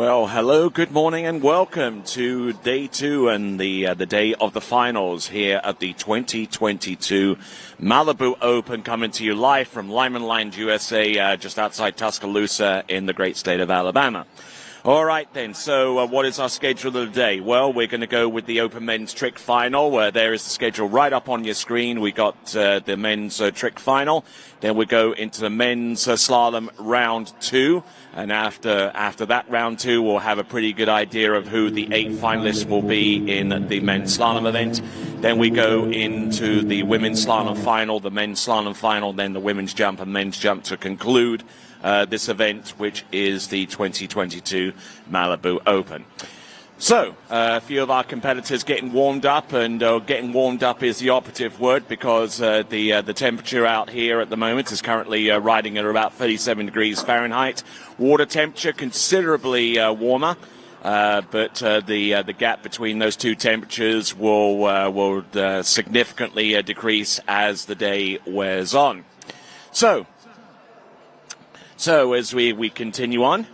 Well, hello, good morning, and welcome to day two and the day of the finals here at the 2022 Malibu Open, coming to you live from Lyman Land, USA, just outside Tuscaloosa in the great state of Alabama. All right, then. So what is our schedule of the day? Well, we're going to go with the Open Men's Trick Final. There is the schedule right up on your screen. We got the Men's Trick Final. Then we go into the Men's Slalom Round 2. And after that Round 2, we'll have a pretty good idea of who the 8 finalists will be in the Men's Slalom event. Then we go into the Women's Slalom Final, the Men's Slalom Final, then the Women's Jump and Men's Jump to conclude this event, which is the 2022 Malibu Open. So, a few of our competitors getting warmed up, and getting warmed up is the operative word, because the temperature out here at the moment is currently riding at about 37 degrees Fahrenheit. Water temperature considerably warmer, but the gap between those two temperatures will significantly decrease as the day wears on. So as we continue on,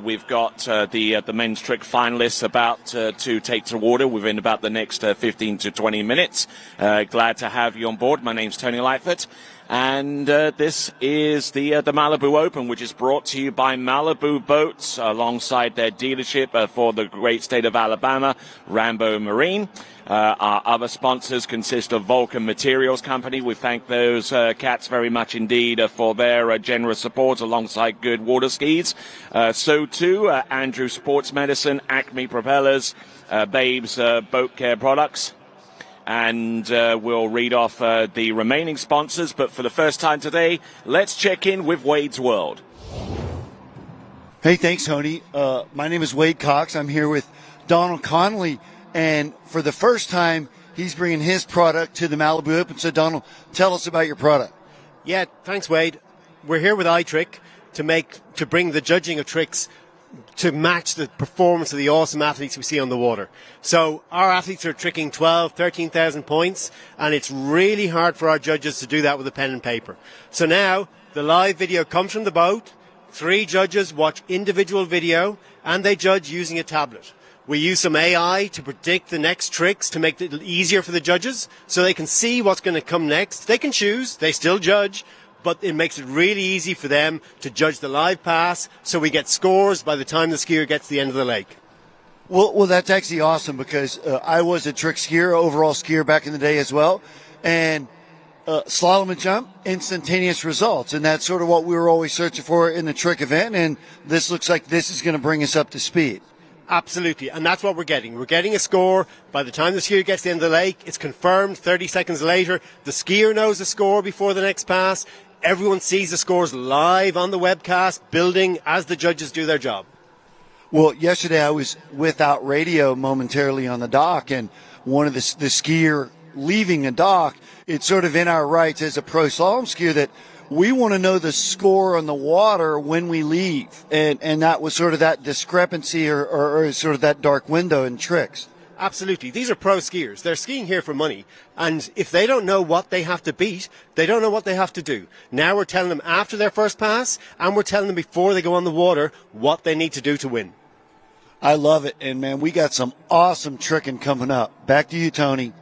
we've got the men's trick finalists about to take to water within about the next 15 to 20 minutes. Glad to have you on board. My name's Tony Lightfoot, and this is the Malibu Open, which is brought to you by Malibu Boats alongside their dealership for the great state of Alabama, Rambo Marine. Our other sponsors consist of Vulcan Materials Company. We thank those cats very much indeed for their generous support alongside good Waterskis. So too, Andrew Sports Medicine, Acme Propellers, Babes Boat Care Products. And we'll read off the remaining sponsors. But for the first time today, let's check in with Wade's World. Hey, thanks, Tony. My name is Wade Cox. I'm here with Donald Connolly. And for the first time, he's bringing his product to the Malibu Open. So, Donald, tell us about your product. Yeah, thanks, Wade. We're here with iTrick to bring the judging of tricks to match the performance of the awesome athletes we see on the water. So our athletes are tricking 13,000 points, and it's really hard for our judges to do that with a pen and paper. So now the live video comes from the boat. 3 judges watch individual video, and they judge using a tablet. We use some AI to predict the next tricks to make it easier for the judges so they can see what's going to come next. They can choose, they still judge, but it makes it really easy for them to judge the live pass, so we get scores by the time the skier gets to the end of the lake. Well, that's actually awesome, because I was a trick skier, overall skier back in the day as well. And slalom and jump, instantaneous results. And that's sort of what we were always searching for in the trick event. And this looks like this is going to bring us up to speed. Absolutely, and that's what we're getting. We're getting a score. By the time the skier gets to the end of the lake, it's confirmed 30 seconds later. The skier knows the score before the next pass. Everyone sees the scores live on the webcast, building as the judges do their job. Well, yesterday I was without radio momentarily on the dock, and one of the skier leaving the dock, it's sort of in our rights as a pro slalom skier that we want to know the score on the water when we leave. And that was sort of that discrepancy or sort of that dark window in tricks. Absolutely. These are pro skiers. They're skiing here for money. And if they don't know what they have to beat, they don't know what they have to do. Now we're telling them after their first pass, and we're telling them before they go on the water what they need to do to win. I love it. And, man, we got some awesome tricking coming up. Back to you, Tony.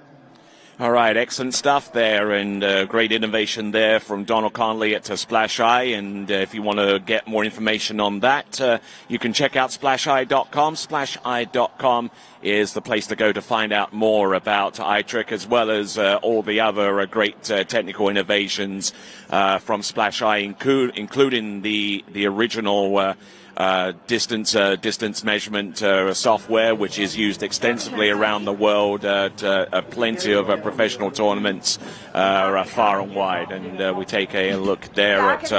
All right, excellent stuff there, and great innovation there from Donald Connolly at Splash Eye. And if you want to get more information on that, you can check out splasheye.com. Splasheye.com is the place to go to find out more about iTrick, as well as all the other great technical innovations from Splash Eye, including the original distance measurement software, which is used extensively around the world at plenty of professional tournaments far and wide. And we take a look there at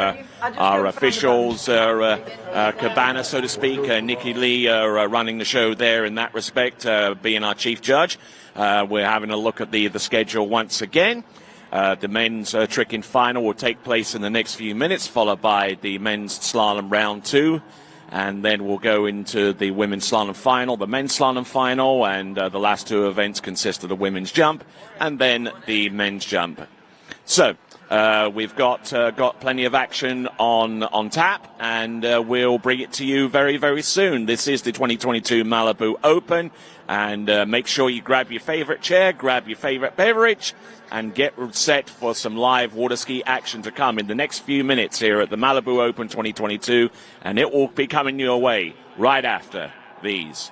our officials, cabana, so to speak. Nikki Lee running the show there in that respect, being our chief judge. We're having a look at the schedule once again. The men's tricking final will take place in the next few minutes, followed by the men's slalom round 2. And then we'll go into the women's slalom final, the men's slalom final, and the last 2 events consist of the women's jump and then the men's jump. So We've got plenty of action on tap, and we'll bring it to you very, very soon. This is the 2022 Malibu Open, and make sure you grab your favorite chair, grab your favorite beverage, and get set for some live water ski action to come in the next few minutes here at the Malibu Open 2022, and it will be coming your way right after these.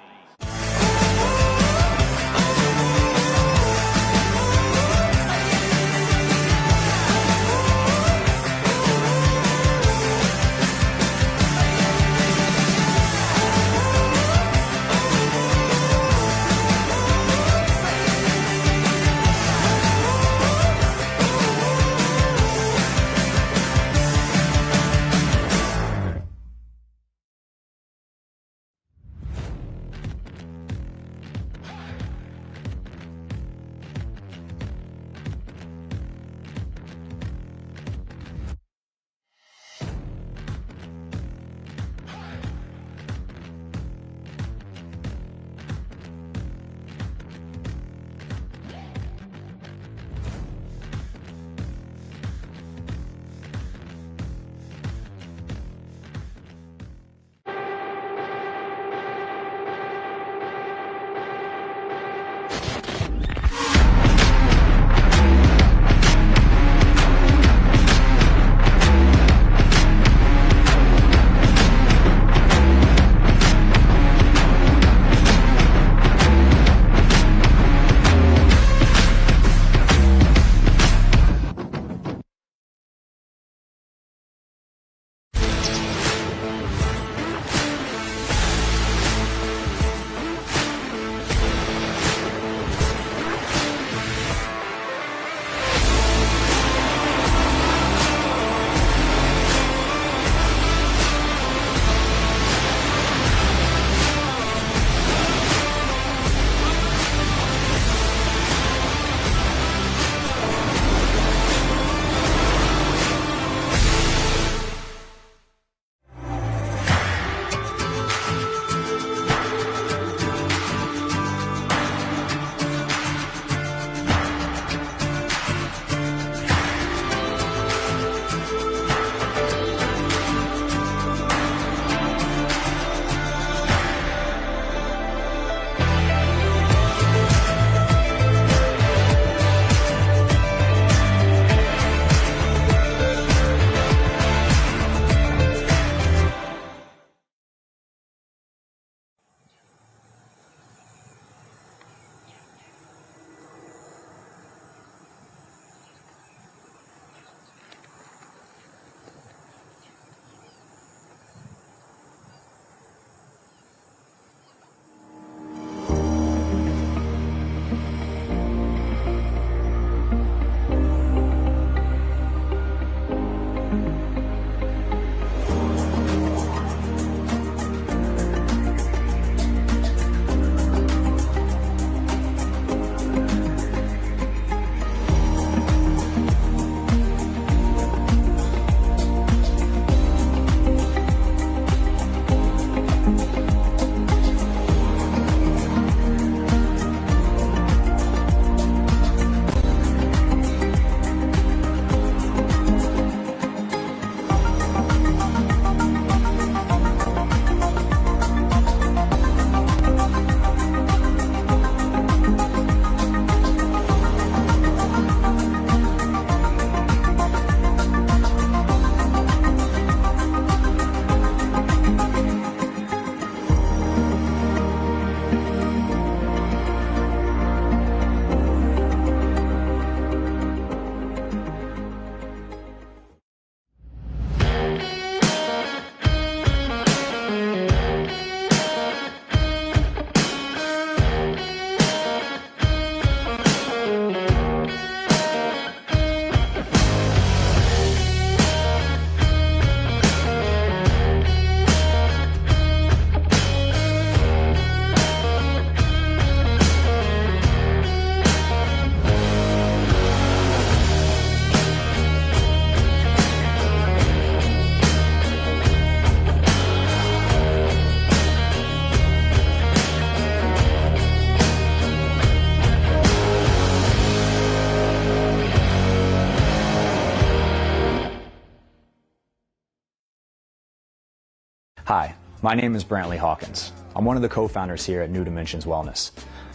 Hi, my name is Brantley Hawkins. I'm one of the co-founders here at New Dimensions Wellness.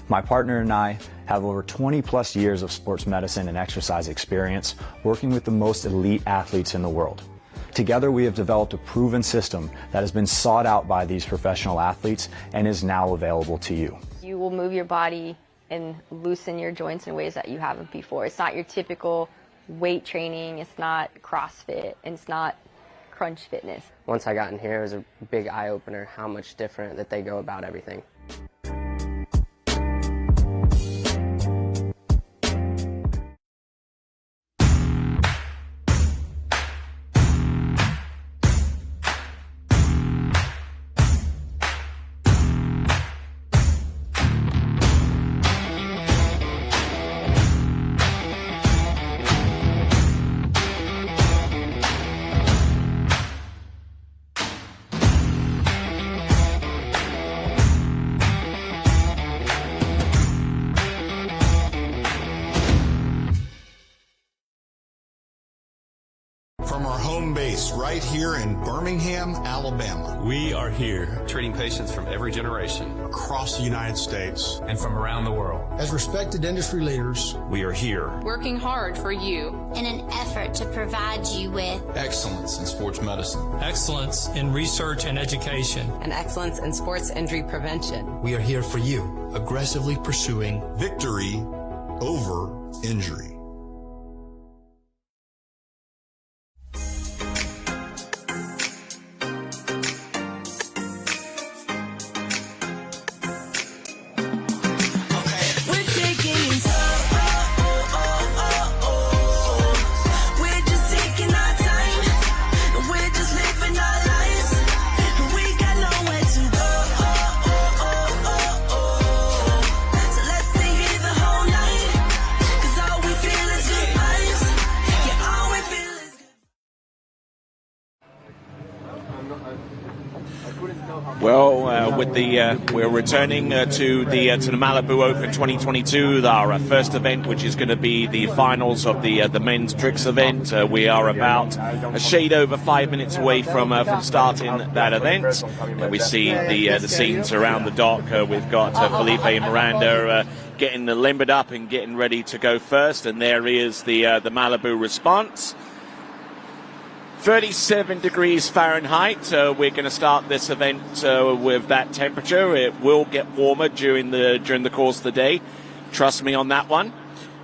My partner and I have over 20 plus years of sports medicine and exercise experience working with the most elite athletes in the world. Together we have developed a proven system that has been sought out by these professional athletes and is now available to you. You will move your body and loosen your joints in ways that you haven't before. It's not your typical weight training, it's not CrossFit, and it's not crunch fitness. Once I got in here, it was a big eye-opener how much different that they go about everything. From our home base right here in Birmingham, Alabama. We are here treating patients from every generation, Across the United States. and from around the world. As respected industry leaders, We are here. Working hard for you. in an effort to provide you with Excellence in sports medicine. excellence in research and education. And excellence in sports injury prevention. We are here for you, aggressively pursuing Victory over injury. Well, we're returning to the Malibu Open 2022, our first event, which is going to be the finals of the men's tricks event. We are about a shade over 5 minutes away from starting that event. We see the scenes around the dock. We've got Felipe and Miranda getting limbered up and getting ready to go first, and there is the Malibu response. 37 degrees Fahrenheit. We're going to start this event with that temperature. It will get warmer during the course of the day. Trust me on that one.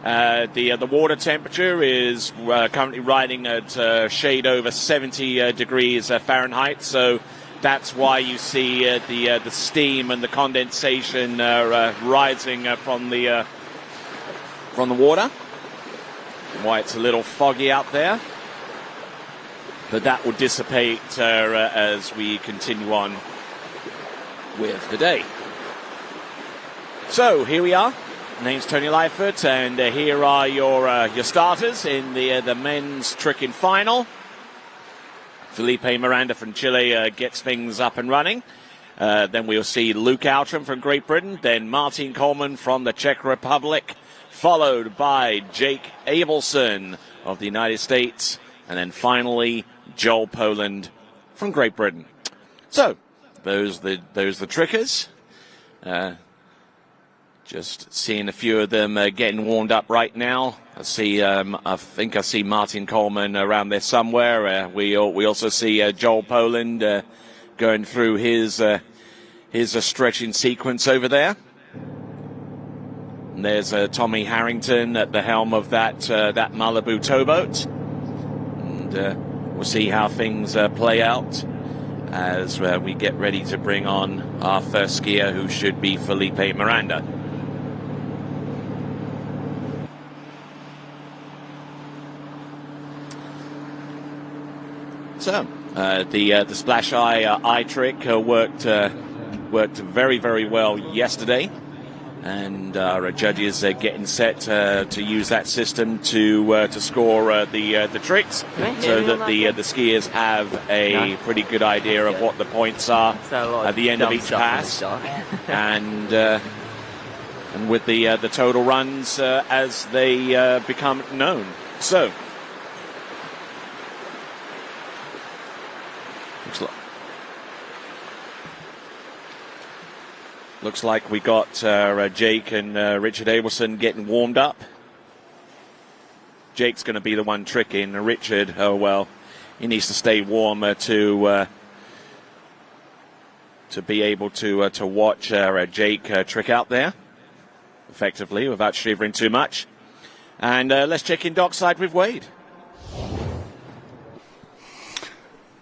The water temperature is currently riding at shade over 70 degrees Fahrenheit. So that's why you see the steam and the condensation rising from the water. Why it's a little foggy out there. But that will dissipate as we continue on with the day. So here we are. Name's Tony Lightfoot, and here are your starters in the men's tricking final. Felipe Miranda from Chile gets things up and running. Then we'll see Luke Outram from Great Britain, then Martin Coleman from the Czech Republic, followed by Jake Abelson of the United States, and then finally Joel Poland from Great Britain. So, those the trickers. Just seeing a few of them getting warmed up right now. I think I see Martin Coleman around there somewhere. We also see Joel Poland going through his stretching sequence over there. And there's Tommy Harrington at the helm of that Malibu towboat. And we'll see how things play out as we get ready to bring on our first skier, who should be Felipe Miranda. So the splash eye trick worked very, very well yesterday. And our judges are getting set to use that system to score the tricks, so that the skiers have a pretty good idea of what the points are at the end of each pass, and with the total runs as they become known. So Looks like we got Jake and Richard Abelson getting warmed up. Jake's going to be the one tricking. Richard, oh well, he needs to stay warm to be able to watch Jake trick out there effectively without shivering too much. And let's check in dockside with Wade.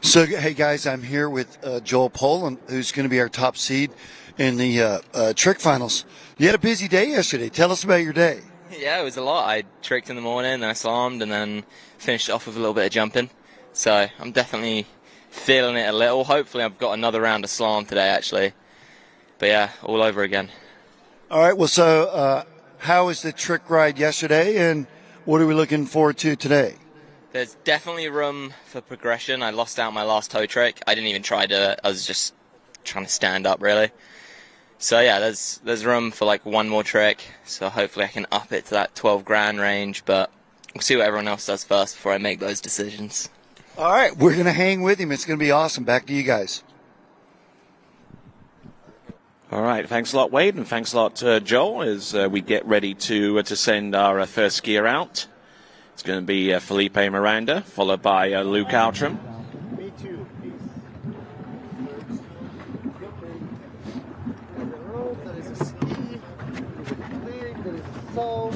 So, hey guys, I'm here with Joel Poland, who's going to be our top seed in the trick finals. You had a busy day yesterday. Tell us about your day. Yeah, it was a lot. I tricked in the morning, then I slalomed, and then finished off with a little bit of jumping. So I'm definitely feeling it a little. Hopefully I've got another round of slalom today, actually. But yeah, all over again. All right, well, so how was the trick ride yesterday, and what are we looking forward to today? There's definitely room for progression. I lost out my last toe trick. I didn't even try to. I was just trying to stand up, really. So yeah, there's room for like one more trick. So hopefully I can up it to that 12 grand range. But we'll see what everyone else does first before I make those decisions. All right, we're going to hang with him. It's going to be awesome. Back to you guys. All right, thanks a lot, Wade, and thanks a lot, Joel, as we get ready to send our first skier out. It's going to be Felipe Miranda, followed by Luke Outram. Me too. That is a ski. That is a soul.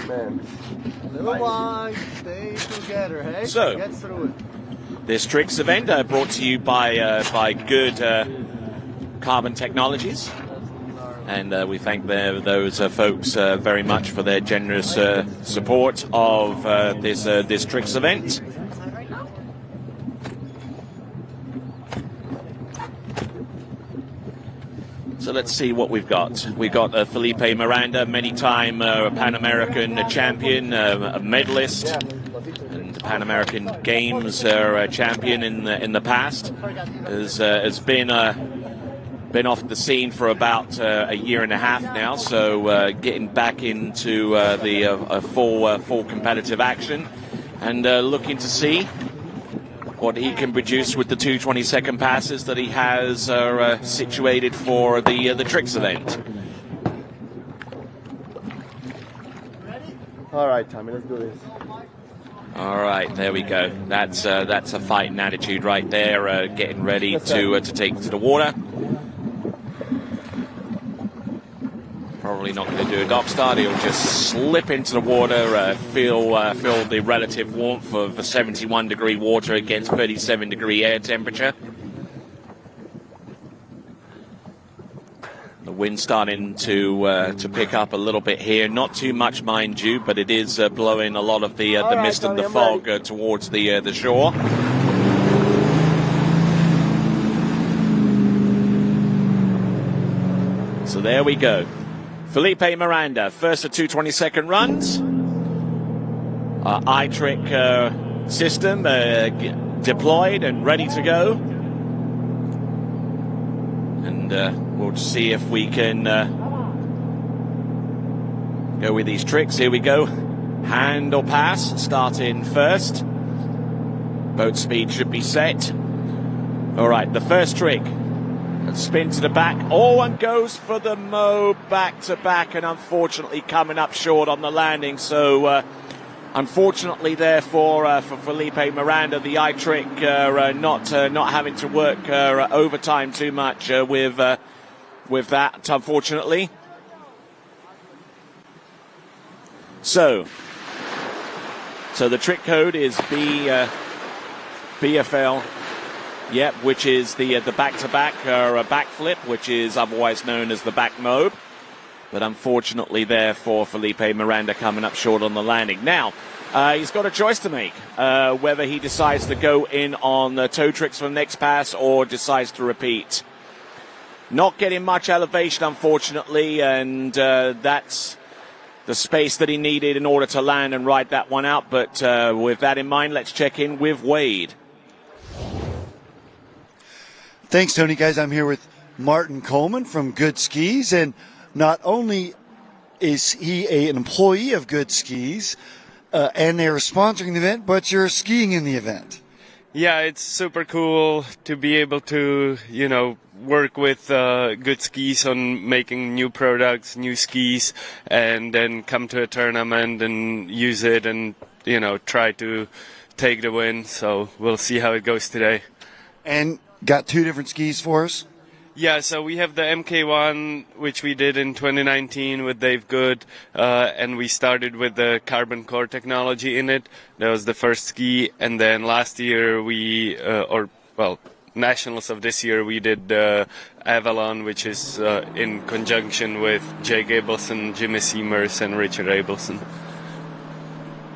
Man. Little line, stay together, hey? So, get through it. This tricks event brought to you by Good Carbon Technologies. And we thank those folks very much for their generous support of this tricks event. So let's see what we've got. We've got Felipe Miranda, many-time Pan American champion, a medalist, and Pan American Games champion in the past. Has been off the scene for about a year and a half now, so getting back into the full competitive action, and looking to see what he can produce with the 2 20-second passes that he has situated for the tricks event. All right, Tommy, let's do this. All right, there we go. That's a fighting attitude right there. Getting ready to take to the water. Probably not going to do a dock start. He'll just slip into the water, feel the relative warmth of the 71-degree water against 37-degree air temperature. The wind starting to pick up a little bit here. Not too much, mind you, but it is blowing a lot of the mist and the fog towards the shore. So there we go. Felipe Miranda, first of 2 20-second runs. iTrick system deployed and ready to go. And we'll see if we can go with these tricks. Here we go. Hand or pass, starting first. Boat speed should be set. All right, the first trick. Spin to the back. Oh, and goes for the mow back to back, and unfortunately coming up short on the landing. So, unfortunately, therefore, for Felipe Miranda, the iTrick not having to work overtime too much with that, unfortunately. So the trick code is BFL. Yep, which is the back-to-back backflip, which is otherwise known as the back mobe. But unfortunately there for Felipe Miranda coming up short on the landing. Now, he's got a choice to make, whether he decides to go in on the toe tricks for the next pass or decides to repeat. Not getting much elevation, unfortunately, and that's the space that he needed in order to land and ride that one out. But with that in mind, let's check in with Wade. Thanks, Tony. Guys, I'm here with Martin Coleman from Good Skis, and not only is he an employee of Good Skis, and they're sponsoring the event, but you're skiing in the event. Yeah, it's super cool to be able to, work with good skis on making new products, new skis, and then come to a tournament and use it and, try to take the win. So we'll see how it goes today. And got 2 different skis for us? Yeah, so we have the MK1, which we did in 2019 with Dave Good, and we started with the carbon core technology in it. That was the first ski, and then last year Nationals of this year, we did the Avalon, which is in conjunction with Jake Abelson, Jimmy Seamers, and Richard Abelson.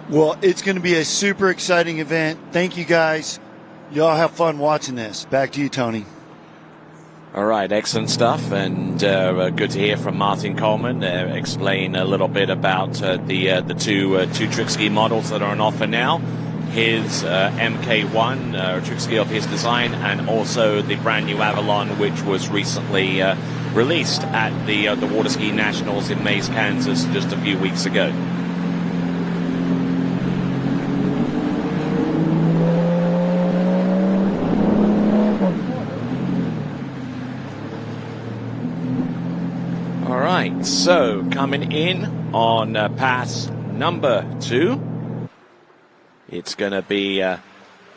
Well, it's going to be a super exciting event. Thank you, guys. Y'all have fun watching this. Back to you, Tony. All right, excellent stuff, and good to hear from Martin Coleman. Explain a little bit about the two trick ski models that are on offer now. His MK1 trick ski of his design, and also the brand new Avalon, which was recently released at the Waterski Nationals in Mays, Kansas, just a few weeks ago. So, coming in on pass number 2, it's going to be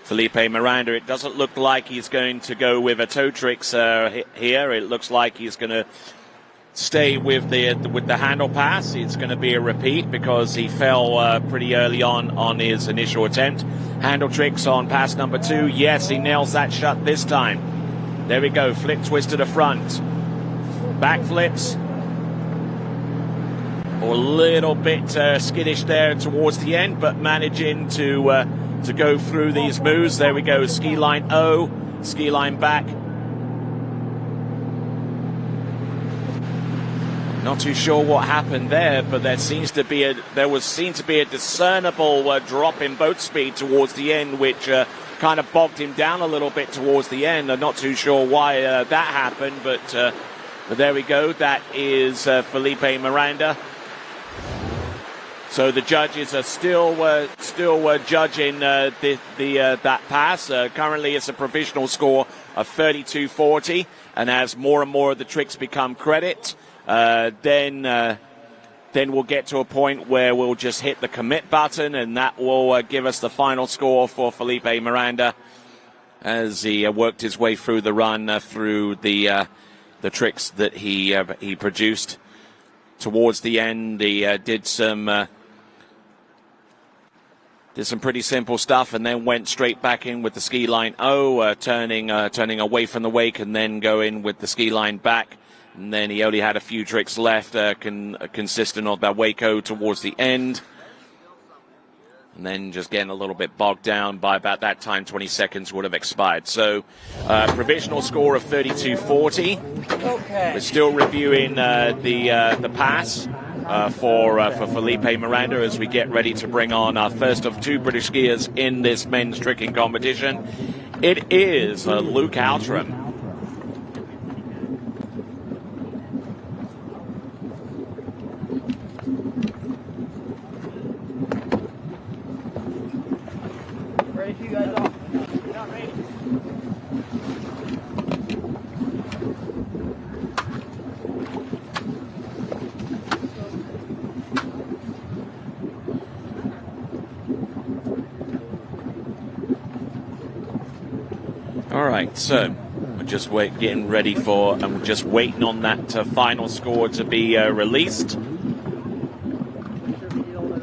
Felipe Miranda. It doesn't look like he's going to go with a toe tricks here. It looks like he's going to stay with the handle pass. It's going to be a repeat because he fell pretty early on his initial attempt. Handle tricks on pass number 2. Yes, he nails that shut this time. There we go. Flip twist to the front. Back flips. A little bit skittish there towards the end, but managing to go through these moves. There we go. Ski line O, ski line back. Not too sure what happened there, but there seemed to be a discernible drop in boat speed towards the end, which kind of bogged him down a little bit towards the end. I'm not too sure why that happened, but there we go. That is Felipe Miranda. So the judges are still judging that pass. Currently, it's a provisional score of 32-40, and as more and more of the tricks become credit, then we'll get to a point where we'll just hit the commit button, and that will give us the final score for Felipe Miranda as he worked his way through the run through the tricks that he produced. Towards the end, he did some pretty simple stuff, and then went straight back in with the ski line O, turning away from the wake, and then go in with the ski line back. And then he only had a few tricks left, consistent of that wake O towards the end. And then just getting a little bit bogged down. By about that time, 20 seconds would have expired. So, provisional score of 32-40. Okay. We're still reviewing the pass for Felipe Miranda as we get ready to bring on our first of 2 British skiers in this men's tricking competition. It is Luke Outram. So we're just getting ready for, and we're just waiting on that final score to be released.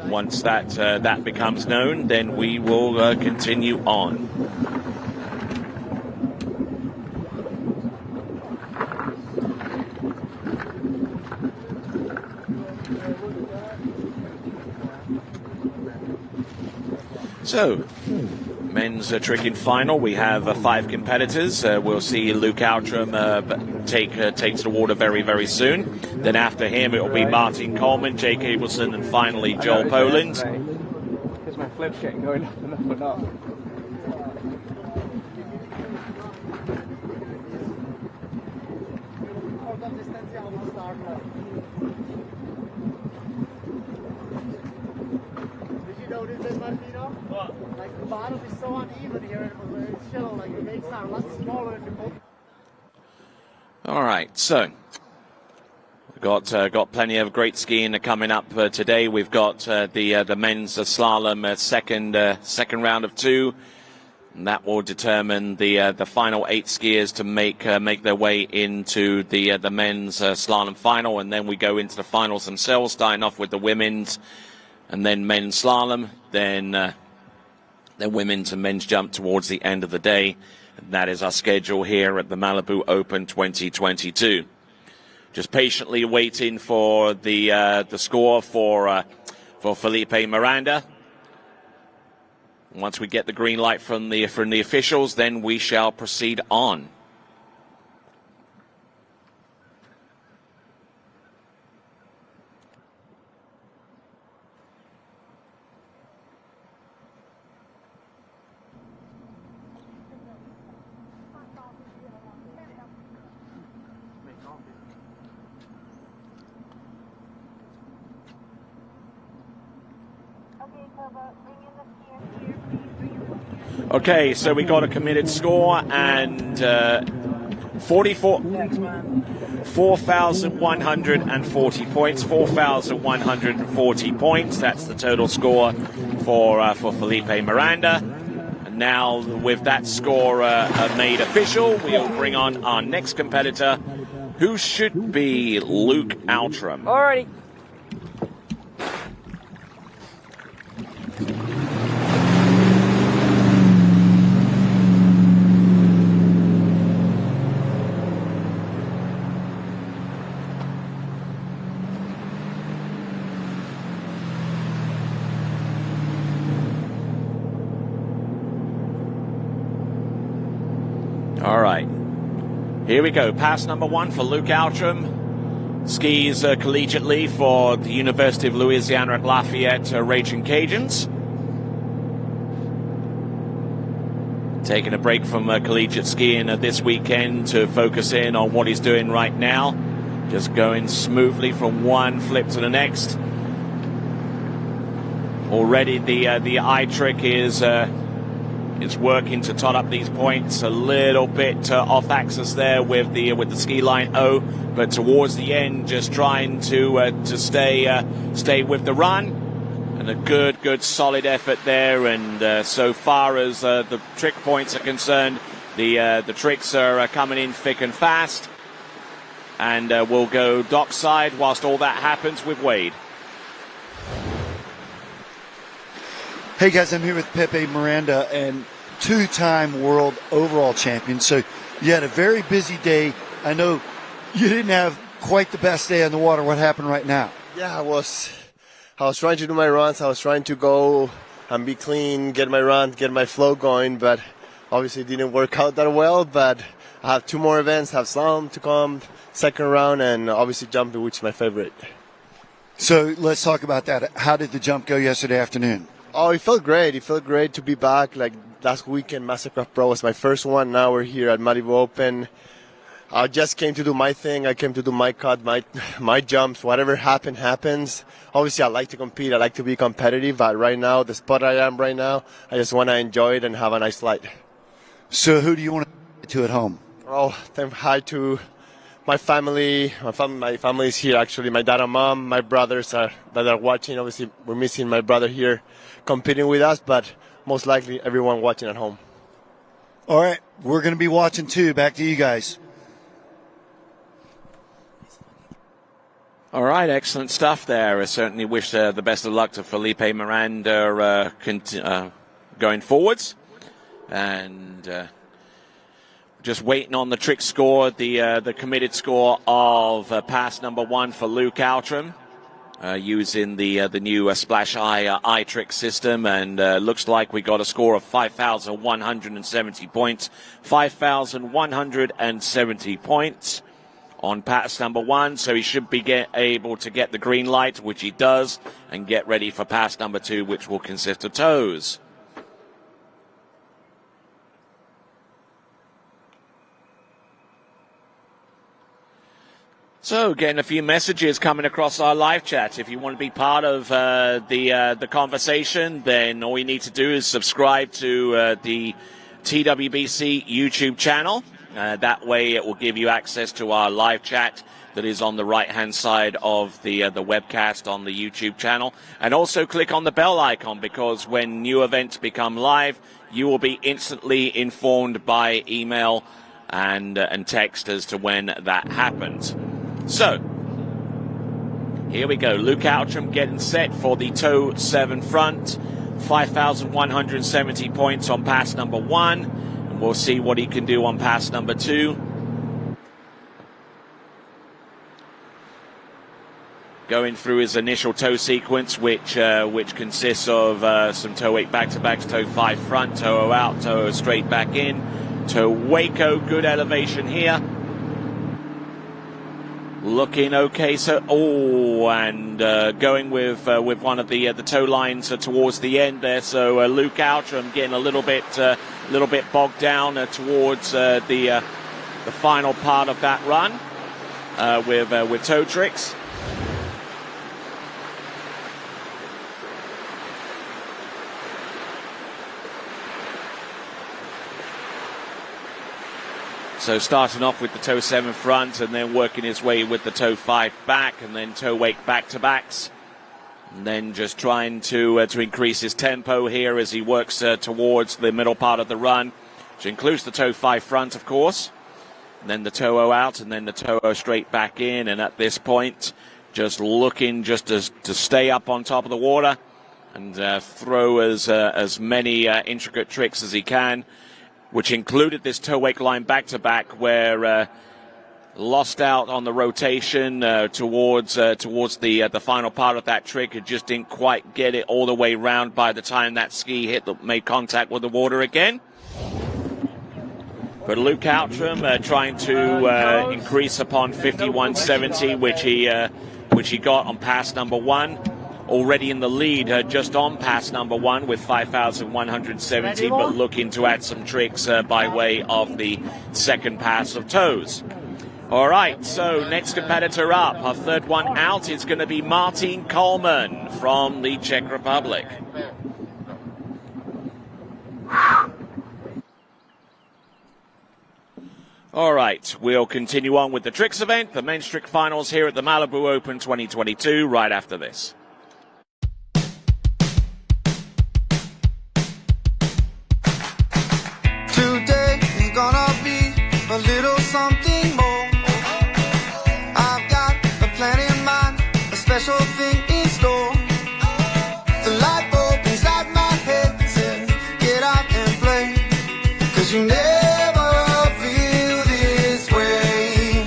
Once that becomes known, then we will continue on. So, men's tricking final. We have 5 competitors. We'll see Luke Outram take to the water very, very soon. Then after him, it will be Martin Coleman, Jake Abelson, and finally Joel Poland. Because my flip's getting going up and up and up. Did you notice this, Martino? What? Like the bottom is so uneven here. All right, so got plenty of great skiing coming up today. We've got the men's slalom second round of 2. And that will determine the final 8 skiers to make their way into the men's slalom final, and then we go into the finals themselves, starting off with the women's, and then men's slalom, then women's and men's jump towards the end of the day. And that is our schedule here at the Malibu Open 2022. Just patiently waiting for the score for Felipe Miranda. Once we get the green light from the officials, then we shall proceed on. Okay, so we got a committed score and 4,140 points. 4,140 points. That's the total score for Felipe Miranda. And now, with that score made official, we'll bring on our next competitor, who should be Luke Outram. Alrighty. All right. Here we go. Pass number 1 for Luke Outram. Skis collegiately for the University of Louisiana at Lafayette Raging Cajuns. Taking a break from collegiate skiing this weekend to focus in on what he's doing right now. Just going smoothly from one flip to the next. Already the eye trick is working to tot up these points a little bit off axis there with the ski line O, but towards the end just trying to stay with the run, and a good solid effort there. And so far as the trick points are concerned, the tricks are coming in thick and fast, and we'll go dockside whilst all that happens with Wade. Hey guys, I'm here with Pepe Miranda, and 2-time world overall champion. So you had a very busy day. I know you didn't have quite the best day on the water. What happened right now? Yeah, I was trying to do my runs. I was trying to go and be clean, get my run, get my flow going, but obviously it didn't work out that well. But I have 2 more events. I have slalom to come, second round, and obviously jumping, which is my favorite. So let's talk about that. How did the jump go yesterday afternoon? Oh, it felt great. It felt great to be back. Like last weekend, Mastercraft Pro was my first one. Now we're here at Malibu Open. I just came to do my thing. I came to do my cut, my jumps. Whatever happens. Obviously, I like to compete. I like to be competitive. But right now, the spot I am right now, I just want to enjoy it and have a nice flight. So who do you want to at home? Oh, thank hi to my family. My family is here, actually. My dad and mom, my brothers that are watching. Obviously, we're missing my brother here competing with us, but most likely everyone watching at home. All right, we're going to be watching too. Back to you guys. All right, excellent stuff there. I certainly wish the best of luck to Felipe Miranda going forwards. And just waiting on the trick score, the committed score of pass number 1 for Luke Outram. Using the new Splash eye trick system, and looks like we got a score of 5,170 points. 5,170 points on pass number 1, so he should be able to get the green light, which he does, and get ready for pass number 2, which will consist of toes. So, getting a few messages coming across our live chat. If you want to be part of the conversation, then all you need to do is subscribe to the TWBC YouTube channel. That way it will give you access to our live chat that is on the right-hand side of the webcast on the YouTube channel. And also click on the bell icon, because when new events become live, you will be instantly informed by email and text as to when that happens. So, here we go. Luke Outram getting set for the toe 7 front. 5,170 points on pass number 1. And we'll see what he can do on pass number 2. Going through his initial toe sequence, which consists of some toe 8 back-to-backs, toe 5 front, toe 0 out, toe 0 straight back in, toe Waco, good elevation here. Looking okay, so going with one of the toe lines towards the end there. So Luke Outram getting a little bit bogged down towards the final part of that run with toe tricks. So starting off with the toe 7 front and then working his way with the toe 5 back and then toe 8 back-to-backs. And then just trying to increase his tempo here as he works towards the middle part of the run, which includes the toe 5 front, of course. And then the toe 0 out and then the toe 0 straight back in. And at this point, just looking just to stay up on top of the water and throw as many intricate tricks as he can, which included this toe wake line back-to-back, where lost out on the rotation towards the final part of that trick. It just didn't quite get it all the way round by the time that ski made contact with the water again. But Luke Outram trying to increase upon 51.70, which he got on pass number 1. Already in the lead, just on pass number 1 with 5,170, but looking to add some tricks by way of the second pass of toes. All right, so next competitor up, our third one out, is going to be Martin Coleman from the Czech Republic. All right, we'll continue on with the tricks event, the men's trick finals here at the Malibu Open 2022, right after this. A little something more. I've got a plan in mind, a special thing in store. The light bulb inside my head said, get out and play, 'cause you never feel this way.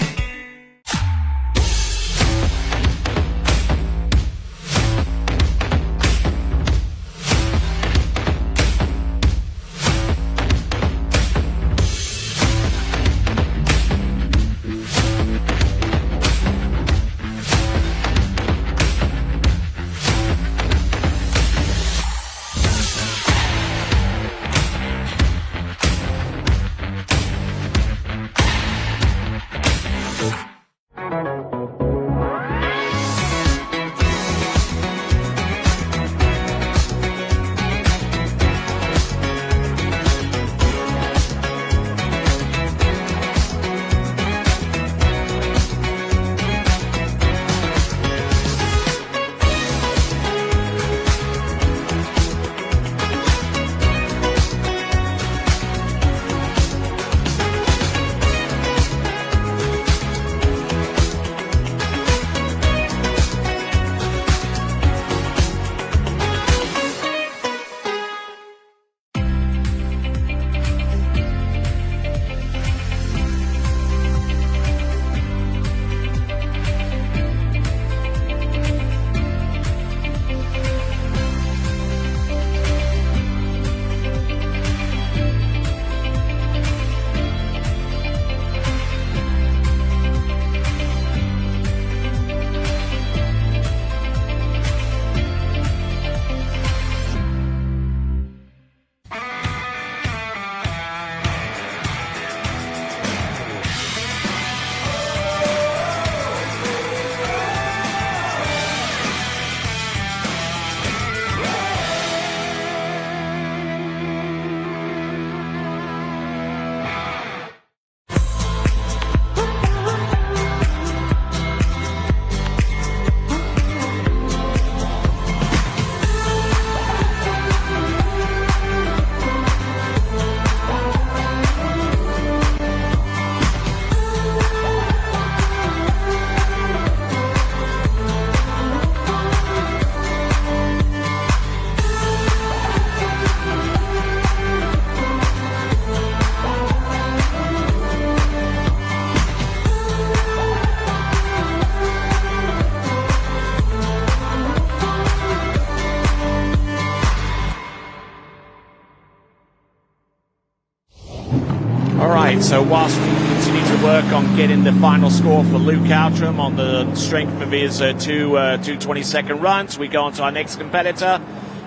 right, so whilst we continue to work on getting the final score for Luke Outram on the strength of his two 20-second runs, we go on to our next competitor.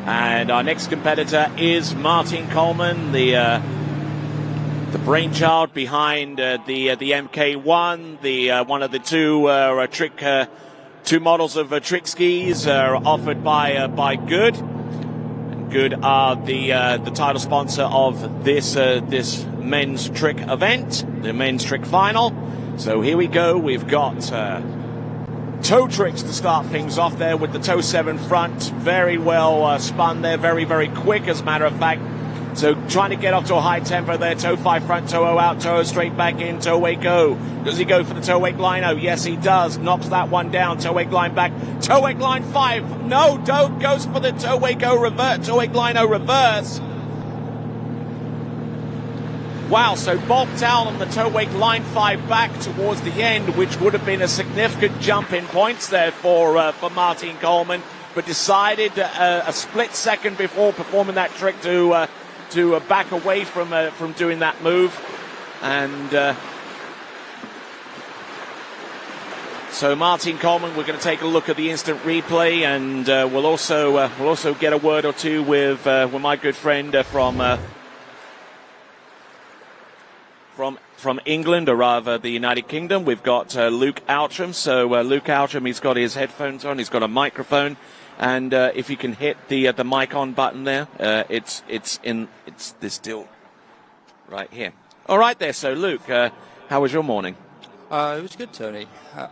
And our next competitor is Martin Coleman, the brainchild behind the MK1, the one of the two models of trick skis offered by Good. And Good are the title sponsor of this men's trick event, the men's trick final. So here we go. We've got toe tricks to start things off there with the toe 7 front. Very well spun there, very, very quick as a matter of fact. So trying to get up to a high tempo there. Toe 5 front, toe 0 out, toe 0 straight back in, toe 8 go. Does he go for the toe 8 line? Oh, yes, he does. Knocks that one down. Toe 8 line back. Toe 8 line 5. No, don't. Goes for the toe 8 go revert. Toe 8 line 0 reverse. Wow, so bobbed out on the toe 8 line 5 back towards the end, which would have been a significant jump in points there for Martin Coleman, but decided a split second before performing that trick to back away from doing that move. And so Martin Coleman, we're going to take a look at the instant replay, and we'll also get a word or two with my good friend from England, or rather the United Kingdom. We've got Luke Outram. So Luke Outram, he's got his headphones on, he's got a microphone, and if you can hit the mic on button there, it's this deal right here. All right there. So Luke, how was your morning? It was good, Tony.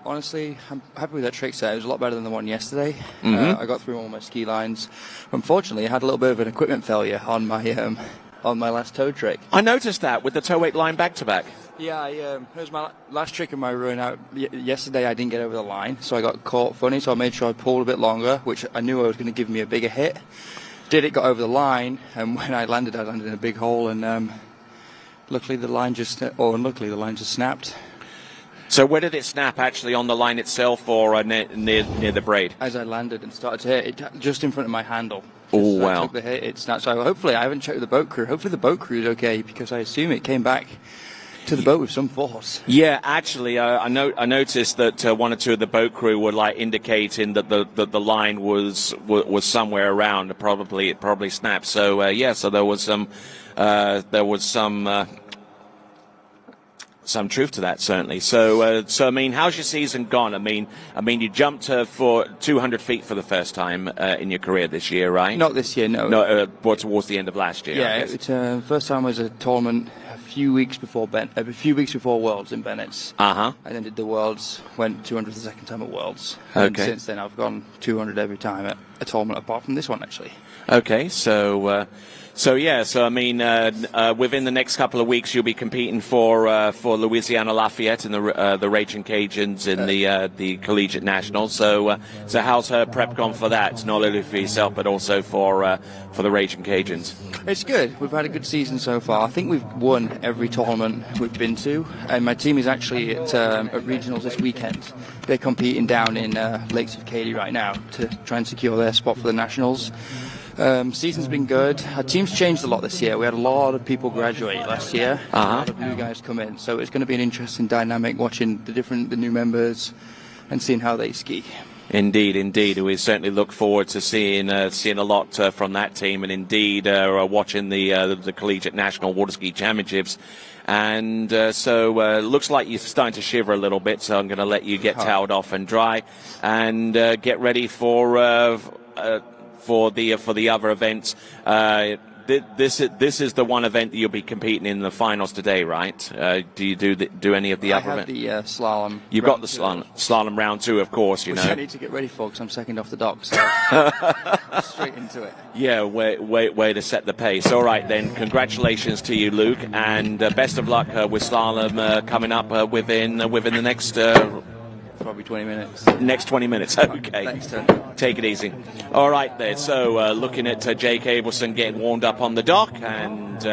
Honestly, I'm happy with that trick set. It was a lot better than the one yesterday. Mm-hmm. I got through all my ski lines. Unfortunately, I had a little bit of an equipment failure on my last toe trick. I noticed that with the toe 8 line back-to-back. Yeah, it was my last trick in my run out. Yesterday I didn't get over the line, so I got caught funny, so I made sure I pulled a bit longer, which I knew I was going to give me a bigger hit. Got over the line, and when I landed in a big hole, and unluckily the line just snapped. So where did it snap, actually, on the line itself or near the braid? As I landed and started to hit, it just in front of my handle. Oh, wow. I took the hit, it snapped. So hopefully, I haven't checked with the boat crew. Hopefully the boat crew is okay, because I assume it came back to the boat with some force. Yeah, actually, I noticed that one or two of the boat crew were indicating that the line was somewhere around. It probably snapped. So so there was some truth to that, certainly. So I mean, how's your season gone? I mean, you jumped for 200 feet for the first time in your career this year, right? Not this year, no. No, towards the end of last year. Yeah, it's first time was a tournament a few weeks before Worlds in Bennett's. And then did the Worlds, went 200 the second time at Worlds. Okay. And since then I've gone 200 every time at a tournament, apart from this one actually. Okay, so I mean, within the next couple of weeks, you'll be competing for Louisiana Lafayette and the Raging Cajuns in the Collegiate Nationals. So how's her prep gone for that? Not only for yourself, but also for the Raging Cajuns. It's good. We've had a good season so far. I think we've won every tournament we've been to, and my team is actually at regionals this weekend. They're competing down in Lakes of Katy right now to try and secure their spot for the Nationals. Season's been good. Our team's changed a lot this year. We had a lot of people graduate last year. A lot of new guys come in. So it's going to be an interesting dynamic watching the new members and seeing how they ski. Indeed. We certainly look forward to seeing a lot from that team, and indeed watching the Collegiate National Waterski Championships. And so looks like you're starting to shiver a little bit, so I'm going to let you get toweled off and dry and get ready for the other events. This is the one event that you'll be competing in the finals today, right? Do you do any of the other events? I have the slalom. You've got the slalom round 2, of course. Which I need to get ready for because I'm second off the dock. So straight into it. Yeah, way to set the pace. All right then, congratulations to you, Luke, and best of luck with slalom coming up within the next. Probably 20 minutes. Next 20 minutes, okay. Thanks, Tony. Take it easy. All right there, so looking at Jake Abelson getting warmed up on the dock and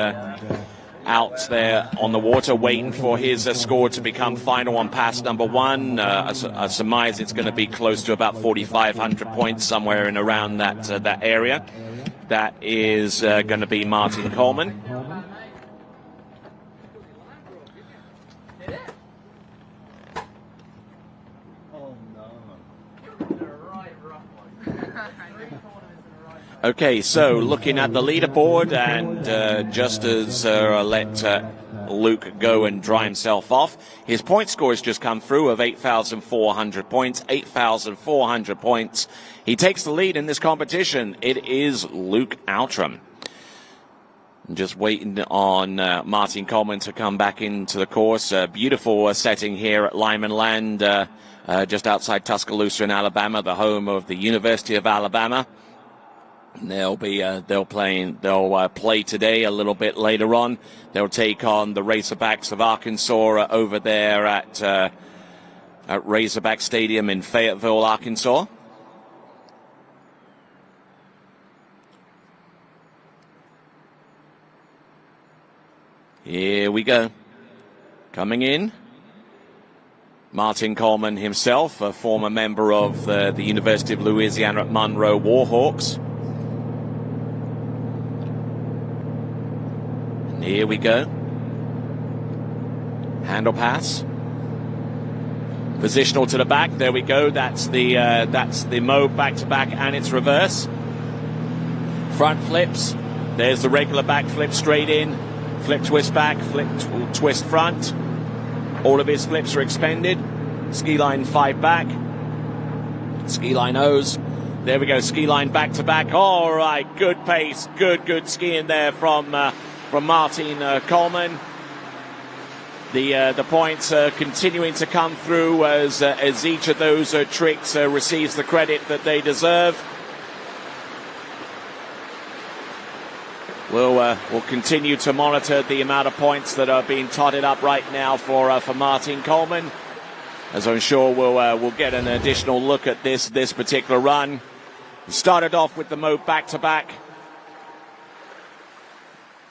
out there on the water waiting for his score to become final on pass number 1. I surmise it's going to be close to about 4,500 points, somewhere in around that area. That is going to be Martin Coleman. Okay, so looking at the leaderboard, and just as let Luke go and dry himself off, his point score has just come through of 8,400 points, 8,400 points. He takes the lead in this competition. It is Luke Outram. Just waiting on Martin Coleman to come back into the course. Beautiful setting here at Lyman Land, just outside Tuscaloosa in Alabama, the home of the University of Alabama. They'll play today a little bit later on. They'll take on the Razorbacks of Arkansas over there at Razorback Stadium in Fayetteville, Arkansas. Here we go. Coming in, Martin Coleman himself, a former member of the University of Louisiana at Monroe Warhawks. And here we go. Handle pass. Positional to the back. There we go. That's the mode back to back and its reverse. Front flips. There's the regular back flip straight in. Flip twist back, flip twist front. All of his flips are expended. Ski line 5 back. Ski line O's. There we go, ski line back to back. All right, good pace, good skiing there from Martin Coleman. The points are continuing to come through as each of those tricks receives the credit that they deserve. We'll continue to monitor the amount of points that are being totted up right now for Martin Coleman, as I'm sure we'll get an additional look at this particular run. He started off with the mode back to back.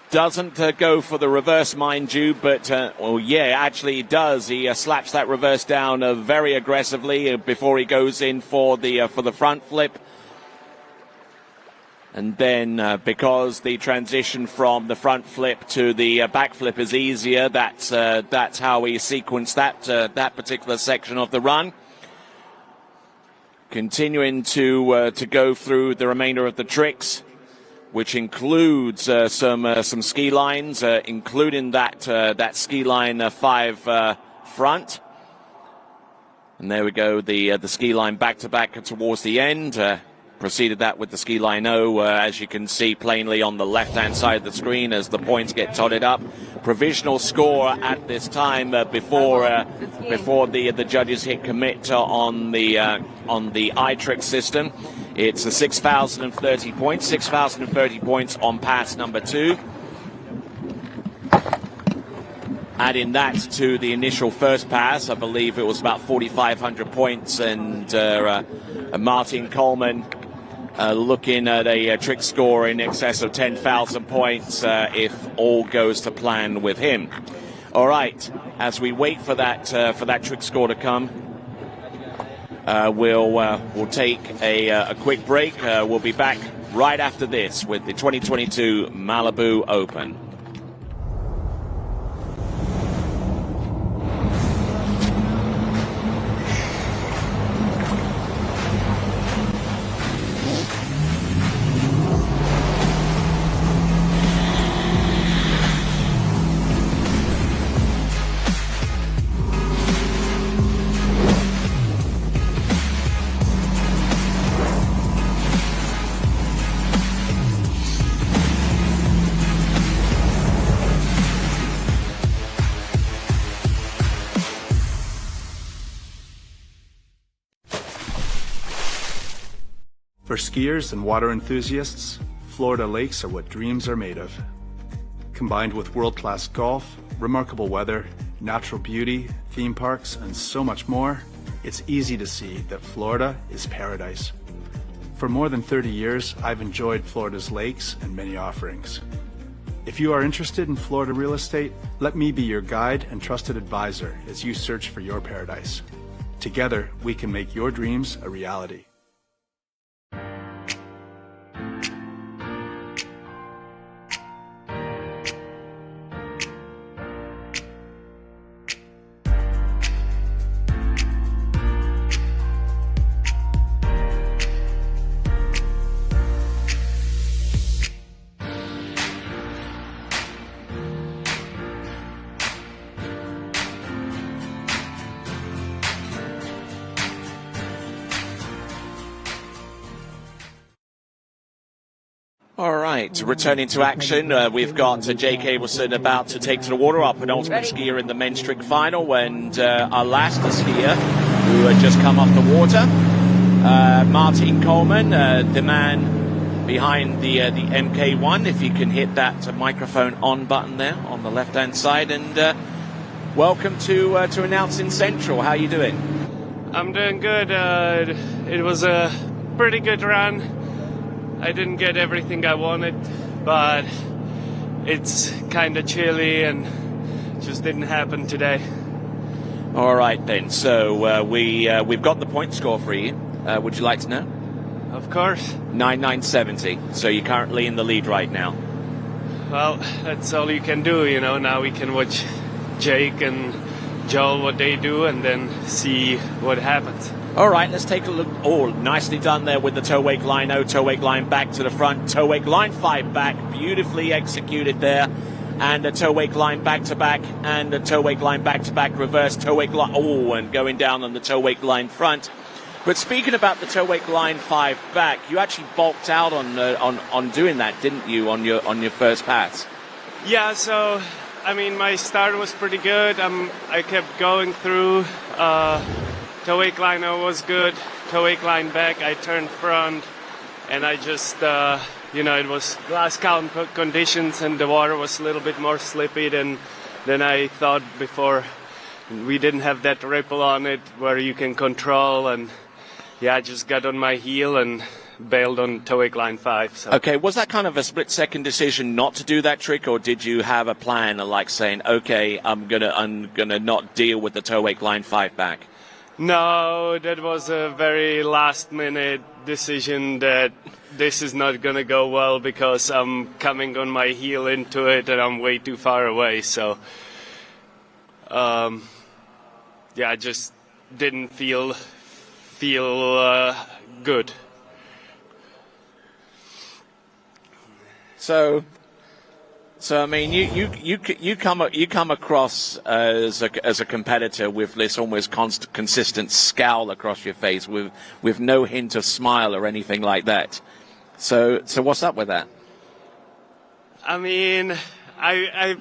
Doesn't go for the reverse, mind you, but actually he does. He slaps that reverse down very aggressively before he goes in for the front flip. And then because the transition from the front flip to the back flip is easier, that's how we sequence that particular section of the run. Continuing to go through the remainder of the tricks, which includes some ski lines, including that ski line 5 front. And there we go, the ski line back to back towards the end. Preceded that with the ski line O, as you can see plainly on the left-hand side of the screen as the points get totted up. Provisional score at this time before the judges hit commit on the iTrick system. It's 6,030 points. 6,030 points on pass number 2. Adding that to the initial first pass, I believe it was about 4,500 points, and Martin Coleman looking at a trick score in excess of 10,000 points if all goes to plan with him. All right, as we wait for that trick score to come, we'll take a quick break. We'll be back right after this with the 2022 Malibu Open. For skiers and water enthusiasts, Florida lakes are what dreams are made of. Combined with world-class golf, remarkable weather, natural beauty, theme parks, and so much more, it's easy to see that Florida is paradise. For more than 30 years, I've enjoyed Florida's lakes and many offerings. If you are interested in Florida real estate, let me be your guide and trusted advisor as you search for your paradise. Together, we can make your dreams a reality. All right, returning to action, we've got Jake Abelson about to take to the water, our penultimate skier in the men's trick final, and our last skier who had just come off the water, Martin Coleman, the man behind the MK1, if you can hit that microphone on button there on the left-hand side, and welcome to Announcing Central. How are you doing? I'm doing good. It was a pretty good run. I didn't get everything I wanted, but it's kind of chilly and just didn't happen today. All right then. So we've got the point score for you. Would you like to know? Of course. 9,970. So you're currently in the lead right now. Well, that's all you can do, you know. Now we can watch Jake and Joel what they do and then see what happens. All right, let's take a look. Oh, nicely done there with the toe wake line. Toe wake line back to the front. Toe wake line 5 back. Beautifully executed there. And a toe wake line back to back. And a toe wake line back to back. Reverse toe wake line. Oh, and going down on the toe wake line front. But speaking about the toe wake line 5 back, you actually bulked out on doing that, didn't you, on your first pass? Yeah, so I mean, my start was pretty good. I kept going through. Toe wake line was good. Toe wake line back, I turned front, and I just, it was glass calm conditions, and the water was a little bit more slippy than I thought before. We didn't have that ripple on it where you can control, and I just got on my heel and bailed on toe wake line 5. So. Okay, was that kind of a split-second decision not to do that trick, or did you have a plan, like saying, okay, I'm gonna not deal with the toe wake line 5 back? No, that was a very last-minute decision that this is not going to go well because I'm coming on my heel into it and I'm way too far away. So, I just didn't feel good. So I mean, you come across as a competitor with this almost consistent scowl across your face, with no hint of smile or anything like that. So what's up with that? I mean, I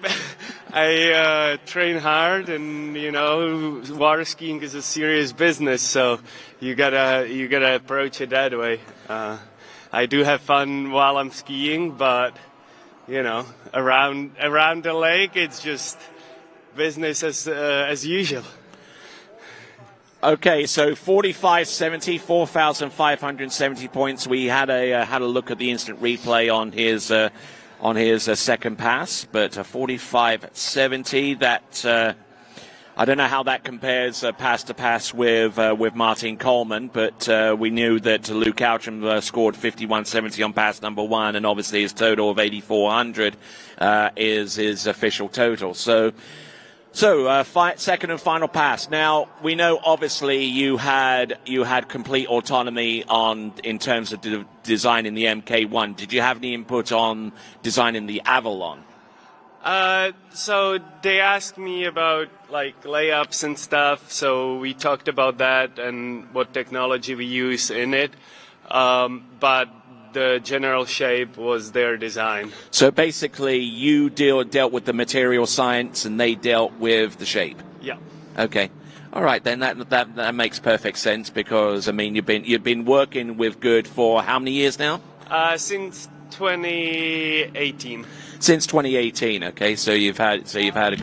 train hard, and water skiing is a serious business, so you gotta approach it that way. I do have fun while I'm skiing, but around the lake, it's just business as usual. Okay, so 45.70, 4,570 points. We had a look at the instant replay on his second pass, but 45.70. That I don't know how that compares pass to pass with Martin Coleman, but we knew that Luke Outram scored 51.70 on pass number 1, and obviously his total of 8,400 is his official total. So second and final pass. Now we know obviously you had complete autonomy in terms of designing the MK1. Did you have any input on designing the Avalon? So they asked me about like layups and stuff, so we talked about that and what technology we use in it, but the general shape was their design. So basically you dealt with the material science and they dealt with the shape? Yeah. Okay. All right, then that makes perfect sense, because I mean you've been working with Good for how many years now? Since 2018. Since 2018, okay. So you've had a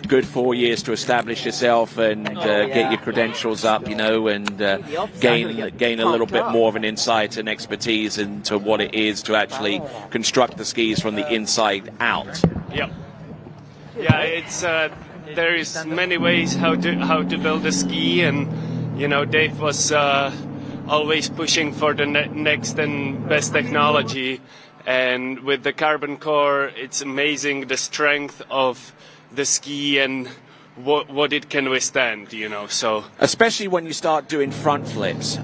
good 4 years to establish yourself and get your credentials up, and gain a little bit more of an insight and expertise into what it is to actually construct the skis from the inside out. Yep. Yeah, it's there is many ways how to build a ski, and Dave was always pushing for the next and best technology. And with the carbon core, it's amazing the strength of the ski and what it can withstand, so. Especially when you start doing front flips,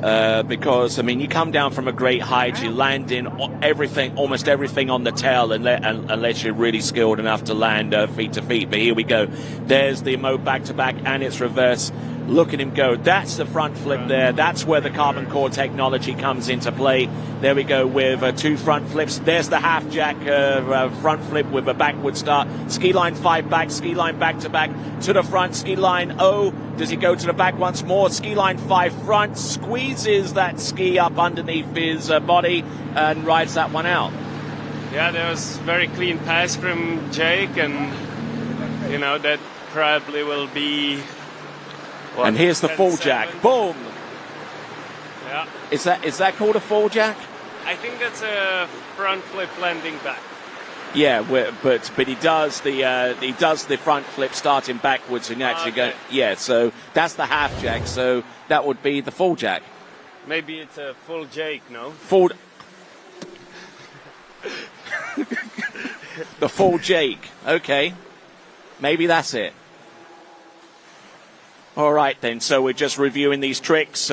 because, I mean, you come down from a great height, you land in almost everything on the tail, unless you're really skilled enough to land feet to feet. But here we go. There's the mode back-to-back and its reverse Look at him go. That's the front flip there. That's where the carbon core technology comes into play. There we go with 2 front flips. There's the half jack front flip with a backward start. Ski line 5 back, ski line back to back to the front, ski line does he go to the back once more? Ski line 5 front, squeezes that ski up underneath his body and rides that one out. Yeah, there was very clean pass from Jake, and that probably will be. And here's the full jack. Boom! Yeah. Is that called a full jack? I think that's a front flip landing back. Yeah, but he does the front flip starting backwards and actually go. Yeah, so that's the half jack. So that would be the full jack. Maybe it's a full Jake, no? Full. The full Jake. Okay, maybe that's it. All right, then. So we're just reviewing these tricks.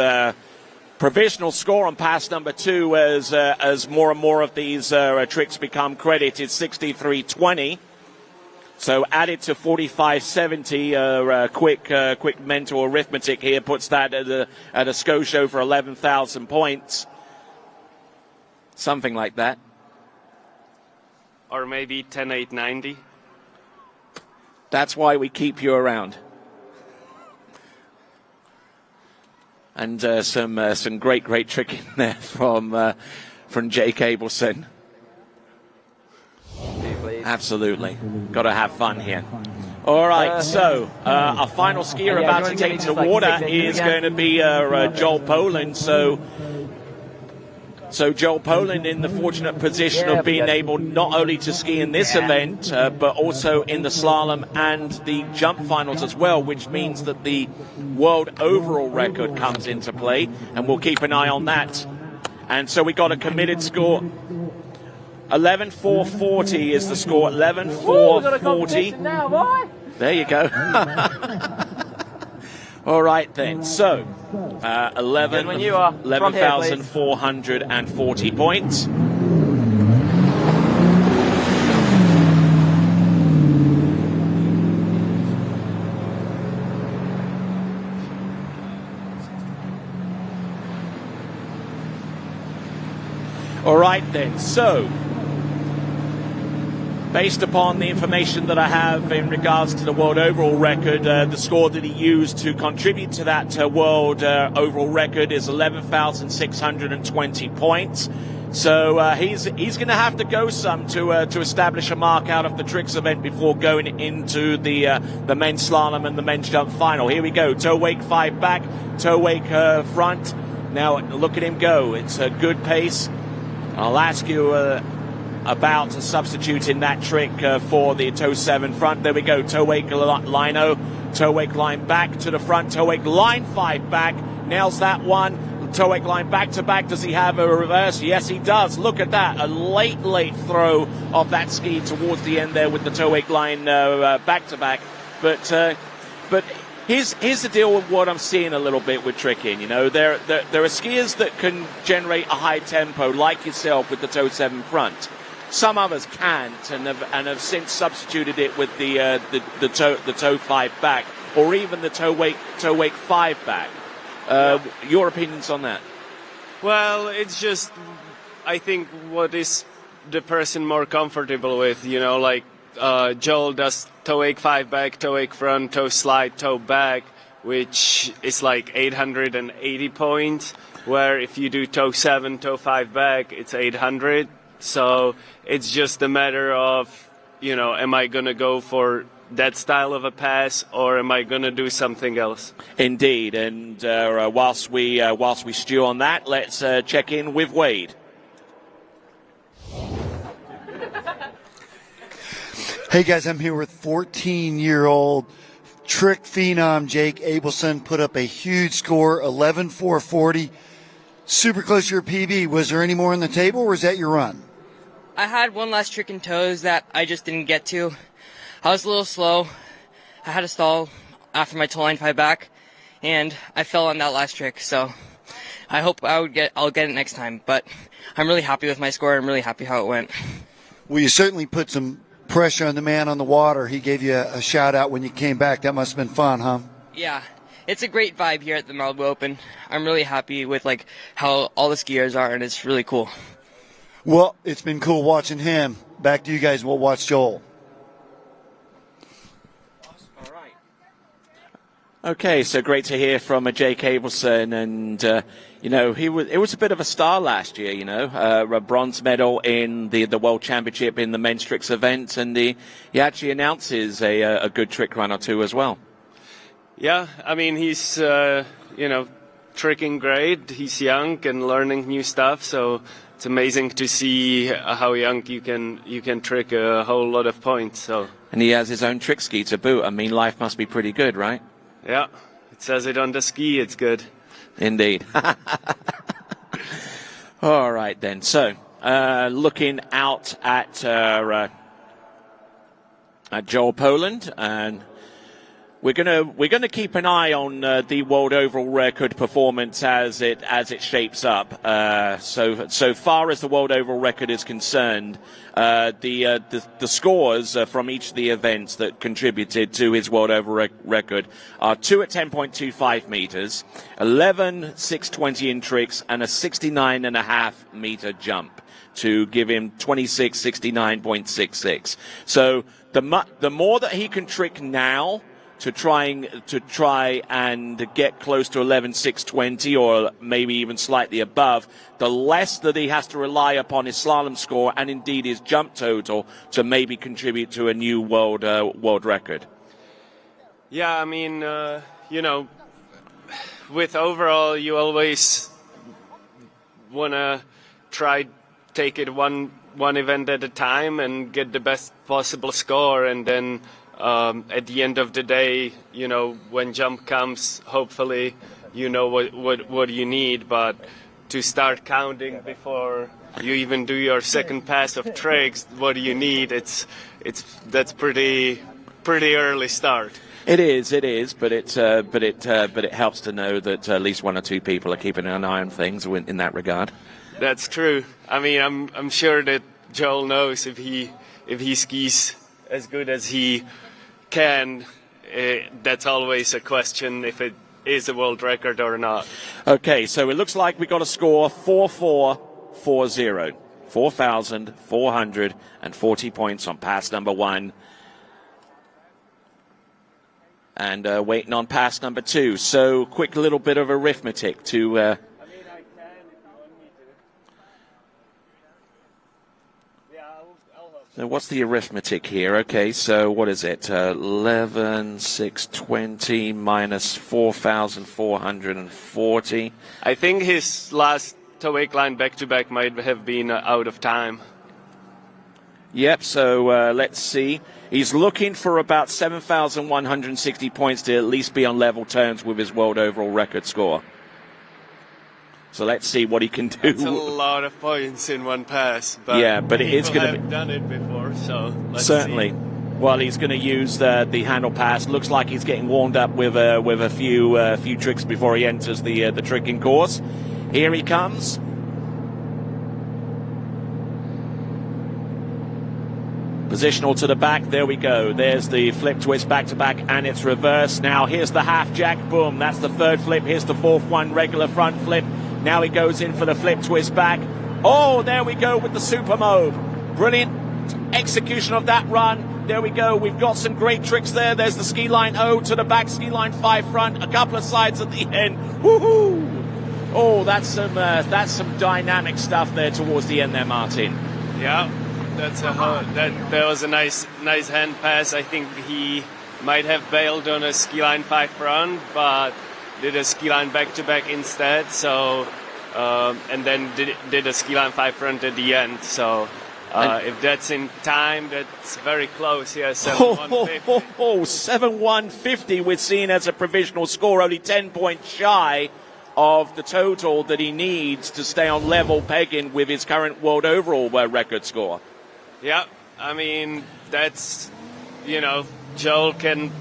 Provisional score on pass number 2 as more and more of these tricks become credited, 63.20. So added to 45.70. Quick mental arithmetic here puts that at a skosh over 11,000 points. Something like that. Or maybe 10,890. That's why we keep you around. And some great tricking there from Jake Abelson. Absolutely, got to have fun here. All right, so our final skier about to take to the water is going to be Joel Poland. So Joel Poland in the fortunate position of being able not only to ski in this event, but also in the slalom and the jump finals as well, which means that the world overall record comes into play, and we'll keep an eye on that. And so we got a committed score. 11.440 is the score. 11.440. There you go. All right, then. So, 11,440 points. All right, then. So, based upon the information that I have in regards to the world overall record, the score that he used to contribute to that world overall record is 11,620 points. So he's going to have to go some to establish a mark out of the tricks event before going into the men's slalom and the men's jump final. Here we go. Toe wake 5 back, toe wake front. Now look at him go. It's a good pace. I'll ask you about substituting that trick for the toe 7 front. There we go. Toe wake lino, toe wake line back to the front, toe wake line 5 back. Nails that one. Toe wake line back to back. Does he have a reverse? Yes, he does. Look at that. A late throw of that ski towards the end there with the toe wake line back to back. But here's the deal with what I'm seeing a little bit with tricking. You know, there are skiers that can generate a high tempo, like yourself with the toe 7 front. Some others can't, and have since substituted it with the toe 5 back, or even the toe wake 5 back. Your opinions on that? Well, it's just, I think, what is the person more comfortable with? You know, like Joel does toe wake 5 back, toe wake front, toe slide, toe back, which is like 880 points. Where if you do toe 7, toe 5 back, it's 800. So it's just a matter of, you know, am I going to go for that style of a pass, or am I going to do something else? Indeed. And whilst we stew on that, let's check in with Wade. Hey guys, I'm here with 14-year-old trick phenom Jake Abelson. Put up a huge score, 11.440. Super close to your PB. Was there any more on the table, or was that your run? I had one last trick in toes that I just didn't get to. I was a little slow. I had a stall after my toe line 5 back, and I fell on that last trick. So I hope I'll get it next time. But I'm really happy with my score. I'm really happy how it went. Well, you certainly put some pressure on the man on the water. He gave you a shout out when you came back. That must have been fun, huh? Yeah, it's a great vibe here at the Malibu Open. I'm really happy with like how all the skiers are, and it's really cool. Well, it's been cool watching him. Back to you guys. We'll watch Joel. Okay, so great to hear from Jay Cableson, and it was a bit of a star last year. A bronze medal in the World Championship in the men's tricks event, and he actually announces a good trick run or two as well. Yeah, I mean he's tricking great. He's young and learning new stuff, so it's amazing to see how young you can trick a whole lot of points. So. And he has his own trick ski to boot. I mean, life must be pretty good, right? Yeah, it says it on the ski. It's good. Indeed. All right, then. So, looking out at Joel Poland, and we're gonna keep an eye on the world overall record performance as it shapes up. So far as the world overall record is concerned, the scores from each of the events that contributed to his world overall record are 2 at 10.25 meters, 11 620 in tricks, and a 69.5 meter jump to give him 26 69.66. So the more that he can trick now, to try and get close to 11.620 or maybe even slightly above, the less that he has to rely upon his slalom score and indeed his jump total to maybe contribute to a new world record. Yeah, I mean, with overall, you always want to try take it one event at a time and get the best possible score, and then at the end of the day, when jump comes, hopefully you know what you need. But to start counting before you even do your second pass of tricks, what do you need? That's pretty early start. It is, but it helps to know that at least one or two people are keeping an eye on things in that regard. That's true. I mean, I'm sure that Joel knows if he skis as good as he can, that's always a question if it is a world record or not. Okay, so it looks like we got a score 4,440, 4,440 points on pass number 1, and waiting on pass number 2. So quick little bit of arithmetic to. So what's the arithmetic here? Okay, so what is it? 11,620 minus 4,440. I think his last toe-wake line back-to-back might have been out of time. Yep, so let's see. He's looking for about 7,160 points to at least be on level terms with his world overall record score. So let's see what he can do. That's a lot of points in one pass. But yeah, but it is going to be. I've done it before, so let's certainly. See. Well, he's going to use the handle pass. Looks like he's getting warmed up with a few tricks before he enters the tricking course. Here he comes. Positional to the back. There we go. There's the flip twist back to back, and it's reverse. Now here's the half jack. Boom. That's the third flip. Here's the fourth one. Regular front flip. Now he goes in for the flip twist back. Oh, there we go with the super mode. Brilliant execution of that run. There we go. We've got some great tricks there. There's the ski line O to the back, ski line 5 front, a couple of slides at the end. Woohoo! Oh, that's some dynamic stuff there towards the end there, Martin. Yeah, that was a nice hand pass. I think he might have bailed on a ski line 5 front, but did a ski line back to back instead. So and then did a ski line 5 front at the end. So. If that's in time, that's very close. Yeah, 7,150. 7,150 we're seeing as a provisional score, only 10 points shy of the total that he needs to stay on level pegging with his current world overall record score. Yeah, I mean, that's, Joel can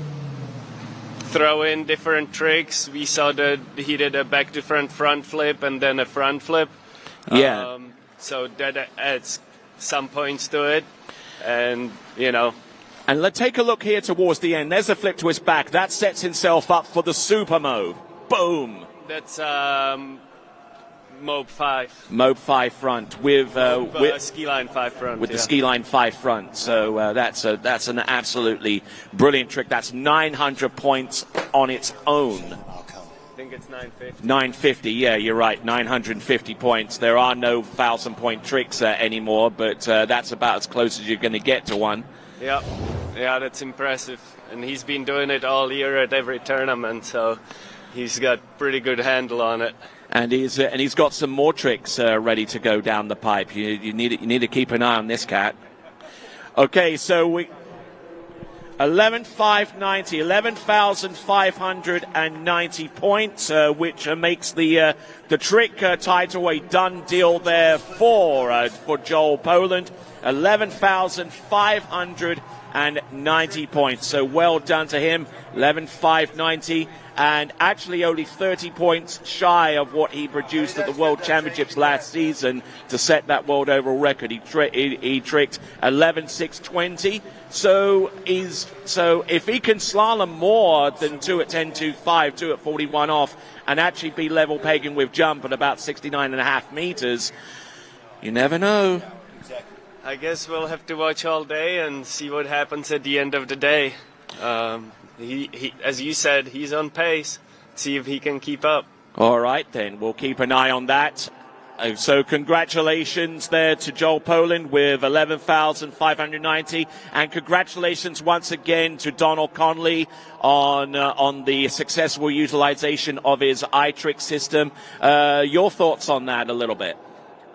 throw in different tricks. We saw that he did a back to front flip and then a front flip. Yeah. So that adds some points to it, and And let's take a look here towards the end. There's a flip to his back. That sets himself up for the Supermo. Boom. That's Mobe 5. Mobe 5 front with Ski Line 5 front. With the Ski Line 5 front. So that's an absolutely brilliant trick. That's 900 points on its own. I think it's 950. 950, yeah, you're right. 950 points. There are no 1,000-point tricks anymore, but that's about as close as you're going to get to one. Yeah, that's impressive. And he's been doing it all year at every tournament, so he's got pretty good handle on it. And he's got some more tricks ready to go down the pipe. You need to keep an eye on this cat. Okay, so we 11,590, 11,590 points, which makes the trick title a done deal there for Joel Poland. 11,590 points. So well done to him. 11,590. And actually only 30 points shy of what he produced at the World Championships last season to set that world overall record. He tricked 11,620. So if he can slalom more than 2 at 10.25, 2 at 41 off, and actually be level pegging with jump at about 69.5 meters, you never know. I guess we'll have to watch all day and see what happens at the end of the day. He, as you said, he's on pace. See if he can keep up. All right, then. We'll keep an eye on that. So congratulations there to Joel Poland with 11,590. And congratulations once again to Donald Conley on the successful utilization of his iTrick system. Your thoughts on that a little bit?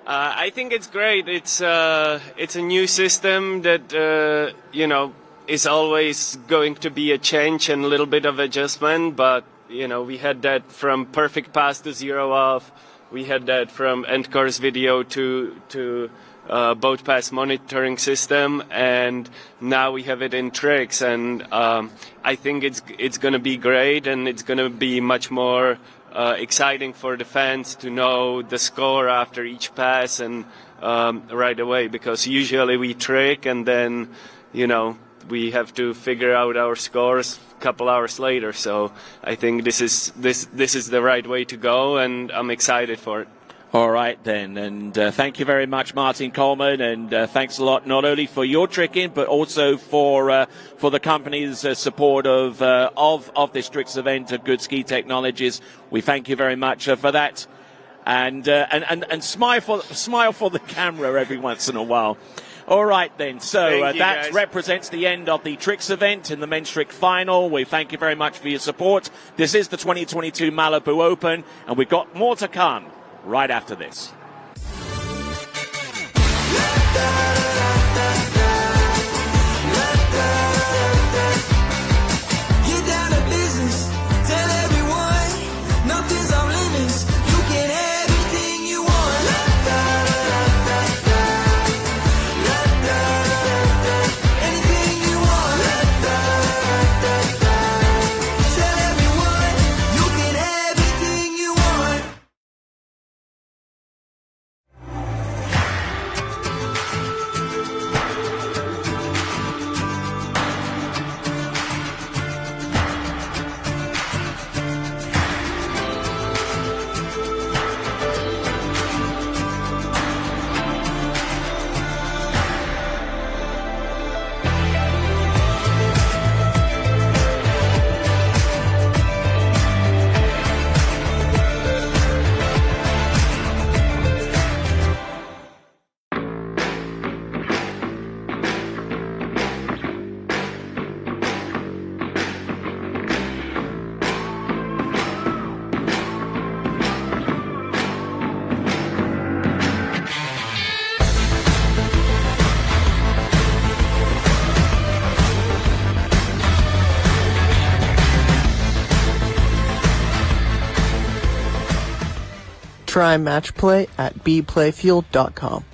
I think it's great. It's a new system that, is always going to be a change and a little bit of adjustment, but we had that from perfect pass to zero off. We had that from end course video to boat pass monitoring system, and now we have it in tricks. And I think it's going to be great, and it's going to be much more exciting for the fans to know the score after each pass and right away, because usually we trick and then we have to figure out our scores a couple hours later. So I think this is the right way to go, and I'm excited for it. All right, then. And thank you very much, Martin Coleman. And thanks a lot, not only for your tricking, but also for the company's support of this tricks event at Good Ski Technologies. We thank you very much for that. And smile for the camera every once in a while. All right, then. So that represents the end of the tricks event in the men's trick final. We thank you very much for your support. This is the 2022 Malibu Open, and we've got more to come right after this. Get down to business. Tell everyone nothing's off limits. You can have anything you want. Anything you want. Tell everyone you can have anything you want. Try Match Play at bplayfield.com.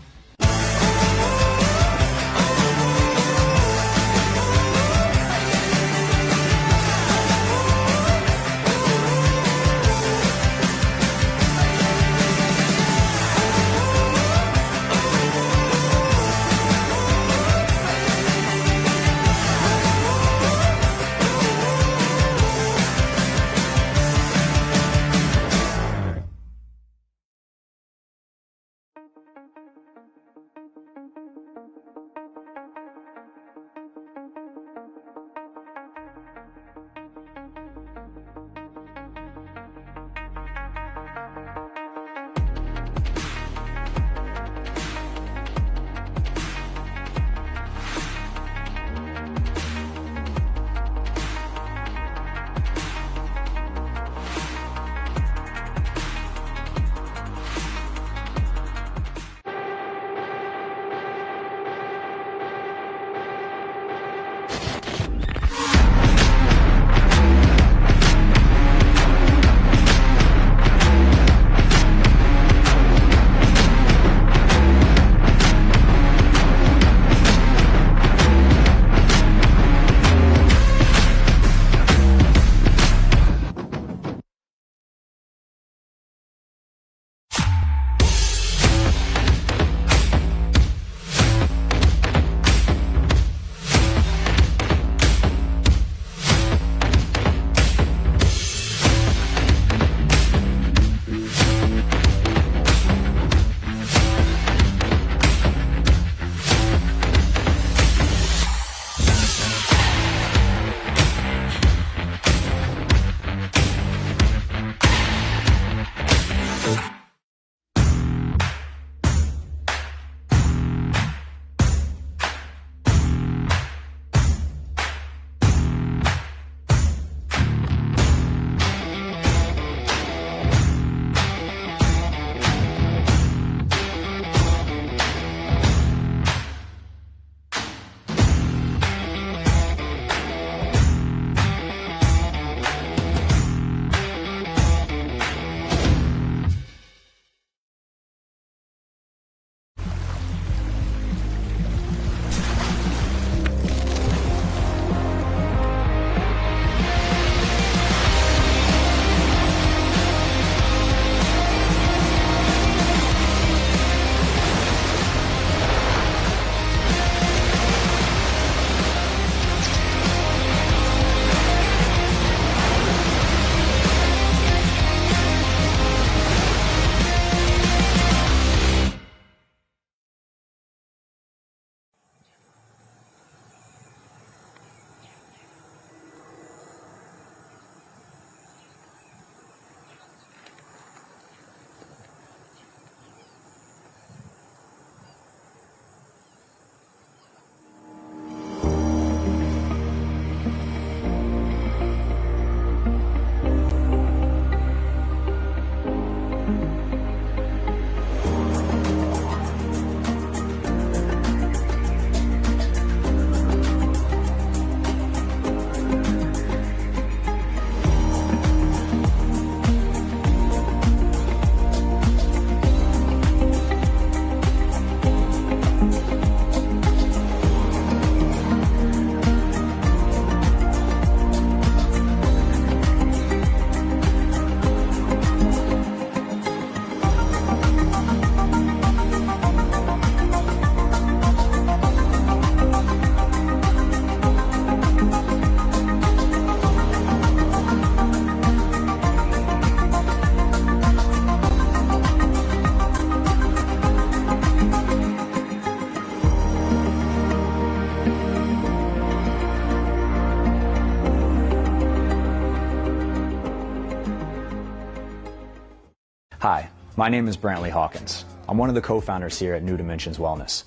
Hi, my name is Brantley Hawkins. I'm one of the co-founders here at New Dimensions Wellness.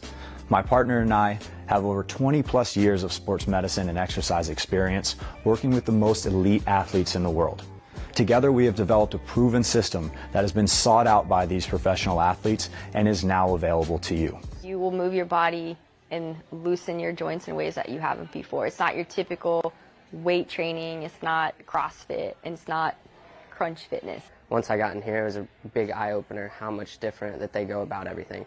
My partner and I have over 20 plus years of sports medicine and exercise experience working with the most elite athletes in the world. Together we have developed a proven system that has been sought out by these professional athletes and is now available to you. You will move your body and loosen your joints in ways that you haven't before. It's not your typical weight training, it's not CrossFit, and it's not crunch fitness. Once I got in here, it was a big eye-opener how much different that they go about everything.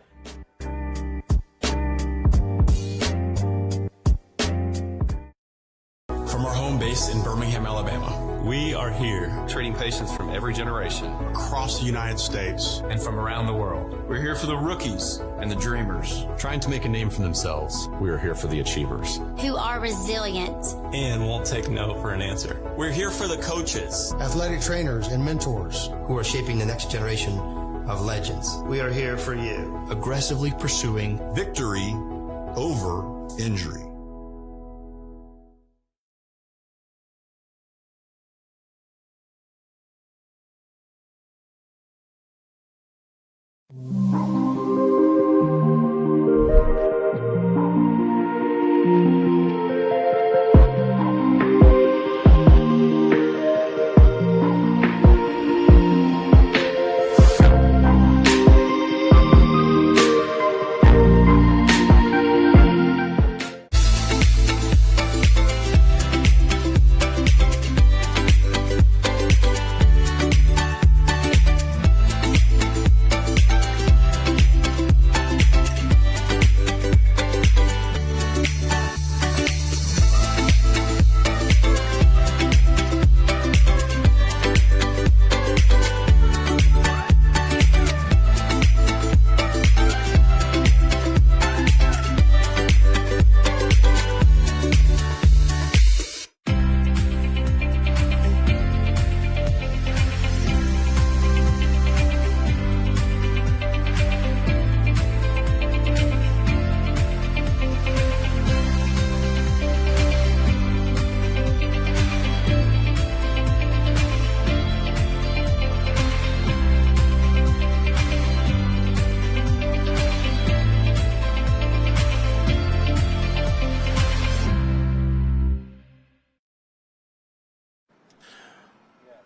From our home base in Birmingham, Alabama, we are here treating patients from every generation Across the United States. and from around the world. We're here for the rookies and the dreamers trying to make a name for themselves. We are here for the achievers Who are resilient. and won't take no for an answer. We're here for the coaches Athletic trainers and mentors who are shaping the next generation of legends. We are here for you. Aggressively pursuing Victory over injury.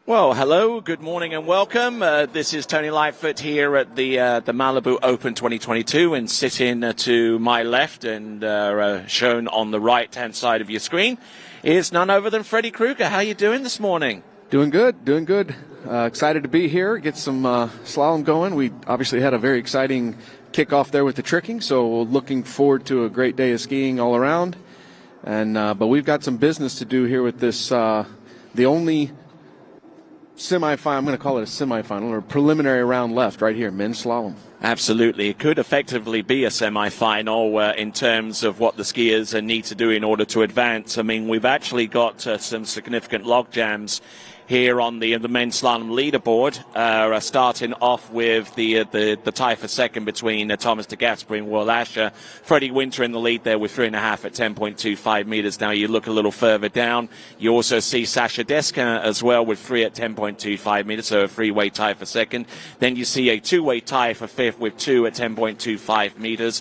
Well, hello, good morning and welcome. This is Tony Lightfoot here at the Malibu Open 2022, and sitting to my left and shown on the right-hand side of your screen is none other than Freddie Krueger. How you doing this morning? Doing good, doing good. Excited to be here, get some slalom going. We obviously had a very exciting kickoff there with the tricking, so looking forward to a great day of skiing all around. And but we've got some business to do here with this, the only semifinal, I'm going to call it a semifinal or preliminary round left right here, men's slalom. Absolutely. It could effectively be a semi-final in terms of what the skiers need to do in order to advance. I mean, we've actually got some significant log jams here on the men's slalom leaderboard, starting off with the tie for second between Thomas de Gasperi and Will Asher. Freddie Winter in the lead there with 3.5 at 10.25 meters. Now you look a little further down, you also see Sasha Deskin as well with 3 at 10.25 meters, so a three-way tie for second. Then you see a two-way tie for fifth with 2 at 10.25 meters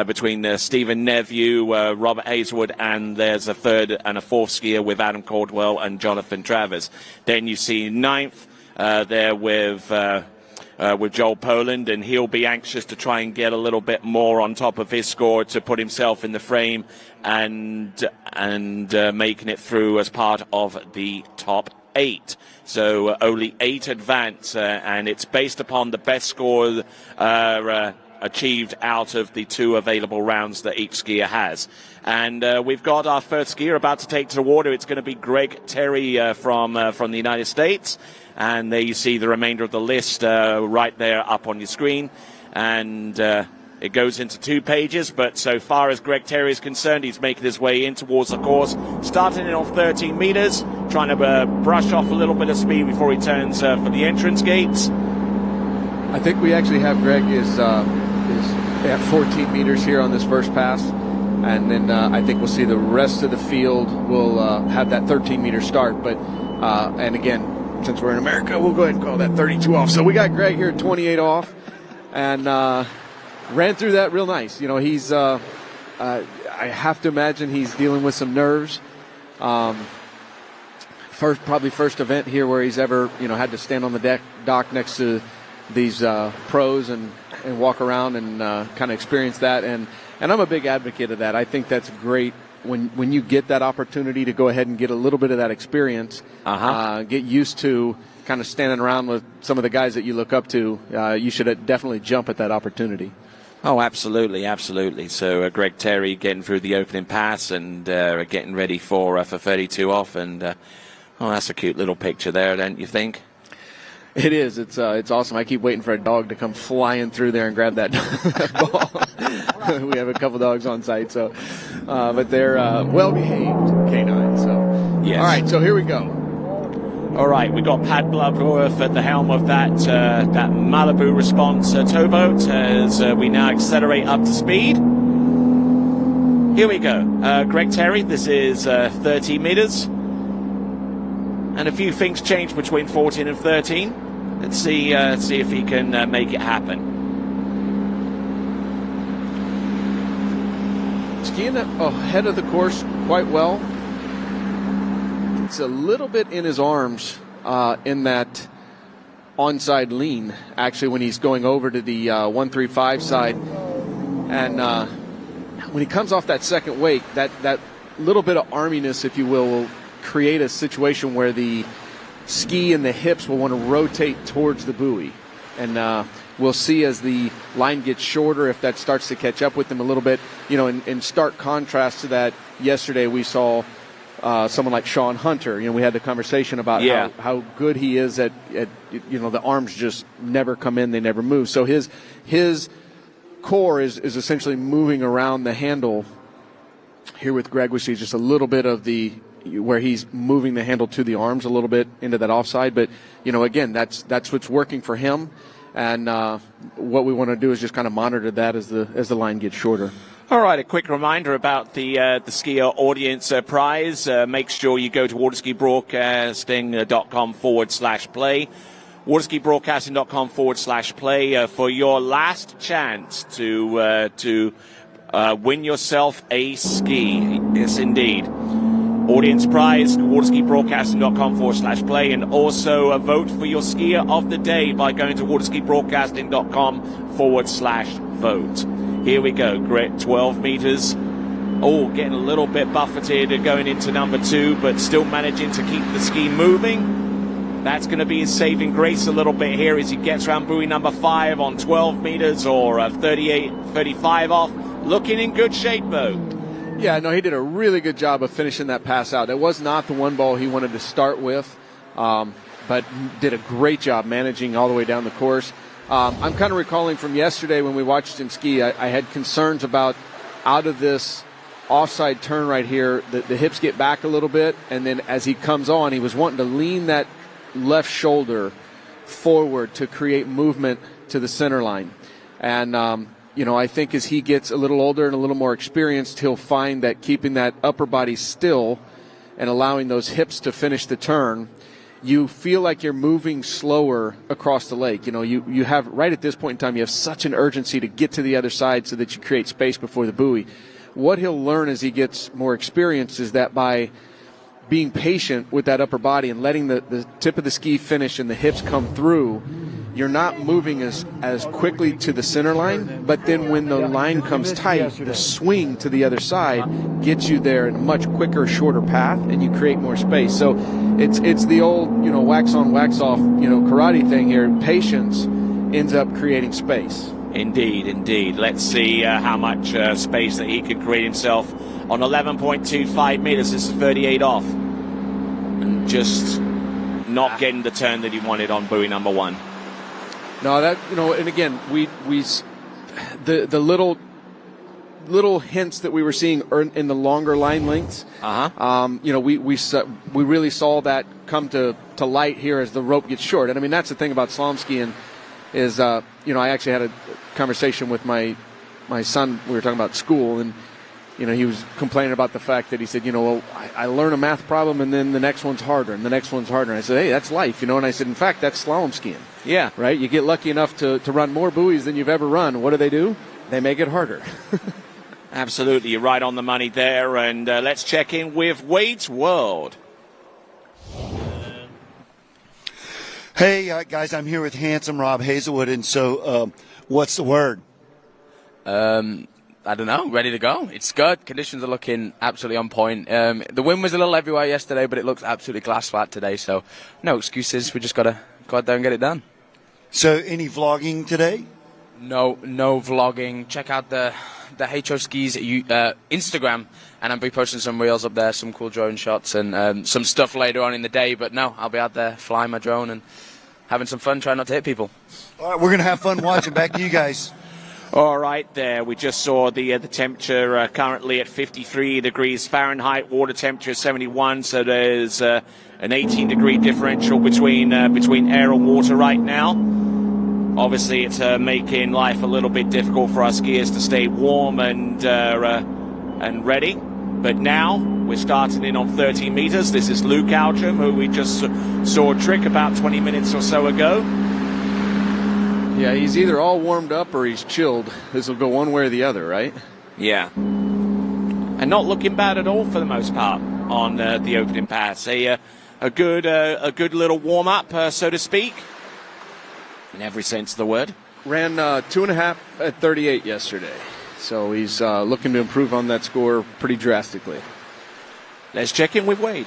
between Stephen Nephew, Robert Hazelwood, and there's a third and a fourth skier with Adam Caldwell and Jonathan Travers. Then you see ninth there with Joel Poland, and he'll be anxious to try and get a little bit more on top of his score to put himself in the frame and making it through as part of the top 8. So only 8 advance, and it's based upon the best score achieved out of the 2 available rounds that each skier has. And we've got our first skier about to take to the water. It's going to be Greg Terry from the United States. And there you see the remainder of the list right there up on your screen. And it goes into 2 pages. But so far as Greg Terry is concerned, he's making his way in towards the course, starting in on 13 meters, trying to brush off a little bit of speed before he turns for the entrance gates. I think we actually have Greg is at 14 meters here on this first pass. And then I think we'll see the rest of the field will have that 13-meter start. But and again, since we're in America, we'll go ahead and call that 32 off. So we got Greg here at 28 off, and ran through that real nice. You know, he's I have to imagine he's dealing with some nerves. First event here where he's ever, you know, had to stand on the dock next to these pros and walk around and kind of experience that. And I'm a big advocate of that. I think that's great when you get that opportunity to go ahead and get a little bit of that experience, get used to kind of standing around with some of the guys that you look up to. You should definitely jump at that opportunity. Oh, absolutely, absolutely. So Greg Terry getting through the opening pass and getting ready for 32 off, and that's a cute little picture there, don't you think? It is. It's awesome. I keep waiting for a dog to come flying through there and grab that ball. We have a couple dogs on site, so but they're well-behaved canines. So yes. All right, so here we go. All right, we got Pat Bloodworth at the helm of that Malibu Response towboat as we now accelerate up to speed. Here we go. Greg Terry, this is 30 meters. And a few things change between 14 and 13. Let's see if he can make it happen. Skiing ahead of the course quite well. It's a little bit in his arms in that onside lean, actually, when he's going over to the 135 side. And when he comes off that second wake, that little bit of arminess, if you will create a situation where the ski and the hips will want to rotate towards the buoy. And we'll see as the line gets shorter if that starts to catch up with them a little bit. You know, in stark contrast to that, yesterday we saw someone like Sean Hunter. You know, we had the conversation about how good he is at, you know, the arms just never come in, they never move. So his core is essentially moving around the handle. Here with Greg, we see just a little bit of where he's moving the handle to the arms a little bit into that offside. But, you know, again, that's what's working for him. And what we want to do is just kind of monitor that as the line gets shorter. All right, a quick reminder about the skier audience prize. Make sure you go to waterskibroadcasting.com/play. waterskibroadcasting.com/play for your last chance to win yourself a ski. Yes, indeed. Audience prize, waterskibroadcasting.com/play, and also vote for your skier of the day by going to waterskibroadcasting.com/vote. Here we go, great, 12 meters. Oh, getting a little bit buffeted going into number 2, but still managing to keep the ski moving. That's going to be his saving grace a little bit here as he gets around buoy number 5 on 12 meters or 35 off. Looking in good shape, though. Yeah, no, he did a really good job of finishing that pass out. It was not the one ball he wanted to start with, but did a great job managing all the way down the course. I'm kind of recalling from yesterday when we watched him ski, I had concerns about out of this offside turn right here, the hips get back a little bit, and then as he comes on, he was wanting to lean that left shoulder forward to create movement to the center line. And, you know, I think as he gets a little older and a little more experienced, he'll find that keeping that upper body still and allowing those hips to finish the turn, you feel like you're moving slower across the lake. You know, you have, right at this point in time, you have such an urgency to get to the other side so that you create space before the buoy. What he'll learn as he gets more experienced is that by being patient with that upper body and letting the tip of the ski finish and the hips come through, you're not moving as quickly to the center line, but then when the line comes tight, the swing to the other side gets you there in a much quicker, shorter path, and you create more space. So it's the old, you know, wax on, wax off, you know, karate thing here. Patience ends up creating space. Indeed. Let's see how much space that he could create himself on 11.25 meters. This is 38 off. And just not getting the turn that he wanted on buoy number 1. No, that, you know, and again, the little hints that we were seeing in the longer line lengths. You know, we really saw that come to light here as the rope gets short. And I mean, that's the thing about slalom skiing is, you know, I actually had a conversation with my son. We were talking about school, and he was complaining about the fact that he said, well, I learn a math problem and then the next one's harder and the next one's harder. And I said, hey, that's life, And I said, in fact, that's slalom skiing. Yeah. Right? You get lucky enough to run more buoys than you've ever run. What do? They make it harder. Absolutely. You're right on the money there. And let's check in with Wade's World. Hey, guys, I'm here with handsome Rob Hazelwood. And so what's the word? I don't know. Ready to go. It's good. Conditions are looking absolutely on point. The wind was a little everywhere yesterday, but it looks absolutely glass flat today. So no excuses. We just got to go out there and get it done. So any vlogging today? No vlogging. Check out the HO Skis Instagram, and I'll be posting some reels up there, some cool drone shots, and some stuff later on in the day. But no, I'll be out there flying my drone and having some fun, trying not to hit people. All right, we're going to have fun watching. Back to you guys. All right, there. We just saw the temperature currently at 53 degrees Fahrenheit. Water temperature 71. So there's an 18-degree differential between air and water right now. Obviously, it's making life a little bit difficult for our skiers to stay warm and ready. But now we're starting in on 13 meters. This is Luke Outram, who we just saw trick about 20 minutes or so ago. Yeah, he's either all warmed up or he's chilled. This will go one way or the other, right? Yeah. And not looking bad at all for the most part on the opening pass. A good little warm-up, so to speak, in every sense of the word. Ran 2.5 at 38 yesterday. So he's looking to improve on that score pretty drastically. Let's check in with Wade.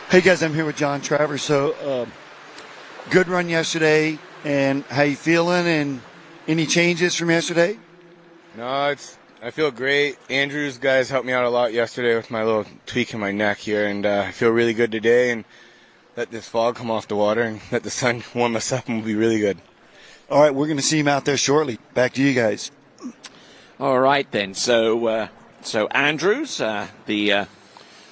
Hey, guys, I'm here with John Travers. So, good run yesterday, and how you feeling, and any changes from yesterday? No, I feel great. Andrew's guys helped me out a lot yesterday with my little tweak in my neck here, and I feel really good today, and let this fog come off the water and let the sun warm us up, and we'll be really good. All right, we're going to see him out there shortly. Back to you guys. All right, then. So Andrews,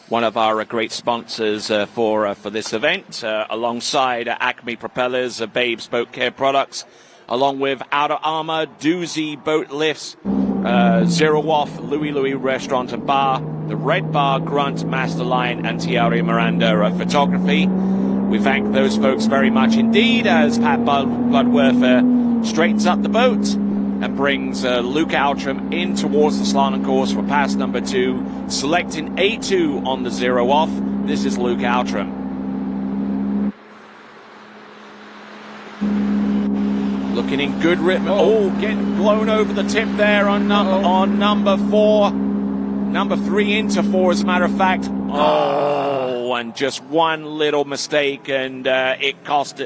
one of our great sponsors for this event, alongside Acme Propellers, Babes Boat Care Products, along with Outer Armor, Doozy Boat Lifts, Zero Off, Louie Restaurant and Bar, the Red Bar, Grunt, Masterline, and Thierry Miranda Photography. We thank those folks very much indeed as Pat Bloodworth straightens up the boat and brings Luke Outram in towards the slalom course for pass number 2, selecting A2 on the Zero Off. This is Luke Outram. Looking in good rhythm. Oh, getting blown over the tip there on number 4. Number 3 into 4, as a matter of fact. Oh, and just one little mistake, and it cost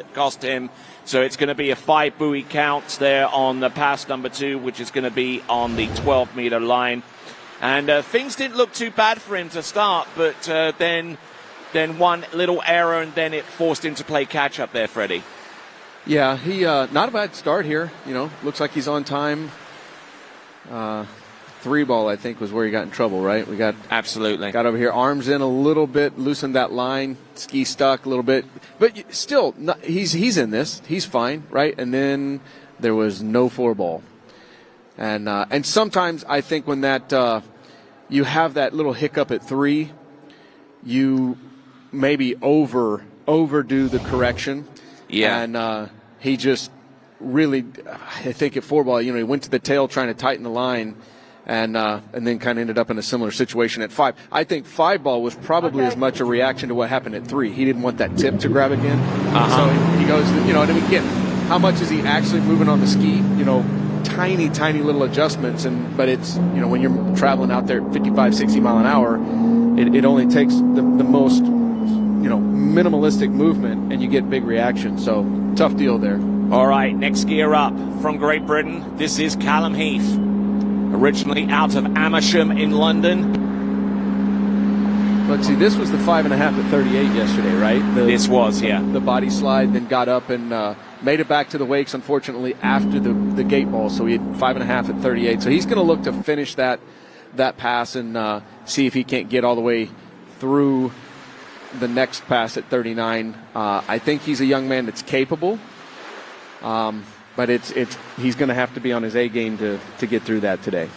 him. So it's going to be a 5 buoy count there on the pass number 2, which is going to be on the 12-meter line. And things didn't look too bad for him to start, but then one little error, and then it forced him to play catch-up there, Freddie. Yeah, he not a bad start here. Looks like he's on time. 3 ball, I think, was where he got in trouble, right? We got over here, arms in a little bit, loosened that line, ski stuck a little bit, but still, he's in this. He's fine, right? And then there was no 4 ball, and sometimes I think when that you have that little hiccup at 3, you maybe overdo the correction. Yeah, and he just really, I think at 4 ball, he went to the tail trying to tighten the line. And then kind of ended up in a similar situation at 5. I think 5 ball was probably as much a reaction to what happened at 3. He didn't want that tip to grab again. So he goes, and again, how much is he actually moving on the ski? Tiny little adjustments. But it's, when you're traveling out there at 55, 60 mile an hour, it only takes the most, minimalistic movement, and you get big reactions. So tough deal there. All right, next skier up from Great Britain. This is Callum Heath. Originally out of Amersham in London. Let's see, this was the 5.5 at 38 yesterday, right? This was, yeah. The body slide, then got up and made it back to the wakes, unfortunately, after the gate ball. So he had 5.5 at 38. So he's going to look to finish that pass and see if he can't get all the way through the next pass at 39. I think he's a young man that's capable. But he's going to have to be on his A game to get through that today.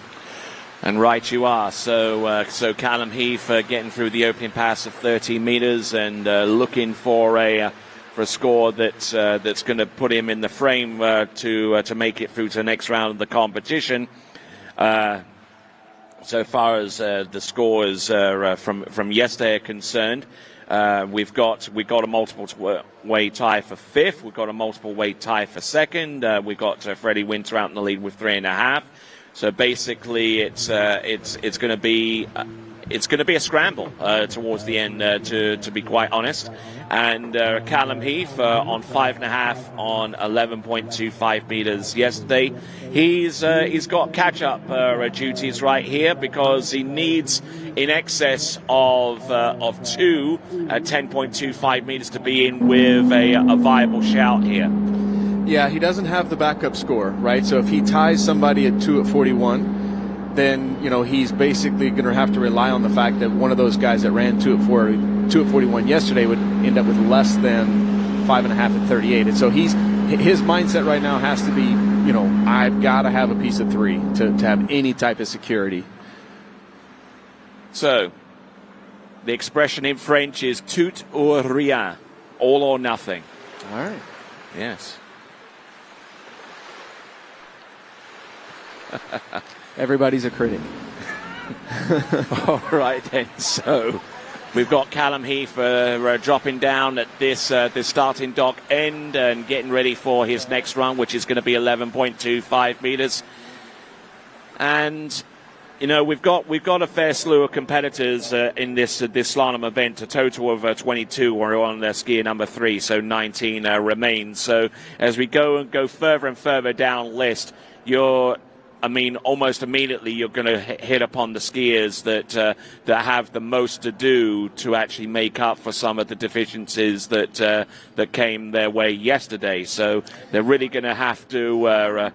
And right you are. So Callum Heath getting through the opening pass of 13 meters and looking for a score that's going to put him in the frame to make it through to the next round of the competition. So far as the scores from yesterday are concerned, we've got a multiple way tie for fifth. We've got a multiple way tie for second. We've got Freddie Winter out in the lead with 3.5. So basically, it's going to be a scramble towards the end, to be quite honest. And Callum Heath on 5.5 on 11.25 meters yesterday. He's got catch-up duties right here because he needs in excess of 2 at 10.25 meters to be in with a viable shout here. Yeah, he doesn't have the backup score, right? So if he ties somebody at 2 at 41, then, he's basically going to have to rely on the fact that one of those guys that ran 2 at 41 yesterday would end up with less than 5.5 at 38. And so his mindset right now has to be, I've got to have a piece of 3 to have any type of security. So the expression in French is tout ou rien, all or nothing. All right. Yes. Everybody's a critic. All right, then. So we've got Callum Heath dropping down at this starting dock end and getting ready for his next run, which is going to be 11.25 meters. And we've got a fair slew of competitors in this slalom event. A total of 22 are on skier number 3, so 19 remain. So as we go further and further down list, almost immediately you're going to hit upon the skiers that have the most to do to actually make up for some of the deficiencies that came their way yesterday. So they're really going to have to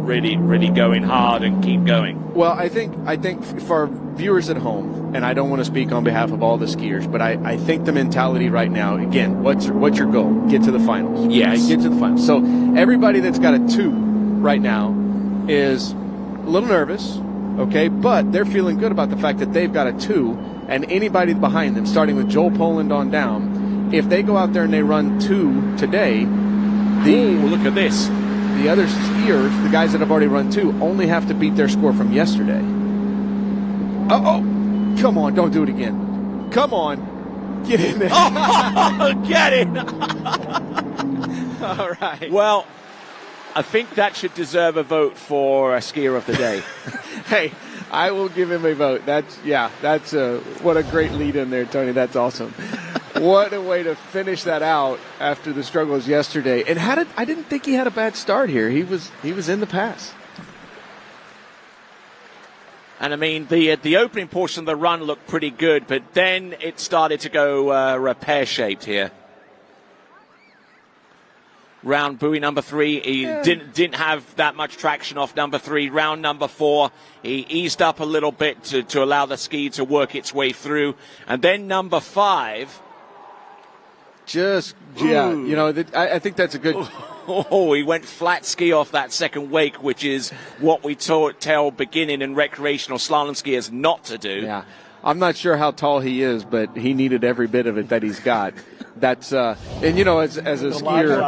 really go in hard and keep going. Well, I think for viewers at home, and I don't want to speak on behalf of all the skiers, but I think the mentality right now, again, what's your goal? Get to the finals. Yes. Right? Get to the finals. So everybody that's got a 2 right now is a little nervous, okay, but they're feeling good about the fact that they've got a 2, and anybody behind them, starting with Joel Poland on down, if they go out there and they run 2 today, look at this. The other skiers, the guys that have already run 2, only have to beat their score from yesterday. Come on, don't do it again. Come on, get in there. Get it. All right. Well, I think that should deserve a vote for skier of the day. Hey, I will give him a vote. That's what a great lead in there, Tony. That's awesome. What a way to finish that out after the struggles yesterday. And I didn't think he had a bad start here. He was in the pass. And the opening portion of the run looked pretty good, but then it started to go pear-shaped here. Round buoy number 3, he didn't have that much traction off number 3. Round number 4, he eased up a little bit to allow the ski to work its way through. And then number 5. I think that's a good... He went flat ski off that second wake, which is what we tell beginning and recreational slalom skiers not to do. Yeah. I'm not sure how tall he is, but he needed every bit of it that he's got. That's as a skier,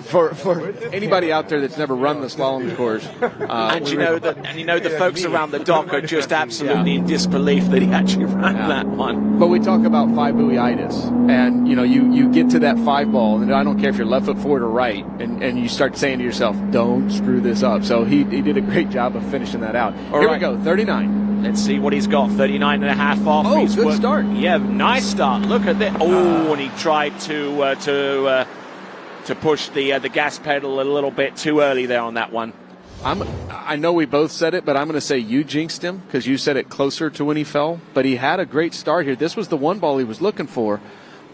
for anybody out there that's never run the slalom course. The folks around the dock are just absolutely in disbelief that he actually ran that one. But we talk about 5 buoyitis, and you get to that 5 ball, and I don't care if you're left foot forward or right, and you start saying to yourself, "Don't screw this up." So he did a great job of finishing that out. Here we go, 39. Let's see what he's got. 39.5 off. Oh, good start. Yeah, nice start. Look at that. And he tried to push the gas pedal a little bit too early there on that one. I know we both said it, but I'm going to say you jinxed him because you said it closer to when he fell. But he had a great start here. This was the one ball he was looking for.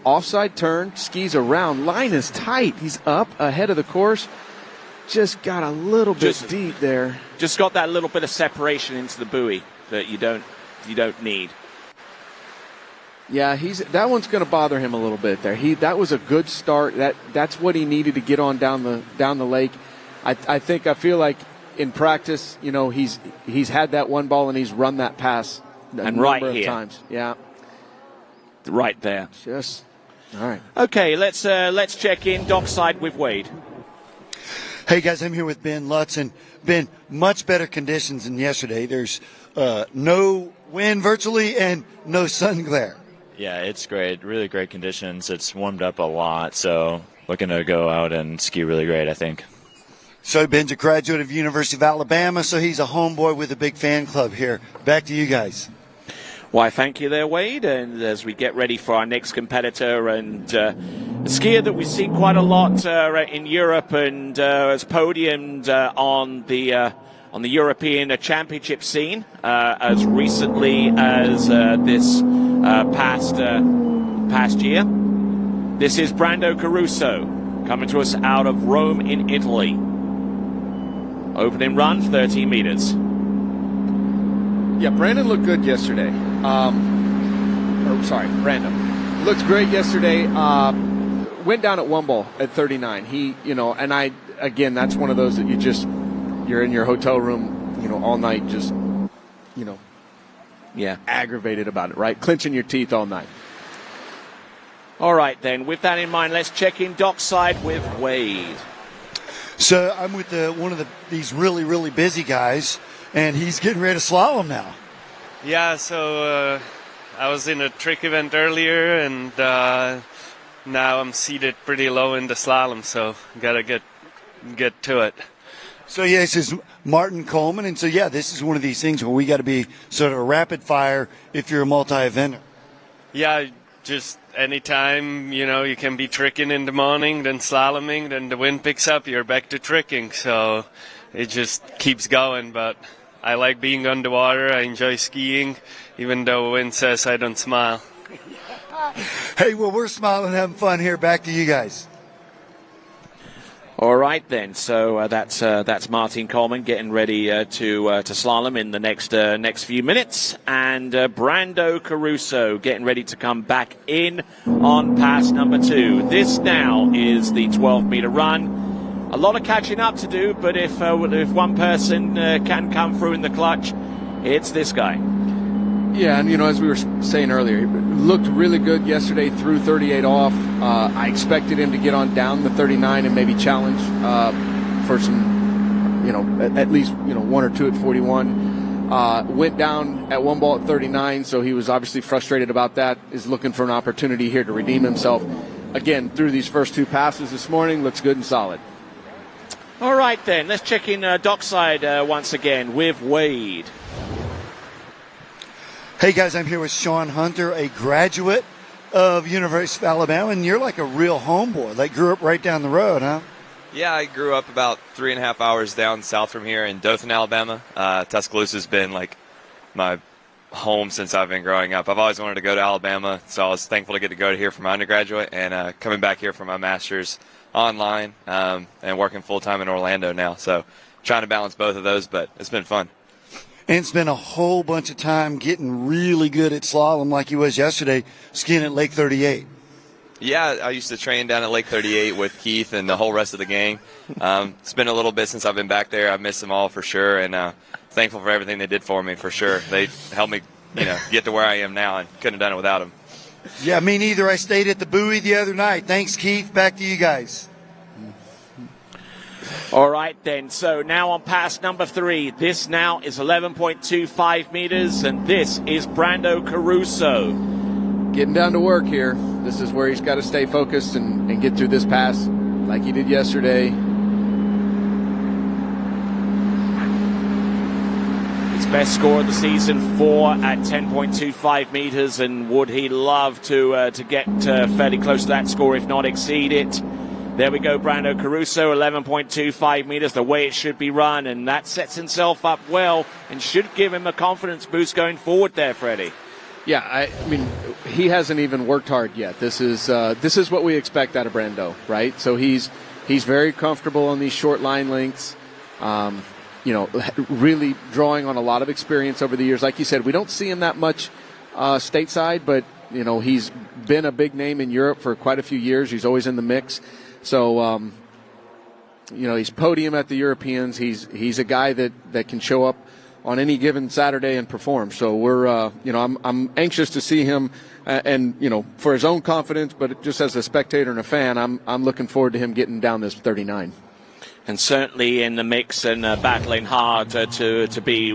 Offside turn, skis around. Line is tight. He's up ahead of the course. Just got a little bit deep there. Just got that little bit of separation into the buoy that you don't need. Yeah, that one's going to bother him a little bit there. That was a good start. That's what he needed to get on down the lake. I feel like in practice, he's had that one ball and he's run that pass a number of times. Yeah. Right there. Just all right. Okay, let's check in dockside with Wade. Hey guys, I'm here with Ben Lutz, and Ben, much better conditions than yesterday. There's no wind virtually and no sun glare. Yeah, it's great. Really great conditions. It's warmed up a lot, so looking to go out and ski really great, I think. So Ben's a graduate of University of Alabama, so he's a homeboy with a big fan club here. Back to you guys. Why, thank you there, Wade. And as we get ready for our next competitor, and a skier that we see quite a lot in Europe, and has podiumed on the European Championship scene as recently as this past year. This is Brando Caruso, coming to us out of Rome in Italy. Opening run, 13 meters. Yeah, Brandon looked good yesterday. Brandon looked great yesterday. Went down at one ball at 39. Again, that's one of those that you're in your hotel room, all night, just, aggravated about it, right? Clenching your teeth all night. All right, then, with that in mind, let's check in dockside with Wade. So I'm with one of these really, really busy guys, and he's getting ready to slalom now. Yeah, so I was in a trick event earlier, and now I'm seated pretty low in the slalom, so gotta get to it. So, yeah, this is Martin Coleman, and so, yeah, this is one of these things where we got to be sort of a rapid fire if you're a multi-eventer. Yeah, just anytime, you can be tricking in the morning, then slaloming, then the wind picks up, you're back to tricking, so it just keeps going, but I like being underwater. I enjoy skiing, even though wind says I don't smile. Hey, well, we're smiling and having fun here. Back to you guys. All right, then. So that's Martin Coleman getting ready to slalom in the next few minutes, and Brando Caruso getting ready to come back in on pass number 2. This now is the 12-meter run. A lot of catching up to do, but if one person can come through in the clutch, it's this guy. Yeah, and as we were saying earlier, he looked really good yesterday, threw 38 off. I expected him to get on down the 39 and maybe challenge for some, at least, 1 or 2 at 41. Went down at one ball at 39, so he was obviously frustrated about that, is looking for an opportunity here to redeem himself. Again, through these first 2 passes this morning, looks good and solid. All right, then. Let's check in dockside once again with Wade. Hey, guys, I'm here with Sean Hunter, a graduate of University of Alabama, and you're like a real homeboy. Like, grew up right down the road, huh? Yeah, I grew up about 3.5 hours down south from here in Dothan, Alabama. Tuscaloosa has been, like, my home since I've been growing up. I've always wanted to go to Alabama, so I was thankful to get to go to here for my undergraduate and coming back here for my master's online and working full-time in Orlando now. So trying to balance both of those, but it's been fun. And spent a whole bunch of time getting really good at slalom like he was yesterday, skiing at Lake 38. Yeah, I used to train down at Lake 38 with Keith and the whole rest of the gang. It's been a little bit since I've been back there. I miss them all for sure, and thankful for everything they did for me for sure. They helped me, get to where I am now, and couldn't have done it without them. Yeah, me neither. I stayed at the buoy the other night. Thanks, Keith. Back to you guys. All right, then. So now on pass number 3. This now is 11.25 meters, and this is Brando Caruso. Getting down to work here. This is where he's got to stay focused and get through this pass like he did yesterday. His best score of the season, 4 at 10.25 meters, and would he love to get fairly close to that score, if not exceed it? There we go, Brando Caruso, 11.25 meters, the way it should be run, and that sets himself up well and should give him a confidence boost going forward there, Freddie. Yeah, I mean, he hasn't even worked hard yet. This is what we expect out of Brando, right? So he's very comfortable on these short line lengths, really drawing on a lot of experience over the years. Like you said, we don't see him that much stateside, but, he's been a big name in Europe for quite a few years. He's always in the mix. So, he's podium at the Europeans. He's a guy that can show up on any given Saturday and perform. So we're, I'm anxious to see him, and for his own confidence, but just as a spectator and a fan, I'm looking forward to him getting down this 39. And certainly in the mix and battling hard to be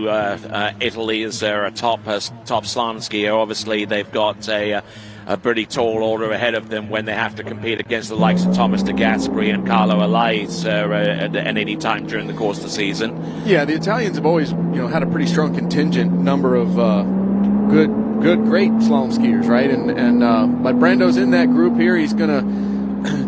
Italy as their top slalom skier. Obviously, they've got a pretty tall order ahead of them when they have to compete against the likes of Thomas de Gasperi and Carlo Alais at any time during the course of the season. Yeah, the Italians have always had a pretty strong contingent number of great slalom skiers, right? But Brando's in that group here. He's going to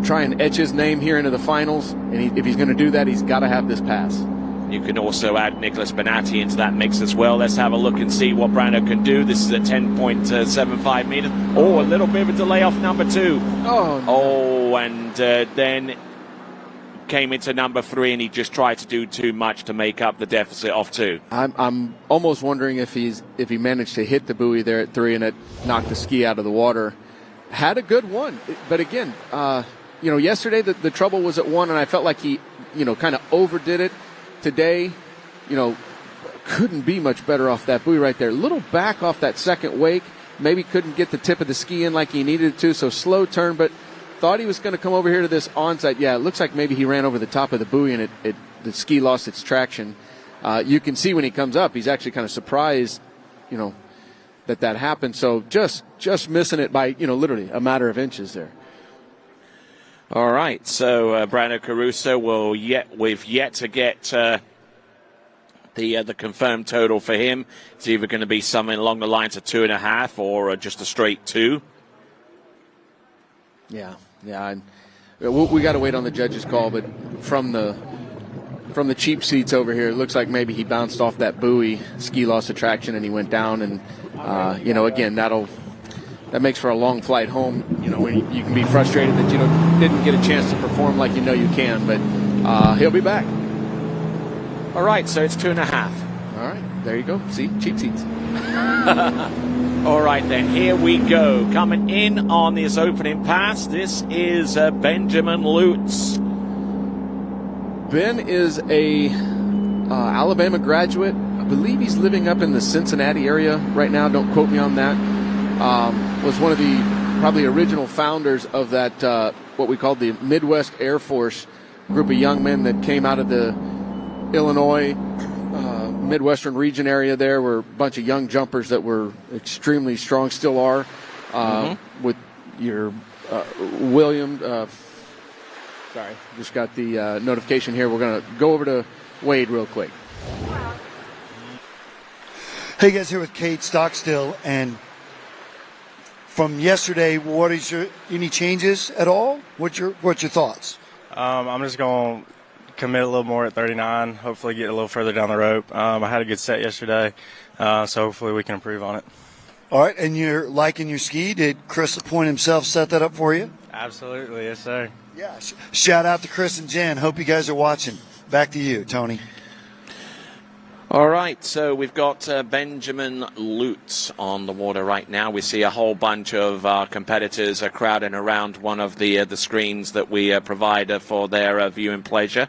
try and etch his name here into the finals, and if he's going to do that, he's got to have this pass. You can also add Nicholas Benatti into that mix as well. Let's have a look and see what Brando can do. This is at 10.75 meters. Oh, a little bit of a delay off number 2. And then came into number 3, and he just tried to do too much to make up the deficit off 2. I'm almost wondering if he managed to hit the buoy there at 3 and it knocked the ski out of the water. Had a good one, but again, yesterday the trouble was at 1, and I felt like he, kind of overdid it. Today, couldn't be much better off that buoy right there. A little back off that second wake, maybe couldn't get the tip of the ski in like he needed to, so slow turn, but thought he was going to come over here to this onside. Yeah, it looks like maybe he ran over the top of the buoy and the ski lost its traction. You can see when he comes up, he's actually kind of surprised, that happened. So just missing it by, literally a matter of inches there. All right, so Brando Caruso we've yet to get the confirmed total for him. It's either going to be something along the lines of 2.5 or just a straight 2. Yeah. We got to wait on the judge's call, but from the cheap seats over here, it looks like maybe he bounced off that buoy, ski lost attraction, and he went down. And again, that makes for a long flight home. When you can be frustrated that you didn't get a chance to perform like you can, but he'll be back. All right, so it's 2.5. All right, there you go. See, cheap seats. All right, then, here we go. Coming in on this opening pass, this is Benjamin Lutz. Ben is a Alabama graduate. I believe he's living up in the Cincinnati area right now. Don't quote me on that. Was one of the probably original founders of that, what we called the Midwest Air Force group of young men that came out of the Illinois Midwestern region area. There were a bunch of young jumpers that were extremely strong, still are, with your William. Sorry, just got the notification here. We're going to go over to Wade real quick. Hey guys, here with Kate Stockstill, and from yesterday, what is any changes at all? What's your thoughts? I'm just going to commit a little more at 39. Hopefully, get a little further down the rope. I had a good set yesterday, so hopefully we can improve on it. All right, and you're liking your ski? Did Chris LaPointe himself set that up for you? Absolutely, yes, sir. Yeah. Shout out to Chris and Jen. Hope you guys are watching. Back to you, Tony. All right, so we've got Benjamin Lutz on the water right now. We see a whole bunch of our competitors crowding around one of the screens that we provide for their viewing pleasure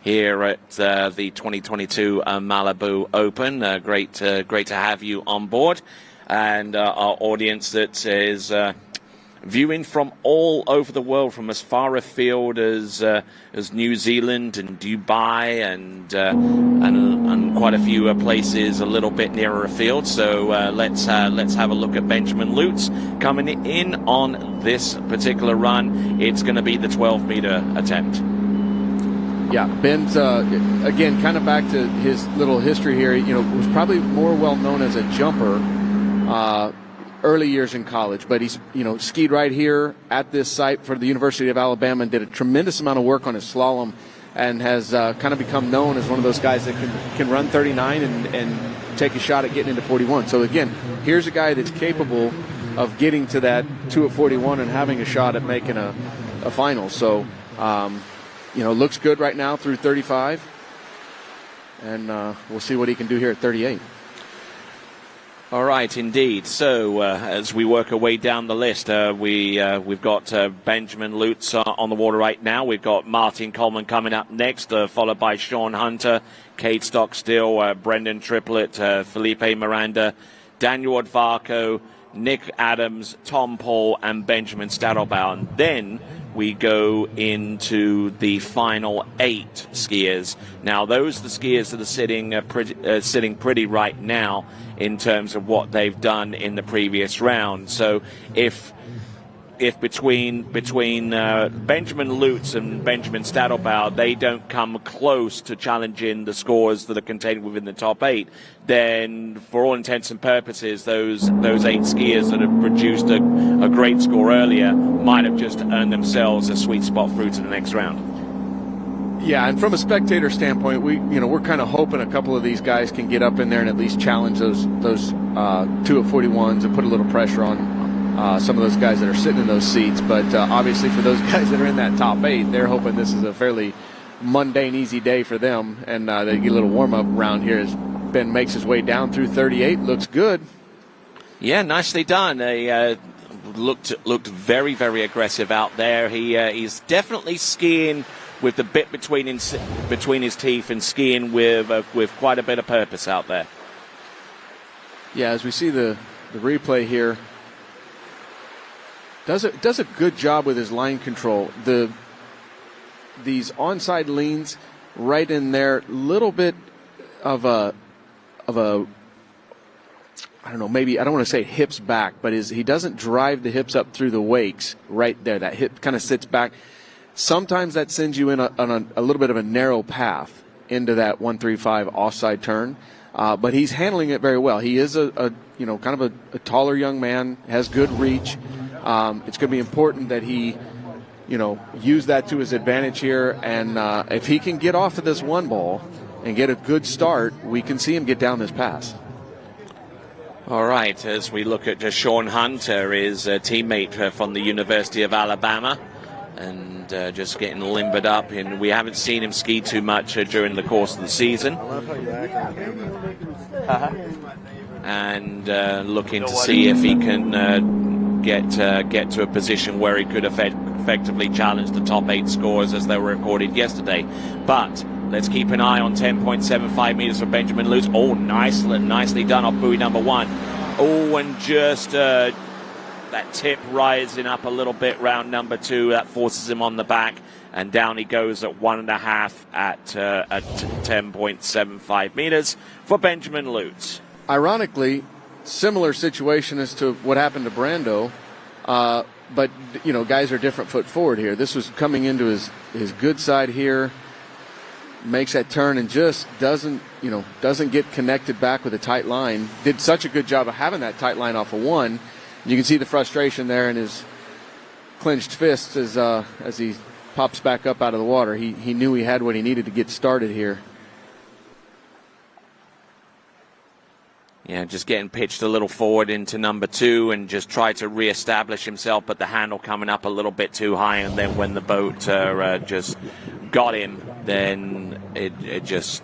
here at the 2022 Malibu Open. Great to have you on board, and our audience that is viewing from all over the world, from as far afield as New Zealand and Dubai and quite a few places a little bit nearer afield. So let's have a look at Benjamin Lutz coming in on this particular run. It's going to be the 12-meter attempt. Yeah, Ben's again kind of back to his little history here. Was probably more well known as a jumper. Early years in college, but he's skied right here at this site for the University of Alabama and did a tremendous amount of work on his slalom, and has kind of become known as one of those guys that can run 39 and take a shot at getting into 41. So again, here's a guy that's capable of getting to that 2 at 41 and having a shot at making a final. So looks good right now through 35, and we'll see what he can do here at 38. All right, indeed. So as we work our way down the list, we've got Benjamin Lutz on the water right now. We've got Martin Coleman coming up next, followed by Sean Hunter, Kate Stockstill, Brendan Triplett, Felipe Miranda, Daniel Odvarco, Nick Adams, Tom Paul, and Benjamin Stadelbauer. And then we go into the final 8 skiers. Now, those are the skiers that are sitting pretty right now in terms of what they've done in the previous round. So if between Benjamin Lutz and Benjamin Stadelbauer, they don't come close to challenging the scores that are contained within the top 8, then for all intents and purposes, those 8 skiers that have produced a great score earlier might have just earned themselves a sweet spot through to the next round. Yeah, and from a spectator standpoint, we're kind of hoping a couple of these guys can get up in there and at least challenge those 2 of 41s and put a little pressure on some of those guys that are sitting in those seats. But obviously for those guys that are in that top 8, they're hoping this is a fairly mundane, easy day for them, and they get a little warm-up round here as Ben makes his way down through 38. Looks good. Yeah, nicely done. They looked very, very aggressive out there. He's definitely skiing with the bit between his teeth and skiing with quite a bit of purpose out there. Yeah, as we see the replay here, does a good job with his line control. These onside leans right in there, little bit of a I don't know, maybe, I don't want to say hips back, but he doesn't drive the hips up through the wakes right there. That hip kind of sits back. Sometimes that sends you in on a little bit of a narrow path into that 135 offside turn, but he's handling it very well. He is a kind of a taller young man, has good reach. It's going to be important that he, use that to his advantage here, and if he can get off of this one ball and get a good start, we can see him get down this pass. All right, as we look at Sean Hunter, his teammate from the University of Alabama, and just getting limbered up. And we haven't seen him ski too much during the course of the season. And looking to see if he can get to a position where he could effectively challenge the top 8 scores as they were recorded yesterday. But let's keep an eye on 10.75 meters for Benjamin Lutz. Oh, nicely done off buoy number 1. Oh, and just that tip rising up a little bit round number 2. That forces him on the back, and down he goes at 1.5 at 10.75 meters for Benjamin Lutz. Ironically, similar situation as to what happened to Brando, but guys are different foot forward here. This was coming into his good side here, makes that turn and just doesn't get connected back with a tight line. Did such a good job of having that tight line off of 1. You can see the frustration there in his clenched fists as he pops back up out of the water. He knew he had what he needed to get started here. Yeah, just getting pitched a little forward into number 2 and just try to reestablish himself, but the handle coming up a little bit too high, and then when the boat just got him, then it just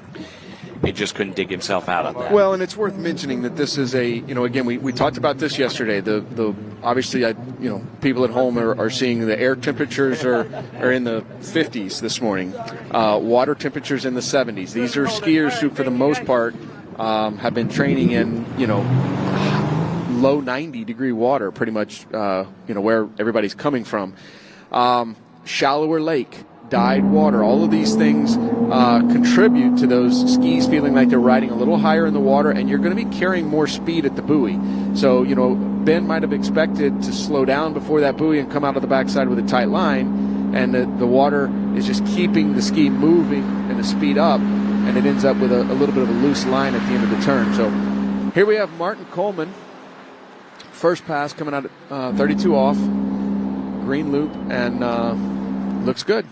couldn't dig himself out of that. Well, and it's worth mentioning that this is again, we talked about this yesterday. The obviously, people at home are seeing the air temperatures are in the 50s this morning. Water temperatures in the 70s. These are skiers who, for the most part, have been training in, low 90-degree water, pretty much, where everybody's coming from. Shallower lake, dyed water, all of these things contribute to those skis feeling like they're riding a little higher in the water, and you're going to be carrying more speed at the buoy. So, Ben might have expected to slow down before that buoy and come out of the backside with a tight line, and the water is just keeping the ski moving and the speed up, and it ends up with a little bit of a loose line at the end of the turn. So here we have Martin Coleman, first pass coming out at 32 off, green loop, and looks good.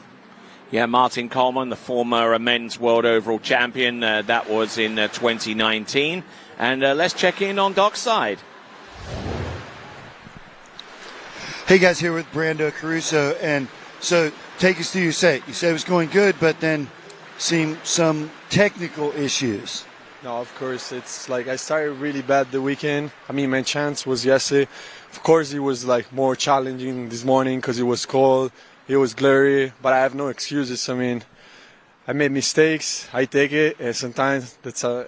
Yeah, Martin Coleman, the former men's world overall champion, that was in 2019. And let's check in on Dockside. Hey guys, here with Brando Caruso, and so take us through your set. You said it was going good, but then seemed some technical issues. No, of course. It's like I started really bad the weekend. I mean, my chance was yesterday. Of course, it was like more challenging this morning because it was cold, it was glary, but I have no excuses. I mean, I made mistakes, I take it, and sometimes that's how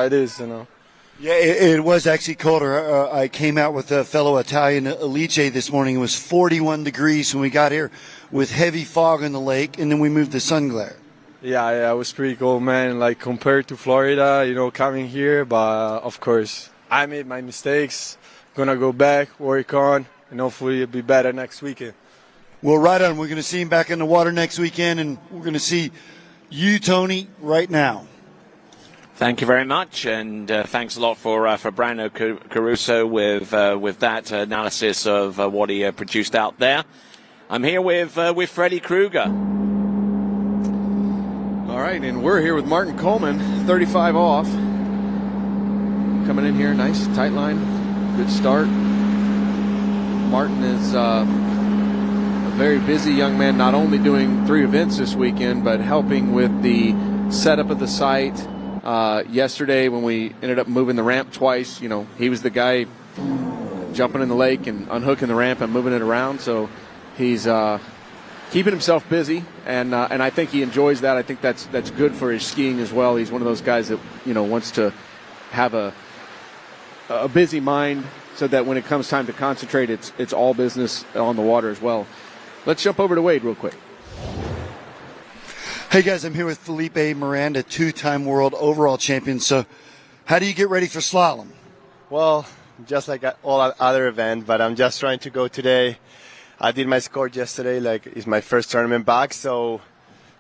it is, you know. Yeah, it was actually colder. I came out with a fellow Italian, Alice, this morning. It was 41 degrees when we got here with heavy fog on the lake, and then we moved to sun glare. Yeah, it was pretty cold, man, like compared to Florida, you know, coming here. But, of course, I made my mistakes. Going to go back, work on, and hopefully it'll be better next weekend. Well, right on. We're going to see him back in the water next weekend, and we're going to see you, Tony, right now. Thank you very much, and thanks a lot for Brando Caruso with that analysis of what he produced out there. I'm here with Freddie Krueger. All right, and we're here with Martin Coleman, 35 off. Coming in here, nice, tight line, good start. Martin is a very busy young man, not only doing 3 events this weekend, but helping with the setup of the site. Yesterday when we ended up moving the ramp twice, you know, he was the guy jumping in the lake and unhooking the ramp and moving it around. So he's keeping himself busy, and I think he enjoys that. I think that's good for his skiing as well. He's one of those guys that, you know, wants to have a busy mind so that when it comes time to concentrate, it's all business on the water as well. Let's jump over to Wade real quick. Hey guys, I'm here with Felipe Miranda, 2-time world overall champion. So how do you get ready for slalom? Well, just like all other events, but I'm just trying to go today. I did my score yesterday, like it's my first tournament back. So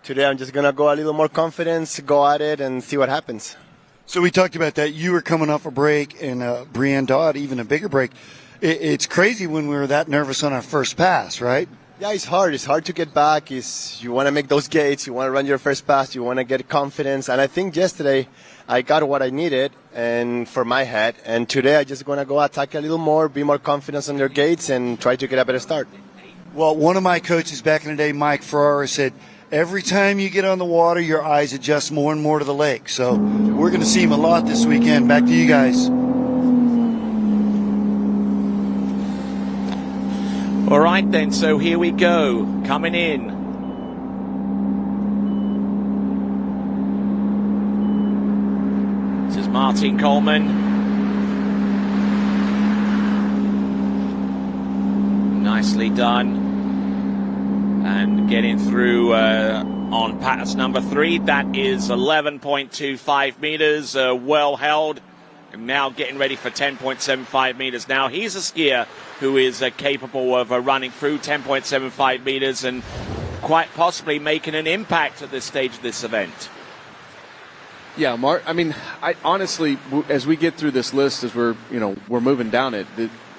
today I'm just going to go a little more confidence, go at it and see what happens. So we talked about that. You were coming off a break, and Brianne Dodd, even a bigger break. It's crazy when we were that nervous on our first pass, right? Yeah, it's hard. It's hard to get back. You want to make those gates. You want to run your first pass. You want to get confidence. And I think yesterday I got what I needed and for my head. And today I just want to go attack a little more, be more confident on your gates, and try to get a better start. Well, one of my coaches back in the day, Mike Ferrara, said, every time you get on the water, your eyes adjust more and more to the lake. So we're going to see him a lot this weekend. Back to you guys. All right, then, so here we go. Coming in. This is Martin Coleman. Nicely done. And getting through on pass number 3. That is 11.25 meters, well held. And now getting ready for 10.75 meters. Now he's a skier who is capable of running through 10.75 meters and quite possibly making an impact at this stage of this event. Yeah, Mark. I mean, I honestly, as we get through this list, as we're moving down it,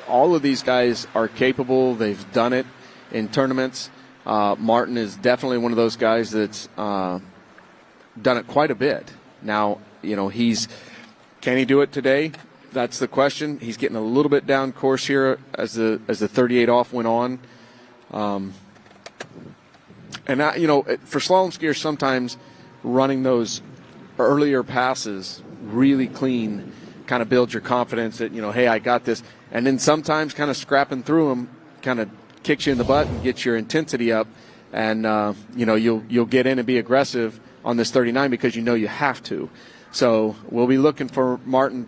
all of these guys are capable. They've done it in tournaments. Martin is definitely one of those guys that's done it quite a bit. Now, can he do it today? That's the question. He's getting a little bit down course here as the 38 off went on. And for slalom skiers, sometimes running those earlier passes really clean kind of builds your confidence that, hey, I got this. And then sometimes kind of scrapping through them kind of kicks you in the butt and gets your intensity up. And, you'll get in and be aggressive on this 39 because you have to. So we'll be looking for Martin,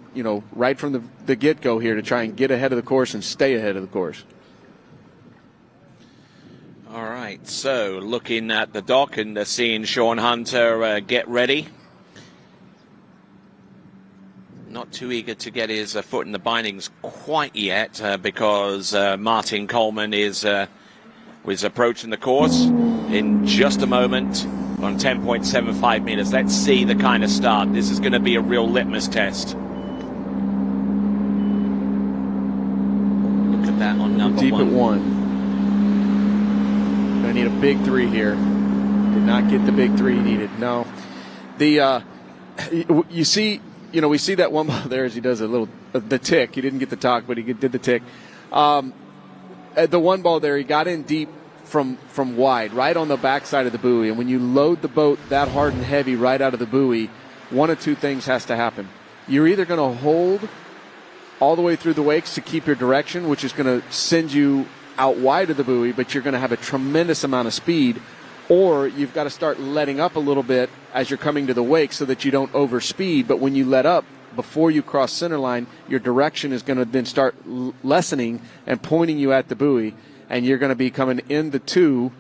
right from the get-go here to try and get ahead of the course and stay ahead of the course. All right, so looking at the dock and seeing Sean Hunter get ready. Not too eager to get his foot in the bindings quite yet because Martin Coleman is approaching the course in just a moment on 10.75 meters. Let's see the kind of start. This is going to be a real litmus test. Look at that on number deep 1. Deep at 1. Going to need a big 3 here. Did not get the big 3 he needed. No. You see we see that one ball there as he does the tick. He didn't get the talk, but he did the tick. The one ball there, he got in deep from wide, right on the backside of the buoy. And when you load the boat that hard and heavy right out of the buoy, one of two things has to happen. You're either going to hold all the way through the wakes to keep your direction, which is going to send you out wide of the buoy, but you're going to have a tremendous amount of speed, or you've got to start letting up a little bit as you're coming to the wake so that you don't overspeed. But when you let up, before you cross center line, your direction is going to then start lessening and pointing you at the buoy, and you're going to be coming into two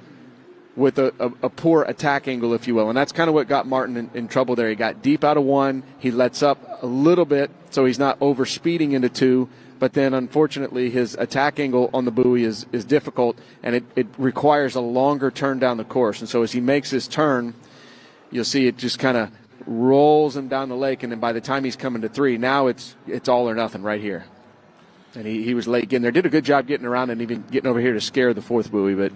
with a poor attack angle, if you will. And that's kind of what got Martin in trouble there. He got deep out of one. He lets up a little bit so he's not overspeeding into two. But then, unfortunately, his attack angle on the buoy is difficult, and it requires a longer turn down the course. And so as he makes his turn, you'll see it just kind of rolls him down the lake, and then by the time he's coming to three, now it's all or nothing right here. And he was late getting there. Did a good job getting around and even getting over here to scare the fourth buoy, but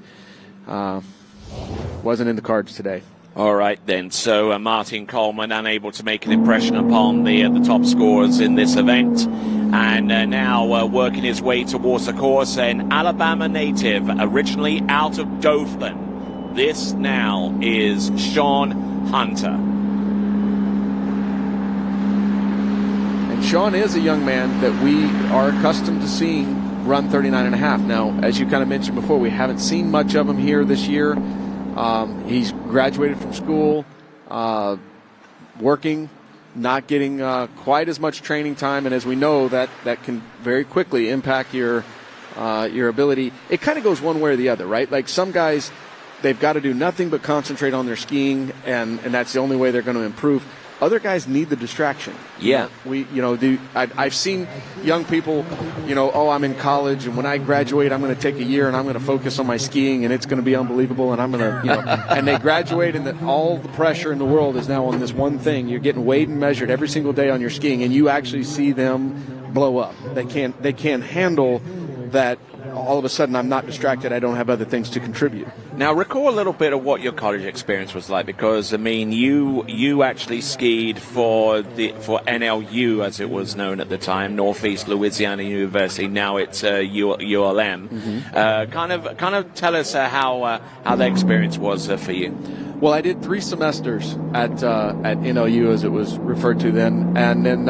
wasn't in the cards today. All right, then. So Martin Coleman unable to make an impression upon the top scorers in this event. And now working his way towards the course, an Alabama native, originally out of Dothan. This now is Sean Hunter. And Sean is a young man that we are accustomed to seeing run 39.5. Now, as you kind of mentioned before, we haven't seen much of him here this year. He's graduated from school, working, not getting quite as much training time, and as we know, that can very quickly impact your ability. It kind of goes one way or the other, right? Like some guys, they've got to do nothing but concentrate on their skiing, and that's the only way they're going to improve. Other guys need the distraction. Yeah. I've seen young people, I'm in college, and when I graduate, I'm going to take a year and I'm going to focus on my skiing, and it's going to be unbelievable, and I'm going to, and they graduate, and all the pressure in the world is now on this one thing. You're getting weighed and measured every single day on your skiing, and you actually see them blow up. They can't handle that. All of a sudden, I'm not distracted. I don't have other things to contribute. Now, recall a little bit of what your college experience was like, because I mean, you actually skied for NLU, as it was known at the time, Northeast Louisiana University. Now it's ULM. Mm-hmm. Kind of tell us how the experience was for you. Well, I did 3 semesters at NLU, as it was referred to then, and then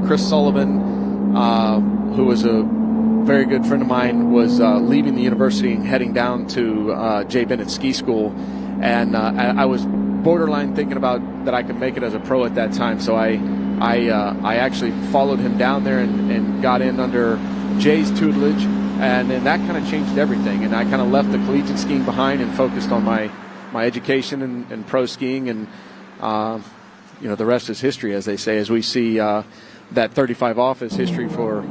Chris Sullivan, who was a very good friend of mine, was leaving the university and heading down to Jay Bennett Ski School, and I was borderline thinking about that I could make it as a pro at that time. So I actually followed him down there and got in under Jay's tutelage, and then that kind of changed everything. And I kind of left the collegiate skiing behind and focused on my education and pro skiing, and the rest is history, as they say. As we see that 35 off is history for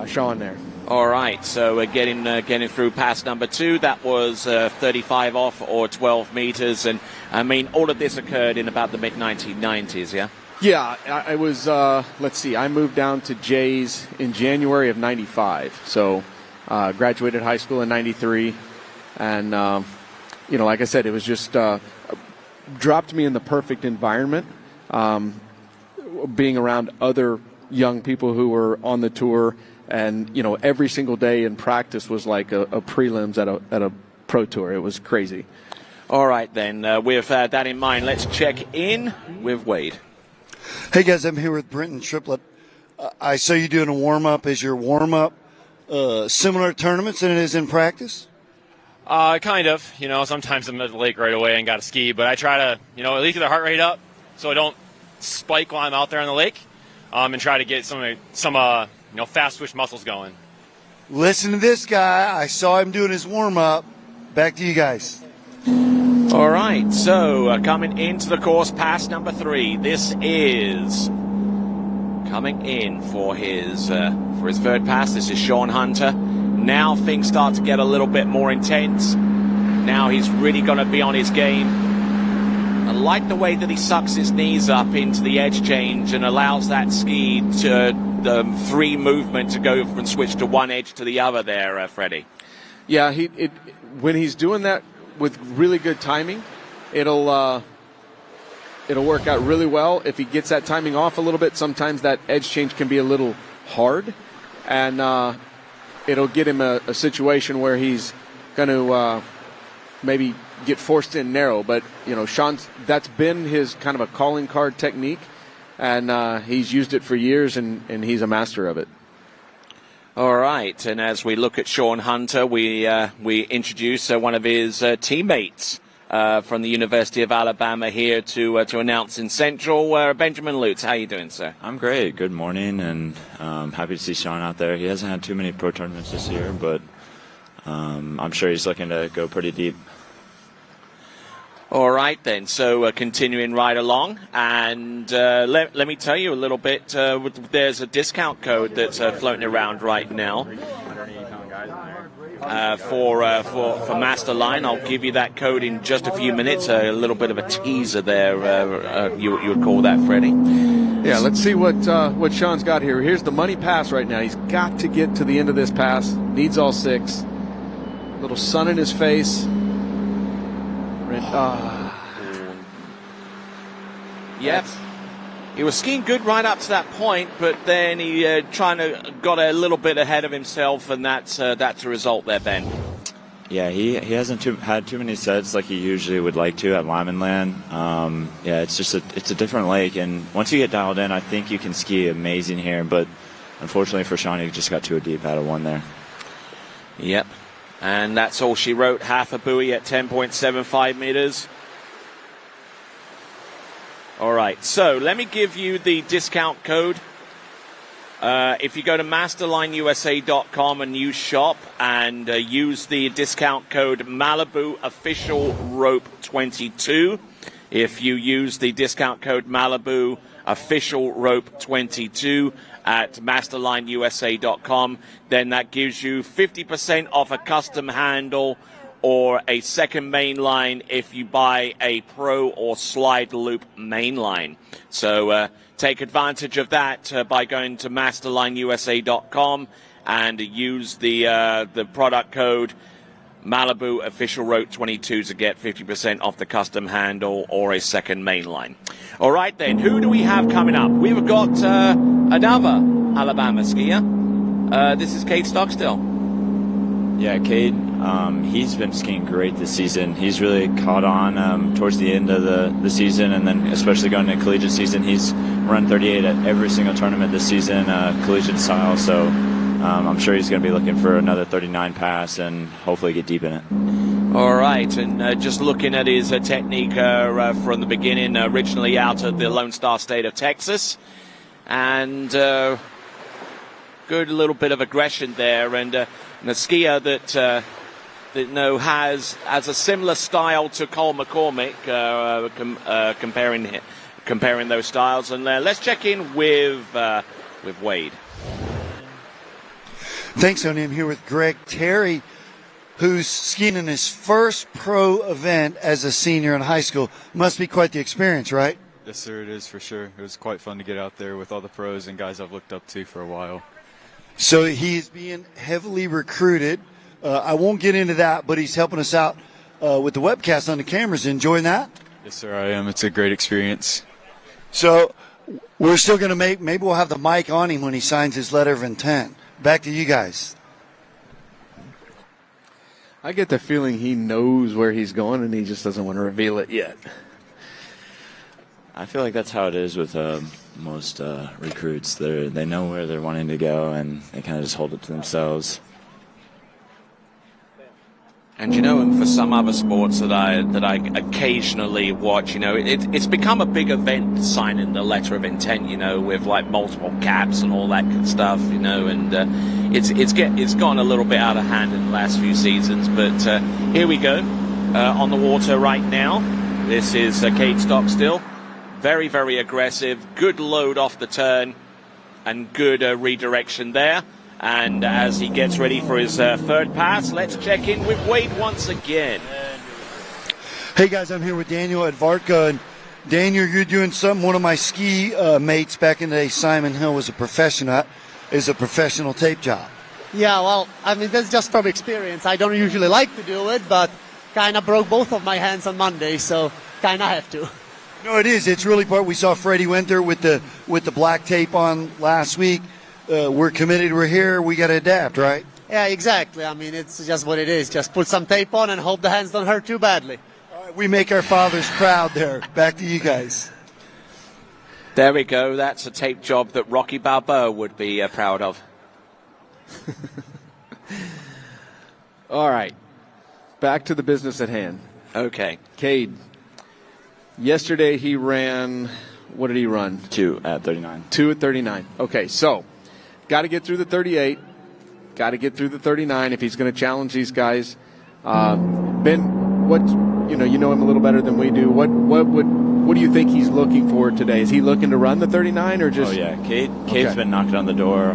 Sean there. All right, so getting through pass number 2, that was 35 off or 12 meters, and I mean all of this occurred in about the mid 1990s, yeah. Yeah, I was. Let's see, I moved down to Jay's in January of '95, so graduated high school in '93, and like I said, it was just dropped me in the perfect environment, being around other young people who were on the tour. And, every single day in practice was like a prelims at a pro tour. It was crazy. All right, then. With that in mind, let's check in with Wade. Hey, guys, I'm here with Brenton Triplett. I saw you doing a warm-up. Is your warm-up similar to tournaments than it is in practice? Kind of. Sometimes I'm at the lake right away and got to ski. But I try to, at least get the heart rate up so I don't spike while I'm out there on the lake, and try to get some fast twitch muscles going. Listen to this guy. I saw him doing his warm-up. Back to you guys. All right, so coming into the course, pass number 3. This is coming in for his third pass. This is Sean Hunter. Now things start to get a little bit more intense. Now he's really going to be on his game. I like the way that he sucks his knees up into the edge change and allows that ski to the 3 movement to go from switch to one edge to the other there, Freddie. Yeah, when he's doing that with really good timing, it'll work out really well. If he gets that timing off a little bit, sometimes that edge change can be a little hard, and it'll get him a situation where he's going to maybe get forced in narrow. But, Sean's, that's been his kind of a calling card technique, and he's used it for years, and he's a master of it. All right, and as we look at Sean Hunter, we introduce one of his teammates from the University of Alabama here to announce in Central. Benjamin Lutz, how you doing, sir? I'm great. Good morning, and happy to see Sean out there. He hasn't had too many pro tournaments this year, but I'm sure he's looking to go pretty deep. All right, then. So continuing right along, and let me tell you a little bit. There's a discount code that's floating around right now for Masterline. I'll give you that code in just a few minutes. A little bit of a teaser there. You would call that, Freddie? Yeah, let's see what Sean's got here. Here's the money pass right now. He's got to get to the end of this pass. Needs all 6. Little sun in his face. Yep. He was skiing good right up to that point, but then he got a little bit ahead of himself, and that's a result there, Ben. Yeah, he hasn't had too many sets like he usually would like to at Lyman Land. Yeah, it's just it's a different lake, and once you get dialed in, I think you can ski amazing here. But unfortunately for Sean, he just got too deep out of one there. Yep. And that's all she wrote, half a buoy at 10.75 meters. All right, so let me give you the discount code. If you go to masterlineusa.com and use shop and use the discount code Malibu Official Rope 22. If you use the discount code Malibu Official Rope 22 at masterlineusa.com, then that gives you 50% off a custom handle or a second main line if you buy a pro or slide loop main line. So take advantage of that by going to masterlineusa.com and use the product code Malibu Official Rope 22 to get 50% off the custom handle or a second main line. All right, then, who do we have coming up? We've got another Alabama skier. This is Cade Stockstill. Yeah, Cade, he's been skiing great this season. He's really caught on towards the end of the season, and then especially going into collegiate season. He's run 38 at every single tournament this season, collegiate style, so I'm sure he's going to be looking for another 39 pass and hopefully get deep in it. All right, and just looking at his technique from the beginning, originally out of the Lone Star State of Texas, and good little bit of aggression there, and a skier that has a similar style to Cole McCormick, comparing those styles, and let's check in with Wade. Thanks, Tony. I'm here with Greg Terry, who's skiing in his first pro event as a senior in high school. Must be quite the experience, right? Yes, sir, it is for sure. It was quite fun to get out there with all the pros and guys I've looked up to for a while. So he's being heavily recruited. I won't get into that, but he's helping us out with the webcast on the cameras. Enjoying that? Yes, sir, I am. It's a great experience. So we're still going to maybe we'll have the mic on him when he signs his letter of intent. Back to you guys. I get the feeling he knows where he's going and he just doesn't want to reveal it yet. I feel like that's how it is with most recruits. They know where they're wanting to go, and they kind of just hold it to themselves. And and for some other sports that I occasionally watch, it's become a big event signing the letter of intent, with like multiple caps and all that good stuff, and it's gone a little bit out of hand in the last few seasons. But here we go on the water right now. This is Cade Stockstill, very, very aggressive, good load off the turn, and good redirection there. And as he gets ready for his third pass, let's check in with Wade once again. Hey guys, I'm here with Daniel at Varka. And Daniel, you're doing something one of my ski mates back in the day, Simon Hill, was a professional tape job. Yeah, well, that's just from experience. I don't usually like to do it, but kind of broke both of my hands on Monday, so kind of have to. No, it is. It's really part. We saw Freddie went there with the black tape on last week. We're committed. We're here. We got to adapt, right? Yeah, exactly. It's just what it is. Just put some tape on and hope the hands don't hurt too badly. We make our fathers proud there. Back to you guys. There we go. That's a tape job that Rocky Balboa would be proud of. All right. Back to the business at hand. Okay. Cade. Yesterday he ran, what did he run? 2 at 39. 2 at 39. Okay, so got to get through the 38. Got to get through the 39 if he's going to challenge these guys. Ben, what you know him a little better than we do. What do you think he's looking for today? Is he looking to run the 39 or just? Oh yeah, Cade's been knocking on the door.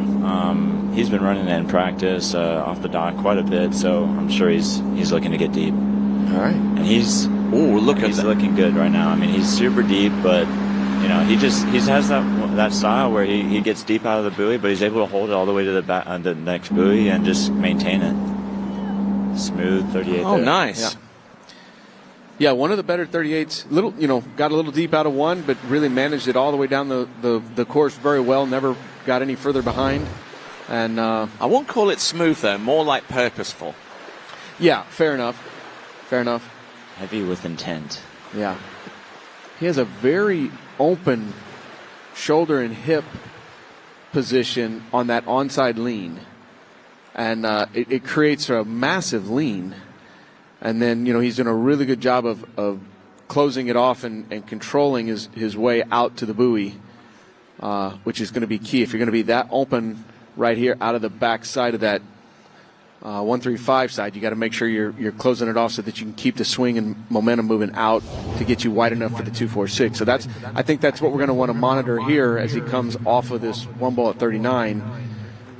He's been running it in practice off the dock quite a bit, so I'm sure he's looking to get deep. All right, and he's looking good right now. I mean, he's super deep, but he has that style where he gets deep out of the buoy, but he's able to hold it all the way to the next buoy and just maintain it. Smooth 38. Oh, there. Nice. Yeah, one of the better 38s. Got a little deep out of one, but really managed it all the way down the course very well. Never got any further behind. And I won't call it smooth though, more like purposeful. Yeah, fair enough. Heavy with intent. Yeah. He has a very open shoulder and hip position on that onside lean. And it creates a massive lean. And then, he's done a really good job of closing it off and controlling his way out to the buoy, which is going to be key. If you're going to be that open right here out of the back side of that 135 side, you got to make sure you're closing it off so that you can keep the swing and momentum moving out to get you wide enough for the 246. So I think that's what we're going to want to monitor here as he comes off of this one ball at 39.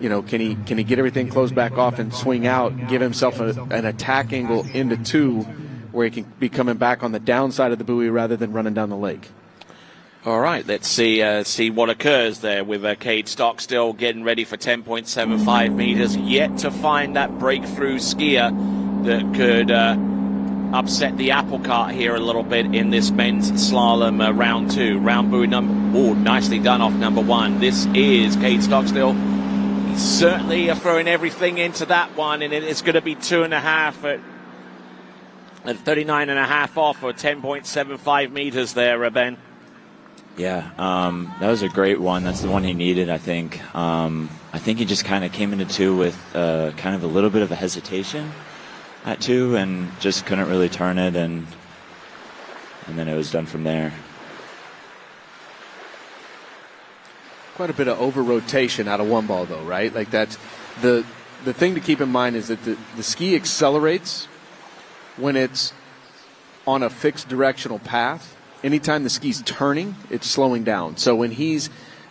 Can he get everything closed back off and swing out, give himself an attack angle into 2 where he can be coming back on the downside of the buoy rather than running down the lake. All right, let's see what occurs there with Cade Stockstill getting ready for 10.75 meters. Yet to find that breakthrough skier that could upset the apple cart here a little bit in this men's slalom round 2. Round buoy nicely done off number 1. This is Cade Stockstill. He's certainly throwing everything into that one, and it's going to be 2.5 at 39.5 off or 10.75 meters there, Ben. Yeah, that was a great one. That's the one he needed, I think. I think he just kind of came into 2 with kind of a little bit of a hesitation at 2 and just couldn't really turn it, and then it was done from there. Quite a bit of over-rotation out of one ball, though, right? Like that's the thing to keep in mind is that the ski accelerates when it's on a fixed directional path. Anytime the ski's turning, it's slowing down. So when he's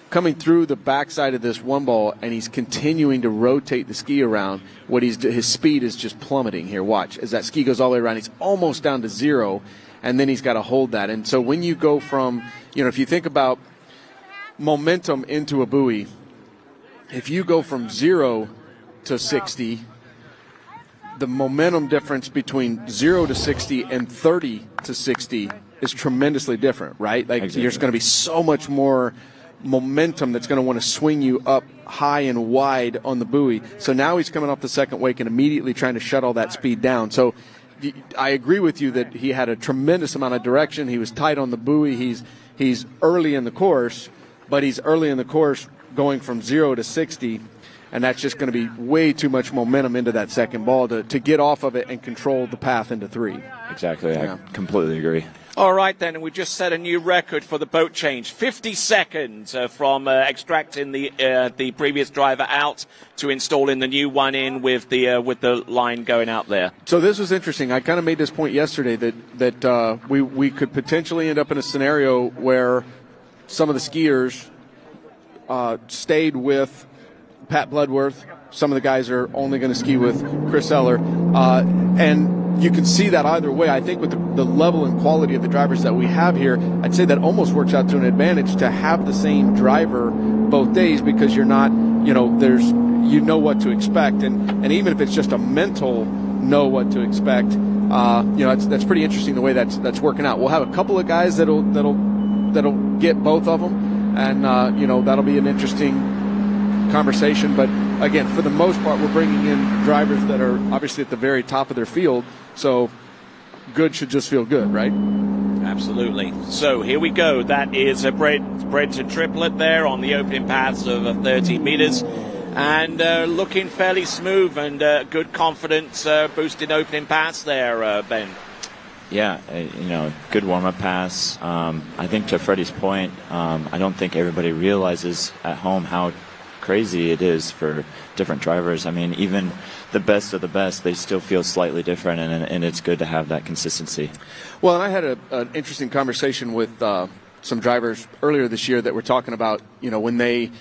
coming through the backside of this one ball and he's continuing to rotate the ski around, his speed is just plummeting here. Watch, as that ski goes all the way around, he's almost down to 0, and then he's got to hold that. And so when you go from, if you think about momentum into a buoy, if you go from 0 to 60, the momentum difference between 0 to 60 and 30 to 60 is tremendously different, right? Like exactly. There's going to be so much more momentum that's going to want to swing you up high and wide on the buoy. So now he's coming off the second wake and immediately trying to shut all that speed down. So I agree with you that he had a tremendous amount of direction. He was tight on the buoy. He's early in the course, but he's early in the course going from 0 to 60, and that's just going to be way too much momentum into that second ball to get off of it and control the path into 3. Exactly. Yeah. I completely agree. All right, then, we just set a new record for the boat change. 50 seconds from extracting the previous driver out to installing the new one in with the line going out there. So this was interesting. I kind of made this point yesterday that we could potentially end up in a scenario where some of the skiers stayed with Pat Bloodworth. Some of the guys are only going to ski with Chris Eller. And you can see that either way. I think with the level and quality of the drivers that we have here, I'd say that almost works out to an advantage to have the same driver both days, because you're not, what to expect. And even if it's just a mental know what to expect, that's pretty interesting the way that's working out. We'll have a couple of guys that'll get both of them, and that'll be an interesting conversation. But again, for the most part, we're bringing in drivers that are obviously at the very top of their field. So good should just feel good, right? Absolutely. So here we go. That is a Brenton triplet there on the opening paths of 30 meters. And looking fairly smooth and good confidence boosting opening pass there, Ben. Yeah, good warm-up pass. I think to Freddie's point, I don't think everybody realizes at home how crazy it is for different drivers. I mean, even the best of the best, they still feel slightly different, and it's good to have that consistency. Well, and I had an interesting conversation with some drivers earlier this year that were talking about, when they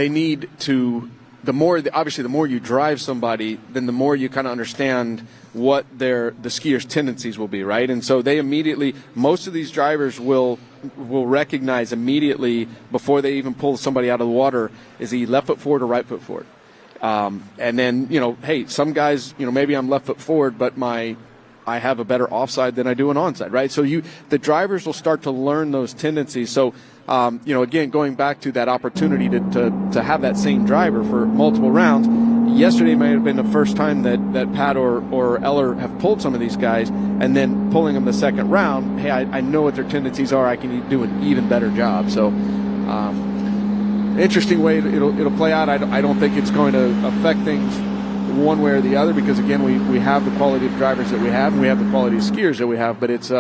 need to, obviously the more you drive somebody, then the more you kind of understand what the skier's tendencies will be, right? And so they immediately, most of these drivers will recognize immediately before they even pull somebody out of the water, is he left foot forward or right foot forward? And then, hey, some guys, maybe I'm left foot forward, but I have a better offside than I do an onside, right? So the drivers will start to learn those tendencies. So, again, going back to that opportunity to have that same driver for multiple rounds, yesterday may have been the first time that Pat or Eller have pulled some of these guys, and then pulling them the second round, hey, I know what their tendencies are. I can do an even better job. So, interesting way it'll play out. I don't think it's going to affect things one way or the other, because again we have the quality of drivers that we have, and we have the quality of skiers that we have. But it's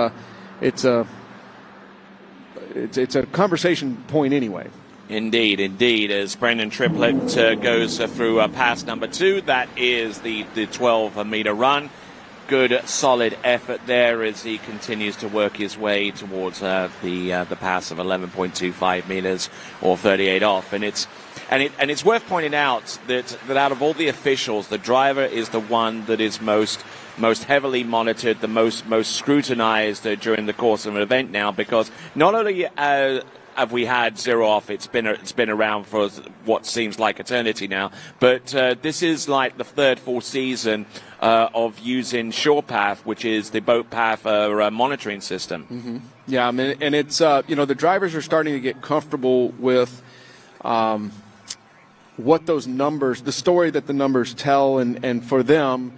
a conversation point anyway. Indeed. As Brendan Triplett goes through pass number 2, that is the 12-meter run. Good, solid effort there as he continues to work his way towards the pass of 11.25 meters or 38 off. And it's worth pointing out that out of all the officials, the driver is the one that is most heavily monitored, the most scrutinized during the course of an event now, because not only have we had zero off, it's been around for what seems like eternity now, but this is like the third full season of using SurePath, which is the boat path monitoring system. Mm-hmm. Yeah, I mean, and it's the drivers are starting to get comfortable with what those numbers, the story that the numbers tell, and for them,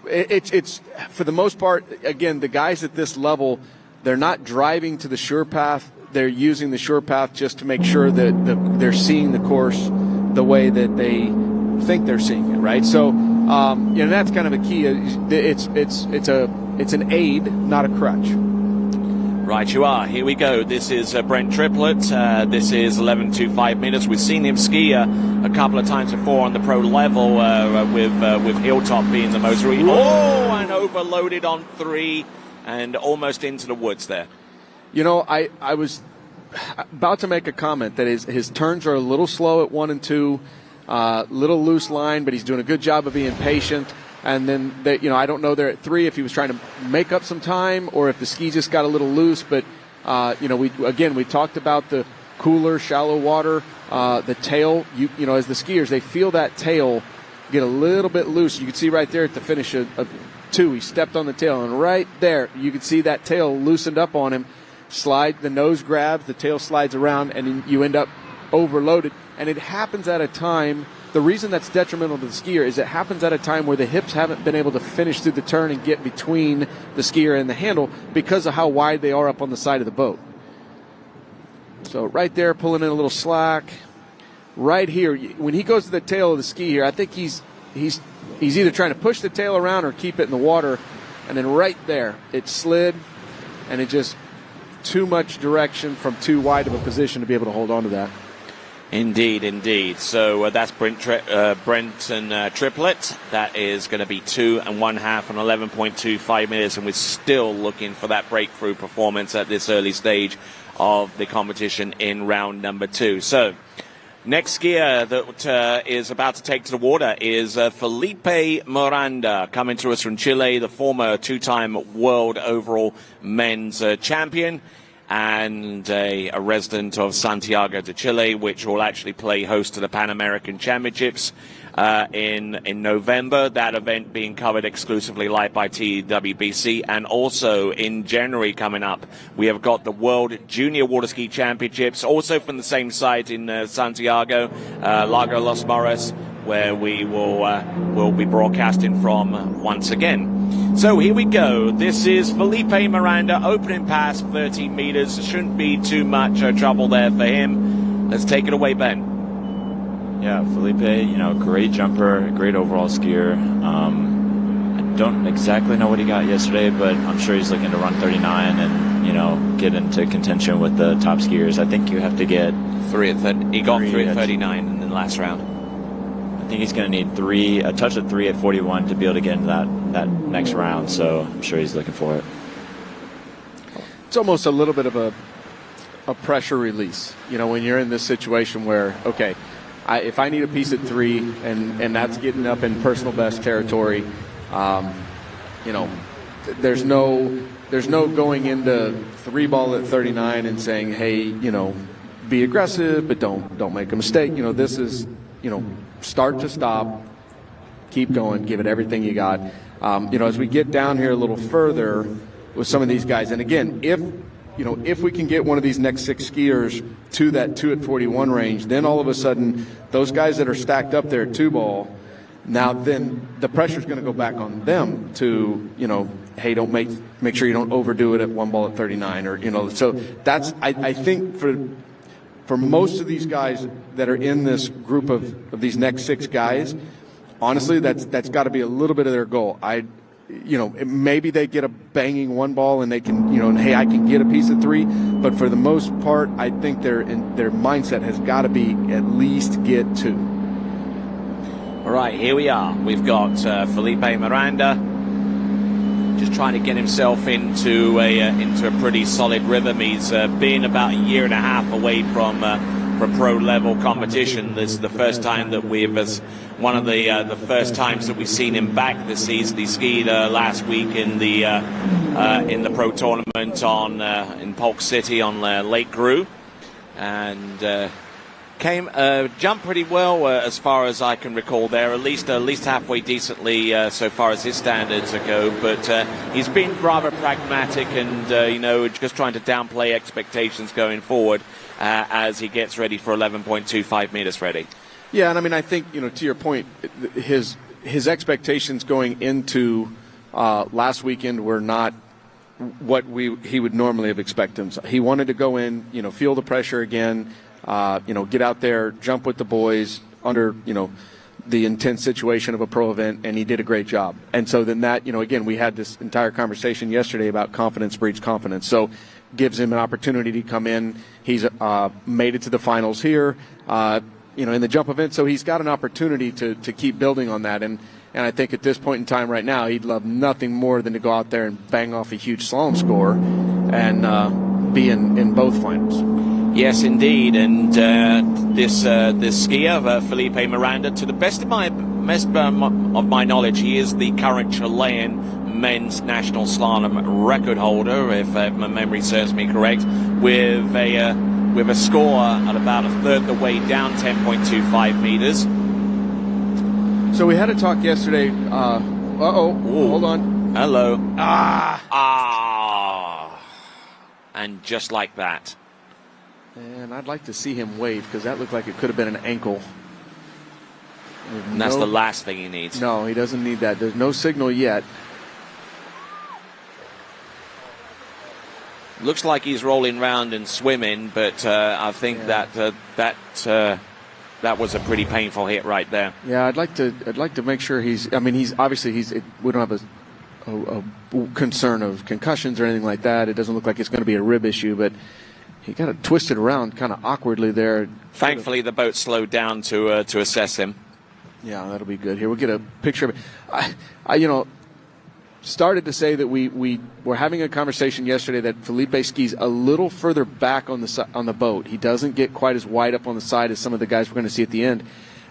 it's for the most part, again, the guys at this level, they're not driving to the SurePath. They're using the SurePath just to make sure that they're seeing the course the way that they think they're seeing it, right? So, that's kind of a key. It's an aid, not a crutch. Right, you are. Here we go. This is Brent Triplett. This is 11.25 meters. We've seen him ski a couple of times before on the pro level with Hilltop being the most recent. Oh, and overloaded on 3 and almost into the woods there. I was about to make a comment that his turns are a little slow at 1 and 2, little loose line, but he's doing a good job of being patient. And then, I don't know there at 3 if he was trying to make up some time or if the ski just got a little loose. But, we talked about the cooler, shallow water, the tail. As the skiers, they feel that tail get a little bit loose. You can see right there at the finish of 2, he stepped on the tail. And right there, you can see that tail loosened up on him. Slide, the nose grabs, the tail slides around, and then you end up overloaded. And it happens at a time, the reason that's detrimental to the skier is it happens at a time where the hips haven't been able to finish through the turn and get between the skier and the handle because of how wide they are up on the side of the boat. So right there, pulling in a little slack. Right here, when he goes to the tail of the ski here, I think he's either trying to push the tail around or keep it in the water. And then right there, it slid, and it just too much direction from too wide of a position to be able to hold on to that. Indeed. So that's Brenton Triplett. That is going to be 2 1/2 and 11.25 minutes, and we're still looking for that breakthrough performance at this early stage of the competition in round number 2. So next skier that is about to take to the water is Felipe Miranda, coming to us from Chile, the former 2-time world overall men's champion and a resident of Santiago de Chile, which will actually play host to the Pan American Championships in November. That event being covered exclusively live by TWBC. And also in January coming up, we have got the World Junior Waterski Championships, also from the same site in Santiago, Lago Los Moros, where we will be broadcasting from once again. So here we go. This is Felipe Miranda, opening pass, 13 meters. Shouldn't be too much trouble there for him. Let's take it away, Ben. Yeah, Felipe, great jumper, great overall skier. I don't exactly know what he got yesterday, but I'm sure he's looking to run 39 and, get into contention with the top skiers. I think you have to get he got 3 at 39 in the last round. I think he's going to need a touch of 3 at 41 to be able to get into that next round, so I'm sure he's looking for it. It's almost a little bit of a pressure release, when you're in this situation where, okay, if I need a piece at 3 and that's getting up in personal best territory, there's no going into 3 ball at 39 and saying, hey, be aggressive, but don't make a mistake. This is, start to stop, keep going, give it everything you got. As we get down here a little further with some of these guys, and again, if we can get one of these next 6 skiers to that 2 at 41 range, then all of a sudden those guys that are stacked up there at 2 ball, now then the pressure's going to go back on them to, hey, don't make sure you don't overdo it at 1 ball at 39, or so that's I think for most of these guys that are in this group of these next 6 guys, honestly, that's got to be a little bit of their goal. Maybe they get a banging 1 ball and they can, hey, I can get a piece of 3, but for the most part, I think their mindset has got to be at least get 2. All right, here we are. We've got Felipe Miranda just trying to get himself into a pretty solid rhythm. He's been about a year and a half away from pro level competition. This is the first time that one of the first times that we've seen him back this season. He skied last week in the pro tournament in Polk City on Lake Grew, and jumped pretty well as far as I can recall there, at least halfway decently so far as his standards go. But he's been rather pragmatic and just trying to downplay expectations going forward as he gets ready for 11.25 meters ready. Yeah, and I think to your point, his expectations going into last weekend were not what he would normally have expected. He wanted to go in, feel the pressure again. Get out there, jump with the boys under, the intense situation of a pro event, and he did a great job. And so then that, again, we had this entire conversation yesterday about confidence breeds confidence. So gives him an opportunity to come in. He's made it to the finals here, in the jump event. So he's got an opportunity to keep building on that. And I think at this point in time right now, he'd love nothing more than to go out there and bang off a huge slalom score and be in both finals. Yes, indeed, and this skier, Felipe Miranda, to the best of my knowledge, he is the current Chilean men's national slalom record holder, if my memory serves me correct, with a score at about a third the way down, 10.25 meters. So we had a talk yesterday. Hold on. Hello. And just like that. And I'd like to see him wave, because that looked like it could have been an ankle. And that's the last thing he needs. No, he doesn't need that. There's no signal yet. Looks like he's rolling round and swimming, but I think that was a pretty painful hit right there. Yeah, I'd like to make sure he's obviously we don't have a concern of concussions or anything like that. It doesn't look like it's going to be a rib issue, but he got it twisted around kind of awkwardly there. Thankfully, the boat slowed down to assess him. Yeah, that'll be good. Here, we'll get a picture of it. I started to say that we were having a conversation yesterday that Felipe skis a little further back on the boat. He doesn't get quite as wide up on the side as some of the guys we're going to see at the end.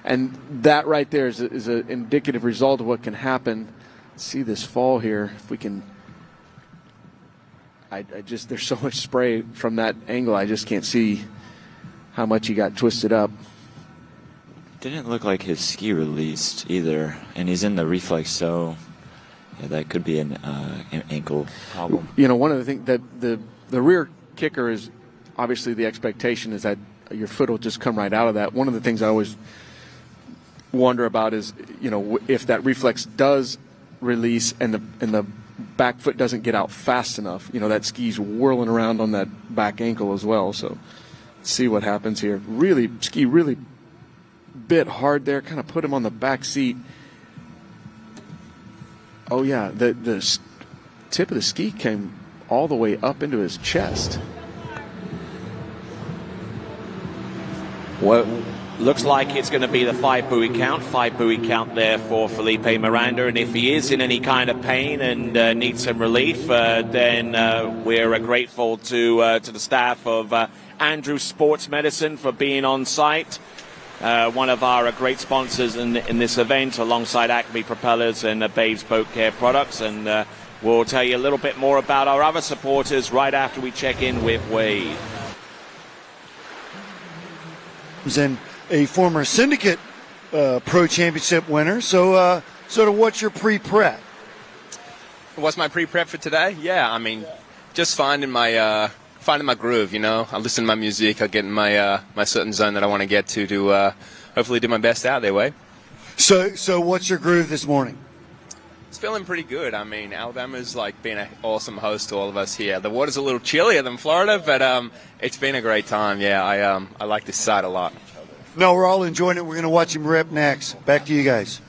And that right there is an indicative result of what can happen. Let's see this fall here, if we can. There's so much spray from that angle, I just can't see how much he got twisted up. Didn't look like his ski released either, and he's in the reflex, so yeah, that could be an ankle problem. One of the things that the rear kicker is obviously the expectation is that your foot will just come right out of that. One of the things I always wonder about is, if that reflex does release and the back foot doesn't get out fast enough. You know, that ski's whirling around on that back ankle as well. So let's see what happens here. Ski really bit hard there, kind of put him on the back seat. Oh yeah, the tip of the ski came all the way up into his chest. Well, looks like it's going to be the 5 buoy count there for Felipe Miranda, and if he is in any kind of pain and needs some relief, then we're grateful to the staff of Andrews Sports Medicine for being on site. One of our great sponsors in this event, alongside Acme Propellers and Babe's Boat Care Products, and we'll tell you a little bit more about our other supporters right after we check in with Wade. And a former Syndicate Pro Championship winner. So, sort of what's your pre-prep? What's my pre-prep for today? Yeah, I mean, just finding my groove, you know. I listen to my music, I get in my certain zone that I want to get to hopefully do my best out there, Wade. So what's your groove this morning? It's feeling pretty good. I mean, Alabama's like been an awesome host to all of us here. The water's a little chillier than Florida, but it's been a great time. Yeah, I like this side a lot. No, we're all enjoying it. We're going to watch him rip next. Back to you guys.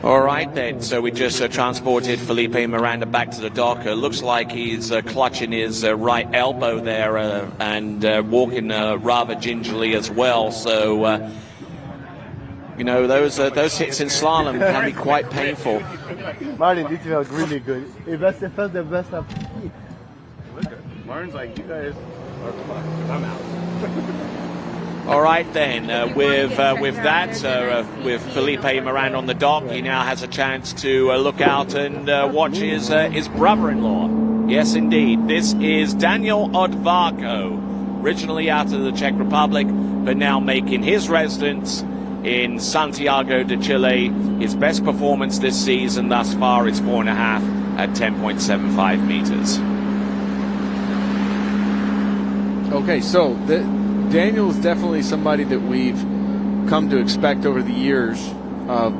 All right, then. So we just transported Felipe Miranda back to the dock. Looks like he's clutching his right elbow there and walking rather gingerly as well. So, you know, those hits in slalom can be quite painful. Martin, this felt really good. It felt the best of ski. Martin's like, you guys are fun. I'm out. All right, then. With that, with Felipe Miranda on the dock, he now has a chance to look out and watch his brother-in-law. Yes, indeed. This is Daniel Odvarko, originally out of the Czech Republic, but now making his residence in Santiago de Chile. His best performance this season thus far is 4.5 at 10.75 meters. Okay, so Daniel is definitely somebody that we've come to expect over the years of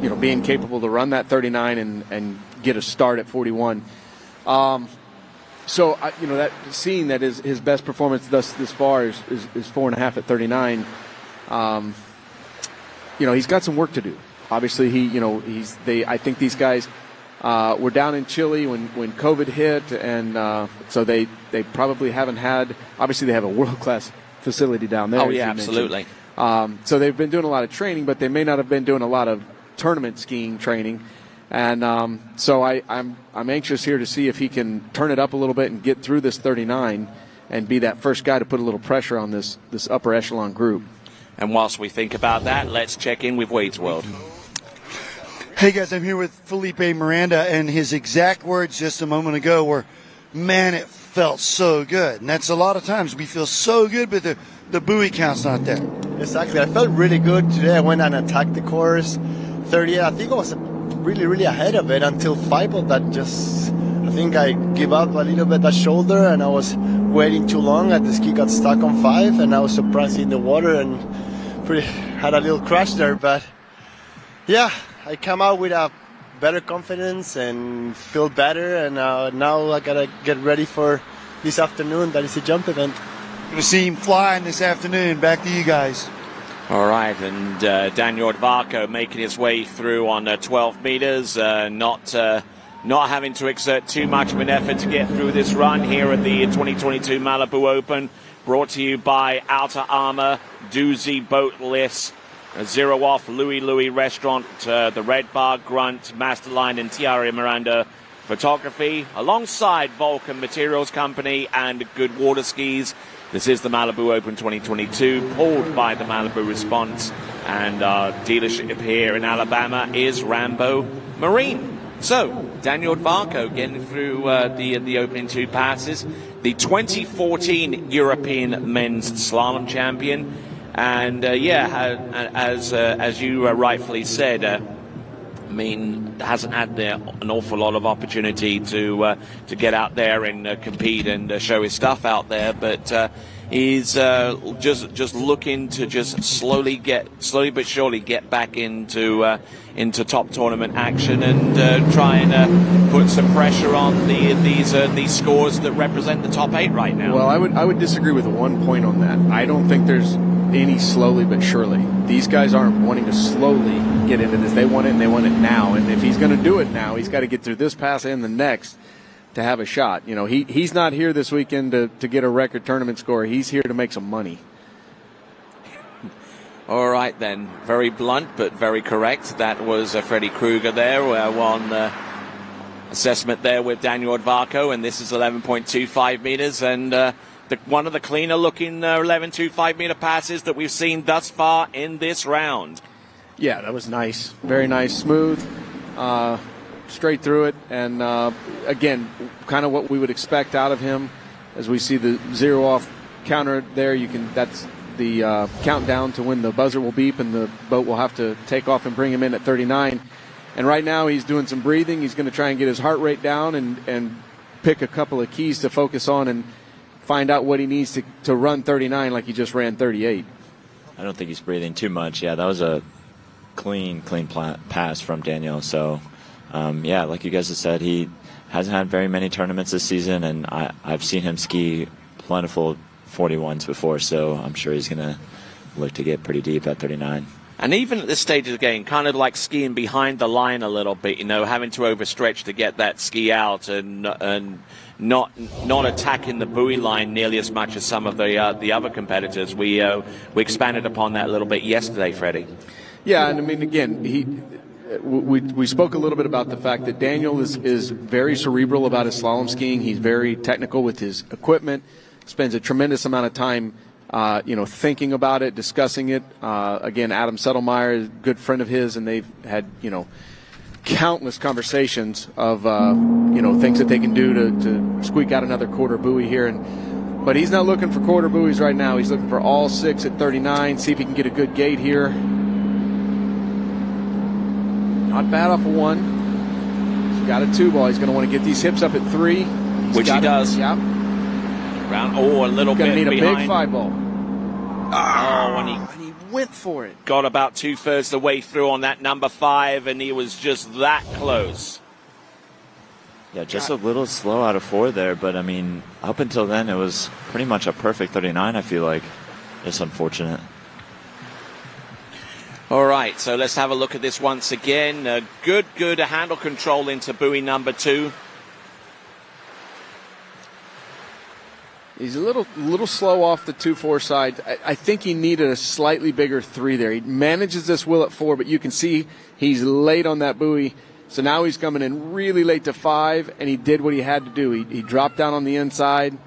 you know, being capable to run that 39 and get a start at 41. So you know, that seeing that his best performance this far is 4.5 at 39. You know, he's got some work to do. Obviously, I think these guys were down in Chile when COVID hit, and so they probably haven't had. Obviously, they have a world-class facility down there. Oh yeah, absolutely. So they've been doing a lot of training, but they may not have been doing a lot of tournament skiing training. And so I'm anxious here to see if he can turn it up a little bit and get through this 39 and be that first guy to put a little pressure on this upper echelon group. And whilst we think about that, let's check in with Wade's World. Hey guys, I'm here with Felipe Miranda, and his exact words just a moment ago were, man, it felt so good. And that's a lot of times we feel so good, but the buoy count's not there. Exactly. I felt really good today. I went and attacked the course. 38, I think I was really, really ahead of it until 5 that just, I think I give up a little bit that shoulder, and I was waiting too long, and the ski got stuck on 5, and I was surprised in the water and had a little crash there. But yeah, I come out with a better confidence and feel better, and now I gotta get ready for this afternoon. That is a jump event. Going to see him flying this afternoon. Back to you guys. All right, and Daniel Odvarko making his way through on 12 meters, not having to exert too much of an effort to get through this run here at the 2022 Malibu Open, brought to you by Outer Armor, Doozy Boat Lifts, Zero Off, Louis Restaurant, the Red Bar, Grunt, Masterline, and Tiara Miranda Photography, alongside Vulcan Materials Company and Good Waterskis. This is the Malibu Open 2022, pulled by the Malibu Response, and our dealership here in Alabama is Rambo Marine. So, Daniel Odvarko getting through the opening 2 passes, the 2014 European Men's Slalom Champion, and as you rightfully said, I mean, hasn't had an awful lot of opportunity to get out there and compete and show his stuff out there, but he's just looking to just slowly but surely get back into top tournament action and try and put some pressure on these scores that represent the top 8 right now. Well, I would disagree with 1 point on that. I don't think there's any slowly but surely. These guys aren't wanting to slowly get into this. They want it, and they want it now. And if he's going to do it now, he's got to get through this pass and the next to have a shot. You know, he's not here this weekend to get a record tournament score. He's here to make some money. All right, then. Very blunt, but very correct. That was Freddie Krueger there. One assessment there with Daniel Advarco, and this is 11.25 meters. And one of the cleaner-looking 11.25 meter passes that we've seen thus far in this round. Yeah, that was nice. Very nice. Smooth. Straight through it. And, again, kind of what we would expect out of him. As we see the zero-off counter there, that's the countdown to when the buzzer will beep and the boat will have to take off and bring him in at 39. And right now he's doing some breathing. He's going to try and get his heart rate down and pick a couple of keys to focus on and find out what he needs to run 39 like he just ran 38. I don't think he's breathing too much. Yeah, that was a clean pass from Daniel. So, yeah, like you guys have said, he hasn't had very many tournaments this season, and I've seen him ski plentiful 41s before, so I'm sure he's going to look to get pretty deep at 39. And even at this stage of the game, kind of like skiing behind the line a little bit, having to overstretch to get that ski out and not attacking the buoy line nearly as much as some of the other competitors. We expanded upon that a little bit yesterday, Freddie. Yeah, and I mean, again, we spoke a little bit about the fact that Daniel is very cerebral about his slalom skiing. He's very technical with his equipment, spends a tremendous amount of time thinking about it, discussing it. Again, Adam Settlemeyer is a good friend of his, and they've had, countless conversations of, things that they can do to squeak out another quarter buoy here. But he's not looking for quarter buoys right now. He's looking for all 6 at 39, see if he can get a good gate here. Not bad off of 1. He's got a 2-ball. He's going to want to get these hips up at 3. Which he does. Yep. A little bit need behind. A big 5-ball. And he went for it. Got about 2/3 the way through on that number 5, and he was just that close. Yeah, just a little slow out of 4 there, but I mean, up until then, it was pretty much a perfect 39, I feel like. Just unfortunate. All right, so let's have a look at this once again. Good handle control into buoy number 2. He's a little slow off the 2-4 side. I think he needed a slightly bigger 3 there. He manages this wheel at 4, but you can see he's late on that buoy. So now he's coming in really late to 5, and he did what he had to do. He dropped down on the inside,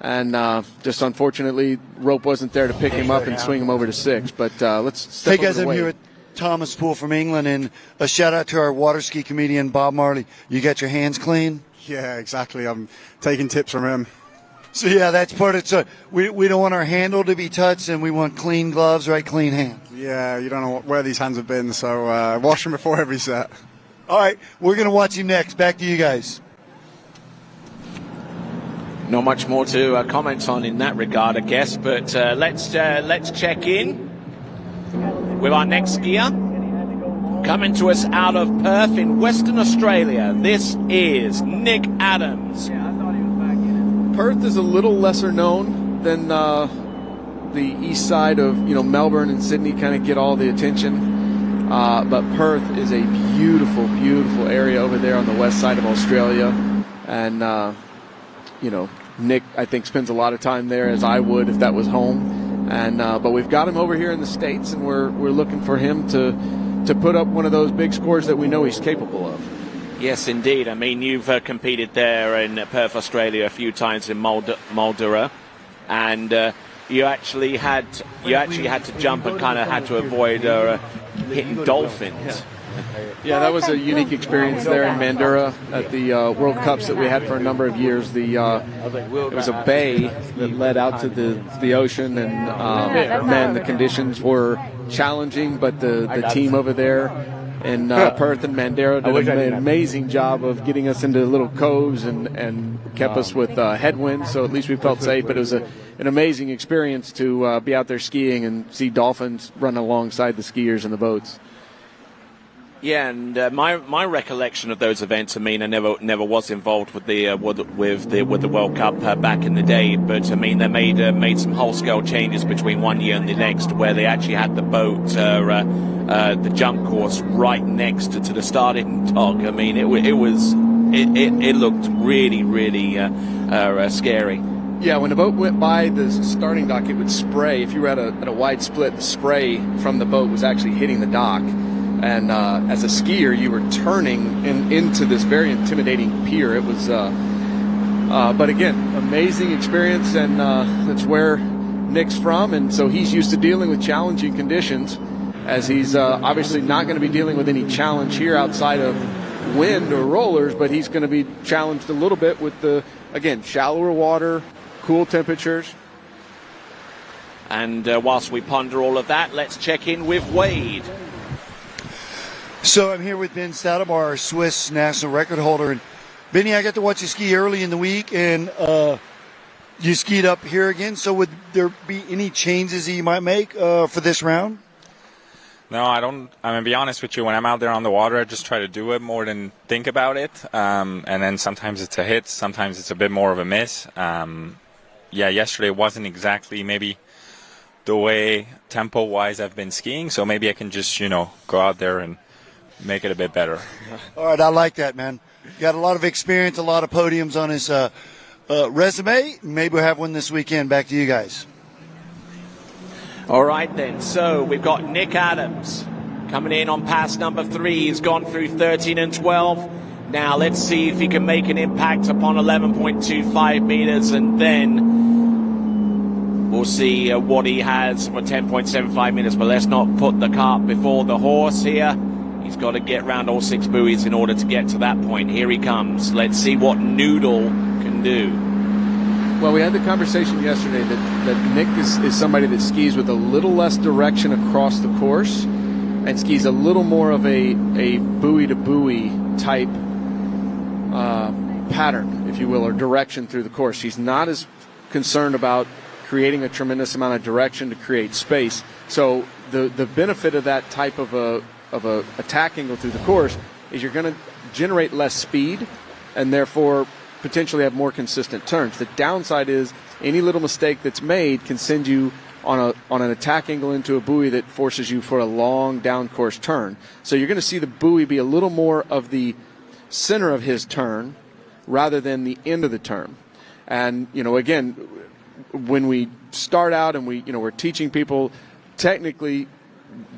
and just unfortunately, rope wasn't there to pick him up and swing him over to 6. But let's step Hey guys, over I'm the here weight. with Thomas Poole from England, and a shout out to our water ski comedian Bob Marley. You got your hands clean? Yeah, exactly. I'm taking tips from him. So yeah, that's part of it. So we don't want our handle to be touched, and we want clean gloves, right? Clean hands. Yeah, you don't know where these hands have been, so wash them before every set. All right, we're going to watch him next. Back to you guys. Not much more to comment on in that regard, I guess, but let's check in with our next skier. Coming to us out of Perth in Western Australia, this is Nick Adams. Perth is a little lesser known than the east side of Melbourne and Sydney kind of get all the attention. But Perth is a beautiful, beautiful area over there on the west side of Australia. And, Nick, I think, spends a lot of time there, as I would if that was home. And but we've got him over here in the States, and we're looking for him to put up one of those big scores that we know he's capable of. Yes, indeed. I mean, you've competed there in Perth, Australia, a few times in Maldura, and you actually had to jump and kind of had to avoid hitting dolphins. Yeah, that was a unique experience there in Mandurah at the World Cups that we had for a number of years. It was a bay that led out to the ocean, and man, the conditions were challenging, but the team over there in Perth and Mandero did an amazing job of getting us into little coves and kept us with headwinds, so at least we felt safe. But it was an amazing experience to be out there skiing and see dolphins run alongside the skiers and the boats. Yeah, and my recollection of those events, I mean, I never was involved with the World Cup back in the day, but I mean, they made some whole scale changes between one year and the next, where they actually had the boat, the jump course right next to the starting dock. I mean, it looked really scary. Yeah, when the boat went by the starting dock, it would spray. If you were at a wide split, the spray from the boat was actually hitting the dock. And as a skier, you were turning into this very intimidating pier. It was, but again, amazing experience, and that's where Nick's from, and so he's used to dealing with challenging conditions, as he's obviously not going to be dealing with any challenge here outside of wind or rollers, but he's going to be challenged a little bit with the, again, shallower water, cool temperatures. And whilst we ponder all of that, let's check in with Wade. So I'm here with Ben Stoudemire, our Swiss national record holder. And Benny, I got to watch you ski early in the week, and you skied up here again. So would there be any changes that you might make for this round? No, I don't. I'm going to be honest with you. When I'm out there on the water, I just try to do it more than think about it. And then sometimes it's a hit, sometimes it's a bit more of a miss. Yesterday wasn't exactly maybe the way tempo-wise I've been skiing. So maybe I can just, go out there and make it a bit better. All right, I like that, man. Got a lot of experience, a lot of podiums on his resume. Maybe we'll have one this weekend. Back to you guys. All right, then. So we've got Nick Adams coming in on pass number 3. He's gone through 13 and 12. Now let's see if he can make an impact upon 11.25 meters, and then we'll see what he has for 10.75 meters. But let's not put the cart before the horse here. He's got to get round all 6 buoys in order to get to that point. Here he comes. Let's see what Noodle can do. Well, we had the conversation yesterday that Nick is somebody that skis with a little less direction across the course and skis a little more of a buoy-to-buoy type pattern, if you will, or direction through the course. He's not as concerned about creating a tremendous amount of direction to create space. So the benefit of that type of a attack angle through the course is you're going to generate less speed and therefore potentially have more consistent turns. The downside is any little mistake that's made can send you on an attack angle into a buoy that forces you for a long down course turn. So you're going to see the buoy be a little more of the center of his turn rather than the end of the turn. And, again, when we start out and we're teaching people, technically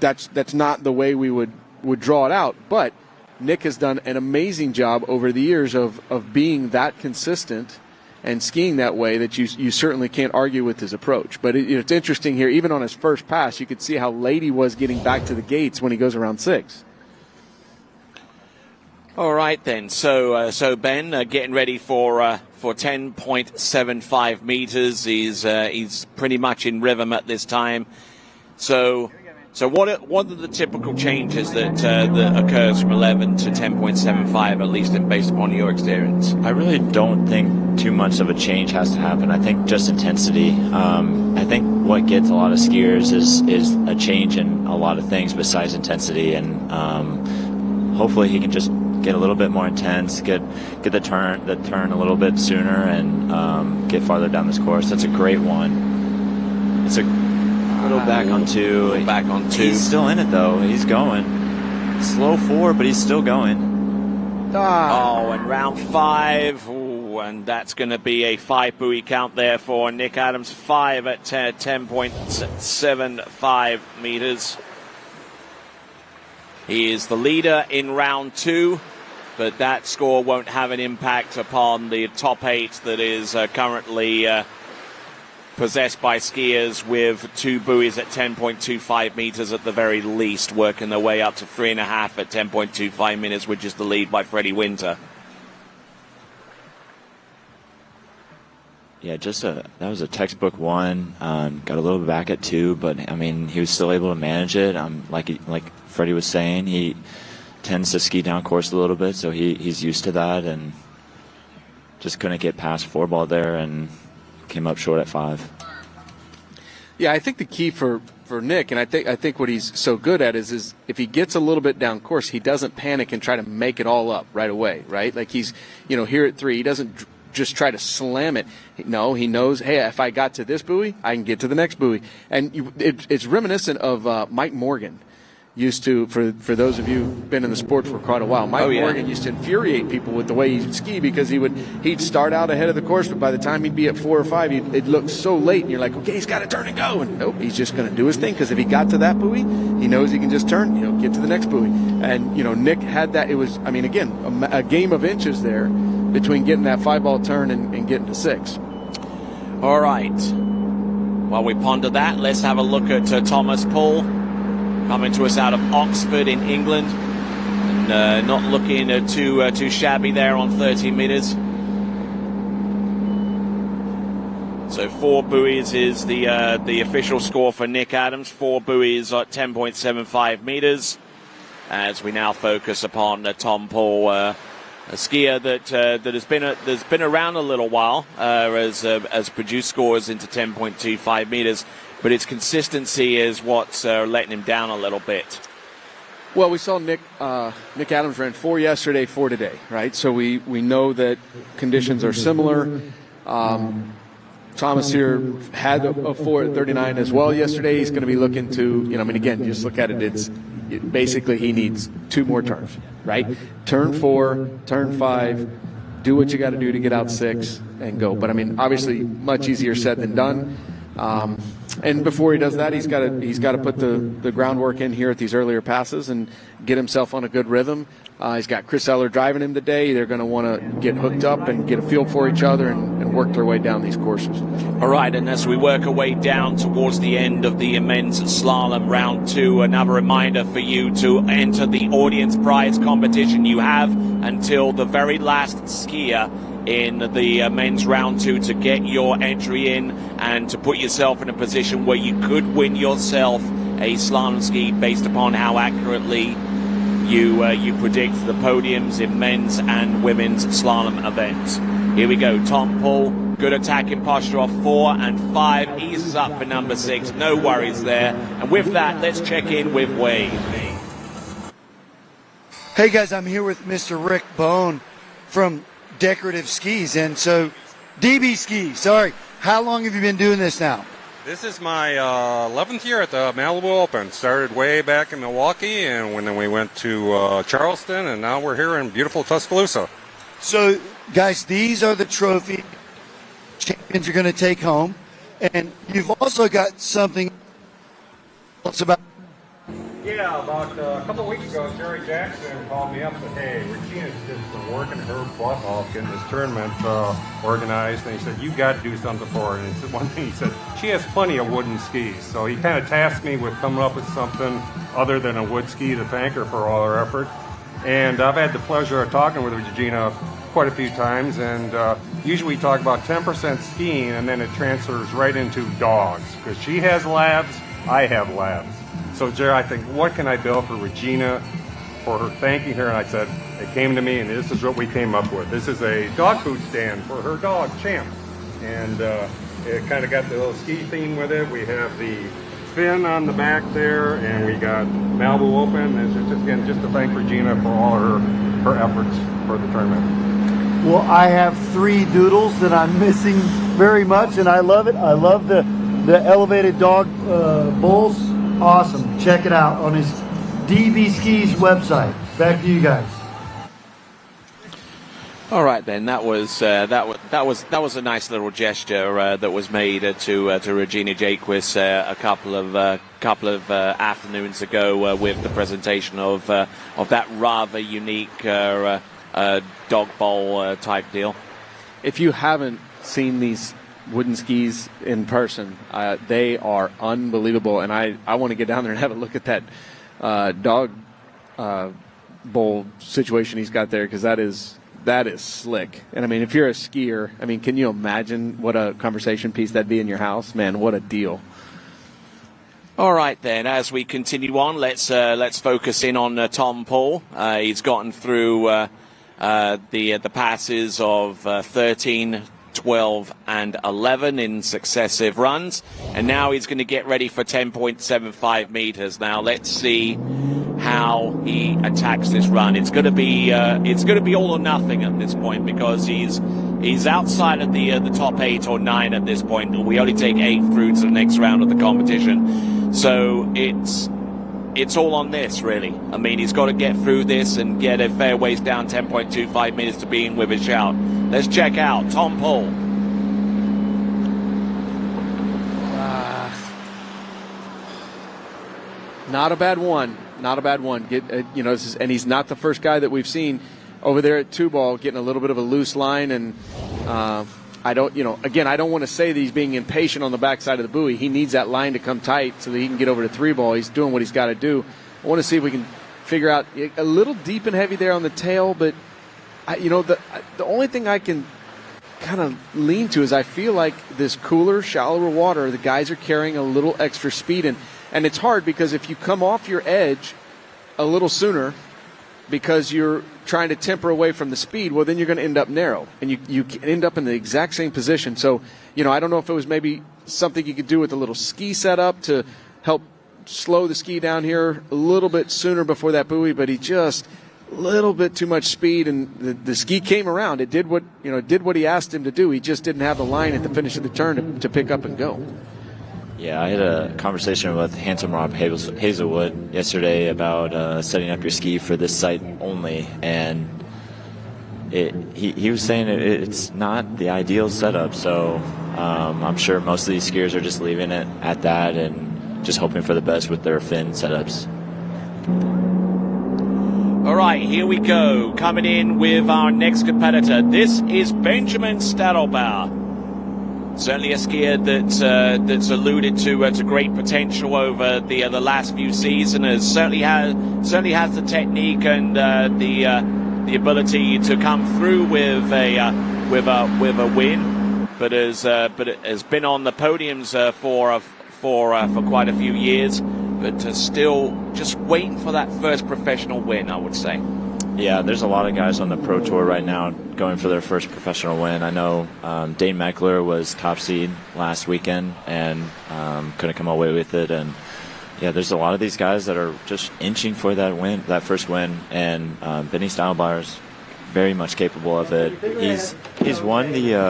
that's not the way we would draw it out. But Nick has done an amazing job over the years of being that consistent and skiing that way that you certainly can't argue with his approach. But it's interesting here, even on his first pass, you could see how late he was getting back to the gates when he goes around 6. All right, then. So Ben, getting ready for 10.75 meters. He's pretty much in rhythm at this time. So what are the typical changes that occurs from 11 to 10.75, at least based upon your experience? I really don't think too much of a change has to happen. I think just intensity. I think what gets a lot of skiers is a change in a lot of things besides intensity, and hopefully he can just get a little bit more intense, get the turn a little bit sooner, and get farther down this course. That's a great one. It's a little back on 2. Back on 2. He's still in it though. He's going. Slow 4, but he's still going. Oh, and round 5. Ooh, and that's going to be a 5 buoy count there for Nick Adams. 5 at 10.75 meters. He is the leader in round 2, but that score won't have an impact upon the top 8 that is currently possessed by skiers with 2 buoys at 10.25 meters at the very least, working their way up to 3.5 at 10.25 meters, which is the lead by Freddie Winter. Yeah, that was a textbook 1. Got a little bit back at 2, but I mean he was still able to manage it. Like Freddie was saying, he tends to ski down course a little bit, so he's used to that, and just couldn't get past 4-ball there and came up short at 5. Yeah, I think the key for Nick, and I think what he's so good at is if he gets a little bit down course, he doesn't panic and try to make it all up right away, right? Like he's, here at 3, he doesn't just try to slam it. No, he knows, hey, if I got to this buoy, I can get to the next buoy. And it's reminiscent of Mike Morgan. Used to, for those of you who've been in the sport for quite a while, Mike Morgan used to infuriate people with the way he'd ski because he'd start out ahead of the course, but by the time he'd be at 4 or 5, it looked so late, and you're like, okay, he's got to turn and go. And nope, he's just going to do his thing because if he got to that buoy, he knows he can just turn, get to the next buoy. And, Nick had that. It was, again, a game of inches there between getting that 5-ball turn and getting to 6. All right. While we ponder that, let's have a look at Thomas Paul. Coming to us out of Oxford in England, and not looking too shabby there on 30 meters. So 4 buoys is the official score for Nick Adams. 4 buoys at 10.75 meters. As we now focus upon Tom Paul, a skier that has been around a little while, has produced scores into 10.25 meters. But its consistency is what's letting him down a little bit. Well, we saw Nick Adams ran 4 yesterday, 4 today, right? So we know that conditions are similar. Thomas here had a 4 at 39 as well yesterday. He's going to be looking to, again, just look at it. Basically he needs 2 more turns, right? Turn 4, turn 5, do what you got to do to get out 6 and go. But obviously much easier said than done. And before he does that, he's got to put the groundwork in here at these earlier passes and get himself on a good rhythm. He's got Chris Eller driving him today. They're going to want to get hooked up and get a feel for each other and work their way down these courses. All right, and as we work our way down towards the end of the men's slalom round 2, another reminder for you to enter the audience prize competition. You have until the very last skier in the men's round 2 to get your entry in and to put yourself in a position where you could win yourself a slalom ski based upon how accurately you predict the podiums in men's and women's slalom events. Here we go. Tom Paul, good attacking posture off 4 and 5, eases up for number 6, no worries there. And with that, let's check in with Wade. Hey guys, I'm here with Mr. Rick Bone from Decorative Skis, and so DB Skis, sorry, how long have you been doing this now? This is my 11th year at the Malibu Open. Started way back in Milwaukee, and then we went to Charleston, and now we're here in beautiful Tuscaloosa. So guys, these are the trophy champions you're going to take home, and you've also got something else about. Yeah, about a couple of weeks ago, Jerry Jackson called me up and said, hey, Regina's just been working her butt off getting this tournament organized, and he said, you got to do something for her. And he said, one thing, he said, she has plenty of wooden skis. So he kind of tasked me with coming up with something other than a wood ski to thank her for all her effort. And I've had the pleasure of talking with Regina quite a few times, and usually we talk about 10% skiing, and then it transfers right into dogs, because she has labs, I have labs. So, Jerry, I think, what can I build for Regina for her, thanking her? And I said, it came to me, and this is what we came up with. This is a dog food stand for her dog, Champ. And it kind of got the little ski theme with it. We have the fin on the back there, and we got Malibu Open. And it's just, again, just to thank Regina for all her efforts for the tournament. Well, I have 3 doodles that I'm missing very much, and I love it. I love the elevated dog bowls. Awesome. Check it out on his DB Skis website. Back to you guys. All right, then that was a nice little gesture that was made to Regina Jaquist a couple of afternoons ago with the presentation of that rather unique dog bowl type deal. If you haven't seen these wooden skis in person, they are unbelievable, and I want to get down there and have a look at that dog bowl situation he's got there, because that is slick. And if you're a skier, can you imagine what a conversation piece that'd be in your house? Man, what a deal. All right, then, as we continue on, let's focus in on Tom Paul. He's gotten through the passes of 13, 12, and 11 in successive runs, and now he's going to get ready for 10.75 meters. Now, let's see how he attacks this run. It's going to be all or nothing at this point, because he's outside of the top 8 or 9 at this point. We only take 8 through to the next round of the competition, so it's all on this, really. I mean, he's got to get through this and get a fairways down 10.25 meters to be in with a shout. Let's check out Tom Paul. Not a bad one. Not a bad one. And he's not the first guy that we've seen over there at 2-ball getting a little bit of a loose line. And I don't want to say that he's being impatient on the backside of the buoy. He needs that line to come tight so that he can get over to 3-ball. He's doing what he's got to do. I want to see if we can figure out a little deep and heavy there on the tail, but the only thing I can kind of lean to is I feel like this cooler, shallower water, the guys are carrying a little extra speed, and it's hard because if you come off your edge a little sooner because you're trying to temper away from the speed, well, then you're going to end up narrow, and you end up in the exact same position. So, I don't know if it was maybe something you could do with a little ski setup to help slow the ski down here a little bit sooner before that buoy, but he just a little bit too much speed, and the ski came around. It did what he asked him to do. He just didn't have the line at the finish of the turn to pick up and go. Yeah, I had a conversation with Handsome Rob Hazelwood yesterday about setting up your ski for this site only, and he was saying it's not the ideal setup. So I'm sure most of these skiers are just leaving it at that and just hoping for the best with their fin setups. All right, here we go. Coming in with our next competitor. This is Benjamin Stadelbauer. Certainly a skier that's alluded to great potential over the last few seasons. Certainly has the technique and the ability to come through with a win, but has been on the podiums for quite a few years. But still just waiting for that first professional win, I would say. Yeah, there's a lot of guys on the Pro Tour right now going for their first professional win. I know Dane Meckler was top seed last weekend and couldn't come away with it. And yeah, there's a lot of these guys that are just inching for that win, that first win. And Benny Stadelbauer's very much capable of it. He's won the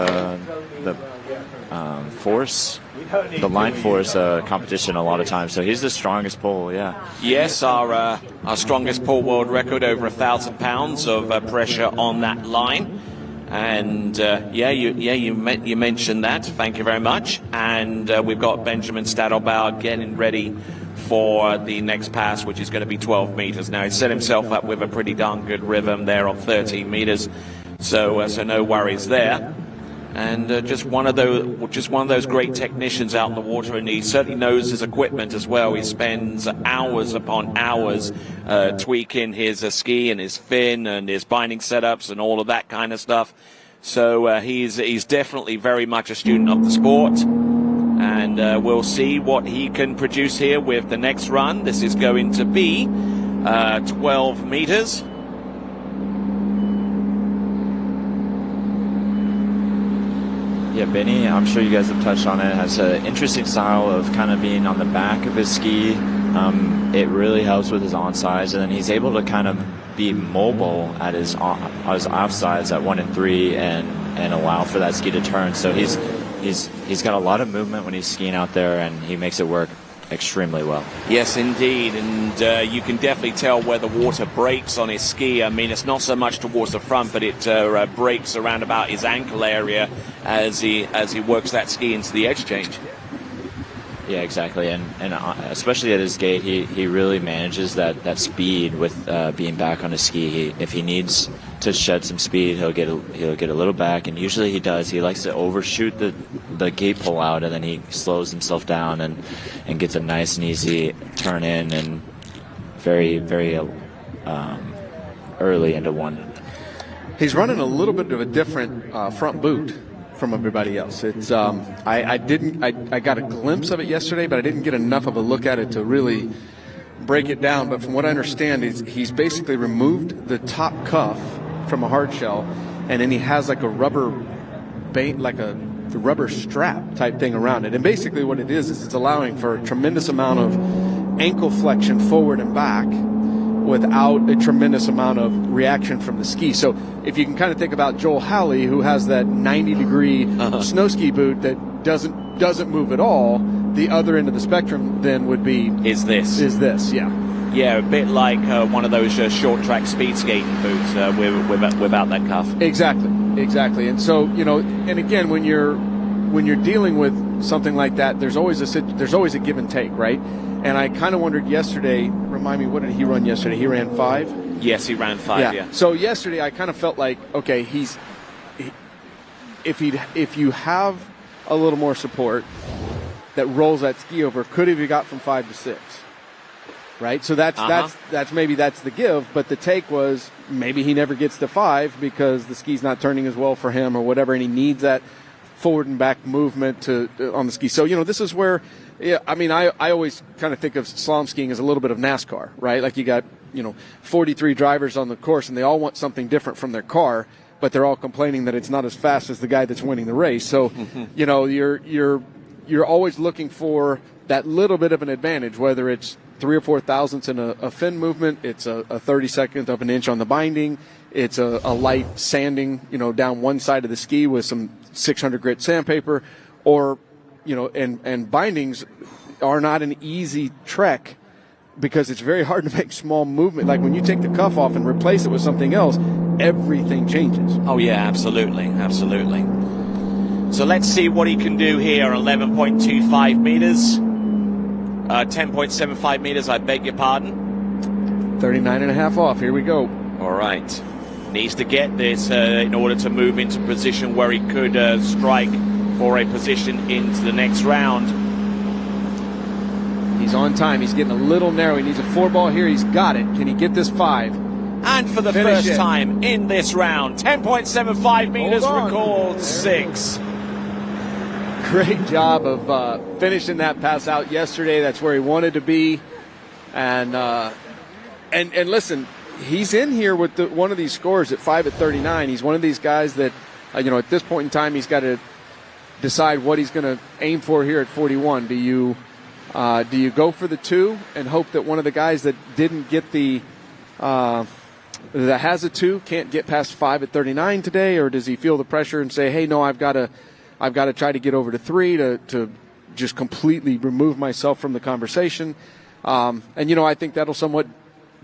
line force competition a lot of times, so he's the strongest pole. Yes, our strongest pole world record, over 1,000 pounds of pressure on that line. And you mentioned that, thank you very much. And we've got Benjamin Stadelbauer getting ready for the next pass, which is going to be 12 meters. Now, he's set himself up with a pretty darn good rhythm there of 13 meters, so no worries there. And just one of those great technicians out in the water, and he certainly knows his equipment as well. He spends hours upon hours tweaking his ski and his fin and his binding setups and all of that kind of stuff. So he's definitely very much a student of the sport, and we'll see what he can produce here with the next run. This is going to be 12 meters. Yeah, Benny, I'm sure you guys have touched on it, has an interesting style of kind of being on the back of his ski. It really helps with his onsides, and then he's able to kind of be mobile at his offsides at 1 and 3 and allow for that ski to turn. So he's got a lot of movement when he's skiing out there, and he makes it work extremely well. Yes, indeed, and you can definitely tell where the water breaks on his ski. I mean, it's not so much towards the front, but it breaks around about his ankle area as he works that ski into the edge change. Yeah, exactly, and especially at his gait, he really manages that speed with being back on his ski. If he needs to shed some speed, he'll get a little back, and usually he does. He likes to overshoot the gate pull out, and then he slows himself down and gets a nice and easy turn in, and very, very early into one. He's running a little bit of a different front boot from everybody else. It's I got a glimpse of it yesterday, but I didn't get enough of a look at it to really break it down. But from what I understand, he's basically removed the top cuff from a hard shell, and then he has like a rubber rubber strap type thing around it. And basically what it is it's allowing for a tremendous amount of ankle flexion forward and back without a tremendous amount of reaction from the ski. So if you can kind of think about Joel Halley, who has that 90-degree snow ski boot that doesn't move at all, the other end of the spectrum then would be is this, yeah. Yeah, a bit like one of those short track speed skating boots without that cuff. Exactly. And so, and again, when you're dealing with something like that, there's always a give and take, right? And I kind of wondered yesterday, remind me, what did he run yesterday? He ran 5? Yes, he ran 5, yeah. So yesterday I kind of felt like, okay, if you have a little more support that rolls that ski over, could have got from 5 to 6. Right? So that's the give, but the take was maybe he never gets to 5 because the ski's not turning as well for him or whatever, and he needs that forward and back movement on the ski. So, this is where, I always kind of think of slalom skiing as a little bit of NASCAR, right? Like you got, 43 drivers on the course and they all want something different from their car, but they're all complaining that it's not as fast as the guy that's winning the race. So, you're always looking for that little bit of an advantage, whether it's 3 or 4 thousandths in a fin movement, it's a 32nd of an inch on the binding, it's a light sanding, down one side of the ski with some 600 grit sandpaper, or, and bindings are not an easy trek because it's very hard to make small movement. Like when you take the cuff off and replace it with something else, everything changes. Oh yeah, absolutely. So let's see what he can do here, 11.25 meters. 10.75 meters, I beg your pardon. 39.5 off. Here we go. All right. Needs to get this in order to move into position where he could strike for a position into the next round. He's on time. He's getting a little narrow. He needs a 4-ball here. He's got it. Can he get this 5? And for the first time in this round, 10.75 meters, recalled 6. Great job of finishing that pass out yesterday. That's where he wanted to be, and listen, he's in here with one of these scores at 5 at 39. He's one of these guys that, at this point in time, he's got to decide what he's going to aim for here at 41. Do you go for the 2 and hope that one of the guys that didn't get that has a 2 can't get past 5 at 39 today, or does he feel the pressure and say, hey, no, I've got to try to get over to 3 to just completely remove myself from the conversation. And, I think that'll somewhat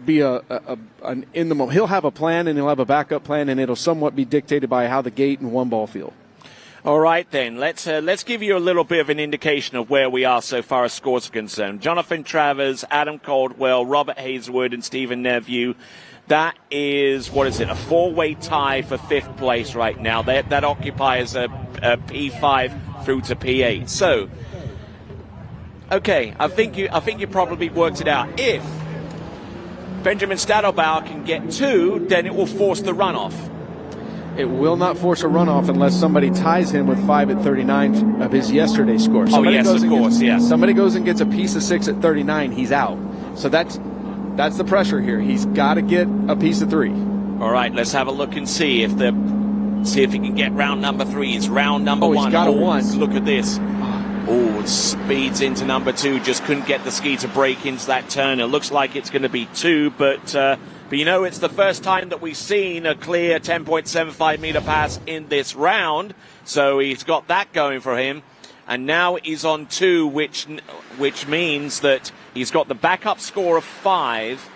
be an in the moment. He'll have a plan and he'll have a backup plan, and it'll somewhat be dictated by how the gate and 1-ball feel. All right, then. Let's give you a little bit of an indication of where we are so far as scores are concerned. Jonathan Travers, Adam Caldwell, Robert Hazelwood, and Stephen Nephew. That is, a 4-way tie for 5th place right now. That occupies a P5 through to P8. So, okay, I think you probably worked it out. If Benjamin Stadelbauer can get 2, then it will force the runoff. It will not force a runoff unless somebody ties him with 5 at 39 of his yesterday score. Somebody Somebody goes and gets a piece of 6 at 39, he's out. So that's the pressure here. He's got to get a piece of 3. All right, let's have a look and see if he can get round number 3. It's round number 1. He's got a 1. Look at this. Oh, speeds into number 2. Just couldn't get the ski to break into that turn. It looks like it's going to be 2, but it's the first time that we've seen a clear 10.75 meter pass in this round. So he's got that going for him. And now he's on 2, which means that he's got the backup score of 5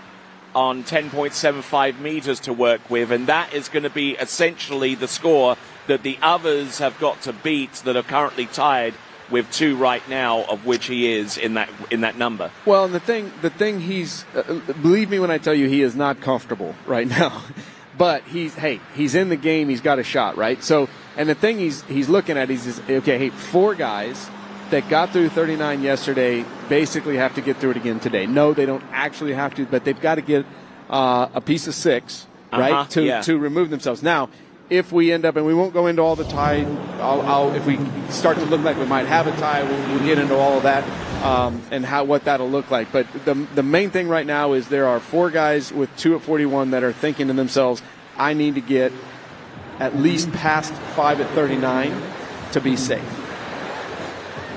on 10.75 meters to work with, and that is going to be essentially the score that the others have got to beat that are currently tied with 2 right now, of which he is in that number. Well, and the thing he's believe me when I tell you he is not comfortable right now. But he's in the game. He's got a shot, right? So, and the thing he's looking at is 4 guys that got through 39 yesterday basically have to get through it again today. No, they don't actually have to, but they've got to get a piece of 6, right, to remove themselves. Now, if we end up, and we won't go into all the tie, if we start to look like we might have a tie, we'll get into all of that and what that'll look like. But the main thing right now is there are 4 guys with 2 at 41 that are thinking to themselves, I need to get at least past 5 at 39 to be safe.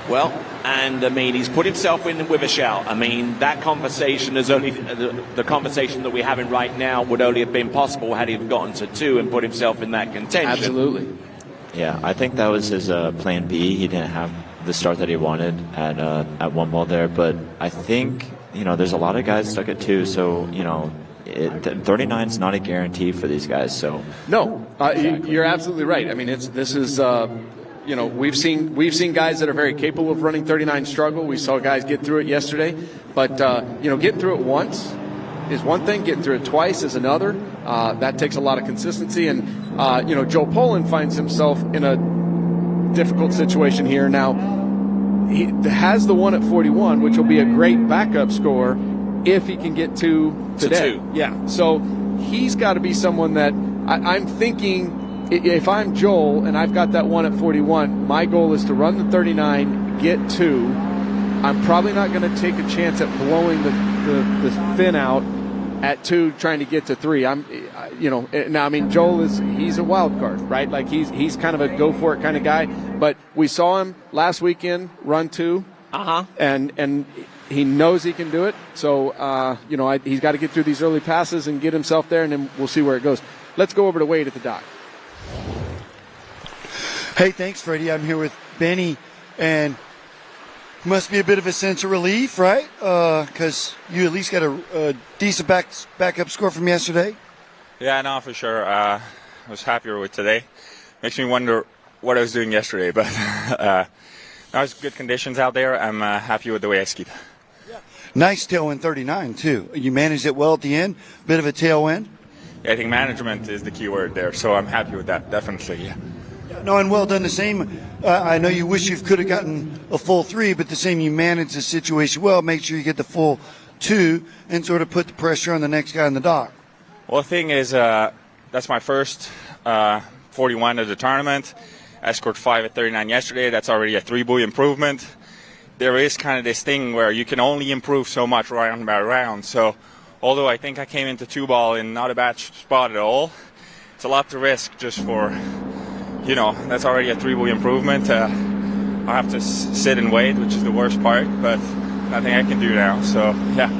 Well, and I mean, he's put himself in with a shout. I mean, that conversation is only the conversation that we're having right now would only have been possible had he gotten to 2 and put himself in that contention. Absolutely. Yeah, I think that was his plan B. He didn't have the start that he wanted at 1 ball there, but I think, there's a lot of guys stuck at 2, so, 39 is not a guarantee for these guys. So no, you're absolutely right. I mean, we've seen guys that are very capable of running 39 struggle. We saw guys get through it yesterday, but getting through it once is one thing. Getting through it twice is another. That takes a lot of consistency. And Joe Poland finds himself in a difficult situation here now. He has the 1 at 41, which will be a great backup score if he can get to today. 2. Yeah. So he's got to be someone that I'm thinking. If I'm Joel and I've got that 1 at 41, my goal is to run the 39, get 2. I'm probably not going to take a chance at blowing the fin out at 2, trying to get to 3. Now, I mean, Joel he's a wild card, right? Like he's kind of a go for it kind of guy. But we saw him last weekend run 2, and he knows he can do it. So he's got to get through these early passes and get himself there, and then we'll see where it goes. Let's go over to Wade at the dock. Hey, thanks, Freddie. I'm here with Benny, and must be a bit of a sense of relief, right? Because you at least got a decent backup score from yesterday. Yeah, no, for sure. I was happier with today. Makes me wonder what I was doing yesterday, but now it's good conditions out there. I'm happy with the way I skied. Nice tailwind 39, too. You managed it well at the end. Bit of a tailwind. Yeah, I think management is the key word there, so I'm happy with that, definitely, yeah. No, and well done. The same. I know you wish you could have gotten a full 3, but the same, you managed the situation well. Make sure you get the full 2 and sort of put the pressure on the next guy in the dock. Well, the thing is, that's my first 41 of the tournament. I scored 5 at 39 yesterday. That's already a 3-buoy improvement. There is kind of this thing where you can only improve so much round by round. So although I think I came into 2-ball in not a bad spot at all, it's a lot to risk just for, that's already a 3-buoy improvement. I have to sit and wait, which is the worst part, but nothing I can do now. So, yeah.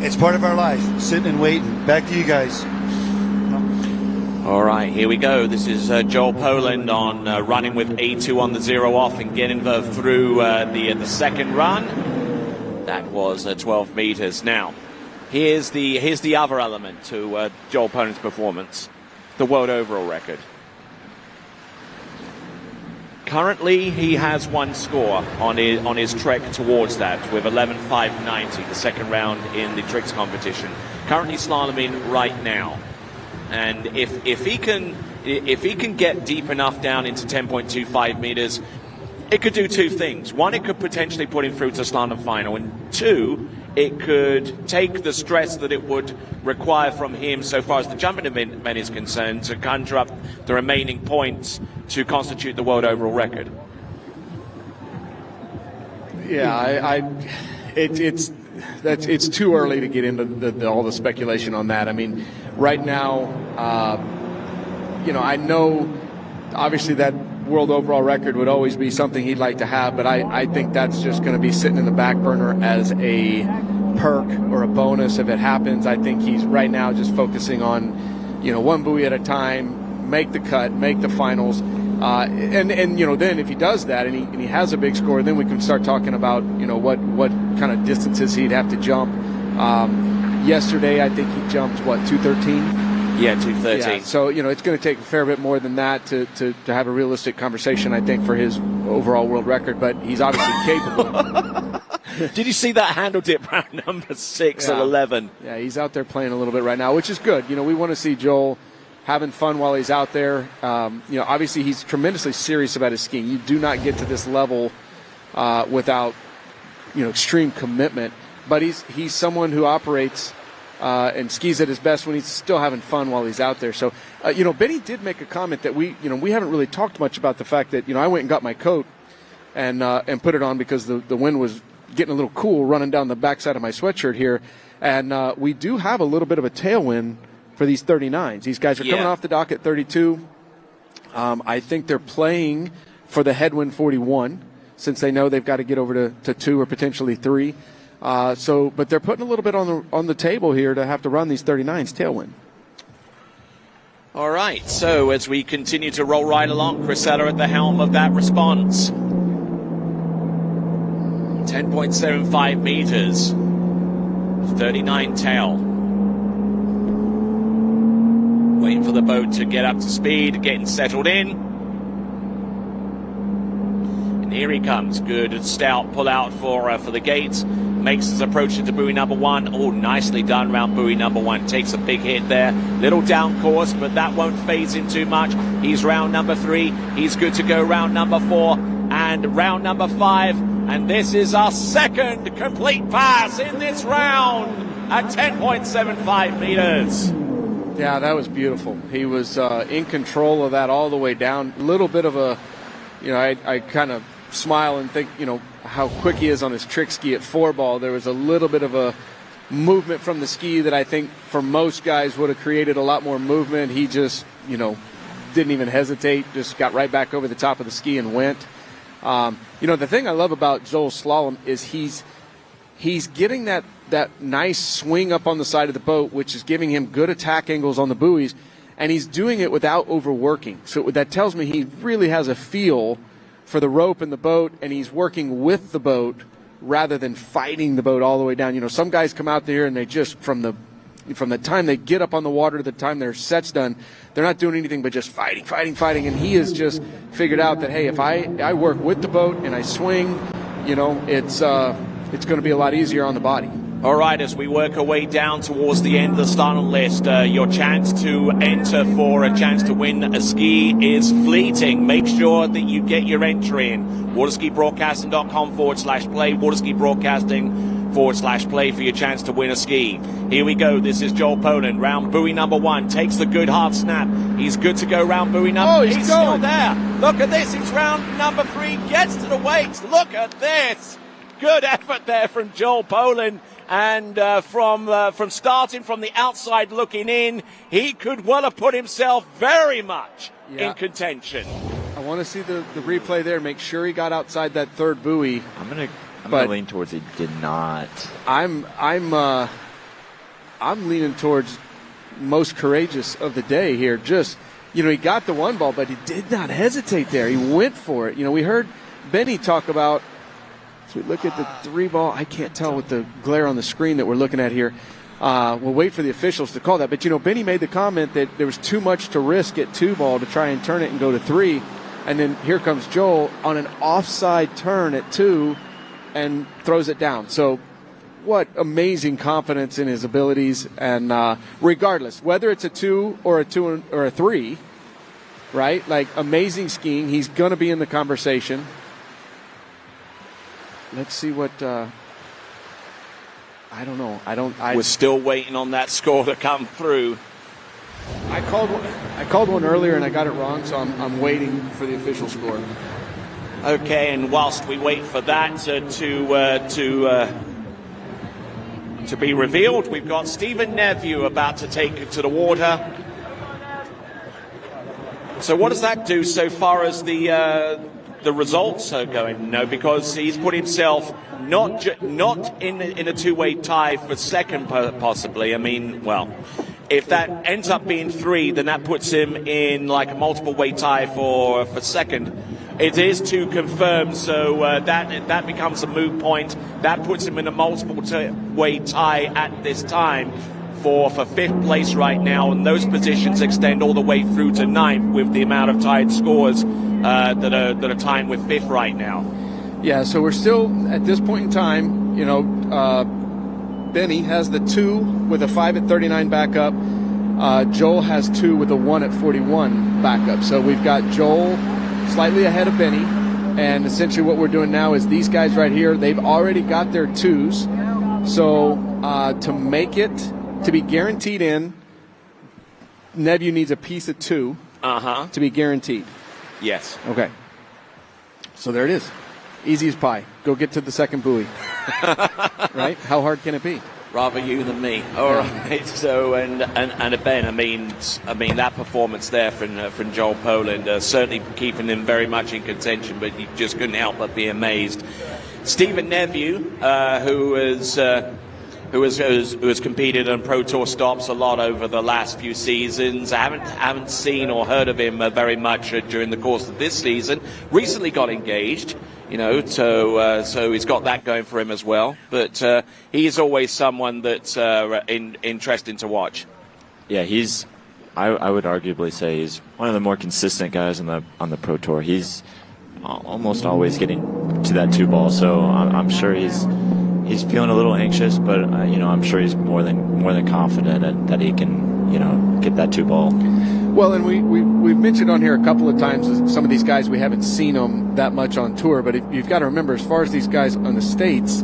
It's part of our life, sitting and waiting. Back to you guys. All right, here we go. This is Joel Poland on running with A2 on the 0 off and getting through the second run. That was 12 meters. Now, here's the other element to Joel Poland's performance, the world overall record. Currently, he has 1 score on his trek towards that with 11.590, the second round in the tricks competition. Currently slaloming right now, and if he can get deep enough down into 10.25 meters, it could do 2 things. 1, it could potentially put him through to slalom final, and 2, it could take the stress that it would require from him so far as the jumping event is concerned to conjure up the remaining points to constitute the world overall record. Yeah, it's too early to get into all the speculation on that. I mean, right now, I know obviously that world overall record would always be something he'd like to have, but I think that's just going to be sitting in the back burner as a perk or a bonus if it happens. I think he's right now just focusing on, 1 buoy at a time, make the cut, make the finals. And then if he does that and he has a big score, then we can start talking about, what kind of distances he'd have to jump. Yesterday, I think he jumped, 213? Yeah, 213. Yeah, so, it's going to take a fair bit more than that to have a realistic conversation, I think, for his overall world record, but he's obviously capable. Did you see that handle dip round number 6 at 11? Yeah, he's out there playing a little bit right now, which is good. We want to see Joel having fun while he's out there. Obviously he's tremendously serious about his skiing. You do not get to this level without, extreme commitment. But he's someone who operates and skis at his best when he's still having fun while he's out there. So, Benny did make a comment that we haven't really talked much about the fact that, I went and got my coat and put it on because the wind was getting a little cool running down the backside of my sweatshirt here. And we do have a little bit of a tailwind for these 39s. These guys are coming off the dock at 32. I think they're playing for the headwind 41 since they know they've got to get over to 2 or potentially 3. But they're putting a little bit on the table here to have to run these 39s tailwind. All right, so as we continue to roll right along, Chris Eller at the helm of that response. 10.75 meters, 39 tail. Waiting for the boat to get up to speed, getting settled in. And here he comes. Good stout pull out for the gates. Makes his approach into buoy number 1. Oh, nicely done round buoy number 1. Takes a big hit there. Little down course, but that won't phase him too much. He's round number 3. He's good to go round number 4 and round number 5. And this is our second complete pass in this round at 10.75 meters. Yeah, that was beautiful. He was in control of that all the way down. A little bit of a, I kind of smile and think, how quick he is on his trick ski at 4-ball. There was a little bit of a movement from the ski that I think for most guys would have created a lot more movement. He just, didn't even hesitate, just got right back over the top of the ski and went. The thing I love about Joel's slalom is he's getting that nice swing up on the side of the boat, which is giving him good attack angles on the buoys, and he's doing it without overworking. So that tells me he really has a feel for the rope and the boat, and he's working with the boat rather than fighting the boat all the way down. Some guys come out there and they just, from the time they get up on the water to the time their set's done, they're not doing anything but just fighting. And he has just figured out that, hey, if I work with the boat and I swing, it's going to be a lot easier on the body. All right, as we work our way down towards the end of the starting list, your chance to enter for a chance to win a ski is fleeting. Make sure that you get your entry in. waterskibroadcasting.com/play, waterskibroadcasting.com/play for your chance to win a ski. Here we go. This is Joel Poland. Round buoy number 1. Takes the good hard snap. He's good to go round buoy number... Oh, he's still there. Look at this. He's round number 3. Gets to the weights. Look at this. Good effort there from Joel Poland. And from starting from the outside looking in, he could well have put himself very much in contention. I want to see the replay there. Make sure he got outside that 3rd buoy. I'm gonna lean towards he did not. I'm leaning towards most courageous of the day here. Just he got the 1 ball, but he did not hesitate there. He went for it. We heard Benny talk about. So we look at the 3-ball. I can't tell with the glare on the screen that we're looking at here. We'll wait for the officials to call that. But, Benny made the comment that there was too much to risk at 2-ball to try and turn it and go to 3. And then here comes Joel on an offside turn at 2 and throws it down. So what amazing confidence in his abilities. And regardless, whether it's a 2 or a 3, right? Like, amazing skiing. He's going to be in the conversation. Let's see what. I don't know. We're still waiting on that score to come through. I called one earlier and I got it wrong, so I'm waiting for the official score. Okay, and whilst we wait for that to be revealed, we've got Stephen Nephew about to take it to the water. So what does that do so far as the results are going? No, because he's put himself not in a 2-way tie for second, possibly. I mean, well, if that ends up being 3, then that puts him in like a multiple-way tie for second. It is to confirm, so that becomes a moot point. That puts him in a multiple-way tie at this time for 5th place right now, and those positions extend all the way through to 9th with the amount of tied scores that are tying with 5th right now. Yeah, so we're still at this point in time. Benny has the 2 with a 5 at 39 backup. Joel has 2 with a 1 at 41 backup. So we've got Joel slightly ahead of Benny, and essentially what we're doing now is these guys right here, they've already got their 2s. So to make it to be guaranteed in, Nevu needs a piece of 2 to be guaranteed. Yes. Okay. So there it is. Easy as pie. Go get to the second buoy. Right? How hard can it be? Rather you than me. All right. So and Ben, I mean that performance there from Joel Poland certainly keeping him very much in contention, but you just couldn't help but be amazed. Stephen Nevu, who has competed on Pro Tour stops a lot over the last few seasons. I haven't seen or heard of him very much during the course of this season. Recently got engaged. So he's got that going for him as well. But he's always someone that's interesting to watch. Yeah, I would arguably say he's one of the more consistent guys on the Pro Tour. He's almost always getting to that 2-ball. So I'm sure he's feeling a little anxious, but I'm sure he's more than confident that he can get that 2-ball. Well, and we've mentioned on here a couple of times some of these guys, we haven't seen them that much on tour, but you've got to remember, as far as these guys on the States,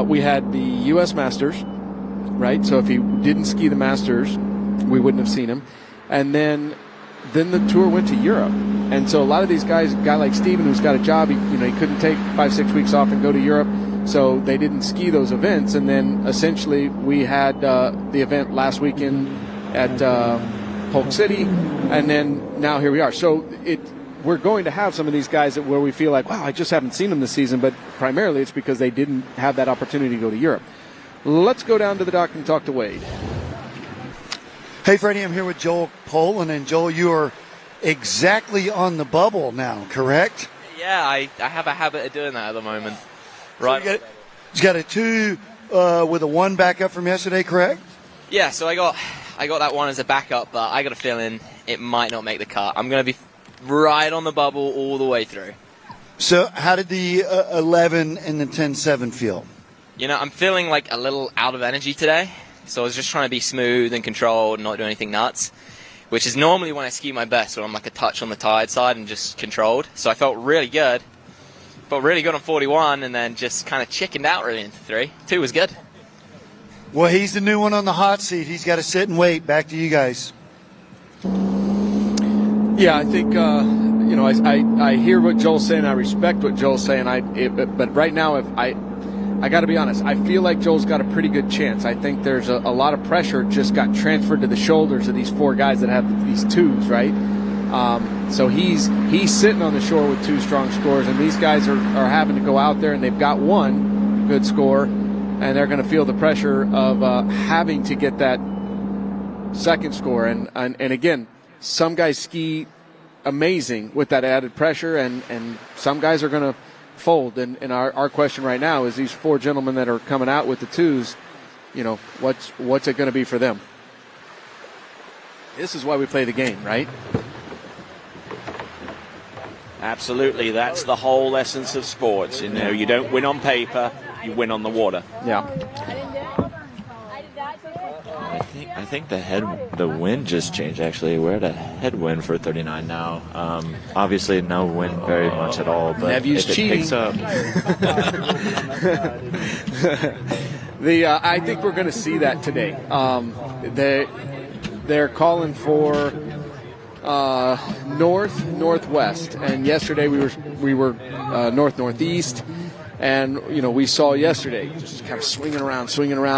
we had the U.S. Masters, right? So if he didn't ski the Masters, we wouldn't have seen him. And then the tour went to Europe. And so a lot of these guys, a guy like Steven who's got a job, he couldn't take 5-6 weeks off and go to Europe, so they didn't ski those events. And then essentially we had the event last weekend at Polk City, and then now here we are. So we're going to have some of these guys where we feel like, wow, I just haven't seen them this season, but primarily it's because they didn't have that opportunity to go to Europe. Let's go down to the dock and talk to Wade. Hey, Freddie, I'm here with Joel Poland, and Joel, you are exactly on the bubble now, correct? Yeah, I have a habit of doing that at the moment. Right. So you got a 2 with a 1 backup from yesterday, correct? Yeah, so I got that one as a backup, but I got a feeling it might not make the cut. I'm going to be right on the bubble all the way through. So how did the 11 and the 10-7 feel? I'm feeling like a little out of energy today, so I was just trying to be smooth and controlled and not do anything nuts, which is normally when I ski my best, when I'm like a touch on the tired side and just controlled. So I felt really good. Felt really good on 41, and then just kind of chickened out really into 3. 2 was good. Well, he's the new one on the hot seat. He's got to sit and wait. Back to you guys. Yeah, I think, I hear what Joel's saying. I respect what Joel's saying. But right now, I got to be honest, I feel like Joel's got a pretty good chance. I think there's a lot of pressure just got transferred to the shoulders of these 4 guys that have these 2s, right? So he's sitting on the shore with 2 strong scores, and these guys are having to go out there, and they've got 1 good score, and they're going to feel the pressure of having to get that second score. And again, some guys ski amazing with that added pressure, and some guys are going to fold. And our question right now is these 4 gentlemen that are coming out with the 2s, what's it going to be for them? This is why we play the game, right? Absolutely. That's the whole essence of sports. You don't win on paper, you win on the water. Yeah. I think the wind just changed, actually. We're at a headwind for 39 now. Obviously, no wind very much at all, but Nevu's if it cheating. picks up. I think we're going to see that today. They're calling for northwest, and yesterday we were northeast. And, we saw yesterday just kind of swinging around.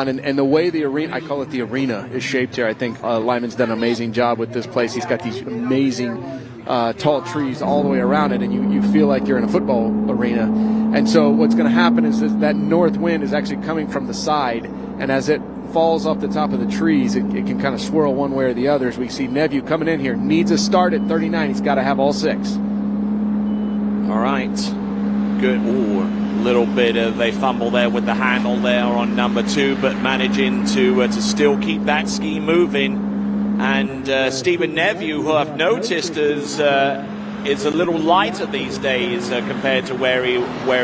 And the way the arena, I call it the arena, is shaped here, I think Lyman's done an amazing job with this place. He's got these amazing tall trees all the way around it, and you feel like you're in a football arena. And so what's going to happen is that north wind is actually coming from the side, and as it falls off the top of the trees, it can kind of swirl one way or the other. As we see Nevu coming in here, needs a start at 39. He's got to have all 6. All right. Good. Ooh. Little bit of a fumble there with the handle there on number 2, but managing to still keep that ski moving. And Stephen Nevu, who I've noticed is a little lighter these days compared to where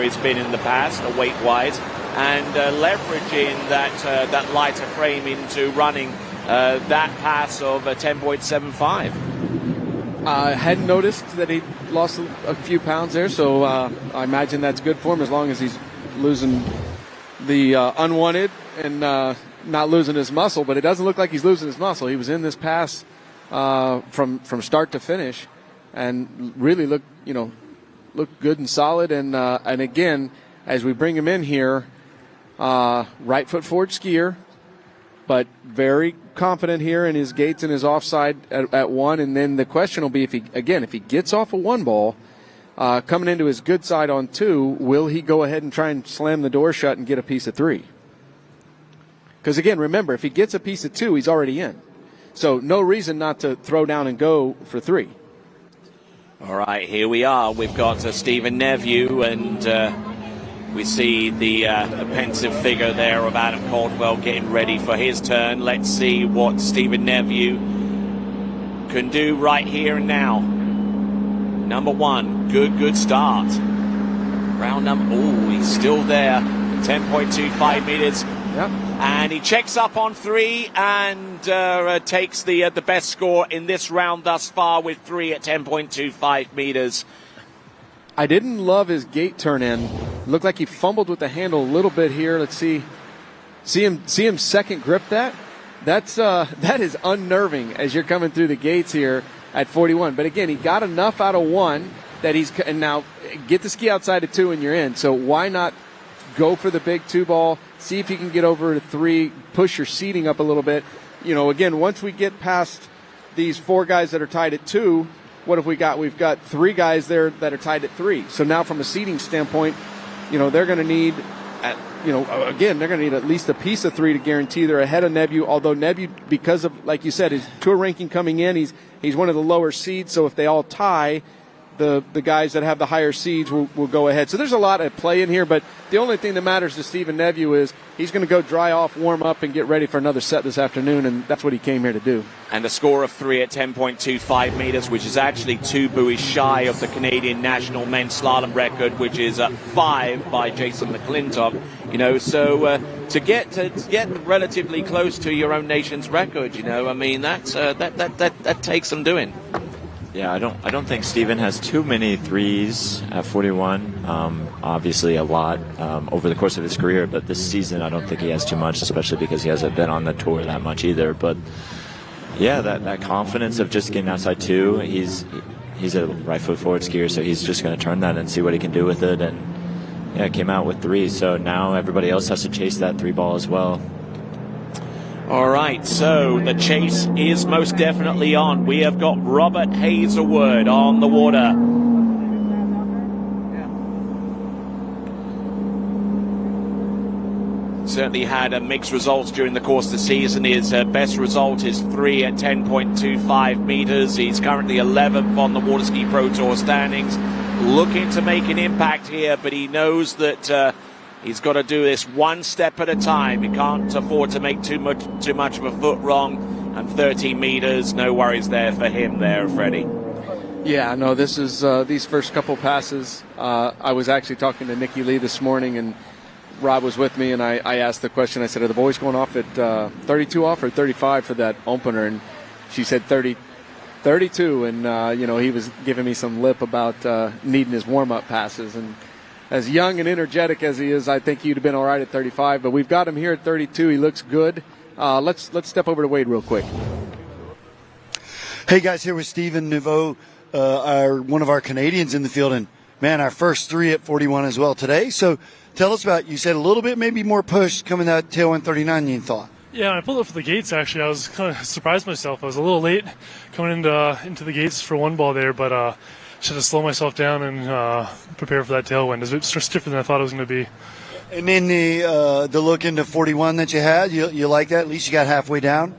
he's been in the past, weight-wise, and leveraging that lighter frame into running that pass of 10.75. I hadn't noticed that he lost a few pounds there, so I imagine that's good for him as long as he's losing the unwanted and not losing his muscle, but it doesn't look like he's losing his muscle. He was in this pass from start to finish, and really looked good and solid. And again, as we bring him in here, right foot forward skier, but very confident here in his gates and his offside at one. And then the question will be if he gets off a one ball, coming into his good side on two, will he go ahead and try and slam the door shut and get a piece of three? Because, again, remember, if he gets a piece of two, he's already in. So no reason not to throw down and go for three. All right, here we are. We've got Stephen Neveu, and we see the pensive figure there of Adam Caldwell getting ready for his turn. Let's see what Stephen Neveu can do right here and now. Number one, good start. He's still there. 10.25 meters. Yep. And he checks up on three and takes the best score in this round thus far with three at 10.25 meters. I didn't love his gate turn in. Looked like he fumbled with the handle a little bit here. Let's see him second grip that. That is unnerving as you're coming through the gates here at 41. But again, he got enough out of one that and now get the ski outside of two and you're in. So why not go for the big two ball? See if you can get over to three, push your seating up a little bit. Again, once we get past these four guys that are tied at two, what have we got? We've got three guys there that are tied at three. So now from a seating standpoint, they're going to need, they're going to need at least a piece of three to guarantee they're ahead of Neveu. Although Neveu, because of, like you said, his tour ranking coming in, he's one of the lower seeds. So if they all tie, the guys that have the higher seeds will go ahead. So there's a lot at play in here, but the only thing that matters to Stephen Neveu is he's going to go dry off, warm up, and get ready for another set this afternoon, and that's what he came here to do. And a score of three at 10.25 meters, which is actually 2 buoys shy of the Canadian national men's slalom record, which is at 5 by Jason McClintock. So to get relatively close to your own nation's record, that takes some doing. Yeah, I don't think Steven has too many threes at 41. Obviously a lot over the course of his career, but this season I don't think he has too much, especially because he hasn't been on the tour that much either. But yeah, that confidence of just getting outside two, he's a right foot forward skier, so he's just going to turn that and see what he can do with it. And yeah, came out with three, so now everybody else has to chase that three ball as well. All right, so the chase is most definitely on. We have got Robert Hazelwood on the water. Certainly had mixed results during the course of the season. His best result is 3 at 10.25 meters. He's currently 11th on the Waterski Pro Tour standings. Looking to make an impact here, but he knows that he's got to do this one step at a time. He can't afford to make too much of a foot wrong. And 13 meters, no worries there for him there, Freddie. Yeah, no, this is these first couple passes. I was actually talking to Nikki Lee this morning, and Rob was with me, and I asked the question. I said, are the boys going off at 32 off or 35 for that opener? And she said 32, and he was giving me some lip about needing his warm-up passes. And as young and energetic as he is, I think he'd have been all right at 35. But we've got him here at 32. He looks good. Let's step over to Wade real quick. Hey, guys, here with Stephen Neveu, one of our Canadians in the field. And, man, our first three at 41 as well today. So tell us about, you said a little bit maybe more push coming out tail 139 than you thought. Yeah, I pulled up for the gates, actually. I was kind of surprised myself. I was a little late coming into the gates for one ball there, but should have slowed myself down and prepare for that tailwind. It was a bit stiffer than I thought it was going to be. And then the look into 41 that you had, you like that? At least you got halfway down?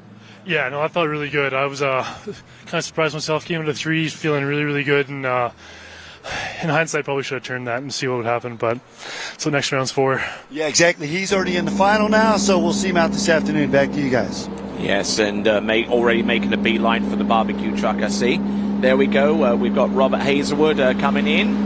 Yeah, no, I felt really good. I was kind of surprised myself. Came into threes feeling really, really good. And in hindsight, probably should have turned that and see what would happen. But so next round's 4. Yeah, exactly. He's already in the final now, so we'll see him out this afternoon. Back to you guys. Yes, and already making a beeline for the barbecue truck, I see. There we go. We've got Robert Hazelwood coming in.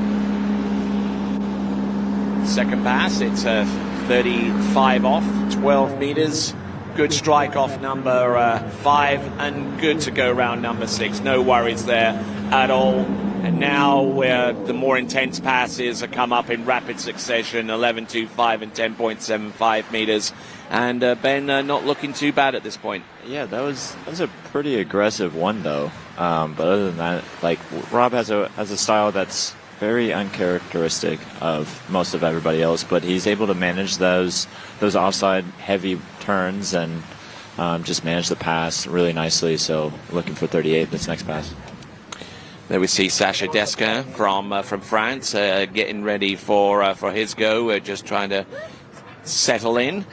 Second pass, it's 35 off, 12 meters. Good strike off number 5 and good to go round number 6. No worries there at all. And now where the more intense passes have come up in rapid succession, 11.25 and 10.75 meters. And Ben not looking too bad at this point. Yeah, that was a pretty aggressive one though. But other than that, like Rob has a style that's very uncharacteristic of most of everybody else, but he's able to manage those offside heavy turns and just manage the pass really nicely. So looking for 38 this next pass. There we see Sacha Desquin from France getting ready for his go, just trying to settle in.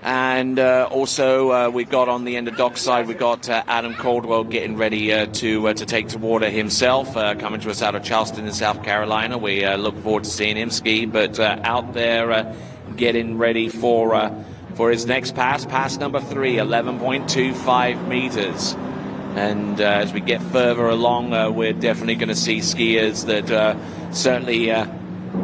And also we've got on the end of dockside, we've got Adam Caldwell getting ready to take to water himself, coming to us out of Charleston in South Carolina. We look forward to seeing him ski, but out there getting ready for his next pass number 3, 11.25 meters. And as we get further along, we're definitely going to see skiers that certainly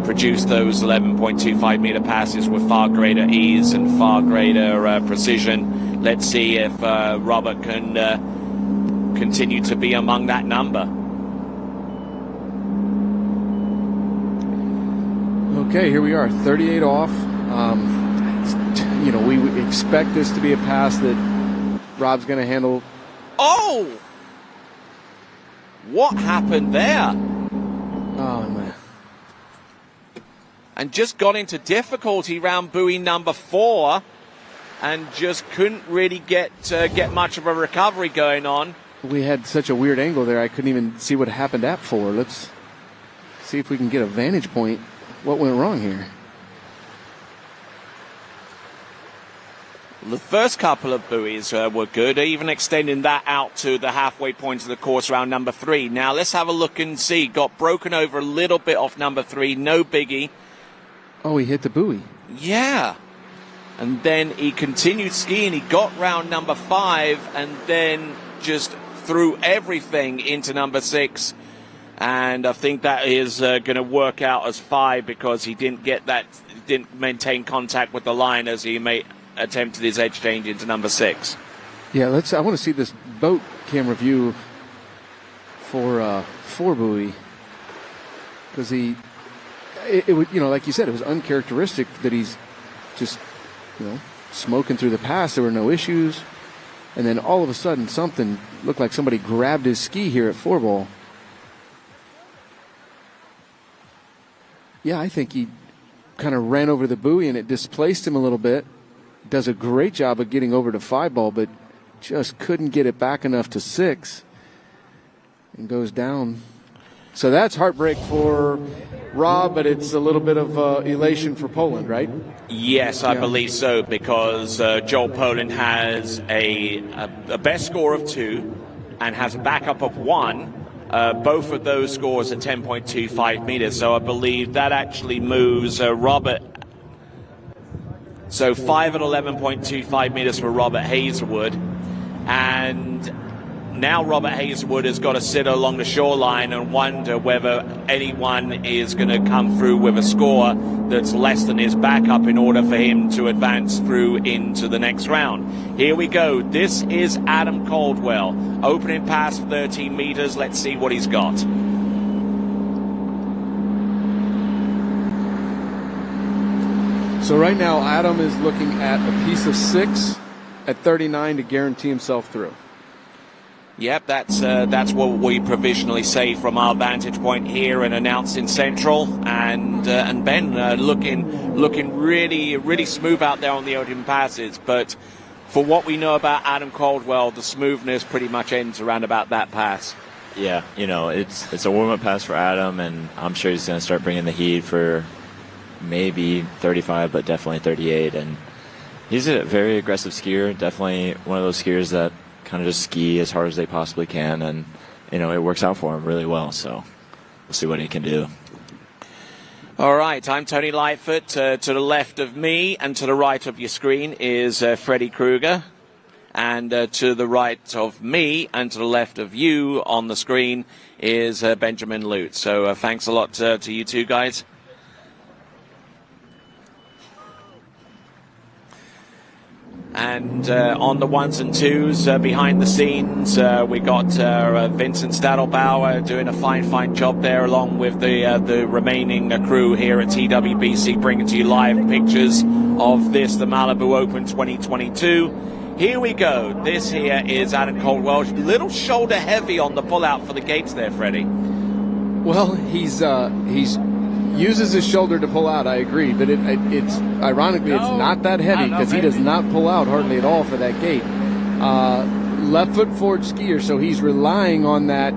produce those 11.25 meter passes with far greater ease and far greater precision. Let's see if Robert can continue to be among that number. Okay, here we are, 38 off. We expect this to be a pass that Rob's going to handle. Oh! What happened there? Oh, man. And just got into difficulty round buoy number 4 and just couldn't really get much of a recovery going on. We had such a weird angle there, I couldn't even see what happened at 4. Let's see if we can get a vantage point. What went wrong here? The first couple of buoys were good, even extending that out to the halfway point of the course round number 3. Now let's have a look and see. Got broken over a little bit off number 3, no biggie. Oh, he hit the buoy. Yeah. And then he continued skiing. He got round number 5 and then just threw everything into number 6. And I think that is going to work out as 5 because he didn't maintain contact with the line as he attempted his edge change into number 6. Yeah, I want to see this boat camera view for buoy because it would, like you said, it was uncharacteristic that he's just, smoking through the pass. There were no issues. And then all of a sudden something looked like somebody grabbed his ski here at 4-ball. Yeah, I think he kind of ran over the buoy and it displaced him a little bit. Does a great job of getting over to 5-ball, but just couldn't get it back enough to 6 and goes down. So that's heartbreak for Rob, but it's a little bit of elation for Poland, right? Yes, I believe so, because Joel Poland has a best score of 2 and has a backup of 1. Both of those scores at 10.25 meters, so I believe that actually moves Robert. So 5 at 11.25 meters for Robert Hazelwood. And now Robert Hazelwood has got to sit along the shoreline and wonder whether anyone is going to come through with a score that's less than his backup in order for him to advance through into the next round. Here we go. This is Adam Caldwell. Opening pass 13 meters. Let's see what he's got. So right now, Adam is looking at a piece of 6 at 39 to guarantee himself through. Yep, that's what we provisionally say from our vantage point here in Announcing Central, and Ben looking really smooth out there on the opening passes. But for what we know about Adam Caldwell, the smoothness pretty much ends around about that pass. Yeah, it's a warm-up pass for Adam, and I'm sure he's going to start bringing the heat for maybe 35, but definitely 38. And he's a very aggressive skier, definitely one of those skiers that kind of just ski as hard as they possibly can, and it works out for him really well. So we'll see what he can do. All right, I'm Tony Lightfoot. To the left of me and to the right of your screen is Freddie Krueger, and to the right of me and to the left of you on the screen is Benjamin Lute. So thanks a lot to you two guys. And on the ones and twos, behind the scenes, we got Vincent Stadelbauer doing a fine job there, along with the remaining crew here at TWBC, bringing to you live pictures of this, the Malibu Open 2022. Here we go. This here is Adam Caldwell. Little shoulder heavy on the pullout for the gates there, Freddie. Well, he's uses his shoulder to pull out, I agree, but it's ironically it's not that heavy because he does not pull out hardly at all for that gate. Left foot forward skier, so he's relying on that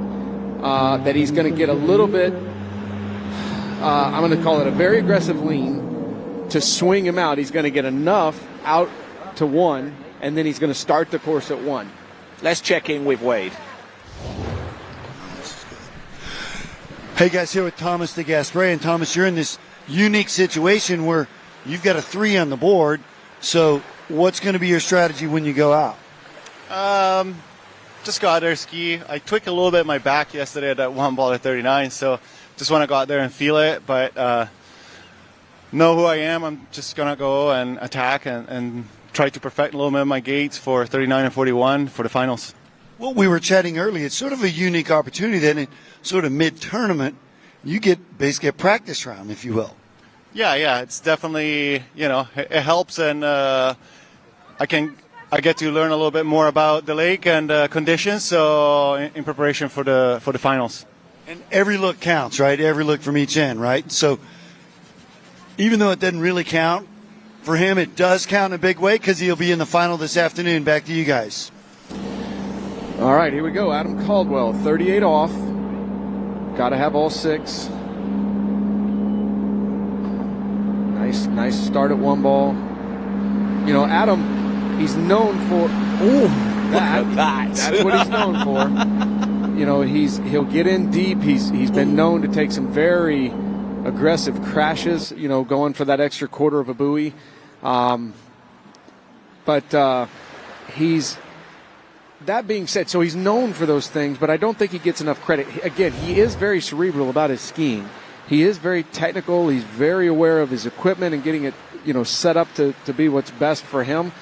he's going to get a little bit, I'm going to call it a very aggressive lean to swing him out. He's going to get enough out to 1, and then he's going to start the course at 1. Let's check in with Wade. Hey guys, here with Thomas DeGasperi. And Thomas, you're in this unique situation where you've got a 3 on the board. So what's going to be your strategy when you go out? Just go out there, ski. I tweaked a little bit my back yesterday at that one ball at 39, so just want to go out there and feel it. But know who I am. I'm just going to go and attack and try to perfect a little bit of my gates for 39 and 41 for the finals. Well, we were chatting earlier. It's sort of a unique opportunity that in sort of mid-tournament, you get basically a practice round, if you will. Yeah, it's definitely, it helps, and I get to learn a little bit more about the lake and conditions, so in preparation for the finals. And every look counts, right? Every look from each end, right? So even though it doesn't really count, for him it does count in a big way because he'll be in the final this afternoon. Back to you guys. All right, here we go. Adam Caldwell, 38 off. Got to have all 6. Nice start at 1 ball. Adam, he's known for. That's what he's known for. He'll get in deep. He's been known to take some very aggressive crashes. Going for that extra quarter of a buoy. But he's. That being said, so he's known for those things, but I don't think he gets enough credit. Again, he is very cerebral about his skiing. He is very technical. He's very aware of his equipment and getting it, set up to be what's best for him.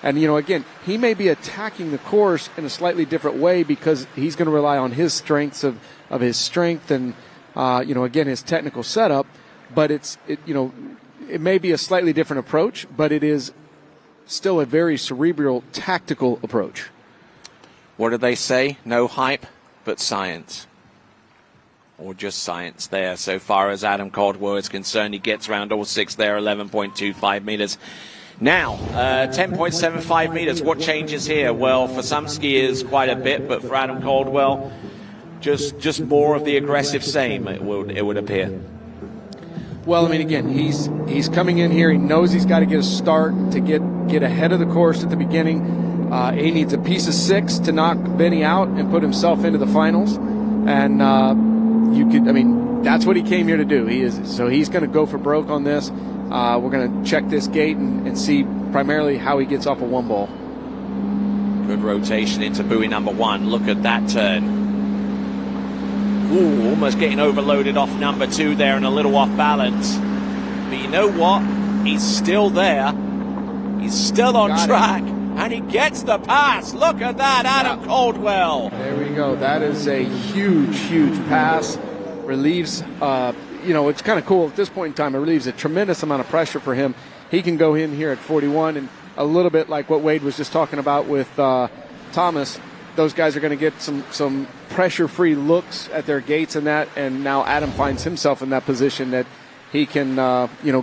And, again, he may be attacking the course in a slightly different way because he's going to rely on his strengths of his strength and, again, his technical setup. But it may be a slightly different approach, but it is still a very cerebral, tactical approach. What do they say? No hype, but science. Or just science there. So far as Adam Caldwell is concerned, he gets around all 6 there, 11.25 meters. Now, 10.75 meters. What changes here? Well, for some skiers, quite a bit, but for Adam Caldwell, just more of the aggressive same, it would appear. Well, again, he's coming in here. He knows he's got to get a start to get ahead of the course at the beginning. He needs a piece of 6 to knock Benny out and put himself into the finals. And that's what he came here to do. He's going to go for broke on this. We're going to check this gate and see primarily how he gets off a 1 ball. Good rotation into buoy number 1. Look at that turn. Ooh, almost getting overloaded off number 2 there and a little off balance. But you know what? He's still there. He's still on track. And he gets the pass. Look at that, Adam Caldwell. There we go. That is a huge pass. Relieves, it's kind of cool at this point in time. It relieves a tremendous amount of pressure for him. He can go in here at 41, and a little bit like what Wade was just talking about with Thomas. Those guys are going to get some pressure-free looks at their gates and that, and now Adam finds himself in that position that he can,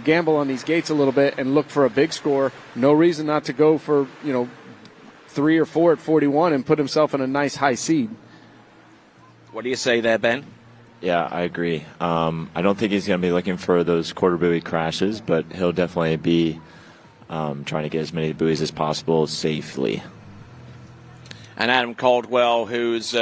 gamble on these gates a little bit and look for a big score. No reason not to go for, 3 or 4 at 41 and put himself in a nice high seed. What do you say there, Ben? Yeah, I agree. I don't think he's going to be looking for those quarter buoy crashes, but he'll definitely be trying to get as many buoys as possible safely. And Adam Caldwell, who's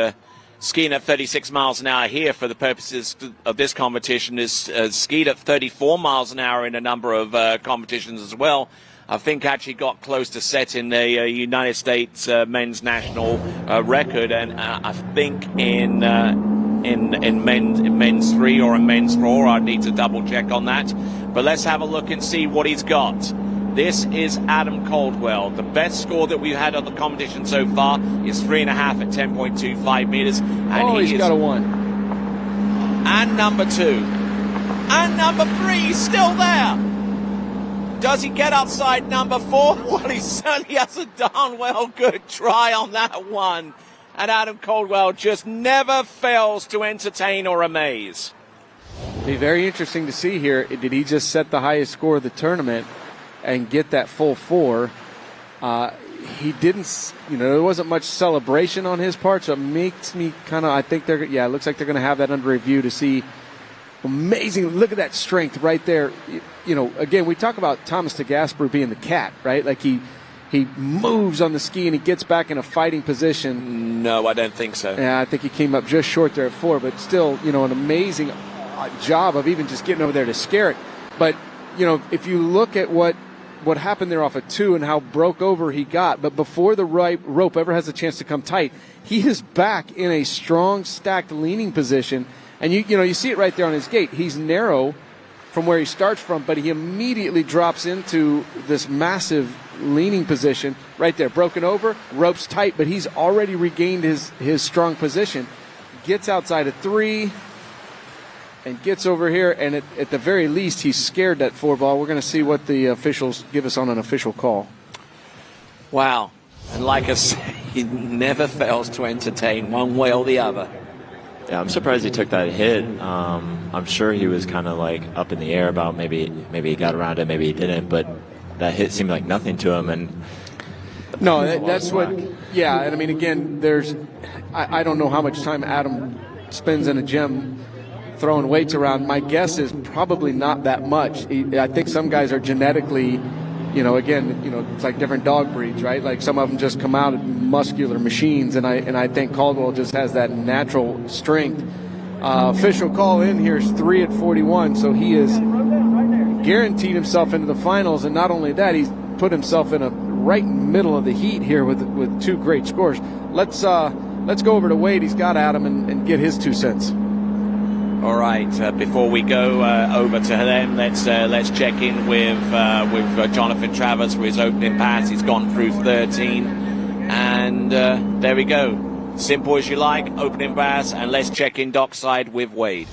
skiing at 36 miles an hour here for the purposes of this competition, is skied at 34 miles an hour in a number of competitions as well. I think actually got close to setting the United States men's national record, and I think in men's 3 or in men's 4, I need to double check on that. But let's have a look and see what he's got. This is Adam Caldwell. The best score that we've had on the competition so far is 3.5 at 10.25 meters. And he's got a 1. And number 2. And number 3, he's still there. Does he get outside number 4? Well, he certainly has a darn well good try on that one. And Adam Caldwell just never fails to entertain or amaze. Be very interesting to see here. Did he just set the highest score of the tournament and get that full 4? He didn't, there wasn't much celebration on his part, so it makes me I think it looks like they're going to have that under review to see. Amazing. Look at that strength right there. Again, we talk about Thomas de Gasper being the cat, right? Like he moves on the ski and he gets back in a fighting position. No, I don't think so. Yeah, I think he came up just short there at 4, but still, an amazing job of even just getting over there to scare it. But, if you look at what happened there off of 2 and how broke over he got, but before the rope ever has a chance to come tight, he is back in a strong, stacked leaning position. And you see it right there on his gait. He's narrow from where he starts from, but he immediately drops into this massive leaning position right there. Broken over, ropes tight, but he's already regained his strong position. Gets outside of 3 and gets over here, and at the very least, he's scared that 4 ball. We're going to see what the officials give us on an official call. Wow. And like I say, he never fails to entertain one way or the other. Yeah, I'm surprised he took that hit. I'm sure he was kind of like up in the air about maybe he got around it, maybe he didn't, but that hit seemed like nothing to him. And no, that's what. Yeah, and I mean, again, I don't know how much time Adam spends in a gym throwing weights around. My guess is probably not that much. I think some guys are genetically. It's like different dog breeds, right? Like some of them just come out muscular machines, and I think Caldwell just has that natural strength. Official call in here is 3 at 41, so he is guaranteed himself into the finals, and not only that, he's put himself in a right middle of the heat here with 2 great scores. Let's go over to Wade. He's got Adam and get his 2 cents. All right. Before we go over to them, let's check in with Jonathan Travers for his opening pass. He's gone through 13, and there we go. Simple as you like, opening pass, and let's check in dockside with Wade.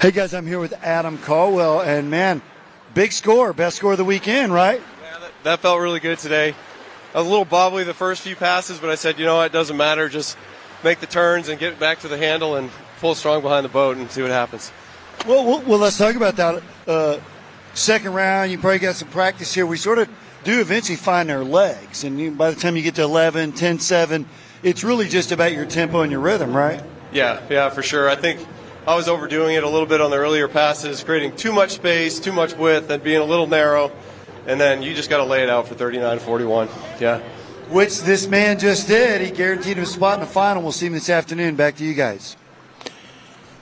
Hey guys, I'm here with Adam Caldwell, and man, big score, best score of the weekend, right? Yeah, that felt really good today. I was a little bobbly the first few passes, but I said, it doesn't matter, just make the turns and get back to the handle and pull strong behind the boat and see what happens. Well, let's talk about that. Second round, you probably got some practice here. We sort of do eventually find our legs, and by the time you get to 11, 10-7, it's really just about your tempo and your rhythm, right? Yeah, for sure. I think I was overdoing it a little bit on the earlier passes, creating too much space, too much width, and being a little narrow, and then you just got to lay it out for 39-41. Yeah. Which this man just did. He guaranteed him a spot in the final. We'll see him this afternoon. Back to you guys.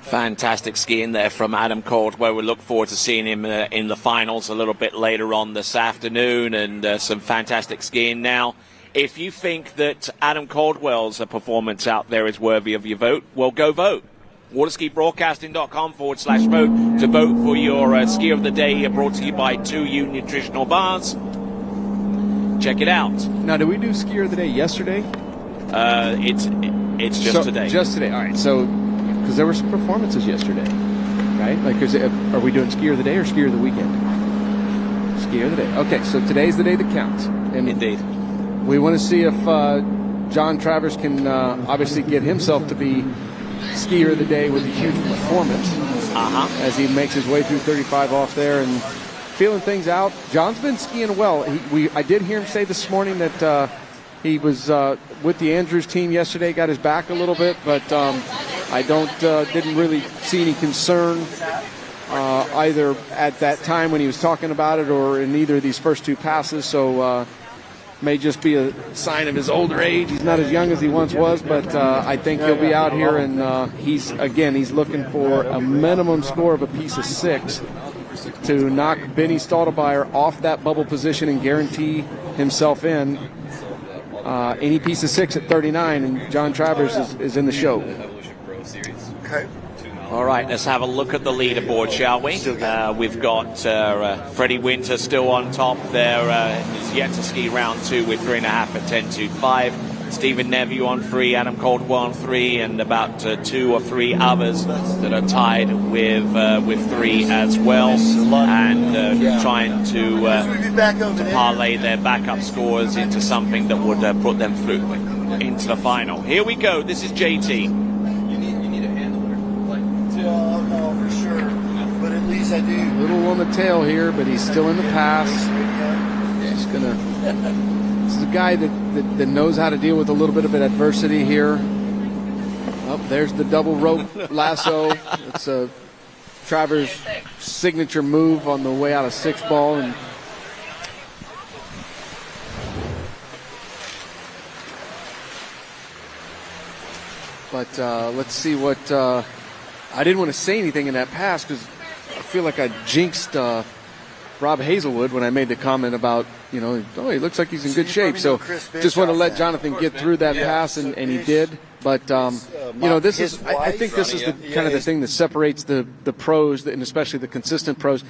Fantastic skiing there from Adam Caldwell. We look forward to seeing him in the finals a little bit later on this afternoon, and some fantastic skiing. Now, if you think that Adam Caldwell's performance out there is worthy of your vote, well, go vote. Waterskibroadcasting.com/vote to vote for your skier of the day, brought to you by 2U Nutritional Bars. Check it out. Now, did we do skier of the day yesterday? It's just today. Just today. All right. So, because there were some performances yesterday, right? Like, are we doing skier of the day or skier of the weekend? Skier of the day. Okay. So today's the day that counts. And indeed. We want to see if John Travers can obviously get himself to be skier of the day with a huge performance as he makes his way through 35 off there and feeling things out. John's been skiing well. I did hear him say this morning that he was with the Andrews team yesterday, got his back a little bit, but I didn't really see any concern either at that time when he was talking about it or in either of these first 2 passes. So may just be a sign of his older age. He's not as young as he once was, but I think he'll be out here, and he's looking for a minimum score of a piece of 6 to knock Benny Stoltenmeyer off that bubble position and guarantee himself in. Any piece of 6 at 39, and John Travers is in the show. Okay. All right, let's have a look at the leaderboard, shall we? We've got Freddie Winter still on top there. He's yet to ski round 2 with 3.5 at 10.25. Stephen Neville on 3, Adam Caldwell on 3, and about 2 or 3 others that are tied with 3 as well, and trying to parlay their backup scores into something that would put them through into the final. Here we go. This is JT. For sure, but at least I do. A little on the tail here, but he's still in the pass. This is a guy that knows how to deal with a little bit of an adversity here. Oh, there's the double rope lasso. It's a Travers' signature move on the way out of 6 ball. And but let's see what. I didn't want to say anything in that pass because I feel like I jinxed Rob Hazelwood when I made the comment about, he looks like he's in good shape. So just want to let Jonathan get through that pass, and he did. But, this is, I think this is the kind of the thing that separates the pros, and especially the consistent pros.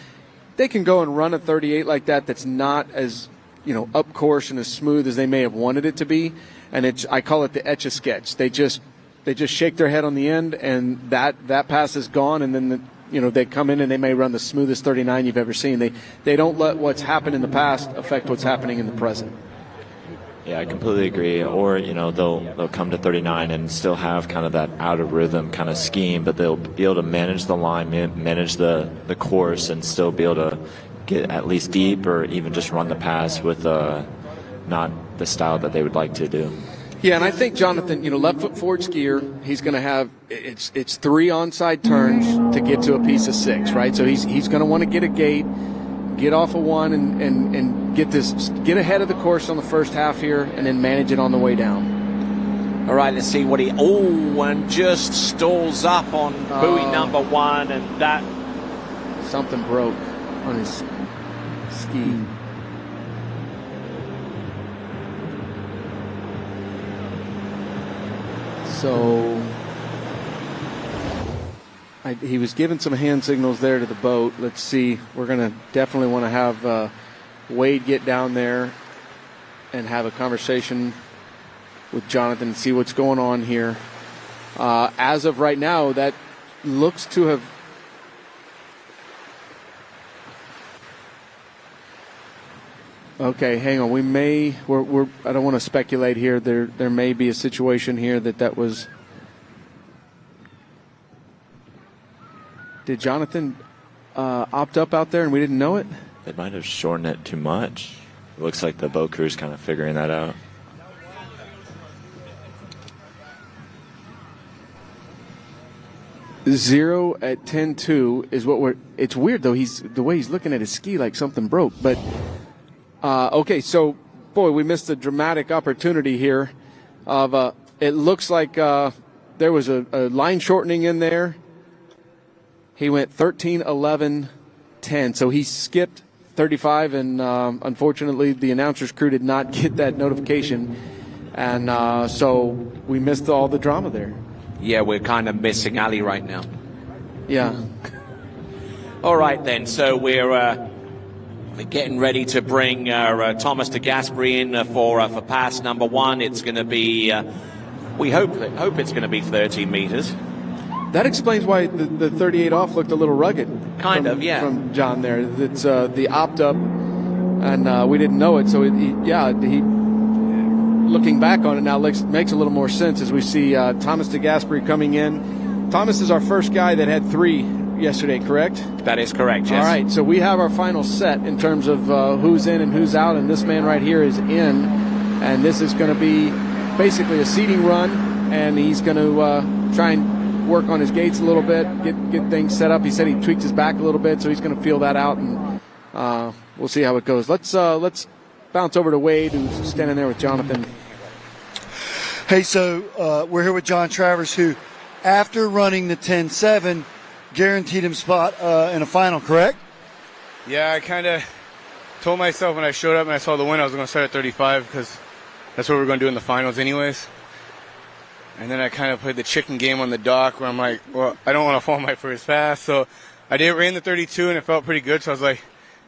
They can go and run a 38 like that's not as, up course and as smooth as they may have wanted it to be. And I call it the Etch-a-Sketch. They just shake their head on the end, and that pass is gone, and then they come in and they may run the smoothest 39 you've ever seen. They don't let what's happened in the past affect what's happening in the present. Yeah, I completely agree. Or they'll come to 39 and still have kind of that out of rhythm kind of scheme, but they'll be able to manage the line, manage the course, and still be able to get at least deep or even just run the pass with not the style that they would like to do. Yeah, and I think Jonathan, left foot forward skier, he's going to have it's 3 onside turns to get to a piece of 6, right? So he's going to want to get a gate, get off of 1, and get ahead of the course on the first half here, and then manage it on the way down. All right, let's see what and just stalls up on buoy number 1, and that something broke on his ski. So he was giving some hand signals there to the boat. Let's see. We're going to definitely want to have Wade get down there and have a conversation with Jonathan and see what's going on here. As of right now, that looks to have okay, hang on. I don't want to speculate here. There may be a situation here that was. Did Jonathan opt up out there and we didn't know it? They might have shortened it too much. It looks like the boat crew's kind of figuring that out. Zero at 10.2 is what it's weird though. The way he's looking at his ski like something broke, but. Okay, so, boy, we missed a dramatic opportunity here. It looks like there was a line shortening in there. He went 13, 11, 10. So he skipped 35, and unfortunately the announcer's crew did not get that notification. And so we missed all the drama there. Yeah, we're kind of missing Ali right now. Yeah. All right, then. So we're getting ready to bring Thomas de Gasperi in for pass number 1. It's going to be, we hope it's going to be 13 meters. That explains why the 38 off looked a little rugged. From John there. It's the opt up, and we didn't know it. So he looking back on it now makes a little more sense as we see Thomas de Gasperi coming in. Thomas is our first guy that had 3 yesterday, correct? That is correct, yes. All right, so we have our final set in terms of who's in and who's out, and this man right here is in, and this is going to be basically a seeding run, and he's going to try and work on his gates a little bit, get things set up. He said he tweaked his back a little bit, so he's going to feel that out, and we'll see how it goes. Let's bounce over to Wade, who's standing there with Jonathan. Hey, so we're here with John Travers, who, after running the 10.7, guaranteed him spot in a final, correct? Yeah, I kind of told myself when I showed up and I saw the win I was going to start at 35 because that's what we're going to do in the finals anyways. And then I kind of played the chicken game on the dock where I'm like, well, I don't want to fall my first pass. So I ran the 32, and it felt pretty good. So I was like,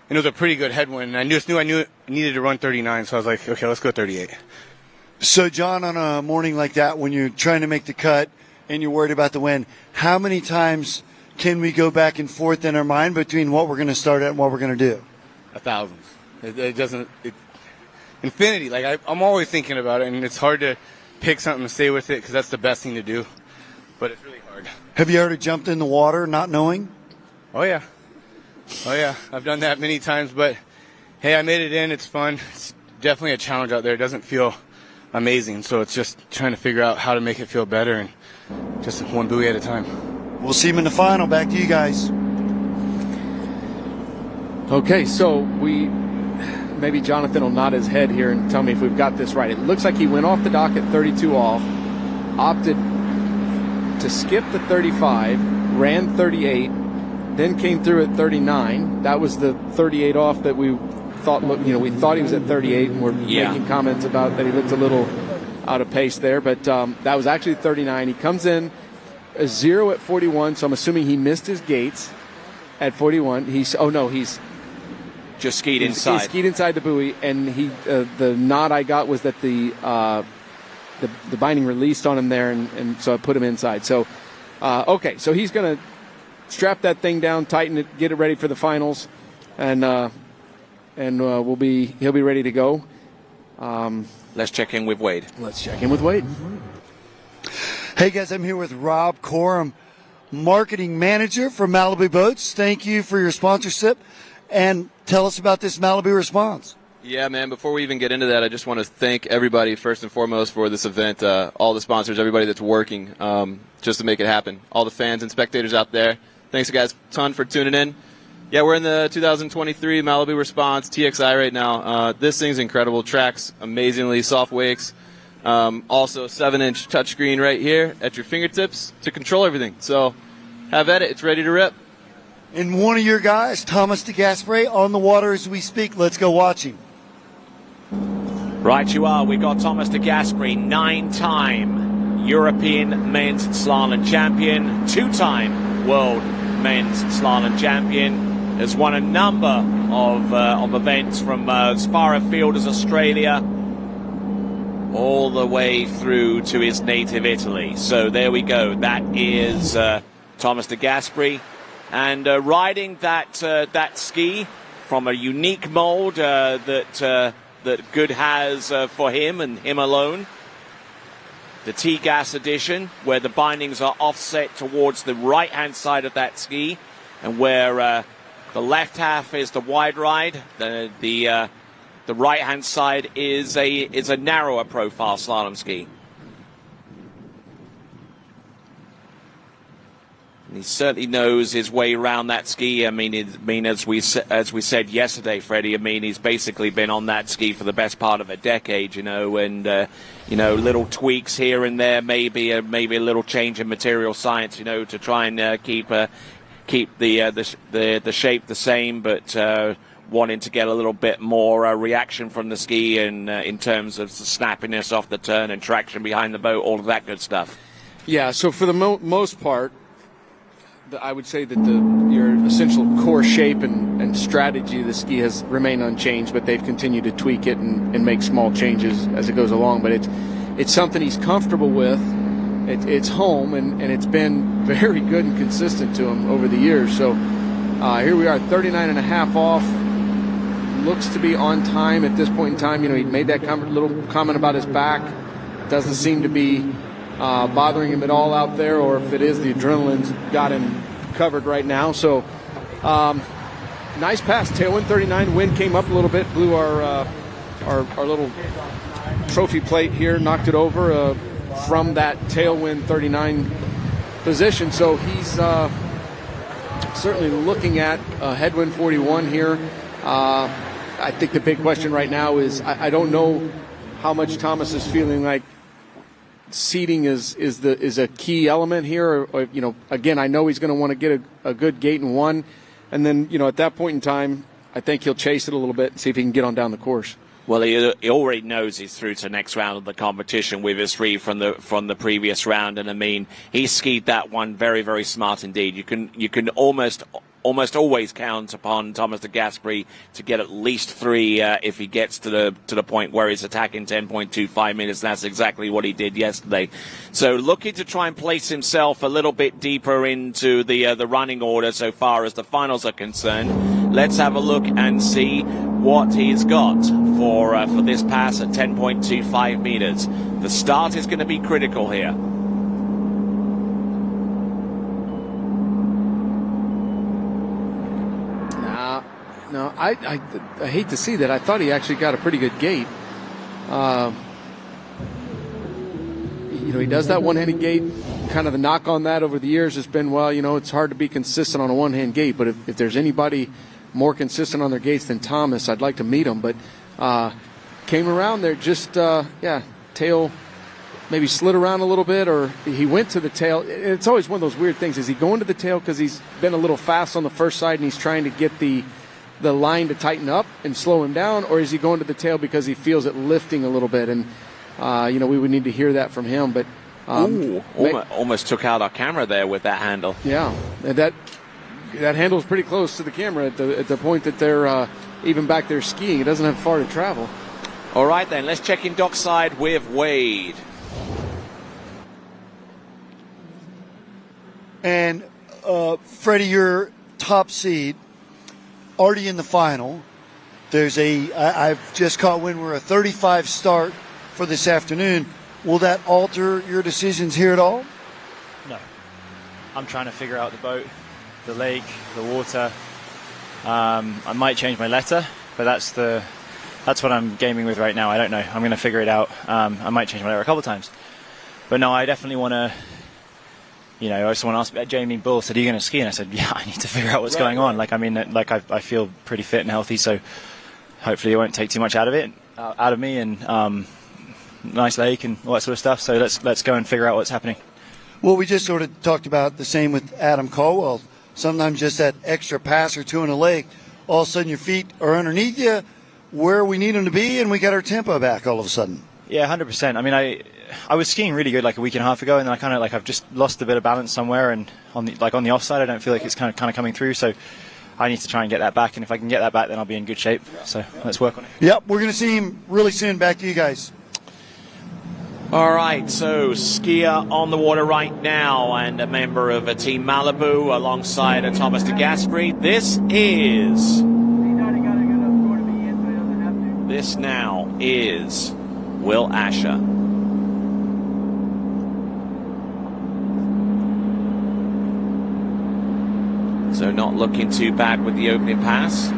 and it was a pretty good headwind. And I knew I needed to run 39. So I was like, okay, let's go 38. So, John, on a morning like that, when you're trying to make the cut and you're worried about the wind, how many times can we go back and forth in our mind between what we're going to start at and what we're going to do? 1,000. It doesn't infinity. Like I'm always thinking about it, and it's hard to pick something to stay with it because that's the best thing to do. But it's really hard. Have you ever jumped in the water not knowing? Oh yeah. I've done that many times, but hey, I made it in. It's fun. It's definitely a challenge out there. It doesn't feel amazing, so it's just trying to figure out how to make it feel better, and just one buoy at a time. We'll see him in the final. Back to you guys. Okay, so maybe Jonathan will nod his head here and tell me if we've got this right. It looks like he went off the dock at 32 off, opted to skip the 35, ran 38, then came through at 39. That was the 38 off that we thought. We thought he was at 38, and we're making comments about that he looked a little out of pace there, but that was actually 39. He comes in a 0 at 41, so I'm assuming he missed his gates at 41. He's just skied inside. He skied inside the buoy, and the nod I got was that the binding released on him there, and so I put him inside. So, okay, so he's going to strap that thing down, tighten it, get it ready for the finals, and he'll be ready to go. Let's check in with Wade. Hey guys, I'm here with Rob Corum, marketing manager for Malibu Boats. Thank you for your sponsorship. And tell us about this Malibu response. Yeah, man, before we even get into that, I just want to thank everybody first and foremost for this event, all the sponsors, everybody that's working just to make it happen, all the fans and spectators out there. Thanks, guys, a ton for tuning in. Yeah, we're in the 2023 Malibu Response TXI right now. This thing's incredible. Tracks amazingly, soft wakes. Also, 7-inch touchscreen right here at your fingertips to control everything. So have at it. It's ready to rip. And one of your guys, Thomas DeGasperi, on the water as we speak. Let's go watch him. Right you are. We got Thomas DeGasperi, 9-time European men's slalom champion, 2-time world men's slalom champion. Has won a number of events from as far afield as Australia all the way through to his native Italy. So there we go. That is Thomas DeGasperi. And riding that ski from a unique mold that Good has for him and him alone. The T-Gas edition, where the bindings are offset towards the right-hand side of that ski, and where the left half is the wide ride, the right-hand side is a narrower profile slalom ski. And he certainly knows his way around that ski. I mean, as we said yesterday, Freddie. I mean, he's basically been on that ski for the best part of a decade, and little tweaks here and there, maybe a little change in material science, to try and keep the shape the same, but wanting to get a little bit more reaction from the ski and in terms of the snappiness off the turn and traction behind the boat, all of that good stuff. Yeah. So for the most part, I would say that your essential core shape and strategy of the ski has remained unchanged, but they've continued to tweak it and make small changes as it goes along. But it's something he's comfortable with. It's home, and it's been very good and consistent to him over the years. So here we are, 39.5 off. Looks to be on time at this point in time. He made that little comment about his back. Doesn't seem to be bothering him at all out there, or if it is, the adrenaline's got him covered right now. So nice pass, tailwind 39. Wind came up a little bit, blew our little trophy plate here, knocked it over from that tailwind 39 position. So he's certainly looking at headwind 41 here. I think the big question right now is I don't know how much Thomas is feeling like seating is a key element here, or again, I know he's going to want to get a good gate in one, and then at that point in time, I think he'll chase it a little bit and see if he can get on down the course. Well, he already knows he's through to the next round of the competition with his 3 from the previous round, and I mean, he skied that one very, very smart indeed. You can almost always count upon Thomas de Gasperi to get at least 3 if he gets to the point where he's attacking 10.25 minutes. That's exactly what he did yesterday. So looking to try and place himself a little bit deeper into the running order so far as the finals are concerned. Let's have a look and see what he's got for this pass at 10.25 meters. The start is going to be critical here. No, I hate to see that. I thought he actually got a pretty good gait. He does that one-handed gait. Kind of the knock on that over the years has been, well, it's hard to be consistent on a one-hand gait. But if there's anybody more consistent on their gaits than Thomas, I'd like to meet him. But came around there just, tail maybe slid around a little bit, or he went to the tail. It's always one of those weird things. Is he going to the tail because he's been a little fast on the first side and he's trying to get the line to tighten up and slow him down, or is he going to the tail because he feels it lifting a little bit? And we would need to hear that from him. But almost took out our camera there with that handle. Yeah, and that handle's pretty close to the camera at the point that they're even back there skiing. It doesn't have far to travel. All right, then let's check in dockside with Wade. And Freddie, your top seed, already in the final. I've just caught wind we're a 35 start for this afternoon. Will that alter your decisions here at all? No. I'm trying to figure out the boat, the lake, the water. I might change my letter, but that's what I'm gaming with right now. I don't know. I'm going to figure it out. I might change my letter a couple times. But no, I definitely want to. Someone asked me, Jamie Bull said, "Are you going to ski?" And I said, "Yeah, I need to figure out what's going on." I feel pretty fit and healthy, so hopefully it won't take too much out of me, and nice lake and all that sort of stuff. So let's go and figure out what's happening. Well, we just sort of talked about the same with Adam Caldwell. Sometimes just that extra pass or two in a lake, all of a sudden your feet are underneath you, where we need them to be, and we got our tempo back all of a sudden. Yeah, 100%. I mean, I was skiing really good like a week and a half ago, and then I kind of I've just lost a bit of balance somewhere, and on the offside I don't feel like it's kind of coming through, so I need to try and get that back, and if I can get that back then I'll be in good shape, so let's work on it. Yep, we're going to see him really soon. Back to you guys. All right, so skier on the water right now and a member of Team Malibu alongside Thomas de Gasperi. This now is Will Asher. So not looking too bad with the opening pass.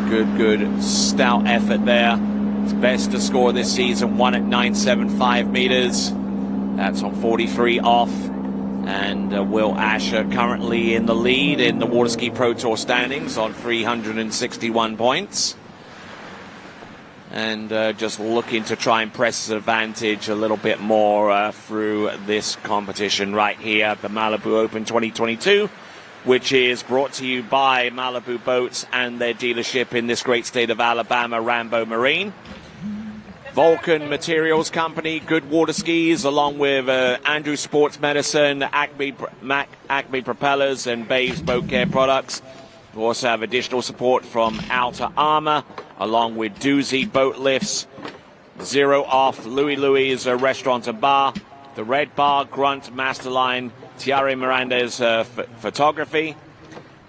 Good stout effort there. It's best to score this season, 1 at 9.75 meters. That's on 43 off. And Will Asher currently in the lead in the Waterski Pro Tour standings on 361 points. And just looking to try and press his advantage a little bit more through this competition right here at the Malibu Open 2022, which is brought to you by Malibu Boats and their dealership in this great state of Alabama, Rambo Marine. Vulcan Materials Company, good water skis, along with Andrew Sports Medicine, Acme Propellers, and Babe's Boat Care Products. We also have additional support from Outer Armor, along with Doozy Boat Lifts, Zero Off, Louis' Restaurant and Bar, The Red Bar, Grunt, Masterline, Thierry Miranda's Photography.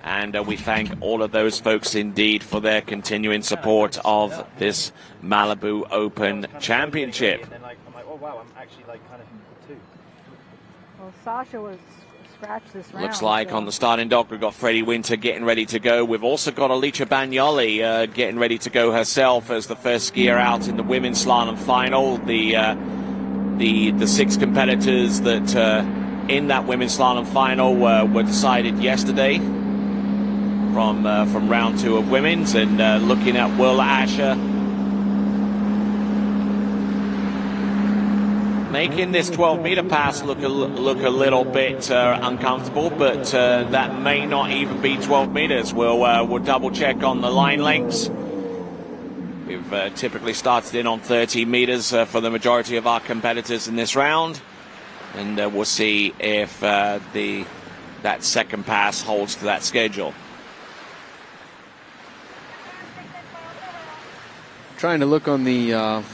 And we thank all of those folks indeed for their continuing support of this Malibu Open Championship. And I'm like, oh wow, I'm actually kind of too. Well, Sasha was scratched this round. Looks like on the starting dock we've got Freddie Winter getting ready to go. We've also got Alicia Bagnoli getting ready to go herself as the first skier out in the women's slalom final. The 6 competitors that in that women's slalom final were decided yesterday from round 2 of women's, and looking at Will Asher making this 12-meter pass look a little bit uncomfortable, but that may not even be 12 meters. We'll double check on the line lengths. We've typically started in on 13 meters for the majority of our competitors in this round, and we'll see if that second pass holds to that schedule. Trying to look on the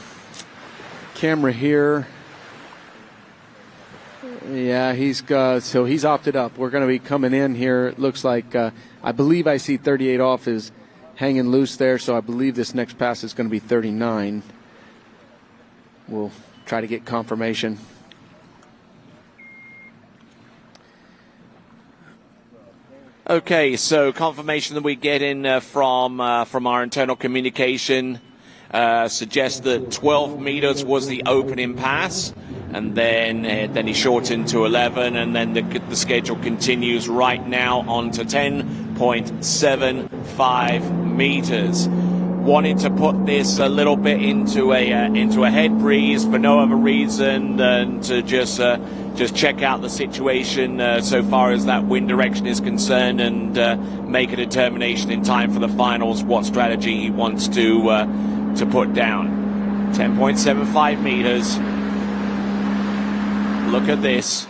camera here. Yeah, he's opted up. We're going to be coming in here. It looks like I believe I see 38 off is hanging loose there, so I believe this next pass is going to be 39. We'll try to get confirmation. Okay, so confirmation that we get in from our internal communication suggests that 12 meters was the opening pass, and then he shortened to 11, and then the schedule continues right now on to 10.75 meters. Wanted to put this a little bit into a head breeze for no other reason than to just check out the situation so far as that wind direction is concerned, and make a determination in time for the finals what strategy he wants to put down. 10.75 meters. Look at this.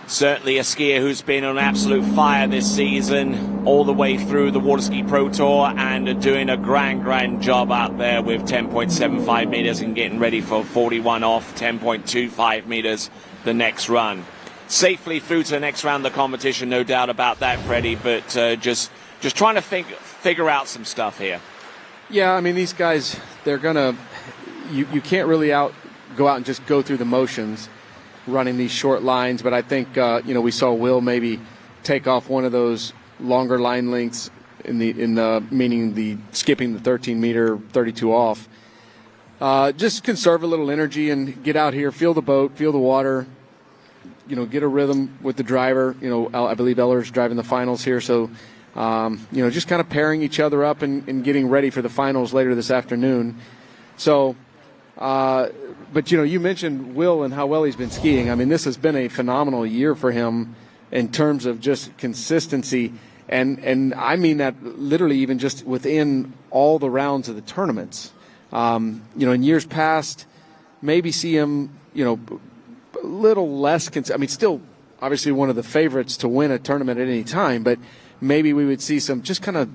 Certainly a skier who's been on absolute fire this season, all the way through the Waterski Pro Tour, and doing a grand job out there with 10.75 meters and getting ready for 41 off, 10.25 meters the next run. Safely through to the next round of the competition, no doubt about that, Freddie, but just trying to figure out some stuff here. Yeah, I mean, these guys, they're going to, you can't really go out and just go through the motions running these short lines, but I think, we saw Will maybe take off one of those longer line lengths meaning the skipping the 13 meter, 32 off. Just conserve a little energy and get out here, feel the boat, feel the water, get a rhythm with the driver. I believe Eller's driving the finals here, so just kind of pairing each other up and getting ready for the finals later this afternoon. So, but you mentioned Will and how well he's been skiing. I mean, this has been a phenomenal year for him in terms of just consistency, and I mean that literally even just within all the rounds of the tournaments. In years past, maybe see him, a little less. Still obviously one of the favorites to win a tournament at any time, but maybe we would see some just kind of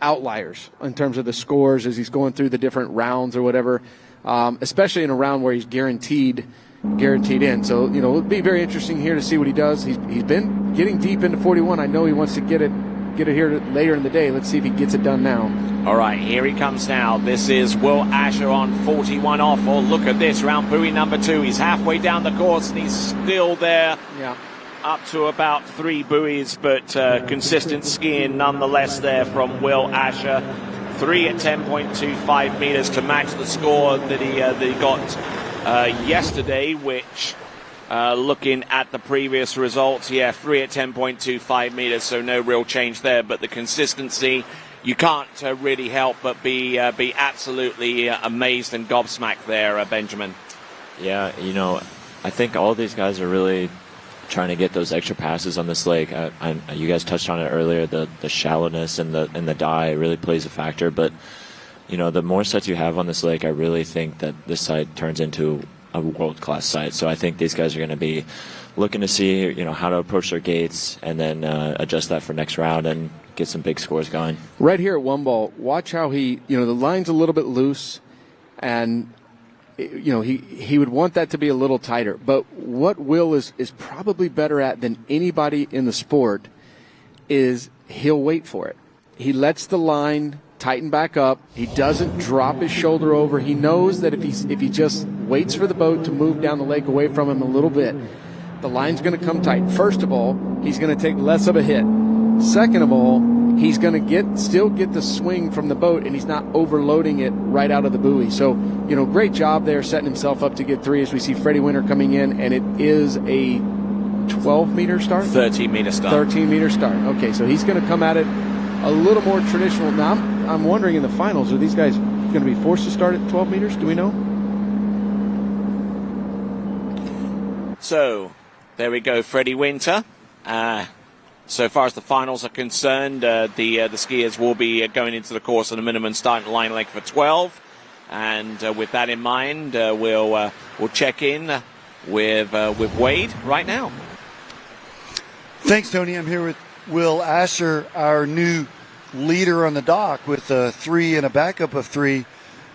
outliers in terms of the scores as he's going through the different rounds or whatever, especially in a round where he's guaranteed in. So, it'll be very interesting here to see what he does. He's been getting deep into 41. I know he wants to get it here later in the day. Let's see if he gets it done now. All right, here he comes now. This is Will Asher on 41 off. Oh, look at this, round buoy number 2. He's halfway down the course, and he's still there. Yeah. Up to about 3 buoys, but consistent skiing nonetheless there from Will Asher. 3 at 10.25 meters to match the score that he got yesterday, which, looking at the previous results, 3 at 10.25 meters, so no real change there. But the consistency, you can't really help but be absolutely amazed and gobsmacked there, Benjamin. Yeah, I think all these guys are really trying to get those extra passes on this lake. You guys touched on it earlier. The shallowness and the die really plays a factor. But the more sets you have on this lake, I really think that this site turns into a world-class site. So I think these guys are going to be looking to see how to approach their gates and then adjust that for next round and get some big scores going. Right here at one ball, watch how the line's a little bit loose, and he would want that to be a little tighter. But what Will is probably better at than anybody in the sport is he'll wait for it. He lets the line tighten back up. He doesn't drop his shoulder over. He knows that if he just waits for the boat to move down the lake away from him a little bit, the line's going to come tight. First of all, he's going to take less of a hit. Second of all, he's going to still get the swing from the boat, and he's not overloading it right out of the buoy. So, great job there setting himself up to get 3 as we see Freddie Winter coming in, and it is a 12-meter start? 13-meter start. 13-meter start. Okay, so he's going to come at it a little more traditional. Now, I'm wondering in the finals, are these guys going to be forced to start at 12 meters? Do we know? So, there we go, Freddie Winter. so far as the finals are concerned, the skiers will be going into the course on a minimum starting line length for 12. And with that in mind, we'll check in with Wade right now. Thanks, Tony. I'm here with Will Asher, our new leader on the dock, with 3 and a backup of 3.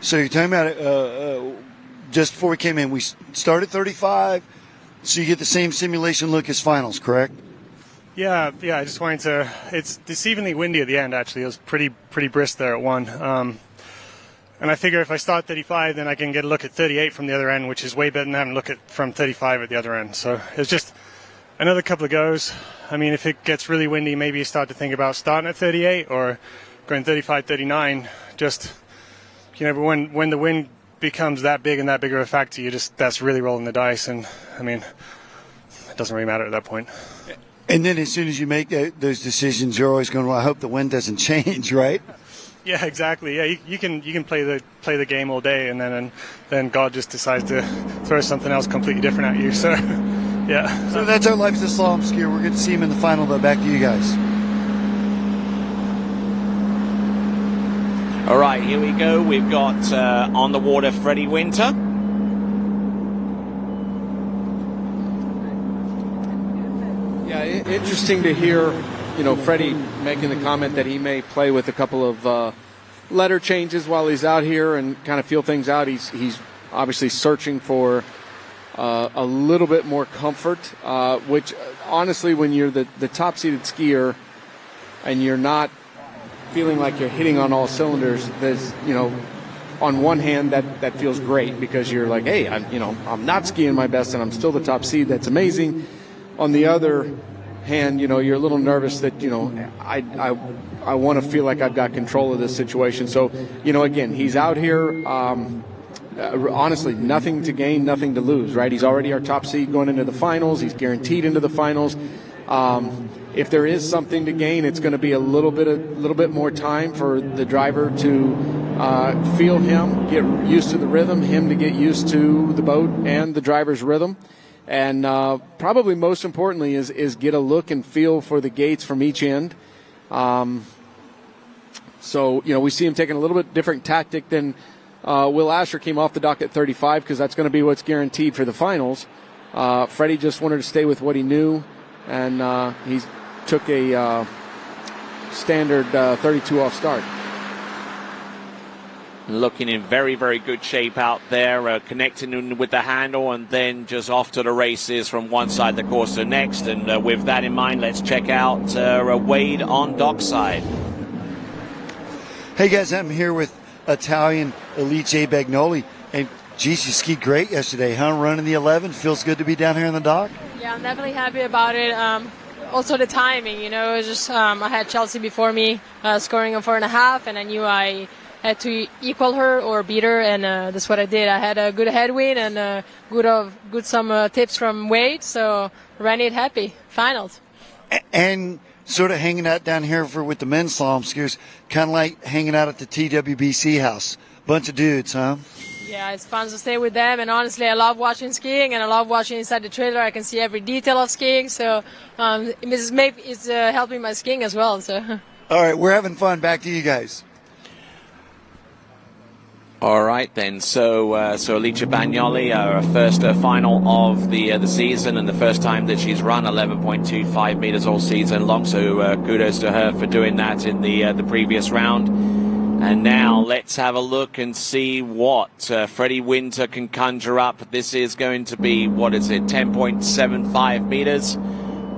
So you're talking about it, just before we came in, we started 35, so you get the same simulation look as finals, correct? Yeah. I just wanted to. It's deceivingly windy at the end. Actually, it was pretty brisk there at 1. And I figure if I start 35, then I can get a look at 38 from the other end, which is way better than having a look at from 35 at the other end. So it's just another couple of goes. I mean, if it gets really windy, maybe you start to think about starting at 38 or going 35, 39. Just, but when the wind becomes that big and that big of a factor, that's really rolling the dice. And I mean, it doesn't really matter at that point. And then as soon as you make those decisions, you're always going, well, I hope the wind doesn't change, right? Yeah, exactly. Yeah, you can play the game all day, and then God just decides to throw something else completely different at you. So, yeah. So that's our life as a slalom skier. We're going to see him in the final, but back to you guys. All right, here we go. We've got on the water Freddie Winter. Yeah, interesting to hear, Freddie making the comment that he may play with a couple of letter changes while he's out here and kind of feel things out. He's obviously searching for a little bit more comfort, which honestly, when you're the top-seeded skier and you're not feeling like you're hitting on all cylinders, there's, on one hand that feels great because you're like, hey, I'm not skiing my best and I'm still the top seed. That's amazing. On the other hand, you're a little nervous that, I want to feel like I've got control of this situation. So, again, he's out here, honestly, nothing to gain, nothing to lose, right? He's already our top seed going into the finals. He's guaranteed into the finals. If there is something to gain, it's going to be a little bit more time for the driver to feel him, get used to the rhythm, him to get used to the boat and the driver's rhythm. And probably most importantly is get a look and feel for the gates from each end. So, we see him taking a little bit different tactic than Will Asher came off the dock at 35 because that's going to be what's guaranteed for the finals. Freddie just wanted to stay with what he knew, and he took a standard 32 off start. Looking in very, very good shape out there, connecting with the handle and then just off to the races from one side of the course to the next. And with that in mind, let's check out Wade on dockside. Hey guys, I'm here with Italian Alice Bagnoli. And geez, you skied great yesterday, huh? Running the 11. Feels good to be down here on the dock? Yeah, I'm definitely happy about it. Also the timing, it was just I had Chelsea before me scoring a 4.5, and I knew I had to equal her or beat her, and that's what I did. I had a good headwind and good some tips from Wade, so ran it happy. Finals. And sort of hanging out down here with the men's slalom skiers, kind of like hanging out at the TWBC house. Bunch of dudes, huh? Yeah, it's fun to stay with them, and honestly, I love watching skiing, and I love watching inside the trailer. I can see every detail of skiing, so Mrs. Mape is helping my skiing as well. So. All right, we're having fun. Back to you guys. All right, then. So Alice Bagnoli, our first final of the season, and the first time that she's run 11.25 meters all season long. So kudos to her for doing that in the previous round. And now let's have a look and see what Freddie Winter can conjure up. This is going to be, 10.75 meters.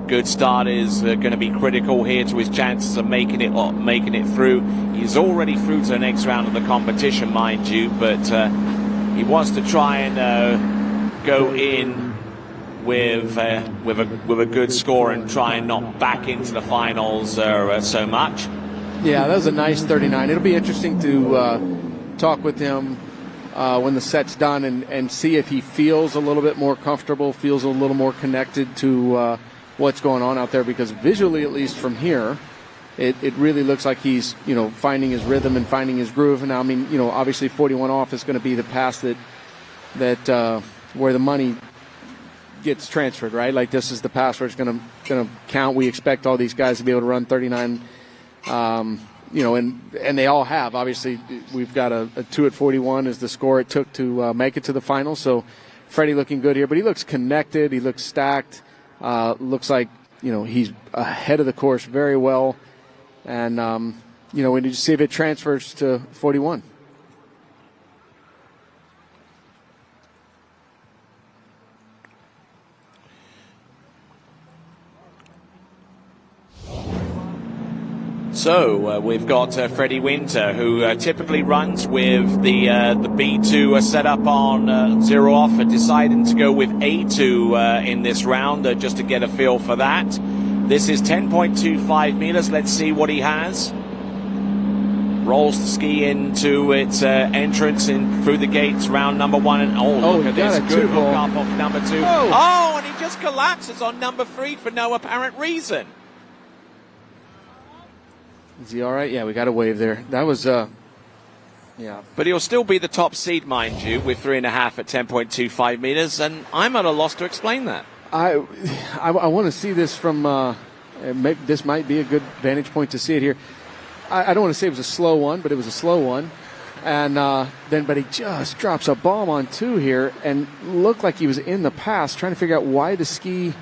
Good start is going to be critical here to his chances of making it through. He's already through to the next round of the competition, mind you, but he wants to try and go in with a good score and try and not back into the finals so much. Yeah, that was a nice 39. It'll be interesting to talk with him when the set's done and see if he feels a little bit more comfortable, feels a little more connected to what's going on out there, because visually, at least from here, it really looks like he's, finding his rhythm and finding his groove. And now, I mean, obviously 41 off is going to be the pass that where the money gets transferred, right? Like this is the pass where it's going to count. We expect all these guys to be able to run 39. And they all have. Obviously, we've got a 2 at 41 is the score it took to make it to the final. So Freddie looking good here, but he looks connected. He looks stacked. Looks like, he's ahead of the course very well. And, we need to see if it transfers to 41. So we've got Freddie Winter, who typically runs with the B2 setup on zero off, deciding to go with A2 in this round just to get a feel for that. This is 10.25 meters. Let's see what he has. Rolls the ski into its entrance in through the gates, round number 1. And look at this good hook up off number 2. Oh, and he just collapses on number 3 for no apparent reason. Is he all right? Yeah, we got a wave there. That was, yeah. But he'll still be the top seed, mind you, with 3.5 at 10.25 meters, and I'm at a loss to explain that. I want to see this from, this might be a good vantage point to see it here. I don't want to say it was a slow one, but it was a slow one. And but he just drops a bomb on 2 here and looked like he was in the pass, trying to figure out why the ski...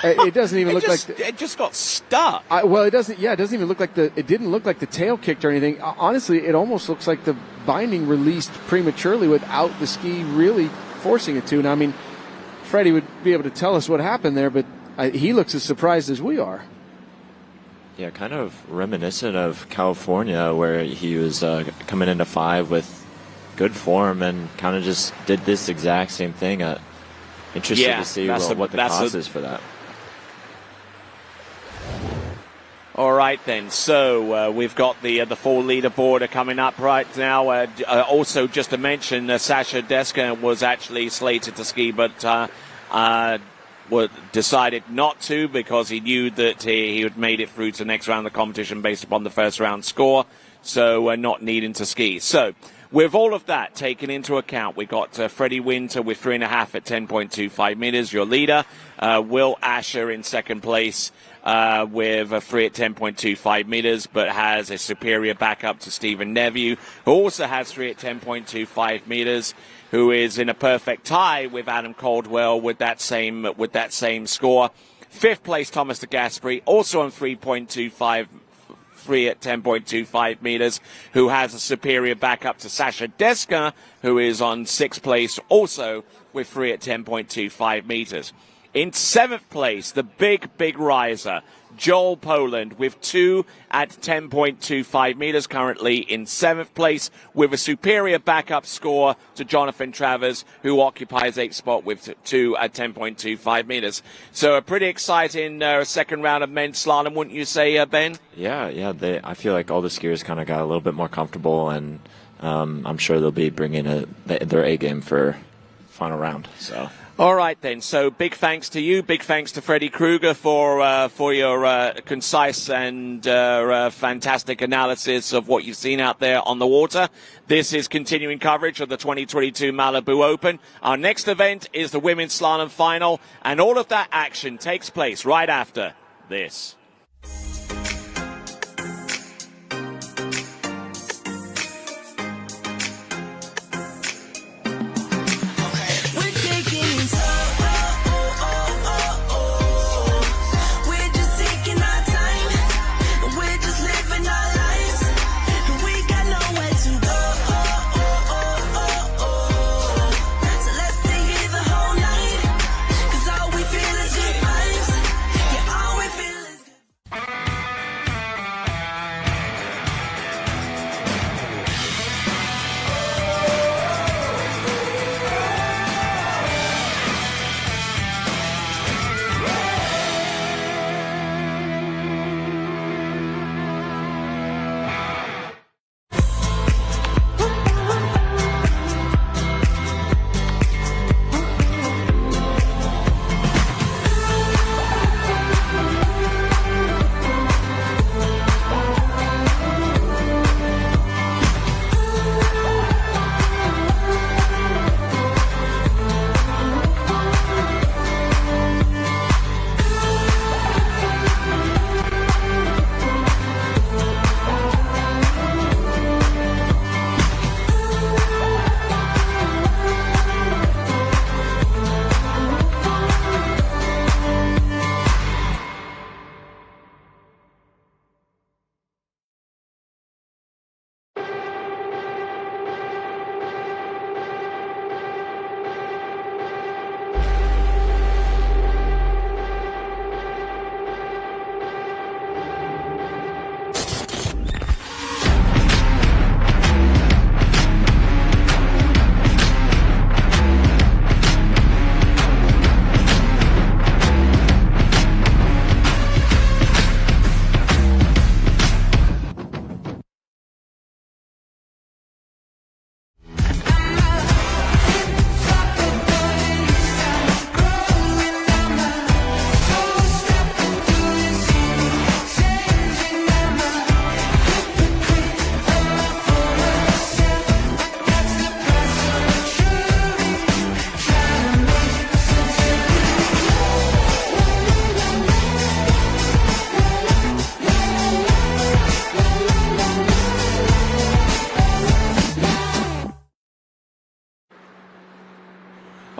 It doesn't even look like it just got stuck. It doesn't. Yeah, it doesn't even look like it didn't look like the tail kicked or anything. Honestly, it almost looks like the binding released prematurely without the ski really forcing it to. Now, I mean, Freddie would be able to tell us what happened there, but he looks as surprised as we are. Yeah, kind of reminiscent of California, where he was coming into 5 with good form and kind of just did this exact same thing. Interested to see what the cause is for that. All right, then. So we've got the full leaderboard coming up right now. Also, just to mention, Sasha Deska was actually slated to ski, but decided not to because he knew that he had made it through to the next round of the competition based upon the first round score, so not needing to ski. So with all of that taken into account, we got Freddie Winter with 3.5 at 10.25 meters, your leader. Will Asher in second place with a 3 at 10.25 meters, but has a superior backup to Stephen Neville, who also has 3 at 10.25 meters, who is in a perfect tie with Adam Caldwell with that same score. Fifth place, Thomas de Gasperi, also on 3 at 10.25 meters, who has a superior backup to Sasha Deska, who is on 6th place, also with 3 at 10.25 meters. In 7th place, the big riser, Joel Poland, with 2 at 10.25 meters, currently in 7th place, with a superior backup score to Jonathan Travers, who occupies 8th spot with 2 at 10.25 meters. So a pretty exciting second round of men's slalom, wouldn't you say, Ben? Yeah. I feel like all the skiers kind of got a little bit more comfortable, and I'm sure they'll be bringing their A game for final round. So. All right, then. So big thanks to you. Big thanks to Freddie Kruger for your concise and fantastic analysis of what you've seen out there on the water. This is continuing coverage of the 2022 Malibu Open. Our next event is the women's slalom final, and all of that action takes place right after this.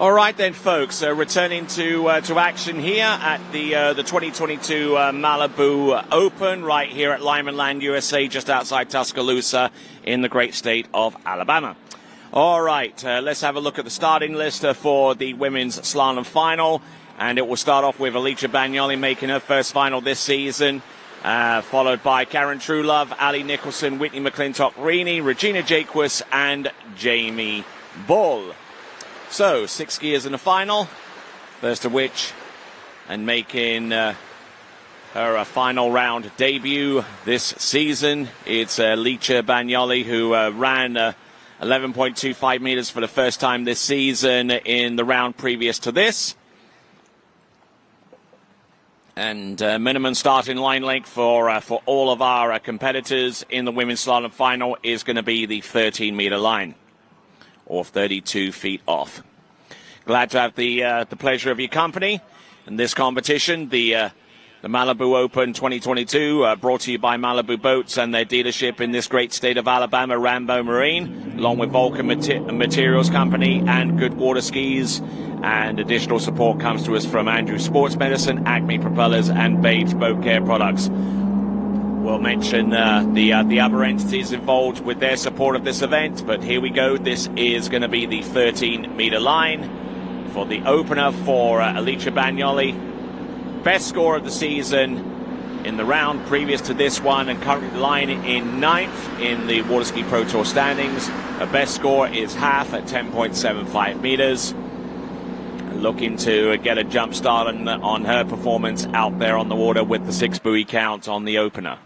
All right then, folks, returning to action here at the 2022 Malibu Open right here at Lyman Land, USA, just outside Tuscaloosa in the great state of Alabama. All right, let's have a look at the starting list for the women's slalom final, and it will start off with Alicia Bagnoli making her first final this season, followed by Karen Truelove, Ali Nicholson, Whitney McClintock-Rini, Regina Jaquess, and Jamie Bull. So, 6 skiers in the final, first of which, and making her final round debut this season, it's Alicia Bagnoli, who ran 11.25 meters for the first time this season in the round previous to this. And minimum starting line length for all of our competitors in the women's slalom final is going to be the 13-meter line, or 32 feet off. Glad to have the pleasure of your company in this competition, the Malibu Open 2022, brought to you by Malibu Boats and their dealership in this great state of Alabama, Rambo Marine, along with Vulcan Materials Company and Good Water Skis. And additional support comes to us from Andrew Sports Medicine, Acme Propellers, and Babes Boat Care Products. We'll mention the other entities involved with their support of this event, but here we go. This is going to be the 13-meter line for the opener for Alicia Bagnoli. Best score of the season in the round previous to this one, and currently lying in 9th in the Waterski Pro Tour standings. Her best score is half at 10.75 meters. Looking to get a jump start on her performance out there on the water with the 6 buoy count on the opener.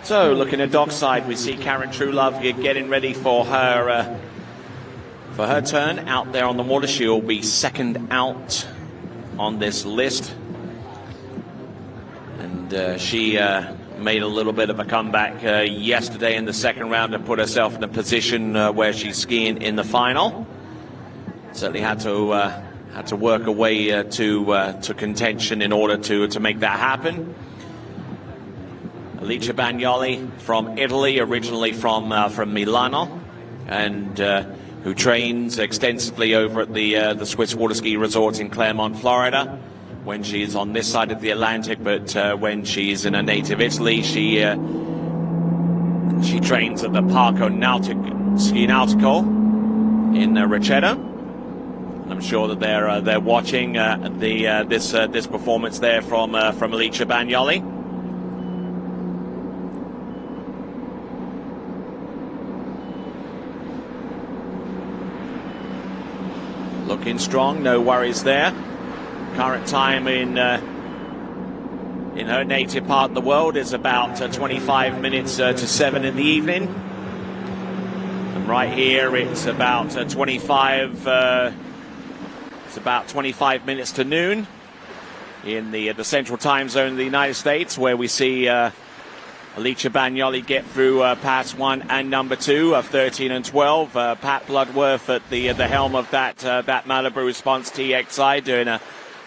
So, looking at dockside, we see Karen Truelove here getting ready for her turn out there on the water. She'll be second out on this list, and she made a little bit of a comeback yesterday in the second round and put herself in a position where she's skiing in the final. Certainly had to work her way to contention in order to make that happen. Alicia Bagnoli from Italy, originally from Milano, and who trains extensively over at the Swiss Waterski Resort in Clermont, Florida, when she's on this side of the Atlantic. But when she's in her native Italy, she trains at the Parco Ski Nautico in Rocchetto. I'm sure that they're watching this performance there from Alicia Bagnoli. Looking strong, no worries there. Current time in her native part of the world is about 25 minutes to 7 in the evening. And right here, it's about 25 minutes to noon in the central time zone of the United States, where we see Alicia Bagnoli get through pass 1 and number 2 of 13 and 12. Pat Bloodworth at the helm of that Malibu Response TXI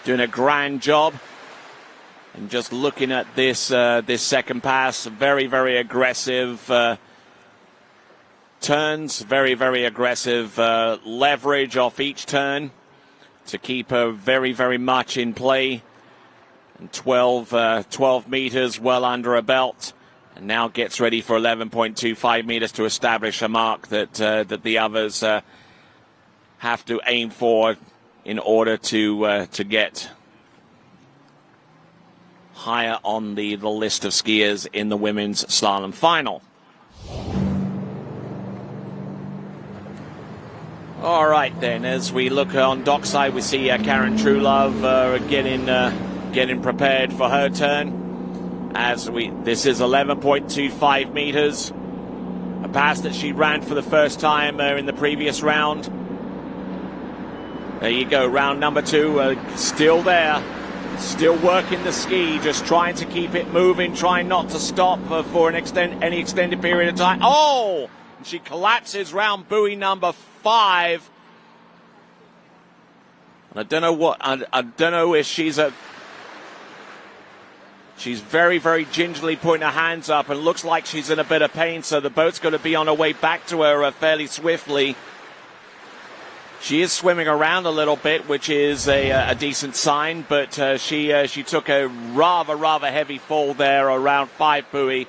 doing a grand job. And just looking at this second pass, very, very aggressive turns, very, very aggressive leverage off each turn to keep her very, very much in play. And 12 meters well under her belt. And now gets ready for 11.25 meters to establish a mark that the others have to aim for in order to get higher on the list of skiers in the women's slalom final. All right then, as we look on dockside, we see Karen Truelove getting prepared for her turn. This is 11.25 meters, a pass that she ran for the first time in the previous round. There you go, round number 2, still there, still working the ski, just trying to keep it moving, trying not to stop for any extended period of time. Oh, She collapses round buoy number 5. And I don't know if she's very, very gingerly putting her hands up and looks like she's in a bit of pain, so the boat's going to be on her way back to her fairly swiftly. She is swimming around a little bit, which is a decent sign, but she took a rather heavy fall there around 5 buoy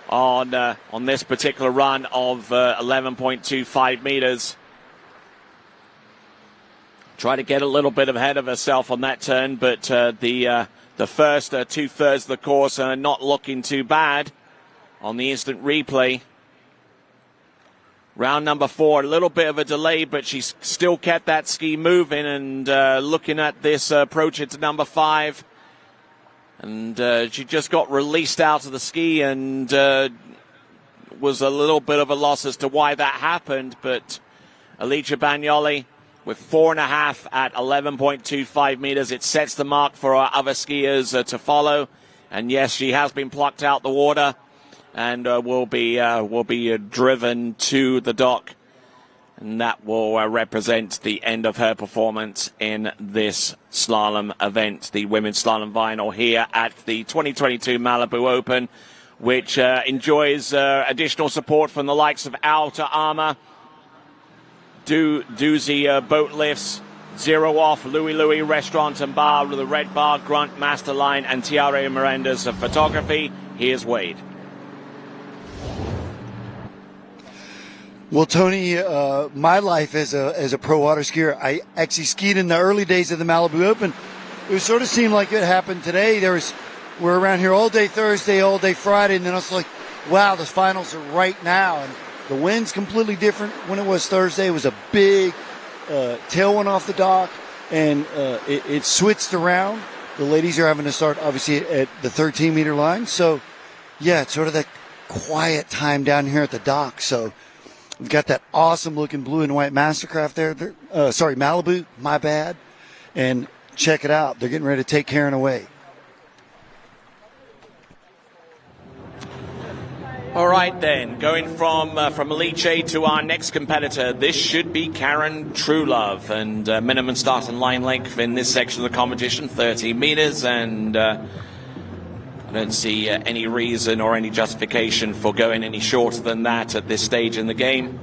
on this particular run of 11.25 meters. Try to get a little bit ahead of herself on that turn, but the first 2/3 of the course are not looking too bad on the instant replay. Round number 4, a little bit of a delay, but she's still kept that ski moving, and looking at this approach into number 5. And she just got released out of the ski, and was a little bit of a loss as to why that happened. But Alicia Bagnoli with 4.5 at 11.25 meters. It sets the mark for our other skiers to follow. And yes, she has been plucked out the water, and will be driven to the dock, and that will represent the end of her performance in this slalom event, the women's slalom final here at the 2022 Malibu Open, which enjoys additional support from the likes of Outer Armour, Doozy Boat Lifts, Zero Off, Louie Restaurant and Bar, the Red Bar, Grunt, Masterline, and Tiare Miranda's photography. Here's Wade. Well, Tony, my life as a pro water skier, I actually skied in the early days of the Malibu Open. It was sort of seemed like it happened today. We're around here all day Thursday, all day Friday, and then I was like, wow, the finals are right now. And the wind's completely different when it was Thursday. It was a big tailwind off the dock, and it switched around. The ladies are having to start, obviously, at the 13-meter line. So, yeah, it's sort of that quiet time down here at the dock. So we've got that awesome-looking blue and white Mastercraft there. Malibu, my bad. And check it out. They're getting ready to take Karen away. All right, then, going from Alice to our next competitor, this should be Karen Truelove, and minimum starting line length in this section of the competition, 30 meters, and I don't see any reason or any justification for going any shorter than that at this stage in the game.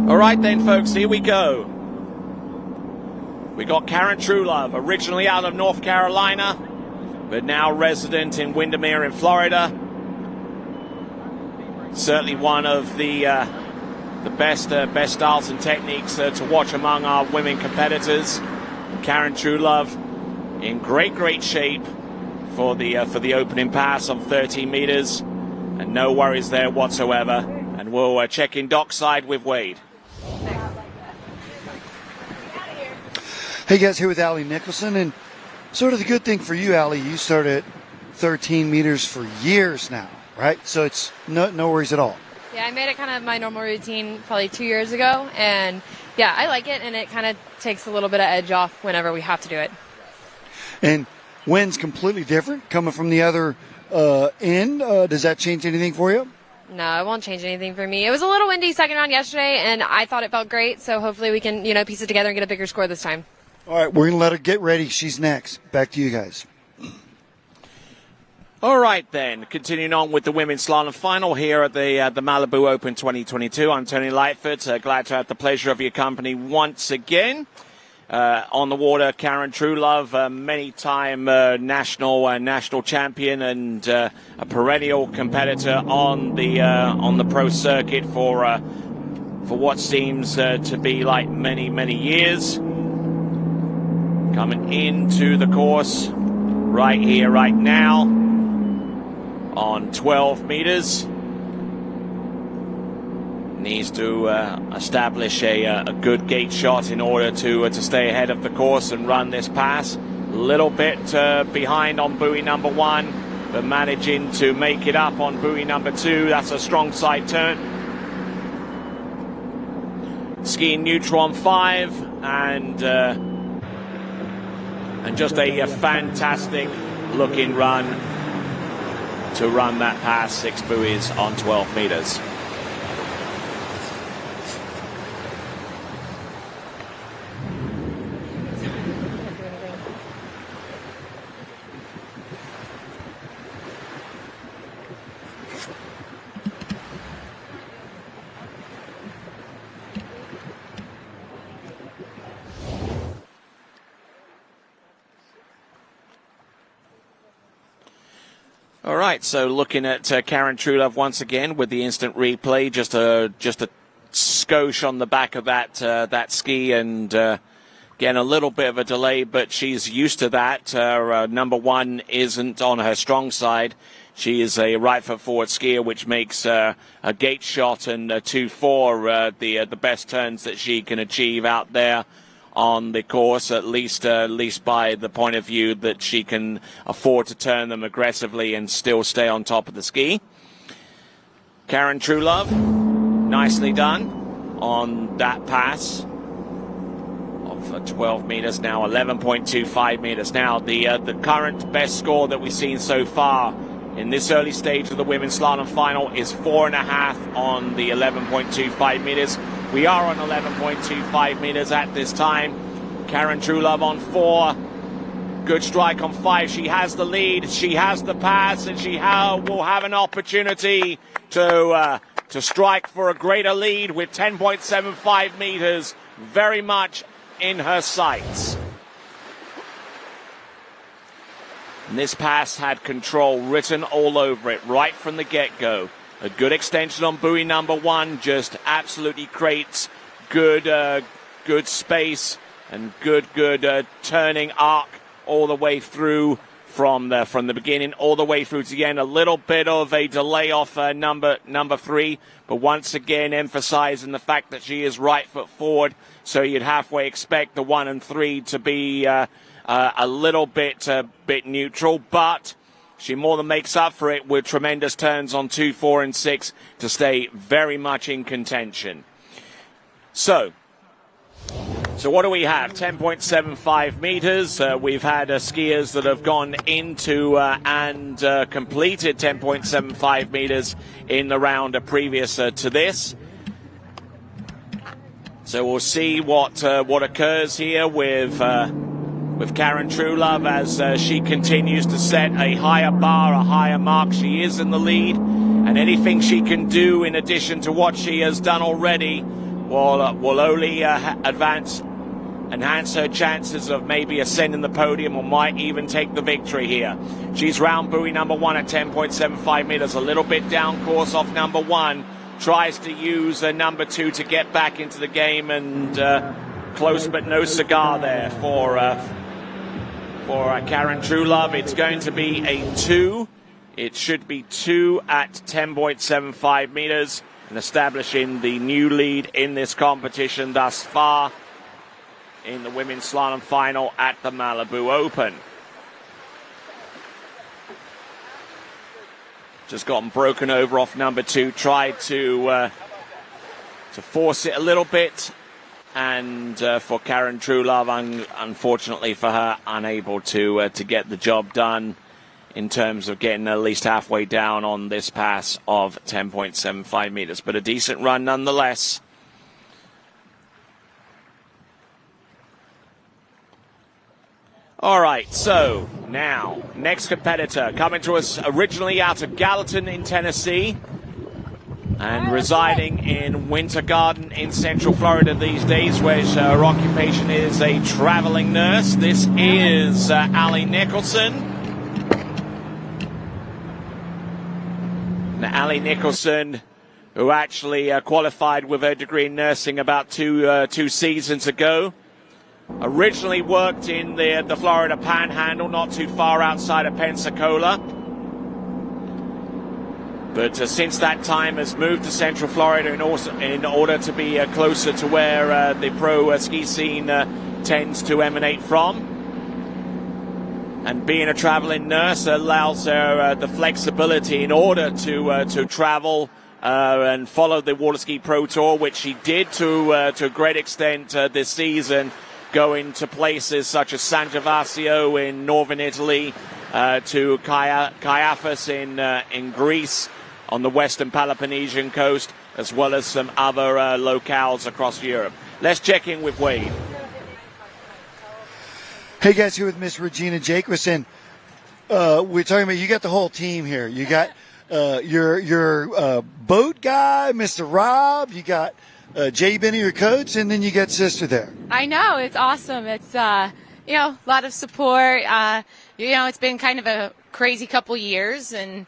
All right then, folks, here we go. We got Karen Truelove, originally out of North Carolina, but now resident in Windermere in Florida. Certainly one of the best styles and techniques to watch among our women competitors. Karen Truelove in great shape for the opening pass on 13 meters, and no worries there whatsoever. And we'll check in dockside with Wade. Hey guys, here with Allie Nicholson, and sort of the good thing for you, Allie, you started at 13 meters for years now, right? So it's no worries at all. Yeah, I made it kind of my normal routine probably 2 years ago, and yeah, I like it, and it kind of takes a little bit of edge off whenever we have to do it. And wind's completely different coming from the other end. Does that change anything for you? No, it won't change anything for me. It was a little windy second round yesterday, and I thought it felt great, so hopefully we can, piece it together and get a bigger score this time. All right, we're going to let her get ready. She's next. Back to you guys. All right, then. Continuing on with the women's slalom final here at the Malibu Open 2022. I'm Tony Lightfoot. Glad to have the pleasure of your company once again. On the water, Karen Truelove, many-time national champion and a perennial competitor on the pro circuit for what seems to be like many years. Coming into the course right here, right now, on 12 meters. Needs to establish a good gate shot in order to stay ahead of the course and run this pass. Little bit behind on buoy number 1, but managing to make it up on buoy number 2. That's a strong side turn. Skiing neutral on 5, and just a fantastic looking run to run that past 6 buoys on 12 meters. All right, so looking at Karen Trulove once again with the instant replay, just a skosh on the back of that ski, and again a little bit of a delay, but she's used to that. Number 1 isn't on her strong side. She is a right foot forward skier, which makes a gate shot and 2-4 the best turns that she can achieve out there on the course, at least by the point of view that she can afford to turn them aggressively and still stay on top of the ski. Karen Trulove, nicely done on that pass of 12 meters now, 11.25 meters now. The current best score that we've seen so far in this early stage of the women's slalom final is 4.5 on the 11.25 meters. We are on 11.25 meters at this time. Karen Trulove on 4. Good strike on 5. She has the lead. She has the pass, and she will have an opportunity to strike for a greater lead with 10.75 meters very much in her sights. And this pass had control written all over it right from the get-go. A good extension on buoy number 1, just absolutely creates good space and good turning arc all the way through from the beginning all the way through to the end. A little bit of a delay off number 3, but once again emphasizing the fact that she is right foot forward, so you'd halfway expect the 1 and 3 to be a little bit neutral, but she more than makes up for it with tremendous turns on 2, 4, and 6 to stay very much in contention. So what do we have? 10.75 meters. We've had skiers that have gone into and completed 10.75 meters in the round previous to this. So we'll see what occurs here with Karen Trulove as she continues to set a higher bar, a higher mark. She is in the lead, and anything she can do in addition to what she has done already will only enhance her chances of maybe ascending the podium, or might even take the victory here. She's round buoy number 1 at 10.75 meters, a little bit down course off number 1, tries to use number 2 to get back into the game, and close but no cigar there for Karen Trulove. It's going to be a 2. It should be 2 at 10.75 meters, and establishing the new lead in this competition thus far in the women's slalom final at the Malibu Open. Just gotten broken over off number 2, tried to force it a little bit, and for Karen Trulove, unfortunately for her, unable to get the job done in terms of getting at least halfway down on this pass of 10.75 meters, but a decent run nonetheless. All right, so now, next competitor coming to us originally out of Gallatin in Tennessee and residing in Winter Garden in Central Florida these days, where her occupation is a traveling nurse. This is Allie Nicholson. Now, Allie Nicholson, who actually qualified with her degree in nursing about two seasons ago. Originally worked in the Florida Panhandle, not too far outside of Pensacola. But since that time has moved to Central Florida in order to be closer to where the pro ski scene tends to emanate from. And being a traveling nurse allows her the flexibility in order to travel and follow the Waterski Pro Tour, which she did to a great extent this season, going to places such as San Gervasio in northern Italy, to Chiathus in Greece on the western Peloponnesian coast, as well as some other locales across Europe. Let's check in with Wade. Hey guys, here with Miss Regina Jacqueson. We're talking about, you got the whole team here. You got your boat guy, Mr. Rob. You got Jay Benny, your coach, and then you got Sister there. I know, it's awesome. It's a lot of support. It's been kind of a crazy couple years, and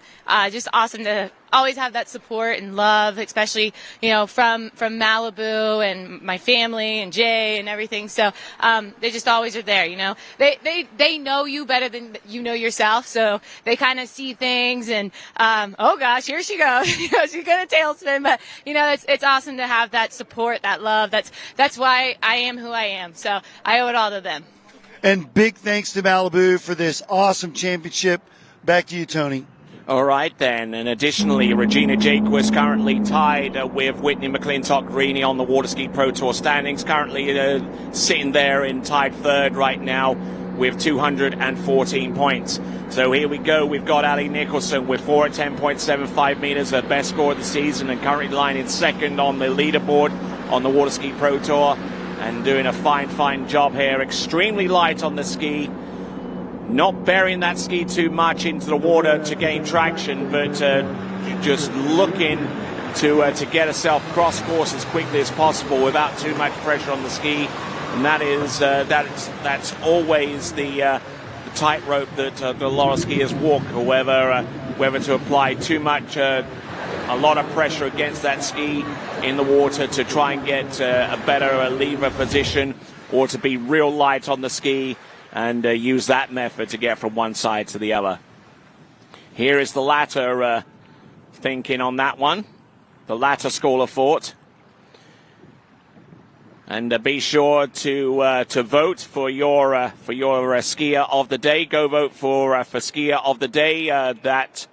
just awesome to always have that support and love, especially from Malibu and my family and Jay and everything. So they just always are there. They know you better than you know yourself, so they kind of see things and oh gosh, here she goes. She's gonna tailspin, but it's awesome to have that support, that love. That's why I am who I am. So I owe it all to them. And big thanks to Malibu for this awesome championship. Back to you, Tony. All right, then. And additionally, Regina Jake was currently tied with Whitney McClintock-Greeny on the Waterski Pro Tour standings, currently sitting there in tied third right now with 214 points. So here we go. We've got Ali Nicholson with 4 at 10.75 meters, her best score of the season, and currently lying in second on the leaderboard on the Waterski Pro Tour, and doing a fine job here. Extremely light on the ski. Not burying that ski too much into the water to gain traction, but just looking to get herself cross course as quickly as possible without too much pressure on the ski. And that's always the tightrope that the lot of skiers walk, or whether to apply too much, a lot of pressure against that ski in the water to try and get a better lever position, or to be real light on the ski and use that method to get from one side to the other. Here is the latter thinking on that one, the latter school of thought. And be sure to vote for your skier of the day. Go vote for skier of the day. That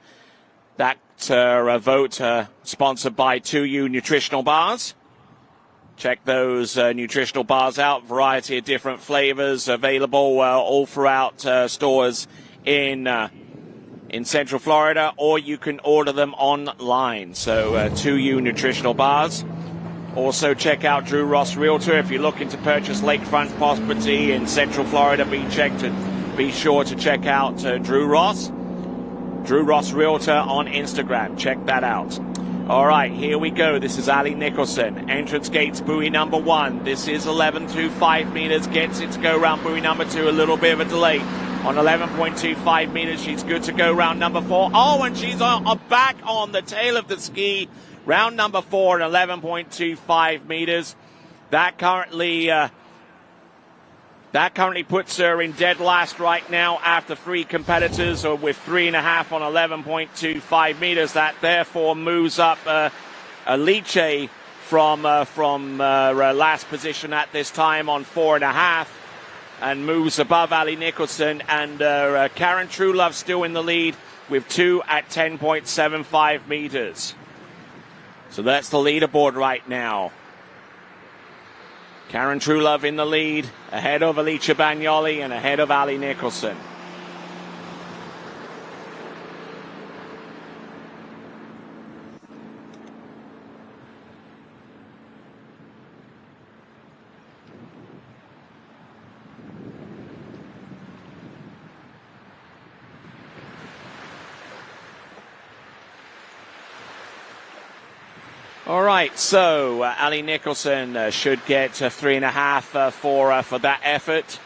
vote sponsored by 2U Nutritional Bars. Check those nutritional bars out. Variety of different flavors available all throughout stores in Central Florida, or you can order them online. So 2U Nutritional Bars. Also check out Drew Ross Realtor if you're looking to purchase lakefront property in Central Florida. Be sure to check out Drew Ross Realtor on Instagram. Check that out. All right, here we go. This is Ali Nicholson. Entrance gates, buoy number 1. This is 11.25 meters. Gets it to go round buoy number 2. A little bit of a delay. On 11.25 meters, she's good to go round number 4. Oh, and she's back on the tail of the ski. Round number 4 at 11.25 meters. That currently puts her in dead last right now after 3 competitors, or with 3.5 on 11.25 meters. That therefore moves up Alice from last position at this time on 4.5, and moves above Ali Nicholson. And Karen Truelove still in the lead with 2 at 10.75 meters. So that's the leaderboard right now. Karen Truelove in the lead, ahead of Alicia Bagnoli and ahead of Ali Nicholson. All right, so Ali Nicholson should get 3.5 for that effort.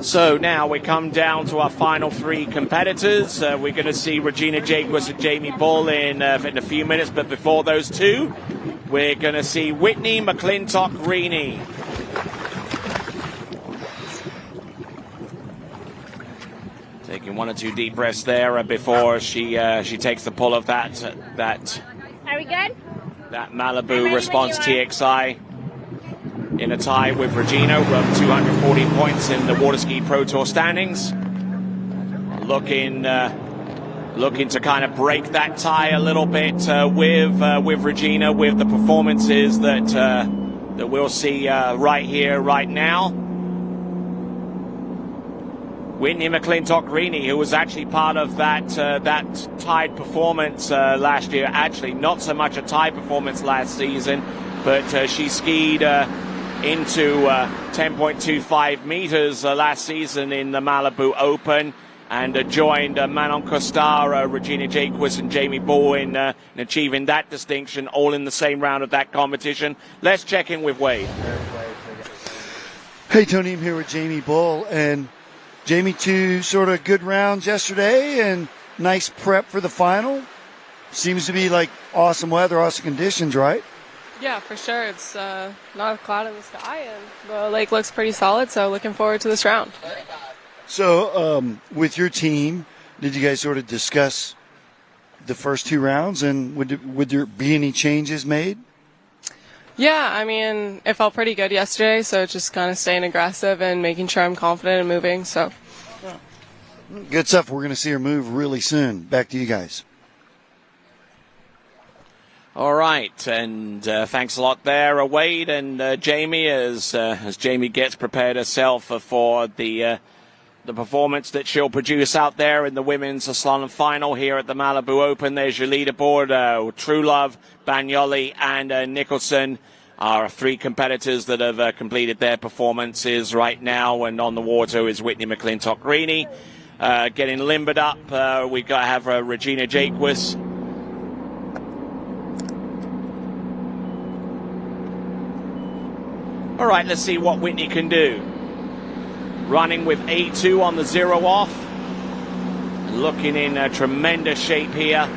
So now we come down to our final 3 competitors. We're going to see Regina Jacobs and Jamie Bull in a few minutes, but before those 2, we're going to see Whitney McClintock-Greeny. Taking 1 or 2 deep breaths there before she takes the pull of that Are we good? that Malibu Response TXI in a tie with Regina, with 240 points in the Waterski Pro Tour standings. Looking to kind of break that tie a little bit with Regina, with the performances that we'll see right here, right now. Whitney McClintock-Rini, who was actually part of that tied performance last year. Actually, not so much a tied performance last season, but she skied into 10.25 meters last season in the Malibu Open, and joined Manon Costar, Regina Jaquist, and Jamie Bull in achieving that distinction, all in the same round of that competition. Let's check in with Wade. Hey, Tony, I'm here with Jamie Bull, and Jamie, 2 sort of good rounds yesterday and nice prep for the final. Seems to be like awesome weather, awesome conditions, right? Yeah, for sure. It's not a cloud in the sky, and the lake looks pretty solid, so looking forward to this round. So with your team, did you guys sort of discuss the first 2 rounds, and would there be any changes made? Yeah, I mean, it felt pretty good yesterday, so just kind of staying aggressive and making sure I'm confident and moving. So, good stuff. We're going to see her move really soon. Back to you guys. All right, and thanks a lot there, Wade and Jamie, as Jamie gets prepared herself for the performance that she'll produce out there in the women's slalom final here at the Malibu Open. There's your leaderboard. Truelove, Bagnoli, and Nicholson are 3 competitors that have completed their performances right now. And on the water is Whitney McClintock-Rini. Getting limbered up, we've got to have Regina Jaquist. All right, let's see what Whitney can do. Running with A2 on the 0 off. Looking in tremendous shape here.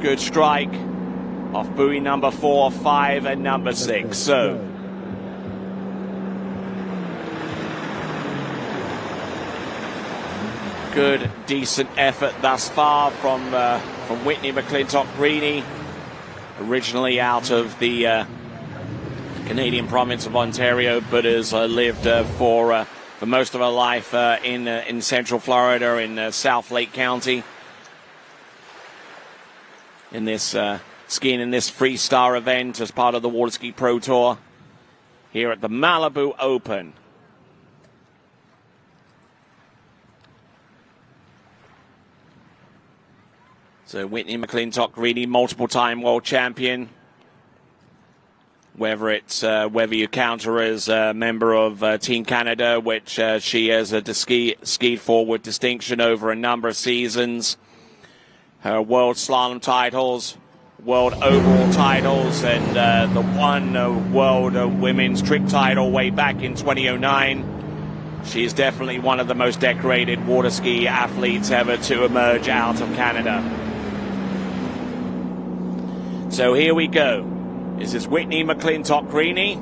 Good strike off buoy number 4, 5, and number 6. So good, decent effort thus far from Whitney McClintock-Rini, originally out of the Canadian province of Ontario, but has lived for most of her life in Central Florida, in South Lake County. In this skiing in this Freestar event as part of the Waterski Pro Tour here at the Malibu Open. So Whitney McClintock-Rini, multiple-time world champion. Whether you count her as a member of Team Canada, which she has skied for with distinction over a number of seasons. Her world slalom titles, world overall titles, and the one world women's trick title way back in 2009. She's definitely one of the most decorated water ski athletes ever to emerge out of Canada. So here we go. This is Whitney McClintock-Rini.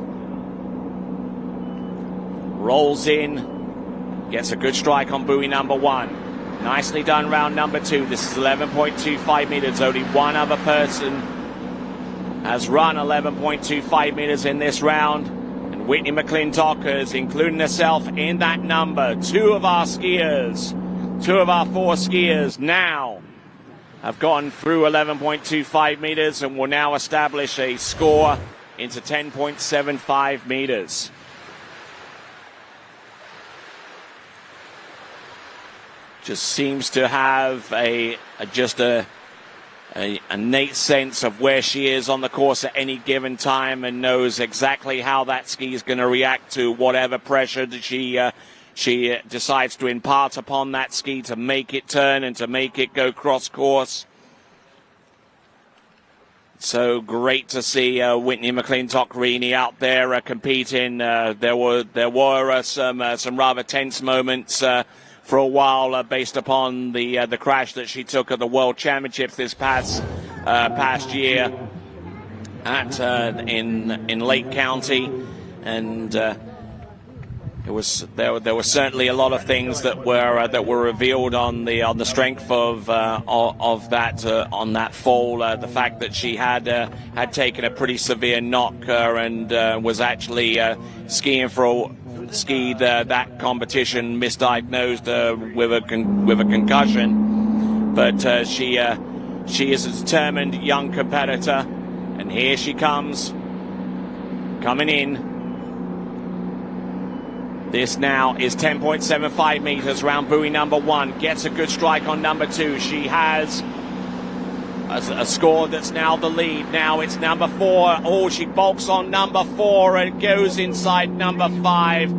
Rolls in, gets a good strike on buoy number 1. Nicely done round number 2. This is 11.25 meters. Only one other person has run 11.25 meters in this round. And Whitney McClintock is including herself in that number. 2 of our 4 skiers now have gone through 11.25 meters and will now establish a score into 10.75 meters. Just seems to have a innate sense of where she is on the course at any given time, and knows exactly how that ski is going to react to whatever pressure that she decides to impart upon that ski to make it turn and to make it go cross course. So great to see Whitney McClintock-Rini out there competing. There were some rather tense moments for a while based upon the crash that she took at the World Championships this past year in Lake County, and there were certainly a lot of things that were revealed on the strength of that on that fall. The fact that she had taken a pretty severe knock and was actually skied that competition, misdiagnosed with a concussion. But she is a determined young competitor, and here she comes, coming in. This now is 10.75 meters round buoy number 1. Gets a good strike on number 2. She has a score that's now the lead. Now it's number 4. Oh, she bulks on number 4 and goes inside number 5.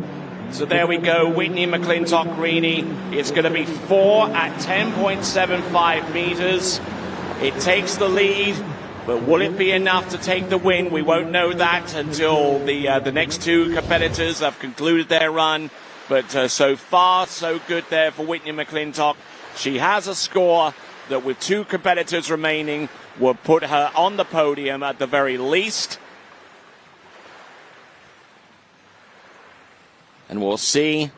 So there we go, Whitney McClintock-Rini. It's going to be 4 at 10.75 meters. It takes the lead. But will it be enough to take the win? We won't know that until the next 2 competitors have concluded their run. But so far, so good there for Whitney McClintock. She has a score that, with 2 competitors remaining, will put her on the podium at the very least. And we'll see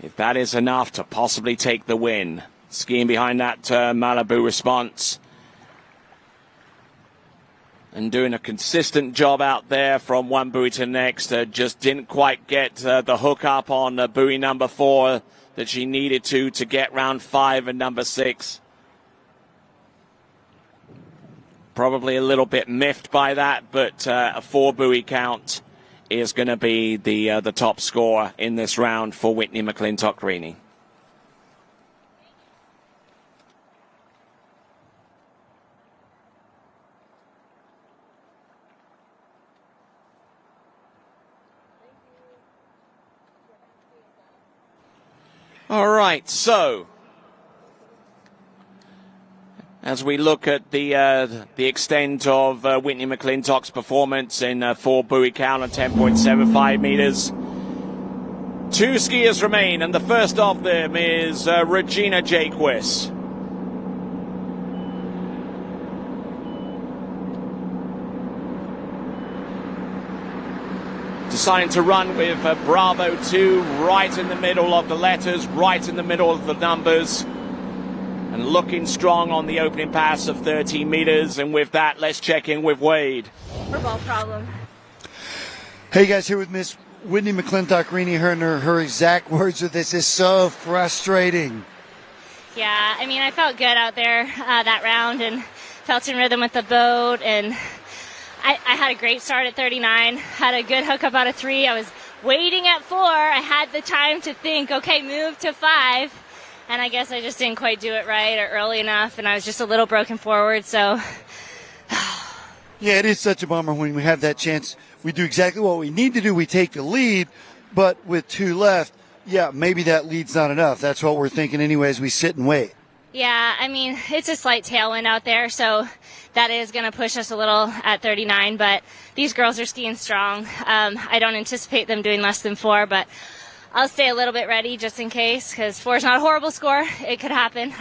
if that is enough to possibly take the win. Skiing behind that Malibu response. And doing a consistent job out there from one buoy to the next. Just didn't quite get the hook up on buoy number 4 that she needed to get round 5 and number 6. Probably a little bit miffed by that, but a 4 buoy count is going to be the top score in this round for Whitney McClintock-Rini. All right, so as we look at the extent of Whitney McClintock's performance in 4 buoy count on 10.75 meters, 2 skiers remain, and the first of them is Regina Jaquist. Deciding to run with Bravo 2 right in the middle of the letters, right in the middle of the numbers, and looking strong on the opening pass of 13 meters. And with that, let's check in with Wade. Ball problem. Hey guys, here with Miss Whitney McClintock-Rini. Her exact words of this is so frustrating. Yeah, I mean, I felt good out there that round and felt in rhythm with the boat, and I had a great start at 39, had a good hookup out of 3. I was waiting at 4. I had the time to think, okay, move to 5. And I guess I just didn't quite do it right or early enough, and I was just a little broken forward, so. Yeah, it is such a bummer when we have that chance. We do exactly what we need to do. We take the lead, but with 2 left, yeah, maybe that lead's not enough. That's what we're thinking anyway as we sit and wait. Yeah, I mean, it's a slight tailwind out there, so that is going to push us a little at 39, but these girls are skiing strong. I don't anticipate them doing less than 4, but I'll stay a little bit ready just in case, because 4 is not a horrible score. It could happen,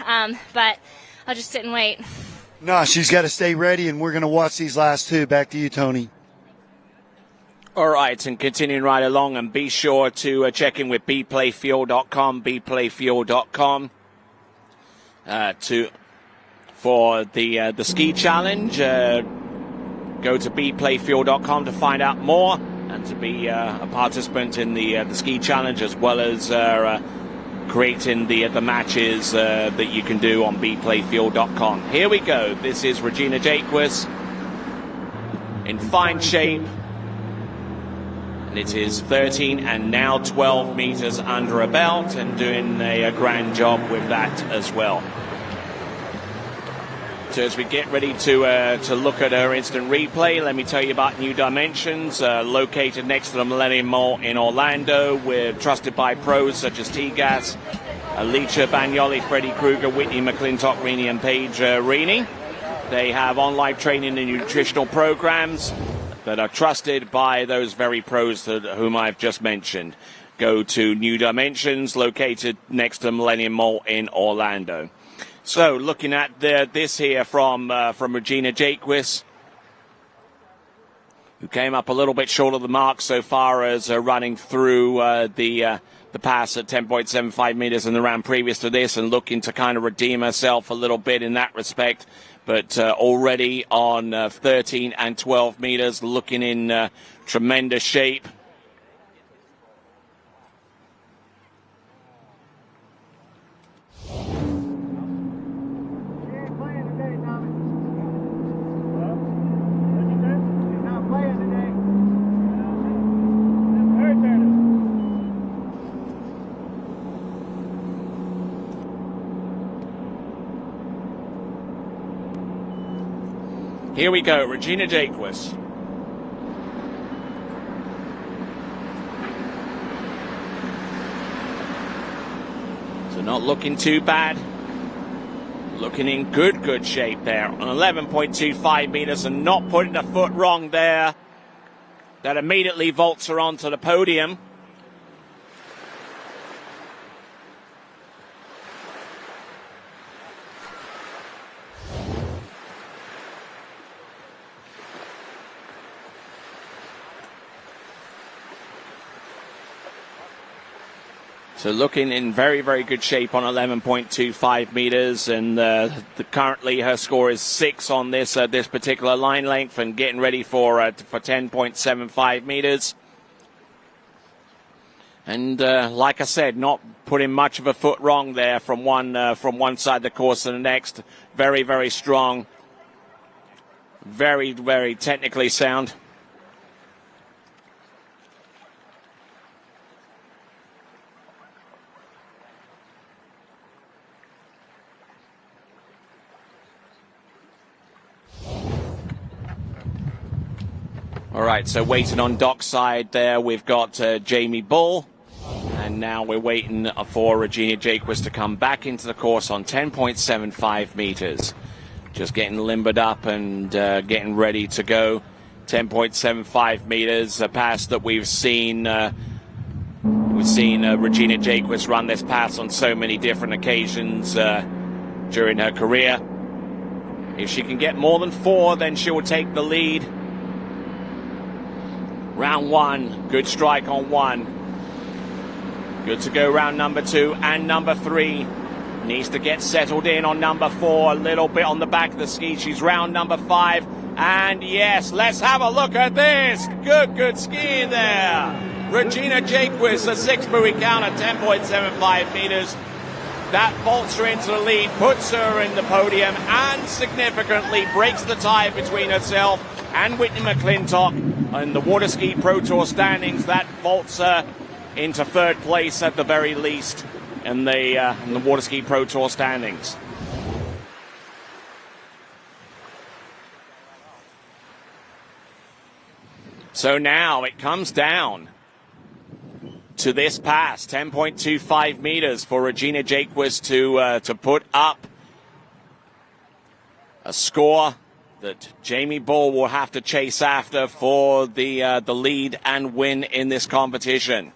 but I'll just sit and wait. No, she's got to stay ready, and we're going to watch these last 2. Back to you, Tony. All right, and continuing right along, and be sure to check in with bplayfuel.com, bplayfuel.com. For the ski challenge, go to bplayfuel.com to find out more and to be a participant in the ski challenge, as well as creating the matches that you can do on bplayfuel.com. Here we go. This is Regina Jaquist in fine shape. And it is 13 and now 12 meters under a belt, and doing a grand job with that as well. So as we get ready to look at her instant replay, let me tell you about New Dimensions, located next to the Millennium Mall in Orlando. We're trusted by pros such as T-Gas, Alicia Bagnoli, Freddie Krueger, Whitney McClintock-Rini, and Paige Rini. They have online training and nutritional programs that are trusted by those very pros whom I've just mentioned. Go to New Dimensions, located next to Millennium Mall in Orlando. So, looking at this here from Regina Jaquist, who came up a little bit short of the mark so far as running through the pass at 10.75 meters in the round previous to this, and looking to kind of redeem herself a little bit in that respect. But already on 13 and 12 meters, looking in tremendous shape. Here we go, Regina Jaquist. So not looking too bad. Looking in good shape there on 11.25 meters and not putting a foot wrong there. That immediately vaults her onto the podium. So looking in very good shape on 11.25 meters, and currently her score is 6 on this this particular line length, and getting ready for 10.75 meters. And like I said, not putting much of a foot wrong there from one side of the course to the next. Very strong, very technically sound. All right, so waiting on dockside there, we've got Jamie Bull. And now we're waiting for Regina Jaquist to come back into the course on 10.75 meters. Just getting limbered up and getting ready to go. 10.75 meters, a pass that we've seen Regina Jaquist run this pass on so many different occasions during her career. If she can get more than 4, then she will take the lead. Round 1, good strike on 1. Good to go round number 2 and number 3. Needs to get settled in on number 4, a little bit on the back of the ski. She's round number 5. And yes, let's have a look at this. Good skiing there. Regina Jaquist, a 6-buoy count at 10.75 meters. That vaults her into the lead, puts her in the podium, and significantly breaks the tie between herself and Whitney McClintock in the Waterski Pro Tour standings. That vaults her into 3rd place at the very least in the Waterski Pro Tour standings. So now it comes down to this pass, 10.25 meters for Regina Jaquist to put up a score that Jamie Bull will have to chase after for the lead and win in this competition.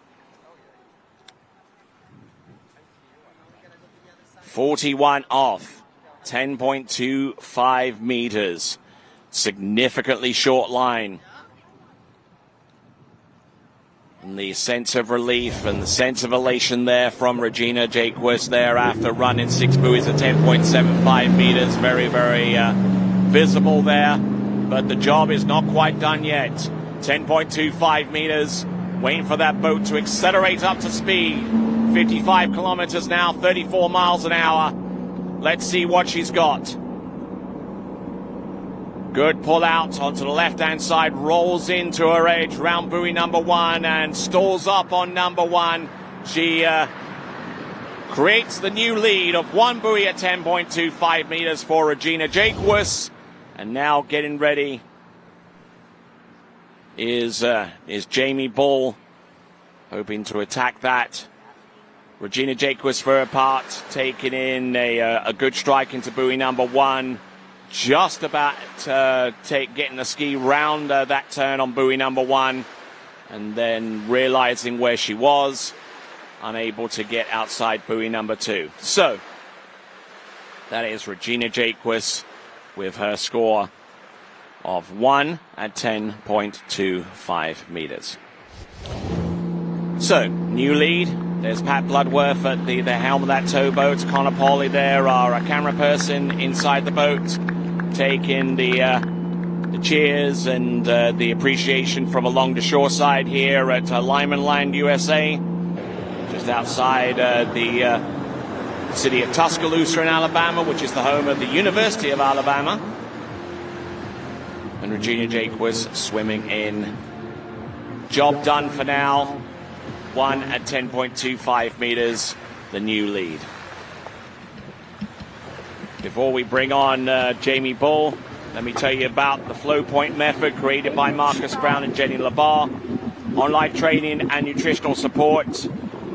41 off, 10.25 meters. Significantly short line. And the sense of relief and the sense of elation there from Regina Jaquist there after running 6 buoys at 10.75 meters. Very visible there, but the job is not quite done yet. 10.25 meters, waiting for that boat to accelerate up to speed. 55 kilometers now, 34 miles an hour. Let's see what she's got. Good pull out onto the left-hand side, rolls into her edge, round buoy number 1, and stalls up on number 1. She creates the new lead of 1 buoy at 10.25 meters for Regina Jaquist. And now getting ready is Jamie Bull, hoping to attack that. Regina Jaquist, for her part, taking in a good strike into buoy number 1. Just about getting the ski round that turn on buoy number 1, and then realizing where she was, unable to get outside buoy number 2. So that is Regina Jaquist with her score of 1 at 10.25 meters. So, new lead. There's Pat Bloodworth at the helm of that towboat. Connor Pauley there, our camera person inside the boat, taking the cheers and the appreciation from along the shore side here at Lyman Land, USA, just outside the city of Tuscaloosa in Alabama, which is the home of the University of Alabama. And Regina Jaquist swimming in. Job done for now. 1 at 10.25 meters, the new lead. Before we bring on Jamie Bull, let me tell you about the Flow Point method created by Marcus Brown and Jenny Labar. Online training and nutritional support,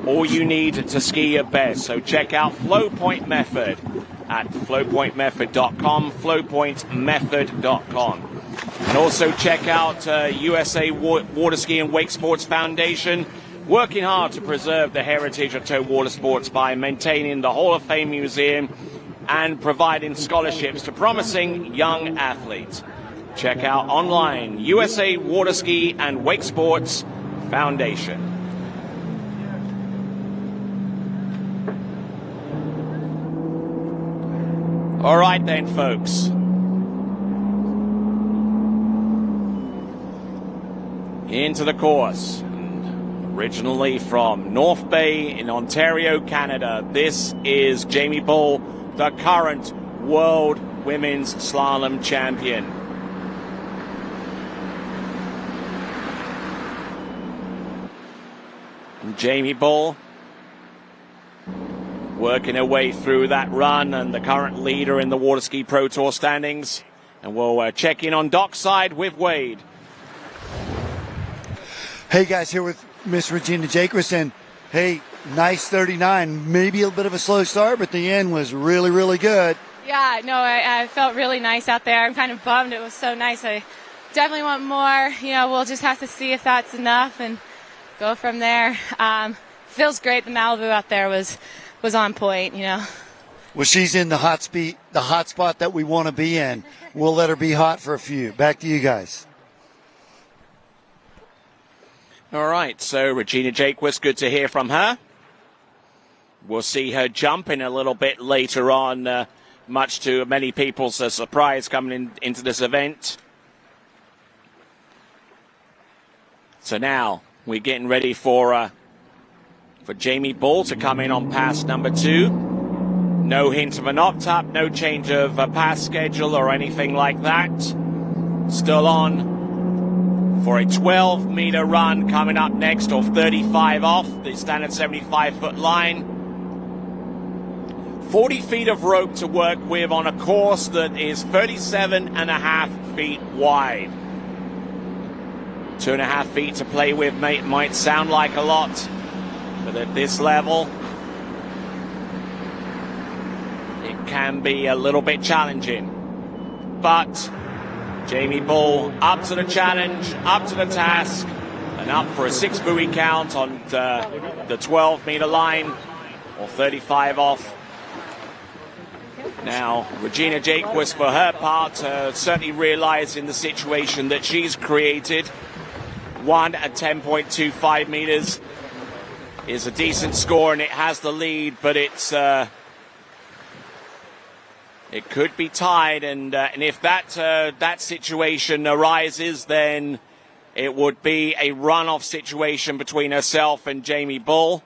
all you need to ski your best. So check out Flow Point Method at flowpointmethod.com, flowpointmethod.com. And also check out USA Waterski and Wake Sports Foundation, working hard to preserve the heritage of tow water sports by maintaining the Hall of Fame Museum and providing scholarships to promising young athletes. Check out online USA Waterski and Wake Sports Foundation. All right then, folks. Into the course. Originally from North Bay in Ontario, Canada, this is Jamie Bull, the current world women's slalom champion. And Jamie Bull working her way through that run and the current leader in the Waterski Pro Tour standings. And we'll check in on dockside with Wade. Hey guys, here with Miss Regina Jaquist, and hey, nice 39. Maybe a bit of a slow start, but the end was really, really good. Yeah, no, I felt really nice out there. I'm kind of bummed. It was so nice. I definitely want more. You know, we'll just have to see if that's enough and go from there. Feels great. The Malibu out there was on point, you know. Well, she's in the hot spot that we want to be in. We'll let her be hot for a few. Back to you guys. All right, so Regina Jaquist, good to hear from her. We'll see her jumping a little bit later on, much to many people's surprise coming into this event. So now we're getting ready for Jamie Bull to come in on pass number 2. No hint of an opt-up, no change of pass schedule or anything like that. Still on for a 12-meter run coming up next, or 35 off the standard 75-foot line. 40 feet of rope to work with on a course that is 37.5 feet wide. 2.5 feet to play with might sound like a lot, but at this level, it can be a little bit challenging. But Jamie Bull up to the challenge, up to the task, and up for a 6 buoy count on the 12-meter line, or 35 off. Now, Regina Jaquist, for her part, certainly realizing the situation that she's created. 1 at 10.25 meters is a decent score, and it has the lead, but it's it could be tied, and if that situation arises, then it would be a runoff situation between herself and Jamie Bull.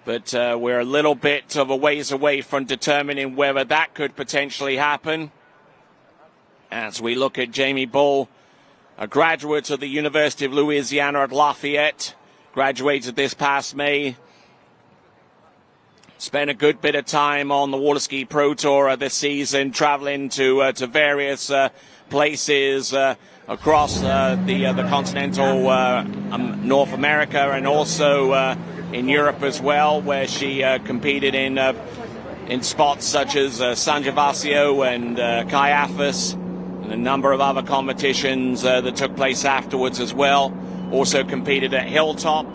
But we're a little bit of a ways away from determining whether that could potentially happen. As we look at Jamie Bull, a graduate of the University of Louisiana at Lafayette, graduated this past May. Spent a good bit of time on the Waterski Pro Tour this season, traveling to various places across the continental North America, and also in Europe as well, where she competed in spots such as San Gervasio and Caiaphas, and a number of other competitions that took place afterwards as well. Also competed at Hilltop,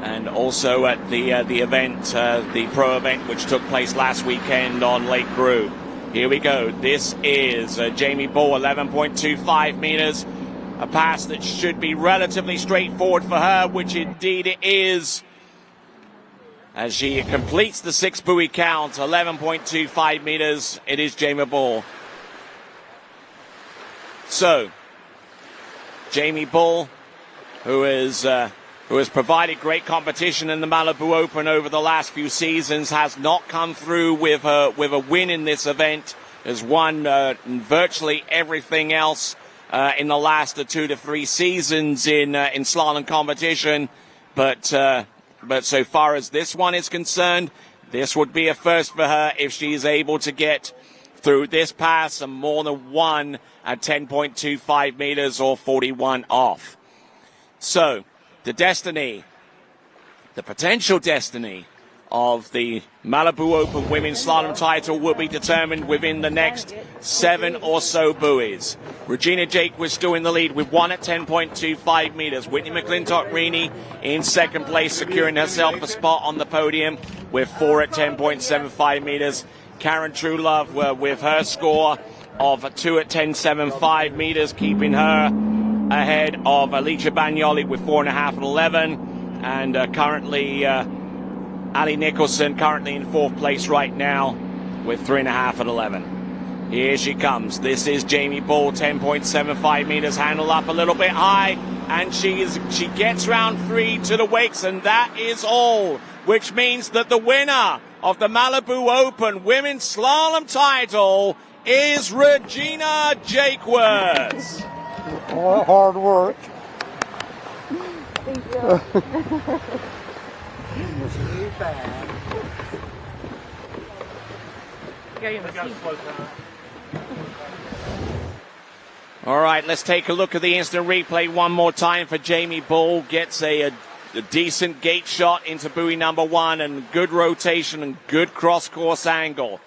and also at the event, the pro event, which took place last weekend on Lake Gru. Here we go. This is Jamie Bull, 11.25 meters. A pass that should be relatively straightforward for her, which indeed it is. As she completes the 6 buoy count, 11.25 meters. It is Jamie Bull. So, Jamie Bull, who has provided great competition in the Malibu Open over the last few seasons, has not come through with a win in this event. Has won virtually everything else in the last 2 to 3 seasons in slalom competition. But so far as this one is concerned, this would be a first for her if she is able to get through this pass and more than one at 10.25 meters or 41 off. So, the potential destiny of the Malibu Open Women's Slalom title will be determined within the next 7 or so buoys. Regina Jake was still in the lead with 1 at 10.25 meters. Whitney McClintock-Rini in second place, securing herself a spot on the podium with 4 at 10.75 meters. Karen Truelove with her score of 2 at 10.75 meters, keeping her ahead of Alicia Bagnoli with 4.5 at 11. And currently, Ali Nicholson currently in 4th place right now with 3.5 at 11. Here she comes. This is Jamie Bull, 10.75 meters, handle up a little bit high, and she gets round 3 to the wakes, and that is all, which means that the winner of the Malibu Open Women's Slalom title is Regina Jakeworth. Hard work. Thank you. All right, let's take a look at the instant replay one more time for Jamie Bull. Gets a decent gate shot into buoy number 1 and good rotation and good cross-course angle.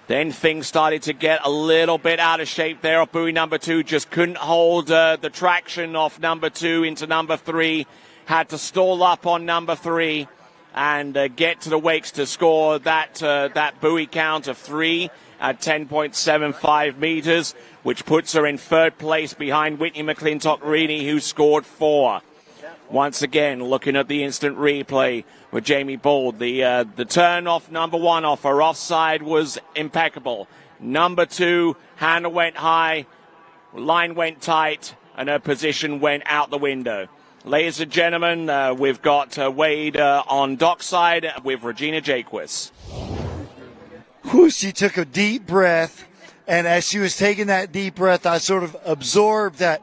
Then things started to get a little bit out of shape there off buoy number 2. Just couldn't hold the traction off number 2 into number 3. Had to stall up on number 3 and get to the wakes to score that buoy count of 3 at 10.75 meters, which puts her in 3rd place behind Whitney McClintock-Rini, who scored 4. Once again, looking at the instant replay with Jamie Bull, the turn off number 1 off her offside was impeccable. Number 2, handle went high, line went tight, and her position went out the window. Ladies and gentlemen, we've got Wade on dockside with Regina Jakeworth. She took a deep breath, and as she was taking that deep breath, I sort of absorbed that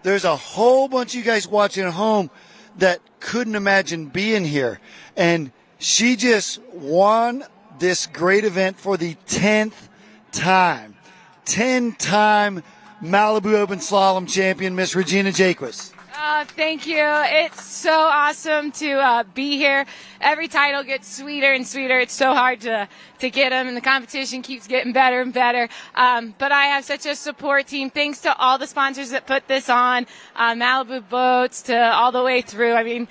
there's a whole bunch of you guys watching at home that couldn't imagine being here. And she just won this great event for the 10th time. 10-time Malibu Open Slalom champion, Miss Regina Jakeworth. Thank you. It's so awesome to be here. Every title gets sweeter and sweeter. It's so hard to get them, and the competition keeps getting better and better. But I have such a support team. Thanks to all the sponsors that put this on, Malibu Boats to all the way through. I mean,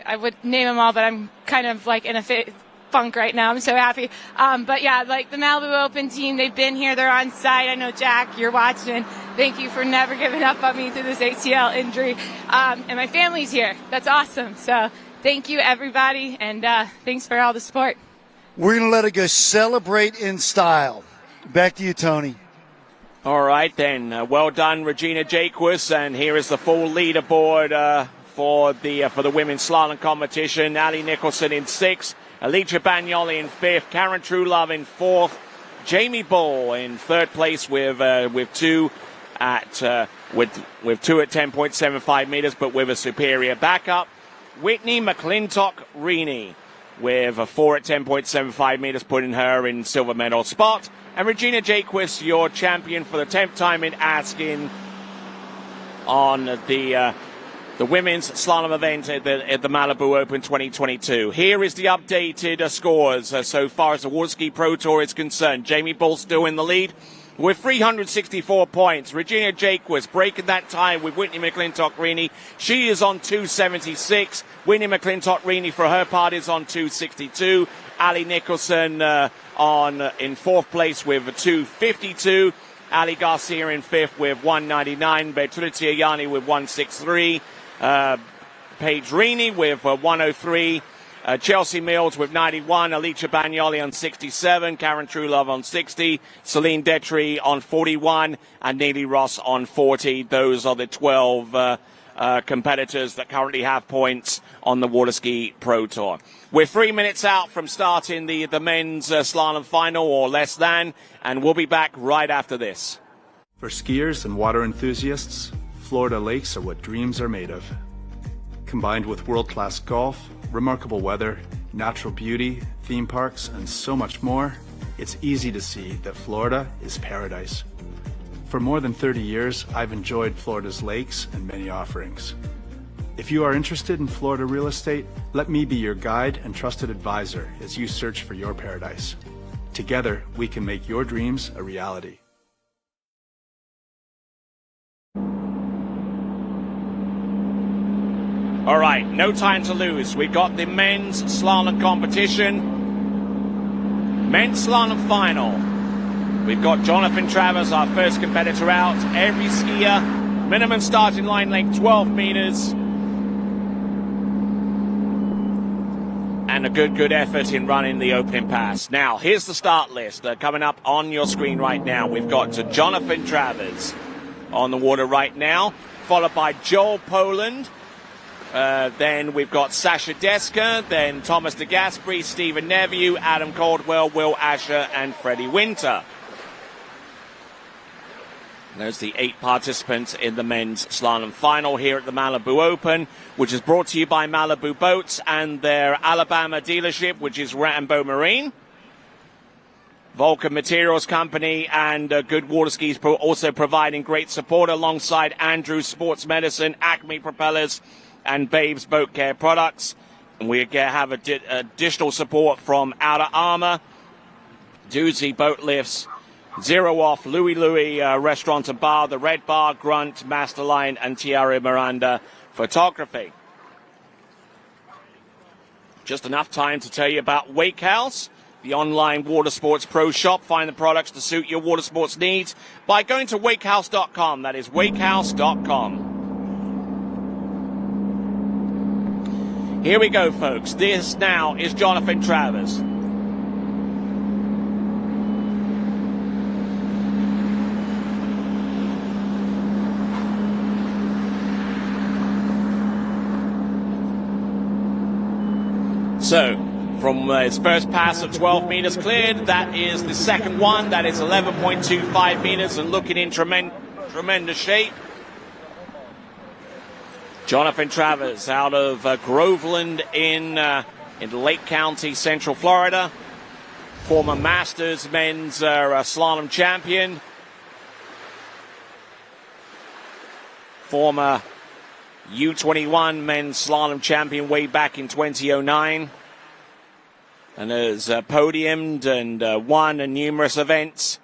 I would name them all, but I'm kind of like in a funk right now. I'm so happy. But yeah, like the Malibu Open team, they've been here. They're on site. I know, Jack, you're watching. Thank you for never giving up on me through this ACL injury. And my family's here. That's awesome. So thank you, everybody, and thanks for all the support. We're going to let it go celebrate in style. Back to you, Tony. All right, then. Well done, Regina Jakeworth. And here is the full leaderboard for the women's slalom competition. Ali Nicholson in 6th. Alicia Bagnoli in 5th. Karen Truelove in 4th. Jamie Bull in 3rd place with 2 at 10.75 meters, but with a superior backup. Whitney McClintock-Rini with a 4 at 10.75 meters, putting her in silver medal spot. And Regina Jakeworth, your champion for the 10th time in Askin on the women's slalom event at the Malibu Open 2022. Here is the updated scores so far as the Waterski Pro Tour is concerned. Jamie Bull still in the lead with 364 points. Regina Jaquez breaking that tie with Whitney McClintock-Rini. She is on 276. Whitney McClintock-Rini, for her part, is on 262. Ali Nicholson in fourth place with 252. Ali Garcia in fifth with 199. Bertolucci Ayani with 163. Paige Rini with 103. Chelsea Mills with 91, Alicia Bagnoli on 67, Karen Trulove on 60, Celine Detry on 41, and Neely Ross on 40. Those are the 12 competitors that currently have points on the Waterski Pro Tour. We're 3 minutes out from starting the men's slalom final, or less than, and we'll be back right after this. For skiers and water enthusiasts, Florida lakes are what dreams are made of. Combined with world-class golf, remarkable weather, natural beauty, theme parks, and so much more, it's easy to see that Florida is paradise. For more than 30 years, I've enjoyed Florida's lakes and many offerings. If you are interested in Florida real estate, let me be your guide and trusted advisor as you search for your paradise. Together, we can make your dreams a reality. All right, no time to lose. We've got the men's slalom competition. Men's slalom final. We've got Jonathan Travers, our first competitor, out. Every skier, minimum starting line length 12 meters. And a good effort in running the opening pass. Now, here's the start list coming up on your screen right now. We've got Jonathan Travers on the water right now, followed by Joel Poland. Then we've got Sasha Deska, then Thomas de Gasperi, Stephen Neveu, Adam Caldwell, Will Asher, and Freddie Winter. There's the 8 participants in the men's slalom final here at the Malibu Open, which is brought to you by Malibu Boats and their Alabama dealership, which is Rambo Marine. Vulcan Materials Company and Good Waterskis also providing great support alongside Andrews Sports Medicine, Acme Propellers, and Babes Boat Care Products. And we have additional support from Outer Armour, Doozy Boat Lifts, Zero Off, Louie Restaurant and Bar, The Red Bar, Grunt, Masterline, and Tiara Miranda Photography. Just enough time to tell you about Wake House, the online water sports pro shop. Find the products to suit your water sports needs by going to wakehouse.com. That is wakehouse.com. Here we go, folks. This now is Jonathan Travers. So, from his first pass of 12 meters cleared, that is the second one. That is 11.25 meters and looking in tremendous shape. Jonathan Travers out of Groveland in Lake County, Central Florida. Former Masters men's slalom champion. Former U21 men's slalom champion way back in 2009. And has podiumed and won in numerous events.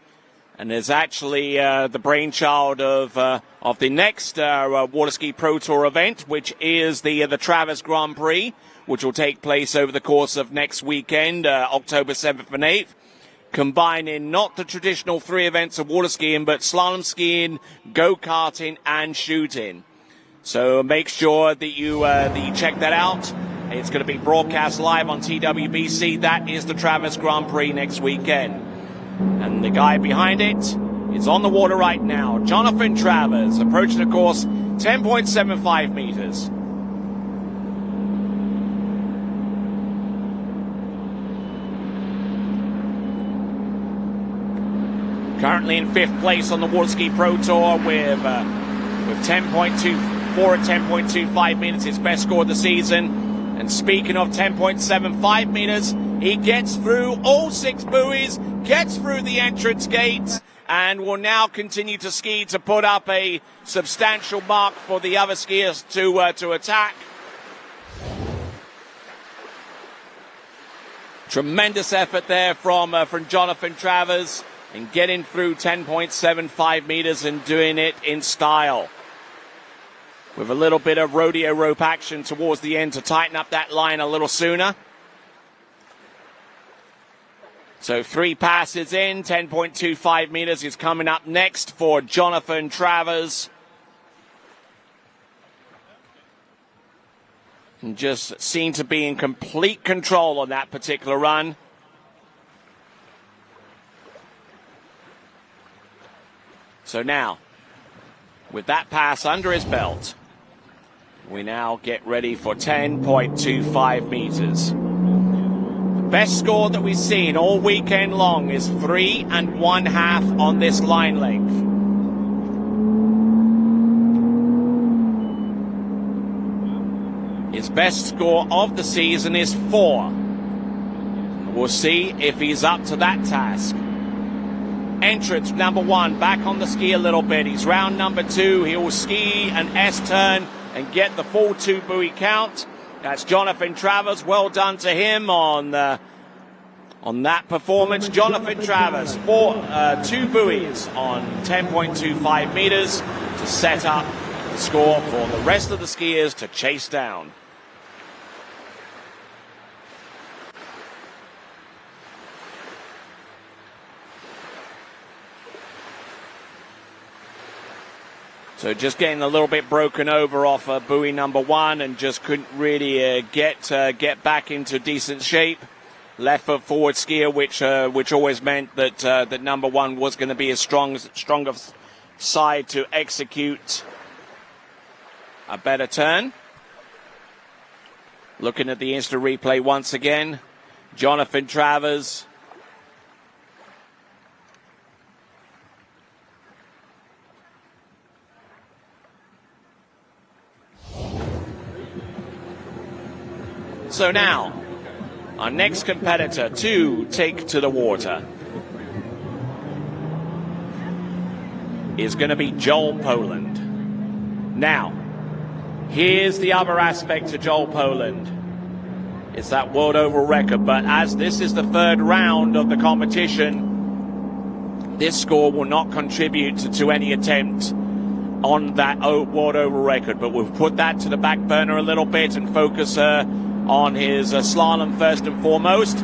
And is actually the brainchild of the next Waterski Pro Tour event, which is the Travers Grand Prix, which will take place over the course of next weekend, October 7th and 8th, combining not the traditional 3 events of water skiing, but slalom skiing, go-karting, and shooting. So make sure that you check that out. It's going to be broadcast live on TWBC. That is the Travers Grand Prix next weekend. And the guy behind it is on the water right now. Jonathan Travers approaching the course 10.75 meters. Currently in 5th place on the Waterski Pro Tour with 10.24 at 10.25 meters, his best score of the season. And speaking of 10.75 meters, he gets through all 6 buoys, gets through the entrance gate, and will now continue to ski to put up a substantial mark for the other skiers to attack. Tremendous effort there from Jonathan Travers. and getting through 10.75 meters and doing it in style. With a little bit of rodeo rope action towards the end to tighten up that line a little sooner. So 3 passes in, 10.25 meters is coming up next for Jonathan Travers. And just seemed to be in complete control on that particular run. So now, with that pass under his belt, we now get ready for 10.25 meters. The best score that we've seen all weekend long is 3 1/2 on this line length. His best score of the season is 4. We'll see if he's up to that task. Entrance number 1, back on the ski a little bit. He's round number 2. He will ski an S-turn and get the full 2 buoy count. That's Jonathan Travers. Well done to him on that performance. Jonathan Travers, 2 buoys on 10.25 meters to set up the score for the rest of the skiers to chase down. So just getting a little bit broken over off buoy number 1 and just couldn't really get back into decent shape. Left foot forward skier, which always meant that number 1 was going to be a stronger side to execute a better turn. Looking at the instant replay once again, Jonathan Travers. So now, our next competitor to take to the water is going to be Joel Poland. Now, here's the other aspect to Joel Poland. It's that world overall record, but as this is the 3rd round of the competition, this score will not contribute to any attempt on that world overall record, but we'll put that to the back burner a little bit and focus on his slalom first and foremost.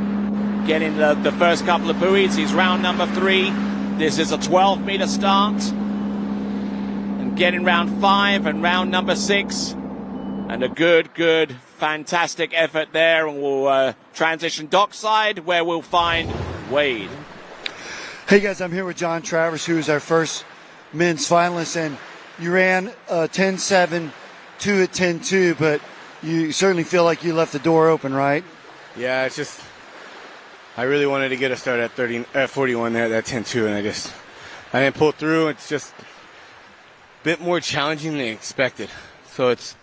Getting the first couple of buoys. He's round number 3. This is a 12-meter start. And getting round 5 and round number 6. And a good, fantastic effort there. And we'll transition dockside where we'll find Wade. Hey guys, I'm here with John Travers, who is our first men's finalist. And you ran 10.7, 2 at 10.2, but you certainly feel like you left the door open, right? Yeah, it's just I really wanted to get a start at 41 there at that 10.2, and I didn't pull through. It's just a bit more challenging than expected. So it's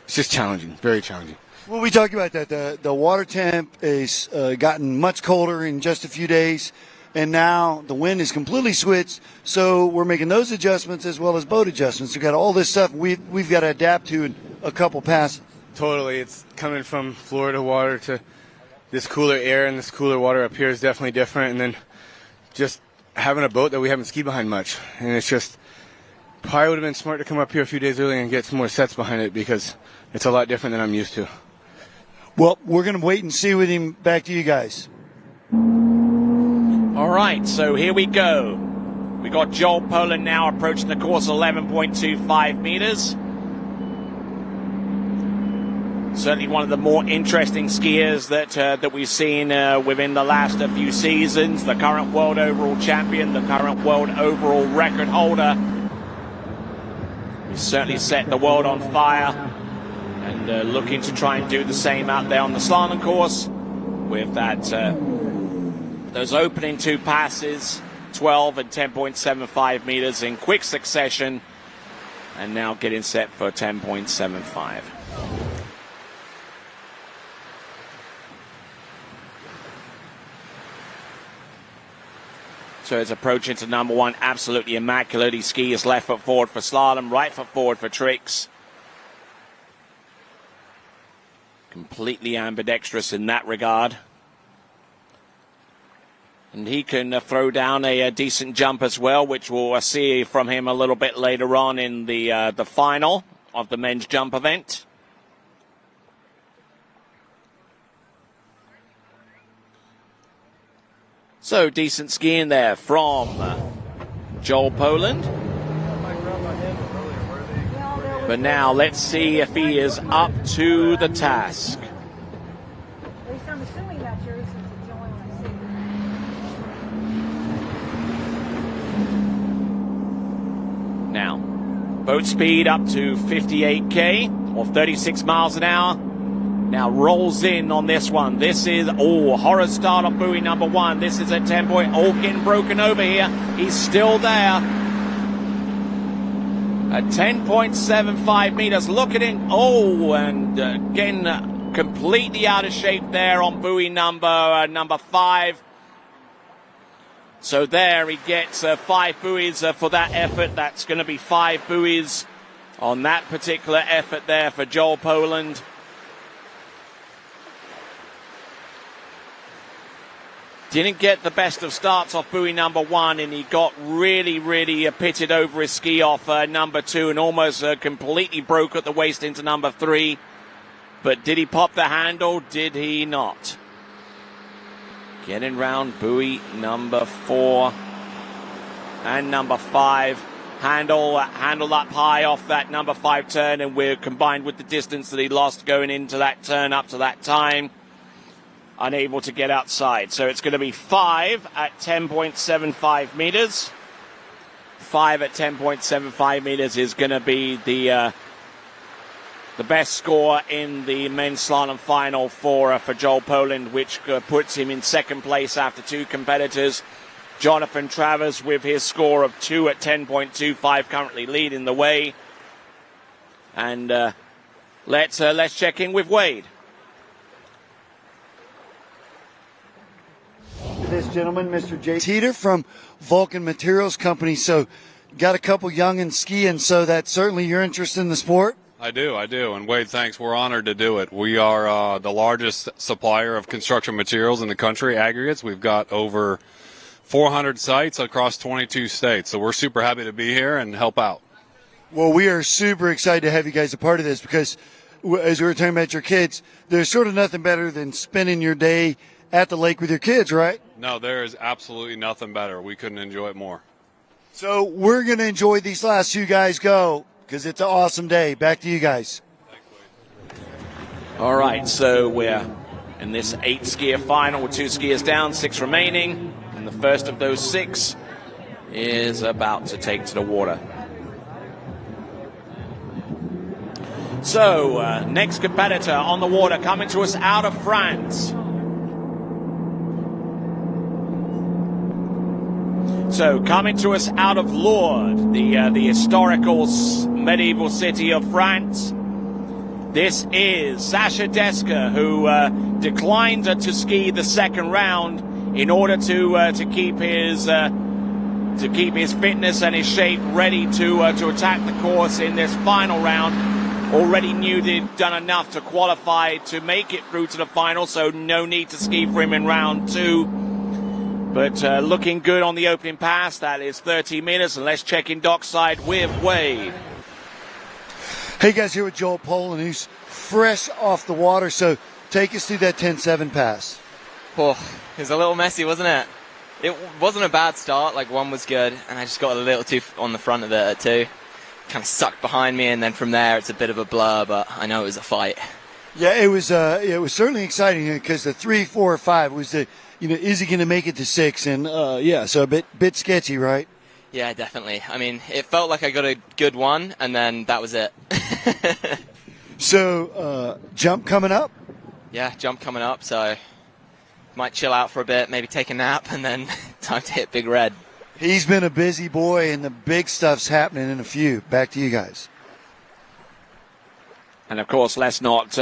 just challenging, very challenging. Well, we talked about that. The water temp has gotten much colder in just a few days, and now the wind is completely switched. So we're making those adjustments as well as boat adjustments. We've got all this stuff we've got to adapt to in a couple passes. Totally. It's coming from Florida water to this cooler air, and this cooler water up here is definitely different. And then just having a boat that we haven't skied behind much. And it's just probably would have been smart to come up here a few days earlier and get some more sets behind it because it's a lot different than I'm used to. Well, we're going to wait and see with him. Back to you guys. All right, so here we go. We got Joel Poland now approaching the course 11.25 meters. Certainly one of the more interesting skiers that we've seen within the last few seasons. The current world overall champion, the current world overall record holder. He's certainly set the world on fire and looking to try and do the same out there on the slalom course with that those opening 2 passes, 12 and 10.75 meters in quick succession, and now getting set for 10.75. So it's approaching to number 1, absolutely immaculate. He skis left foot forward for slalom, right foot forward for tricks. Completely ambidextrous in that regard. And he can throw down a decent jump as well, which we'll see from him a little bit later on in the final of the men's jump event. So decent skiing there from Joel Poland. But now let's see if he is up to the task. At least I'm assuming that's yours since it's the only one I see. Now, boat speed up to 58k or 36 miles an hour. Now rolls in on this one. This is, horror start on buoy number 1. This is at 10 point. Getting broken over here. He's still there. At 10.75 meters. Look at him. And again, completely out of shape there on buoy number 5. So there he gets 5 buoys for that effort. That's going to be 5 buoys on that particular effort there for Joel Poland. Didn't get the best of starts off buoy number 1, and he got really pitted over his ski off number 2 and almost completely broke at the waist into number 3. But did he pop the handle? Did he not? Getting round buoy number 4 and number 5. Handle up high off that number 5 turn, and we're combined with the distance that he lost going into that turn up to that time. Unable to get outside. So it's going to be 5 at 10.75 meters. 5 at 10.75 meters is going to be the best score in the men's slalom final for Joel Poland, which puts him in second place after 2 competitors. Jonathan Travers with his score of 2 at 10.25 currently leading the way. And let's check in with Wade. This gentleman, Mr. J. Teeter from Vulcan Materials Company. So got a couple youngins skiing, so that's certainly your interest in the sport? I do. And Wade, thanks. We're honored to do it. We are the largest supplier of construction materials in the country, aggregates. We've got over 400 sites across 22 states. So we're super happy to be here and help out. Well, we are super excited to have you guys a part of this because, as we were talking about your kids, there's sort of nothing better than spending your day at the lake with your kids, right? No, there is absolutely nothing better. We couldn't enjoy it more. So we're going to enjoy these last few guys go because it's an awesome day. Back to you guys. All right, so we're in this 8-skier final with 2 skiers down, 6 remaining. And the first of those 6 is about to take to the water. So, next competitor on the water coming to us out of France. So, coming to us out of Lourdes, the historical medieval city of France, this is Sasha Deska, who declined to ski the second round in order to keep his fitness and his shape ready to attack the course in this final round. Already knew they'd done enough to qualify to make it through to the final, so no need to ski for him in round 2. But looking good on the opening pass. That is 30 meters. And let's check in dockside with Wade. Hey guys, here with Joel Poland, who's fresh off the water. So take us through that 10-7 pass. Oh, it was a little messy, wasn't it? It wasn't a bad start. Like 1 was good, and I just got a little too on the front of it at 2. Kind of sucked behind me, and then from there it's a bit of a blur. But I know it was a fight. Yeah, it was certainly exciting because the 3, 4, 5 was the. Is he going to make it to 6? And, so a bit sketchy, right? Yeah, definitely. I mean, it felt like I got a good one, and then that was it. So, jump coming up? Yeah, jump coming up, so might chill out for a bit, maybe take a nap, and then time to hit Big Red. He's been a busy boy, and the big stuff's happening in a few. Back to you guys. And, of course, let's not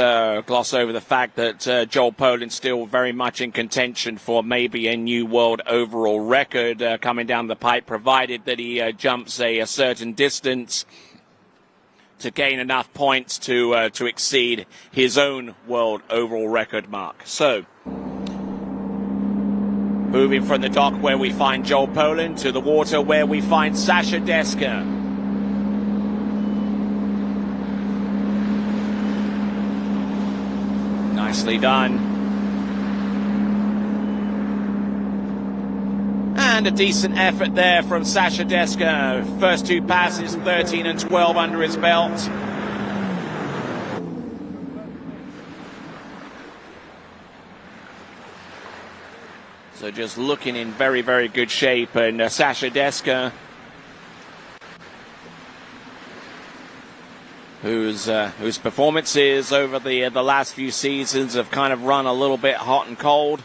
gloss over the fact that Joel Poland's still very much in contention for maybe a new world overall record coming down the pipe, provided that he jumps a certain distance to gain enough points to exceed his own world overall record mark. So, Moving from the dock where we find Joel Poland to the water where we find Sasha Deska. Nicely done. And a decent effort there from Sasha Deska. First two passes, 13 and 12 under his belt. So just looking in very, very good shape. And Sasha Deska, whose performances over the last few seasons have kind of run a little bit hot and cold.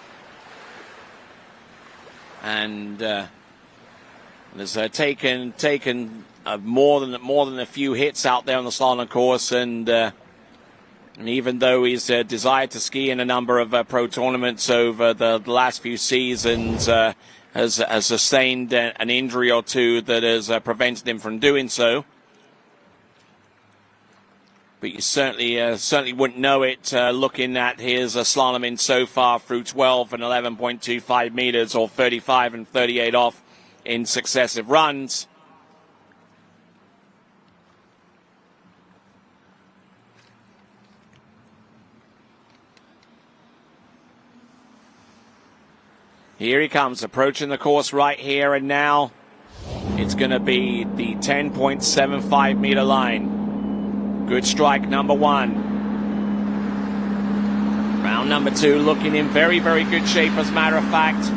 And has taken more than a few hits out there on the slalom course, and even though he's desired to ski in a number of pro tournaments over the last few seasons, has sustained an injury or two that has prevented him from doing so. But you certainly wouldn't know it looking at his slaloming so far through 12 and 11.25 meters, or 35 and 38 off in successive runs. Here he comes, approaching the course right here and now. It's going to be the 10.75 meter line. Good strike, number one. Round number two looking in very, very good shape, as a matter of fact.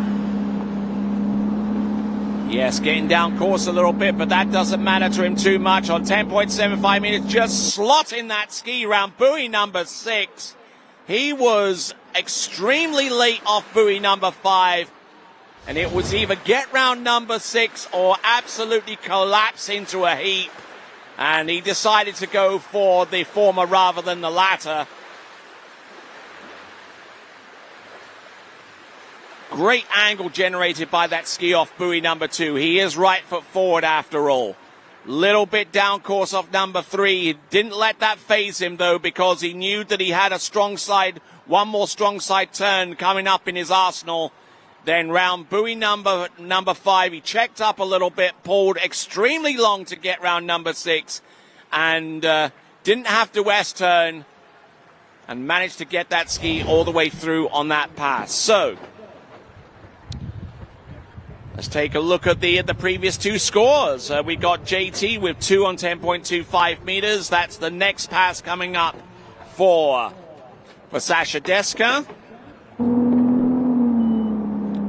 Yes, getting down course a little bit, but that doesn't matter to him too much. On 10.75 meters, just slotting that ski round buoy number 6. He was extremely late off buoy number 5, and it was either get round number 6 or absolutely collapse into a heap. And he decided to go for the former rather than the latter. Great angle generated by that ski off buoy number 2. He is right foot forward after all. Little bit down course off number 3. He didn't let that phase him though, because he knew that he had a strong side, one more strong side turn coming up in his arsenal. Then round buoy number 5, he checked up a little bit, pulled extremely long to get round number 6, and didn't have to west turn, and managed to get that ski all the way through on that pass. So let's take a look at the previous two scores. We got JT with 2 on 10.25 meters. That's the next pass coming up for Sasha Deska.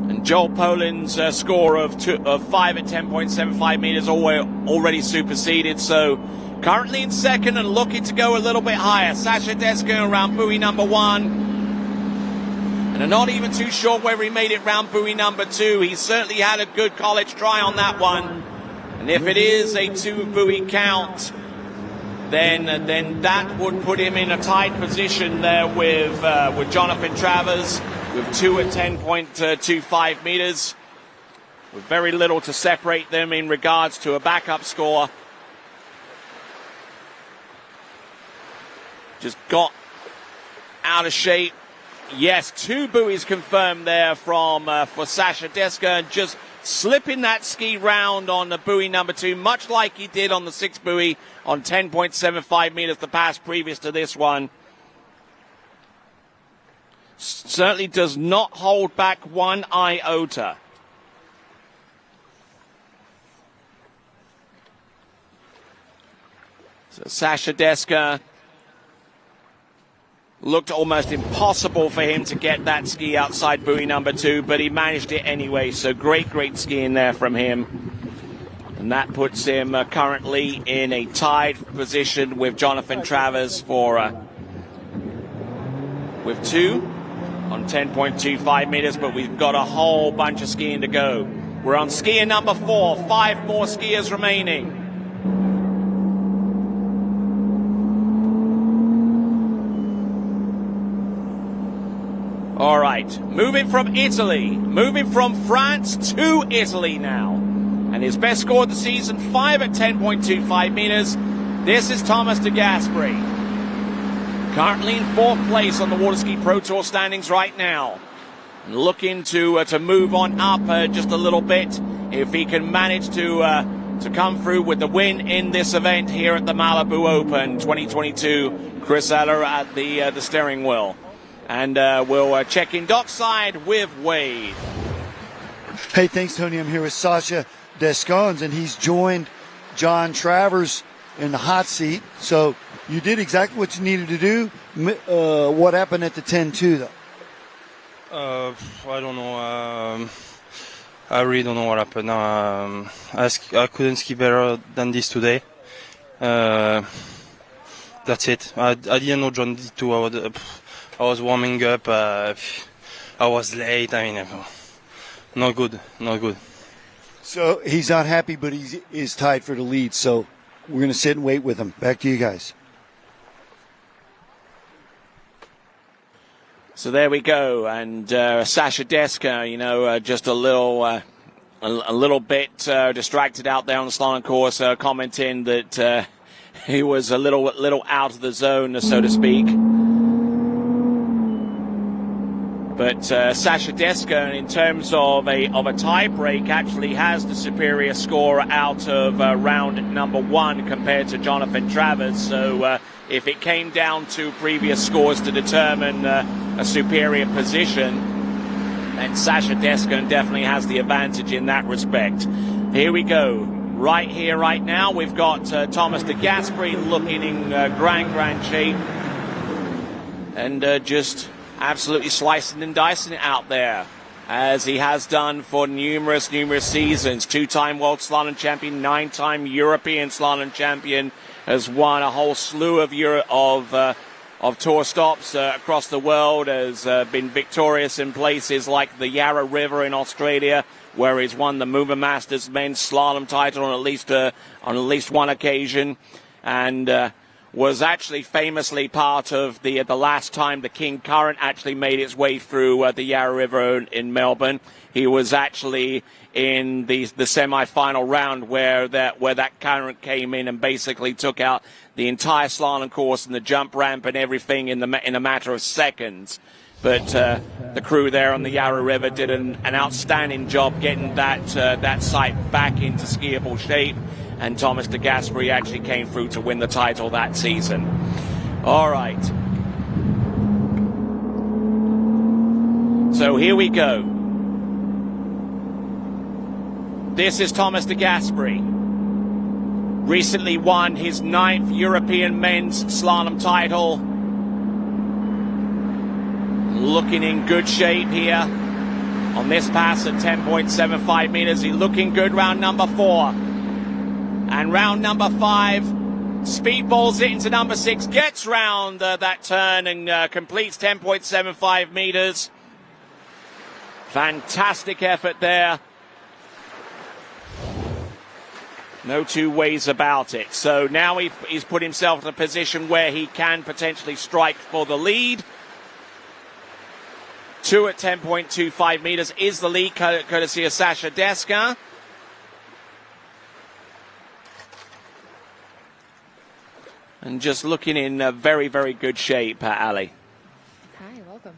And Joel Poland's score of 5 at 10.75 meters already superseded. So currently in second and looking to go a little bit higher. Sasha Deska around buoy number 1. And I'm not even too sure whether he made it round buoy number 2. He certainly had a good college try on that one. And if it is a 2 buoy count, then that would put him in a tied position there with Jonathan Travers with 2 at 10.25 meters. With very little to separate them in regards to a backup score. Just got out of shape. Yes, 2 buoys confirmed there for Sasha Deska, just slipping that ski round on the buoy number 2, much like he did on the 6th buoy on 10.75 meters the pass previous to this one. Certainly does not hold back one iota. So Sasha Deska, looked almost impossible for him to get that ski outside buoy number 2, but he managed it anyway. So great skiing there from him. And that puts him currently in a tied position with Jonathan Travers with 2 on 10.25 meters, but we've got a whole bunch of skiing to go. We're on skier number 4, 5 more skiers remaining. All right, moving from France to Italy now. And his best score of the season, 5 at 10.25 meters. This is Thomas de Gasperi. Currently in 4th place on the Waterski Pro Tour standings right now. looking to move on up just a little bit. If he can manage to come through with the win in this event here at the Malibu Open 2022, Chris Eller at the steering wheel. And we'll check in dockside with Wade. Hey, thanks, Tony. I'm here with Sasha Descons, and he's joined John Travers in the hot seat. So you did exactly what you needed to do. What happened at the 10-2, though? I don't know. I really don't know what happened. I couldn't ski better than this today. That's it. I didn't know John did too. I was warming up. I was late. I mean, not good. So he's not happy, but he is tied for the lead. So we're going to sit and wait with him. Back to you guys. So there we go, and Sasha Deska, just a little bit distracted out there on the slalom course, commenting that he was a little out of the zone, so to speak. But Sasha Deska, in terms of a tie break, actually has the superior score out of round number 1 compared to Jonathan Travers. So if it came down to previous scores to determine a superior position, then Sasha Deska definitely has the advantage in that respect. Here we go. Right here, right now, we've got Thomas de Gasperi looking in grand shape. And just absolutely slicing and dicing it out there, as he has done for numerous seasons. 2-time world slalom champion, 9-time European slalom champion, has won a whole slew of tour stops across the world, has been victorious in places like the Yarra River in Australia, where he's won the Moomba Masters men's slalom title on at least one occasion, and was actually famously part of the last time the King Current actually made its way through the Yarra River in Melbourne. He was actually in the semi-final round where that current came in and basically took out the entire slalom course and the jump ramp and everything in a matter of seconds. But the crew there on the Yarra River did an outstanding job getting that site back into skiable shape. And Thomas de Gasperi actually came through to win the title that season. All right. So here we go. This is Thomas de Gasperi. Recently won his 9th European men's slalom title. Looking in good shape here on this pass at 10.75 meters. He's looking good round number 4. And round number 5, speedballs it into number 6, gets round that turn and completes 10.75 meters. Fantastic effort there. No two ways about it. So now he's put himself in a position where he can potentially strike for the lead. 2 at 10.25 meters is the lead, courtesy of Sasha Deska. And just looking in very, very good shape, Ali. Hi, welcome.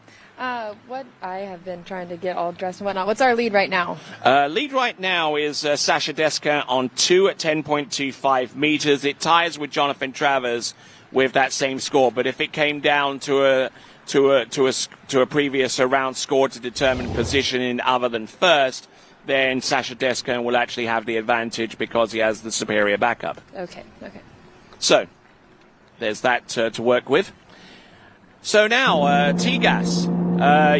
What I have been trying to get all dressed and whatnot. What's our lead right now? Lead right now is Sasha Deska on 2 at 10.25 meters. It ties with Jonathan Travers with that same score. But if it came down to a previous round score to determine positioning other than first, then Sasha Deska will actually have the advantage because he has the superior backup. Okay. So there's that to work with. So now, Tigas.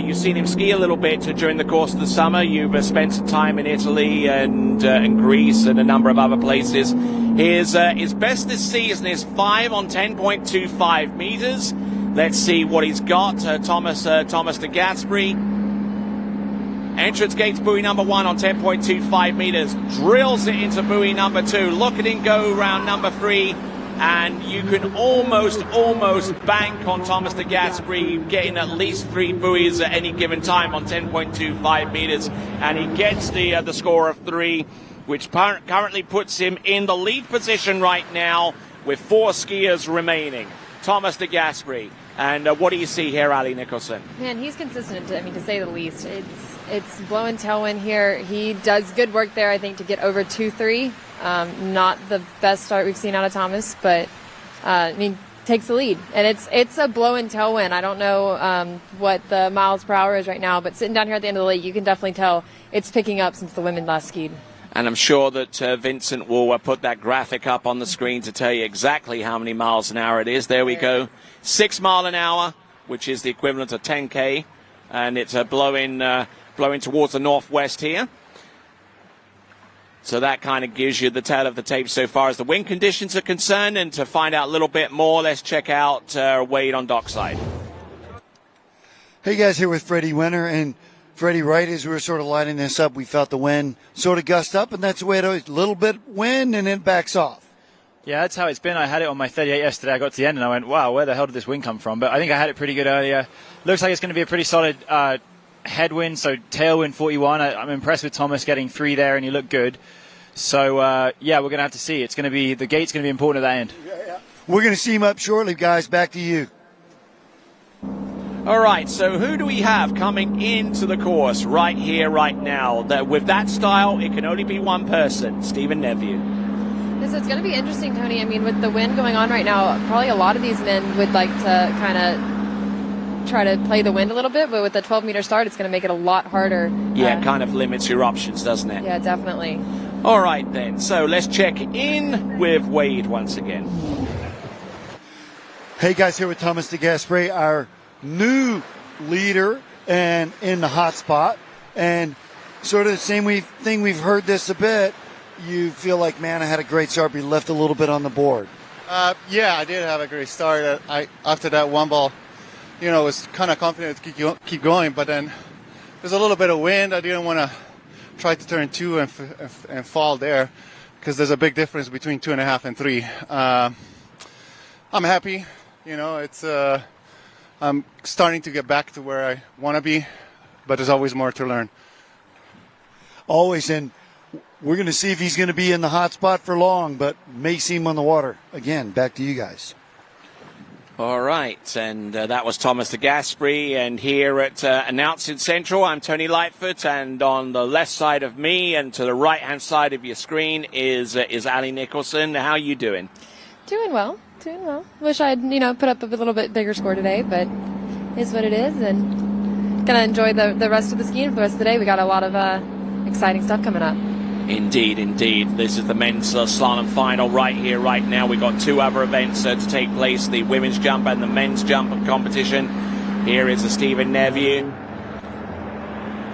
You've seen him ski a little bit during the course of the summer. You've spent some time in Italy and Greece and a number of other places. His best this season is 5 on 10.25 meters. Let's see what he's got. Thomas de Gasperi. Entrance gates buoy number 1 on 10.25 meters. Drills it into buoy number 2. Look at him go round number 3. And you can almost bank on Thomas de Gasperi getting at least 3 buoys at any given time on 10.25 meters. And he gets the score of 3, which currently puts him in the lead position right now with 4 skiers remaining. Thomas de Gasperi And what do you see here, Ali Nicholson? Man, he's consistent, to say the least. It's blowing tailwind here. He does good work there, I think, to get over 2-3. Not the best start we've seen out of Thomas, but, takes the lead. And it's a blowing tailwind. I don't know what the miles per hour is right now, but sitting down here at the end of the lake, you can definitely tell it's picking up since the women last skied. And I'm sure that Vincent will put that graphic up on the screen to tell you exactly how many miles an hour it is. There we go. 6 miles an hour, which is the equivalent of 10K. And it's blowing towards the northwest here. So that kind of gives you the tale of the tape so far as the wind conditions are concerned. And to find out a little bit more, let's check out Wade on dockside. Hey guys, here with Freddie Winter and Freddie, right as we were sort of lining this up, we felt the wind sort of gust up, and that's the way it always, a little bit wind and then backs off. Yeah, that's how it's been. I had it on my 38 yesterday. I got to the end and I went, wow, where the hell did this wind come from? But I think I had it pretty good earlier. Looks like it's going to be a pretty solid headwind, so tailwind 41. I'm impressed with Thomas getting 3 there, and he looked good. So, we're going to have to see. It's going to be, the gate's going to be important at that end. We're going to see him up shortly, guys. Back to you. All right, so who do we have coming into the course right here, right now? With that style, it can only be one person, Stephen Neveu. So it's going to be interesting, Tony. With the wind going on right now, probably a lot of these men would like to kind of try to play the wind a little bit, but with the 12-meter start, it's going to make it a lot harder. Yeah, it kind of limits your options, doesn't it? Yeah, definitely. All right, then. So let's check in with Wade once again. Hey, guys, here with Thomas de Gasperi, our new leader and in the hot spot, and sort of the same thing. We've heard this a bit. You feel like, man, I had a great start, but you left a little bit on the board. Yeah, I did have a great start. After that one ball, was kind of confident to keep going, but then there's a little bit of wind. I didn't want to try to turn 2 and fall there, because there's a big difference between 2.5 and 3. I'm happy. I'm starting to get back to where I want to be, but there's always more to learn. Always, and we're going to see if he's going to be in the hot spot for long, but may see him on the water. Again, back to you guys. All right, and that was Thomas de Gasperi, and here at Announcing Central, I'm Tony Lightfoot, and on the left side of me and to the right-hand side of your screen is Ali Nicholson. How are you doing? Doing well. Wish I'd, put up a little bit bigger score today, but is what it is, and gonna enjoy the rest of the skiing for the rest of the day. We got a lot of exciting stuff coming up. Indeed. This is the men's slalom final right here, right now. We've got 2 other events to take place, the women's jump and the men's jump competition. Here is Stephen Neveu.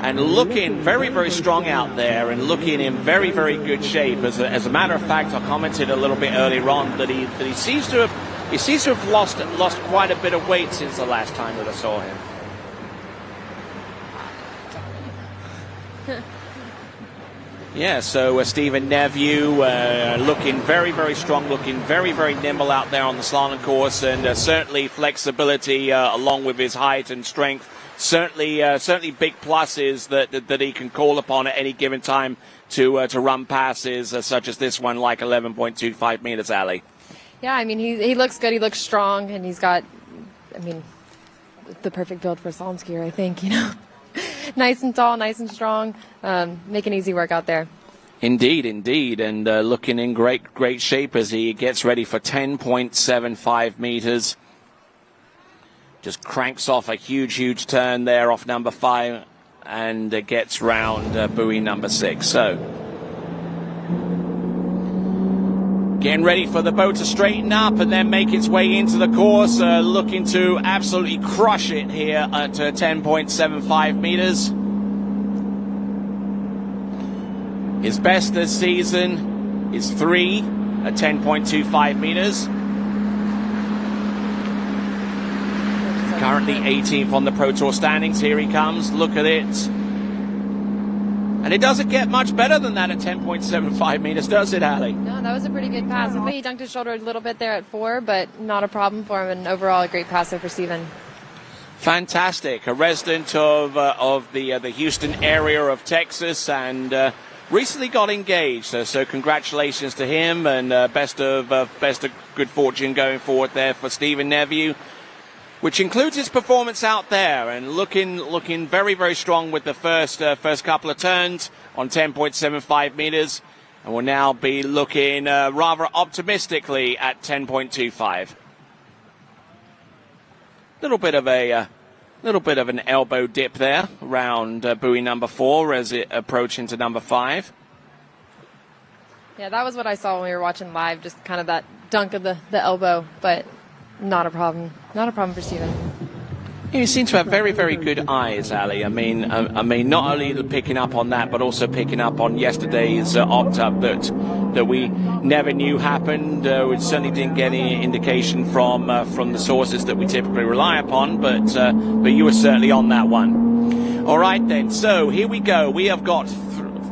And looking very, very strong out there and looking in very, very good shape. As a matter of fact, I commented a little bit earlier on that he seems to have lost quite a bit of weight since the last time that I saw him. Yeah, so Stephen Neveu looking very, very strong, looking very, very nimble out there on the slalom course, and certainly flexibility along with his height and strength. Certainly big pluses that he can call upon at any given time to run passes such as this one, like 11.25 meters, Ali. Yeah, he looks good. He looks strong, and he's got, the perfect build for a slalom skier, I think. Nice and tall, nice and strong, making easy work out there. Indeed, and looking in great shape as he gets ready for 10.75 meters. Just cranks off a huge turn there off number 5 and gets round buoy number 6. So, getting ready for the boat to straighten up and then make its way into the course, looking to absolutely crush it here at 10.75 meters. His best this season is 3 at 10.25 meters. Currently 18th on the Pro Tour standings. Here he comes. Look at it. And it doesn't get much better than that at 10.75 meters, does it, Ali? No, that was a pretty good pass. I think he dunked his shoulder a little bit there at 4, but not a problem for him. And overall, a great pass there for Stephen. Fantastic. A resident of the Houston area of Texas, and recently got engaged. So congratulations to him, and best of good fortune going forward there for Stephen Neveu. which includes his performance out there, and looking very, very strong with the first couple of turns on 10.75 meters, and will now be looking rather optimistically at 10.25. Little bit of an elbow dip there around buoy number 4 as it approached into number 5. Yeah, that was what I saw when we were watching live, just kind of that dunk of the elbow, but not a problem. Not a problem for Steven. You seem to have very, very good eyes, Ali. I mean, not only picking up on that, but also picking up on yesterday's opt-up that we never knew happened. We certainly didn't get any indication from the sources that we typically rely upon, but you were certainly on that one. All right, then. So here we go. We have got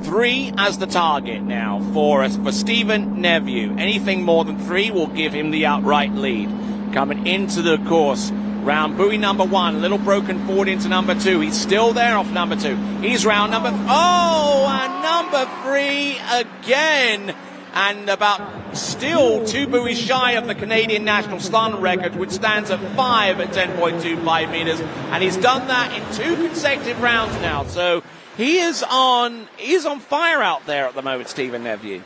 3 as the target now for Steven Neveu. Anything more than 3 will give him the outright lead. Coming into the course, round buoy number 1, a little broken forward into number 2. He's still there off number 2. He's round number... and number 3 again. And about still 2 buoys shy of the Canadian national slalom record, which stands at 5 at 10.25 meters. And he's done that in 2 consecutive rounds now. So he is on fire out there at the moment, Steven Neveu.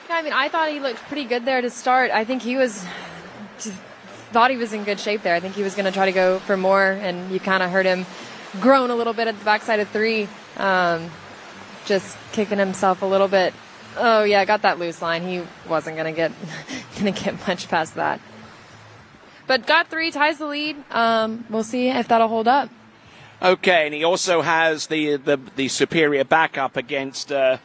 Yeah, I mean, I thought he looked pretty good there to start. I think he thought he was in good shape there. I think he was going to try to go for more, and you kind of heard him groan a little bit at the backside of 3, just kicking himself a little bit. Oh yeah, got that loose line. He wasn't going to get much past that. But got 3, ties the lead. We'll see if that'll hold up. Okay, and he also has the superior backup against the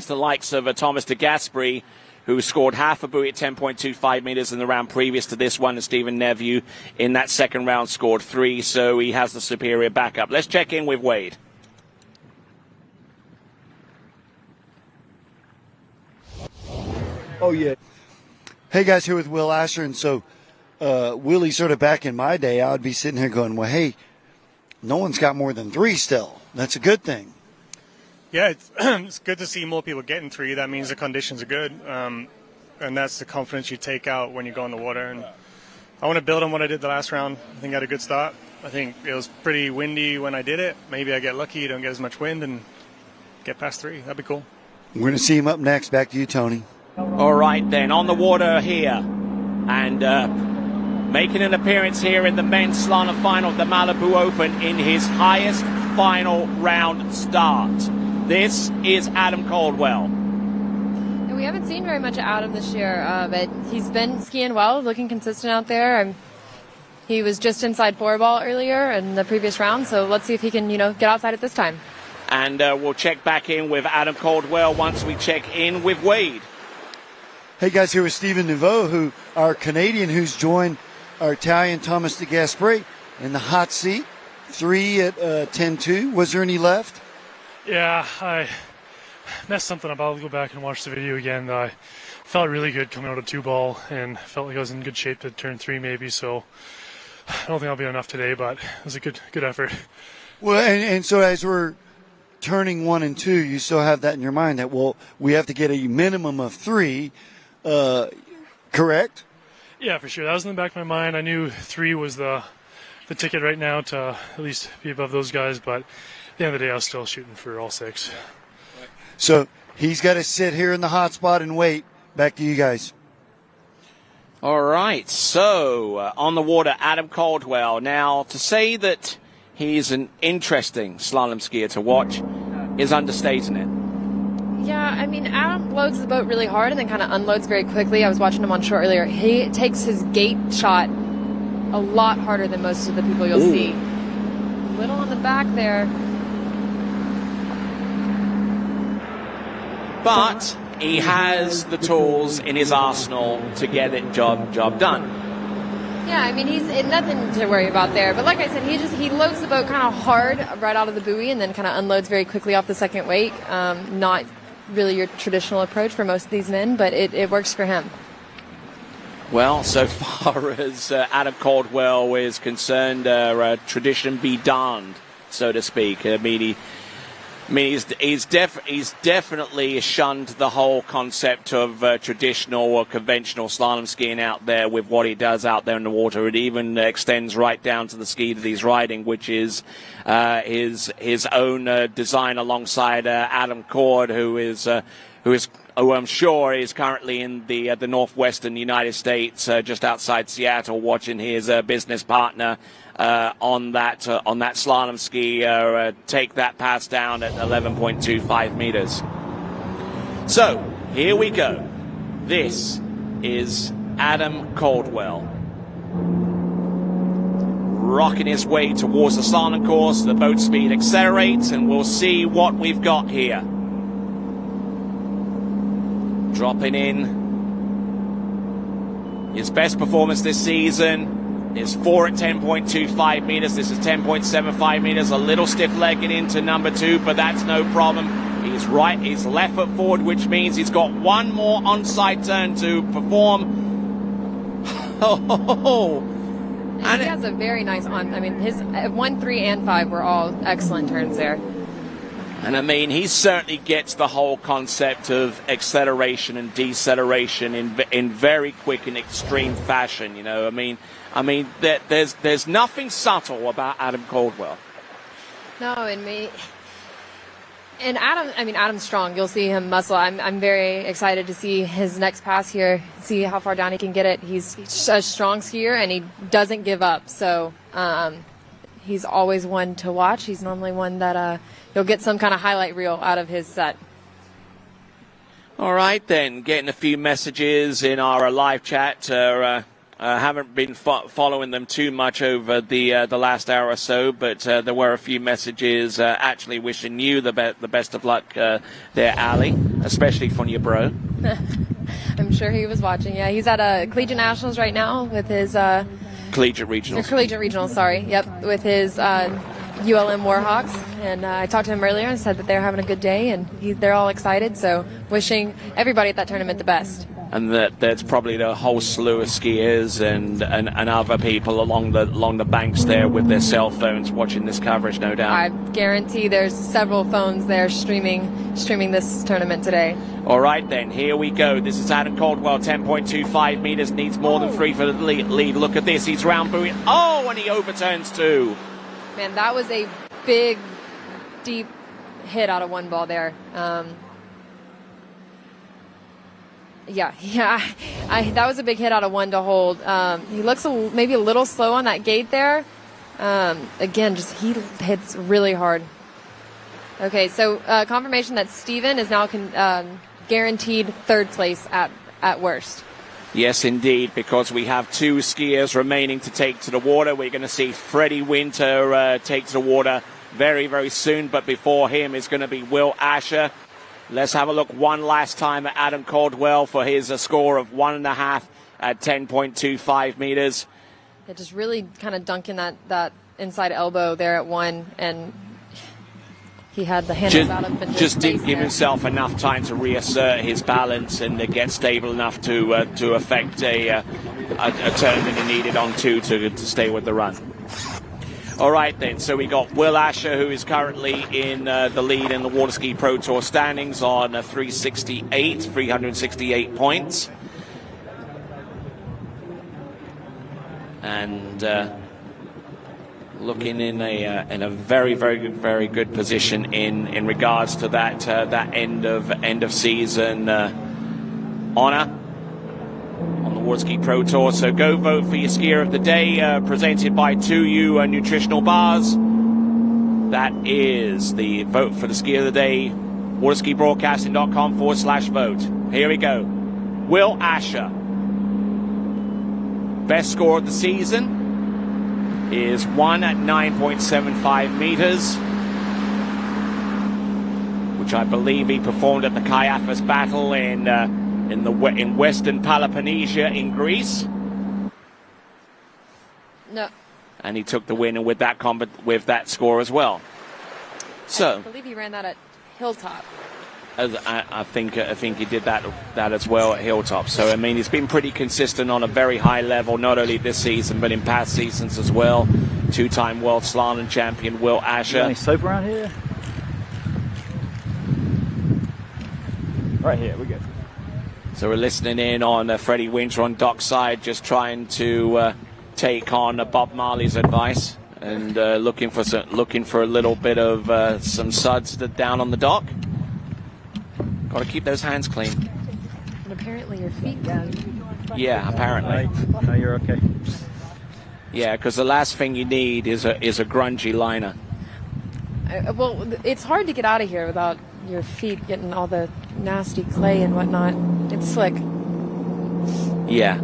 likes of Thomas de Gasperi, who scored half a buoy at 10.25 meters in the round previous to this one, and Steven Neveu in that second round scored 3, so he has the superior backup. Let's check in with Wade. Oh, yeah. Hey, guys, here with Will Asher, and so Willie, sort of back in my day, I would be sitting here going, well, hey, no one's got more than 3 still. That's a good thing. Yeah, it's good to see more people getting 3. That means the conditions are good, and that's the confidence you take out when you go in the water. And I want to build on what I did the last round. I think I had a good start. I think it was pretty windy when I did it. Maybe I get lucky, don't get as much wind, and get past 3. That'd be cool. We're going to see him up next. Back to you, Tony. All right, then, on the water here, and making an appearance here in the men's slalom final of the Malibu Open in his highest final round start. This is Adam Caldwell. And we haven't seen very much of Adam this year, but he's been skiing well, looking consistent out there. He was just inside 4-ball earlier in the previous round, so let's see if he can, get outside it this time. And we'll check back in with Adam Caldwell once we check in with Wade. Hey, guys, here with Steven Neveu, our Canadian, who's joined our Italian Thomas de Gasperi in the hot seat. 3 at 10.2. Was there any left? Yeah, I messed something up. I'll go back and watch the video again. I felt really good coming out of 2-ball and felt like I was in good shape to turn 3 maybe, so I don't think I'll be enough today, but it was a good effort. Well, and so as we're turning 1 and 2, you still have that in your mind that, well, we have to get a minimum of 3, correct? Yeah, for sure. That was in the back of my mind. I knew 3 was the ticket right now to at least be above those guys, but at the end of the day, I was still shooting for all 6. So he's got to sit here in the hot spot and wait. Back to you guys. All right. So on the water, Adam Caldwell. Now, to say that he's an interesting slalom skier to watch is understating it. Yeah, I mean, Adam loads the boat really hard and then kind of unloads very quickly. I was watching him on shore earlier. He takes his gate shot a lot harder than most of the people you'll see. A little on the back there. But he has the tools in his arsenal to get it job done. Yeah, I mean, he's nothing to worry about there. But like I said, he loads the boat kind of hard right out of the buoy and then kind of unloads very quickly off the second wake. Not really your traditional approach for most of these men, but it works for him. Well, so far as Adam Caldwell is concerned, tradition be darned, so to speak. I mean, he I mean, he's definitely shunned the whole concept of traditional or conventional slalom skiing out there with what he does out there in the water. It even extends right down to the ski that he's riding, which is his own design alongside Adam Cord, who I'm sure is currently in the northwestern United States, just outside Seattle, watching his business partner on that slalom ski take that pass down at 11.25 meters. So here we go. This is Adam Caldwell rocking his way towards the slalom course. The boat speed accelerates, and we'll see what we've got here. Dropping in his best performance this season is 4 at 10.25 meters. This is 10.75 meters. A little stiff-legged into number 2, but that's no problem. He's left foot forward, which means he's got one more onside turn to perform. And he has a very nice his 1, 3, and 5 were all excellent turns there. And I mean, he certainly gets the whole concept of acceleration and deceleration in very quick and extreme fashion. You know, I mean, there's nothing subtle about Adam Caldwell. No, and Adam's strong. You'll see him muscle. I'm very excited to see his next pass here. See how far down he can get it. He's a strong skier and he doesn't give up. So he's always one to watch. He's normally one that you'll get some kind of highlight reel out of his set. All right, then. Getting a few messages in our live chat. Haven't been following them too much over the last hour or so, but there were a few messages actually wishing you the best of luck there, Ali, especially from your bro. I'm sure he was watching. Yeah, he's at Collegiate Nationals right now with his Collegiate Regionals. Collegiate Regionals, sorry. Yep, with his ULM Warhawks. And I talked to him earlier and said that they're having a good day, and they're all excited. So wishing everybody at that tournament the best. And that there's probably a whole slew of skiers and other people along the banks there with their cell phones watching this coverage, no doubt. I guarantee there's several phones there streaming this tournament today. All right, then, here we go. This is Adam Caldwell, 10.25 meters, needs more than 3 for the lead. Look at this, he's round buoy. Oh, and he overturns 2. Man, that was a big, deep hit out of one ball there. Yeah, that was a big hit out of one to hold. He looks maybe a little slow on that gate there. Again, he hits really hard. Okay, so confirmation that Steven is now guaranteed 3rd place at worst. Yes, indeed, because we have 2 skiers remaining to take to the water. We're going to see Freddie Winter take to the water very, very soon, but before him is going to be Will Asher. Let's have a look one last time at Adam Caldwell for his score of 1.5 at 10.25 meters. Yeah, just really kind of dunking that inside elbow there at 1, and he had the handles out of just didn't give himself enough time to reassert his balance and get stable enough to affect a turn that he needed on 2 to stay with the run. All right, then. So we got Will Asher, who is currently in the lead in the Waterski Pro Tour standings on 368 points. And looking in a very, very, very good position in regards to that end of season honor on the Waterski Pro Tour. So go vote for your skier of the day, presented by 2U Nutritional Bars. That is the vote for the skier of the day, waterskibroadcasting.com/vote. Here we go. Will Asher. Best score of the season is 1 at 9.75 meters, which I believe he performed at the Caiaphas Battle in Western Peloponnnesia in Greece. No. And he took the win with that score as well. So I believe he ran that at Hilltop. I think he did that as well at Hilltop. So I mean, he's been pretty consistent on a very high level, not only this season but in past seasons as well. 2-time world slalom champion Will Asher. Any soap around here? Right here, we're good. So we're listening in on Freddie Winter on dockside, just trying to take on Bob Marley's advice and looking for a little bit of some suds down on the dock. Got to keep those hands clean. And apparently your feet down. Yeah, apparently. No, you're okay. Yeah, because the last thing you need is a grungy liner. Well, it's hard to get out of here without your feet getting all the nasty clay and whatnot. It's slick. Yeah,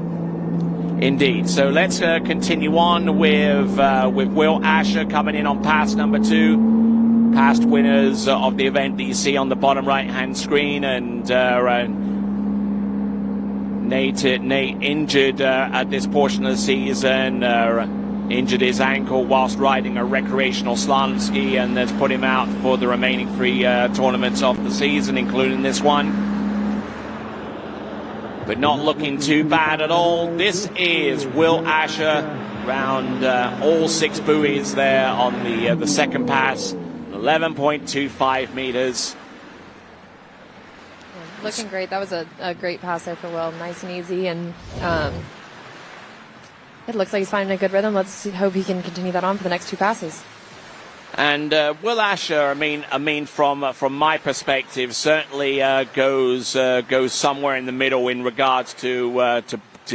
indeed. So let's continue on with Will Asher coming in on pass number 2. Past winners of the event that you see on the bottom right-hand screen, and Nate injured at this portion of the season. Injured his ankle whilst riding a recreational slalom ski, and that's put him out for the remaining 3 tournaments of the season, including this one. But not looking too bad at all. This is Will Asher round all 6 buoys there on the second pass, 11.25 meters. Looking great. That was a great pass there for Will. Nice and easy, and it looks like he's finding a good rhythm. Let's hope he can continue that on for the next 2 passes. And Will Asher, I mean, from my perspective, certainly goes somewhere in the middle in regards to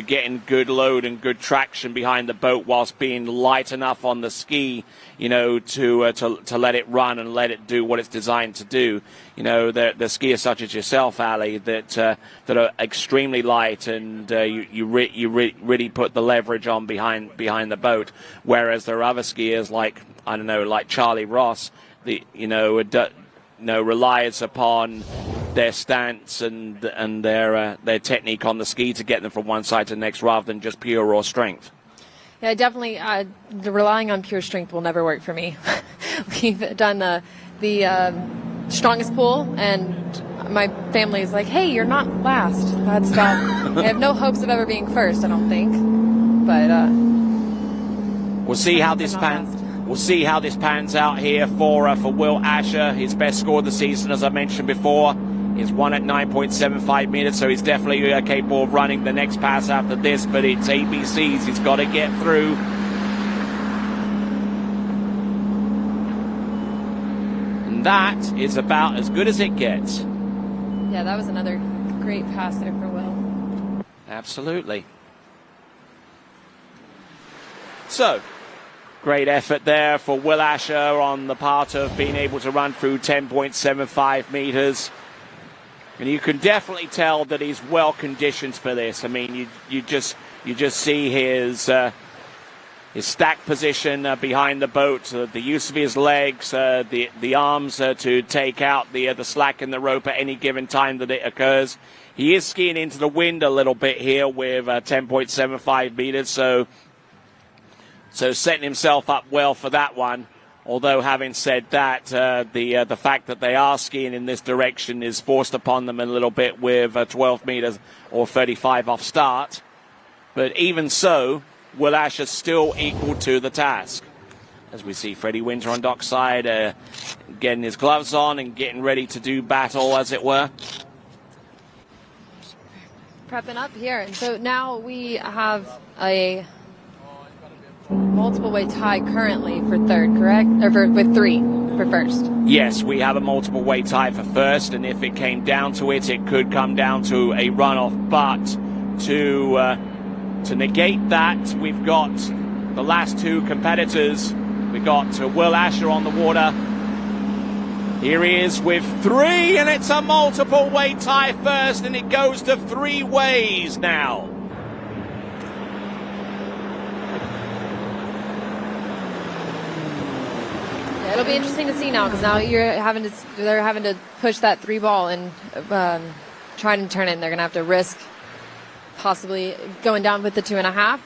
getting good load and good traction behind the boat whilst being light enough on the ski, you know, to let it run and let it do what it's designed to do. You know, the skiers such as yourself, Ali, that are extremely light, and you really put the leverage on behind the boat, whereas there are other skiers like, I don't know, like Charlie Ross, relies upon their stance and their technique on the ski to get them from one side to the next, rather than just pure raw strength. Yeah, definitely. Relying on pure strength will never work for me. We've done the strongest pull, and my family is like, "Hey, you're not last." That's about. I have no hopes of ever being first, I don't think. But we'll see how this pans. We'll see how this pans out here for Will Asher. His best score of the season, as I mentioned before, is 1 at 9.75 meters, so he's definitely capable of running the next pass after this, but it's ABCs. He's got to get through. And that is about as good as it gets. Yeah, that was another great pass there for Will. Absolutely. So, great effort there for Will Asher on the part of being able to run through 10.75 meters. And you can definitely tell that he's well conditioned for this. I mean, you just see his stack position behind the boat, the use of his legs, the arms to take out the slack in the rope at any given time that it occurs. He is skiing into the wind a little bit here with 10.75 meters, so setting himself up well for that one. Although, having said that, the fact that they are skiing in this direction is forced upon them a little bit with 12 meters or 35 off start. But even so, Will Asher still equal to the task. As we see Freddie Winter on dockside, getting his gloves on and getting ready to do battle, as it were. Prepping up here. And so now we have a multiple way tie currently for third, correct? Or with 3 for first. Yes, we have a multiple way tie for first, and if it came down to it, it could come down to a runoff. But to negate that, we've got the last 2 competitors. We've got Will Asher on the water. Here he is with 3, and it's a multiple way tie first, and it goes to 3 ways now. It'll be interesting to see now, because now they're having to push that 3 ball and try and turn it. And they're going to have to risk possibly going down with the 2.5.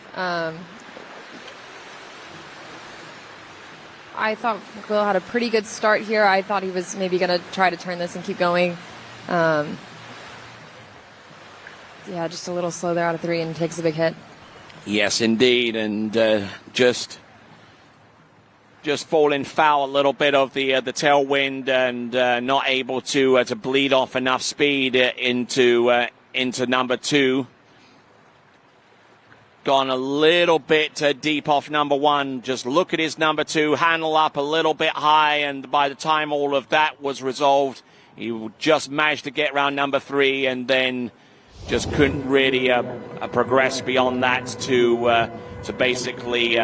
I thought Will had a pretty good start here. I thought he was maybe going to try to turn this and keep going. Yeah, just a little slow there out of 3 and takes a big hit. Yes, indeed, and just just falling foul a little bit of the tailwind and not able to bleed off enough speed into number 2. Gone a little bit deep off number 1. Just look at his number 2, handle up a little bit high, and by the time all of that was resolved, he just managed to get around number 3 and then just couldn't really progress beyond that to basically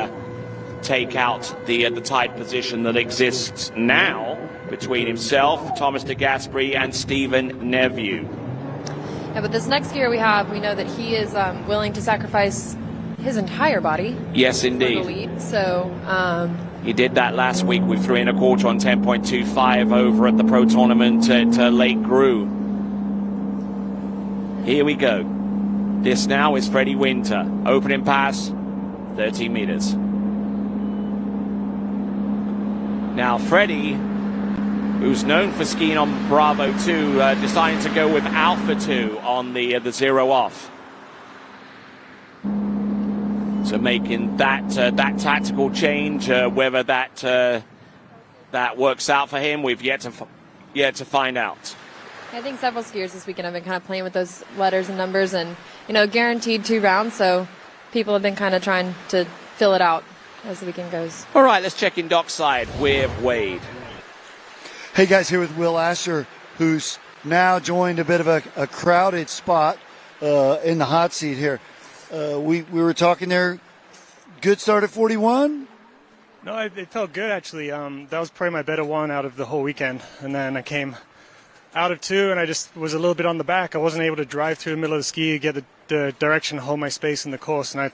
take out the tight position that exists now between himself, Thomas de Gasperi, and Stephen Neveu. Yeah, but this next skier we know that he is willing to sacrifice his entire body. Yes, indeed. For the lead. So he did that last week with 3 1/4 on 10.25 over at the Pro Tournament at Lake Gru. Here we go. This now is Freddie Winter. Opening pass, 13 meters. Now Freddie, who's known for skiing on Bravo 2, deciding to go with Alpha 2 on the 0 off. So making that tactical change, whether that works out for him, we've yet to find out. I think several skiers this weekend have been kind of playing with those letters and numbers, and guaranteed 2 rounds. So people have been kind of trying to fill it out as the weekend goes. All right, let's check in dockside with Wade. Hey guys, here with Will Asher, who's now joined a bit of a crowded spot in the hot seat here. We were talking there. Good start at 41. No, it felt good actually. That was probably my better one out of the whole weekend, and then I came out of 2, and I just was a little bit on the back. I wasn't able to drive through the middle of the ski, get the direction, hold my space in the course, and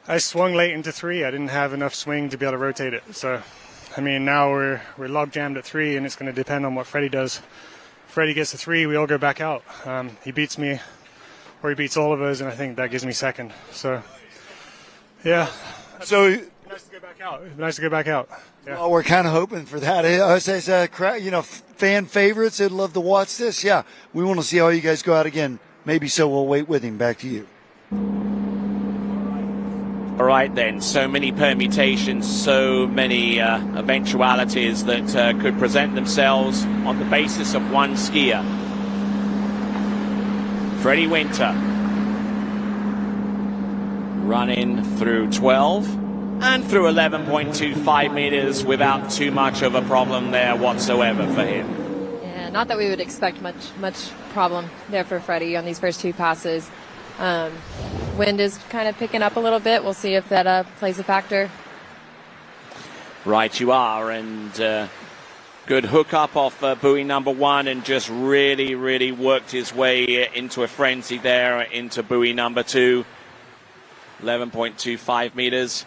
I swung late into 3. I didn't have enough swing to be able to rotate it. So, I mean, now we're log jammed at 3, and it's going to depend on what Freddie does. If Freddie gets to 3, we all go back out. He beats me, or he beats all of us, and I think that gives me second. So, yeah. So nice to go back out. Nice to go back out. Yeah. Well, we're kind of hoping for that. It's fan favorites that love to watch this. Yeah, we want to see how you guys go out again. Maybe so. We'll wait with him. Back to you. All right, then. So many permutations, so many eventualities that could present themselves on the basis of one skier. Freddie Winter running through 12 and through 11.25 meters without too much of a problem there whatsoever for him. Yeah, not that we would expect much problem there for Freddie on these first 2 passes. Wind is kind of picking up a little bit. We'll see if that plays a factor. Right you are, and good hook up off buoy number 1 and just really worked his way into a frenzy there into buoy number 2. 11.25 meters.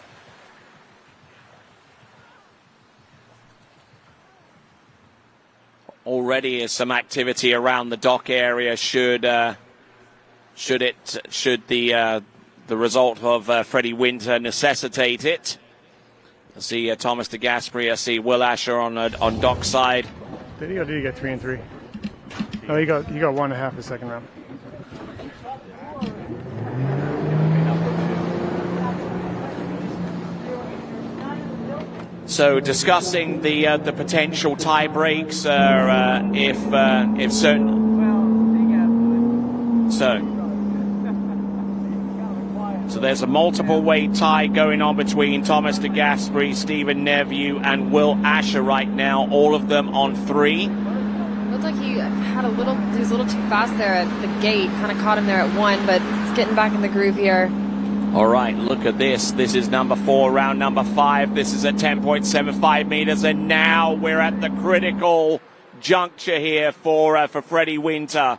Already is some activity around the dock area. Should the result of Freddie Winter necessitate it? I see Thomas de Gasperi. I see Will Asher on dock side. Did he get 3 and 3? Oh, he got 1.5 the second round. So discussing the potential tie breaks if certain. So there's a multiple weight tie going on between Thomas de Gasperi, Stephen Neveu, and Will Asher right now. All of them on 3. Looked like he was a little too fast there at the gate. Kind of caught him there at 1, but he's getting back in the groove here. All right, look at this. This is number 4, round number 5. This is at 10.75 meters, and now we're at the critical juncture here for Freddie Winter.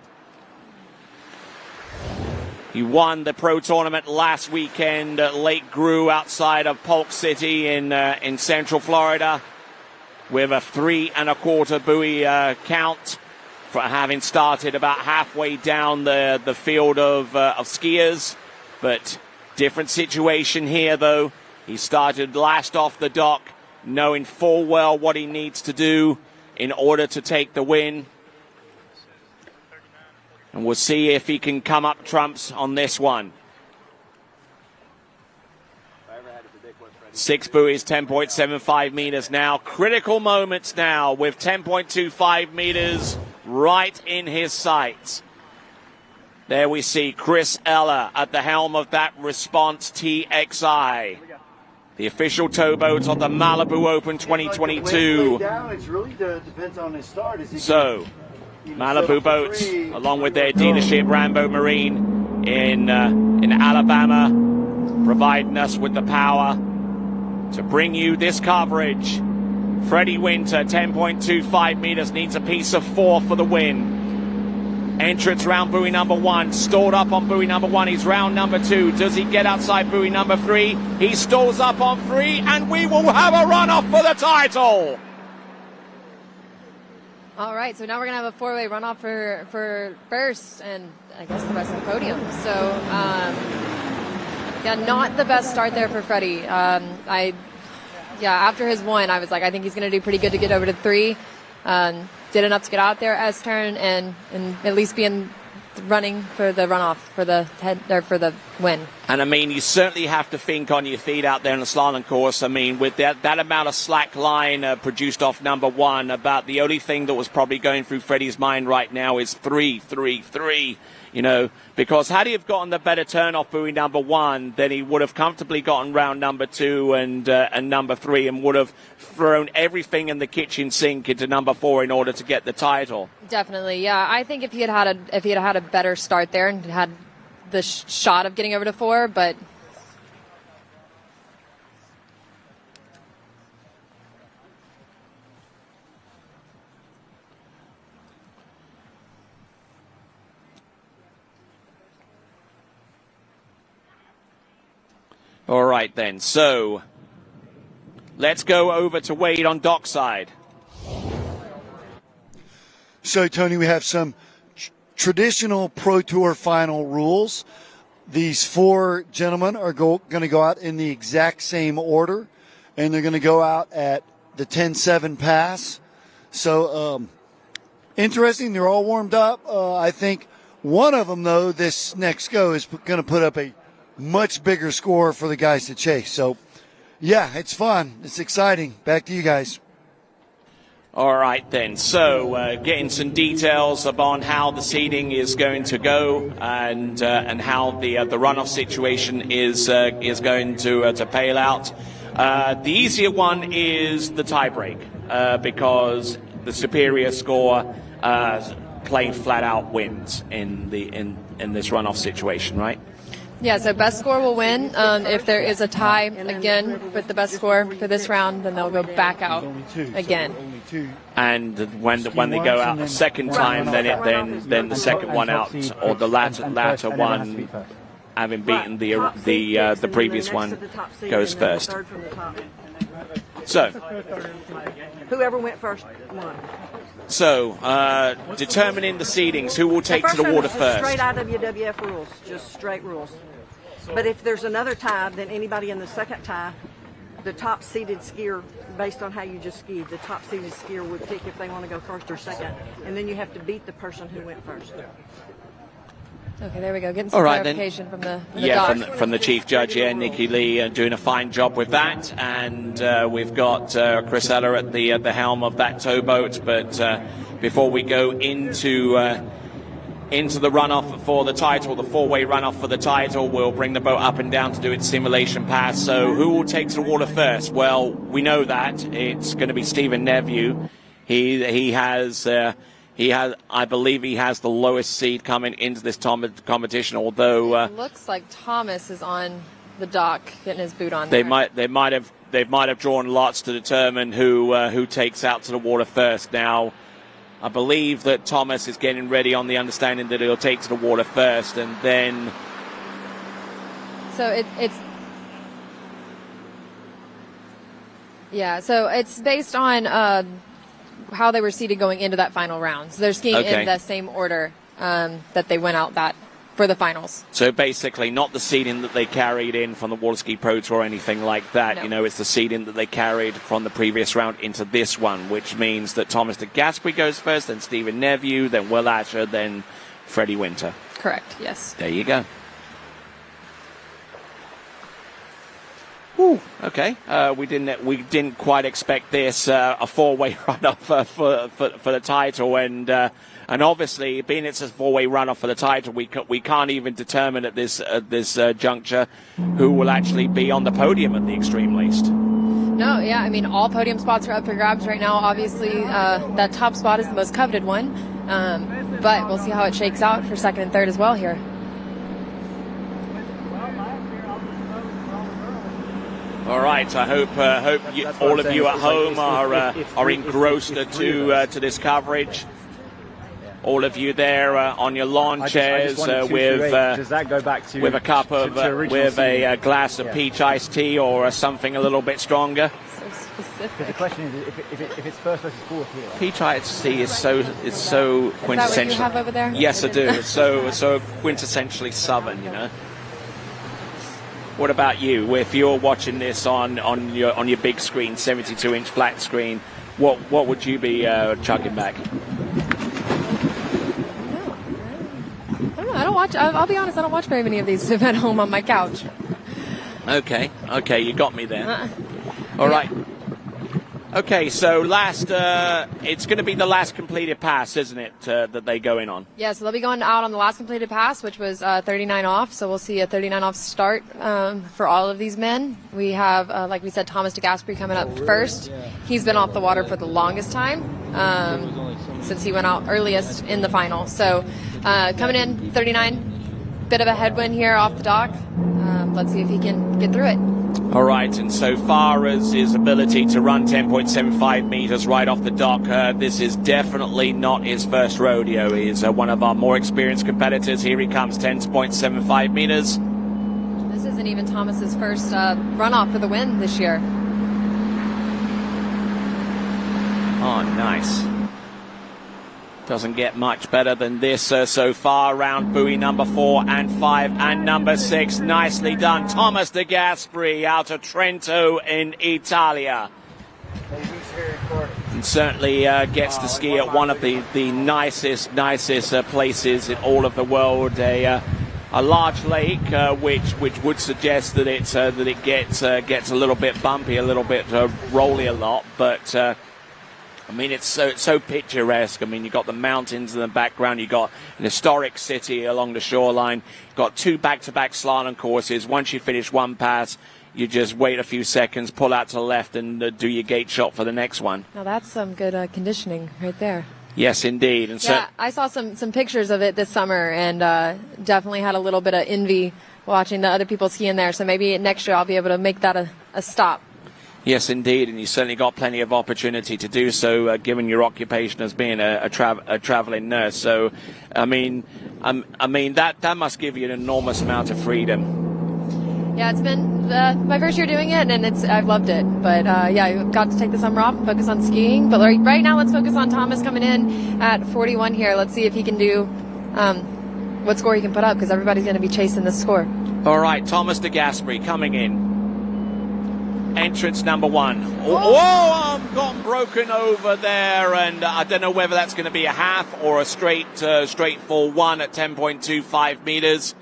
He won the pro tournament last weekend at Lake Gru outside of Polk City in Central Florida with a 3 1/4 buoy count for having started about halfway down the field of skiers, but. Different situation here, though. He started last off the dock, knowing full well what he needs to do in order to take the win. And we'll see if he can come up trumps on this one. If I ever had to predict what 6 buoys, 10.75 meters now. Critical moments now with 10.25 meters right in his sights. There we see Chris Eller at the helm of that Response TXI. The official towboat of the Malibu Open 2022. It really depends on his start. So, Malibu boats, along with their dealership Rambo Marine in Alabama, providing us with the power to bring you this coverage. Freddie Winter, 10.25 meters, needs a piece of 4 for the win. Entrance round buoy number 1, stalled up on buoy number 1. He's round number 2. Does he get outside buoy number 3? He stalls up on 3, and we will have a runoff for the title. All right, so now we're going to have a 4-way runoff for first, and I guess the rest of the podium. So, yeah, not the best start there for Freddie. After his 1, I was like, I think he's going to do pretty good to get over to 3. Did enough to get out there S-turn and at least be in running for the runoff for the win. And I mean, you certainly have to think on your feet out there in the slalom course. I mean, with that amount of slack line produced off number 1, about the only thing that was probably going through Freddie's mind right now is 3, 3, 3. You know, because had he have gotten the better turn off buoy number 1, then he would have comfortably gotten round number 2 and number 3, and would have thrown everything in the kitchen sink into number 4 in order to get the title. Definitely, yeah. I think if he had had a better start there and had the shot of getting over to 4, but. All right, then. So let's go over to Wade on dockside. So, Tony, we have some traditional Pro Tour final rules. These 4 gentlemen are going to go out in the exact same order, and they're going to go out at the 10-7 pass. So, interesting. They're all warmed up. I think one of them, though, this next go is going to put up a much bigger score for the guys to chase. So, yeah, it's fun. It's exciting. Back to you guys. All right, then. So, getting some details upon how the seeding is going to go and how the runoff situation is going to pale out. The easier one is the tiebreak because the superior score plain flat out wins in this runoff situation, right? Yeah, so best score will win. If there is a tie again with the best score for this round, then they'll go back out again. And when they go out a second time, then the second one out, or the latter one, having beaten the previous one, goes first. So whoever went first won. So, determining the seedings, who will take to the water first? Straight IWWF rules, just straight rules. But if there's another tie, then anybody in the second tie, the top seeded skier, based on how you just skied, the top seeded skier would pick if they want to go first or second, and then you have to beat the person who went first. Okay, there we go. Getting some clarification from the from the chief judge here, Nikki Lee, doing a fine job with that. And we've got Chris Eller at the helm of that towboat. But before we go into the runoff for the title, the 4-way runoff for the title, we'll bring the boat up and down to do its simulation pass. So who will take to the water first? Well, we know that it's going to be Stephen Neveu. He has, I believe he has the lowest seed coming into this competition, although it looks like Thomas is on the dock getting his boot on. They might have drawn lots to determine who takes out to the water first. Now, I believe that Thomas is getting ready on the understanding that he'll take to the water first, and then. So it's. Yeah, so it's based on how they were seated going into that final round. So they're skiing in the same order that they went out that for the finals. So basically not the seeding that they carried in from the Waterski Pro Tour or anything like that. No. You know, it's the seeding that they carried from the previous round into this one, which means that Thomas de Gasperi goes first, then Stephen Neveu, then Will Asher, then Freddie Winter. Correct, yes. There you go. Okay, we didn't quite expect this a four-way runoff for the title, and obviously being it's a four-way runoff for the title, we can't even determine at this juncture who will actually be on the podium at the extreme least. No, yeah, I mean all podium spots are up for grabs right now. Obviously, that top spot is the most coveted one, but we'll see how it shakes out for second and third as well here. All right. I hope all of you at home are engrossed to this coverage. All of you there on your lawn chairs with a cup of a glass of peach iced tea or something a little bit stronger. So specific. The question is if it's first versus fourth here. Peach iced tea is so quintessential. Is that what you have over there? Yes, I do. It's so quintessentially southern, you know. What about you? If you're watching this on your big screen, 72-inch flat screen, what would you be chugging back? I don't watch. I'll be honest. I don't watch very many of these at home on my couch. Okay, you got me there. All right. Okay, so it's going to be the last completed pass, isn't it, that they go in on? Yeah, so they'll be going out on the last completed pass, which was 39 off. So we'll see a 39 off start for all of these men. We have, like we said, Thomas DeGasperi coming up first. He's been off the water for the longest time since he went out earliest in the final. So coming in 39, bit of a headwind here off the dock. Let's see if he can get through it. All right, and so far as his ability to run 10.75 meters right off the dock, this is definitely not his first rodeo. He's one of our more experienced competitors. Here he comes, 10.75 meters. This isn't even Thomas's first runoff for the win this year. Oh, nice. Doesn't get much better than this so far. Around buoy number 4 and 5 and number 6. Nicely done. Thomas DeGasperi out of Trento in Italia. And certainly gets to ski at one of the nicest places in all of the world. A large lake, which would suggest that it gets a little bit bumpy, a little bit rolly a lot, but. I mean, it's so picturesque. I mean, you've got the mountains in the background. You've got an historic city along the shoreline. You've got 2 back-to-back slalom courses. Once you finish one pass, you just wait a few seconds, pull out to the left, and do your gate shot for the next one. Now, that's some good conditioning right there. Yes, indeed. And yeah, I saw some pictures of it this summer and definitely had a little bit of envy watching the other people skiing there. So maybe next year I'll be able to make that a stop. Yes, indeed, and you certainly got plenty of opportunity to do so, given your occupation as being a traveling nurse. So, I mean that must give you an enormous amount of freedom. Yeah, it's been my first year doing it, and I've loved it. But yeah, I got to take the summer off and focus on skiing. But right now, let's focus on Thomas coming in at 41 here. Let's see if he can do what score he can put up, because everybody's going to be chasing this score. All right, Thomas DeGasperi coming in. Entrance number 1. I've gotten broken over there, and I don't know whether that's going to be a half or a straight full 1 at 10.25 meters.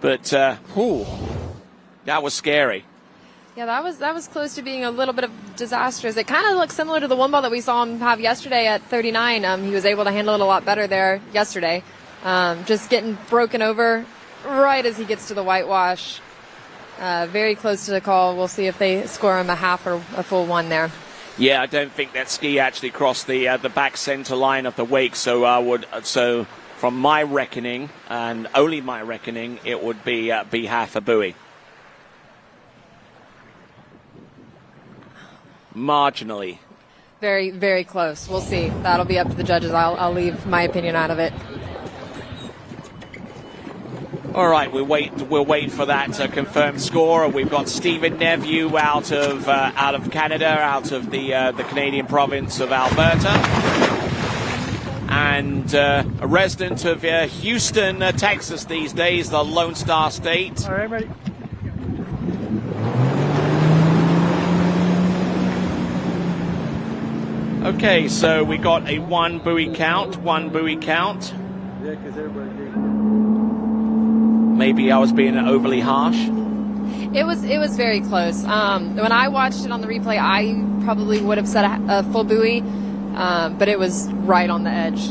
But that was scary. Yeah, that was close to being a little bit of disastrous. It kind of looks similar to the one ball that we saw him have yesterday at 39. He was able to handle it a lot better there yesterday. Just getting broken over right as he gets to the whitewash. Very close to the call. We'll see if they score him a half or a full 1 there. Yeah, I don't think that ski actually crossed the back center line of the wake. So from my reckoning, and only my reckoning, it would be half a buoy. Marginally. Very, very close. We'll see. That'll be up to the judges. I'll leave my opinion out of it. All right, we'll wait for that confirmed score. We've got Stephen Neveu out of Canada, out of the Canadian province of Alberta, and a resident of Houston, Texas these days, the Lone Star State. All right, ready. Okay, so we got a one buoy count. Yeah, because everybody. Maybe I was being overly harsh. It was very close. When I watched it on the replay, I probably would have set a full buoy, but it was right on the edge.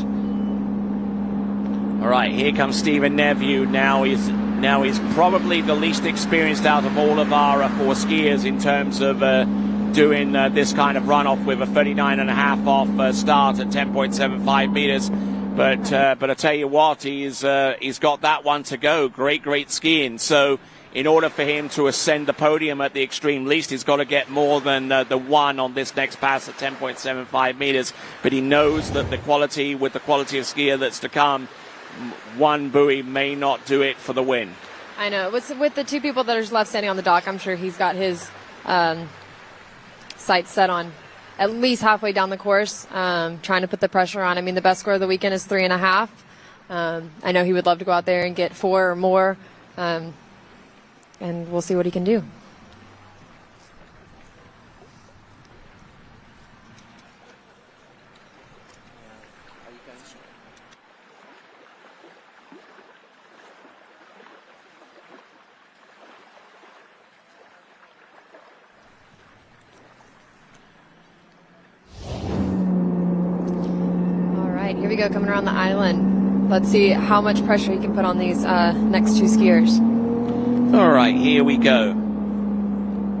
All right, here comes Stephen Nephew. Now he's probably the least experienced out of all of our four skiers in terms of doing this kind of runoff with a 39.5 off start at 10.75 meters. But I tell you what, he's got that one to go. Great skiing. So in order for him to ascend the podium at the extreme least, he's got to get more than the one on this next pass at 10.75 meters. But he knows that the quality of skier that's to come, one buoy may not do it for the win. I know. With the two people that are left standing on the dock, I'm sure he's got his sights set on at least halfway down the course, trying to put the pressure on. I mean, the best score of the weekend is 3.5. I know he would love to go out there and get 4 or more, and we'll see what he can do. Here we go, coming around the island. Let's see how much pressure he can put on these next two skiers. All right, here we go.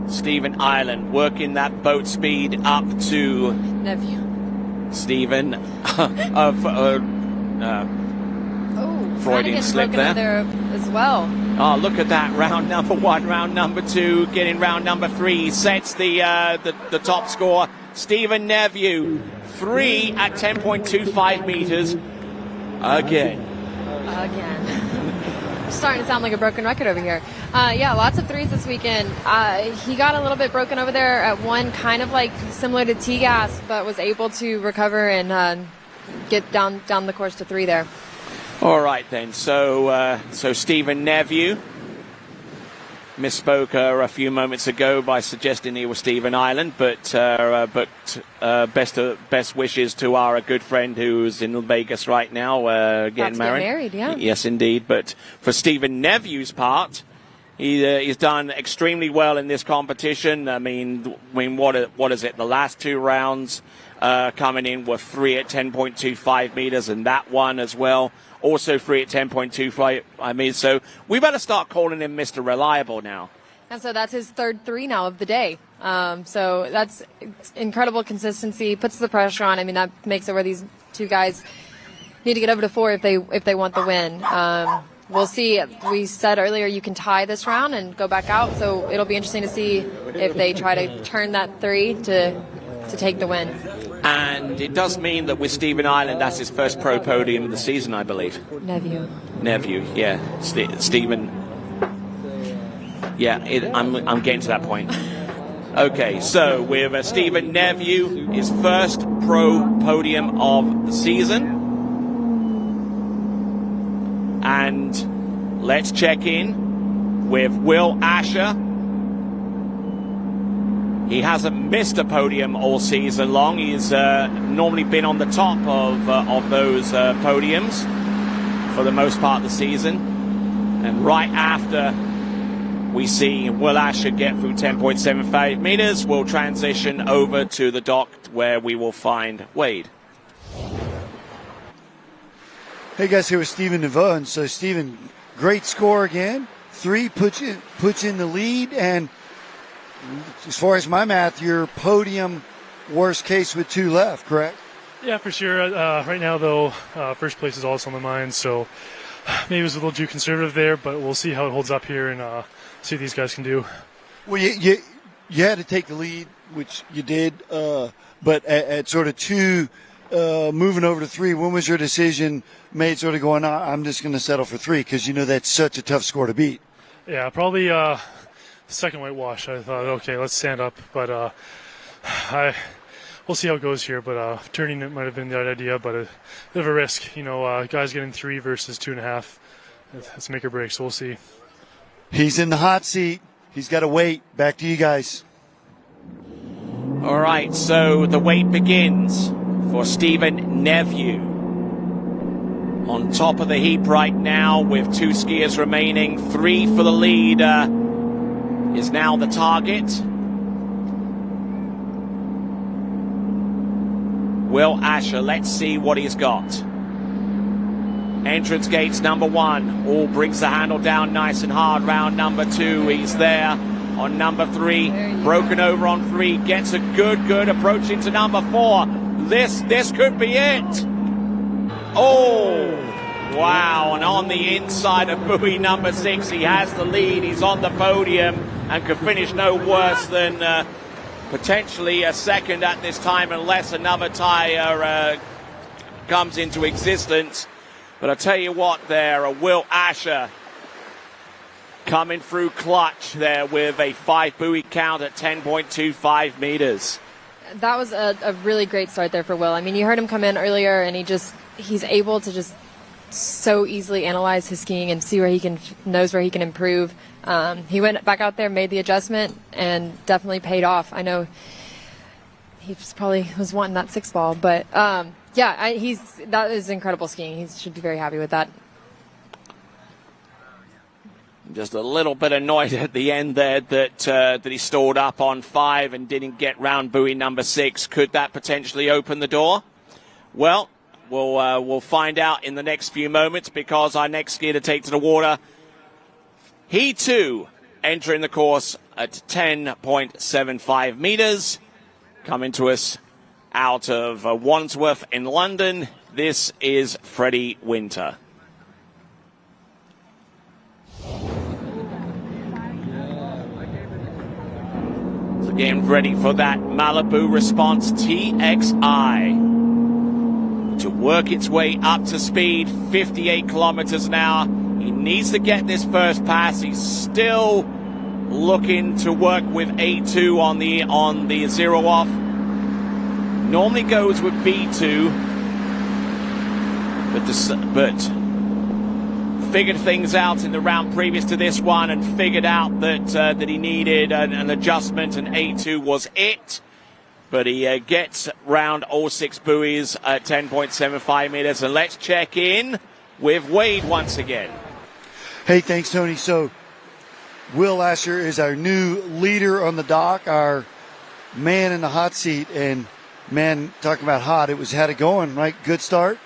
Stephen Island working that boat speed up to Nephew. Stephen. Freudian slip there as well. Oh, look at that. Round number 1, round number 2, getting round number 3. He sets the top score. Stephen Nephew, 3 at 10.25 meters. Again. Starting to sound like a broken record over here. Yeah, lots of 3s this weekend. He got a little bit broken over there at one, kind of like similar to T-Gas, but was able to recover and get down the course to 3 there. All right, then. So Stephen Nephew misspoke a few moments ago by suggesting he was Stephen Island, but best wishes to our good friend who's in Vegas right now, getting married. Yeah. Yes, indeed. But for Stephen Nephew's part, he's done extremely well in this competition. I mean, what is it? The last 2 rounds coming in were 3 at 10.25 meters, and that one as well. Also 3 at 10.25. I mean, so we better start calling him Mr. Reliable now. And so that's his third 3 now of the day. So that's incredible consistency. Puts the pressure on. I mean, that makes it where these 2 guys need to get over to 4 if they want the win. We'll see. We said earlier you can tie this round and go back out. So it'll be interesting to see if they try to turn that 3 to take the win. And it does mean that with Stephen Island, that's his first pro podium of the season, I believe. Nephew, yeah. Stephen. Yeah, I'm getting to that point. Okay, so with Stephen Nephew, his first pro podium of the season. And let's check in with Will Asher. He hasn't missed a podium all season long. He's normally been on the top of those podiums for the most part of the season. And right after we see Will Asher get through 10.75 meters, we'll transition over to the dock where we will find Wade. Hey guys, here with Stephen Neveu. And so Stephen, great score again. 3 puts you in the lead, and as far as my math, your podium worst case with 2 left, correct? Yeah, for sure. Right now, though, first place is also on the mind, so maybe it was a little too conservative there, but we'll see how it holds up here and see what these guys can do. Well, you had to take the lead, which you did, but at sort of 2, moving over to 3, when was your decision made sort of going, I'm just going to settle for 3, because you know that's such a tough score to beat? Yeah, probably second whitewash. I thought, okay, let's stand up, but we'll see how it goes here. But turning it might have been the right idea, but a bit of a risk. You know, guys getting 3 versus 2.5. That's make or break, so we'll see. He's in the hot seat. He's got to wait. Back to you guys. All right, so the wait begins for Stephen Nephew. On top of the heap right now with 2 skiers remaining, 3 for the lead. is now the target. Will Asher, let's see what he's got. Entrance gates number 1. All brings the handle down nice and hard. Round number 2, he's there on number 3. Broken over on 3. Gets a good approach into number 4. This could be it. Oh, wow. And on the inside of buoy number 6, he has the lead. He's on the podium and could finish no worse than potentially a second at this time unless another tire comes into existence. But I tell you what there, Will Asher coming through clutch there with a 5 buoy count at 10.25 meters. That was a really great start there for Will. I mean, you heard him come in earlier, and he's able to just so easily analyze his skiing and see where knows where he can improve. He went back out there, made the adjustment, and definitely paid off. I know he probably was wanting that 6 ball, but that is incredible skiing. He should be very happy with that. Just a little bit annoyed at the end there that he stalled up on 5 and didn't get round buoy number 6. Could that potentially open the door? Well, we'll find out in the next few moments, because our next skier to take to the water, he too entering the course at 10.75 meters, coming to us out of Wandsworth in London. This is Freddie Winter. So getting ready for that Malibu Response TXI to work its way up to speed, 58 kilometers an hour. He needs to get this first pass. He's still looking to work with A2 on the zero off. Normally goes with B2, but figured things out in the round previous to this one and figured out that he needed an adjustment, and A2 was it. But he gets round all 6 buoys at 10.75 meters. And let's check in with Wade once again. Hey, thanks, Tony. So Will Asher is our new leader on the dock, our man in the hot seat. And, man, talking about hot, had it going, right? Good start?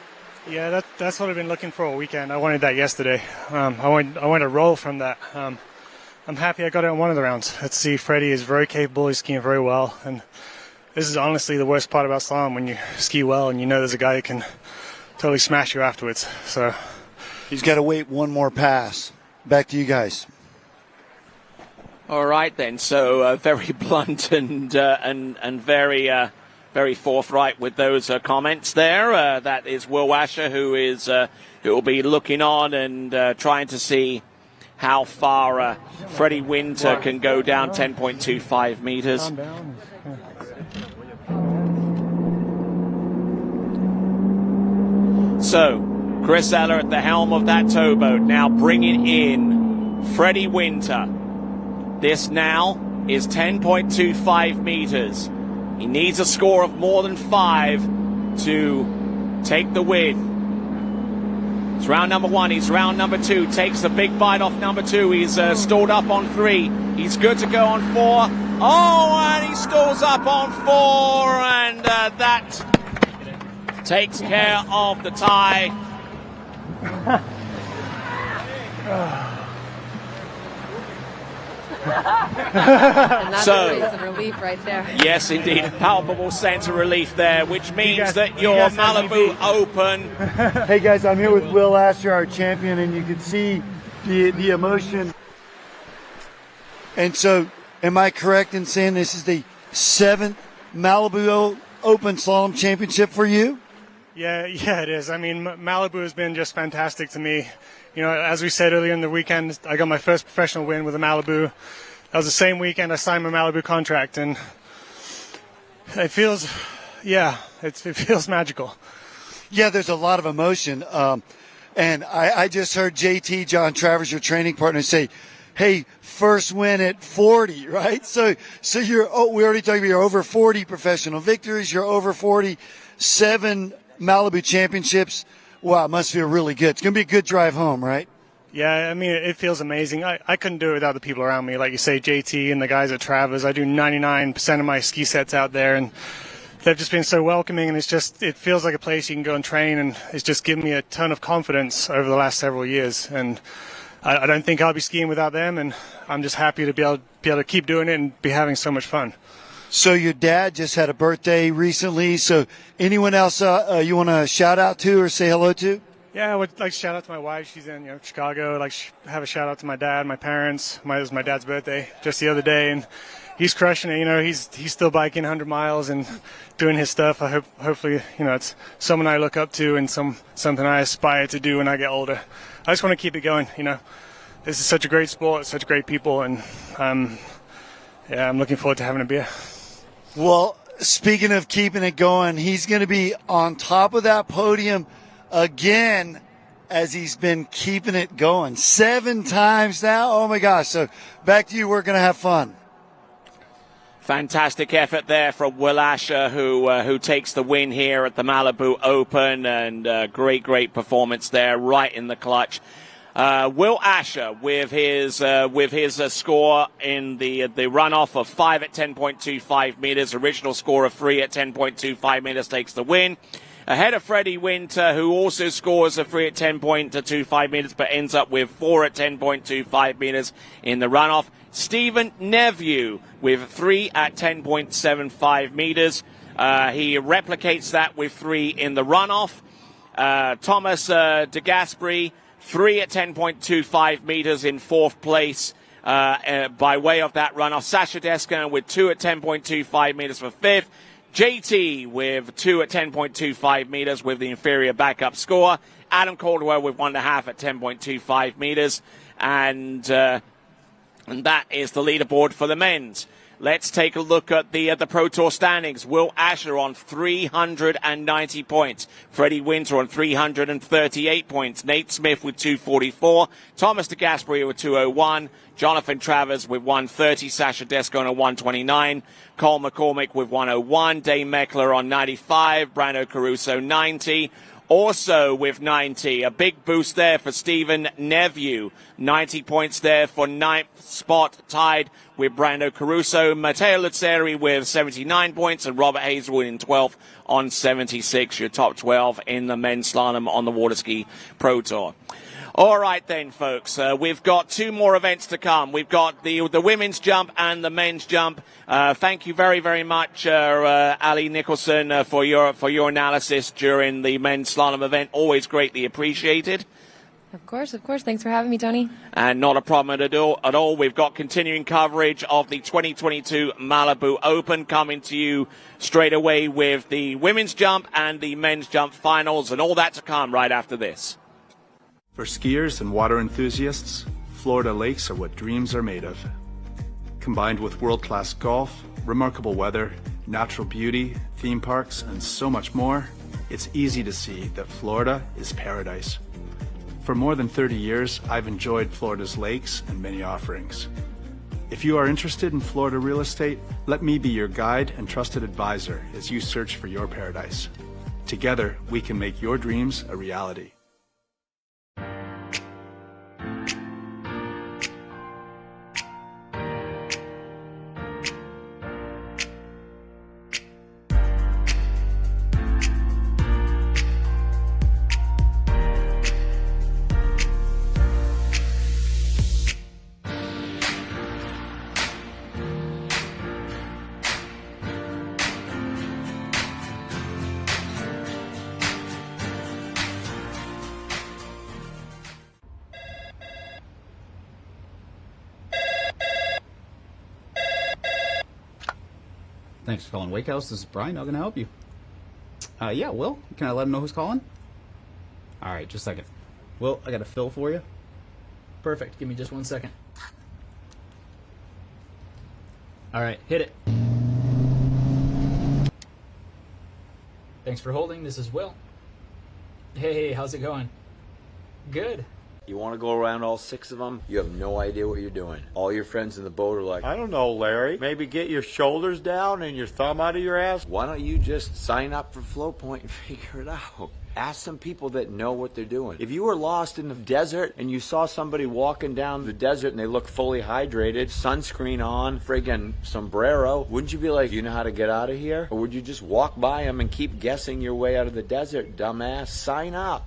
Yeah, that's what I've been looking for all weekend. I wanted that yesterday. I want to roll from that. I'm happy I got it on one of the rounds. Let's see, Freddie is very capable. He's skiing very well. And this is honestly the worst part about slalom, when you ski well and you know there's a guy that can totally smash you afterwards. So he's got to wait one more pass. Back to you guys. All right then. So very blunt and very forthright with those comments there. That is Will Asher, who will be looking on and trying to see how far Freddie Winter can go down 10.25 meters. So, Chris Eller at the helm of that towboat, now bringing in Freddie Winter. This now is 10.25 meters. He needs a score of more than 5 to take the win. It's round number 1. He's round number 2. Takes a big bite off number 2. He's stalled up on 3. He's good to go on 4. Oh, and he stalls up on 4. And that takes care of the tie. And that's a sense of relief right there. Yes, indeed. A palpable sense of relief there, which means that your Malibu Open. Hey, guys, I'm here with Will Asher, our champion, and you can see the emotion. And so, am I correct in saying this is the 7th Malibu Open Slalom Championship for you? Yeah, it is. I mean, Malibu has been just fantastic to me. You know, as we said earlier in the weekend, I got my first professional win with a Malibu. That was the same weekend I signed my Malibu contract, and it feels magical. Yeah, there's a lot of emotion. And I just heard JT, John Travers, your training partner, say, hey, first win at 40, right? So we already talked about you're over 40 professional victories. You're over 47 Malibu championships. Wow, it must feel really good. It's going to be a good drive home, right? Yeah, I mean, it feels amazing. I couldn't do it without the people around me. Like you say, JT and the guys at Travers. I do 99% of my ski sets out there, and they've just been so welcoming, and it feels like a place you can go and train, and it's just given me a ton of confidence over the last several years. And I don't think I'll be skiing without them, and I'm just happy to be able to keep doing it and be having so much fun. So your dad just had a birthday recently. So anyone else you want to shout out to or say hello to? Yeah, I would like to shout out to my wife. She's in Chicago. I'd like to have a shout out to my dad, my parents. It was my dad's birthday just the other day, and he's crushing it. He's still biking 100 miles and doing his stuff. Hopefully, it's someone I look up to and something I aspire to do when I get older. I just want to keep it going. This is such a great sport, such great people, and I'm looking forward to having a beer. Well, speaking of keeping it going, he's going to be on top of that podium again as he's been keeping it going 7 times now. Oh my gosh. So back to you. We're going to have fun. Fantastic effort there from Will Asher, who takes the win here at the Malibu Open, and great performance there, right in the clutch. Will Asher with his score in the runoff of 5 at 10.25 meters, original score of 3 at 10.25 meters, takes the win. Ahead of Freddie Winter, who also scores a 3 at 10.25 meters, but ends up with 4 at 10.25 meters in the runoff. Stephen Neveu with 3 at 10.75 meters. He replicates that with 3 in the runoff. Thomas de Gasperi, 3 at 10.25 meters in 4th place by way of that runoff. Sasha Deskin with 2 at 10.25 meters for 5th. JT with 2 at 10.25 meters with the inferior backup score. Adam Caldwell with 1.5 at 10.25 meters. And that is the leaderboard for the men's. Let's take a look at the Pro Tour standings. Will Asher on 390 points. Freddie Winter on 338 points. Nate Smith with 244. Thomas de Gasperi with 201. Jonathan Travers with 130. Sasha Descon on 129. Cole McCormick with 101. Dave Meckler on 95. Brando Caruso 90. Also with 90, a big boost there for Stephen Neveu. 90 points there for 9th spot, tied with Brando Caruso. Matteo Lazzeri with 79 points, and Robert Hazelwood in 12th on 76. Your top 12 in the men's slalom on the Waterski Pro Tour. All right then, folks. We've got 2 more events to come. We've got the women's jump and the men's jump. Thank you very, very much, Ali Nicholson, for your analysis during the men's slalom event. Always greatly appreciated. Of course. Thanks for having me, Tony. And not a problem at all. We've got continuing coverage of the 2022 Malibu Open coming to you straight away with the women's jump and the men's jump finals, and all that to come right after this. For skiers and water enthusiasts, Florida lakes are what dreams are made of. Combined with world-class golf, remarkable weather, natural beauty, theme parks, and so much more, it's easy to see that Florida is paradise. For more than 30 years, I've enjoyed Florida's lakes and many offerings. If you are interested in Florida real estate, let me be your guide and trusted advisor as you search for your paradise. Together, we can make your dreams a reality. Thanks for calling Wake House. This is Brian. How can I help you? Yeah, Will. Can I let him know who's calling? All right, just a second. Will, I got a fill for you. Perfect. Give me just 1 second. All right, hit it. Thanks for holding. This is Will. Hey, how's it going? Good. You want to go around all 6 of them? You have no idea what you're doing. All your friends in the boat are like, I don't know, Larry. Maybe get your shoulders down and your thumb out of your ass? why don't you just sign up for Flow Point and figure it out? Ask some people that know what they're doing. If you were lost in the desert and you saw somebody walking down the desert and they look fully hydrated, sunscreen on, friggin' sombrero, wouldn't you be like, you know how to get out of here? Or would you just walk by them and keep guessing your way out of the desert, dumbass? Sign up.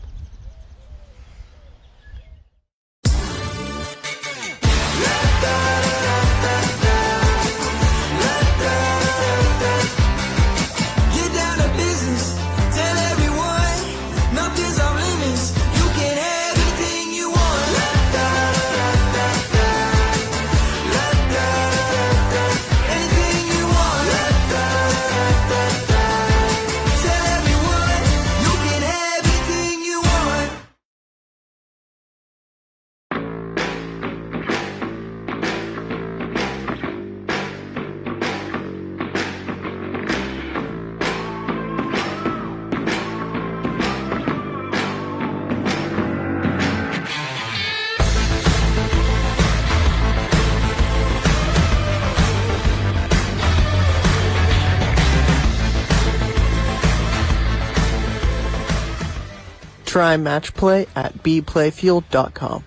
Try match play at bplayfield.com.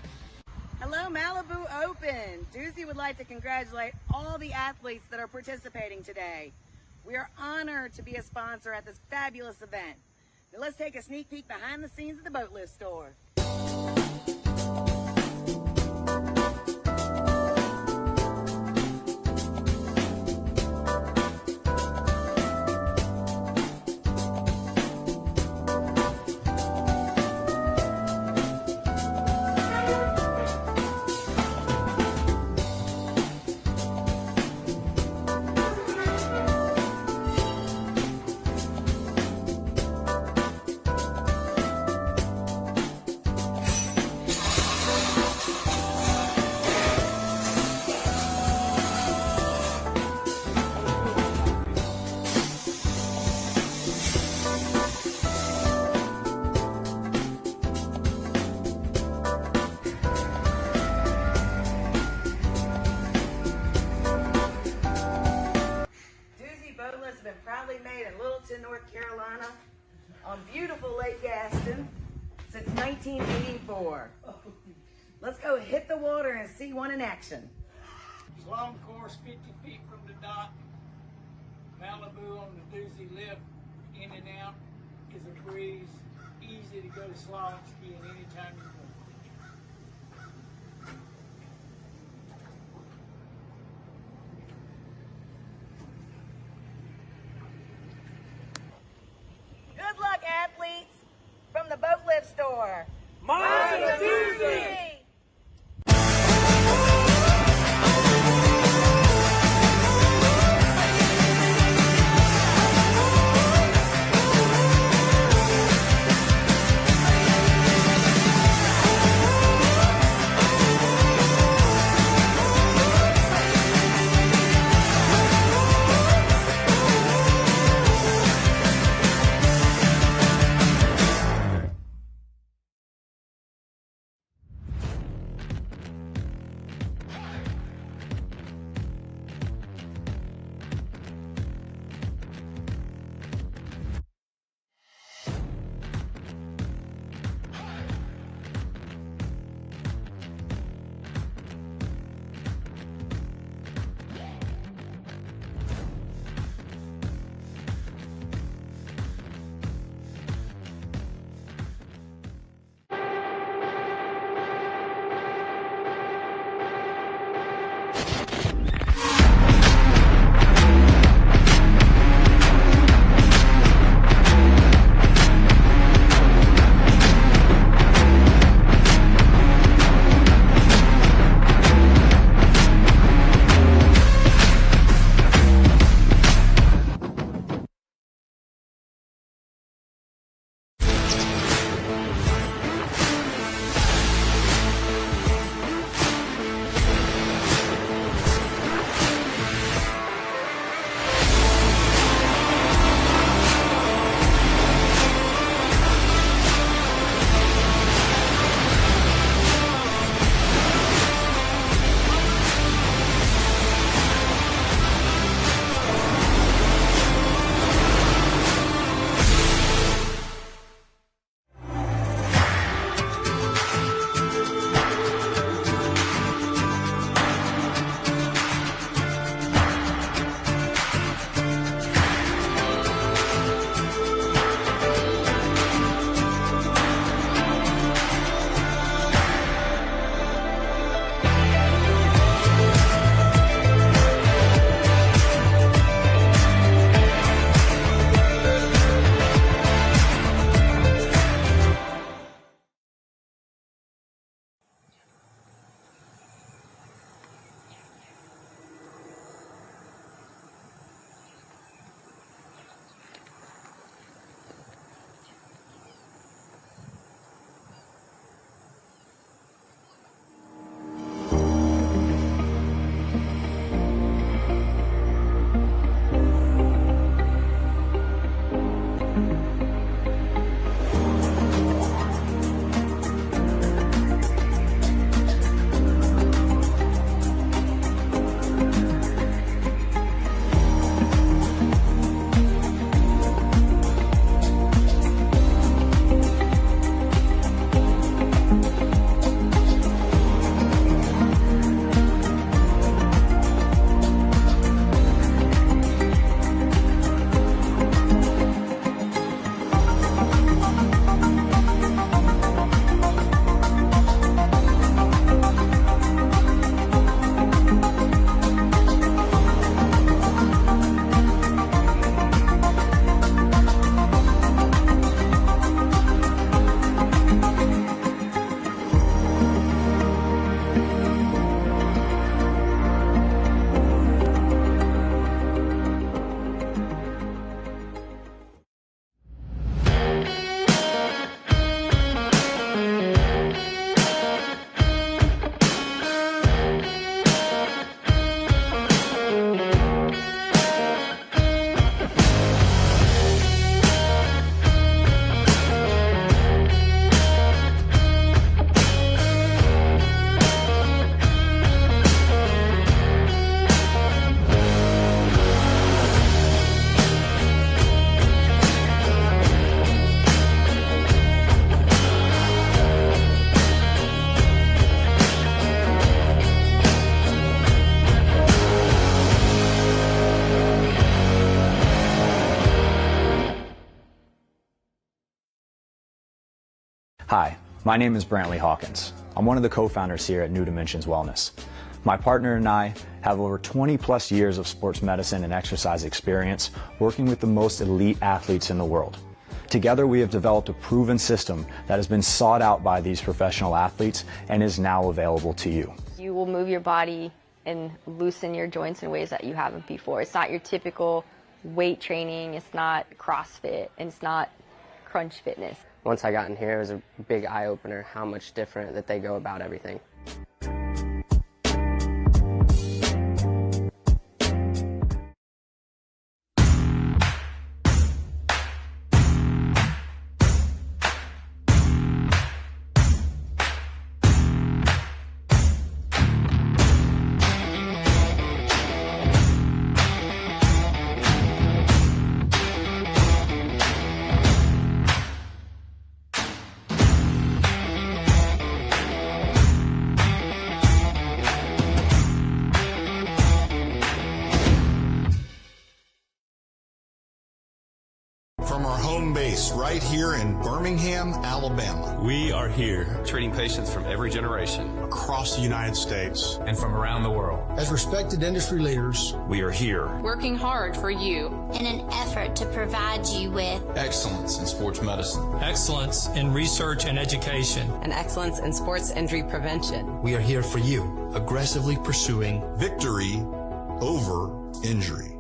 Hello, Malibu Open. Doozy would like to congratulate all the athletes that are participating today. We are honored to be a sponsor at this fabulous event. Now let's take a sneak peek behind the scenes of the Boat Lift store. North Carolina on beautiful Lake Gaston since 1984. Let's go hit the water and see one in action. Slalom course 50 feet from the dock. Malibu on the Doozy lift, in and out is a breeze. Easy to go slalom skiing anytime you want. Good luck, athletes, from the Boat Lift store. Mind the Doozy! Hi, my name is Brantley Hawkins. I'm one of the co-founders here at New Dimensions Wellness. My partner and I have over 20 plus years of sports medicine and exercise experience working with the most elite athletes in the world. Together we have developed a proven system that has been sought out by these professional athletes and is now available to you. You will move your body and loosen your joints in ways that you haven't before. It's not your typical weight training, it's not CrossFit, and it's not crunch fitness. Once I got in here, it was a big eye-opener how much different that they go about everything. From our home base right here in Birmingham, Alabama. We are here treating patients from every generation across the United States and from around the world. As respected industry leaders, we are here working hard for you in an effort to provide you with excellence in sports medicine, excellence in research and education, and excellence in sports injury prevention. We are here for you, aggressively pursuing victory over injury.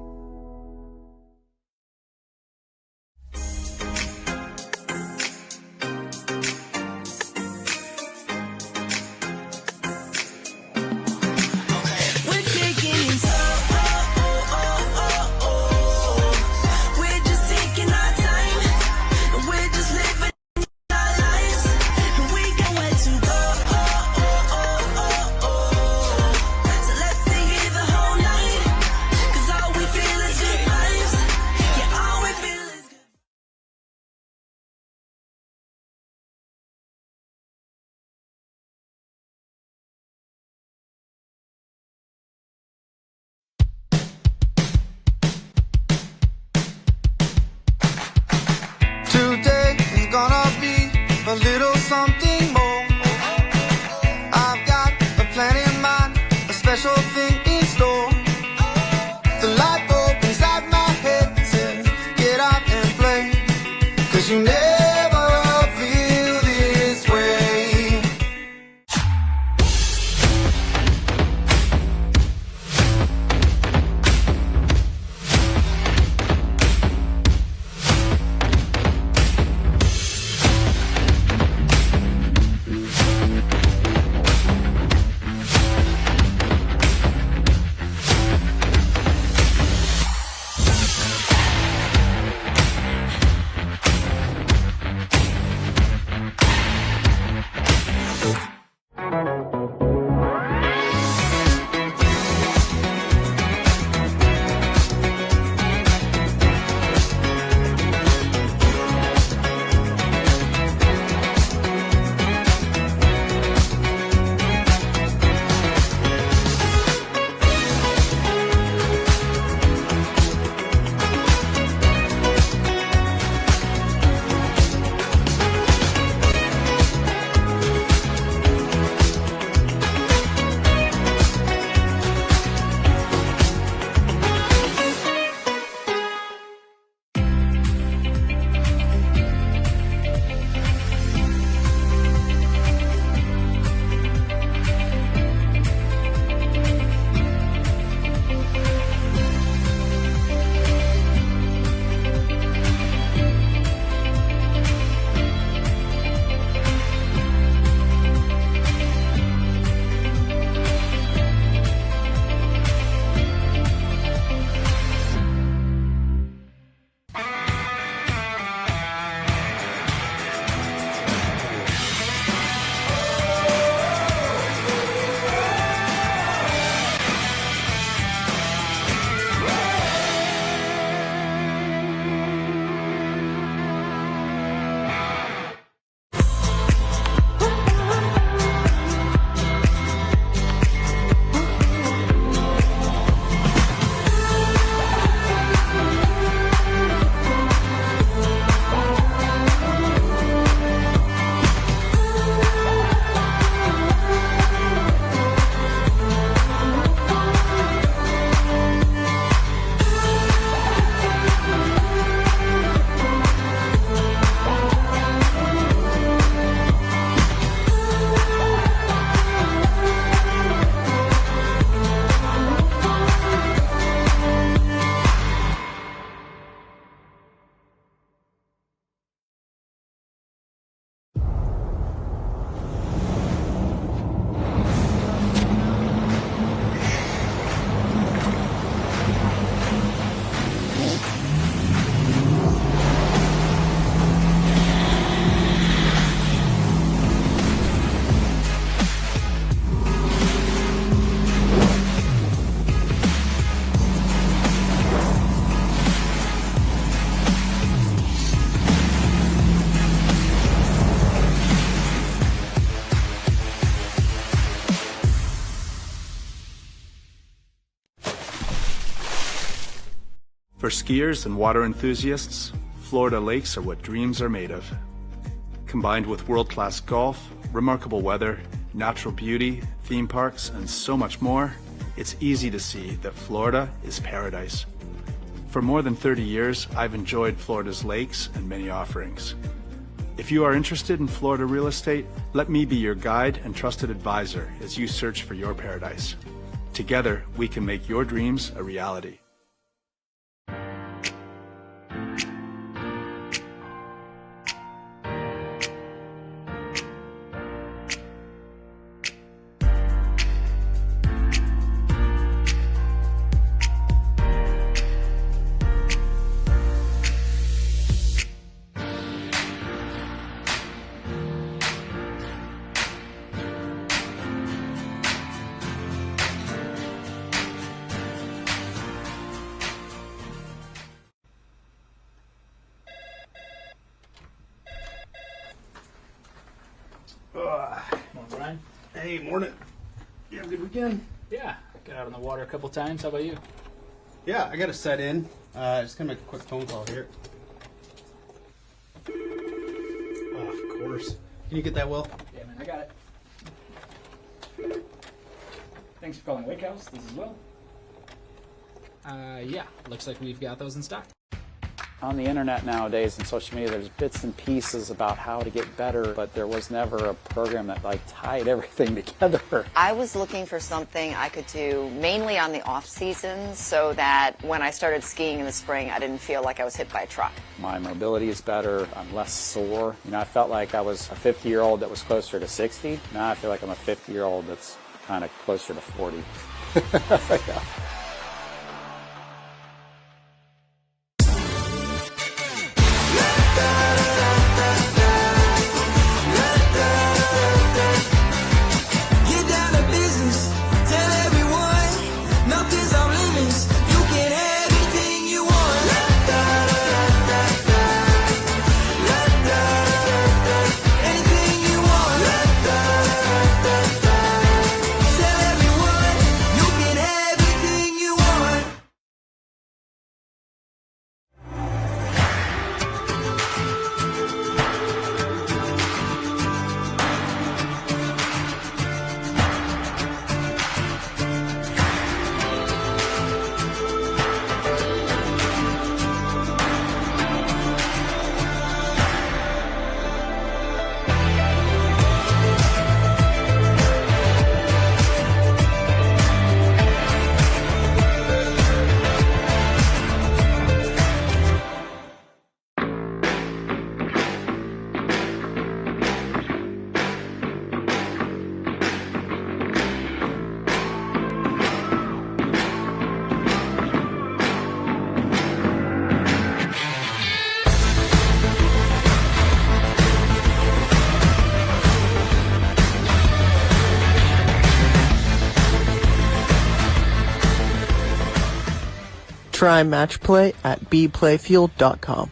A little something more. I've got a plan in mind, a special thing in store. The light bulb inside my head says, get out and play, 'cause you never feel this way. For skiers and water enthusiasts, Florida lakes are what dreams are made of. Combined with world-class golf, remarkable weather, natural beauty, theme parks, and so much more, it's easy to see that Florida is paradise. For more than 30 years, I've enjoyed Florida's lakes and many offerings. If you are interested in Florida real estate, let me be your guide and trusted advisor as you search for your paradise. Together, we can make your dreams a reality. Morning, Brian. Hey, morning. You have a good weekend? Yeah, got out on the water a couple times. How about you? Yeah, I got to set in. Just gonna make a quick phone call here. Oh, of course. Can you get that, Will? Yeah, man, I got it. Thanks for calling Wake House. This is Will. Yeah, looks like we've got those in stock. On the internet nowadays and social media, there's bits and pieces about how to get better, but there was never a program that tied everything together. I was looking for something I could do mainly on the off season so that when I started skiing in the spring, I didn't feel like I was hit by a truck. My mobility is better. I'm less sore. I felt like I was a 50-year-old that was closer to 60. Now I feel like I'm a 50-year-old that's kind of closer to 40. Yeah. Try match play at bplayfield.com.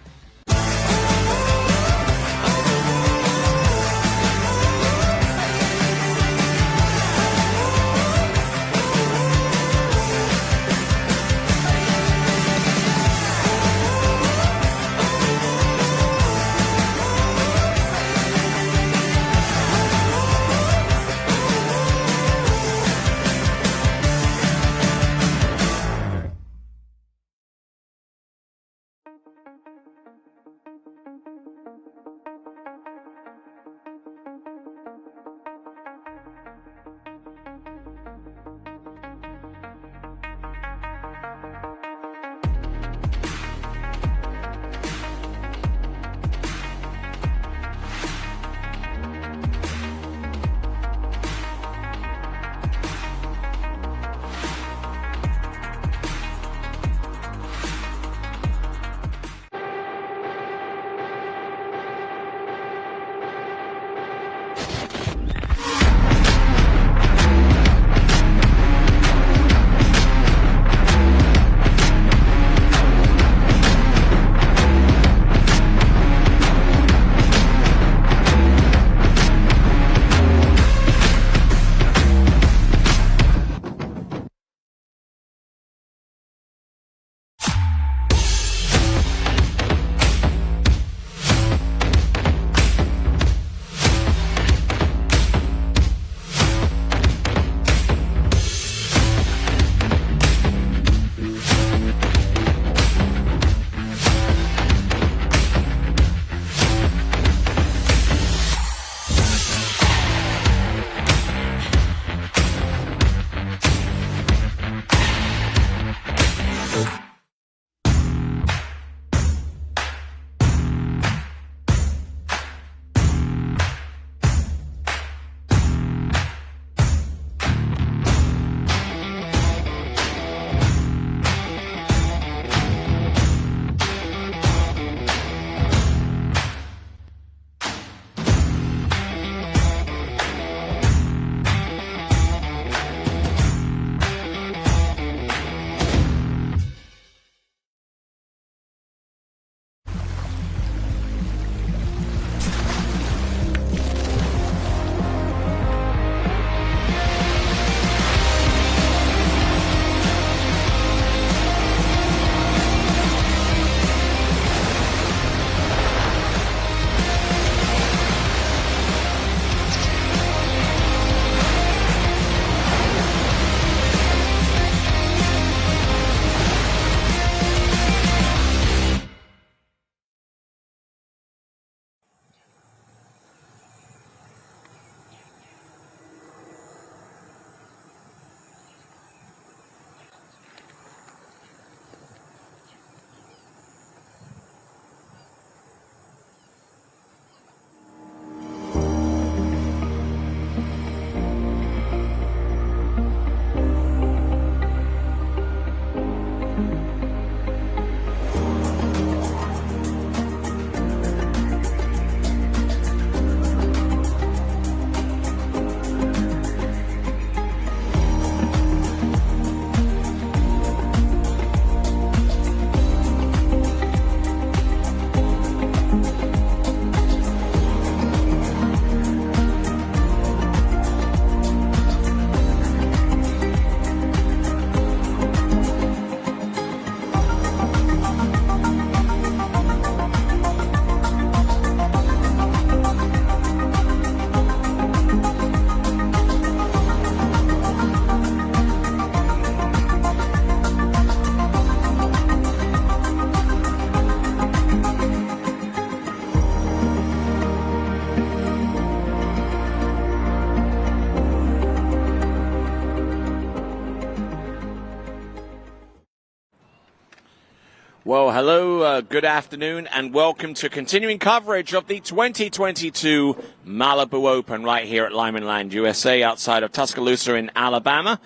Well, hello, good afternoon, and welcome to continuing coverage of the 2022 Malibu Open right here at Lyman Land, USA, outside of Tuscaloosa in Alabama.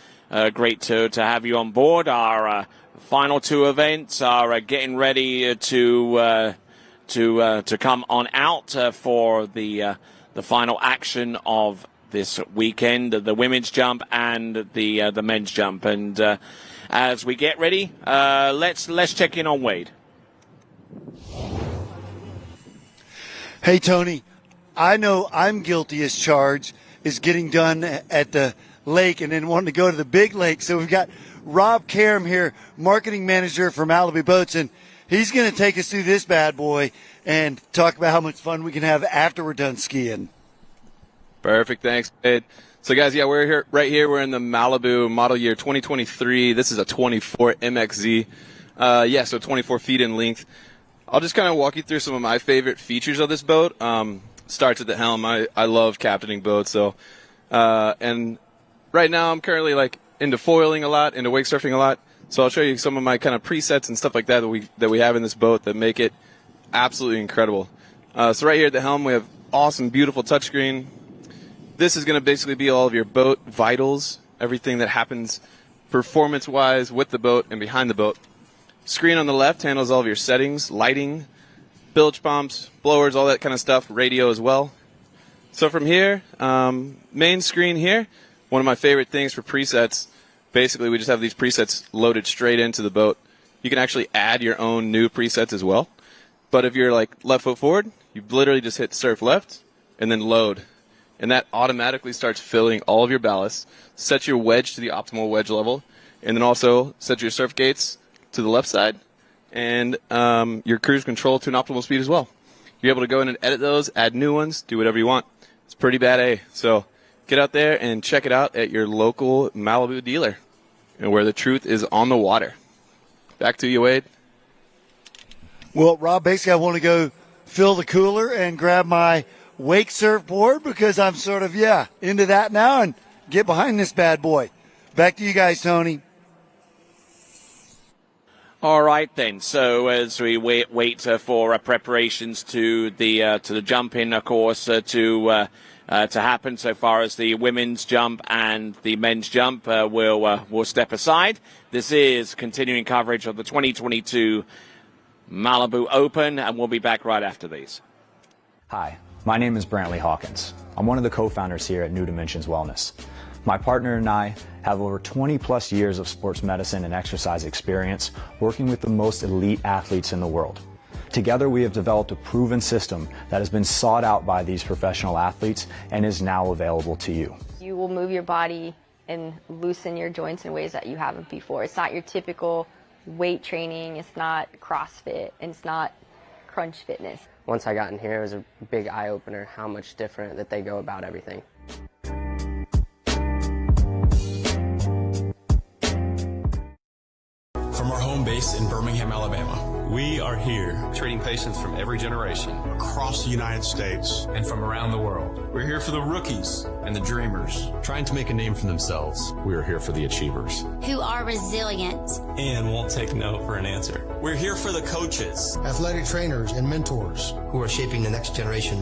Great to have you on board. Our final two events are getting ready to come on out for the final action of this weekend, the women's jump and the men's jump. And as we get ready, let's check in on Wade. Hey, Tony, I know I'm guilty as charged is getting done at the lake and then wanting to go to the big lake. So we've got Rob Karam here, marketing manager for Malibu Boats, and he's going to take us through this bad boy and talk about how much fun we can have after we're done skiing. Perfect. Thanks, Wade. So, guys, yeah, we're here right here. We're in the Malibu model year 2023. This is a 24 MXZ. So 24 feet in length. I'll just kind of walk you through some of my favorite features of this boat. Starts at the helm. I love captaining boats. So, and right now I'm currently into foiling a lot, into wake surfing a lot. So I'll show you some of my kind of presets and stuff like that that we have in this boat that make it absolutely incredible. So right here at the helm, we have awesome, beautiful touchscreen. This is going to basically be all of your boat vitals, everything that happens performance-wise with the boat and behind the boat. Screen on the left handles all of your settings, lighting, bilge pumps, blowers, all that kind of stuff, radio as well. So from here, main screen here, one of my favorite things for presets, basically we just have these presets loaded straight into the boat. You can actually add your own new presets as well. But if you're left foot forward, you literally just hit surf left and then load. And that automatically starts filling all of your ballast, sets your wedge to the optimal wedge level, and then also sets your surf gates to the left side, and your cruise control to an optimal speed as well. You're able to go in and edit those, add new ones, do whatever you want. It's pretty bad A. So get out there and check it out at your local Malibu dealer, and where the truth is on the water. Back to you, Wade. Well, Rob, basically I want to go fill the cooler and grab my wake surfboard because I'm sort of, into that now and get behind this bad boy. Back to you guys, Tony. All right, then. So as we wait for preparations to the jump in, of course, to happen, so far as the women's jump and the men's jump, we'll step aside. This is continuing coverage of the 2022 Malibu Open, and we'll be back right after these. Hi, my name is Brantley Hawkins. I'm one of the co-founders here at New Dimensions Wellness. My partner and I have over 20 plus years of sports medicine and exercise experience working with the most elite athletes in the world. Together we have developed a proven system that has been sought out by these professional athletes and is now available to you. You will move your body and loosen your joints in ways that you haven't before. It's not your typical weight training, it's not CrossFit, and it's not crunch fitness. Once I got in here, it was a big eye-opener how much different that they go about everything. From our home base in Birmingham, Alabama, we are here treating patients from every generation across the United States and from around the world. We're here for the rookies and the dreamers trying to make a name for themselves. We're here for the achievers who are resilient and won't take no for an answer. We're here for the coaches, athletic trainers and mentors who are shaping the next generation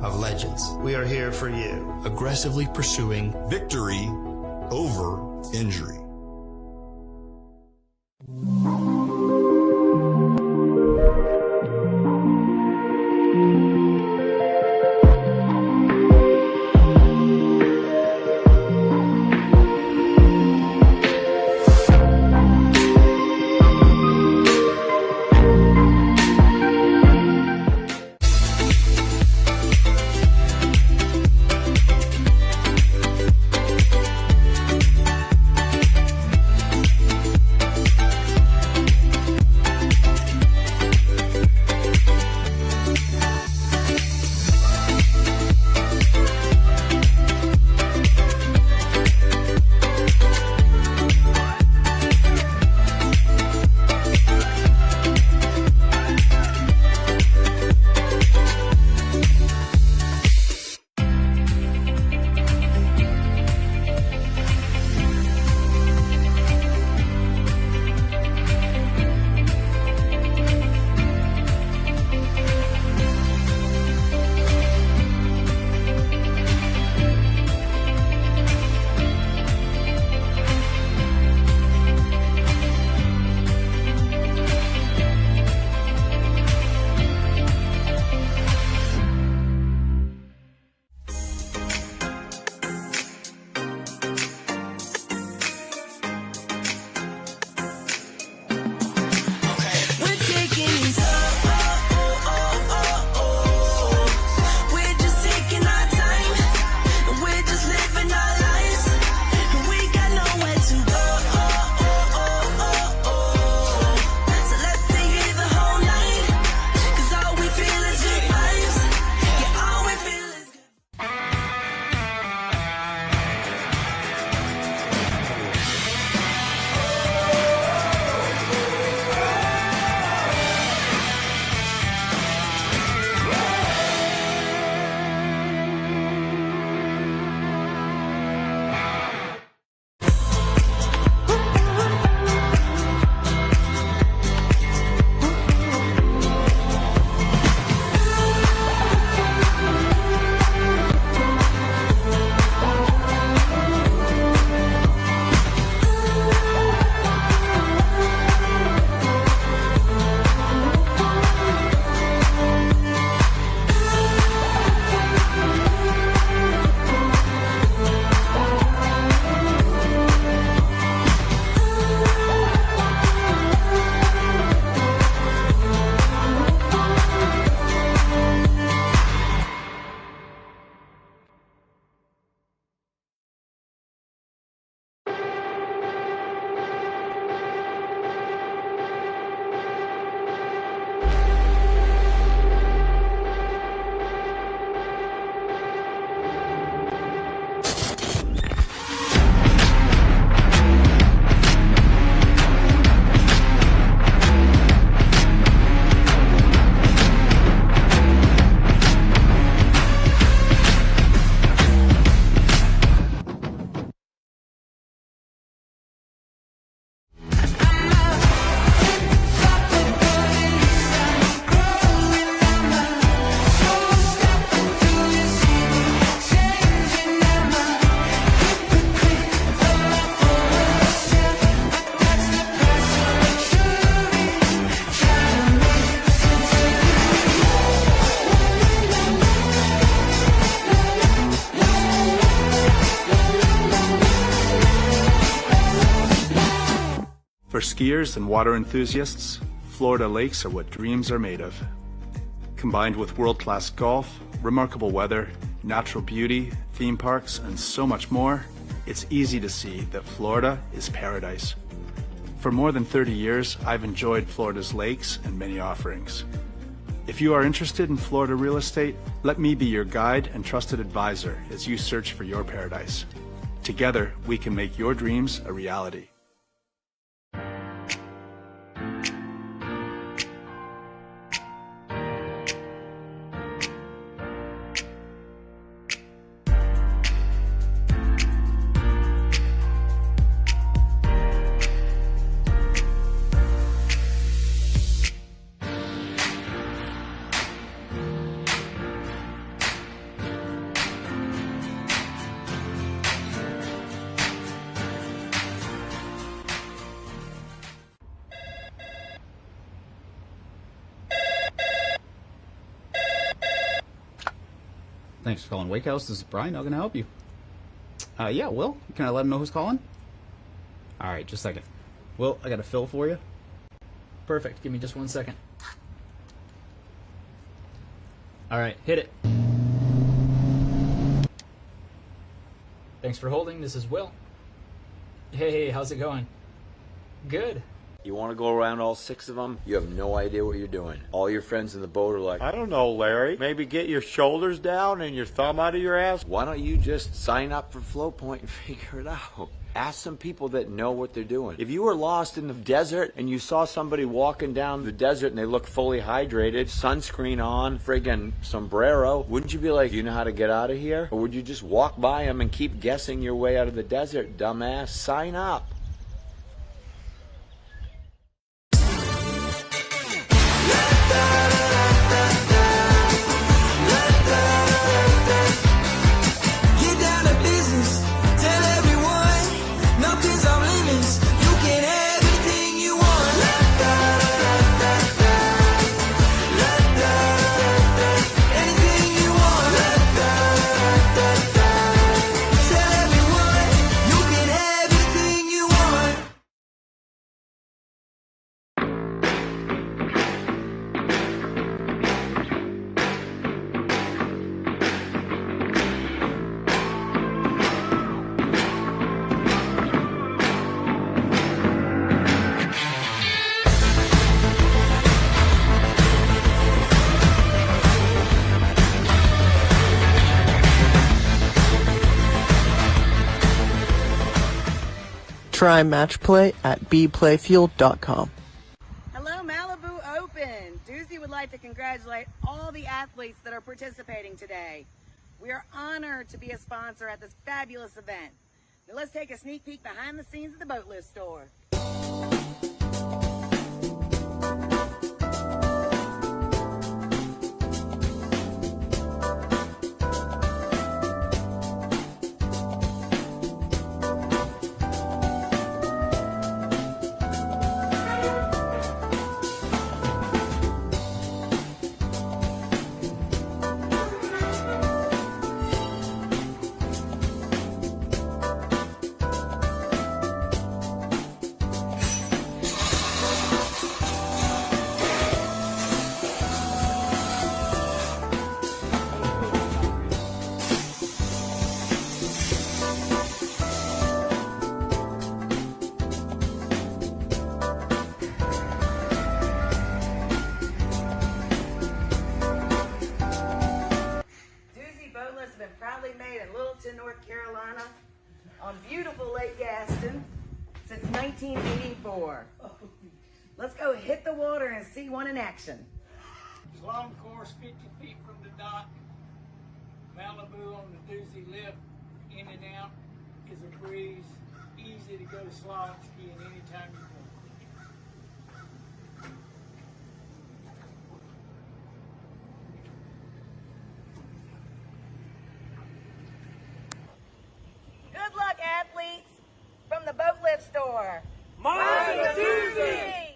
of legends. We are here for you. Aggressively pursuing victory over injury. For skiers and water enthusiasts, Florida lakes are what dreams are made of. Combined with world-class golf, remarkable weather, natural beauty, theme parks, and so much more, it's easy to see that Florida is paradise. For more than 30 years, I've enjoyed Florida's lakes and many offerings. If you are interested in Florida real estate, let me be your guide and trusted advisor as you search for your paradise. Together, we can make your dreams a reality. Thanks for calling Wake House. This is Brian. How can I help you? Yeah, Will. Can I let him know who's calling? All right, just a second. Will, I got a fill for you. Perfect. Give me just 1 second. All right, hit it. Thanks for holding. This is Will. Hey, how's it going? Good. You want to go around all 6 of them? You have no idea what you're doing. All your friends in the boat are like, I don't know, Larry. Maybe get your shoulders down and your thumb out of your ass. Why don't you just sign up for Flow Point and figure it out? Ask some people that know what they're doing. If you were lost in the desert and you saw somebody walking down the desert and they look fully hydrated, sunscreen on, friggin' sombrero, wouldn't you be like, do you know how to get out of here? Or would you just walk by them and keep guessing your way out of the desert, dumbass? Sign up. Try match play at bplayfield.com. Hello, Malibu Open. Doozy would like to congratulate all the athletes that are participating today. We are honored to be a sponsor at this fabulous event. Now let's take a sneak peek behind the scenes of the Boat Lift store. North Carolina on beautiful Lake Gaston since 1984. Let's go hit the water and see one in action. Slalom course 50 feet from the dock. Malibu on the Doozy lift, in and out is a breeze. Easy to go slalom skiing anytime you want. Good luck, athletes, from the Boat Lift store. Malibu Doozy!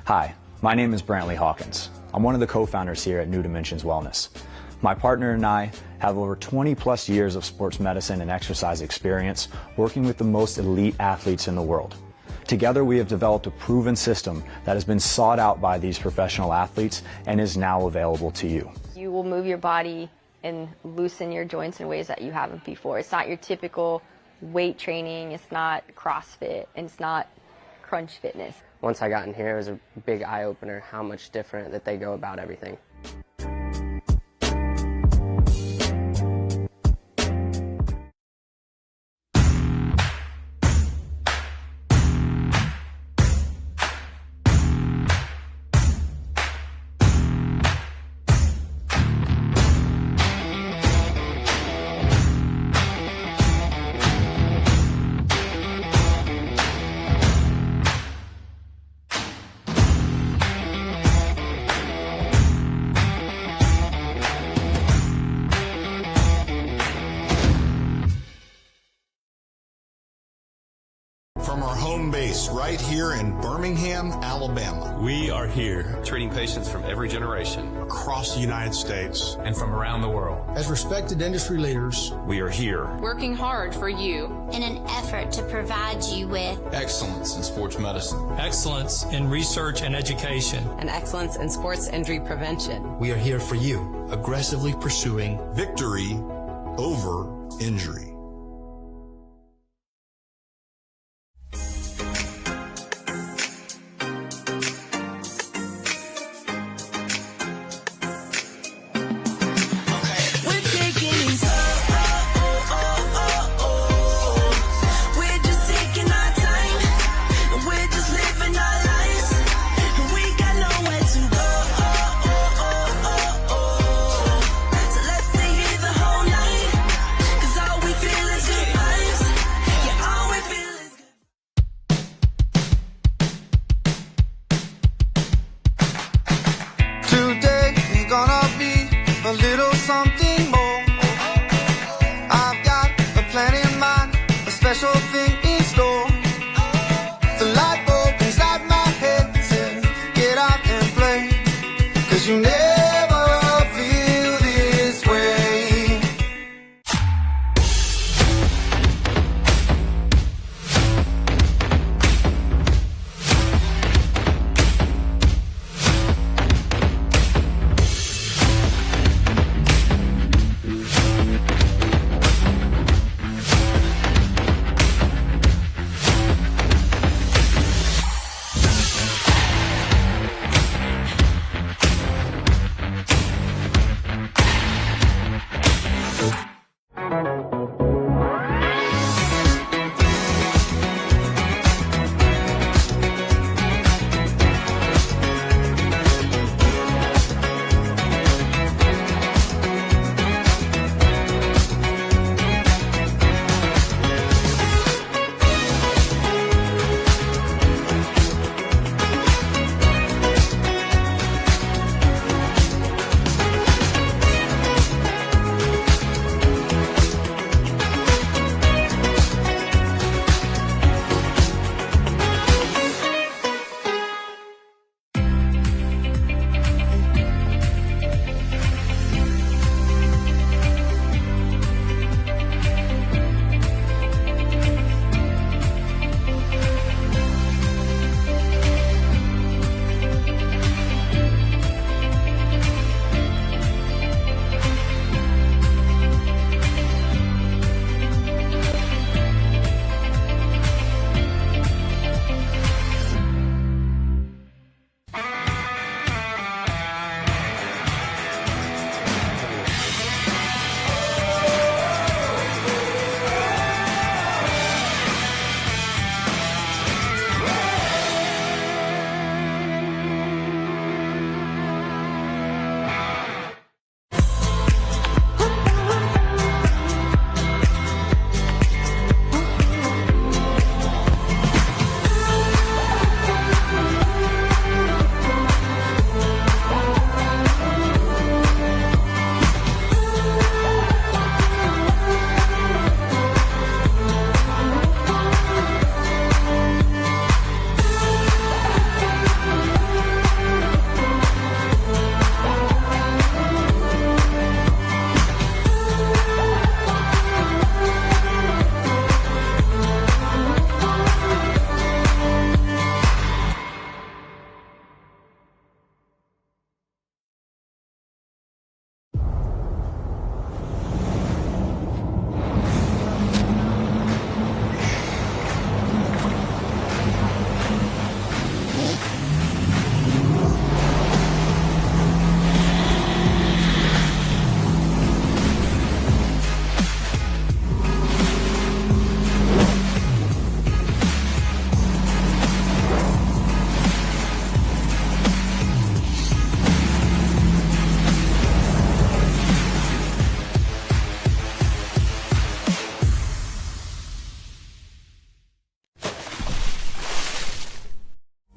Hi, my name is Brantley Hawkins. I'm one of the co-founders here at New Dimensions Wellness. My partner and I have over 20 plus years of sports medicine and exercise experience working with the most elite athletes in the world. Together we have developed a proven system that has been sought out by these professional athletes and is now available to you. You will move your body and loosen your joints in ways that you haven't before. It's not your typical weight training, it's not CrossFit, and it's not crunch fitness. Once I got in here, it was a big eye-opener how much different that they go about everything. From our home base right here in Birmingham, Alabama. We are here treating patients from every generation Across the United States. and from around the world. As respected industry leaders, We are here. Working hard for you. in an effort to provide you with Excellence in sports medicine. Excellence in research and education. And excellence in sports injury prevention. we are here for you, aggressively pursuing Victory over injury. We're taking it we're just taking our time. We're just living our lives. We got nowhere to go. So let's stay here the whole night. 'Cause all we feel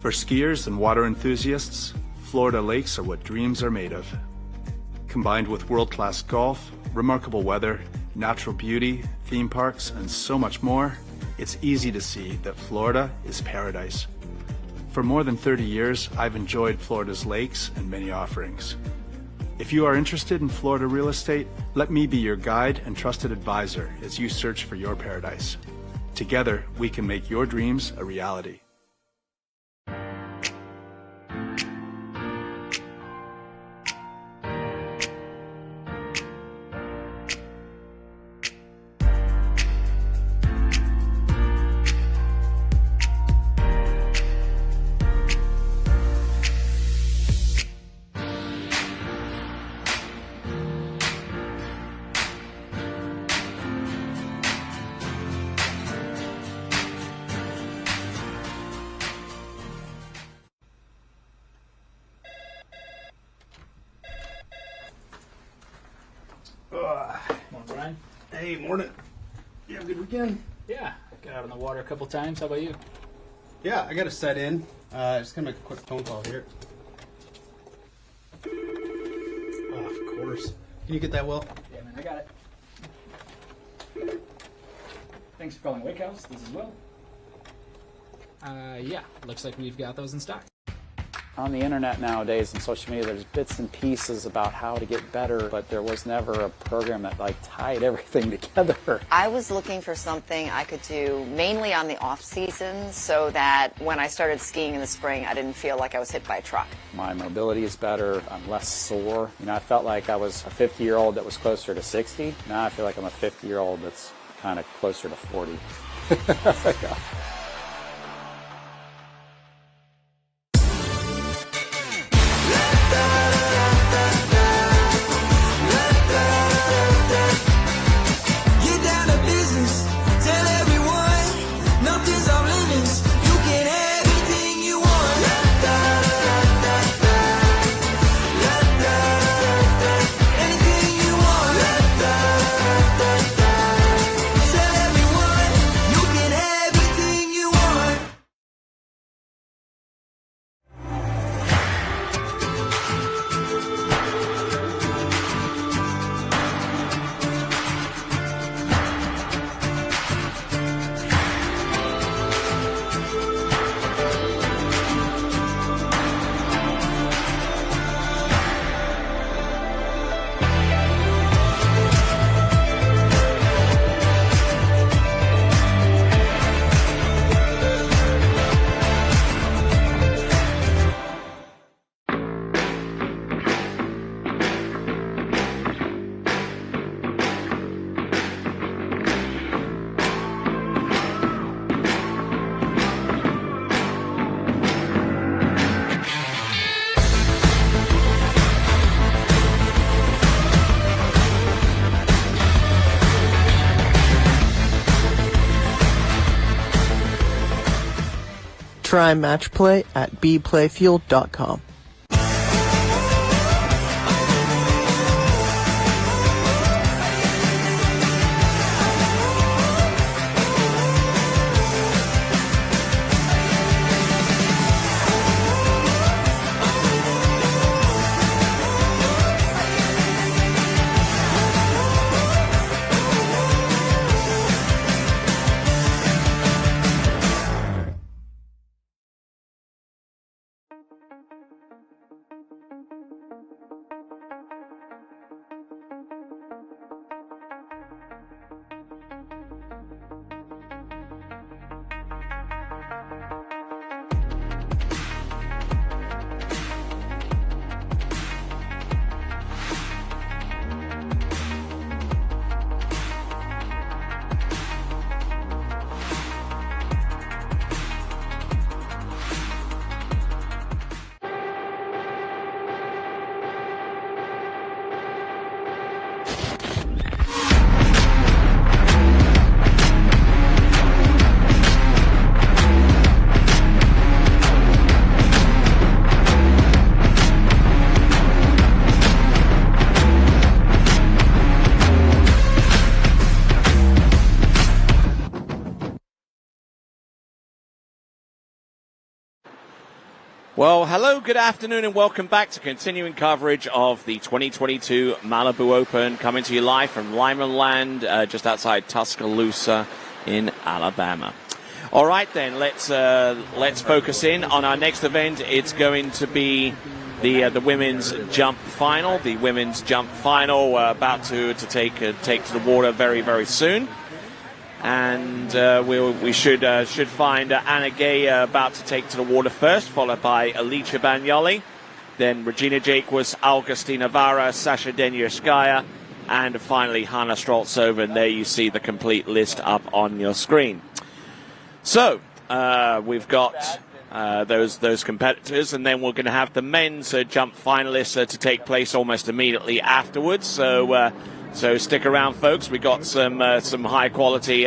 For skiers and water enthusiasts, Florida lakes are what dreams are made of. Combined with world-class golf, remarkable weather, natural beauty, theme parks, and so much more, it's easy to see that Florida is paradise. For more than 30 years, I've enjoyed Florida's lakes and many offerings. If you are interested in Florida real estate, let me be your guide and trusted advisor as you search for your paradise. Together, we can make your dreams a reality. Morning, Brian. Hey, morning. You have a good weekend? Yeah, got out on the water a couple times. How about you? Yeah, I got to set in. Just gonna make a quick phone call here. Oh, of course. Can you get that, Will? Yeah, man, I got it. Thanks for calling Wake House. This is Will. Yeah, looks like we've got those in stock. On the internet nowadays and social media, there's bits and pieces about how to get better, but there was never a program that tied everything together. I was looking for something I could do mainly on the off season so that when I started skiing in the spring, I didn't feel like I was hit by a truck. My mobility is better. I'm less sore. I felt like I was a 50-year-old that was closer to 60. Now I feel like I'm a 50-year-old that's kind of closer to 40. Yeah. Try match play at bplayfield.com. Well, hello, good afternoon, and welcome back to continuing coverage of the 2022 Malibu Open, coming to you live from Lyman Land, just outside Tuscaloosa in Alabama. All right, then, let's focus in on our next event. It's going to be the women's jump final. The women's jump final about to take to the water very, very soon. And we should find Anna Gay about to take to the water first, followed by Alicia Bagnoli, then Regina Jaquez, Augustina Vara, Sasha Denierskaya, and finally Hannah Stroltsova. And there you see the complete list up on your screen. So we've got those competitors, and then we're going to have the men's jump finalists to take place almost immediately afterwards. So stick around, folks. We got some high quality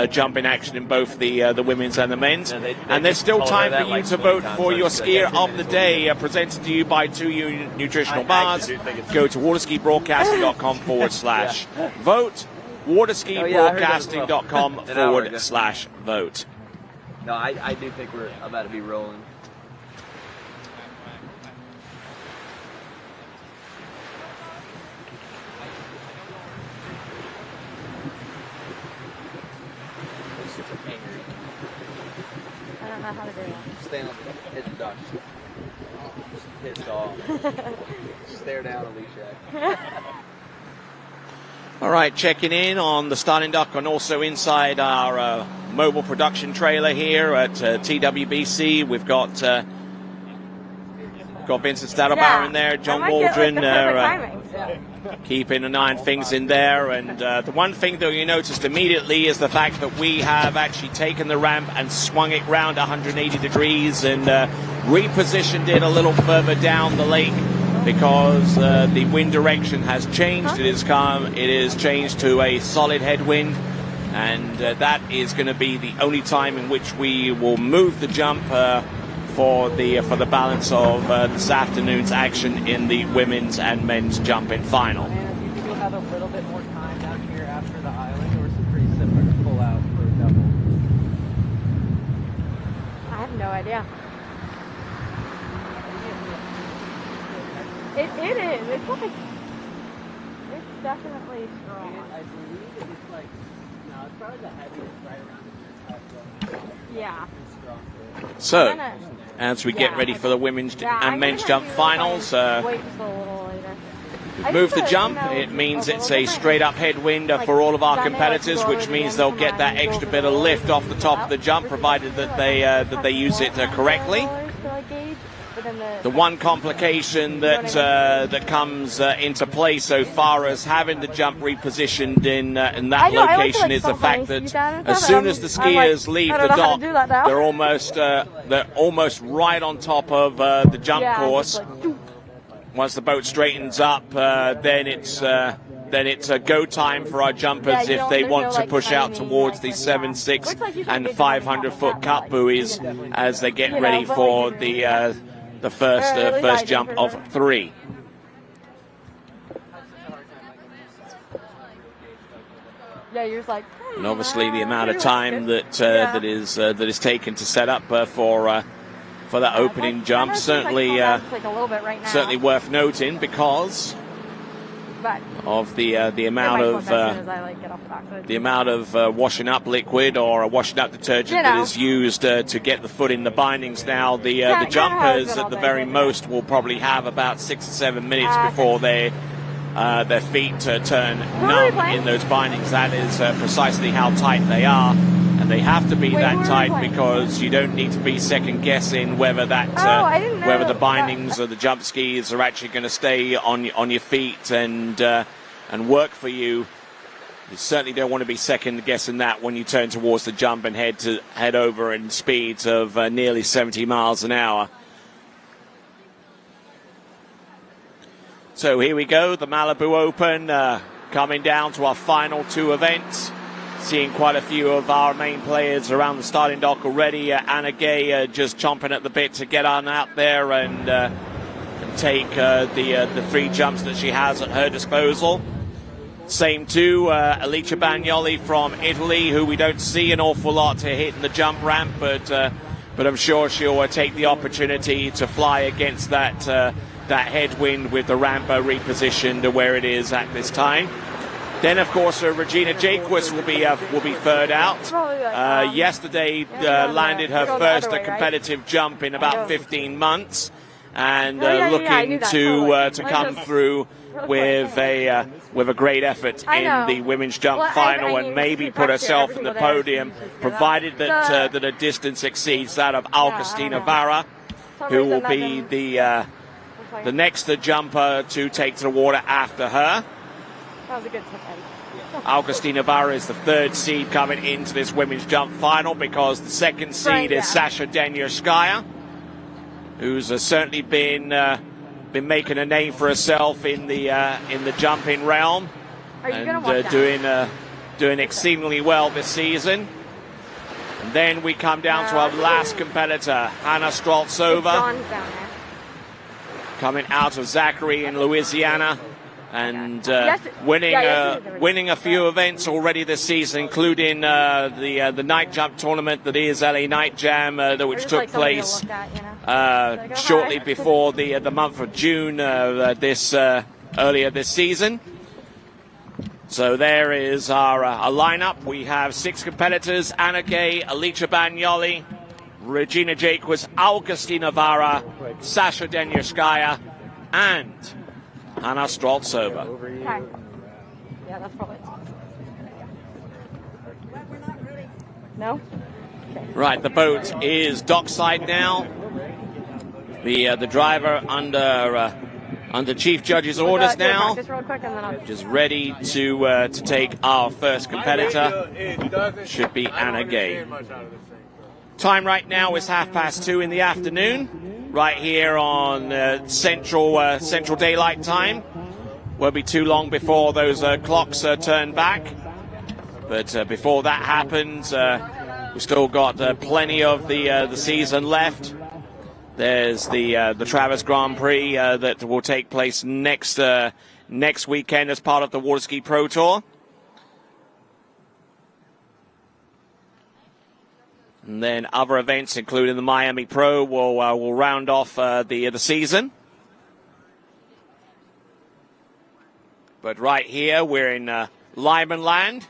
jumping action in both the women's and the men's. And there's still time for you to vote for your skier of the day, presented to you by 2U Nutritional Bars. Go to waterskibroadcasting.com/vote. waterskibroadcasting.com/vote. No, I do think we're about to be rolling. I don't know how to do that. Stand up, hit the duck. Hit stall. Stare down, Alicia. All right, checking in on the starting dock and also inside our mobile production trailer here at TWBC. We've got Vincent Stadelbauer in there, John Waldron, keeping an eye on things in there. And the one thing that you noticed immediately is the fact that we have actually taken the ramp and swung it round 180 degrees and repositioned it a little further down the lake, because the wind direction has changed. It is changed to a solid headwind, and that is going to be the only time in which we will move the jump for the balance of this afternoon's action in the women's and men's jumping final. And do you think we'll have a little bit more time down here after the island, or is it pretty similar to pull out for a double? I have no idea. It is. It's like, it's definitely strong. I believe it's like, no, it's probably the heaviest right around the Yeah. So, as we get ready for the women's and men's jump finals, Wait just a little later. move the jump. It means it's a straight up headwind for all of our competitors, which means they'll get that extra bit of lift off the top of the jump, provided that they use it correctly. The one complication that comes into play so far as having the jump repositioned in that location is the fact that as soon as the skiers leave the dock, they're almost right on top of the jump course. Once the boat straightens up, then it's a go time for our jumpers if they want to push out towards the 7, 6, and 500-foot cut buoys as they get ready for the first jump of 3. Yeah, you're just like. And obviously, the amount of time that is taken to set up for that opening jump certainly worth noting, because of the amount of washing up liquid or washing up detergent that is used to get the foot in the bindings. Now the jumpers at the very most will probably have about 6 or 7 minutes before their feet turn numb in those bindings. That is precisely how tight they are, and they have to be that tight because you don't need to be second guessing whether whether the bindings or the jump skis are actually going to stay on your feet and work for you. You certainly don't want to be second guessing that when you turn towards the jump and head over in speeds of nearly 70 miles an hour. So here we go, the Malibu Open, coming down to our final 2 events. Seeing quite a few of our main players around the starting dock already. Anna Gay just chomping at the bit to get on out there and take the 3 jumps that she has at her disposal. Same too, Alicia Bagnoli from Italy, who we don't see an awful lot hitting the jump ramp, but but I'm sure she'll take the opportunity to fly against that headwind with the ramp repositioned to where it is at this time. Then, of course, Regina Jaquist will be third out. Yesterday landed her first competitive jump in about 15 months, and looking to come through with a great effort in the women's jump final and maybe put herself in the podium, provided that the distance exceeds that of Augustina Vara, who will be the next jumper to take to the water after her. That was a good tip, Eddie. Augustina Vara is the third seed coming into this women's jump final, because the second seed is Sasha Denierskaya, who's certainly been making a name for herself in the jumping realm, and doing exceedingly well this season. And then we come down to our last competitor, Hannah Straltsova, coming out of Zachary in Louisiana, and winning a few events already this season, including the night jump tournament that is LA Night Jam, which took place shortly before the month of June earlier this season. So there is our lineup. We have 6 competitors: Anna Gay, Alicia Bagnoli, Regina Jaquist, Augustina Vara, Sasha Denierskaya, and Hannah Straltsova. Okay. Yeah, that's probably it. No? Okay. Right, the boat is dockside now. The driver under Chief Judge's orders now, just ready to take our first competitor. Should be Anna Gay. Time right now is 2:30 in the afternoon, right here on Central Daylight Time. Won't be too long before those clocks turn back. But before that happens, we've still got plenty of the season left. There's the Travis Grand Prix that will take place next weekend as part of the Waterski Pro Tour. And then other events, including the Miami Pro, will round off the season. But right here, we're in Lyman Land,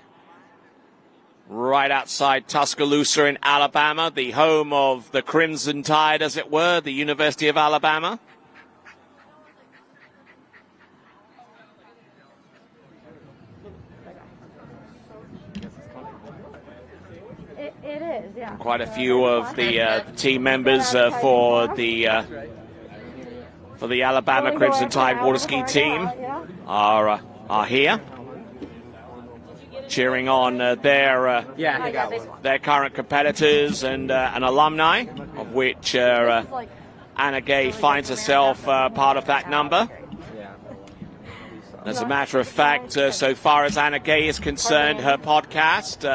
right outside Tuscaloosa in Alabama, the home of the Crimson Tide, as it were, the University of Alabama. It is, yeah. Quite a few of the team members for the Alabama Crimson Tide Waterski team are here, cheering on their current competitors and alumni, of which Anna Gay finds herself part of that number. As a matter of fact, so far as Anna Gay is concerned, her podcast,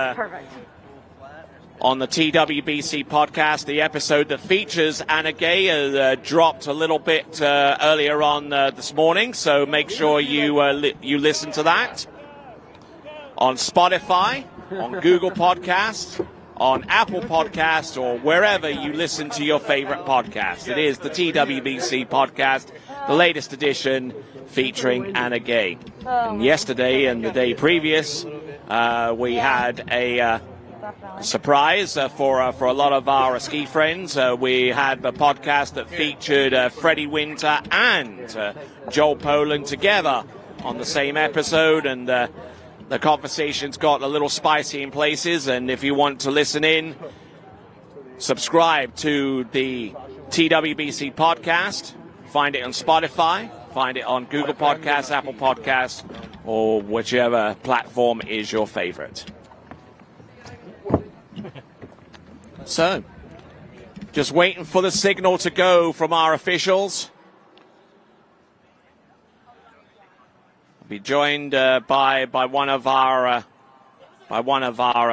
on the TWBC podcast, the episode that features Anna Gay dropped a little bit earlier on this morning, so make sure you listen to that. On Spotify, on Google Podcasts, on Apple Podcasts, or wherever you listen to your favorite podcast. It is the TWBC podcast, the latest edition featuring Anna Gay. And yesterday and the day previous, we had a surprise for a lot of our ski friends. We had the podcast that featured Freddie Winter and Joel Poland together on the same episode, and the conversations got a little spicy in places. And if you want to listen in, subscribe to the TWBC podcast. Find it on Spotify, find it on Google Podcasts, Apple Podcasts, or whichever platform is your favorite. So, just waiting for the signal to go from our officials. I'll be joined by one of our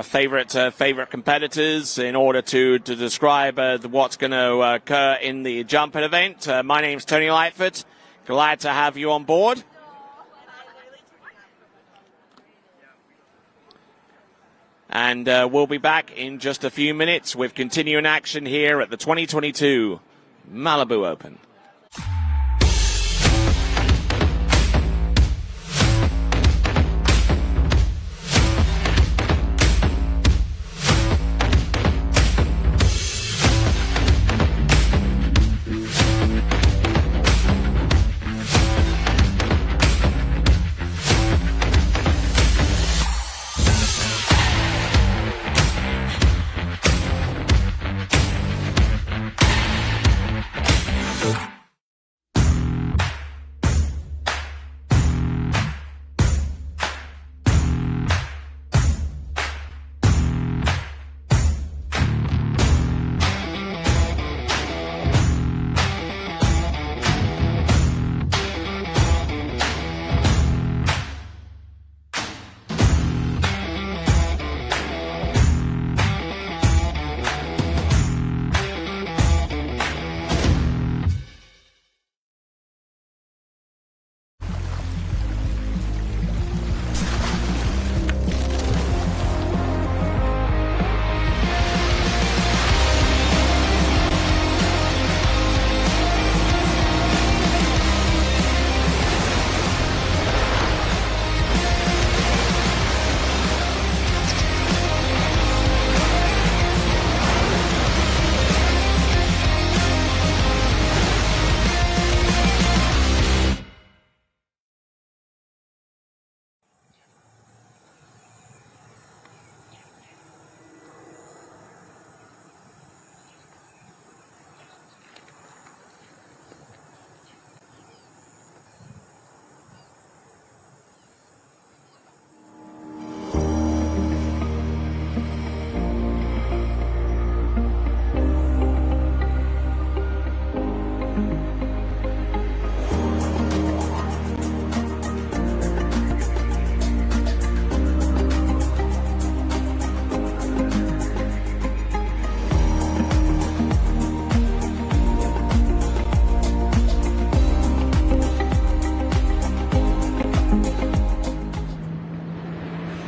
favorite competitors in order to describe what's going to occur in the jumping event. My name's Tony Lightfoot. Glad to have you on board. And we'll be back in just a few minutes with continuing action here at the 2022 Malibu Open.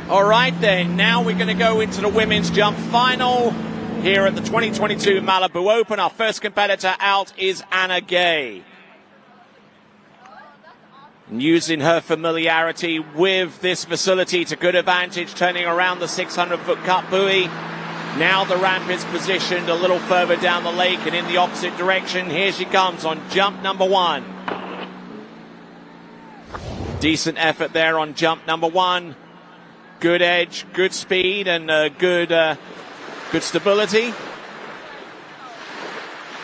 All right, then. Now we're going to go into the women's jump final here at the 2022 Malibu Open. Our first competitor out is Anna Gay. And using her familiarity with this facility to good advantage, turning around the 600-foot cut buoy. Now the ramp is positioned a little further down the lake and in the opposite direction. Here she comes on jump number 1. Decent effort there on jump number 1. Good edge, good speed, and good stability.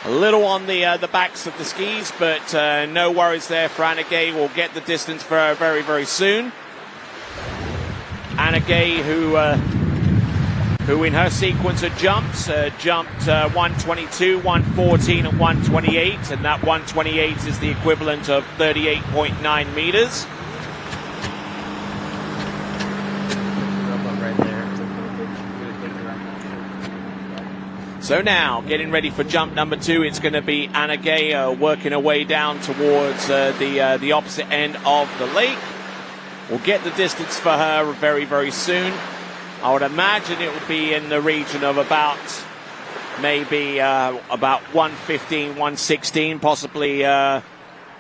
A little on the backs of the skis, but no worries there for Anna Gay. We'll get the distance for her very, very soon. Anna Gay, who in her sequence of jumps jumped 122, 114, and 128, and that 128 is the equivalent of 38.9 meters. So now, getting ready for jump number 2, it's going to be Anna Gay working her way down towards the opposite end of the lake. We'll get the distance for her very, very soon. I would imagine it would be in the region of about 115, 116, possibly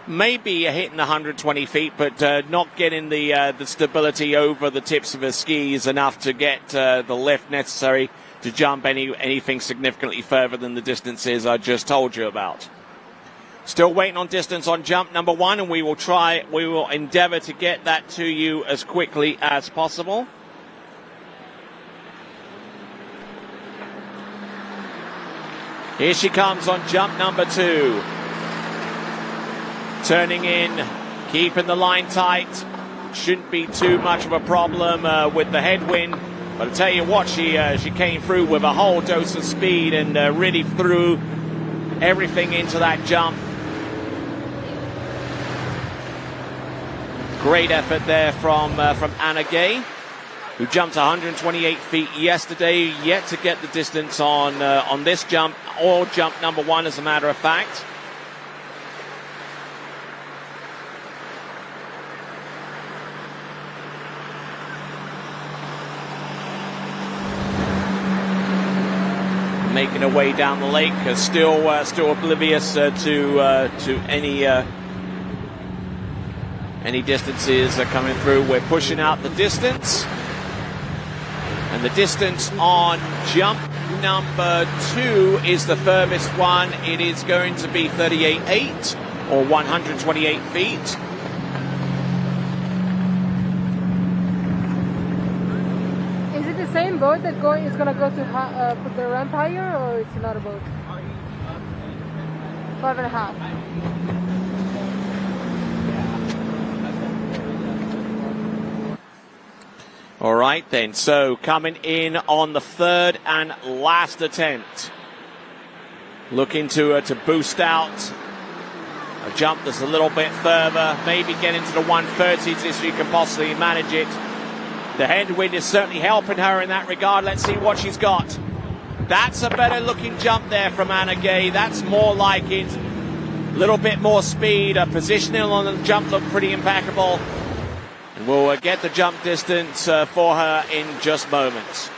maybe hitting 120 feet, but not getting the stability over the tips of her skis enough to get the lift necessary to jump anything significantly further than the distances I just told you about. Still waiting on distance on jump number 1, and we will endeavor to get that to you as quickly as possible. Here she comes on jump number 2. Turning in, keeping the line tight. Shouldn't be too much of a problem with the headwind. But I'll tell you what, she came through with a whole dose of speed and really threw everything into that jump. Great effort there from Anna Gay, who jumped 128 feet yesterday, yet to get the distance on this jump, or jump number 1 as a matter of fact. making her way down the lake, still oblivious to any distances coming through. We're pushing out the distance, and the distance on jump number 2 is the furthest one. It is going to be 38.8 or 128 feet. Is it the same boat that is going to go to put the ramp higher, or it's another boat? 5.5. All right, then. So coming in on the third and last attempt. Looking to boost out a jump that's a little bit further. Maybe get into the 130s if she can possibly manage it. The headwind is certainly helping her in that regard. Let's see what she's got. That's a better looking jump there from Anna Gay. That's more like it. A little bit more speed. Her positioning on the jump looked pretty impeccable. And we'll get the jump distance for her in just moments.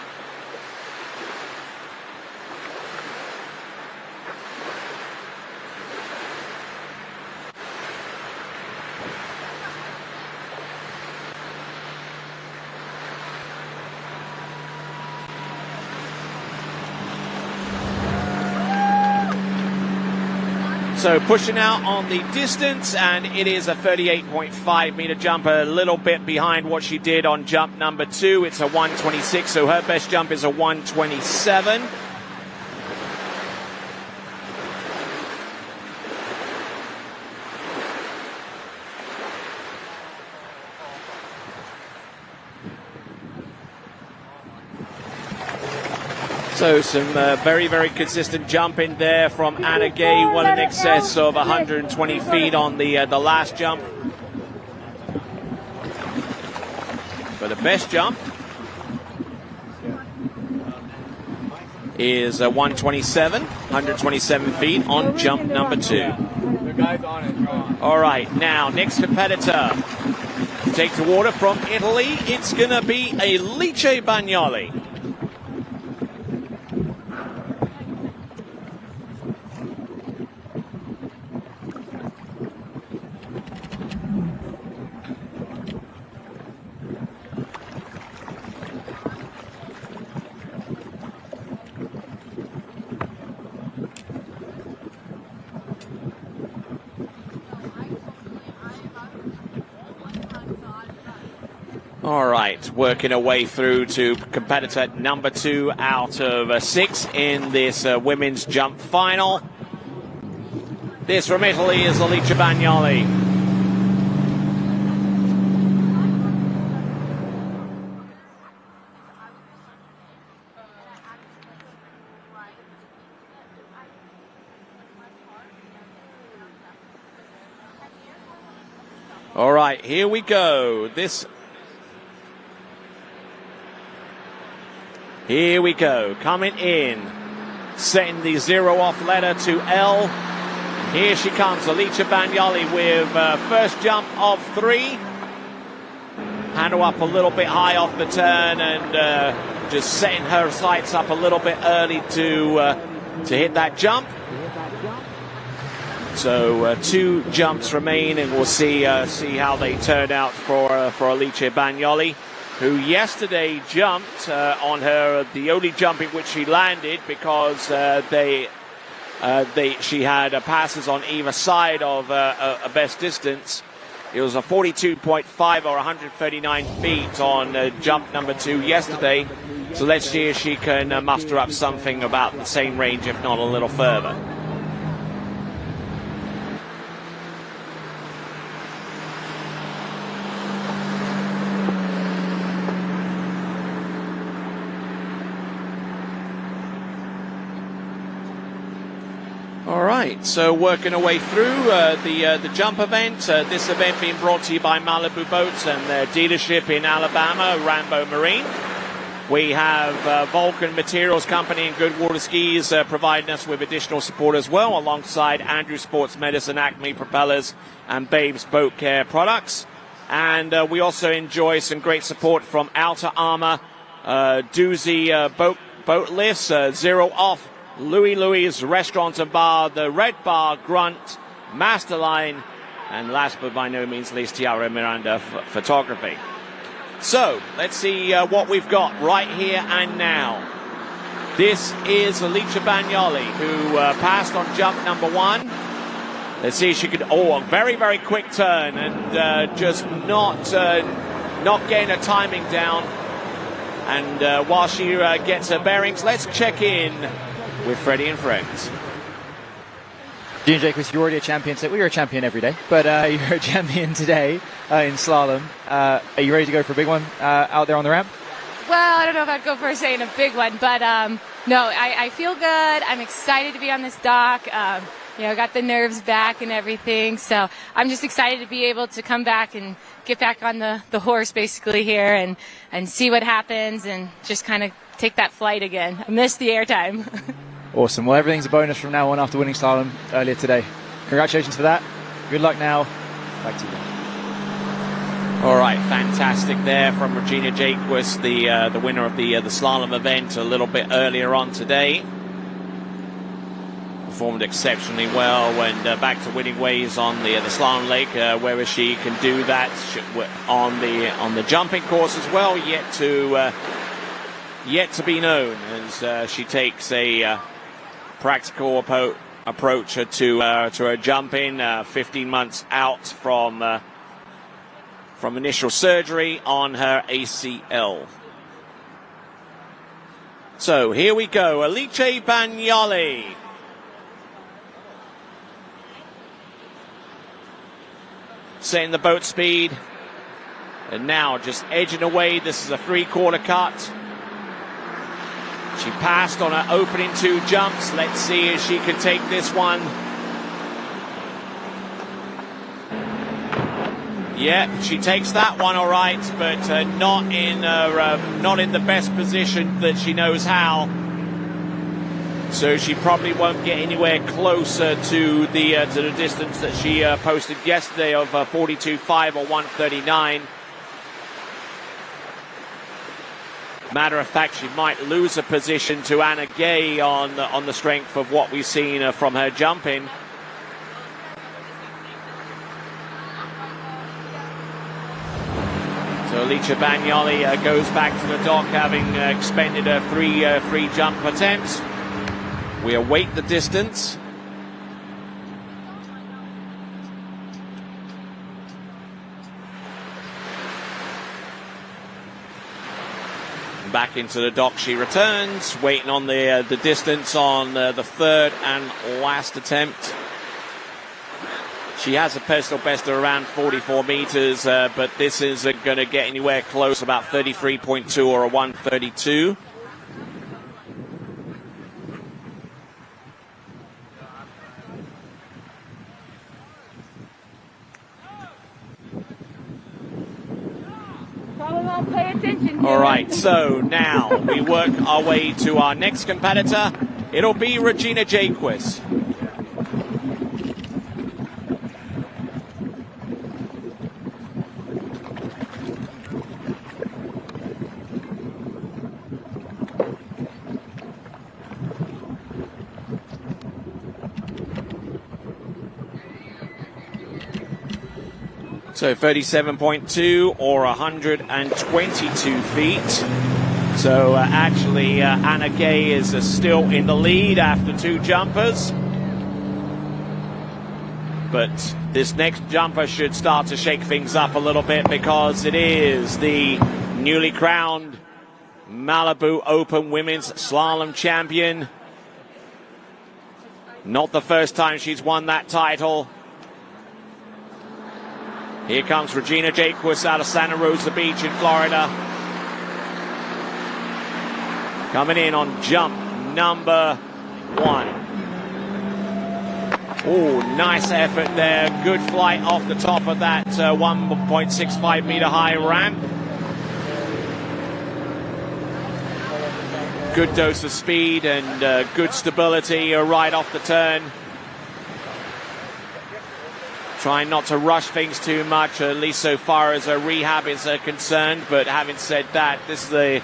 So pushing out on the distance, and it is a 38.5 meter jump, a little bit behind what she did on jump number 2. It's a 126, so her best jump is a 127. So some very, very consistent jumping there from Anna Gay, well in excess of 120 feet on the last jump. But the best jump is 127 feet on jump number 2. All right, now next competitor to take to water from Italy, it's going to be Alice Bagnoli. All right, working our way through to competitor number 2 out of 6 in this women's jump final. This from Italy is Alice Bagnoli. All right, here we go. Here we go, coming in, setting the 0 off letter to L. Here she comes, Alice Bagnoli with first jump of 3. Handle up a little bit high off the turn, and just setting her sights up a little bit early to hit that jump. So 2 jumps remain, and we'll see how they turn out for Alice Bagnoli, who yesterday jumped on the only jump in which she landed, because she had passes on either side of a best distance. It was a 42.5 or 139 feet on jump number 2 yesterday. So let's see if she can muster up something about the same range, if not a little further. All right, so working our way through the jump event. This event being brought to you by Malibu Boats and their dealership in Alabama, Rambo Marine. We have Vulcan Materials Company and Good Waterskis providing us with additional support as well, alongside Andrew Sports Medicine, Acme Propellers, and Babes Boat Care products. And we also enjoy some great support from Outer Armor, Doozy boat lifts, 0 off Louis Restaurant and Bar, the Red Bar, Grunt, Masterline, and last but by no means least, Tiara Miranda Photography. So, let's see what we've got right here and now. This is Alicia Bagnoli, who passed on jump number 1. Let's see if she could, a very, very quick turn, and just not getting her timing down. And while she gets her bearings, let's check in with Freddie and friends. Regina Jacobs, you're already a champion. So you're a champion every day, but you're a champion today in slalom. Are you ready to go for a big one out there on the ramp? Well, I don't know if I'd go for saying a big one, but no, I feel good. I'm excited to be on this dock. I got the nerves back and everything, so I'm just excited to be able to come back and get back on the horse basically here and see what happens and just kind of take that flight again. I missed the airtime. Awesome. Well, everything's a bonus from now on after winning slalom earlier today. Congratulations for that. Good luck now. Back to you. All right, fantastic there from Regina Jacobs, the winner of the slalom event a little bit earlier on today. Performed exceptionally well, went back to winning ways on the slalom lake, whether she can do that on the jumping course as well, yet to be known, as she takes a practical approach to her jumping, 15 months out from initial surgery on her ACL. So here we go, Alicia Bagnoli. Setting the boat speed, and now just edging away. This is a 3/4 cut. She passed on her opening 2 jumps. Let's see if she can take this one. Yeah, she takes that one all right, but not in the best position that she knows how. So she probably won't get anywhere closer to the distance that she posted yesterday of 42.5 or 139. Matter of fact, she might lose a position to Anna Gay on the strength of what we've seen from her jumping. So Alicia Bagnoli goes back to the dock, having expended her three jump attempts. We await the distance. Back into the dock she returns, waiting on the distance on the 3rd and last attempt. She has a personal best of around 44 meters, but this isn't going to get anywhere close, about 33.2 or a 132. Pay attention here. All right, so now we work our way to our next competitor. It'll be Regina Jacobs. So 37.2 or 122 feet. So actually Anna Gay is still in the lead after 2 jumpers. But this next jumper should start to shake things up a little bit, because it is the newly crowned Malibu Open Women's Slalom Champion. Not the first time she's won that title. Here comes Regina Jacobs out of Santa Rosa Beach in Florida. Coming in on jump number 1. Oh, nice effort there. Good flight off the top of that 1.65 meter high ramp. Good dose of speed and good stability right off the turn. Trying not to rush things too much, at least so far as rehab is concerned. But having said that, this is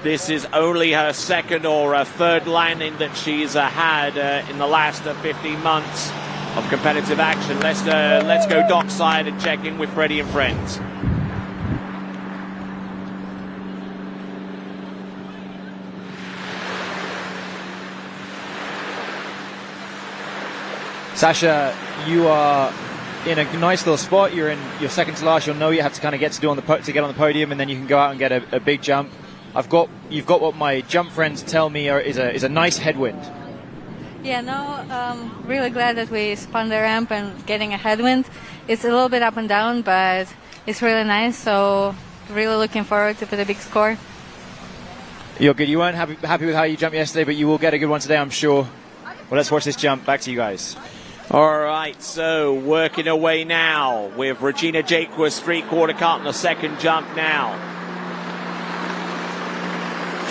This is only her second or third landing that she's had in the last 15 months of competitive action. Let's go dockside and check in with Freddie and friends. Sasha, you are in a nice little spot. You're in your second to last. You'll know you have to kind of get to get on the podium, and then you can go out and get a big jump. You've got what my jump friends tell me is a nice headwind. Yeah, no, really glad that we spun the ramp and getting a headwind. It's a little bit up and down, but it's really nice. So really looking forward to put a big score. You're good. You weren't happy with how you jumped yesterday, but you will get a good one today, I'm sure. Well, let's watch this jump. Back to you guys. All right, so working away now with Regina Jaquist, three-quarter cut on the second jump now.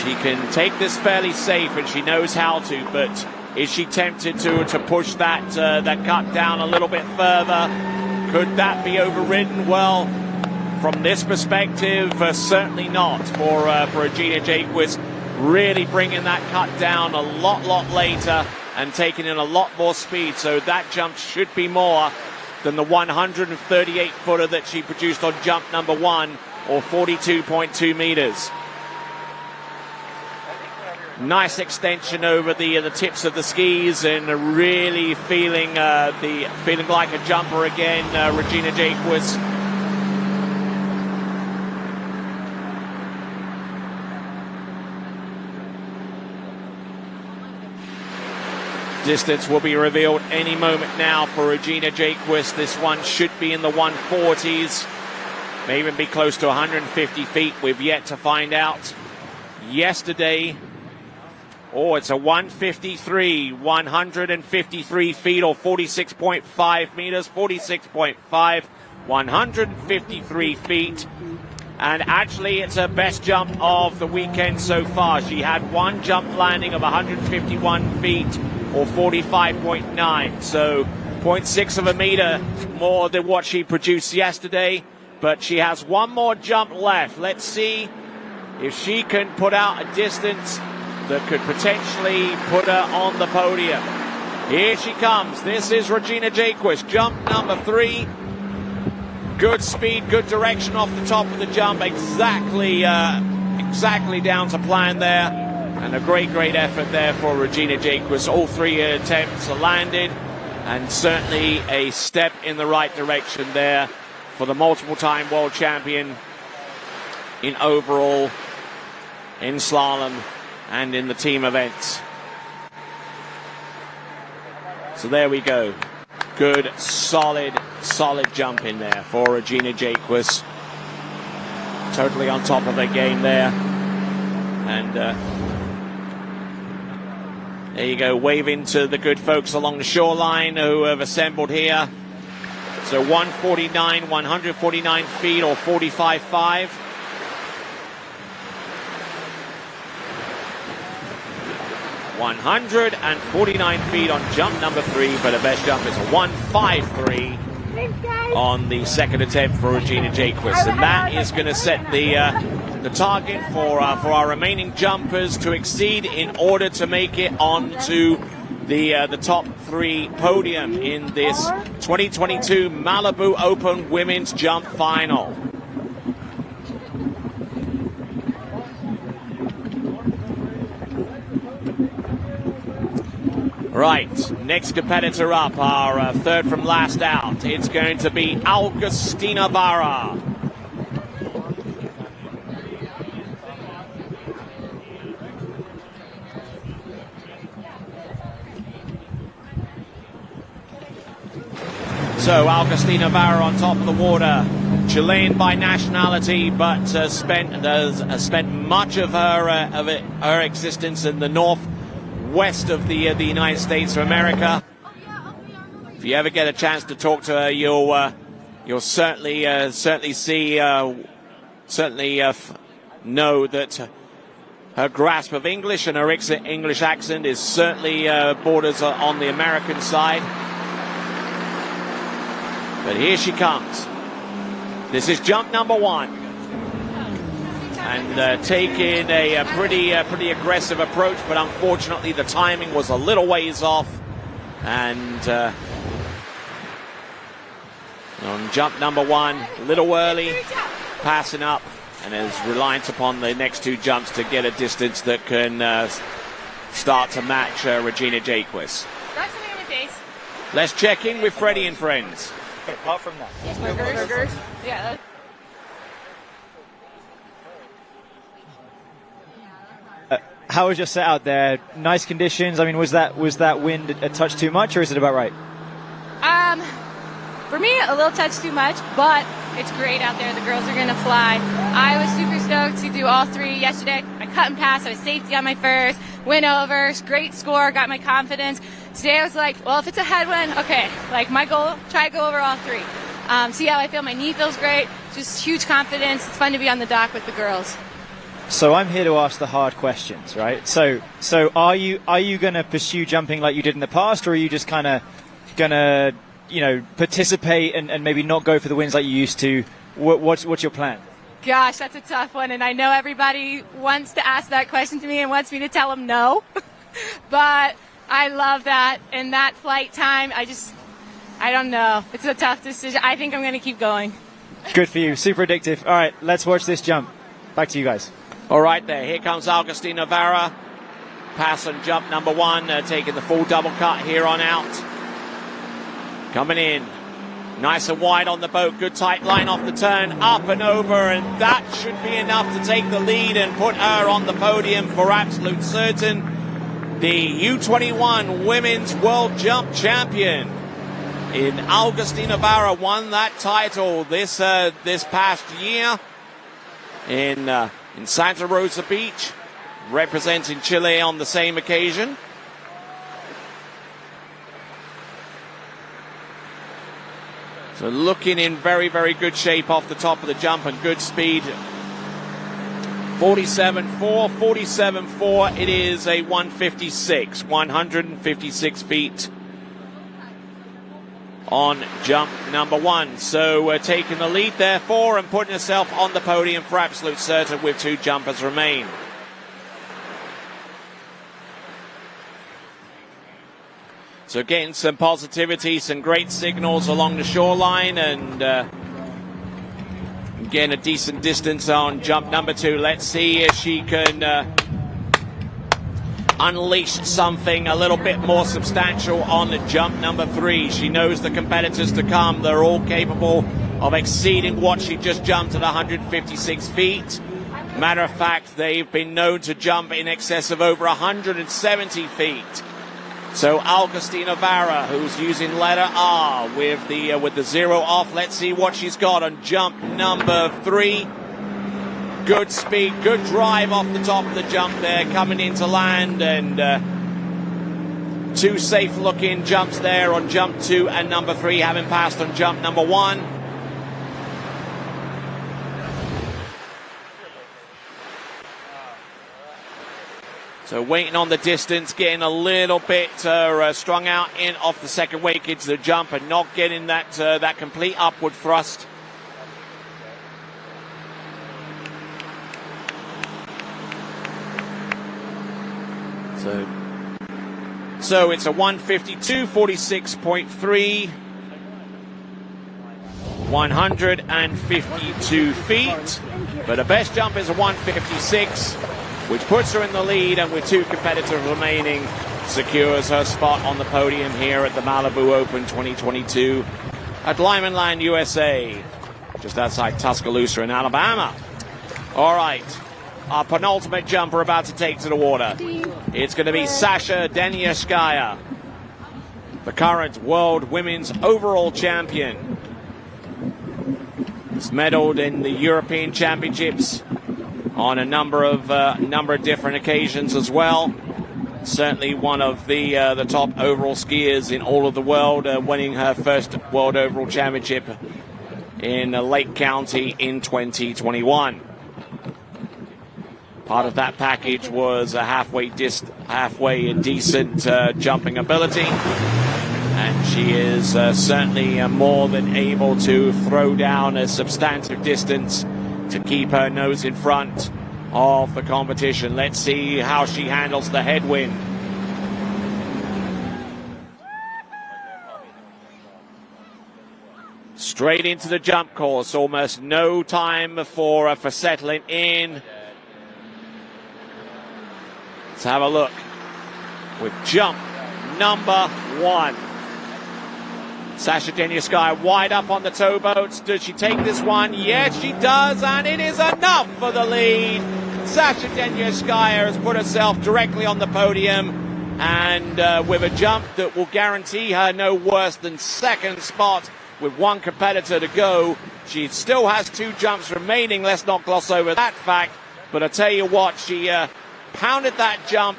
She can take this fairly safe, and she knows how to, but is she tempted to push that cut down a little bit further? Could that be overridden? Well, from this perspective, certainly not for Regina Jaquist. Really bringing that cut down a lot later and taking in a lot more speed, so that jump should be more than the 138-footer that she produced on jump number 1, or 42.2 meters. Nice extension over the tips of the skis, and really feeling like a jumper again, Regina Jaquist. Distance will be revealed any moment now for Regina Jaquist. This one should be in the 140s, may even be close to 150 feet. We've yet to find out. Yesterday, it's a 153 feet, or 46.5 meters, 46.5, 153 feet. And actually, it's her best jump of the weekend so far. She had one jump landing of 151 feet, or 45.9, so 0.6 of a meter more than what she produced yesterday. But she has one more jump left. Let's see if she can put out a distance that could potentially put her on the podium. Here she comes. This is Regina Jaquist, jump number 3. Good speed, good direction off the top of the jump, exactly down to plan there. And a great effort there for Regina Jaquist. All 3 attempts are landed, and certainly a step in the right direction there for the multiple-time world champion in overall, in slalom, and in the team events. So there we go. Good, solid jump in there for Regina Jaquist. Totally on top of her game there. And there you go, waving to the good folks along the shoreline who have assembled here. So 149 feet, or 45.5. ...149 feet on jump number 3, but the best jump is a 153 on the second attempt for Regina Jaquist. And that is going to set the target for our remaining jumpers to exceed in order to make it onto the top 3 podium in this 2022 Malibu Open Women's Jump Final. Right, next competitor up, our third from last out. It's going to be Augustina Vara. So Augustina Vara on top of the water, Chilean by nationality, but spent much of her existence in the northwest of the United States of America. If you ever get a chance to talk to her, you'll certainly know that her grasp of English and her English accent is certainly borders on the American side. But here she comes. This is jump number 1. and taking a pretty aggressive approach, but unfortunately the timing was a little ways off. And on jump number 1, a little early, passing up, and is reliant upon the next 2 jumps to get a distance that can start to match Regina Jaquist. Let's check in with Freddie and friends. But apart from that, Burgers. Yeah. how was your set out there? Nice conditions. I mean, was that wind a touch too much, or is it about right? For me, a little touch too much, but it's great out there. The girls are gonna fly. I was super stoked to do all 3 yesterday. I cut and passed. I was safety on my first. Went over. Great score. Got my confidence. Today I was like, well, if it's a headwind, okay. Like my goal, try to go over all 3. See how I feel. My knee feels great. Just huge confidence. It's fun to be on the dock with the girls. So I'm here to ask the hard questions, right? So are you going to pursue jumping like you did in the past, or are you just kind of going to, participate and maybe not go for the wins like you used to? What's your plan? Gosh, that's a tough one, and I know everybody wants to ask that question to me and wants me to tell them no. But I love that, and that flight time, I don't know. It's a tough decision. I think I'm going to keep going. Good for you. Super addictive. All right, let's watch this jump. Back to you guys. All right, there. Here comes Augustina Navarra. Pass on jump number 1, taking the full double cut here on out. Coming in. Nice and wide on the boat. Good tight line off the turn. Up and over, and that should be enough to take the lead and put her on the podium for absolute certain. The U21 Women's World Jump Champion in Augustina Navarra won that title this past year in Santa Rosa Beach, representing Chile on the same occasion. So looking in very, very good shape off the top of the jump and good speed. 47.4. It is a 156 feet on jump number 1. So we're taking the lead therefore and putting herself on the podium for absolute certain with 2 jumpers remain. So getting some positivity, some great signals along the shoreline, and getting a decent distance on jump number 2. Let's see if she can unleash something a little bit more substantial on jump number 3. She knows the competitors to come. They're all capable of exceeding what she just jumped at 156 feet. Matter of fact, they've been known to jump in excess of over 170 feet. So Augustina Navarra, who's using letter R with the 0 off. Let's see what she's got on jump number 3. Good speed, good drive off the top of the jump there, coming into land, and 2 safe-looking jumps there on jump 2 and number 3, having passed on jump number 1. So waiting on the distance, getting a little bit strung out in off the second wake into the jump, and not getting that complete upward thrust. So it's a 152, 46.3, 152 feet, but the best jump is a 156, which puts her in the lead, and with 2 competitors remaining, secures her spot on the podium here at the Malibu Open 2022 at Lyman Land, USA, just outside Tuscaloosa in Alabama. All right, our penultimate jump we're about to take to the water. It's going to be Sasha Deniashkaya, the current world women's overall champion. She's medaled in the European Championships on a number of different occasions as well. Certainly one of the top overall skiers in all of the world, winning her first World Overall Championship in Lake County in 2021. Part of that package was a halfway decent jumping ability, and she is certainly more than able to throw down a substantive distance to keep her nose in front of the competition. Let's see how she handles the headwind. Straight into the jump course, almost no time for settling in. Let's have a look with jump number 1. Sasha Denyaskaya wide up on the towboats. Does she take this one? Yes, she does, and it is enough for the lead. Sasha Denyaskaya has put herself directly on the podium, and with a jump that will guarantee her no worse than second spot with one competitor to go. She still has 2 jumps remaining. Let's not gloss over that fact. But I tell you what, she pounded that jump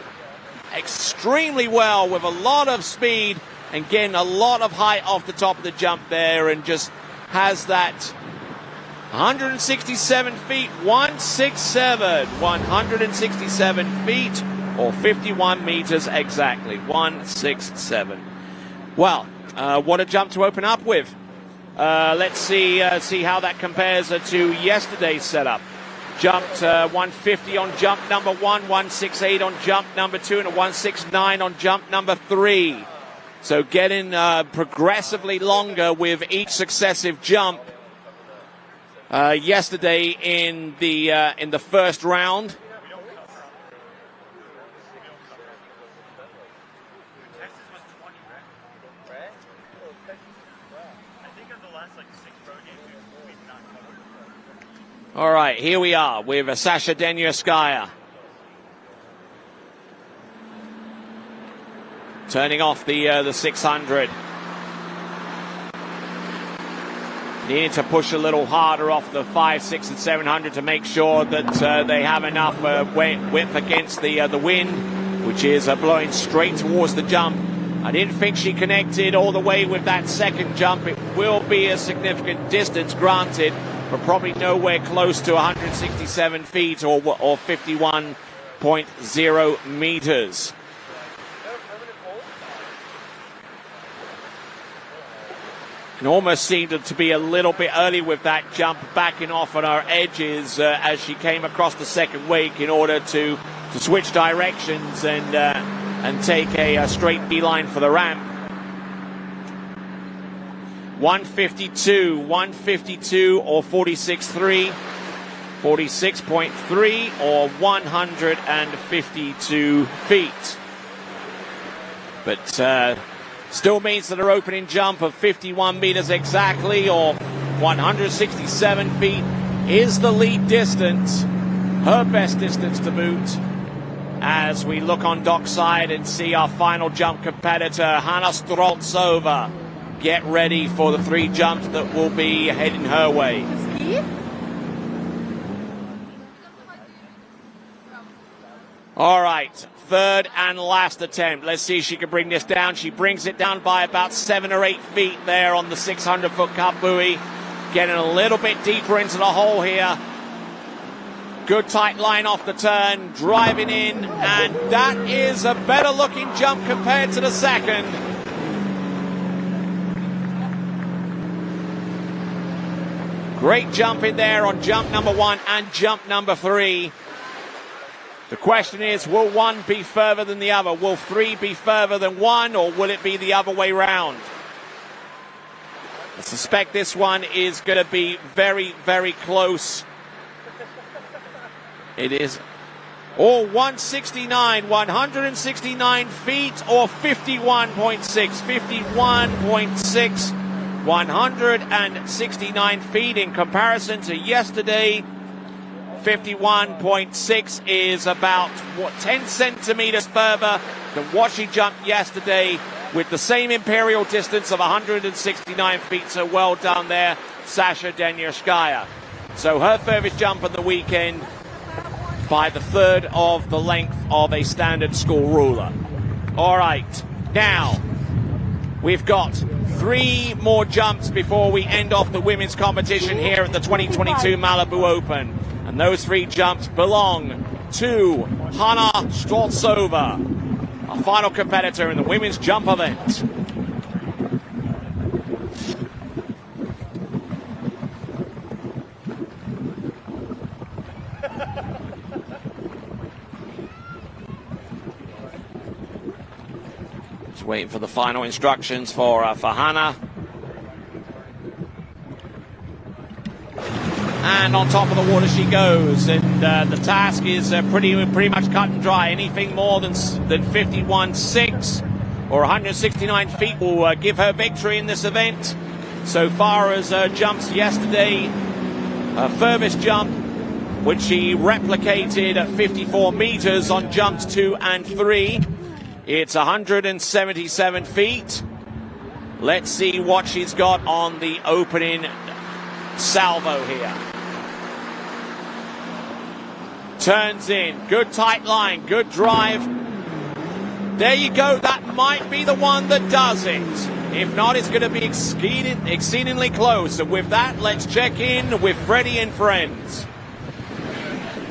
extremely well with a lot of speed and getting a lot of height off the top of the jump there, and just has that 167 feet, 167 feet, or 51 meters exactly, 167. Well, what a jump to open up with. Let's see how that compares to yesterday's setup. Jumped 150 on jump number 1, 168 on jump number 2, and a 169 on jump number 3. So getting progressively longer with each successive jump. Yesterday in the first round, all right, here we are with Sasha Denyaskaya. Turning off the 600. Needing to push a little harder off the 5, 6, and 700 to make sure that they have enough width against the wind, which is blowing straight towards the jump. I didn't think she connected all the way with that second jump. It will be a significant distance, granted, but probably nowhere close to 167 feet or 51.0 meters. It almost seemed to be a little bit early with that jump, backing off on her edges as she came across the second wake in order to switch directions and take a straight beeline for the ramp. 152 or 46.3, 46.3 or 152 feet. But still means that her opening jump of 51 meters exactly, or 167 feet, is the lead distance, her best distance to boot. As we look on dockside and see our final jump competitor, Hanna Streltsova, get ready for the 3 jumps that will be heading her way. All right, third and last attempt. Let's see if she can bring this down. She brings it down by about 7 or 8 feet there on the 600-foot cup buoy. Getting a little bit deeper into the hole here. Good tight line off the turn, driving in, and that is a better looking jump compared to the second. Great jump in there on jump number 1 and jump number 3. The question is, will one be further than the other? Will 3 be further than 1, or will it be the other way round? I suspect this one is going to be very, very close. It is all 169 feet or 51.6, 51.6, 169 feet in comparison to yesterday. 51.6 is about 10 centimeters further than what she jumped yesterday with the same imperial distance of 169 feet. So well done there, Sasha Denyaskaya. So her furthest jump of the weekend by the third of the length of a standard school ruler. All right, now we've got 3 more jumps before we end off the women's competition here at the 2022 Malibu Open. And those 3 jumps belong to Hanna Streltsova, our final competitor in the women's jump event. Just waiting for the final instructions for Hannah. And on top of the water she goes, and the task is pretty much cut and dry. Anything more than 51.6 or 169 feet will give her victory in this event. So far as jumps yesterday, her furthest jump, which she replicated at 54 meters on jumps 2 and 3. It's 177 feet. Let's see what she's got on the opening salvo here. Turns in, good tight line, good drive. There you go, that might be the one that does it. If not, it's going to be exceedingly close. And with that, let's check in with Freddie and friends.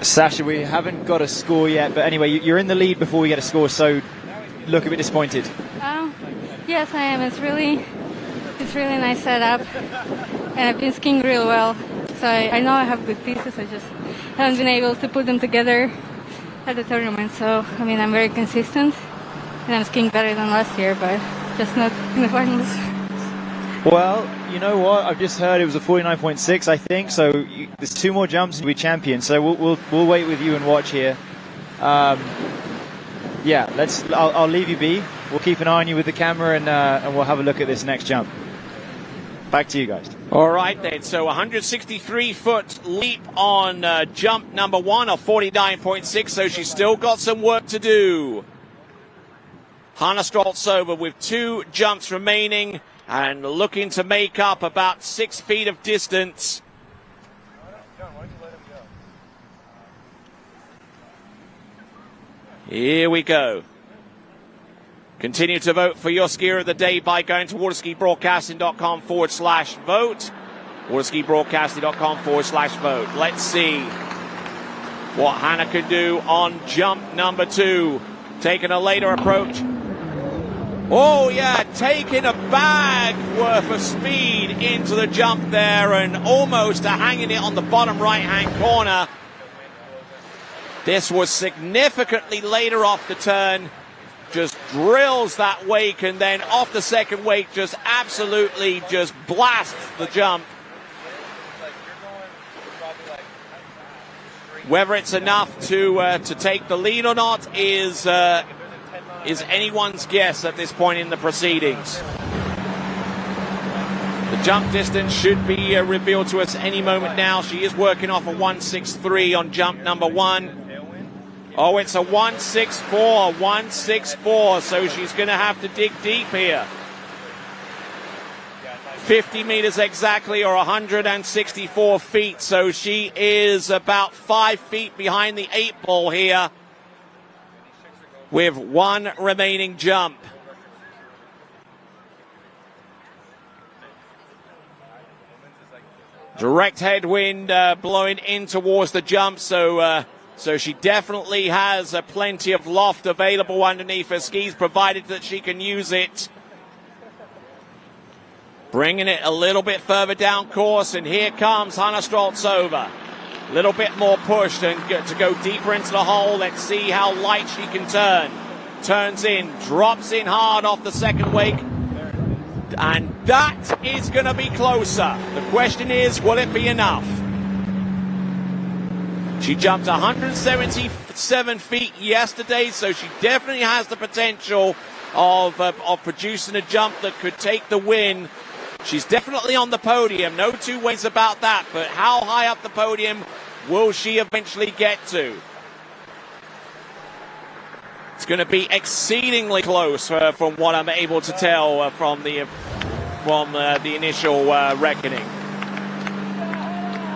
Sasha, we haven't got a score yet, but anyway, you're in the lead before we get a score, so look a bit disappointed. Yes, I am. It's really nice setup, and I've been skiing real well. So I know I have good pieces. I just haven't been able to put them together at the tournament. So I mean, I'm very consistent, and I'm skiing better than last year, but just not in the finals. Well, you know what? I've just heard it was a 49.6, I think. So there's 2 more jumps and we'll be champion. So we'll wait with you and watch here. Yeah, I'll leave you be. We'll keep an eye on you with the camera, and we'll have a look at this next jump. Back to you guys. All right then. So 163-foot leap on jump number 1 of 49.6. So she's still got some work to do. Hannah Streltsova with 2 jumps remaining and looking to make up about 6 feet of distance. Here we go. Continue to vote for your skier of the day by going to waterskibroadcasting.com/vote. waterskibroadcasting.com/vote. Let's see what Hannah can do on jump number 2. Taking a later approach. Oh yeah, taking a bag worth of speed into the jump there and almost hanging it on the bottom right-hand corner. This was significantly later off the turn. Just drills that wake, and then off the second wake just absolutely just blasts the jump. Whether it's enough to take the lead or not is anyone's guess at this point in the proceedings. The jump distance should be revealed to us any moment now. She is working off a 163 on jump number 1. Oh, it's a 164, so she's going to have to dig deep here. 50 meters exactly, or 164 feet, so she is about 5 feet behind the 8 ball here with 1 remaining jump. Direct headwind blowing in towards the jump, so she definitely has plenty of loft available underneath her skis, provided that she can use it. Bringing it a little bit further down course, and here comes Hannah Streltsova. A little bit more push and to go deeper into the hole. Let's see how light she can turn. Turns in, drops in hard off the second wake. And that is going to be closer. The question is, will it be enough? She jumped 177 feet yesterday, so she definitely has the potential of producing a jump that could take the win. She's definitely on the podium, no 2 ways about that, but how high up the podium will she eventually get to? It's going to be exceedingly close from what I'm able to tell from the initial reckoning.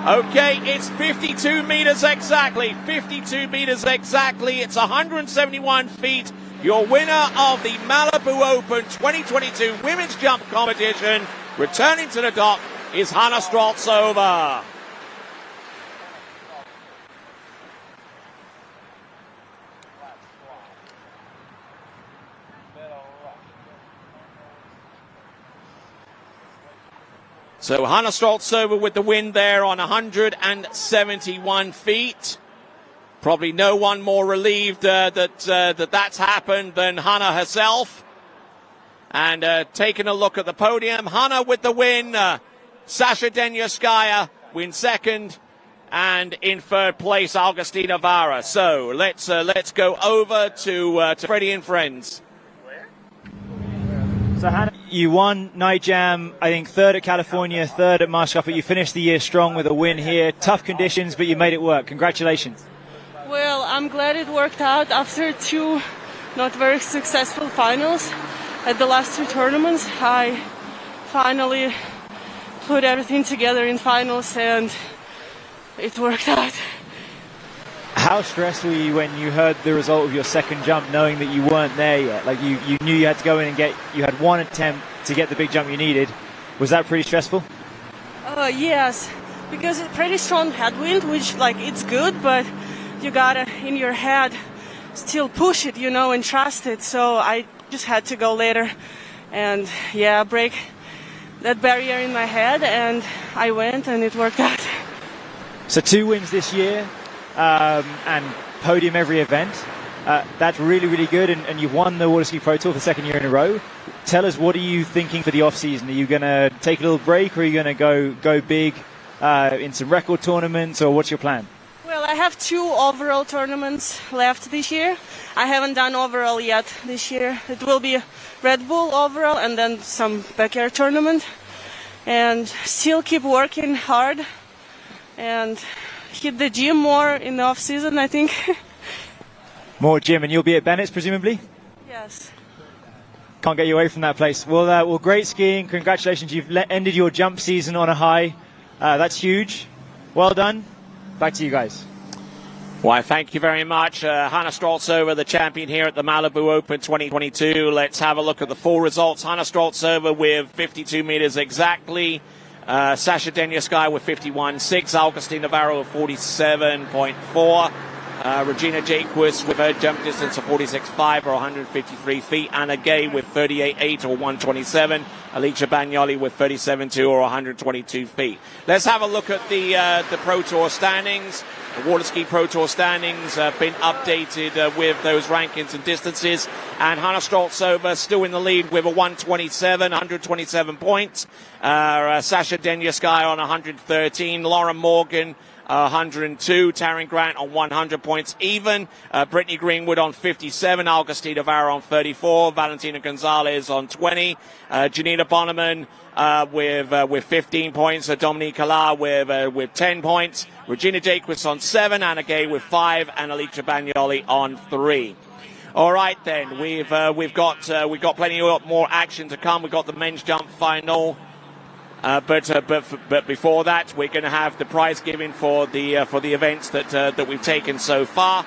Okay, it's 52 meters exactly. 52 meters exactly. It's 171 feet. Your winner of the Malibu Open 2022 Women's Jump Competition, returning to the dock, is Hannah Streltsova. So Hannah Streltsova with the win there on 171 feet. Probably no one more relieved that that's happened than Hannah herself. And taking a look at the podium, Hannah with the win, Sasha Denyaskaya wins second, and in third place, Augustina Vara. So let's go over to Freddie and friends. So Hannah, you won Night Jam, I think third at California, third at Mascot, but you finished the year strong with a win here. Tough conditions, but you made it work. Congratulations. Well, I'm glad it worked out after 2 not very successful finals. At the last 2 tournaments, I finally put everything together in finals, and it worked out. How stressed were you when you heard the result of your second jump, knowing that you weren't there yet? Like you knew you had to go in and you had one attempt to get the big jump you needed. Was that pretty stressful? Yes, because it's pretty strong headwind, which it's good, but you gotta, in your head, still push it, and trust it. So I just had to go later and break that barrier in my head, and I went, and it worked out. So 2 wins this year, and podium every event. That's really, really good, and you've won the Waterski Pro Tour for the second year in a row. Tell us, what are you thinking for the off-season? Are you going to take a little break, or are you going to go big in some record tournaments, or what's your plan? Well, I have 2 overall tournaments left this year. I haven't done overall yet this year. It will be Red Bull overall and then some backyard tournament. And still keep working hard and hit the gym more in the off-season, I think. More gym, and you'll be at Bennett's, presumably? Yes. Can't get you away from that place. Well, great skiing. Congratulations. You've ended your jump season on a high. That's huge. Well done. Back to you guys. Why, thank you very much. Hannah Streltsova, the champion here at the Malibu Open 2022. Let's have a look at the full results. Hannah Streltsova with 52 meters exactly. Sasha Denyaskaya with 51.6. Augustina Navarro with 47.4. Regina Jacquez with her jump distance of 46.5 or 153 feet. Anna Gay with 38.8 or 127. Alicia Bagnoli with 37.2 or 122 feet. Let's have a look at the Pro Tour standings. The Waterski Pro Tour standings have been updated with those rankings and distances. And Hannah Streltsova still in the lead with a 127 points. Sasha Denyaskaya on 113. Lauren Morgan 102, Taryn Grant on 100 points even, Brittany Greenwood on 57, Augustina Navarro on 34, Valentina Gonzalez on 20, Janina Bonneman with 15 points, Dominique Collard with 10 points, Regina Jacquez on 7, Anna Gay with 5, and Alicia Bagnoli on 3. All right, then we've got plenty more action to come. We've got the men's jump final. But before that, we're going to have the prize giving for the events that we've taken so far.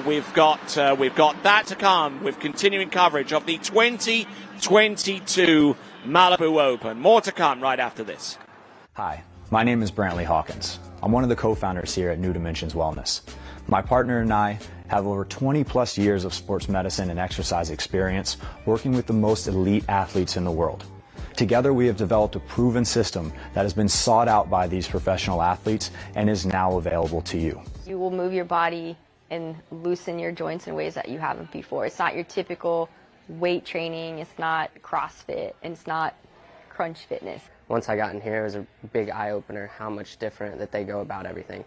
We've got that to come with continuing coverage of the 2022 Malibu Open. More to come right after this. Hi, my name is Brantley Hawkins. I'm one of the co-founders here at New Dimensions Wellness. My partner and I have over 20 plus years of sports medicine and exercise experience working with the most elite athletes in the world. Together, we have developed a proven system that has been sought out by these professional athletes and is now available to you. You will move your body and loosen your joints in ways that you haven't before. It's not your typical weight training, it's not CrossFit, and it's not crunch fitness. Once I got in here, it was a big eye-opener how much different that they go about everything.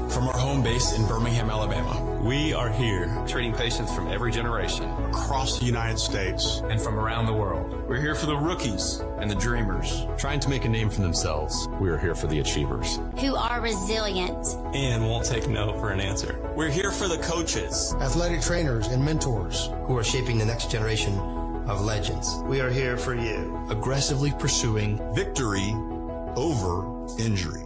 From our home base in Birmingham, Alabama, we are here treating patients from every generation across the United States and from around the world. We're here for the rookies and the dreamers trying to make a name for themselves. We are here for the achievers who are resilient and won't take no for an answer. We're here for the coaches, athletic trainers and mentors who are shaping the next generation of legends. We are here for you, aggressively pursuing victory over injury.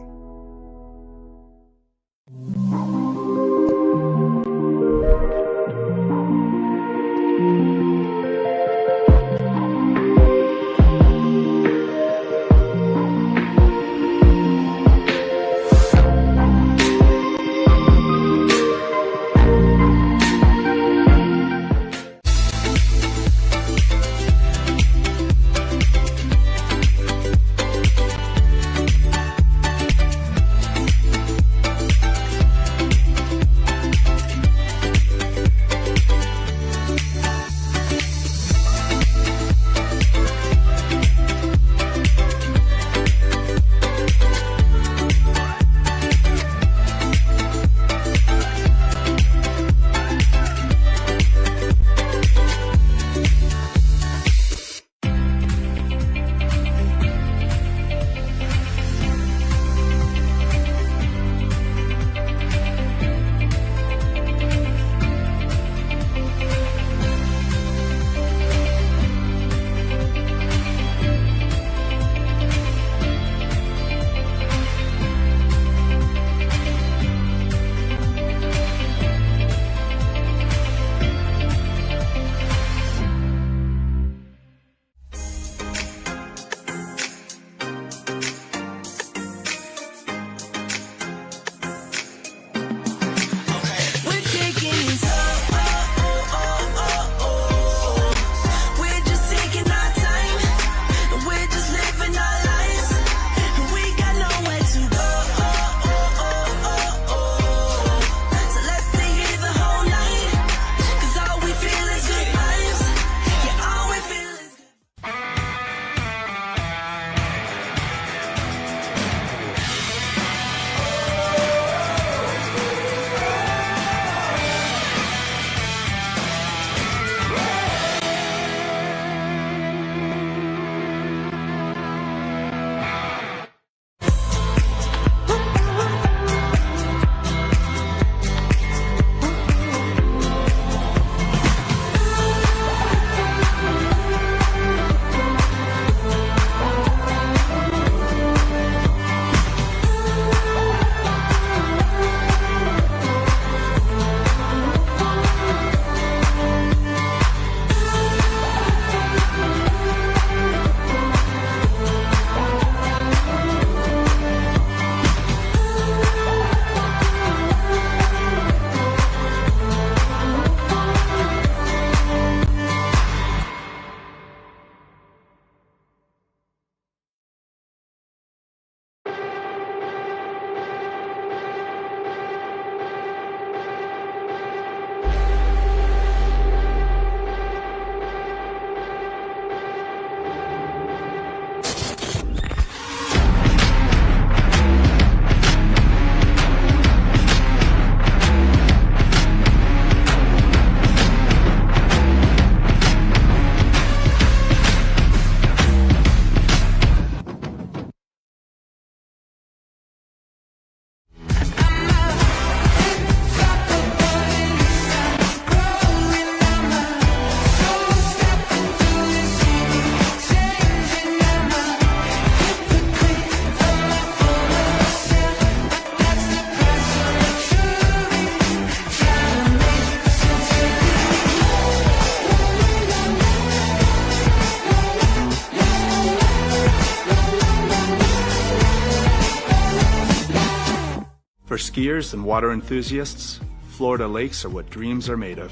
skiers and water enthusiasts, Florida lakes are what dreams are made of.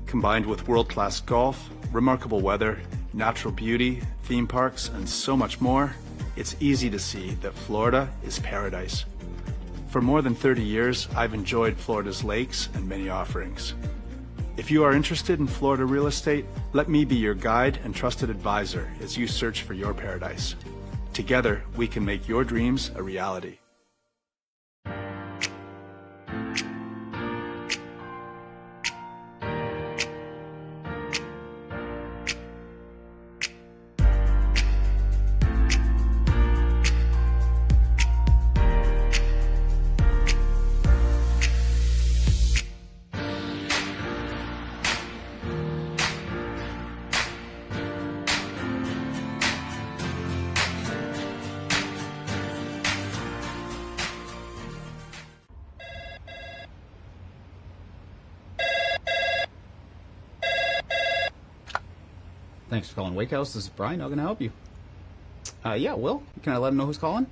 Combined with world-class golf, remarkable weather, natural beauty, theme parks, and so much more, it's easy to see that Florida is paradise. For more than 30 years, I've enjoyed Florida's lakes and many offerings. If you are interested in Florida real estate, let me be your guide and trusted advisor as you search for your paradise. Together, we can make your dreams a reality. Thanks for calling Wake House. This is Brian. How can I help you? Yeah, Will. Can I let him know who's calling?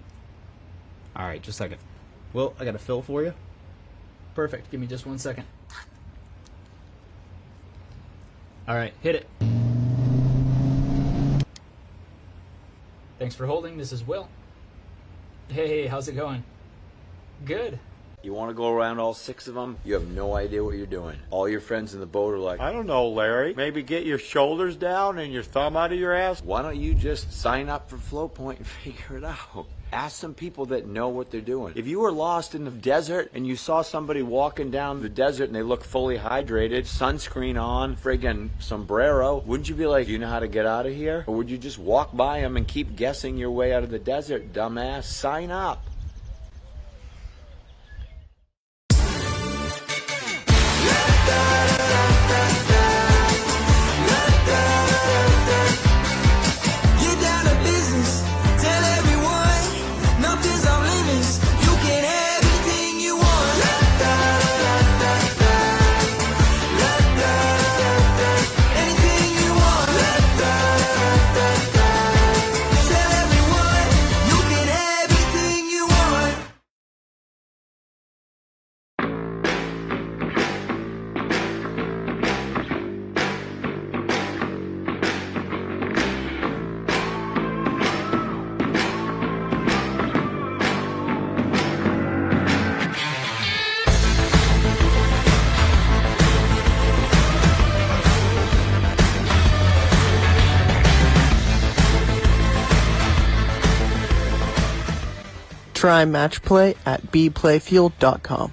All right, just a second. Will, I got a fill for you. Perfect. Give me just 1 second. All right, hit it. Thanks for holding. This is Will. Hey, how's it going? Good. You want to go around all 6 of them? You have no idea what you're doing. All your friends in the boat are like, I don't know, Larry. Maybe get your shoulders down and your thumb out of your ass? Why don't you just sign up for Float Point and figure it out? Ask some people that know what they're doing. If you were lost in the desert and you saw somebody walking down the desert and they look fully hydrated, sunscreen on, friggin' sombrero, wouldn't you be like, do you know how to get out of here? Or would you just walk by them and keep guessing your way out of the desert, dumbass? Sign up. Try match play at bplayfield.com.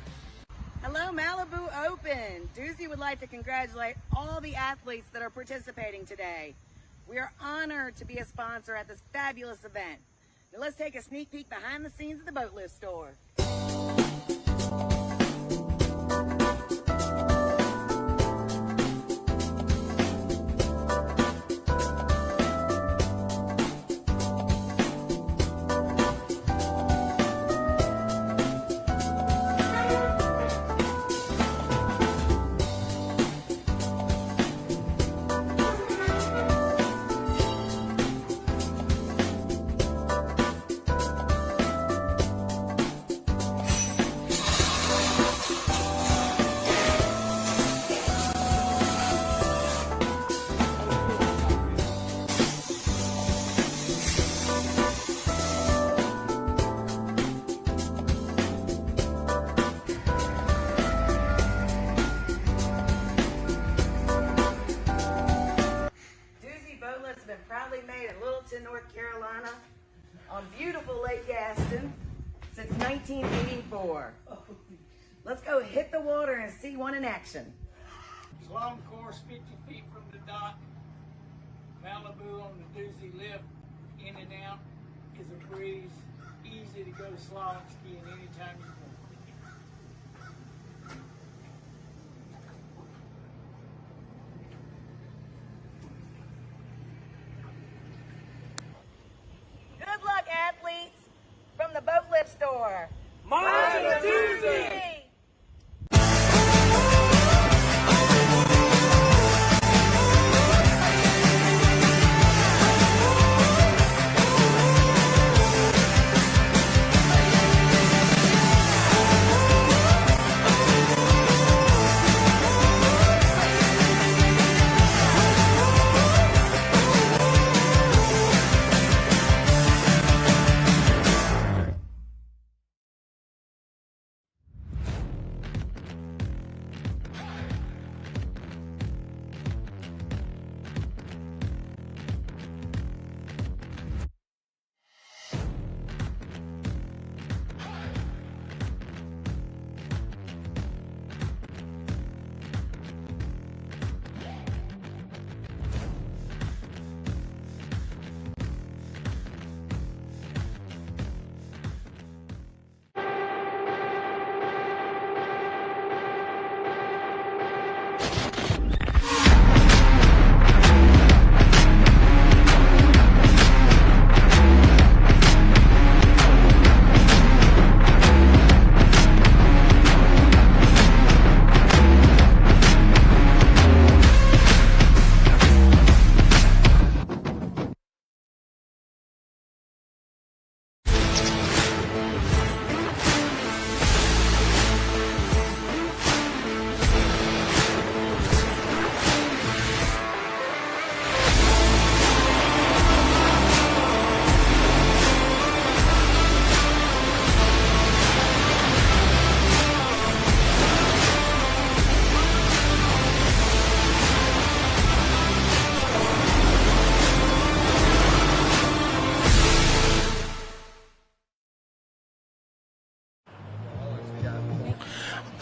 Hello, Malibu Open. Doozy would like to cngratulate all the athletes that are participating today. We are honored to be a sponsor at this fabulous event. Now let's take a sneak peek behind the scenes of the Boat Lift store. North Carolina on beautiful Lake Gaston since 1984. Let's go hit the water and see one in action. Slalom course 50 feet from the dock. Malibu on the Doozy lift, in and out is a breeze. Easy to go slalom skiing anytime you want. Good luck, athletes, from the Boat Lift store. Mind the Doozy!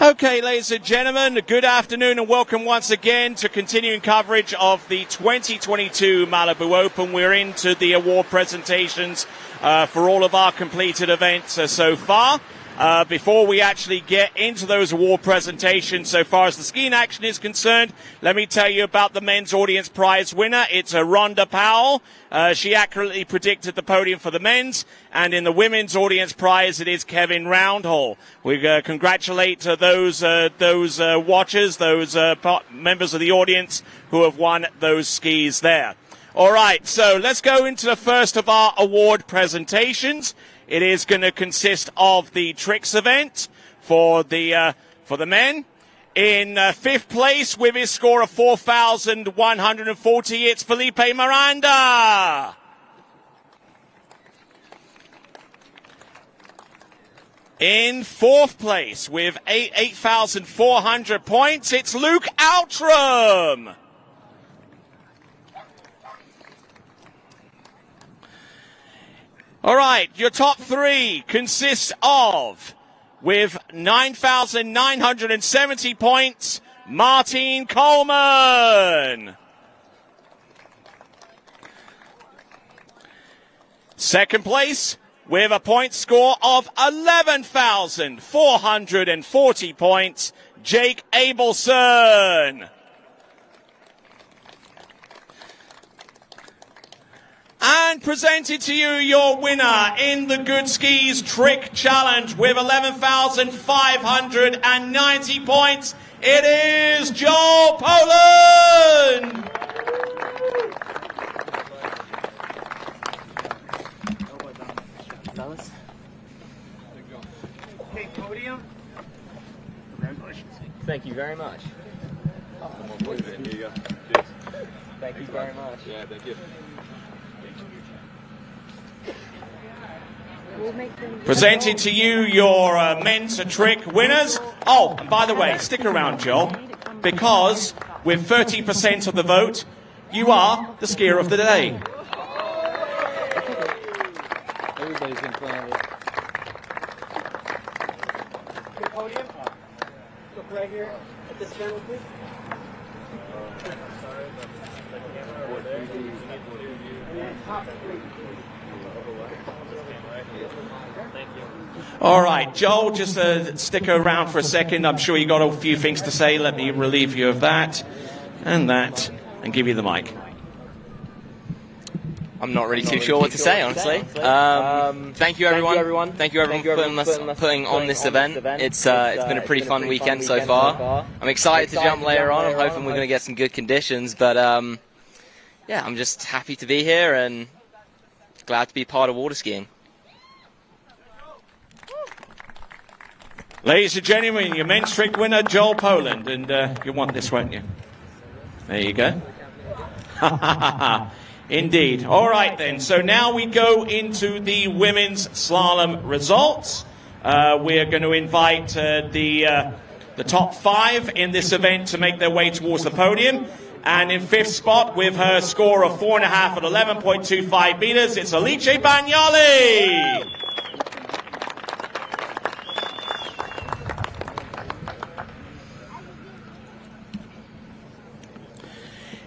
Okay, ladies and gentlemen, good afternoon and welcome once again to continuing coverage of the 2022 Malibu Open. We're into the award presentations for all of our completed events so far. Before we actually get into those award presentations, so far as the skiing action is concerned, let me tell you about the men's audience prize winner. It's Rhonda Powell. She accurately predicted the podium for the men's, and in the women's audience prize, it is Kevin Roundhole. We congratulate those watchers, those members of the audience who have won those skis there. All right, so let's go into the first of our award presentations. It is going to consist of the tricks event for the men. In fifth place with his score of 4,140, it's Felipe Miranda. In fourth place with 8,400 points, it's Luke Outram. All right, your top three consists of, with 9,970 points, Martin Coleman. Second place, with a point score of 11,440 points, Jake Abelson. And presented to you your winner in the Good Skis Trick Challenge with 11,590 points. It is Joel Poland! Okay, podium. Congratulations. Thank you very much. Here you go. Thank you very much. Yeah, thank you. Presented to you your men's trick winners. Oh, and by the way, stick around, Joel, because with 30% of the vote, you are the skier of the day. Everybody's in front of it. Podium. Look right here at this channel, please. All right, Joel, just stick around for a second. I'm sure you got a few things to say. Let me relieve you of that, and give you the mic. I'm not really too sure what to say, honestly. Thank you, everyone. Thank you, everyone, for putting on this event. It's been a pretty fun weekend so far. I'm excited to jump later on. I'm hoping we're going to get some good conditions, but yeah, I'm just happy to be here and glad to be part of water skiing. Ladies and gentlemen, your men's trick winner, Joel Poland, and you want this, won't you? There you go. Indeed. All right, then. So now we go into the women's slalom results. We are going to invite the top five in this event to make their way towards the podium. And in fifth spot, with her score of 4.5 at 11.25 meters, it's Alice Bagnoli.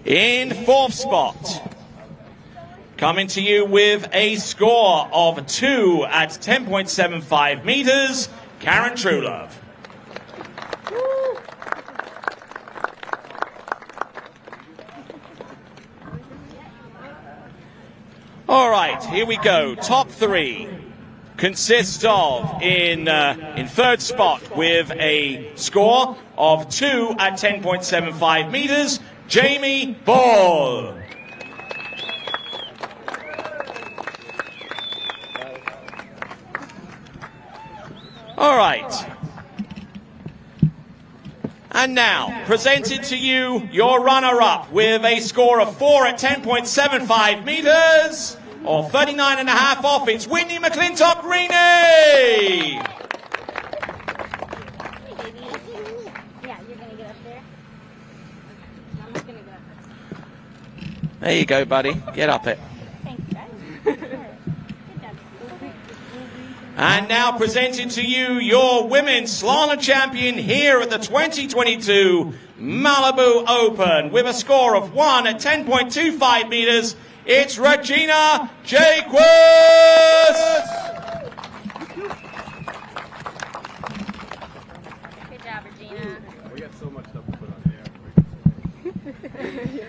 In fourth spot, coming to you with a score of 2 at 10.75 meters, Karen Trulove. All right, here we go. Top three consists of, in third spot with a score of 2 at 10.75 meters, Jamie Ball. All right. And now, presented to you your runner-up with a score of 4 at 10.75 meters, or 39.5 off, it's Whitney McClintock-Rini. There you go, buddy. Get up it. And now presenting to you your women's slalom champion here at the 2022 Malibu Open with a score of 1 at 10.25 meters. It's Regina Jaquez! Good job, Regina. We got so much stuff to put on here.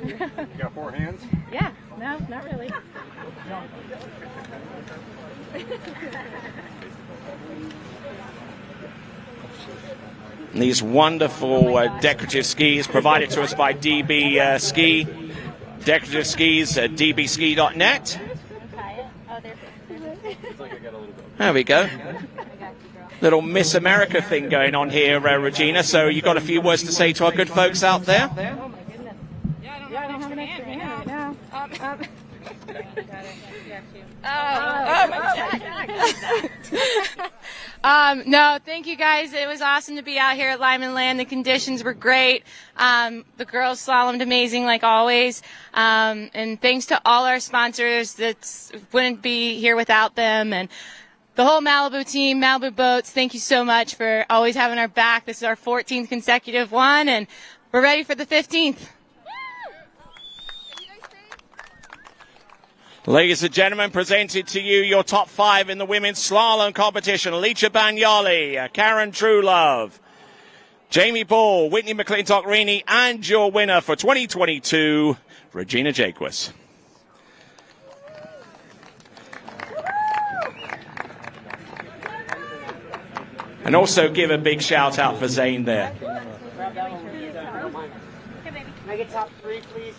You got 4 hands? Yeah, no, not really. These wonderful decorative skis provided to us by DB Ski. Decorative skis at dbski.net. There we go. Little Miss America thing going on here, Regina. So you got a few words to say to our good folks out there? Oh my goodness. Yeah, I don't have an extra hand right now. No, thank you guys. It was awesome to be out here at Lyman Land. The conditions were great. The girls slalomed amazing like always. And thanks to all our sponsors that wouldn't be here without them. And the whole Malibu team, Malibu Boats, thank you so much for always having our back. This is our 14th consecutive one, and we're ready for the 15th. Ladies and gentlemen, presented to you your top 5 in the women's slalom competition. Alicia Bagnoli, Karen Truelove, Jamie Ball, Whitney McClintock-Rini, and your winner for 2022, Regina Jaquez. And also give a big shout out for Zane there. Can I get top 3, please?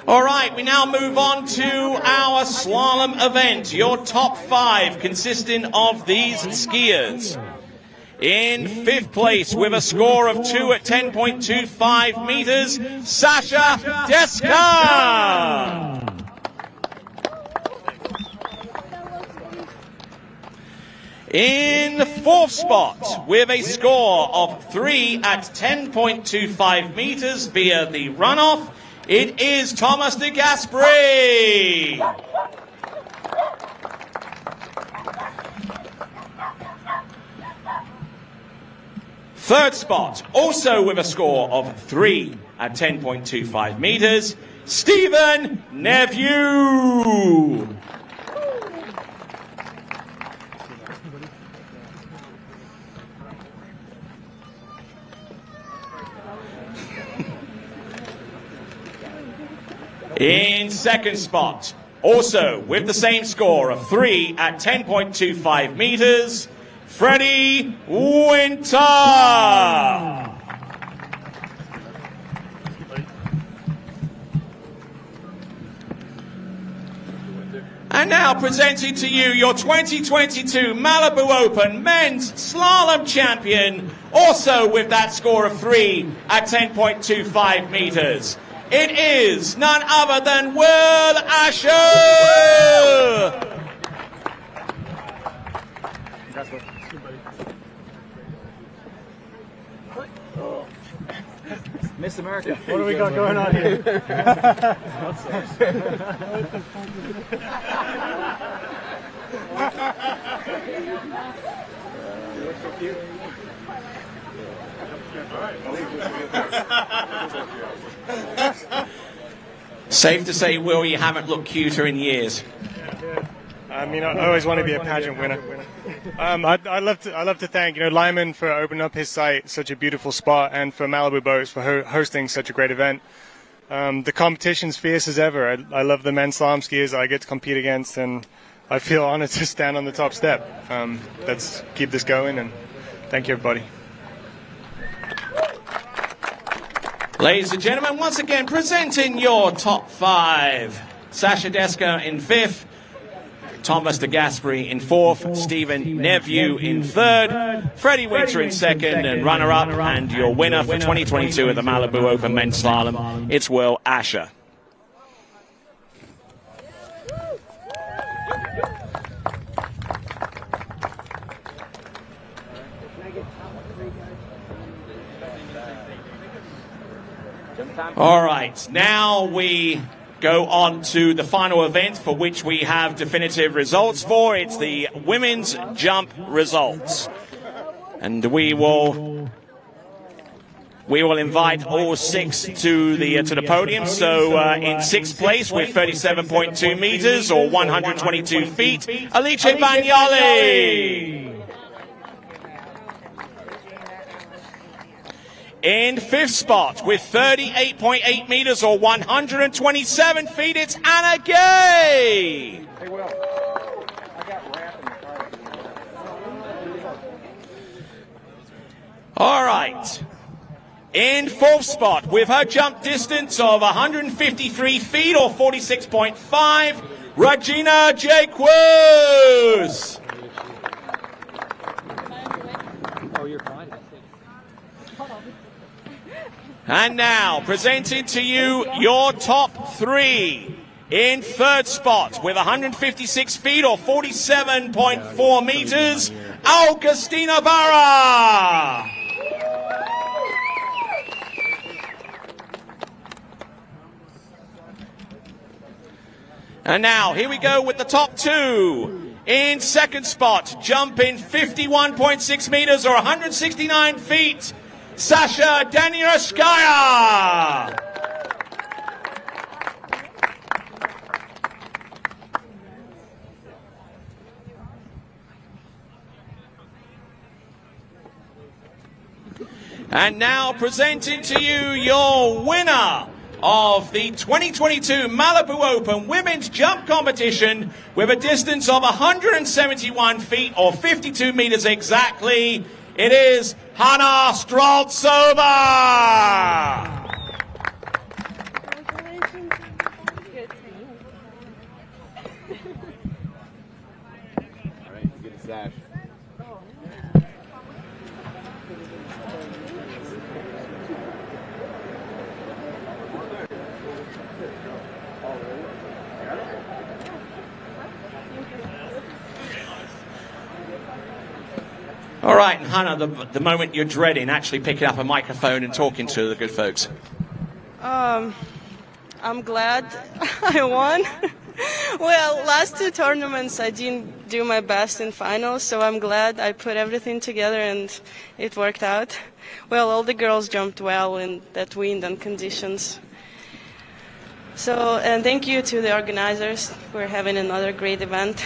All right, we now move on to our slalom event. Your top 5 consisting of these skiers. In 5th place with a score of 2 at 10.25 meters, Sasha Deska. In the 4th spot, with a score of 3 at 10.25 meters via the runoff, it is Thomas de Gasperi. Third spot, also with a score of 3 at 10.25 meters, Stephen Nephew. In 2nd spot, also with the same score of 3 at 10.25 meters, Freddie Winter. And now presenting to you your 2022 Malibu Open Men's Slalom Champion, also with that score of 3 at 10.25 meters. It is none other than Will Asher! Miss America. What do we got going on here? Safe to say, Will, you haven't looked cuter in years. I mean, I always want to be a pageant winner. I'd love to thank Lyman for opening up his site, such a beautiful spot, and for Malibu Boats for hosting such a great event. The competition's fierce as ever. I love the men's slalom skiers I get to compete against, and I feel honored to stand on the top step. Let's keep this going, and thank you, everybody. Ladies and gentlemen, once again, presenting your top 5. Sasha Deska in 5th, Thomas de Gasperi in 4th, Stephen Nephew in 3rd, Freddie Winter in 2nd, and runner-up, and your winner for 2022 at the Malibu Open Men's Slalom, it's Will Asher. All right, now we go on to the final event for which we have definitive results for. It's the women's jump results. And we will invite all six to the podium. So in sixth place with 37.2 meters or 122 feet, Alice Bagnoli. In fifth spot with 38.8 meters or 127 feet, it's Anna Gay. Hey, Will. I got wrapped in the car. All right. In fourth spot with her jump distance of 153 feet or 46.5, Regina Jaquez. Oh, you're fine. And now, presenting to you your top three. In third spot, with 156 feet or 47.4 meters, Augustina Barra. And now, here we go with the top two. In second spot, jumping 51.6 meters or 169 feet, Sasha Danielskaya. And now presenting to you your winner of the 2022 Malibu Open Women's Jump Competition with a distance of 171 feet or 52 meters exactly. It is Hannah Straltsova. Congratulations. Good. All right, get a sash. All right, Hannah, the moment you're dreading actually picking up a microphone and talking to the good folks. I'm glad I won. Well, last two tournaments I didn't do my best in finals, so I'm glad I put everything together and it worked out. Well, all the girls jumped well in that wind and conditions. So, and thank you to the organizers. We're having another great event.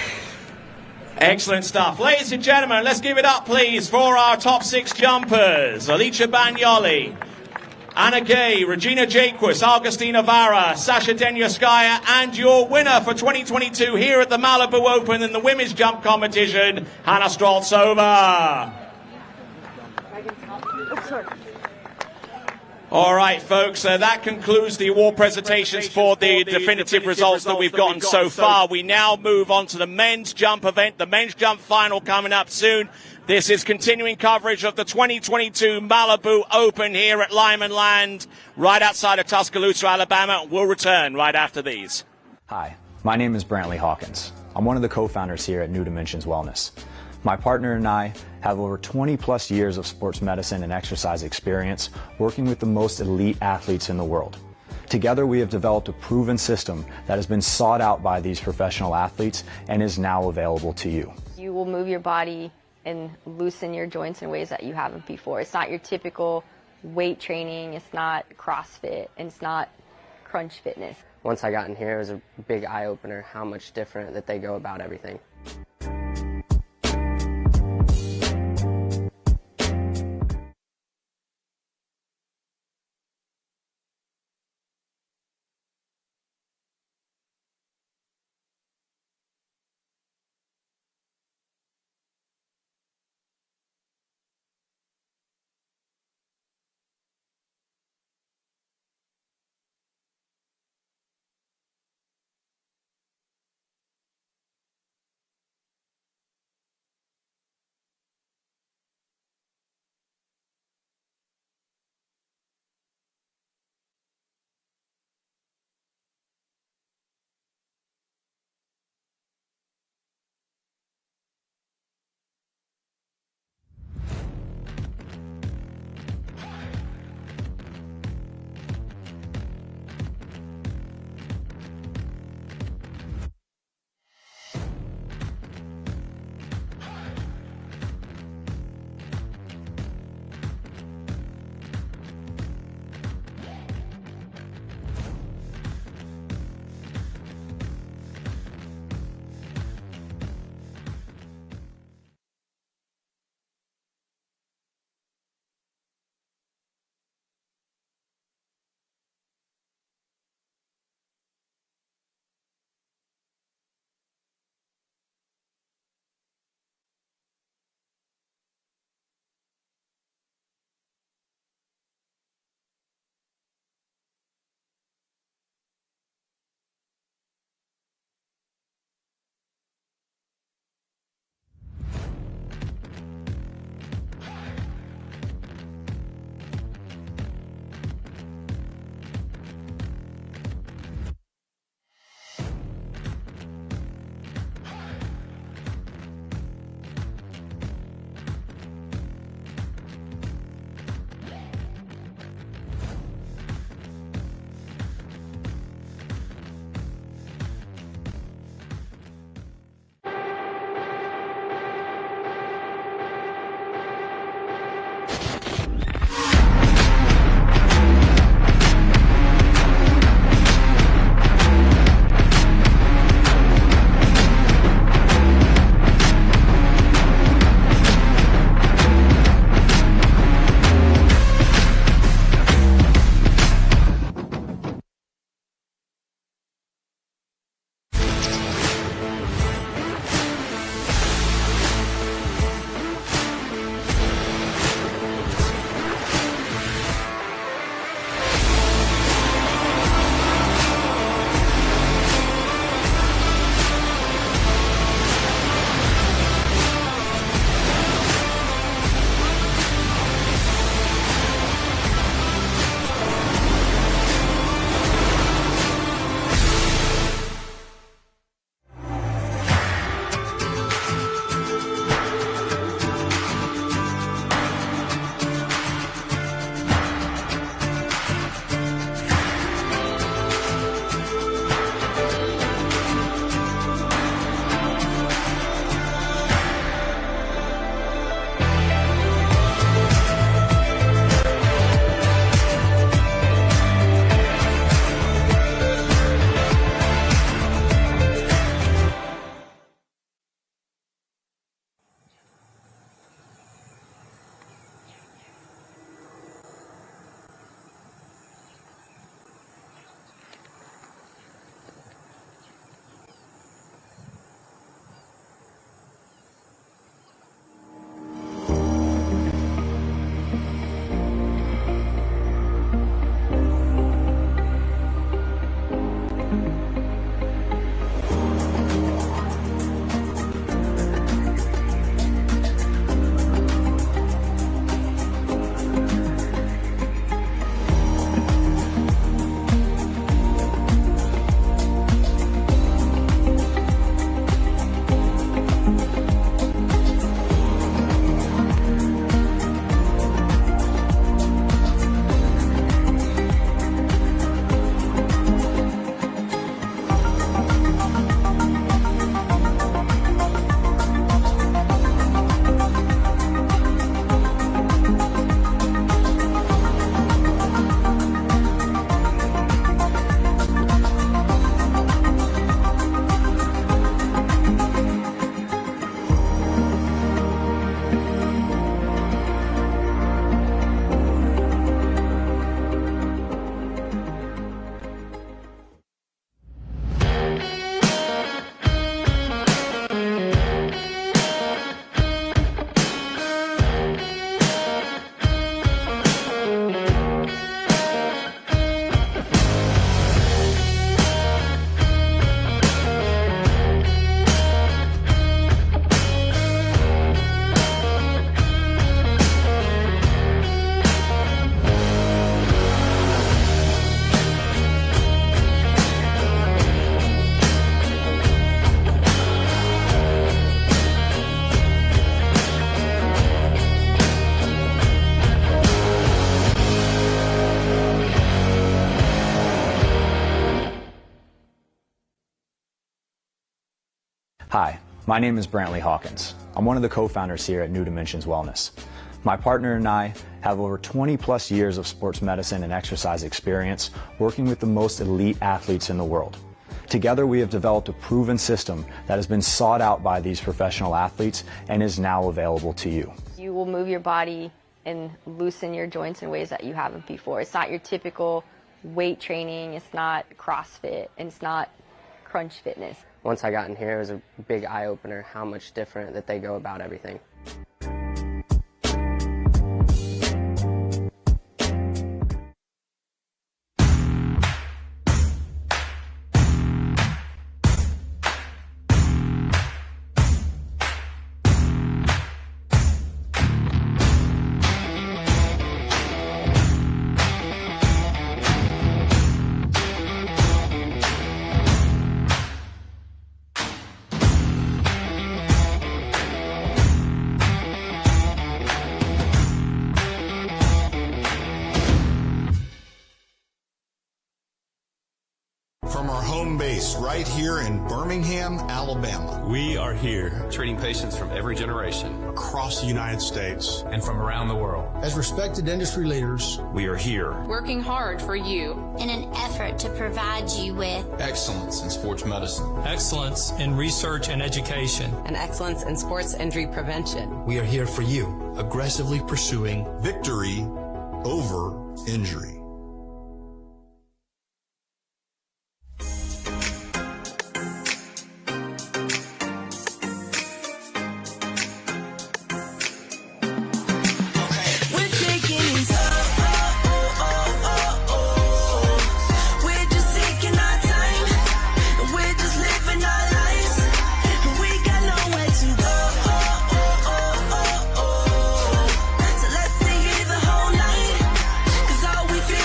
Excellent stuff. Ladies and gentlemen, let's give it up, please, for our top six jumpers. Alicia Bagnoli, Anna Gay, Regina Jaquez, Augustina Vara, Sasha Deniuskaya, and your winner for 2022 here at the Malibu Open in the women's jump competition, Hannah Straltsova. All right, folks, that concludes the award presentations for the definitive results that we've gotten so far. We now move on to the men's jump event, the men's jump final coming up soon. This is continuing coverage of the 2022 Malibu Open here at Lyman Land, right outside of Tuscaloosa, Alabama. We'll return right after these. Hi, my name is Brantley Hawkins. I'm one of the co-founders here at New Dimensions Wellness. My partner and I have over 20 plus years of sports medicine and exercise experience working with the most elite athletes in the world. Together we have developed a proven system that has been sought out by these professional athletes and is now available to you. You will move your body and loosen your joints in ways that you haven't before. It's not your typical weight training, it's not CrossFit, and it's not crunch fitness. Once I got in here, it was a big eye-opener how much different that they go about everything. Hi, my name is Brantley Hawkins. I'm one of the co-founders here at New Dimensions Wellness. My partner and I have over 20 plus years of sports medicine and exercise experience working with the most elite athletes in the world. Together we have developed a proven system that has been sought out by these professional athletes and is now available to you. You will move your body and loosen your joints in ways that you haven't before. It's not your typical weight training, it's not CrossFit, and it's not crunch fitness. Once I got in here, it was a big eye-opener how much different that they go about everything. From our home base right here in Birmingham, Alabama. We are here treating patients from every generation Across the United States. and from around the world. As respected industry leaders, We are here. Working hard for you. in an effort to provide you with Excellence in sports medicine. Excellence in research and education. And excellence in sports injury prevention. we are here for you, aggressively pursuing Victory over injury. we feel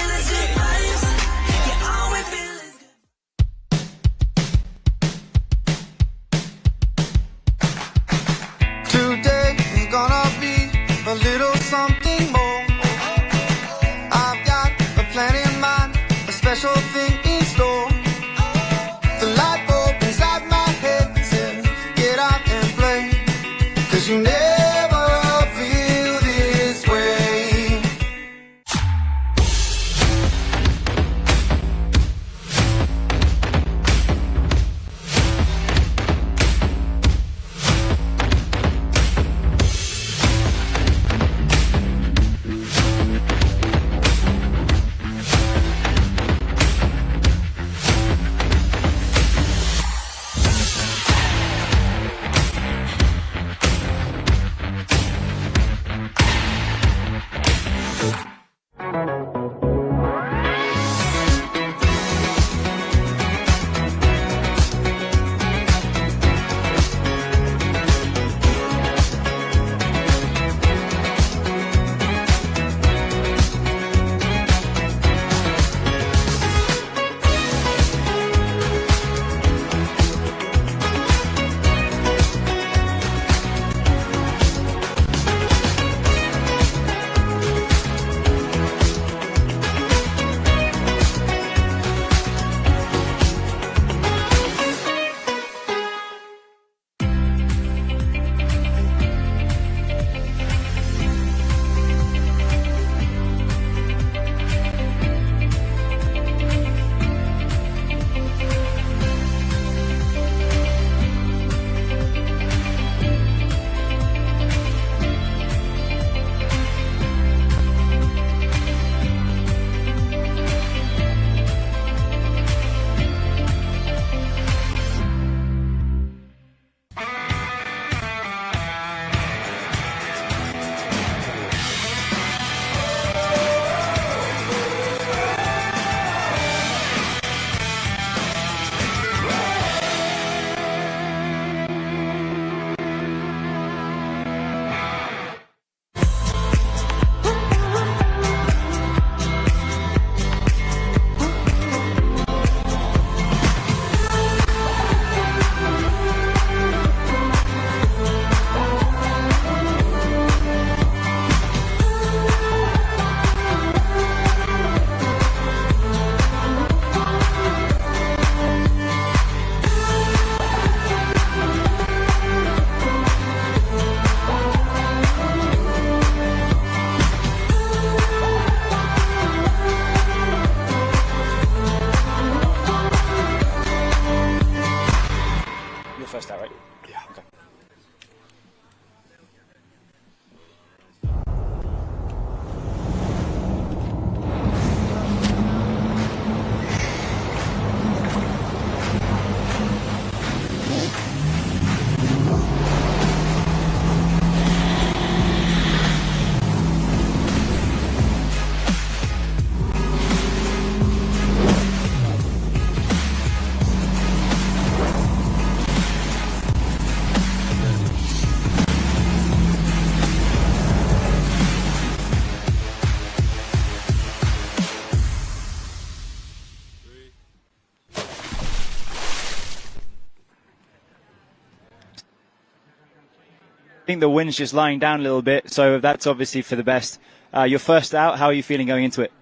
think the wind's just lying down a little bit, so that's obviously for the best. You're first out. How are you feeling going into it?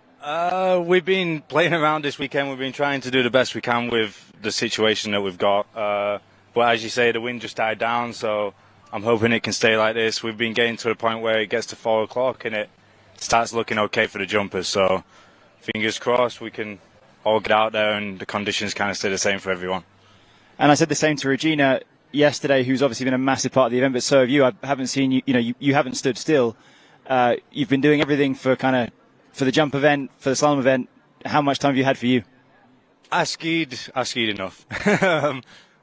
We've been playing around this weekend. We've been trying to do the best we can with the situation that we've got. But as you say, the wind just died down, so I'm hoping it can stay like this. We've been getting to the point where it gets to 4 o'clock and it starts looking okay for the jumpers. So fingers crossed we can all get out there and the conditions kind of stay the same for everyone. And I said the same to Regina yesterday, who's obviously been a massive part of the event, but so have you. I haven't seen you. You haven't stood still. You've been doing everything for the jump event, for the slalom event. How much time have you had for you? I skied enough.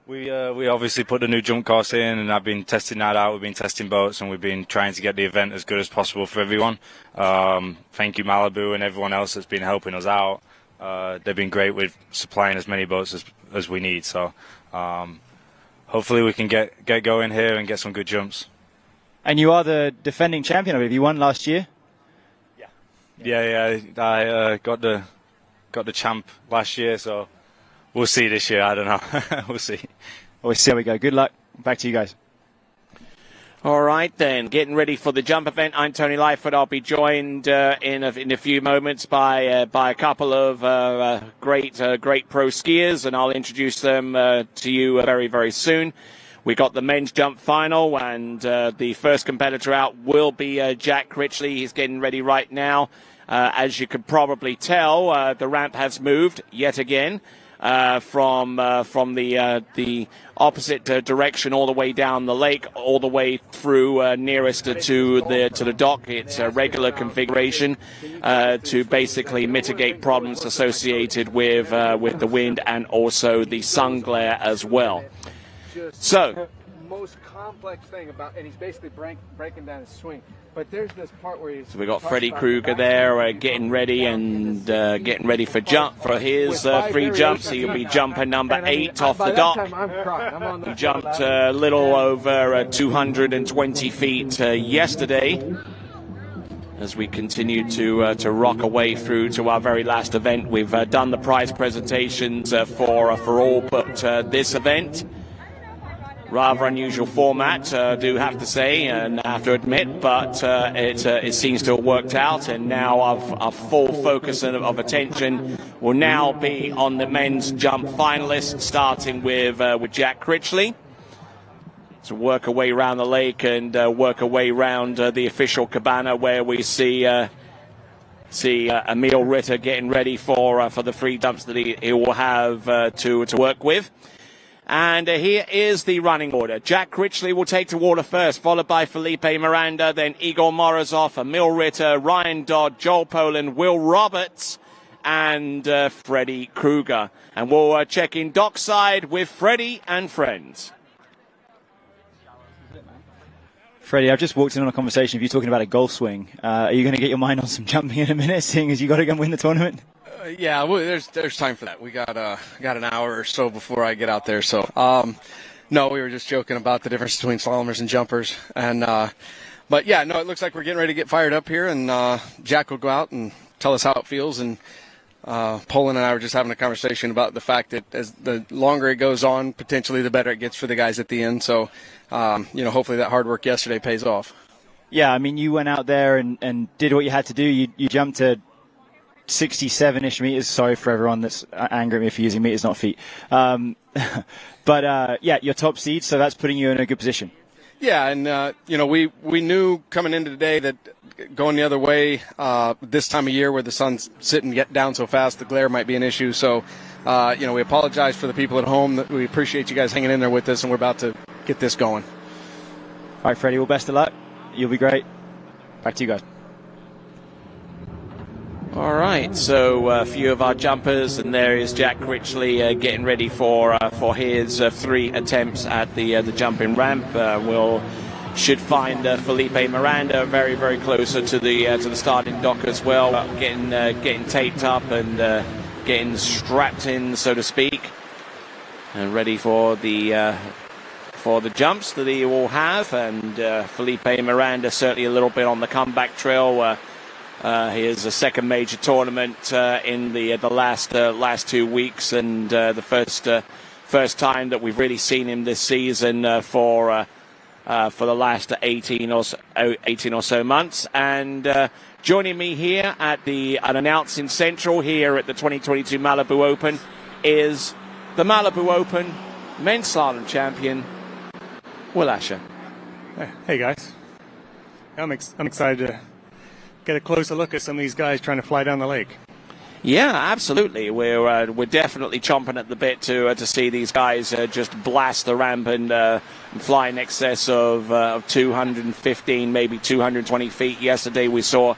We obviously put the new jump course in, and I've been testing that out. We've been testing boats, and we've been trying to get the event as good as possible for everyone. Thank you, Malibu, and everyone else that's been helping us out. They've been great with supplying as many boats as we need. So hopefully we can get going here and get some good jumps. And you are the defending champion, I believe. You won last year. Yeah. I got the champ last year, so we'll see this year. I don't know. We'll see. We'll see how we go. Good luck. Back to you guys. All right, then. Getting ready for the jump event. I'm Tony Lightfoot. I'll be joined in a few moments by a couple of great pro skiers, and I'll introduce them to you very, very soon. We got the men's jump final, and the first competitor out will be Jack Critchley. He's getting ready right now. As you could probably tell, the ramp has moved yet again from the opposite direction all the way down the lake, all the way through nearest to the dock. It's a regular configuration to basically mitigate problems associated with the wind and also the sun glare as well. So, most complex thing about, and he's basically breaking down his swing. But there's this part where he's. So we got Freddie Krueger there getting ready and getting ready for his free jumps. He'll be jumper number 8 off the dock. He jumped a little over 220 feet yesterday. As we continue to rock away through to our very last event, we've done the prize presentations for all but this event. Rather unusual format, I do have to say, and I have to admit, but it seems to have worked out, and now our full focus of attention will now be on the men's jump finalists, starting with Jack Critchley. To work our way around the lake and work our way around the official cabana, where we see Emil Ritter getting ready for the free jumps that he will have to work with. And here is the running order. Jack Critchley will take to water first, followed by Felipe Miranda, then Igor Morozov, Emil Ritter, Ryan Dodd, Joel Poland, Will Roberts, and Freddie Krueger. And we'll check in dockside with Freddie and friends. Freddie, I've just walked in on a conversation of you talking about a golf swing. Are you going to get your mind on some jumping in a minute, seeing as you got to go and win the tournament? Yeah, well, there's time for that. We got an hour or so before I get out there. So, no, we were just joking about the difference between slalomers and jumpers. And but yeah, no, it looks like we're getting ready to get fired up here. And Jack will go out and tell us how it feels. And Poland and I were just having a conversation about the fact that as the longer it goes on, potentially the better it gets for the guys at the end. So, hopefully that hard work yesterday pays off. Yeah, I mean, you went out there and did what you had to do. You jumped to 67-ish meters. Sorry for everyone that's angry at me for using meters, not feet. But you're top seed, so that's putting you in a good position. Yeah, and we knew coming into today that going the other way this time of year where the sun's sitting down so fast, the glare might be an issue. So, we apologize for the people at home. That we appreciate you guys hanging in there with us, and we're about to get this going. All right, Freddie, well, best of luck. You'll be great. Back to you guys. All right, so a few of our jumpers, and there is Jack Critchley getting ready for his 3 attempts at the jumping ramp. Should find Felipe Miranda very, very closer to the starting dock as well, getting taped up and getting strapped in, so to speak, and ready for the jumps that he will have. And Felipe Miranda certainly a little bit on the comeback trail. Here's a second major tournament in the last 2 weeks, and the first time that we've really seen him this season for for the last 18 or so months. And joining me here at announcing central here at the 2022 Malibu Open is the Malibu Open men's slalom champion, Will Asher. Hey guys, I'm excited to get a closer look at some of these guys trying to fly down the lake. Yeah, absolutely. We're definitely chomping at the bit to see these guys just blast the ramp and fly in excess of 215, maybe 220 feet. Yesterday we saw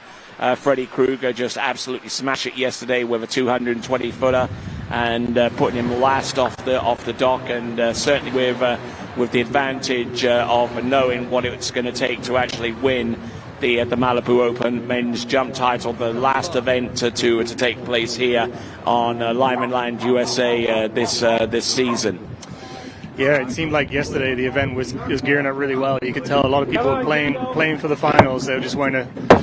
Freddie Krueger just absolutely smash it yesterday with a 220 footer and putting him last off the dock, and certainly with the advantage of knowing what it's going to take to actually win the Malibu Open men's jump title, the last event to take place here on Lyman Land, USA this season. Yeah, it seemed like yesterday the event was gearing up really well. You could tell a lot of people were playing for the finals. They just wanted to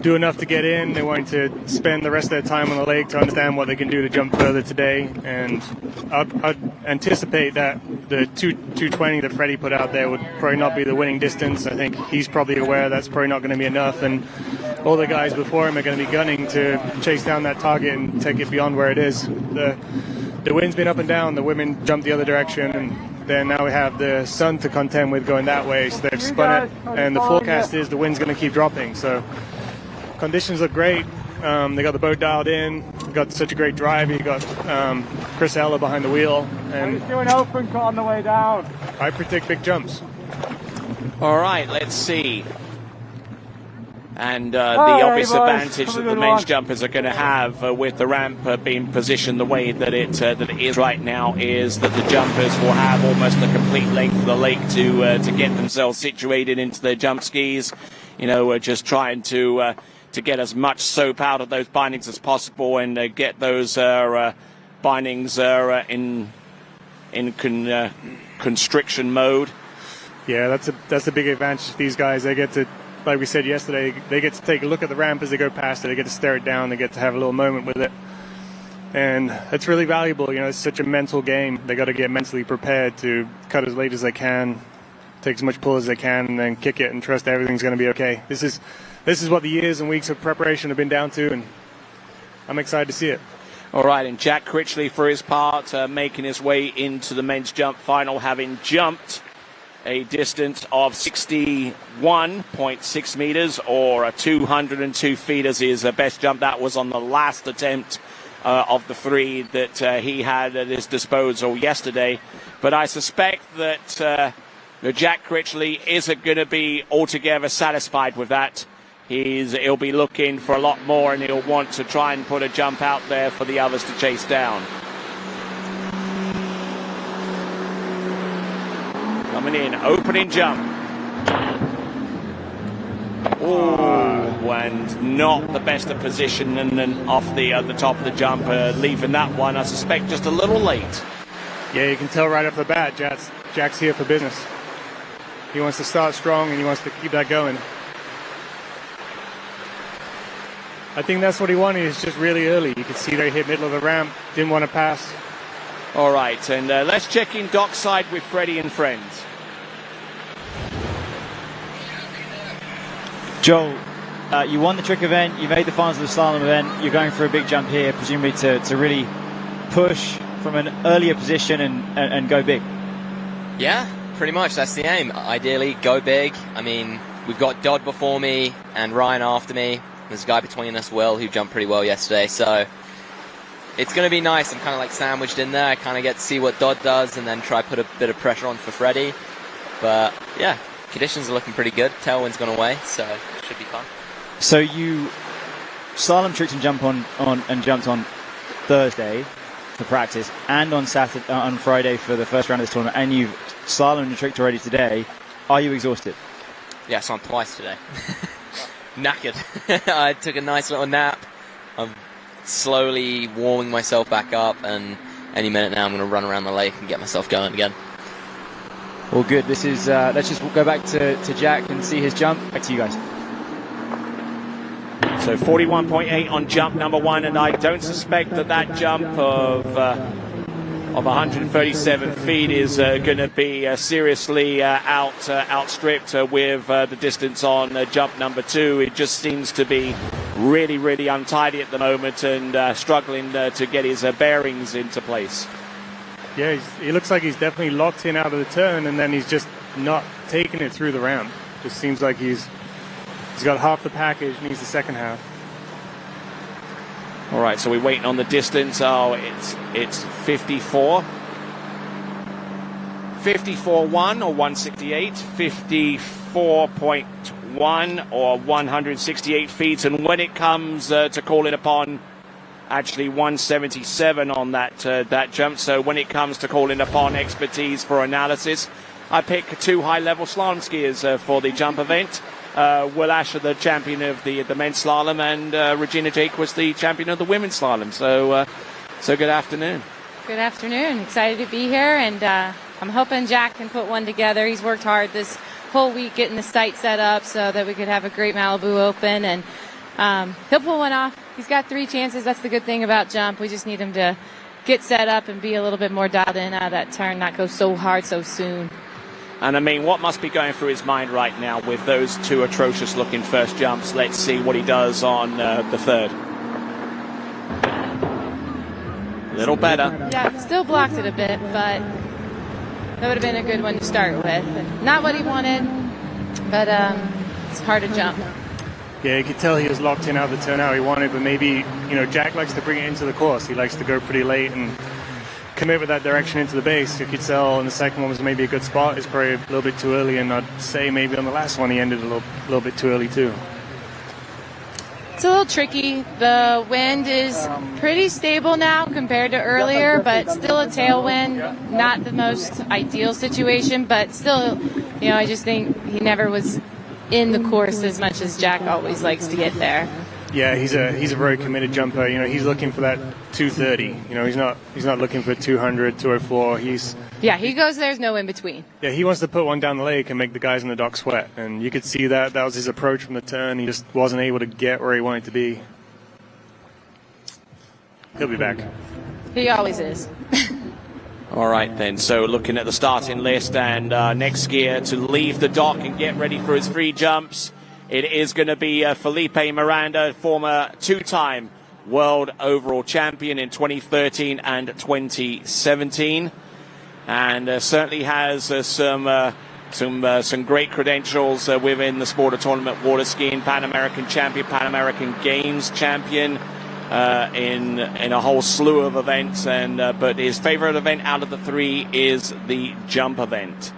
do enough to get in. They wanted to spend the rest of their time on the lake to understand what they can do to jump further today. And I'd anticipate that the 220 that Freddie put out there would probably not be the winning distance. I think he's probably aware that's probably not going to be enough. And all the guys before him are going to be gunning to chase down that target and take it beyond where it is. The wind's been up and down. The women jumped the other direction, and then now we have the sun to contend with going that way. So they've spun it, and the forecast is the wind's going to keep dropping. So conditions look great. They got the boat dialed in. We got such a great drive. You got Chris Eller behind the wheel, and do an open cut on the way down. I predict big jumps. All right, let's see. And the obvious advantage that the men's jumpers are going to have with the ramp being positioned the way that it is right now is that the jumpers will have almost the complete length of the lake to get themselves situated into their jump skis. You know, we're just trying to get as much soap out of those bindings as possible and get those bindings in constriction mode. Yeah, that's a big advantage to these guys. They get to, like we said yesterday, they get to take a look at the ramp as they go past it. They get to stare it down. They get to have a little moment with it. And it's really valuable. You know, it's such a mental game. They got to get mentally prepared to cut as late as they can, take as much pull as they can, and then kick it and trust everything's going to be okay. This is what the years and weeks of preparation have been down to, and I'm excited to see it. All right, and Jack Critchley, for his part, making his way into the men's jump final, having jumped a distance of 61.6 meters, or 202 feet as his best jump. That was on the last attempt of the three that he had at his disposal yesterday. But I suspect that Jack Critchley isn't going to be altogether satisfied with that. He'll be looking for a lot more, and he'll want to try and put a jump out there for the others to chase down. Coming in, opening jump. Oh, and not the best of position, and then off the top of the jump, leaving that one, I suspect, just a little late. Yeah, you can tell right off the bat, Jack's here for business. He wants to start strong, and he wants to keep that going. I think that's what he wanted, is just really early. You could see they hit middle of the ramp, didn't want to pass. All right, and let's check in dockside with Freddie and friends. Joel, you won the trick event, you made the finals of the slalom event, you're going for a big jump here, presumably to really push from an earlier position and go big. Yeah, pretty much. That's the aim. Ideally, go big. I mean, we've got Dodd before me and Ryan after me. There's a guy between us, Will, who jumped pretty well yesterday. So it's going to be nice. I'm kind of like sandwiched in there. I kind of get to see what Dodd does and then try put a bit of pressure on for Freddie. But yeah, conditions are looking pretty good. Tailwind's gone away, so it should be fun. So you slalom tricked and jumped on Thursday for practice, and on Friday for the first round of this tournament, and you've slalom and tricked already today. Are you exhausted? Yeah, so I'm twice today. Knackered. I took a nice little nap. I'm slowly warming myself back up, and any minute now I'm going to run around the lake and get myself going again. All good. This is let's just go back to Jack and see his jump. Back to you guys. So 41.8 on jump number one, and I don't suspect that jump of of 137 feet is going to be seriously outstripped with the distance on jump number 2. It just seems to be really, really untidy at the moment and struggling to get his bearings into place. Yeah, he looks like he's definitely locked in out of the turn, and then he's just not taking it through the ramp. Just seems like he's got half the package, needs the second half. All right, so we're waiting on the distance. Oh, it's 54. 54.1 or 168. 54.1 or 168 feet. And when it comes to calling upon, actually 177 on that jump. So when it comes to calling upon expertise for analysis, I pick 2 high-level slalom skiers for the jump event. Will Asher, the champion of the men's slalom, and Regina Jake was the champion of the women's slalom. So good afternoon. Good afternoon. Excited to be here, and I'm hoping Jack can put one together. He's worked hard this whole week getting the site set up so that we could have a great Malibu Open, and he'll pull one off. He's got 3 chances. That's the good thing about jump. We just need him to get set up and be a little bit more dialed in out of that turn, not go so hard so soon. And I mean, what must be going through his mind right now with those 2 atrocious-looking first jumps? Let's see what he does on the third. A little better. Yeah, still blocked it a bit, but that would have been a good one to start with. And not what he wanted, but it's hard to jump. Yeah, you could tell he was locked in out of the turn how he wanted, but maybe, Jack likes to bring it into the course. He likes to go pretty late and commit with that direction into the base. You could tell on the second one was maybe a good spot. It's probably a little bit too early, and I'd say maybe on the last one he ended a little bit too early too. It's a little tricky. The wind is pretty stable now compared to earlier, but still a tailwind. Not the most ideal situation, but still, I just think he never was in the course as much as Jack always likes to get there. Yeah, he's a very committed jumper. He's looking for that 230. He's not looking for 200, 204. He goes there's no in between. Yeah, he wants to put one down the lake and make the guys in the dock sweat. And you could see that was his approach from the turn. He just wasn't able to get where he wanted to be. He'll be back. He always is. All right, then. So looking at the starting list, and next skier to leave the dock and get ready for his free jumps, it is going to be Felipe Miranda, former 2-time world overall champion in 2013 and 2017, and certainly has some great credentials within the sport of tournament water skiing. Pan American champion, Pan American Games champion in a whole slew of events, and but his favorite event out of the 3 is the jump event.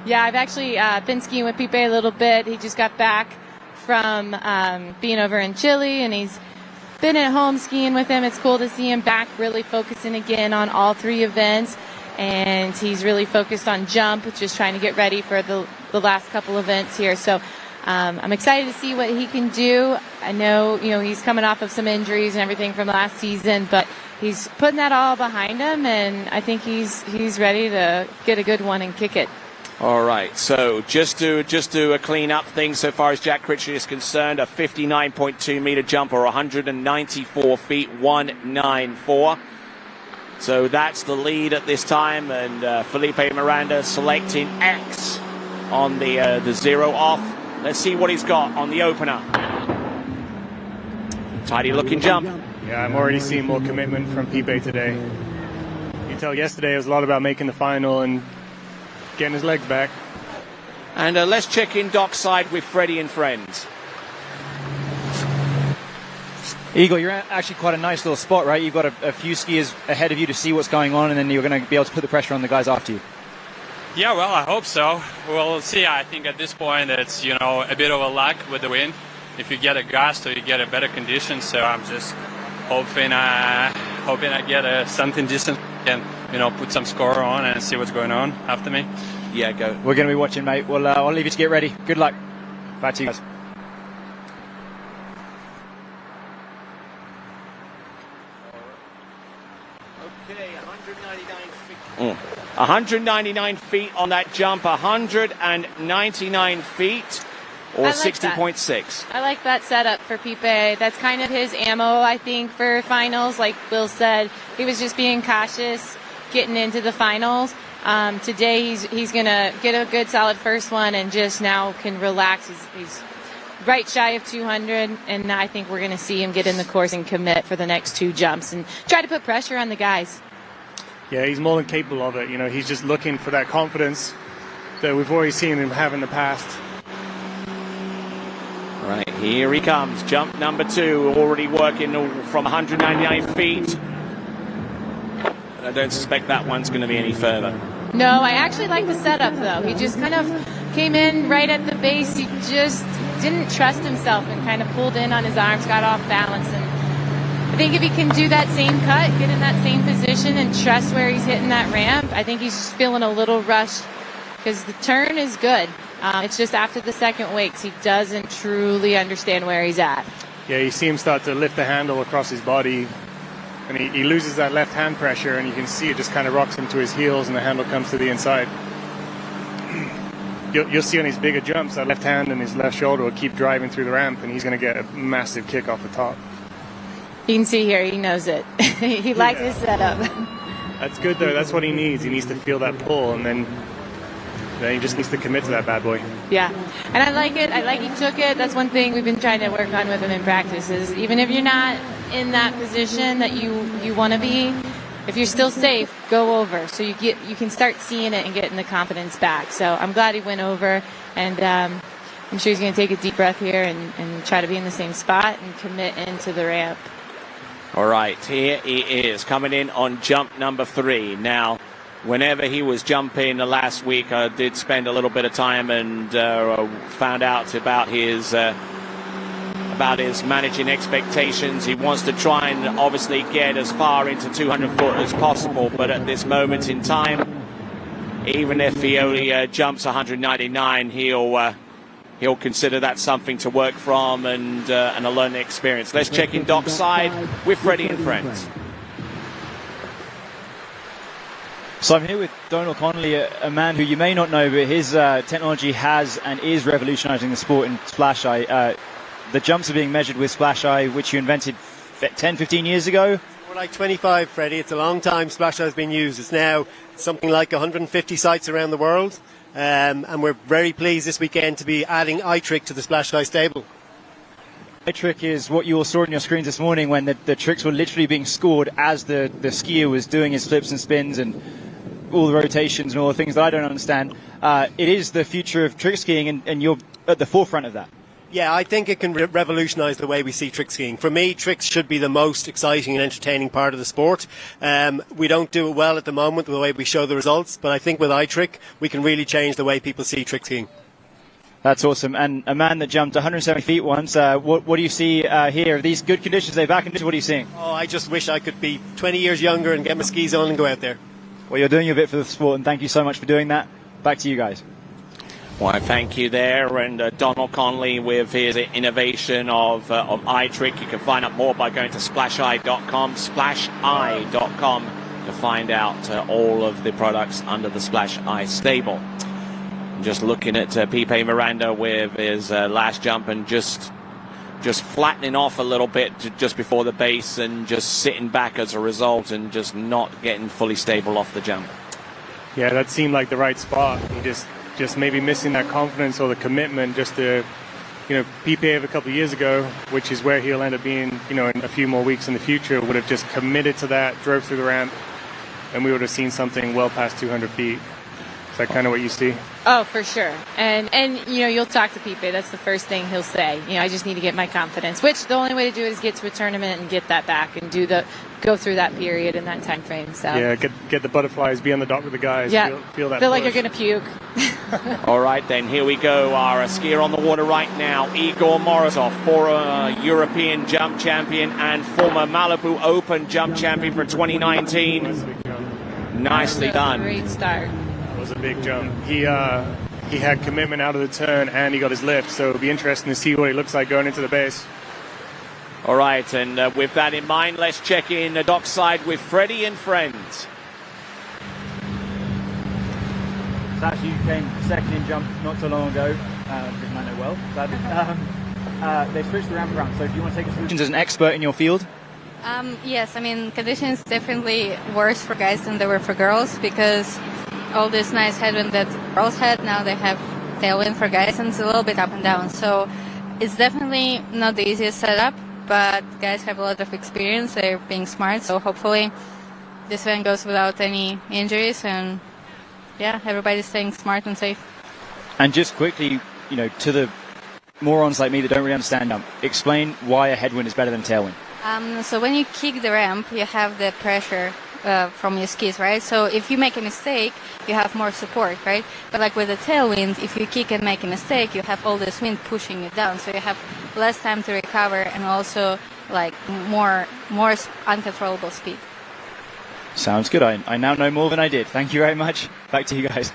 Yeah, I've actually been skiing with Pipe a little bit. He just got back from being over in Chile, and he's been at home skiing with him. It's cool to see him back really focusing again on all 3 events, and he's really focused on jump, just trying to get ready for the last couple events here. So I'm excited to see what he can do. I know, he's coming off of some injuries and everything from last season, but he's putting that all behind him, and I think he's ready to get a good one and kick it. All right, so just to clean up things so far as Jack Critchley is concerned, a 59.2 meter jump or 194 feet 194. So that's the lead at this time, and Felipe Miranda selecting X on the 0 off. Let's see what he's got on the opener. Tidy looking jump. Yeah, I'm already seeing more commitment from Pipe today. You can tell yesterday it was a lot about making the final and getting his legs back. And let's check in dockside with Freddie and friends. Igor, you're actually quite a nice little spot, right? You've got a few skiers ahead of you to see what's going on, and then you're going to be able to put the pressure on the guys after you. Yeah, well, I hope so. We'll see. I think at this point it's, a bit of a luck with the wind. If you get a gust or you get a better condition, so I'm just hoping I get something decent and, put some score on and see what's going on after me. Yeah, go. We're going to be watching, mate. Well, I'll leave you to get ready. Good luck. Back to you guys. Okay, 199 feet. 199 feet on that jump, 199 feet, or 60.6. I like that setup for Pipe. That's kind of his ammo, I think, for finals. Like Will said, he was just being cautious, getting into the finals. Today he's going to get a good solid first one and just now can relax. He's right shy of 200, and I think we're going to see him get in the course and commit for the next 2 jumps and try to put pressure on the guys. Yeah, he's more than capable of it. You know, he's just looking for that confidence that we've already seen him have in the past. Right, here he comes. Jump number 2, already working from 199 feet. I don't suspect that one's going to be any further. No, I actually like the setup, though. He just kind of came in right at the base. He just didn't trust himself and kind of pulled in on his arms, got off balance. And I think if he can do that same cut, get in that same position and trust where he's hitting that ramp, I think he's just feeling a little rushed because the turn is good. It's just after the second wakes, he doesn't truly understand where he's at. Yeah, you see him start to lift the handle across his body, and he loses that left hand pressure, and you can see it just kind of rocks him to his heels, and the handle comes to the inside. You'll see on his bigger jumps, that left hand and his left shoulder will keep driving through the ramp, and he's going to get a massive kick off the top. You can see here, he knows it. He likes his setup. That's good, though. That's what he needs. He needs to feel that pull, and then he just needs to commit to that bad boy. Yeah, and I like it. I like he took it. That's one thing we've been trying to work on with him in practice is even if you're not in that position that you want to be, if you're still safe, go over. So you can start seeing it and getting the confidence back. So I'm glad he went over, and I'm sure he's going to take a deep breath here and try to be in the same spot and commit into the ramp. All right, here he is coming in on jump number 3. Now, whenever he was jumping last week, I did spend a little bit of time and found out about his managing expectations. He wants to try and obviously get as far into 200 foot as possible, but at this moment in time, even if he only jumps 199, he'll consider that something to work from and a learning experience. Let's check in dockside with Freddie and friends. So I'm here with Donald Connolly, a man who you may not know, but his technology has and is revolutionizing the sport in Splash Eye. The jumps are being measured with Splash Eye, which you invented 10, 15 years ago. More like 25, Freddie. It's a long time Splash Eye has been used. It's now something like 150 sites around the world. And we're very pleased this weekend to be adding iTrick to the Splash Eye stable. iTrick is what you all saw on your screens this morning when the tricks were literally being scored as the skier was doing his flips and spins and all the rotations and all the things that I don't understand. It is the future of trick skiing, and you're at the forefront of that. Yeah, I think it can revolutionise the way we see trick skiing. For me, tricks should be the most exciting and entertaining part of the sport. We don't do it well at the moment, the way we show the results, but I think with iTrick, we can really change the way people see trick skiing. That's awesome. And a man that jumped 170 feet once, what do you see here? Are these good conditions? Are they back into what are you seeing? Oh, I just wish I could be 20 years younger and get my skis on and go out there. Well, you're doing your bit for the sport, and thank you so much for doing that. Back to you guys. Well, thank you there, and Donald Connolly with his innovation of iTrick. You can find out more by going to splasheye.com, splasheye.com, to find out all of the products under the Splash Eye stable. Just looking at Pipe Miranda with his last jump and just flattening off a little bit just before the base and just sitting back as a result and just not getting fully stable off the jump. Yeah, that seemed like the right spot. He just maybe missing that confidence or the commitment just to, Pipe of a couple of years ago, which is where he'll end up being, in a few more weeks in the future, would have just committed to that, drove through the ramp, and we would have seen something well past 200 feet. Is that kind of what you see? Oh, for sure. And you'll talk to Pipe. That's the first thing he'll say. I just need to get my confidence, which the only way to do it is get to a tournament and get that back and go through that period in that time frame. So yeah, get the butterflies, be on the dock with the guys. Yeah, feel that. Feel like you're going to puke. All right, then here we go. Our skier on the water right now, Igor Morozov, former European jump champion and former Malibu Open jump champion for 2019. Nicely done. Great start. Was a big jump. He had commitment out of the turn and he got his lift, so it'll be interesting to see what he looks like going into the base. All right, and with that in mind, let's check in the dockside with Freddie and friends. So actually, you came second in jump not so long ago, because I know well. They switched the ramp around. So do you want to take us through as an expert in your field? Yes, I mean, conditions definitely worse for guys than they were for girls because all this nice headwind that girls had, now they have tailwind for guys, and it's a little bit up and down. So it's definitely not the easiest setup, but guys have a lot of experience. They're being smart, so hopefully this event goes without any injuries, and yeah, everybody's staying smart and safe. And just quickly, to the morons like me that don't really understand explain why a headwind is better than tailwind. So when you kick the ramp, you have the pressure from your skis, right? So if you make a mistake, you have more support, right? But like with the tailwind, if you kick and make a mistake, you have all this wind pushing you down. So you have less time to recover and also like more uncontrollable speed. Sounds good. I now know more than I did. Thank you very much. Back to you guys.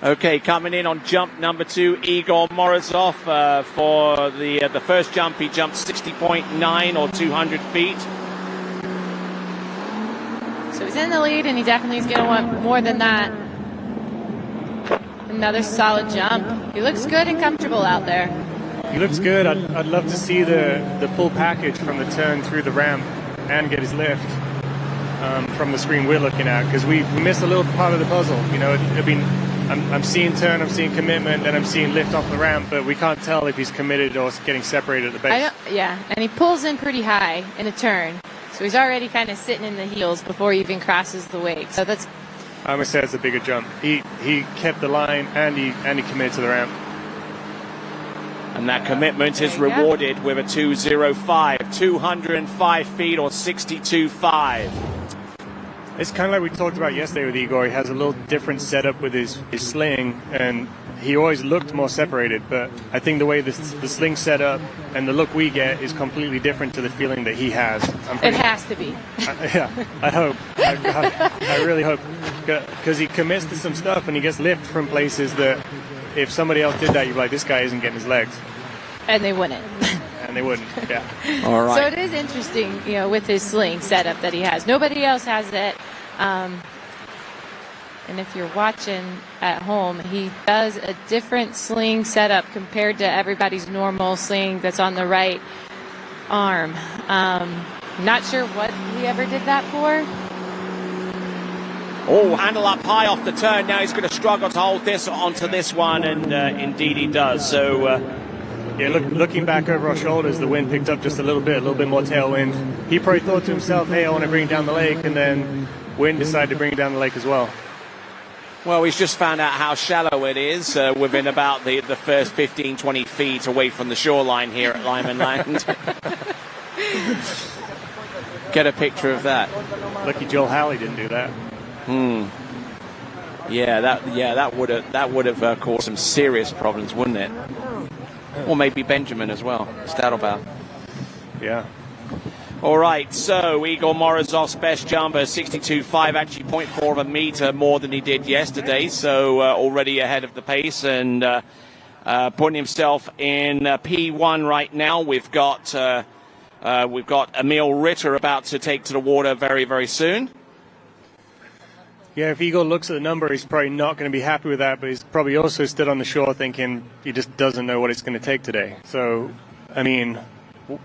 Okay, coming in on jump number 2, Igor Morozov. For the first jump, he jumped 60.9 or 200 feet. So he's in the lead, and he definitely is going to want more than that. Another solid jump. He looks good and comfortable out there. He looks good. I'd love to see the full package from the turn through the ramp and get his lift from the screen we're looking at, because we missed a little part of the puzzle. I'm seeing turn, I'm seeing commitment, and I'm seeing lift off the ramp, but we can't tell if he's committed or getting separated at the base. Yeah, and he pulls in pretty high in a turn, so he's already kind of sitting in the heels before he even crosses the wake. So that's. I would say it's a bigger jump. He kept the line and he committed to the ramp. And that commitment is rewarded with a 205, 205 feet or 62.5. It's kind of like we talked about yesterday with Igor. He has a little different setup with his sling, and he always looked more separated. But I think the way the sling set up and the look we get is completely different to the feeling that he has. It has to be. I hope. I really hope. Because he commits to some stuff and he gets lift from places that if somebody else did that, you'd be like, this guy isn't getting his legs. And they wouldn't. And they wouldn't, yeah. All right. So it is interesting, with his sling setup that he has. Nobody else has it. And if you're watching at home, he does a different sling setup compared to everybody's normal sling that's on the right arm. Not sure what he ever did that for. Oh, handle up high off the turn. Now he's going to struggle to hold this onto this one, and indeed he does. So, looking back over our shoulders, the wind picked up just a little bit more tailwind. He probably thought to himself, hey, I want to bring it down the lake, and then wind decided to bring it down the lake as well. Well, he's just found out how shallow it is within about the first 15, 20 feet away from the shoreline here at Lyman Land. Get a picture of that. Lucky Joel Halley didn't do that. Yeah, that would have caused some serious problems, wouldn't it? Or maybe Benjamin as well, Stadelbaum. Yeah. All right, so Igor Morozov's best jumper, 62.5, actually 0.4 of a meter more than he did yesterday, so already ahead of the pace and putting himself in P1 right now. We've got Emil Ritter about to take to the water very, very soon. Yeah, if Igor looks at the number, he's probably not going to be happy with that, but he's probably also stood on the shore thinking he just doesn't know what it's going to take today. So, I mean,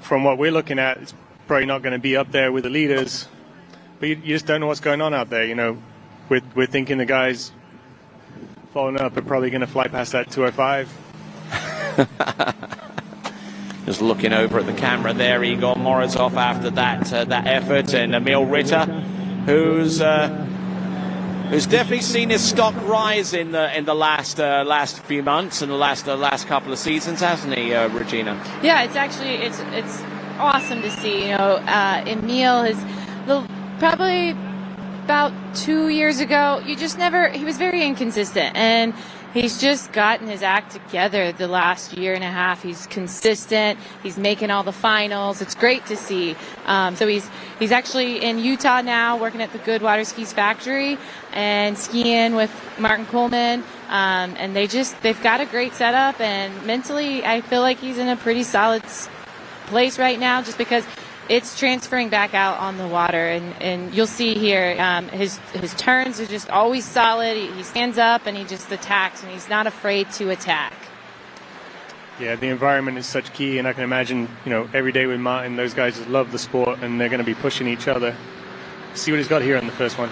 from what we're looking at, it's probably not going to be up there with the leaders, but you just don't know what's going on out there. We're thinking the guys following up are probably going to fly past that 205. Just looking over at the camera there, Igor Morozov after that effort, and Emil Ritter, who's definitely seen his stock rise in the last few months and the last couple of seasons, hasn't he, Regina? Yeah, it's awesome to see. Emil is probably about 2 years ago. He was very inconsistent, and he's just gotten his act together the last year and a half. He's consistent. He's making all the finals. It's great to see. So he's actually in Utah now, working at the Good Waterski's factory and skiing with Martin Coleman. And they've got a great setup. And mentally, I feel like he's in a pretty solid place right now, just because it's transferring back out on the water, and you'll see here his turns are just always solid. He stands up and he just attacks, and he's not afraid to attack. Yeah, the environment is such key, and I can imagine, every day with Martin, those guys just love the sport, and they're going to be pushing each other. See what he's got here on the first one.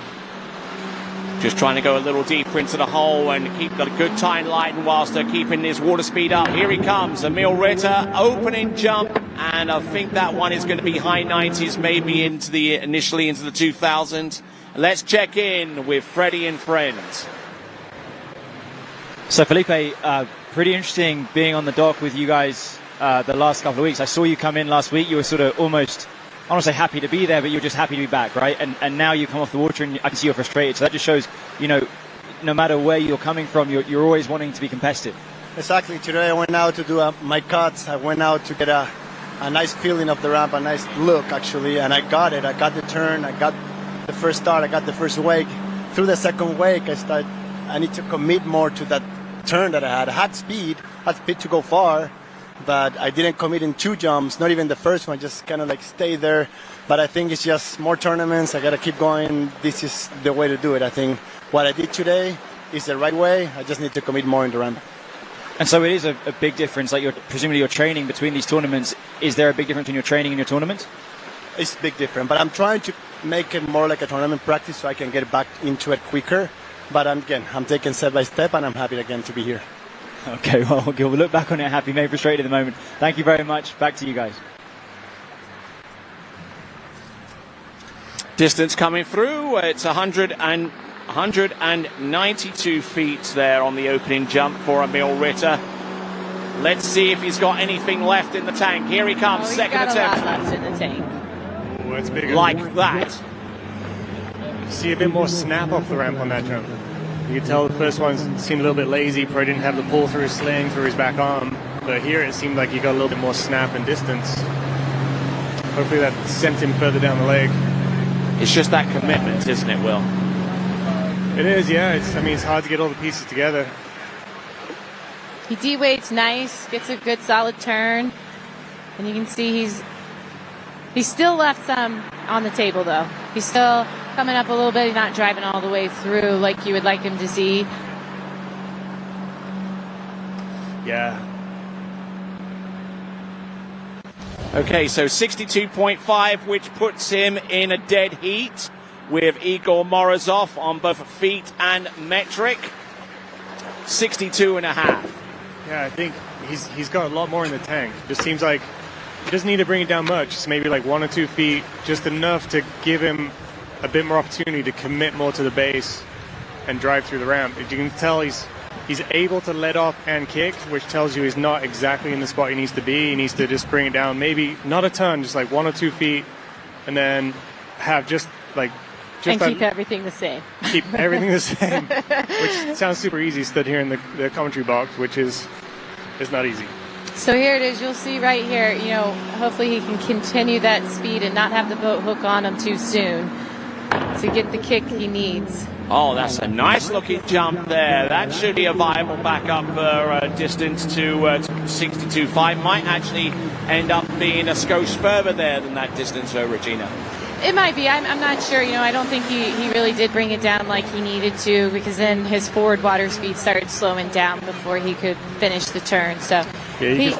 Just trying to go a little deeper into the hole and keep the good time line whilst they're keeping his water speed up. Here he comes, Emil Ritter, opening jump, and I think that one is going to be high 90s, maybe initially into the 2000s. Let's check in with Freddie and friends. So Felipe, pretty interesting being on the dock with you guys the last couple of weeks. I saw you come in last week. You were sort of almost, I don't want to say happy to be there, but you were just happy to be back, right? And now you come off the water and I can see you're frustrated. So that just shows, no matter where you're coming from, you're always wanting to be competitive. Exactly. Today I went out to do my cuts. I went out to get a nice feeling of the ramp, a nice look actually, and I got it. I got the turn. I got the first start. I got the first wake. Through the second wake, I need to commit more to that turn that I had. I had speed to go far, but I didn't commit in 2 jumps, not even the first one, just kind of like stay there. But I think it's just more tournaments. I got to keep going. This is the way to do it. I think what I did today is the right way. I just need to commit more in the ramp. And so it is a big difference. Like presumably your training between these tournaments. Is there a big difference in your training and your tournament? It's big difference, but I'm trying to make it more like a tournament practice so I can get back into it quicker. But I'm taking step by step, and I'm happy again to be here. Okay, well, we'll look back on it happy, maybe frustrated at the moment. Thank you very much. Back to you guys. Distance coming through. It's 192 feet there on the opening jump for Emil Ritter. Let's see if he's got anything left in the tank. Here he comes, second attempt. A lot left in the tank. Oh, it's bigger. Like that. See a bit more snap off the ramp on that jump. You can tell the first one seemed a little bit lazy, probably didn't have the pull through his sling, through his back arm. But here it seemed like he got a little bit more snap and distance. Hopefully that sent him further down the leg. It's just that commitment, isn't it, Will? It is, yeah. It's hard to get all the pieces together. He de-weights nice, gets a good solid turn, and you can see he's still left some on the table though. He's still coming up a little bit, not driving all the way through like you would like him to see. Yeah. Okay, so 62.5, which puts him in a dead heat with Igor Morozov on both feet and metric. 62.5. Yeah, I think he's got a lot more in the tank. Just seems like he doesn't need to bring it down much. It's maybe like 1 or 2 feet, just enough to give him a bit more opportunity to commit more to the base and drive through the ramp. You can tell he's able to let off and kick, which tells you he's not exactly in the spot he needs to be. He needs to just bring it down, maybe not a ton, just like 1 or 2 feet, and then have keep everything the same. Keep everything the same, which sounds super easy. Stood here in the commentary box, which is not easy. So here it is. You'll see right here. Hopefully he can continue that speed and not have the boat hook on him too soon to get the kick he needs. Oh, that's a nice looking jump there. That should be a viable backup for distance to 62.5. Might actually end up being a skosh further there than that distance, Regina. It might be. I'm not sure. I don't think he really did bring it down like he needed to, because then his forward water speed started slowing down before he could finish the turn. So you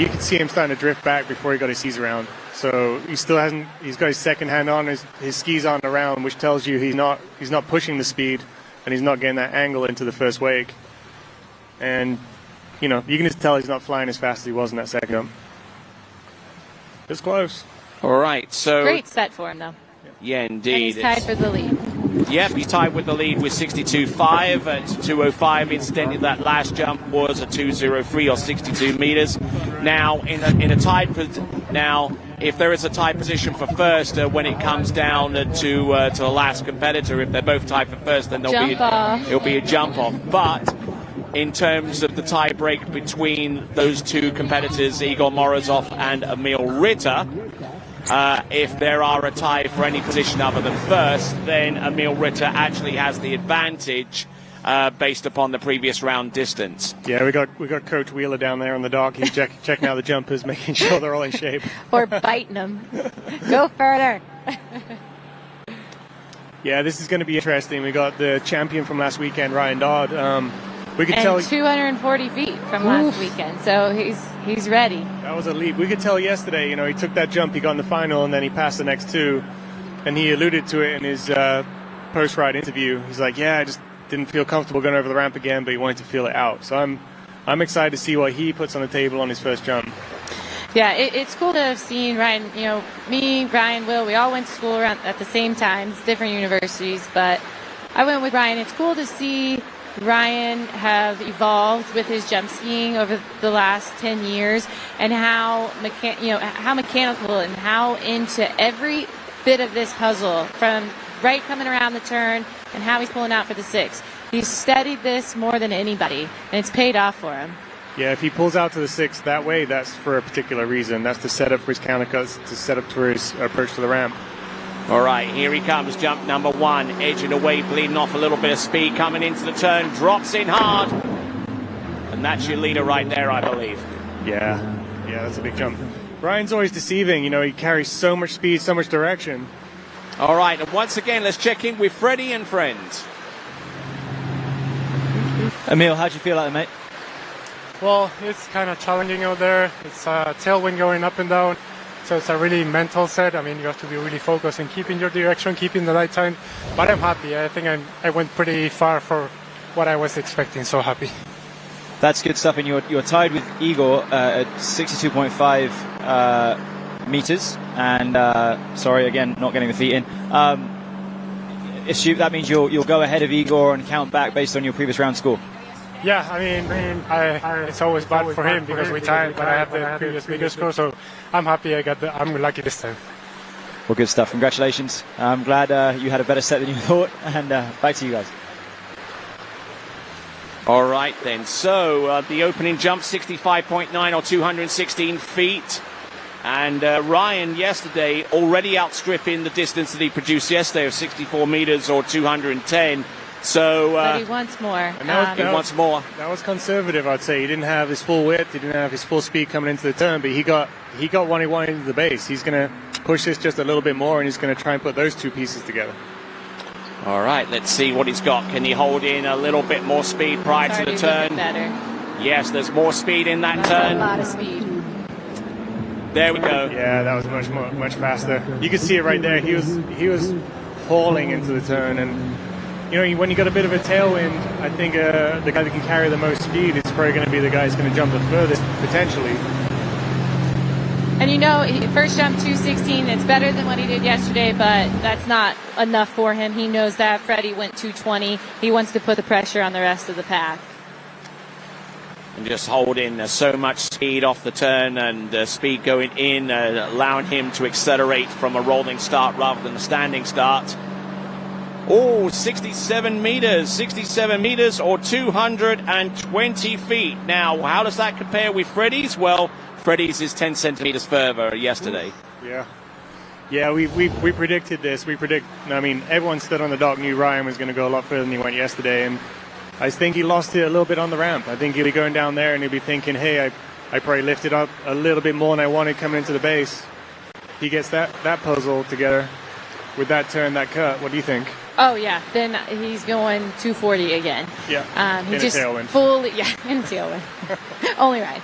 could see him starting to drift back before he got his skis around. So he still hasn't. He's got his second hand on, his skis on around, which tells you he's not pushing the speed, and he's not getting that angle into the first wake. And you can just tell he's not flying as fast as he was in that second jump. It's close. All right, so great set for him though. Yeah, indeed. And he's tied for the lead. Yep, he's tied with the lead with 62.5 at 2:05. Incidentally, that last jump was a 2:03 or 62 meters. Now, in a tied if there is a tied position for first when it comes down to the last competitor, if they're both tied for first, then it'll be a jump off. But in terms of the tie break between those two competitors, Igor Morozov and Emil Ritter, if there are a tie for any position other than first, then Emil Ritter actually has the advantage based upon the previous round distance. Yeah, we got Coach Wheeler down there on the dock. He's checking out the jumpers, making sure they're all in shape. Or biting them. Go further. Yeah, this is going to be interesting. We got the champion from last weekend, Ryan Dodd. We could and tell 240 feet from last weekend. So he's ready. that was a leap. We could tell yesterday, he took that jump, he got in the final, and then he passed the next two. And he alluded to it in his post-ride interview. He's like, I just didn't feel comfortable going over the ramp again, but he wanted to feel it out. So I'm excited to see what he puts on the table on his first jump. Yeah, it's cool to have seen Ryan. Me, Ryan, Will, we all went to school around at the same time, different universities, but I went with Ryan. It's cool to see Ryan have evolved with his jump skiing over the last 10 years, and how mechanical and how into every bit of this puzzle, from right coming around the turn and how he's pulling out for the six. He's studied this more than anybody, and it's paid off for him. Yeah, if he pulls out to the six that way, that's for a particular reason. That's to set up for his countercuts, to set up for his approach to the ramp. All right, here he comes, jump number one, edging away, bleeding off a little bit of speed, coming into the turn, drops in hard. And that's your leader right there, I believe. Yeah, that's a big jump. Ryan's always deceiving, he carries so much speed, so much direction. All right, and once again, let's check in with Freddie and friends. Emil, how'd you feel out there, mate? Well, it's kind of challenging out there. It's a tailwind going up and down. So it's a really mental set. I mean, you have to be really focused and keeping your direction, keeping the right time. But I'm happy. I think I went pretty far for what I was expecting. So happy. That's good stuff. And you're tied with Igor at 62.5 meters. And sorry, again, not getting the feet in. That means you'll go ahead of Igor and count back based on your previous round score. Yeah, I mean, it's always bad for him because we tied, but I have the previous bigger score, so I'm happy I'm lucky this time. Well, good stuff. Congratulations. I'm glad you had a better set than you thought, and back to you guys. All right, then. So the opening jump, 65.9 or 216 feet. And Ryan yesterday already outstripping the distance that he produced yesterday of 64 meters or 210. So, but he wants more. He wants more. That was conservative, I'd say. He didn't have his full width. He didn't have his full speed coming into the turn, but he got what he wanted into the base. He's going to push this just a little bit more, and he's going to try and put those two pieces together. All right, let's see what he's got. Can he hold in a little bit more speed prior to the turn? Better. Yes, there's more speed in that turn. A lot of speed. There we go. Yeah, that was much faster. You could see it right there. He was hauling into the turn, and when you got a bit of a tailwind, I think the guy that can carry the most speed is probably going to be the guy who's going to jump the furthest, potentially. And first jump 216, it's better than what he did yesterday, but that's not enough for him. He knows that. Freddie went 220. He wants to put the pressure on the rest of the pack. And just holding so much speed off the turn and speed going in, allowing him to accelerate from a rolling start rather than a standing start. Oh, 67 meters or 220 feet. Now, how does that compare with Freddie's? Well, Freddie's is 10 centimeters further yesterday. Yeah, we predicted this. Everyone stood on the dock knew Ryan was going to go a lot further than he went yesterday, and I think he lost it a little bit on the ramp. I think he'll be going down there and he'll be thinking, hey, I probably lifted up a little bit more than I wanted coming into the base. He gets that puzzle together with that turn, that cut. What do you think? Oh, yeah. Then he's going 240 again. Yeah, he in just a tailwind. In a tailwind. Only right.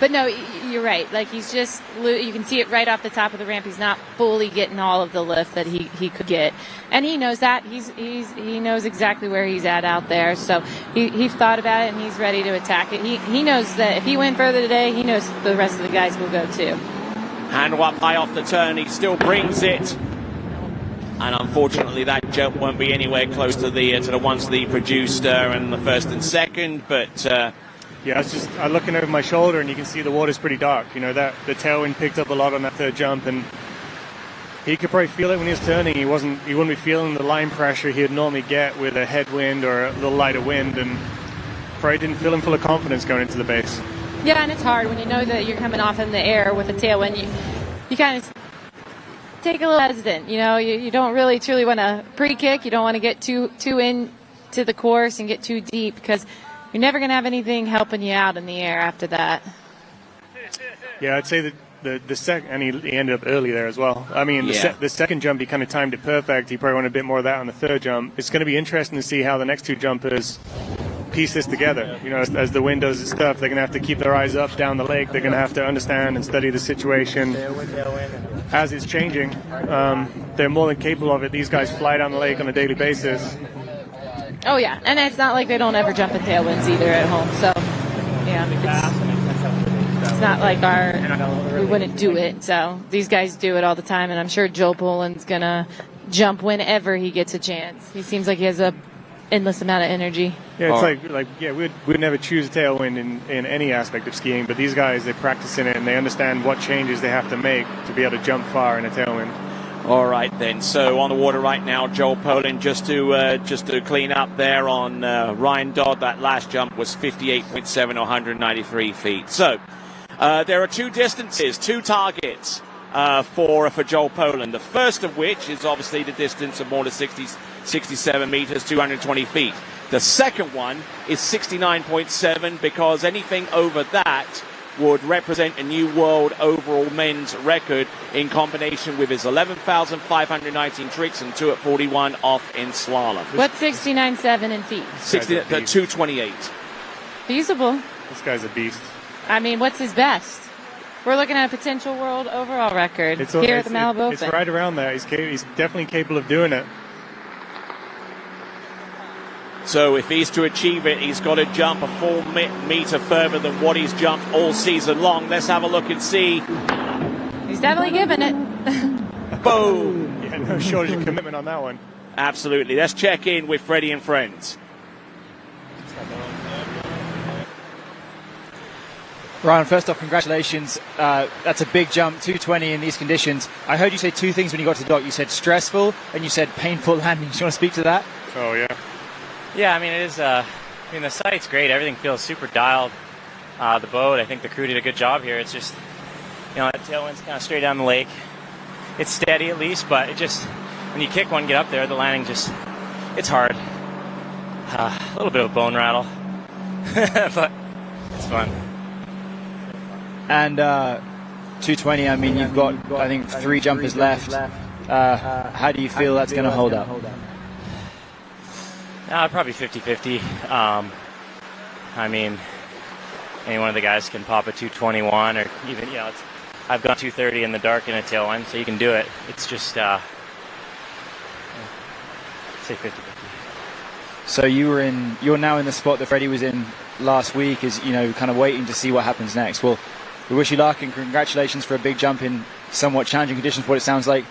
But no, you're right. Like, he's just, you can see it right off the top of the ramp. He's not fully getting all of the lift that he could get. And he knows that. He knows exactly where he's at out there. So he's thought about it, and he's ready to attack it. He knows that if he went further today, he knows the rest of the guys will go too. Handle up high off the turn. He still brings it. And unfortunately, that jump won't be anywhere close to the ones that he produced in the first and second. But it's just I'm looking over my shoulder, and you can see the water's pretty dark. That the tailwind picked up a lot on that third jump, and he could probably feel it when he was turning. He wouldn't be feeling the line pressure he'd normally get with a headwind or a little lighter wind, and probably didn't feel him full of confidence going into the base. Yeah, and it's hard when you know that you're coming off in the air with a tailwind. You kind of take a little hesitant. You don't really truly want to pre-kick. You don't want to get too into the course and get too deep, because you're never going to have anything helping you out in the air after that. Yeah, I'd say that the second, and he ended up early there as well. The second jump, he kind of timed it perfect. He probably wanted a bit more of that on the third jump. It's going to be interesting to see how the next two jumpers piece this together. You know, as the wind does its stuff, they're going to have to keep their eyes up down the lake. They're going to have to understand and study the situation as it's changing. They're more than capable of it. These guys fly down the lake on a daily basis. Oh, yeah. And it's not like they don't ever jump in tailwinds either at home. So, yeah, it's not like we wouldn't do it. So these guys do it all the time. And I'm sure Joel Poland's going to jump whenever he gets a chance. He seems like he has a endless amount of energy. Yeah, it's we'd never choose a tailwind in any aspect of skiing, but these guys, they practice in it and they understand what changes they have to make to be able to jump far in a tailwind. All right, then. So on the water right now, Joel Poland, just to clean up there on Ryan Dodd. That last jump was 58.7 or 193 feet. So there are two distances, two targets for Joel Poland. The first of which is obviously the distance of more than 67 meters, 220 feet. The second one is 69.7 because anything over that would represent a new world overall men's record in combination with his 11,519 tricks and 2 at 41 off in slalom. What's 69.7 in feet? 228. Feasible. This guy's a beast. I mean, what's his best? We're looking at a potential world overall record here at the Malibu Open. It's right around there. He's definitely capable of doing it. So if he's to achieve it, he's got to jump a full meter further than what he's jumped all season long. Let's have a look and see. He's definitely giving it. Boom. Yeah, no shortage of commitment on that one. Absolutely. Let's check in with Freddie and friends. Ryan, first off, congratulations. That's a big jump, 220 in these conditions. I heard you say two things when you got to the dock. You said stressful and you said painful landing. Do you want to speak to that? Oh, yeah. Yeah, I mean, it is. The site's great. Everything feels super dialed. The boat, I think the crew did a good job here. It's just, that tailwind's kind of straight down the lake. It's steady at least, but it just, when you kick one, get up there, the landing just, it's hard. A little bit of a bone rattle, but it's fun. And 220, I mean, you've got, I think, 3 jumpers left. How do you feel that's going to hold up? Probably 50-50. I mean, any one of the guys can pop a 221 or even, I've gone 230 in the dark in a tailwind, so you can do it. It's just, say 50-50. So you're now in the spot that Freddie was in last week, is, kind of waiting to see what happens next. Well, we wish you luck and congratulations for a big jump in somewhat challenging conditions for what it sounds like.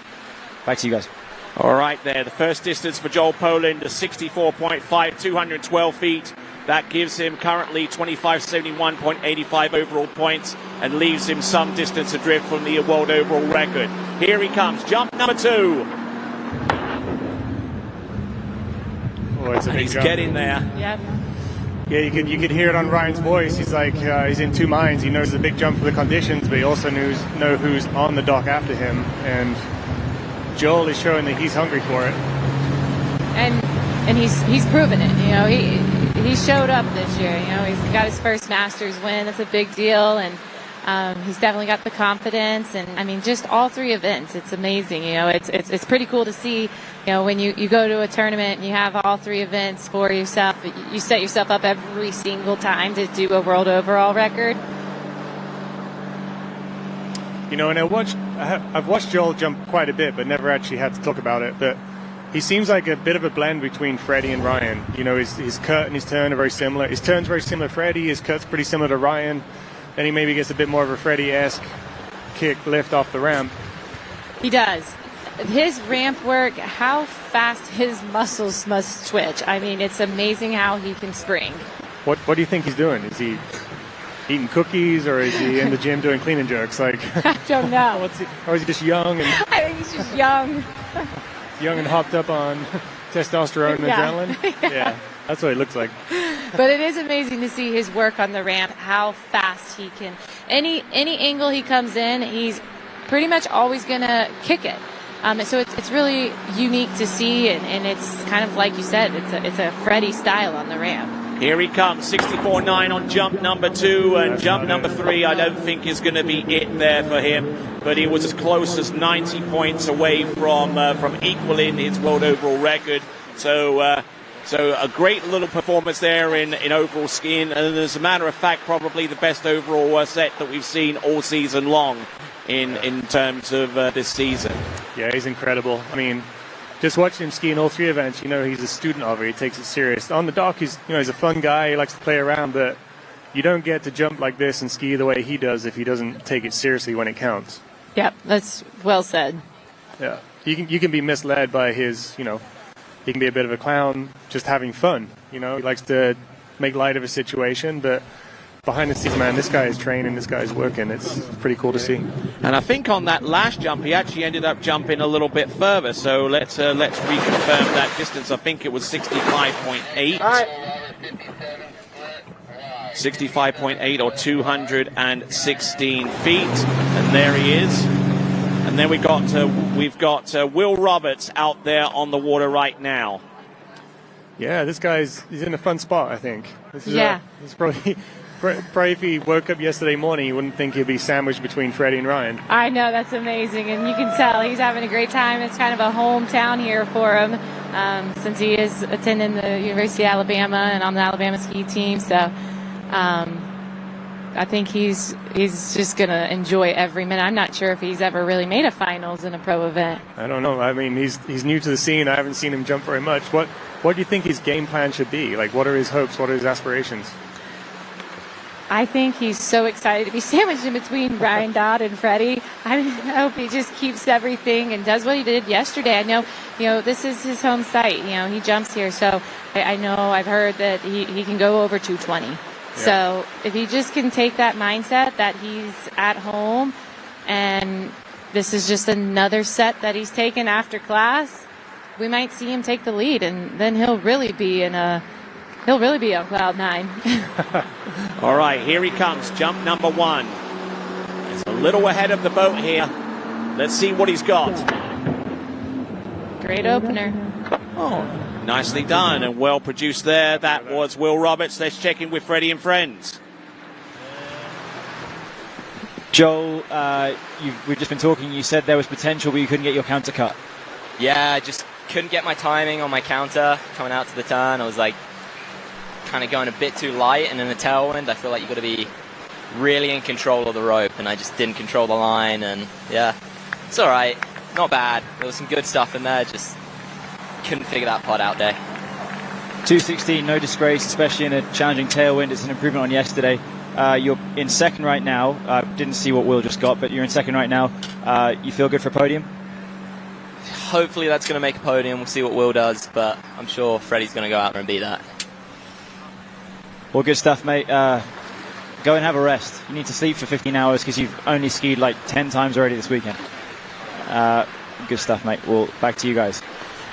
Back to you guys. All right there, the first distance for Joel Poland is 64.5, 212 feet. That gives him currently 2571.85 overall points and leaves him some distance adrift from the world overall record. Here he comes, jump number 2. Oh, it's a big he's jump. getting there. Yep. Yeah, you could hear it on Ryan's voice. He's like, he's in two minds. He knows it's a big jump for the conditions, but he also knows who's on the dock after him. And Joel is showing that he's hungry for it. And he's proven it. He showed up this year. He's got his first Masters win. That's a big deal, and he's definitely got the confidence. And I mean, just all 3 events. It's amazing. It's pretty cool to see. When you go to a tournament and you have all 3 events for yourself, you set yourself up every single time to do a world overall record. And I've watched Joel jump quite a bit, but never actually had to talk about it. But he seems like a bit of a blend between Freddie and Ryan. His cut and his turn are very similar. His turn's very similar to Freddie. His cut's pretty similar to Ryan. Then he maybe gets a bit more of a Freddie-esque kick lift off the ramp. He does. His ramp work, how fast his muscles must twitch. I mean, it's amazing how he can spring. What do you think he's doing? Is he eating cookies, or is he in the gym doing clean and jerks? I don't know. Or is he just young? I think he's just young. Young and hopped up on testosterone and adrenaline? Yeah, that's what it looks like. But it is amazing to see his work on the ramp, how fast he can. Any angle he comes in, he's pretty much always going to kick it. So it's really unique to see, and it's kind of like you said, it's a Freddie style on the ramp. Here he comes, 64.9 on jump number 2, and jump number 3 I don't think is going to be it there for him, but he was as close as 90 points away from equaling his world overall record. So So a great little performance there in overall skiing, and as a matter of fact, probably the best overall set that we've seen all season long in terms of this season. Yeah, he's incredible. I mean, just watching him ski in all 3 events, he's a student of it. He takes it serious. On the dock, he's a fun guy. He likes to play around, but you don't get to jump like this and ski the way he does if he doesn't take it seriously when it counts. Yep, that's well said. Yeah, you can be misled by his, he can be a bit of a clown just having fun. He likes to make light of a situation, but behind the scenes, man, this guy is training, this guy is working. It's pretty cool to see. And I think on that last jump, he actually ended up jumping a little bit further. So let's reconfirm that distance. I think it was 65.8. 65.8 or 216 feet. And there he is. And then we've got Will Roberts out there on the water right now. Yeah, this he's in a fun spot, I think. He's probably if he woke up yesterday morning, you wouldn't think he'd be sandwiched between Freddie and Ryan. I know, that's amazing, and you can tell he's having a great time. It's kind of a hometown here for him since he is attending the University of Alabama and on the Alabama ski team. So I think he's just going to enjoy every minute. I'm not sure if he's ever really made a finals in a pro event. I don't know. I mean, he's new to the scene. I haven't seen him jump very much. What do you think his game plan should be? Like, what are his hopes? What are his aspirations? I think he's so excited to be sandwiched in between Ryan Dodd and Freddie. I hope he just keeps everything and does what he did yesterday. I know, this is his home site. He jumps here, so I know I've heard that he can go over 220. Yeah. So if he just can take that mindset that he's at home and this is just another set that he's taken after class, we might see him take the lead, and then he'll really be on cloud 9. All right, here he comes, jump number 1. He's a little ahead of the boat here. Let's see what he's got. Great opener. Oh, nicely done and well produced there. That was Will Roberts. Let's check in with Freddie and friends. Joel, we've just been talking. You said there was potential, but you couldn't get your counter cut. Yeah, I just couldn't get my timing on my counter coming out to the turn. I was kind of going a bit too light, and in the tailwind I feel like you've got to be really in control of the rope, and I just didn't control the line, and yeah, it's alright, not bad. There was some good stuff in there, just couldn't figure that part out there. 216, no disgrace, especially in a challenging tailwind. It's an improvement on yesterday. You're in second right now. Didn't see what Will just got, but you're in second right now. You feel good for a podium? Hopefully that's going to make a podium. We'll see what Will does, but I'm sure Freddie's going to go out there and beat that. Well, good stuff, mate. Go and have a rest. You need to sleep for 15 hours because you've only skied like 10 times already this weekend. Good stuff, mate. Well, back to you guys.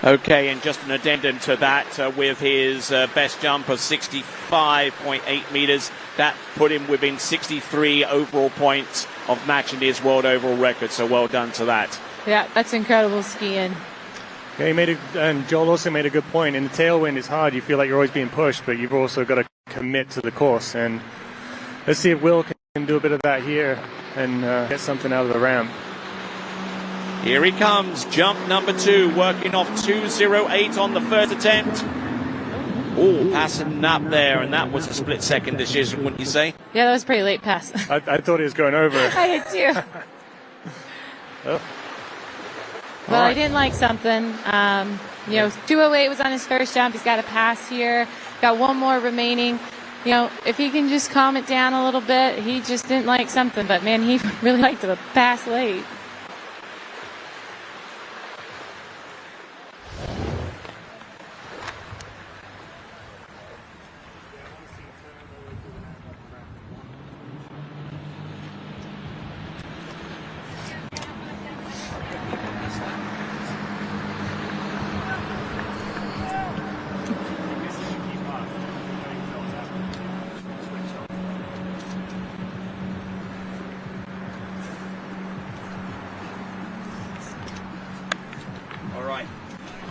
Okay, and just an addendum to that, with his best jump of 65.8 meters, that put him within 63 overall points of matching his world overall record, so well done to that. Yeah, that's incredible skiing. Yeah, and Joel also made a good point. In the tailwind, it's hard. You feel like you're always being pushed, but you've also got to commit to the course. And let's see if Will can do a bit of that here and get something out of the ramp. Here he comes, jump number 2, working off 208 on the first attempt. Oh, passing up there, and that was a split-second decision, wouldn't you say? Yeah, that was a pretty late pass. I thought he was going over. I did too. Oh. Well, I didn't like something. 208 was on his first jump. He's got a pass here. Got one more remaining. If he can just calm it down a little bit, he just didn't like something. But, man, he really liked to pass late.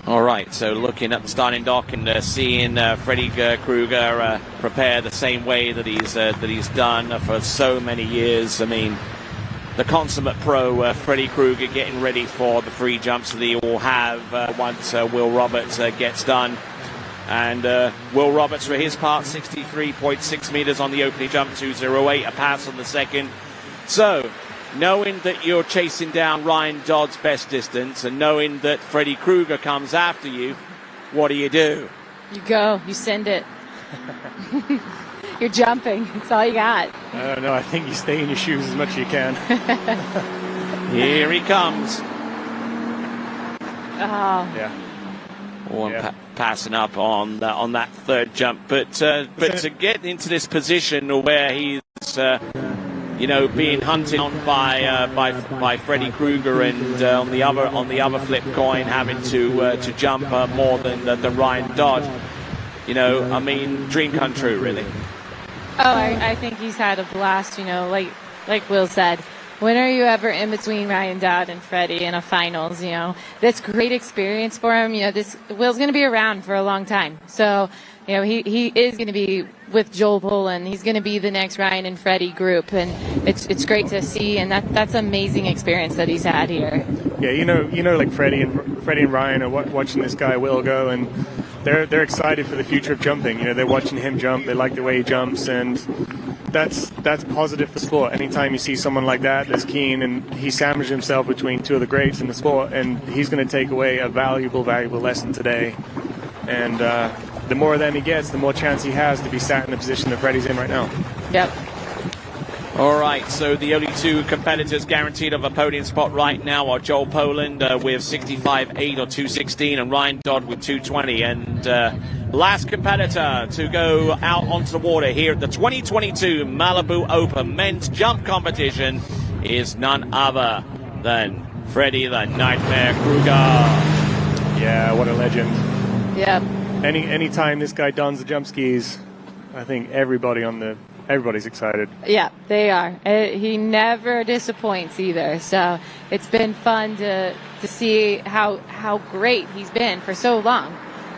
All right, so looking at the starting dock and seeing Freddie Kruger prepare the same way that he's done for so many years. I mean, the consummate pro, Freddie Kruger, getting ready for the 3 jumps that he will have once Will Roberts gets done. And Will Roberts, for his part, 63.6 meters on the opening jump, 2:08, a pass on the second. So, knowing that you're chasing down Ryan Dodd's best distance and knowing that Freddie Krueger comes after you, what do? You go. You send it. You're jumping. That's all you got. I don't know. I think you stay in your shoes as much as you can. Here he comes. Oh. Yeah. Passing up on that third jump, but to get into this position where he's being hunted on by Freddie Krueger, and on the other flip coin having to jump more than Ryan Dodd. Dream come true, really. Oh, I think he's had a blast. Like Will said, when are you ever in between Ryan Dodd and Freddie in a finals? That's great experience for him. Will's going to be around for a long time. So, he is going to be with Joel Poland. He's going to be the next Ryan and Freddie group, and it's great to see. And that's an amazing experience that he's had here. Yeah, like Freddie and Ryan are watching this guy Will go, and they're excited for the future of jumping. They're watching him jump. They like the way he jumps, and that's positive for sport. Anytime you see someone like that's keen, and he sandwiched himself between two of the greats in the sport, and he's going to take away a valuable lesson today. And the more of them he gets, the more chance he has to be sat in the position that Freddie's in right now. Yep. All right, so the only two competitors guaranteed of a podium spot right now are Joel Poland with 65.8 or 2:16, and Ryan Dodd with 2:20. And last competitor to go out onto the water here at the 2022 Malibu Open men's jump competition is none other than Freddie the Nightmare Krueger. Yeah, what a legend. Yep. Anytime this guy dons the jump skis, I think everybody's excited. Yeah, they are. He never disappoints either. So it's been fun to see how great he's been for so long.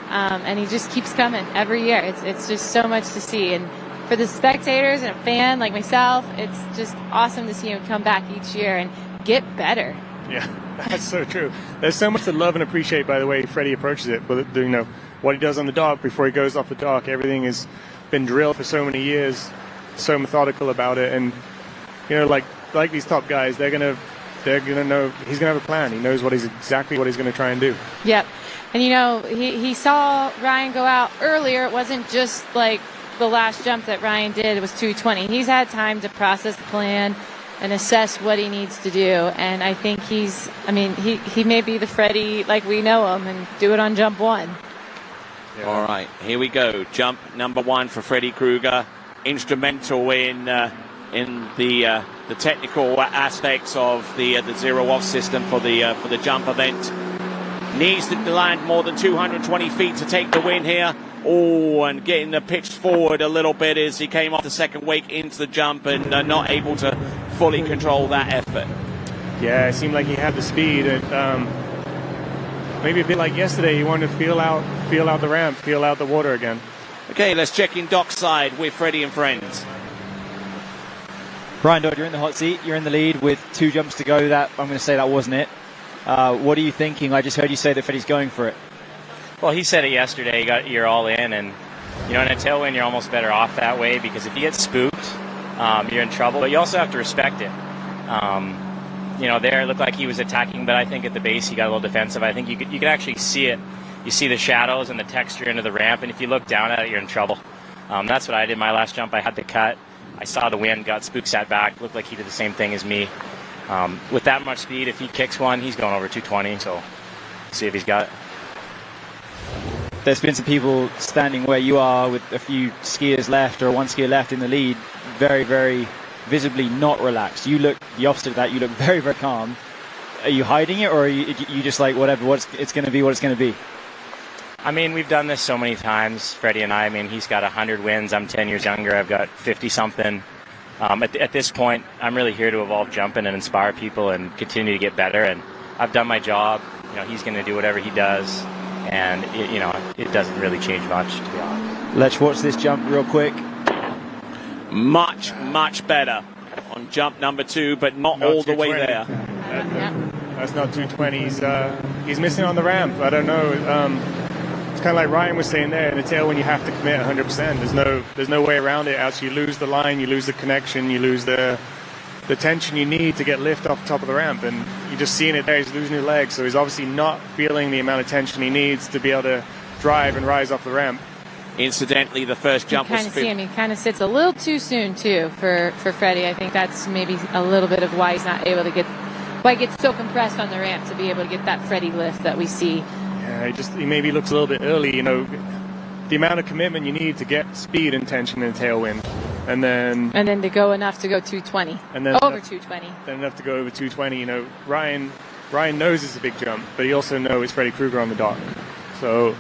And he just keeps coming every year. It's just so much to see. And for the spectators and a fan like myself, it's just awesome to see him come back each year and get better. Yeah, that's so true. There's so much to love and appreciate by the way Freddie approaches it. But what he does on the dock before he goes off the dock, everything has been drilled for so many years, so methodical about it. And like these top guys, they're gonna know he's gonna have a plan. He knows exactly what he's gonna try and do. Yep. And he saw Ryan go out earlier. It wasn't just like the last jump that Ryan did. It was 2:20. He's had time to process the plan and assess what he needs to do. And I think he may be the Freddie like we know him and do it on jump one. Yeah. All right, here we go. Jump number one for Freddie Krueger. Instrumental in the technical aspects of the zero off system for the jump event. Needs to land more than 220 feet to take the win here. Oh, and getting the pitch forward a little bit as he came off the second wake into the jump and not able to fully control that effort. Yeah, it seemed like he had the speed. Maybe a bit like yesterday, he wanted to feel out the ramp, feel out the water again. Okay, let's check in dockside with Freddie and friends. Ryan Dodd, you're in the hot seat. You're in the lead with 2 jumps to go. I'm going to say that wasn't it. What are you thinking? I just heard you say that Freddie's going for it. Well, he said it yesterday. You're all in, and in a tailwind, you're almost better off that way because if you get spooked, you're in trouble. But you also have to respect it. There it looked like he was attacking, but I think at the base he got a little defensive. I think you could actually see it. You see the shadows and the texture into the ramp, and if you look down at it, you're in trouble. That's what I did my last jump. I had the cut. I saw the wind, got spooked, sat back. Looked like he did the same thing as me. With that much speed, if he kicks one, he's going over 220. So see if he's got it. There's been some people standing where you are with a few skiers left or one skier left in the lead, very, very visibly not relaxed. You look the opposite of that. You look very, very calm. Are you hiding it, or are you just like, whatever, it's going to be what it's going to be? We've done this so many times, Freddie and I. He's got 100 wins. I'm 10 years younger. I've got 50-something. At this point, I'm really here to evolve jumping and inspire people and continue to get better. And I've done my job. He's going to do whatever he does. And, it doesn't really change much, to be honest. Let's watch this jump real quick. Much, much better on jump number 2, but not all the way there. That's not 220. He's missing on the ramp. I don't know. it's kind of like Ryan was saying there, in the tailwind you have to commit 100%. There's no way around it. Else you lose the line, you lose the connection, you lose the tension you need to get lift off the top of the ramp, and you're just seeing it there. He's losing his legs, so he's obviously not feeling the amount of tension he needs to be able to drive and rise off the ramp. Incidentally, the first jump was... You kind of see him. He kind of sits a little too soon, too, for Freddie. I think that's maybe a little bit of why he's not able to get... why he gets so compressed on the ramp to be able to get that Freddie lift that we see. Yeah, he maybe looks a little bit early, you know. The amount of commitment you need to get speed and tension in the tailwind. And then to go enough to go 220. And then over 220. Then enough to go over 220. You know, Ryan knows it's a big jump, but he also knows it's Freddie Krueger on the dock. So...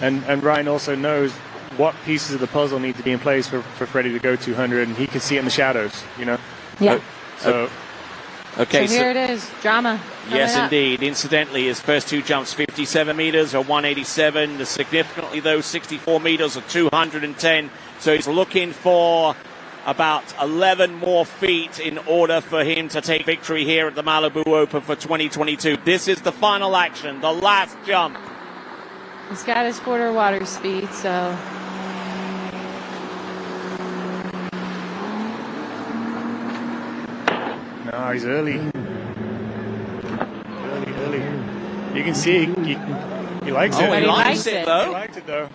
And Ryan also knows what pieces of the puzzle need to be in place for Freddie to go 200, and he can see it in the shadows, you know? Yeah. So here it is, drama. Yes, indeed. Incidentally, his first two jumps, 57 meters or 187. Significantly, though, 64 meters or 210. So he's looking for about 11 more feet in order for him to take victory here at the Malibu Open for 2022. This is the final action, the last jump. He's got his quarter water speed, so... No, he's early. Early. You can see he likes it. Oh, he likes it, though. He liked it, though.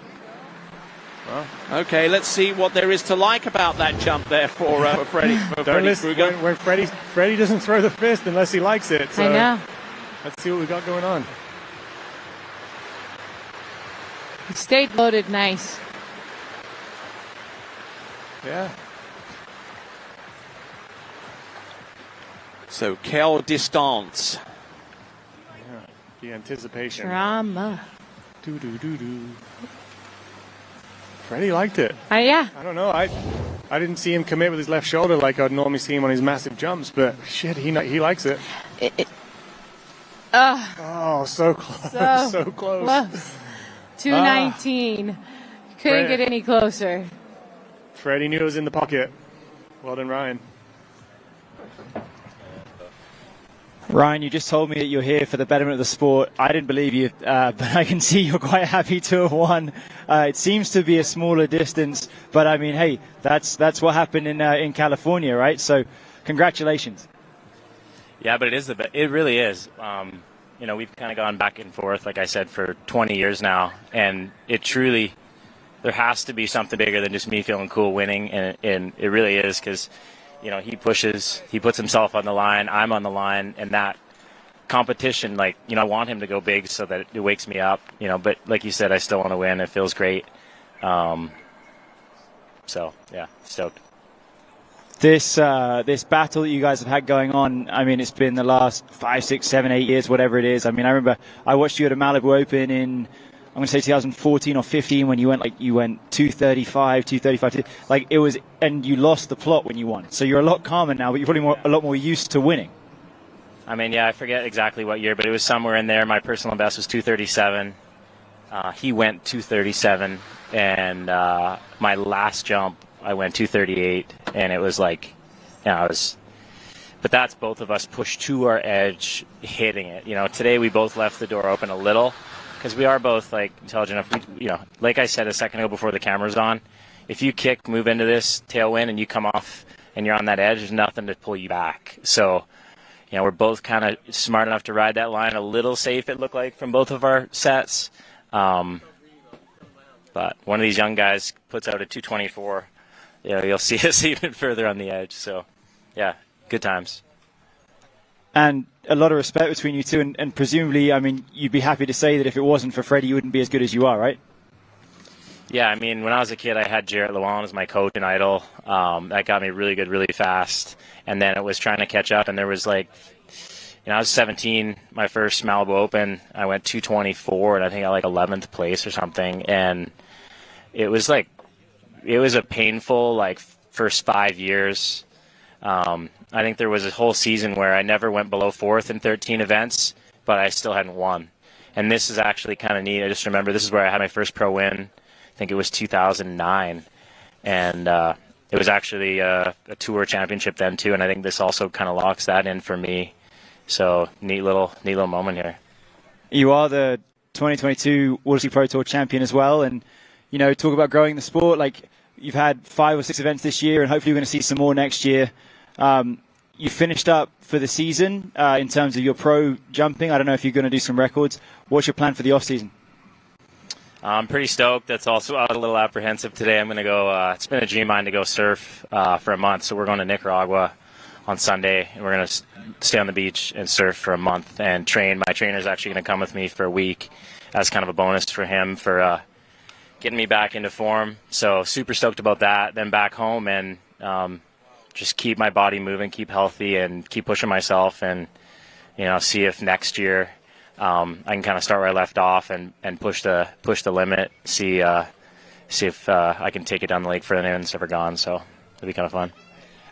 Well, okay, let's see what there is to like about that jump there for Freddie. Don't Krueger. When Freddie doesn't throw the fist unless he likes it. So I know. Let's see what we got going on. He stayed loaded nice. Yeah. So, quelle distance. Yeah, the anticipation. Drama. Do. Freddie liked it. Yeah. I don't know. I didn't see him commit with his left shoulder like I'd normally see him on his massive jumps, but shit, he likes it. Oh, so close. So close. 219. Couldn't get any closer. Freddie knew it was in the pocket. Well done, Ryan. Ryan, you just told me that you're here for the betterment of the sport. I didn't believe you, but I can see you're quite happy to have won. It seems to be a smaller distance, but I mean, hey, that's what happened in California, right? So, congratulations. Yeah, but it really is. You know, we've kind of gone back and forth, like I said, for 20 years now, and it truly, there has to be something bigger than just me feeling cool winning, and it really is, because, you know, he puts himself on the line, I'm on the line, and that competition, like, you know, I want him to go big so that it wakes me up, you know, but like you said, I still want to win. It feels great. So, yeah, stoked. This battle that you guys have had going on, I mean, it's been the last 5, 6, 7, 8 years, whatever it is. I mean, I remember I watched you at a Malibu Open in, I'm going to say 2014 or 15 when you went 235, like it was, and you lost the plot when you won. So you're a lot calmer now, but you're probably a lot more used to winning. I mean, yeah, I forget exactly what year, but it was somewhere in there. My personal best was 237. He went 237, and my last jump, I went 238, and it was like, but that's both of us pushed to our edge, hitting it. You know, today we both left the door open a little, because we are both like intelligent enough. You know, like I said a second ago before the camera's on, if you move into this tailwind and you come off and you're on that edge, there's nothing to pull you back. So, you know, we're both kind of smart enough to ride that line a little safe, it looked like, from both of our sets. But one of these young guys puts out a 224. You know, you'll see us even further on the edge. So, yeah, good times. And a lot of respect between you two, and presumably, I mean, you'd be happy to say that if it wasn't for Freddie, you wouldn't be as good as you are, right? Yeah, I mean, when I was a kid, I had Jarrett Lewan as my coach and idol. That got me really good, really fast. And then it was trying to catch up, and there was like, you know, I was 17, my first Malibu Open. I went 224, and I think I like 11th place or something. And it was like, it was a painful, like, first 5 years. I think there was a whole season where I never went below 4th in 13 events, but I still hadn't won. And this is actually kind of neat. I just remember this is where I had my first pro win. I think it was 2009. And it was actually a tour championship then, too. And I think this also kind of locks that in for me. So neat little moment here. You are the 2022 Waterski Pro Tour champion as well. And, you know, talk about growing the sport. Like, you've had 5 or 6 events this year, and hopefully we're going to see some more next year. You finished up for the season in terms of your pro jumping. I don't know if you're going to do some records. What's your plan for the off-season? I'm pretty stoked. That's also I was a little apprehensive today. I'm going to go. It's been a dream of mine to go surf for a month. So we're going to Nicaragua on Sunday, and we're going to stay on the beach and surf for a month and train. My trainer's actually going to come with me for a week as kind of a bonus for him for getting me back into form. So super stoked about that. Then back home and just keep my body moving, keep healthy, and keep pushing myself, and see if next year. I can kind of start where I left off and push the limit, see if I can take it down the lake further than it's ever gone. So it'll be kind of fun.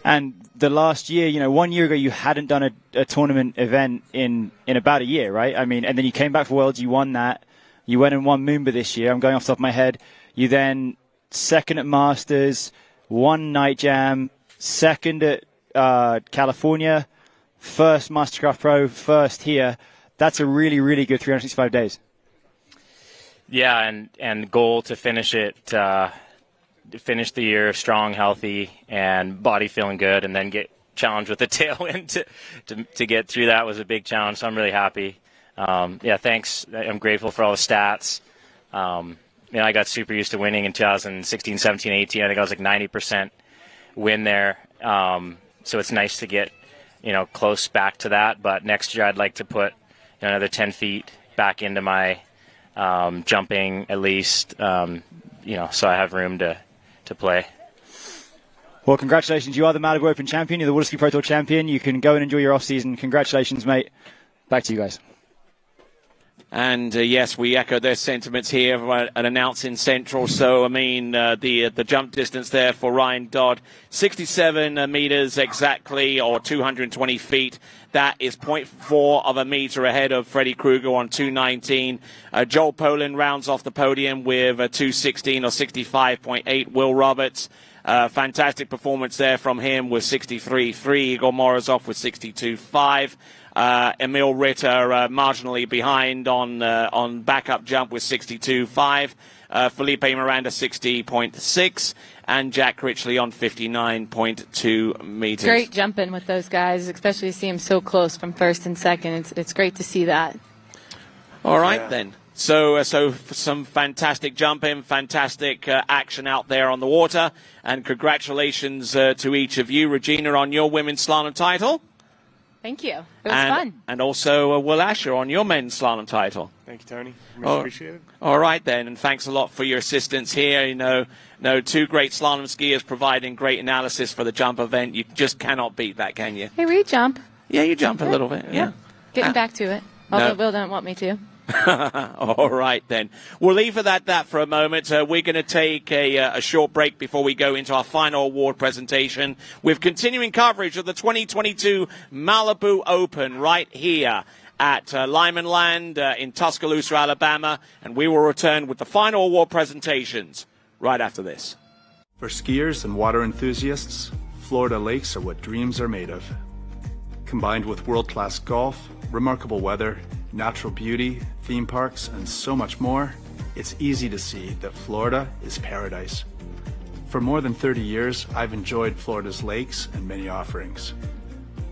And the last year, 1 year ago, you hadn't done a tournament event in about a year, right? I mean, and then you came back for Worlds, you won that. You went and won Moomba this year. I'm going off the top of my head. You then second at Masters, won Night Jam, second at California, first Mastercraft Pro, first here. That's a really, really good 365 days. Yeah, and goal to finish it, finish the year strong, healthy, and body feeling good, and then get challenged with the tailwind to get through that was a big challenge. So I'm really happy. Thanks. I'm grateful for all the stats. I got super used to winning in 2016, 17, 18. I think I was like 90% win there. So it's nice to get close back to that. But next year I'd like to put another 10 feet back into my jumping at least, so I have room to play. Well, congratulations. You are the Malibu Open champion. You're the Waterski Pro Tour champion. You can go and enjoy your off-season. Congratulations, mate. Back to you guys. And yes, we echo their sentiments here at announcing Central. So, I mean, the jump distance there for Ryan Dodd, 67 meters exactly, or 220 feet. That is 0.4 of a meter ahead of Freddie Krueger on 219. Joel Poland rounds off the podium with a 216 or 65.8. Will Roberts, fantastic performance there from him with 63.3. Igor Morozov with 62.5. Emil Ritter marginally behind on backup jump with 62.5. Felipe Miranda 60.6. And Jack Critchley on 59.2 meters. Great jumping with those guys, especially to see him so close from first and second. It's great to see that. All right, then. So some fantastic jumping, fantastic action out there on the water. And congratulations to each of you. Regina, on your women's slalom title. Thank you. It was fun. And also Will Asher on your men's slalom title. Thank you, Tony. Much appreciated. All right, then. And thanks a lot for your assistance here. Two great slalom skiers providing great analysis for the jump event. You just cannot beat that, can you? Hey, we jump. Yeah, you jump a little bit. Yeah. Getting back to it. Although Will don't want me to. All right, then. We'll leave it at that for a moment. We're going to take a short break before we go into our final award presentation with continuing coverage of the 2022 Malibu Open right here at Lyman Land in Tuscaloosa, Alabama. And we will return with the final award presentations right after this. For skiers and water enthusiasts, Florida lakes are what dreams are made of. Combined with world-class golf, remarkable weather, natural beauty, theme parks, and so much more, it's easy to see that Florida is paradise. For more than 30 years, I've enjoyed Florida's lakes and many offerings.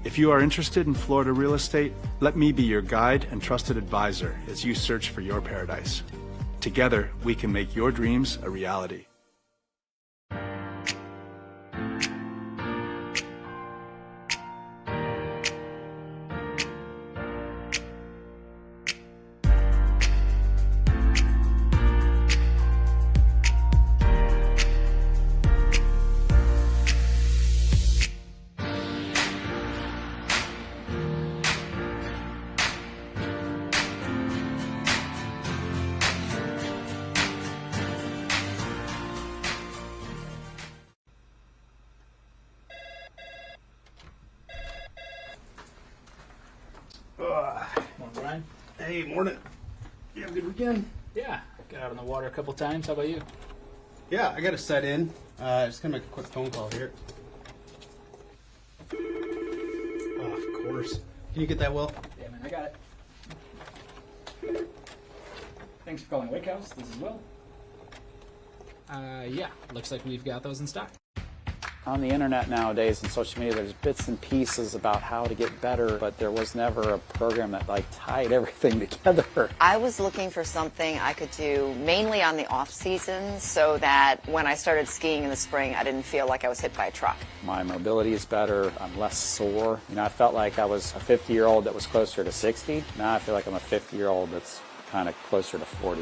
If you are interested in Florida real estate, let me be your guide and trusted advisor as you search for your paradise. Together, we can make your dreams a reality. Brian. Hey, morning. You have a good weekend? Yeah, got out on the water a couple times. How about you? Yeah, I got to set in. Just gonna make a quick phone call here. Oh, of course. Can you get that, Will? Yeah, man, I got it. Thanks for calling Wake House. This is Will. Yeah, looks like we've got those in stock. On the internet nowadays and social media, there's bits and pieces about how to get better, but there was never a program that tied everything together. I was looking for something I could do mainly on the off season so that when I started skiing in the spring, I didn't feel like I was hit by a truck. My mobility is better. I'm less sore. I felt like I was a 50-year-old that was closer to 60. Now I feel like I'm a 50-year-old that's kind of closer to 40.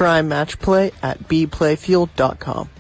Try Match Play at bplayfield.com.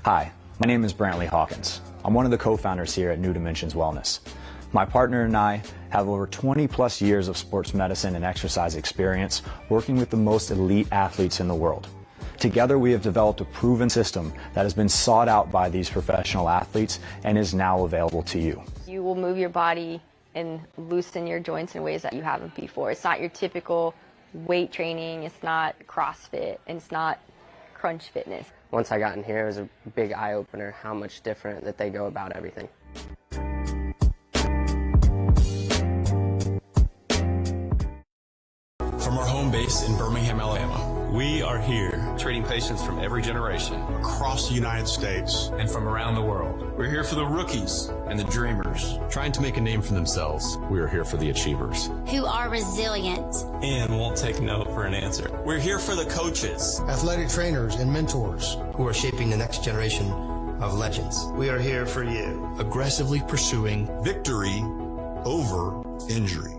Hi, my name is Brantley Hawkins. I'm one of the co-founders here at New Dimensions Wellness. My partner and I have over 20 plus years of sports medicine and exercise experience working with the most elite athletes in the world. Together we have developed a proven system that has been sought out by these professional athletes and is now available to you. You will move your body and loosen your joints in ways that you haven't before. It's not your typical weight training, it's not CrossFit, and it's not crunch fitness. Once I got in here, it was a big eye-opener how much different that they go about everything. From our home base in Birmingham, Alabama, we are here treating patients from every generation across the United States and from around the world. We're here for the rookies and the dreamers trying to make a name for themselves. We are here for the achievers who are resilient and won't take no for an answer. We're here for the coaches, athletic trainers and mentors who are shaping the next generation of legends. We are here for you, aggressively pursuing victory over injury.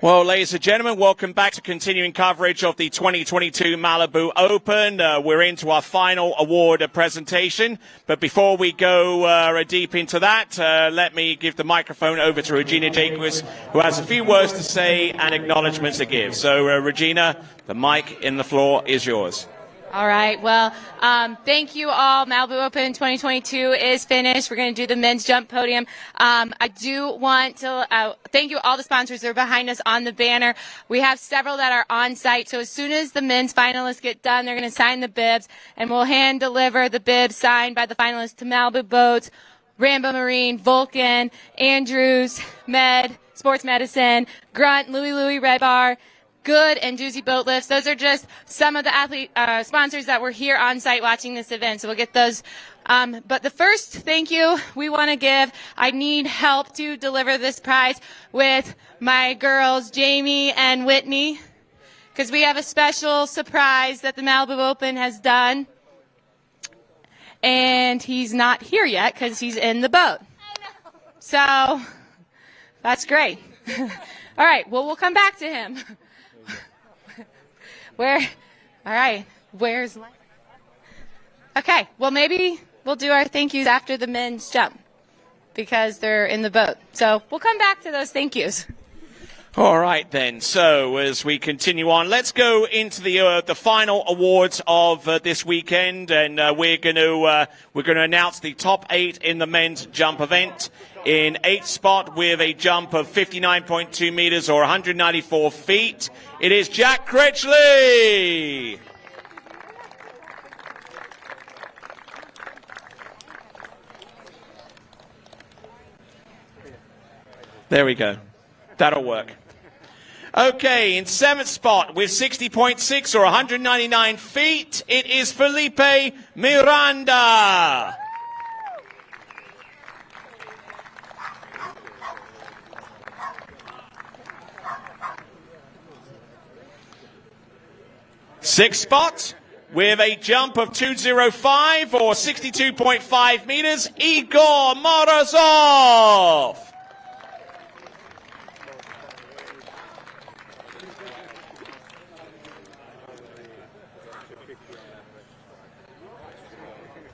Well, ladies and gentlemen, welcome back to continuing coverage of the 2022 Malibu Open. We're into our final award presentation. But before we go deep into that, let me give the microphone over to Regina Jacobs, who has a few words to say and acknowledgements to give. So, Regina, the mic in the floor is yours. All right. Well, thank you all. Malibu Open 2022 is finished. We're going to do the men's jump podium. I do want to thank you all the sponsors that are behind us on the banner. We have several that are on site. So as soon as the men's finalists get done, they're going to sign the bibs, and we'll hand deliver the bibs signed by the finalists to Malibu Boats, Rambo Marine, Vulcan, Andrews, Med, Sports Medicine, Grunt, Louie Red Bar, Good, and Doozy Boat Lifts. Those are just some of the athlete sponsors that were here on site watching this event. So we'll get those. But the first thank you we want to give, I need help to deliver this prize with my girls, Jamie and Whitney, because we have a special surprise that the Malibu Open has done. And he's not here yet because he's in the boat. So that's great. All right. Well, we'll come back to him. All right, where's Lyle? Okay, well, maybe we'll do our thank yous after the men's jump because they're in the boat. So we'll come back to those thank yous. All right, then. So as we continue on, let's go into the final awards of this weekend, and we're going to announce the top 8 in the men's jump event. In 8th spot with a jump of 59.2 meters or 194 feet, it is Jack Critchley. There we go. That'll work. Okay, in 7th spot with 60.6 or 199 feet, it is Felipe Miranda. Sixth spot with a jump of 205 or 62.5 meters, Igor Morozov.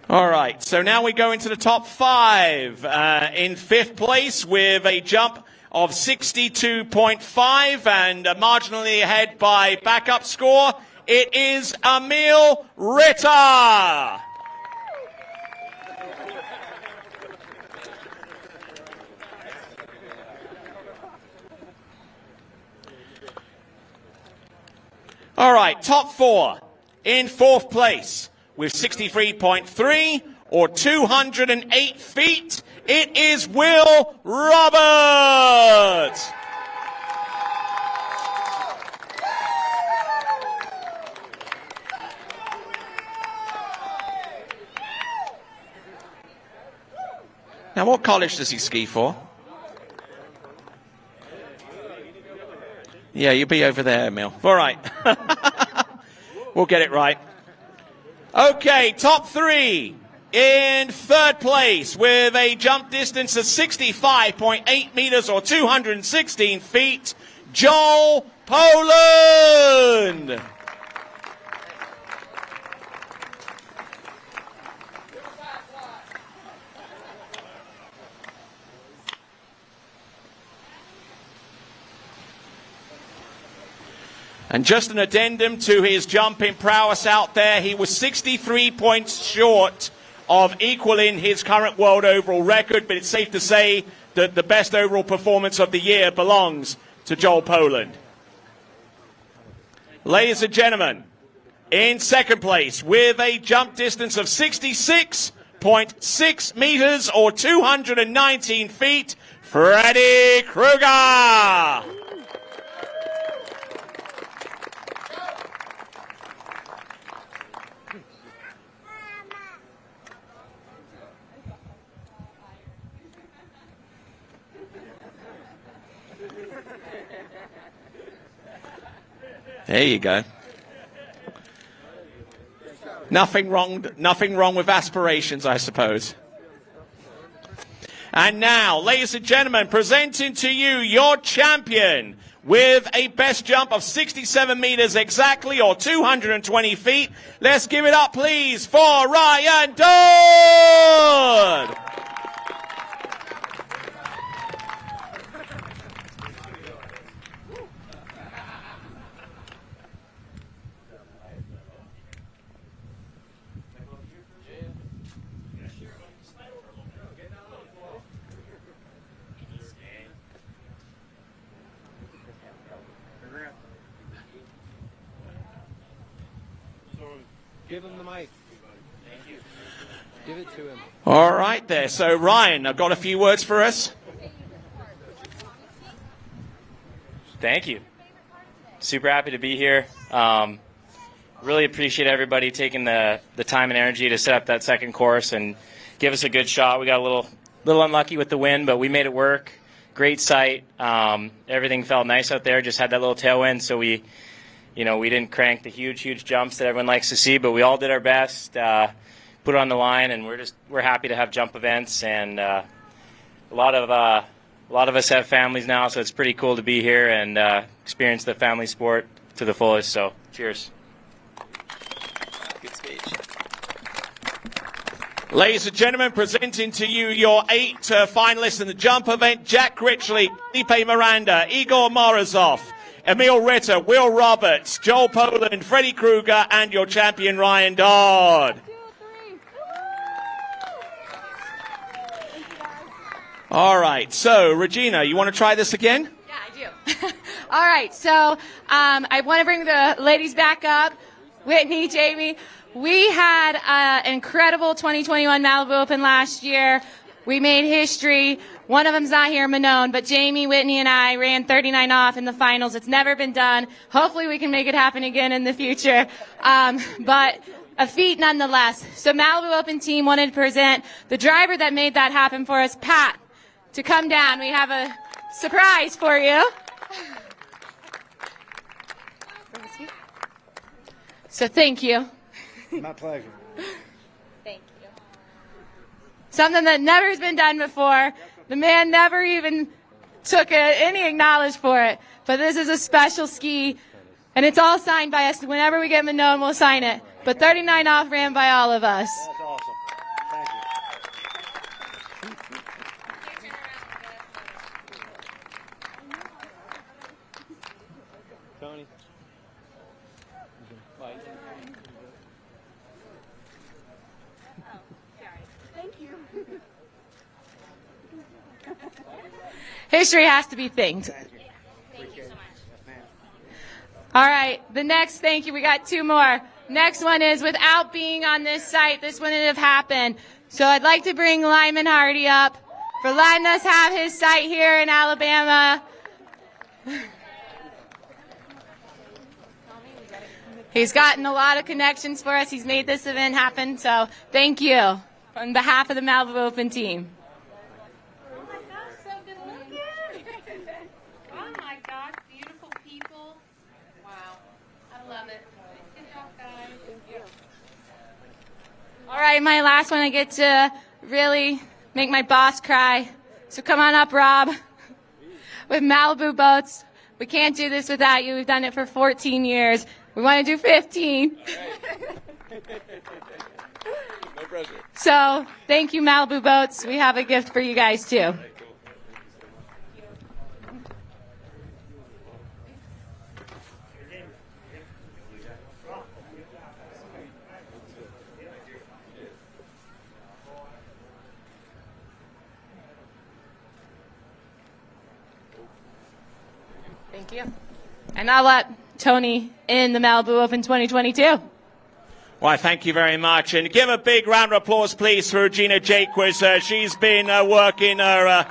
All right, so now we go into the top 5. In 5th place with a jump of 62.5 and marginally ahead by backup score, it is Emil Ritter. All right, top 4. In 4th place with 63.3 or 208 feet, it is Will Roberts. Now, what college does he ski for? Yeah, you'll be over there, Emil. All right. We'll get it right. Okay, top 3. In 3rd place with a jump distance of 65.8 meters or 216 feet, Joel Poland. And just an addendum to his jumping prowess out there, he was 63 points short of equaling his current world overall record, but it's safe to say that the best overall performance of the year belongs to Joel Poland. Ladies and gentlemen, in 2nd place with a jump distance of 66.6 meters or 219 feet, Freddie Kruger. There you go. Nothing wrong with aspirations, I suppose. And now, ladies and gentlemen, presenting to you your champion with a best jump of 67 meters exactly, or 220 feet. Let's give it up, please, for Ryan Dodd! Give him the mic. Thank you. Give it to him. All right there. So, Ryan, I've got a few words for us. Thank you. Super happy to be here. Really appreciate everybody taking the time and energy to set up that second course and give us a good shot. We got a little unlucky with the wind, but we made it work. Great sight. Everything felt nice out there. Just had that little tailwind, so we didn't crank the huge jumps that everyone likes to see, but we all did our best, put it on the line, and we're happy to have jump events. And a lot of us have families now, so it's pretty cool to be here and experience the family sport to the fullest. So, cheers. Good speech. Ladies and gentlemen, presenting to you your 8 finalists in the jump event: Jack Critchley, Felipe Miranda, Igor Morozov, Emil Ritter, Will Roberts, Joel Poland, Freddie Krueger, and your champion, Ryan Dodd. All right, so Regina, you want to try this again? Yeah, I do. All right, so I want to bring the ladies back up. Whitney, Jamie, we had an incredible 2021 Malibu Open last year. We made history. One of them's not here, Manon, but Jamie, Whitney, and I ran 39 off in the finals. It's never been done. Hopefully we can make it happen again in the future. But a feat nonetheless. So Malibu Open team wanted to present the driver that made that happen for us, Pat, to come down. We have a surprise for you. So thank you. My pleasure. Thank you. Something that never has been done before. The man never even took any acknowledged for it. But this is a special ski, and it's all signed by us. Whenever we get Manon, we'll sign it. But 39 off ran by all of us. That's awesome. Thank you. Tony. History has to be thanked. Thank you so much. All right, the next thank you, we got 2 more. Next one is, without being on this site, this wouldn't have happened. So I'd like to bring Lyman Hardy up for letting us have his site here in Alabama. He's gotten a lot of connections for us. He's made this event happen, so thank you on behalf of the Malibu Open team. Oh my gosh, so good looking. Oh my gosh, beautiful people. Wow, I love it. Good job, guys. Thank you. All right, my last one, I get to really make my boss cry. So come on up, Rob. With Malibu Boats, we can't do this without you. We've done it for 14 years. We want to do 15. No pressure. So thank you, Malibu Boats. We have a gift for you guys, too. Thank you. And I'll let Tony in the Malibu Open 2022. Why, thank you very much. And give a big round of applause, please, for Regina Jaquez. She's been working her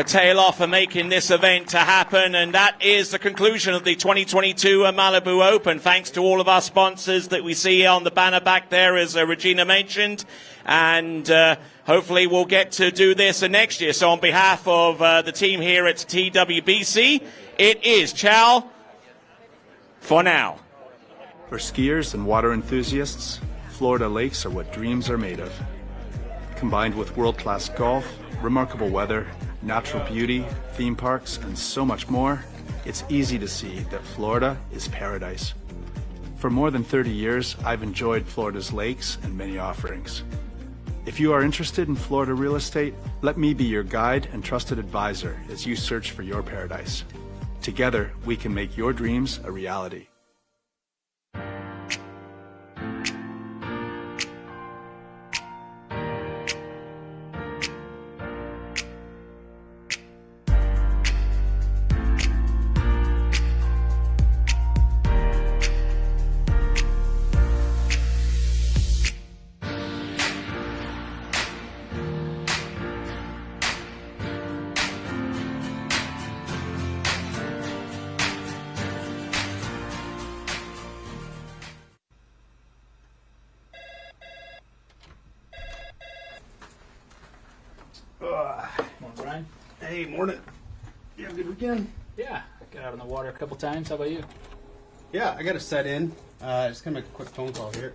tail off and making this event to happen. And that is the conclusion of the 2022 Malibu Open. Thanks to all of our sponsors that we see on the banner back there, as Regina mentioned. And hopefully we'll get to do this next year. So on behalf of the team here at TWBC, it is ciao for now. For skiers and water enthusiasts, Florida lakes are what dreams are made of. Combined with world-class golf, remarkable weather, natural beauty, theme parks, and so much more, it's easy to see that Florida is paradise. For more than 30 years, I've enjoyed Florida's lakes and many offerings. If you are interested in Florida real estate, let me be your guide and trusted advisor as you search for your paradise. Together, we can make your dreams a reality. Morning, Brian. Hey, morning. You have a good weekend? Yeah, got out on the water a couple times. How about you? Yeah, I got to set in. Just gonna make a quick phone call here.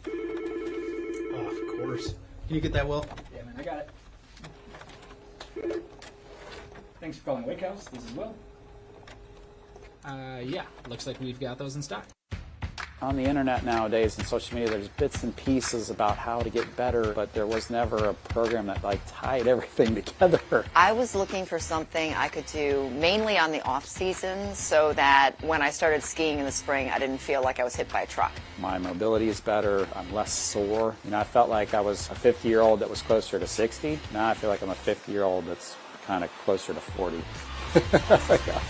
Oh, of course. Can you get that, Will? Yeah, man, I got it. Thanks for calling Wake House. This is Will. Yeah, looks like we've got those in stock. On the internet nowadays and social media, there's bits and pieces about how to get better, but there was never a program that like tied everything together. I was looking for something I could do mainly on the off seasons so that when I started skiing in the spring, I didn't feel like I was hit by a truck. My mobility is better. I'm less sore. I felt like I was a 50-year-old that was closer to 60. Now I feel like I'm a 50-year-old that's kind of closer to 40. Yeah.